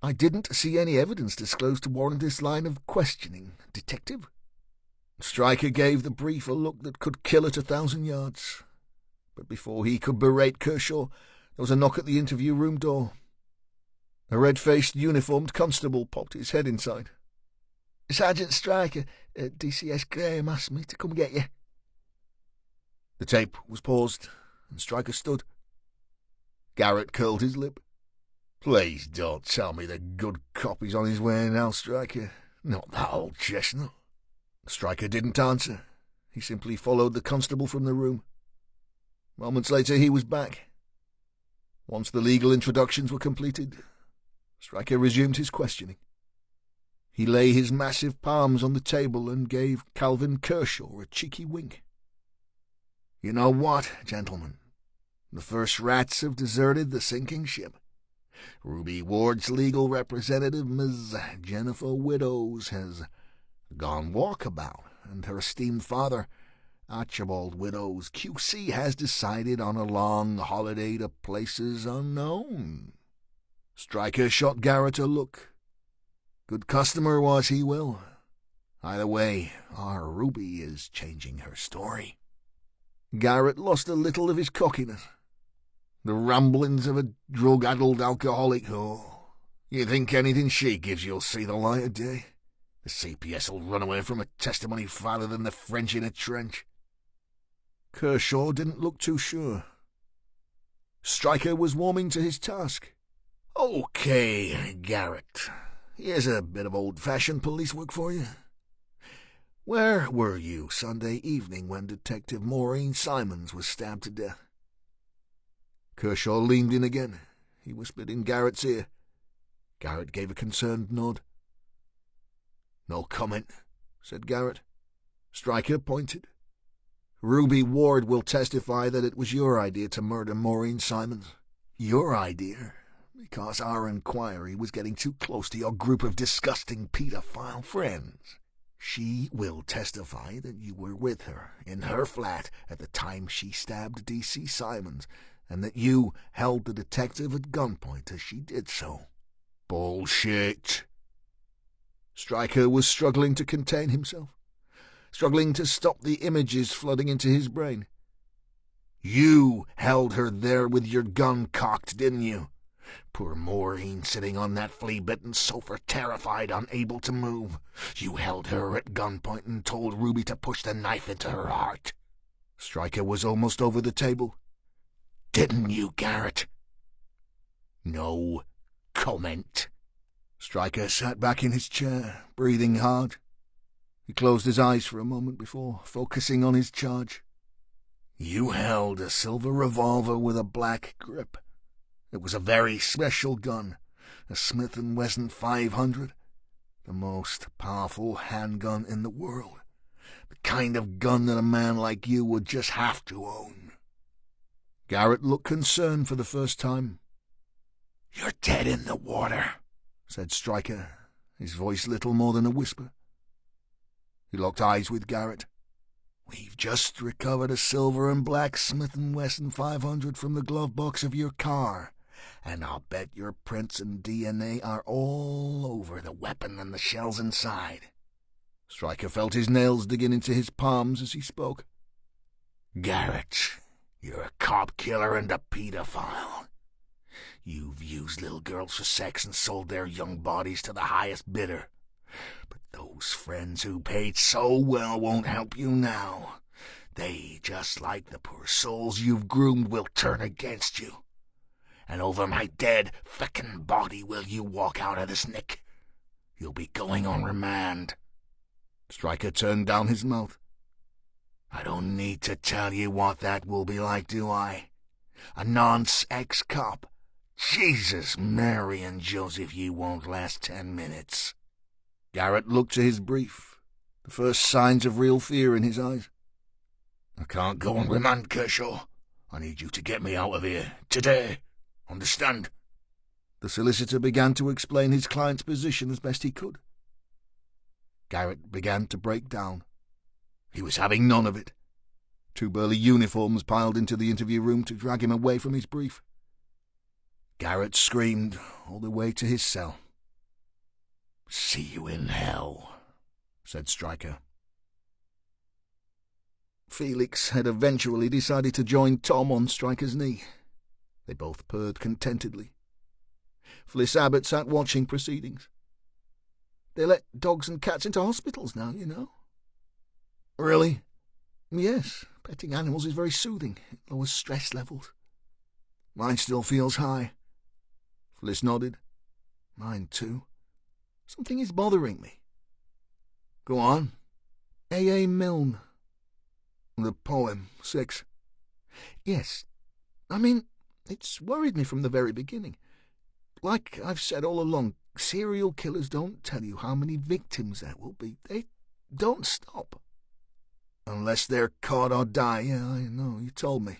I didn't see any evidence disclosed to warrant this line of questioning, Detective. Stryker gave the brief a look that could kill at 1,000 yards. But before he could berate Kershaw, there was a knock at the interview room door. A red-faced, uniformed constable popped his head inside. Sergeant Stryker, DCS Graham asked me to come get you. The tape was paused, and Stryker stood. Garrett curled his lip. Please don't tell me the good cop is on his way now, Stryker. Not that old chestnut. Stryker didn't answer. He simply followed the constable from the room. Moments later he was back. Once the legal introductions were completed, Stryker resumed his questioning. He lay his massive palms on the table and gave Calvin Kershaw a cheeky wink. You know what, gentlemen? The first rats have deserted the sinking ship. Ruby Ward's legal representative, Ms. Jennifer Widows, has gone walkabout, and her esteemed father, Archibald Widows, QC, has decided on a long holiday to places unknown. Stryker shot Garrett a look. Good customer was he, Will. Either way, our Ruby is changing her story. Garrett lost a little of his cockiness. The ramblings of a drug-addled alcoholic. Oh, you think anything she gives you'll see the light of day? The CPS will run away from a testimony farther than the French in a trench. Kershaw didn't look too sure. Stryker was warming to his task. Okay, Garrett. Here's a bit of old-fashioned police work for you. Where were you Sunday evening when Detective Maureen Simons was stabbed to death? Kershaw leaned in again. He whispered in Garrett's ear. Garrett gave a concerned nod. No comment, said Garrett. Stryker pointed. Ruby Ward will testify that it was your idea to murder Maureen Simons. Your idea? Because our inquiry was getting too close to your group of disgusting pedophile friends. She will testify that you were with her in her flat at the time she stabbed D.C. Simons, and that you held the detective at gunpoint as she did so. Bullshit. Stryker was struggling to contain himself, struggling to stop the images flooding into his brain. You held her there with your gun cocked, didn't you? Poor Maureen sitting on that flea-bitten sofa, terrified, unable to move. You held her at gunpoint and told Ruby to push the knife into her heart. Stryker was almost over the table. Didn't you, Garrett? No comment. Stryker sat back in his chair, breathing hard. He closed his eyes for a moment before focusing on his charge. You held a silver revolver with a black grip. It was a very special gun, a Smith & Wesson 500, the most powerful handgun in the world, the kind of gun that a man like you would just have to own. Garrett looked concerned for the first time. You're dead in the water, said Stryker, his voice little more than a whisper. He locked eyes with Garrett. We've just recovered a silver and black Smith & Wesson 500 from the glove box of your car, and I'll bet your prints and DNA are all over the weapon and the shells inside. Stryker felt his nails digging into his palms as he spoke. Garrett, you're a cop killer and a pedophile. You've used little girls for sex and sold their young bodies to the highest bidder. But those friends who paid so well won't help you now. They, just like the poor souls you've groomed, will turn against you. And over my dead, feckin' body will you walk out of this, Nick. You'll be going on remand. Stryker turned down his mouth. I don't need to tell you what that will be like, do I? A nonce ex-cop. Jesus, Mary and Joseph, you won't last 10 minutes. Garrett looked to his brief, the first signs of real fear in his eyes. I can't go on remand, Kershaw. I need you to get me out of here, today. Understand? The solicitor began to explain his client's position as best he could. Garrett began to break down. He was having none of it. 2 burly uniforms piled into the interview room to drag him away from his brief. Garrett screamed all the way to his cell. See you in hell, said Stryker. Felix had eventually decided to join Tom on Stryker's knee. They both purred contentedly. Fliss Abbott sat watching proceedings. They let dogs and cats into hospitals now, you know. Really? Yes, petting animals is very soothing. It lowers stress levels. Mine still feels high. Fliss nodded. Mine too. Something is bothering me. Go on. A. Milne. The poem, 6. Yes. I mean, it's worried me from the very beginning. Like I've said all along, serial killers don't tell you how many victims there will be. They don't stop. Unless they're caught or die. Yeah, I know, you told me.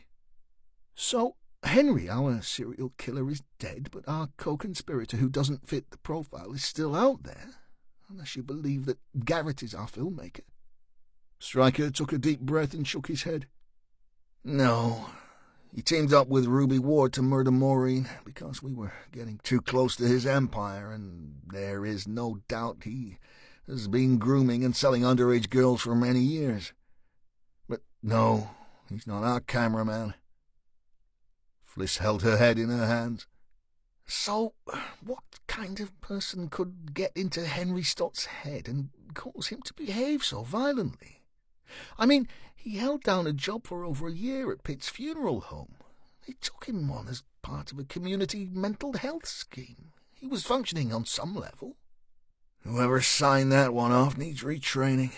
So, Henry, our serial killer, is dead, but our co-conspirator who doesn't fit the profile is still out there, unless you believe that Garrett is our filmmaker. Stryker took a deep breath and shook his head. No. He teamed up with Ruby Ward to murder Maureen because we were getting too close to his empire, and there is no doubt he has been grooming and selling underage girls for many years. But no, he's not our cameraman. Fliss held her head in her hands. So, what kind of person could get into Henry Stott's head and cause him to behave so violently? I mean, he held down a job for over a year at Pitt's funeral home. They took him on as part of a community mental health scheme. He was functioning on some level. Whoever signed that one off needs retraining.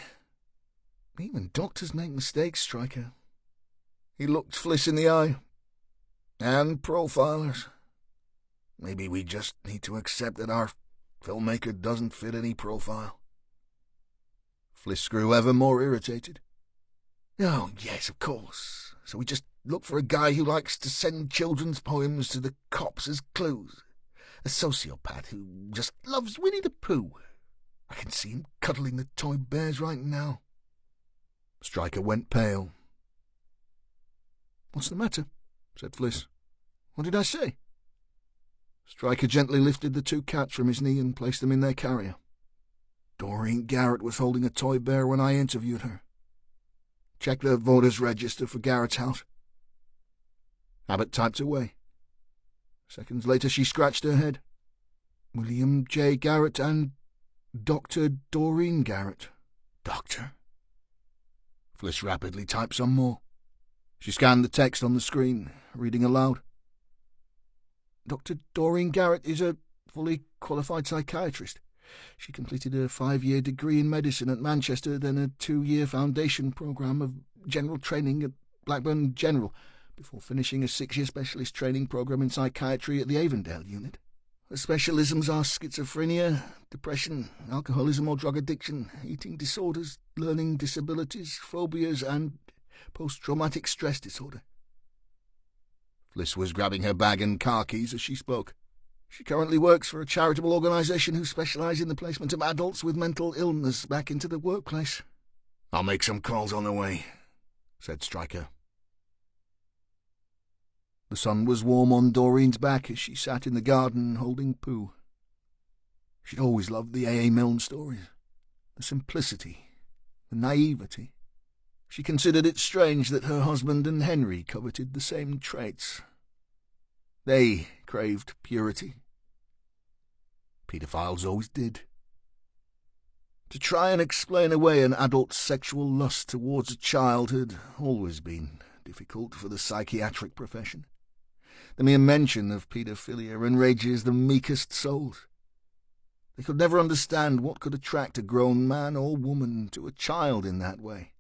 Even doctors make mistakes, Stryker. He looked Fliss in the eye. And profilers. Maybe we just need to accept that our filmmaker doesn't fit any profile. Fliss grew ever more irritated. Oh, yes, of course. So we just look for a guy who likes to send children's poems to the cops as clues. A sociopath who just loves Winnie the Pooh. I can see him cuddling the toy bears right now. Stryker went pale. What's the matter? Said Fliss. What did I say? Stryker gently lifted the 2 cats from his knee and placed them in their carrier. Doreen Garrett was holding a toy bear when I interviewed her. Check the voters' register for Garrett's house. Abbott typed away. Seconds later she scratched her head. William J. Garrett and Dr. Doreen Garrett. Doctor? Fliss rapidly typed some more. She scanned the text on the screen, reading aloud. Dr. Doreen Garrett is a fully qualified psychiatrist. She completed a 5-year degree in medicine at Manchester, then a 2-year foundation programme of general training at Blackburn General, before finishing a 6-year specialist training programme in psychiatry at the Avondale unit. Her specialisms are schizophrenia, depression, alcoholism or drug addiction, eating disorders, learning disabilities, phobias and post-traumatic stress disorder. Fliss was grabbing her bag and car keys as she spoke. She currently works for a charitable organisation who specialise in the placement of adults with mental illness back into the workplace. I'll make some calls on the way, said Stryker. The sun was warm on Doreen's back as she sat in the garden holding Pooh. She'd always loved the A.A. Milne stories. The simplicity, the naivety. She considered it strange that her husband and Henry coveted the same traits. They craved purity. Paedophiles always did. To try and explain away an adult's sexual lust towards a child had always been difficult for the psychiatric profession. The mere mention of paedophilia enrages the meekest souls. They could never understand what could attract a grown man or woman to a child in that way.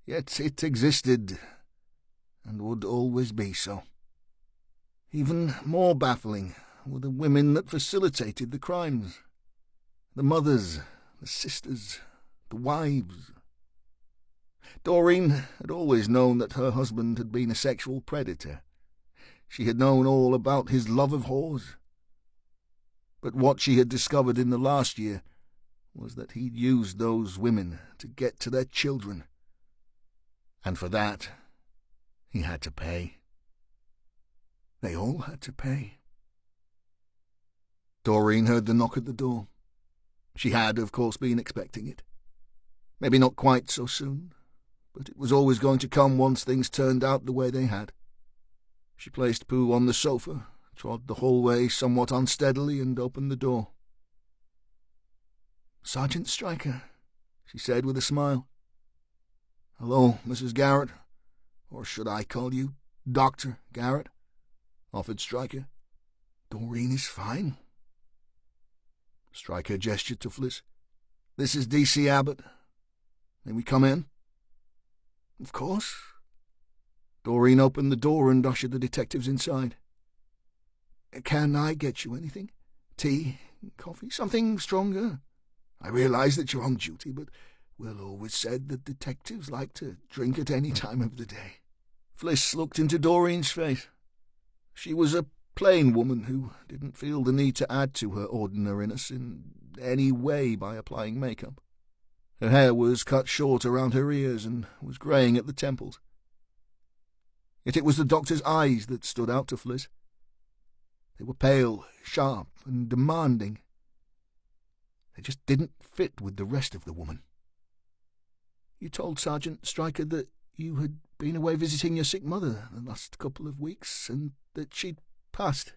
Yet it existed, and would always be so. Even more baffling were the women that facilitated the crimes. The mothers, the sisters, the wives. Doreen had always known that her husband had been a sexual predator. She had known all about his love of whores. But what she had discovered in the last year was that he'd used those women to get to their children. And for that, he had to pay. They all had to pay. Doreen heard the knock at the door. She had, of course, been expecting it. Maybe not quite so soon, but it was always going to come once things turned out the way they had. She placed Pooh on the sofa, trod the hallway somewhat unsteadily, and opened the door. "Sergeant Stryker," she said with a smile. "Hello, Mrs. Garrett. Or should I call you Dr. Garrett?" offered Stryker. "Doreen is fine." Stryker gestured to Fliss. "This is D.C. Abbott. May we come in?" "Of course." Doreen opened the door and ushered the detectives inside. "Can I get you anything? Tea, coffee, something stronger? I realise that you're on duty, but Will always said that detectives like to drink at any time of the day." Fliss looked into Doreen's face. She was a plain woman who didn't feel the need to add to her ordinariness in any way by applying makeup. Her hair was cut short around her ears and was greying at the temples. Yet it was the doctor's eyes that stood out to Fliss. They were pale, sharp, and demanding. They just didn't fit with the rest of the woman. "You told Sergeant Stryker that you had been away visiting your sick mother the last couple of weeks, and that she'd passed,"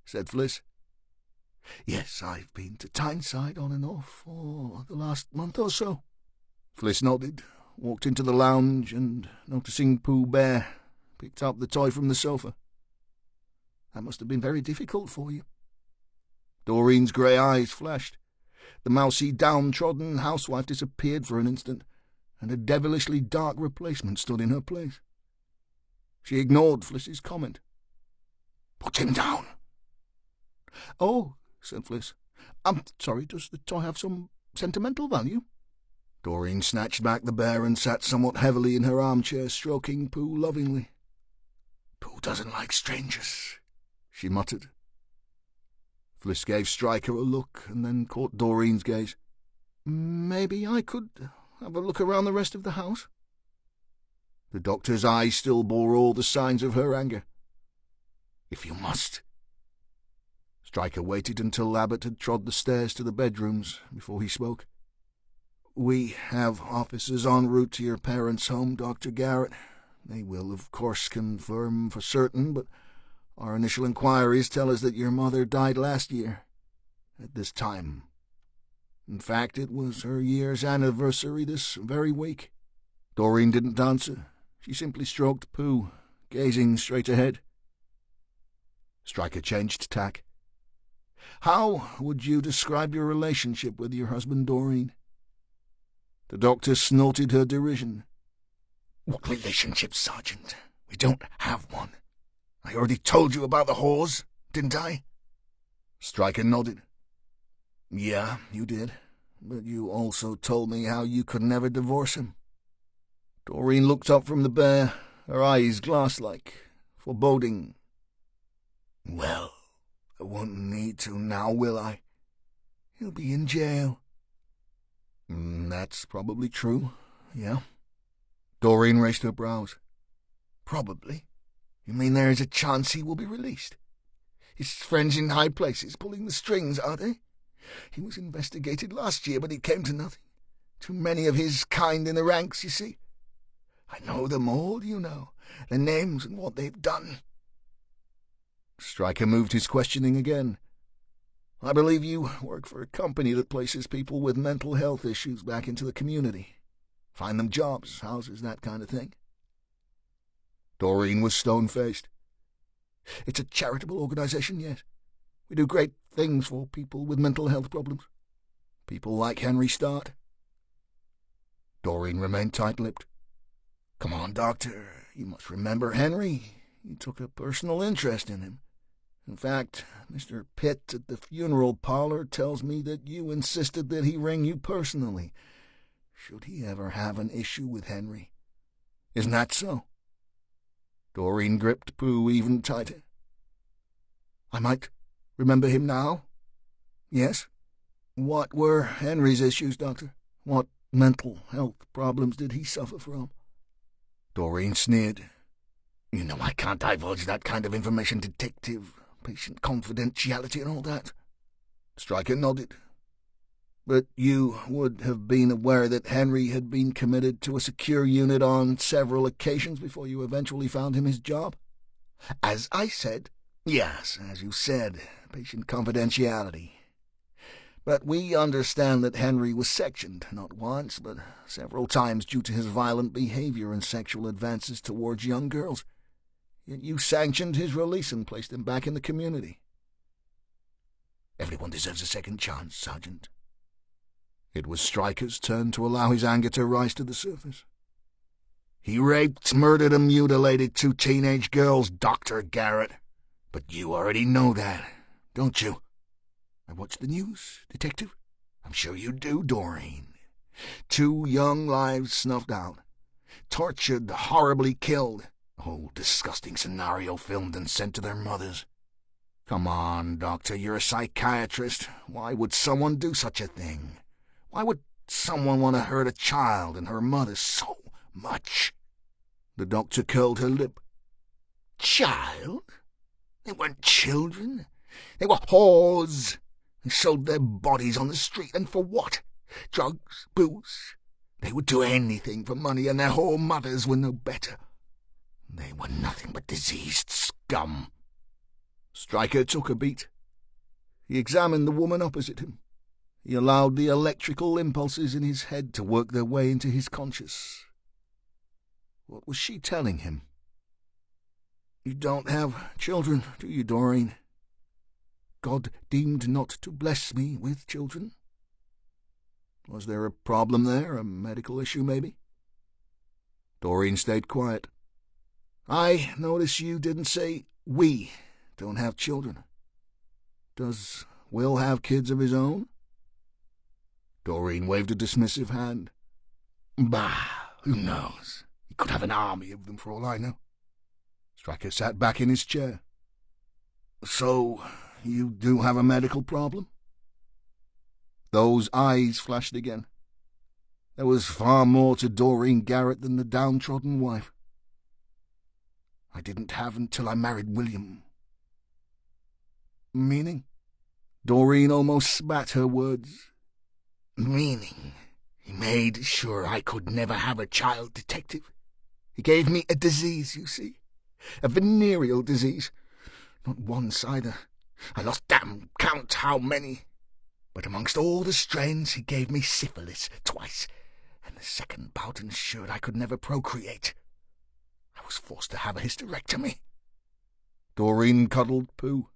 said Fliss. "Yes, I've been to Tyneside on and off for the last month or so." Fliss nodded, walked into the lounge, and, noticing Pooh bare, picked up the toy from the sofa. "That must have been very difficult for you." Doreen's grey eyes flashed. The mousy, downtrodden housewife disappeared for an instant, and a devilishly dark replacement stood in her place. She ignored Fliss's comment. "Put him down." "Oh," said Fliss. "I'm sorry, does the toy have some sentimental value?" Doreen snatched back the bear and sat somewhat heavily in her armchair, stroking Pooh lovingly. "Pooh doesn't like strangers," she muttered. Fliss gave Stryker a look and then caught Doreen's gaze. "Maybe I could have a look around the rest of the house?" The doctor's eyes still bore all the signs of her anger. "If you must." Stryker waited until Abbott had trod the stairs to the bedrooms before he spoke. "We have officers en route to your parents' home, Dr. Garrett. They will, of course, confirm for certain, but our initial inquiries tell us that your mother died last year, at this time. In fact, it was her year's anniversary this very week." Doreen didn't answer. She simply stroked Pooh, gazing straight ahead. Stryker changed tack. "How would you describe your relationship with your husband, Doreen?" The doctor snorted her derision. "What relationship, Sergeant? We don't have one. I already told you about the whores, didn't I?" Stryker nodded. "Yeah, you did. But you also told me how you could never divorce him." Doreen looked up from the bear, her eyes glass-like, foreboding. "Well, I won't need to now, will I? He'll be in jail." "That's probably true, yeah." Doreen raised her brows. "Probably? You mean there is a chance he will be released? His friends in high places pulling the strings, are they? He was investigated last year, but it came to nothing. Too many of his kind in the ranks, you see. I know them all, you know, their names and what they've done." Stryker moved his questioning again. "I believe you work for a company that places people with mental health issues back into the community. Find them jobs, houses, that kind of thing." Doreen was stone-faced. "It's a charitable organization, yes. We do great things for people with mental health problems. People like Henry Start." Doreen remained tight-lipped. "Come on, Doctor. You must remember Henry. You took a personal interest in him. In fact, Mr. Pitt at the funeral parlor tells me that you insisted that he ring you personally, should he ever have an issue with Henry. Isn't that so?" Doreen gripped Pooh even tighter. "I might remember him now? Yes? What were Henry's issues, Doctor? What mental health problems did he suffer from?" Doreen sneered. "You know I can't divulge that kind of information, Detective. Patient confidentiality and all that." Stryker nodded. "But you would have been aware that Henry had been committed to a secure unit on several occasions before you eventually found him his job?" "As I said." "Yes, as you said, patient confidentiality. But we understand that Henry was sectioned, not once, but several times due to his violent behavior and sexual advances towards young girls. Yet you sanctioned his release and placed him back in the community." "Everyone deserves a second chance, Sergeant." It was Stryker's turn to allow his anger to rise to the surface. "He raped, murdered, and mutilated 2 teenage girls, Dr. Garrett. But you already know that, don't you? I watch the news, Detective. I'm sure you do, Doreen. 2 young lives snuffed out. Tortured, horribly killed. A whole disgusting scenario filmed and sent to their mothers. Come on, Doctor, you're a psychiatrist. Why would someone do such a thing? Why would someone want to hurt a child and her mother so much?" The doctor curled her lip. "Child? They weren't children. They were whores. They sold their bodies on the street, and for what? Drugs, booze. They would do anything for money, and their whole mothers were no better. They were nothing but diseased scum." Stryker took a beat. He examined the woman opposite him. He allowed the electrical impulses in his head to work their way into his conscience. What was she telling him? "You don't have children, do you, Doreen? God deemed not to bless me with children." Was there a problem there, a medical issue, maybe? Doreen stayed quiet. "I notice you didn't say we don't have children. Does Will have kids of his own?" Doreen waved a dismissive hand. "Bah, who knows? He could have an army of them for all I know." Stryker sat back in his chair. "So you do have a medical problem?" Those eyes flashed again. There was far more to Doreen Garrett than the downtrodden wife. "I didn't have until I married William." "Meaning?" Doreen almost spat her words. "Meaning, he made sure I could never have a child, Detective. He gave me a disease, you see. A venereal disease. Not once either. I lost damn count how many. But amongst all the strains he gave me syphilis twice, and the second bout ensured I could never procreate. I was forced to have a hysterectomy. Doreen cuddled Pooh.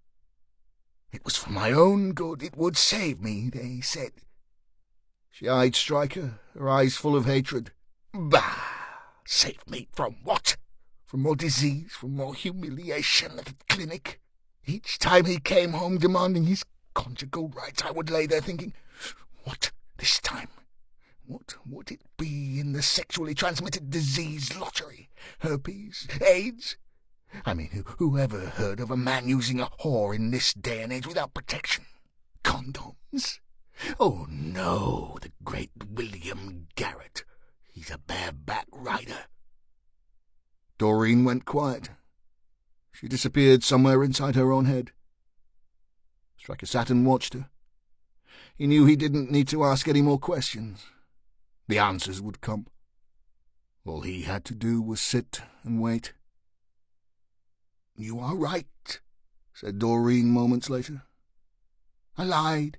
It was for my own good. It would save me, they said. She eyed Stryker, her eyes full of hatred. Bah! Save me from what? From more disease, from more humiliation at the clinic. Each time he came home demanding his conjugal rights, I would lay there thinking, what this time? What would it be in the sexually transmitted disease lottery? Herpes? AIDS? I mean, who ever heard of a man using a whore in this day and age without protection? Condoms? Oh, no, the great William Garrett. He's a bareback rider. Doreen went quiet. She disappeared somewhere inside her own head. Stryker sat and watched her. He knew he didn't need to ask any more questions. The answers would come. All he had to do was sit and wait. "You are right," said Doreen moments later. "I lied.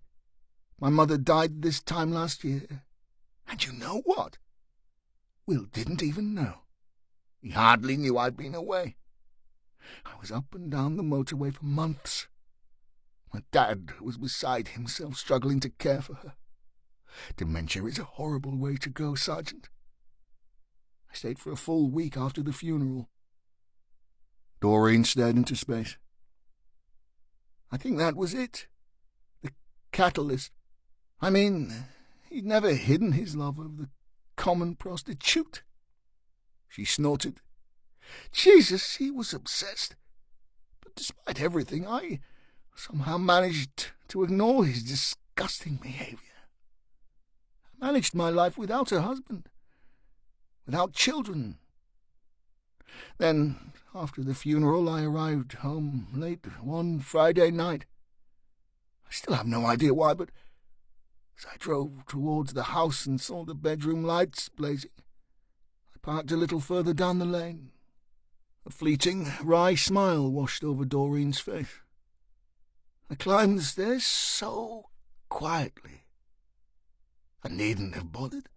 My mother died this time last year. And you know what? Will didn't even know. He hardly knew I'd been away. I was up and down the motorway for months. My dad was beside himself, struggling to care for her. Dementia is a horrible way to go, Sergeant. I stayed for a full week after the funeral." Doreen stared into space. "I think that was it. The catalyst. I mean, he'd never hidden his love of the common prostitute." She snorted. "Jesus, he was obsessed. But despite everything, I somehow managed to ignore his disgusting behavior. I managed my life without a husband, without children. Then, after the funeral, I arrived home late one Friday night. I still have no idea why, but as I drove towards the house and saw the bedroom lights blazing, I parked a little further down the lane. A fleeting, wry smile washed over Doreen's face. I climbed the stairs so quietly. I needn't have bothered.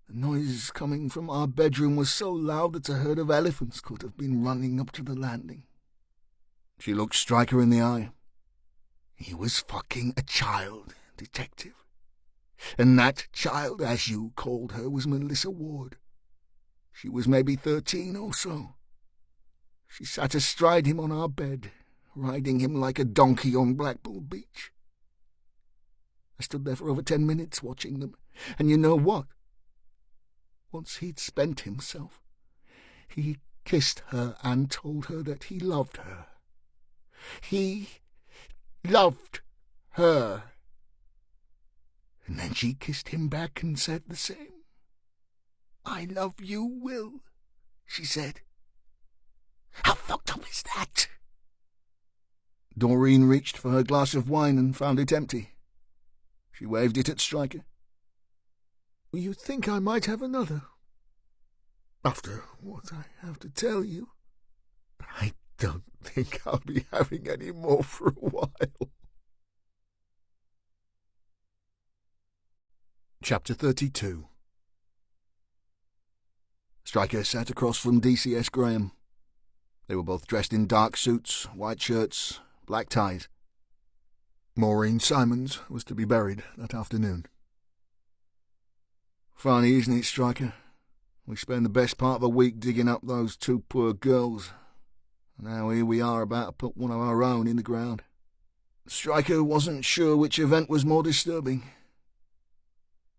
The noise coming from our bedroom was so loud that a herd of elephants could have been running up to the landing." She looked Stryker in the eye. "He was fucking a child, Detective. And that child, as you called her, was Melissa Ward. She was maybe 13 or so. She sat astride him on our bed, riding him like a donkey on Blackpool Beach. I stood there for over 10 minutes watching them, and you know what? Once he'd spent himself, he kissed her and told her that he loved her. He loved her. And then she kissed him back and said the same. 'I love you, Will,' she said. How fucked up is that?" Doreen reached for her glass of wine and found it empty. She waved it at Stryker. "You think I might have another? After what I have to tell you, I don't think I'll be having any more for a while." Chapter 32. Stryker sat across from DCS Graham. They were both dressed in dark suits, white shirts, black ties. Maureen Simons was to be buried that afternoon. "Funny, isn't it, Stryker? We spent the best part of a week digging up those two poor girls. Now here we are about to put one of our own in the ground." Stryker wasn't sure which event was more disturbing.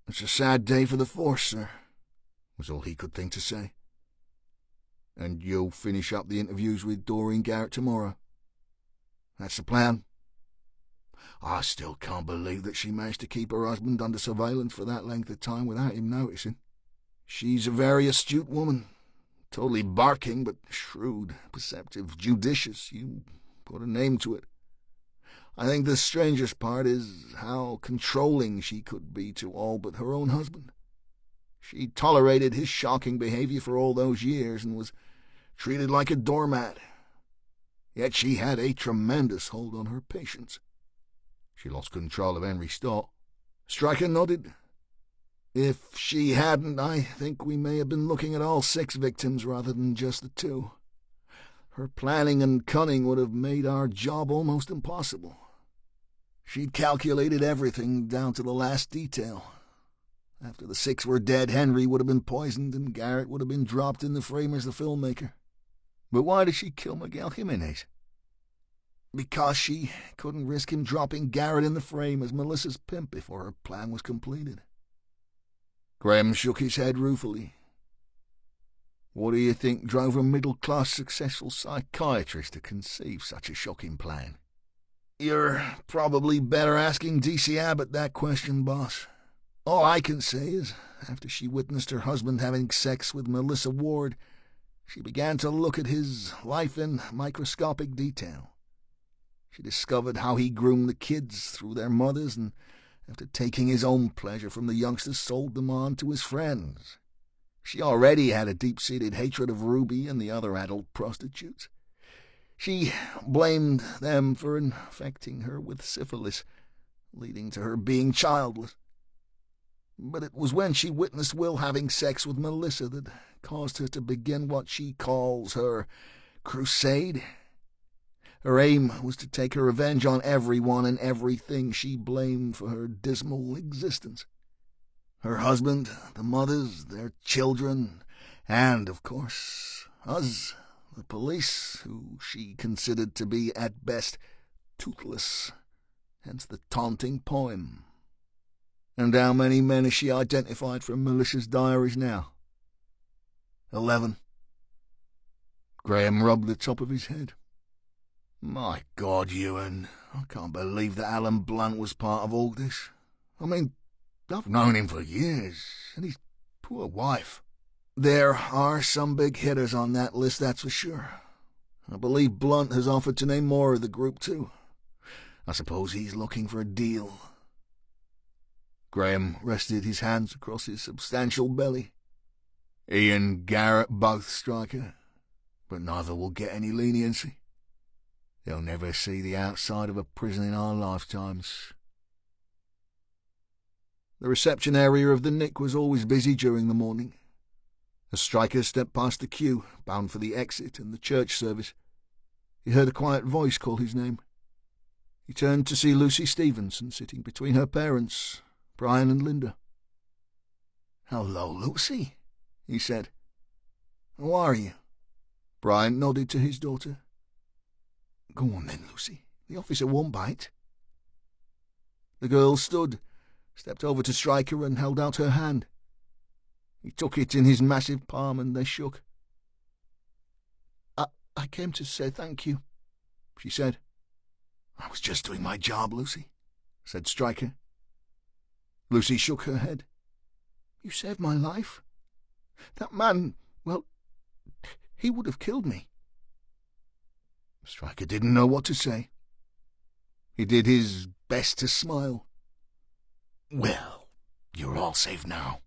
"It's a sad day for the force, sir," was all he could think to say. "And you'll finish up the interviews with Doreen Garrett tomorrow?" "That's the plan. I still can't believe that she managed to keep her husband under surveillance for that length of time without him noticing. She's a very astute woman, totally barking, but shrewd, perceptive, judicious. You put a name to it. I think the strangest part is how controlling she could be to all but her own husband. She tolerated his shocking behavior for all those years and was treated like a doormat. Yet she had a tremendous hold on her patients. She lost control of Henry Stott. Stryker nodded. If she hadn't, I think we may have been looking at all 6 victims rather than just the 2. Her planning and cunning would have made our job almost impossible. She'd calculated everything down to the last detail. After the 6 were dead, Henry would have been poisoned and Garrett would have been dropped in the frame as the filmmaker. But why did she kill Miguel Jimenez? Because she couldn't risk him dropping Garrett in the frame as Melissa's pimp before her plan was completed. Graham shook his head ruefully. What do you think drove a middle-class successful psychiatrist to conceive such a shocking plan? You're probably better asking D.C. Abbott that question, boss. All I can say is, after she witnessed her husband having sex with Melissa Ward, she began to look at his life in microscopic detail. She discovered how he groomed the kids through their mothers and, after taking his own pleasure from the youngsters, sold them on to his friends. She already had a deep-seated hatred of Ruby and the other adult prostitutes. She blamed them for infecting her with syphilis, leading to her being childless. But it was when she witnessed Will having sex with Melissa that caused her to begin what she calls her crusade. Her aim was to take her revenge on everyone and everything she blamed for her dismal existence. Her husband, the mothers, their children, and, of course, us, the police, who she considered to be, at best, toothless, hence the taunting poem. And how many men has she identified from Melissa's diaries now? 11. Graham rubbed the top of his head. My God, Ewan, I can't believe that Alan Blunt was part of all this. I mean, I've known him for years, and his poor wife. There are some big hitters on that list, that's for sure. I believe Blunt has offered to name more of the group, too. I suppose he's looking for a deal. Graham rested his hands across his substantial belly. He and Garrett both, Stryker, but neither will get any leniency. They'll never see the outside of a prison in our lifetimes. The reception area of the Nick was always busy during the morning. As Stryker stepped past the queue, bound for the exit and the church service, he heard a quiet voice call his name. He turned to see Lucy Stevenson sitting between her parents, Brian and Linda. "Hello, Lucy," he said. "How are you?" Brian nodded to his daughter. "Go on then, Lucy. The officer won't bite." The girl stood, stepped over to Stryker and held out her hand. He took it in his massive palm and they shook. I came to say thank you," she said. "I was just doing my job, Lucy," said Stryker. Lucy shook her head. "You saved my life. That man, well, he would have killed me." Stryker didn't know what to say. He did his best to smile. "Well, you're all safe now."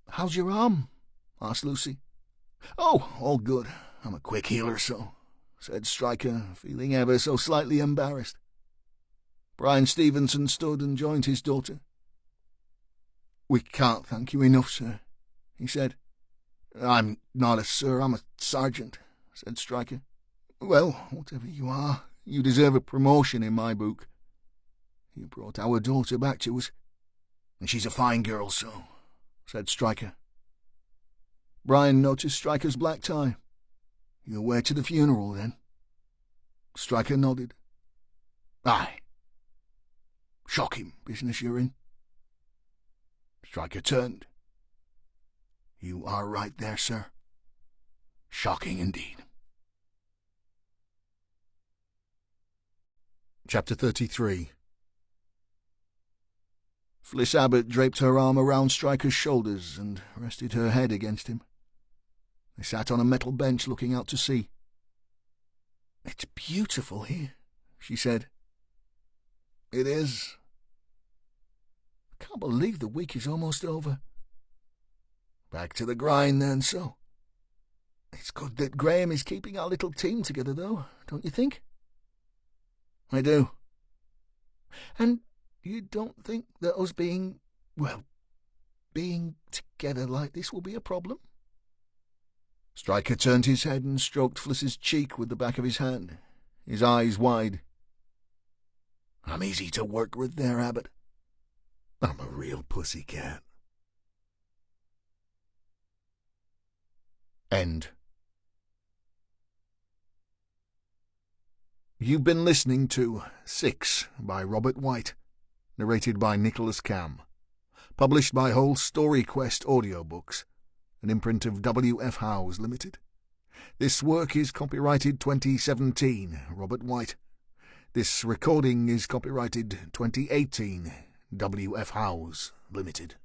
"How's your arm?" asked Lucy. "Oh, all good. I'm a quick healer, said Stryker, feeling ever so slightly embarrassed. Brian Stevenson stood and joined his daughter. "We can't thank you enough, sir," he said. "I'm not a sir, I'm a sergeant," said Stryker. "Well, whatever you are, you deserve a promotion in my book. You brought our daughter back to us." "And she's a fine girl, said Stryker. Brian noticed Stryker's black tie. "You were to the funeral, then?" Stryker nodded. "Aye. Shocking business you're in." Stryker turned. "You are right there, sir. Shocking indeed." Chapter 33. Fliss Abbott draped her arm around Stryker's shoulders and rested her head against him. They sat on a metal bench looking out to sea. "It's beautiful here," she said. "It is. I can't believe the week is almost over." Back to the grind then, so. It's good that Graham is keeping our little team together, though, don't you think? I do. And you don't think that us being together like this will be a problem? Stryker turned his head and stroked Fliss's cheek with the back of his hand, his eyes wide. I'm easy to work with there, Abbott. I'm a real pussycat. End. You've been listening to 6 by Robert White, narrated by Nicholas Cam, published by Whole Story Quest Audiobooks, an imprint of W.F. Howes Limited. This work is copyrighted 2017, Robert White. This recording is copyrighted 2018, W.F. Howes Limited.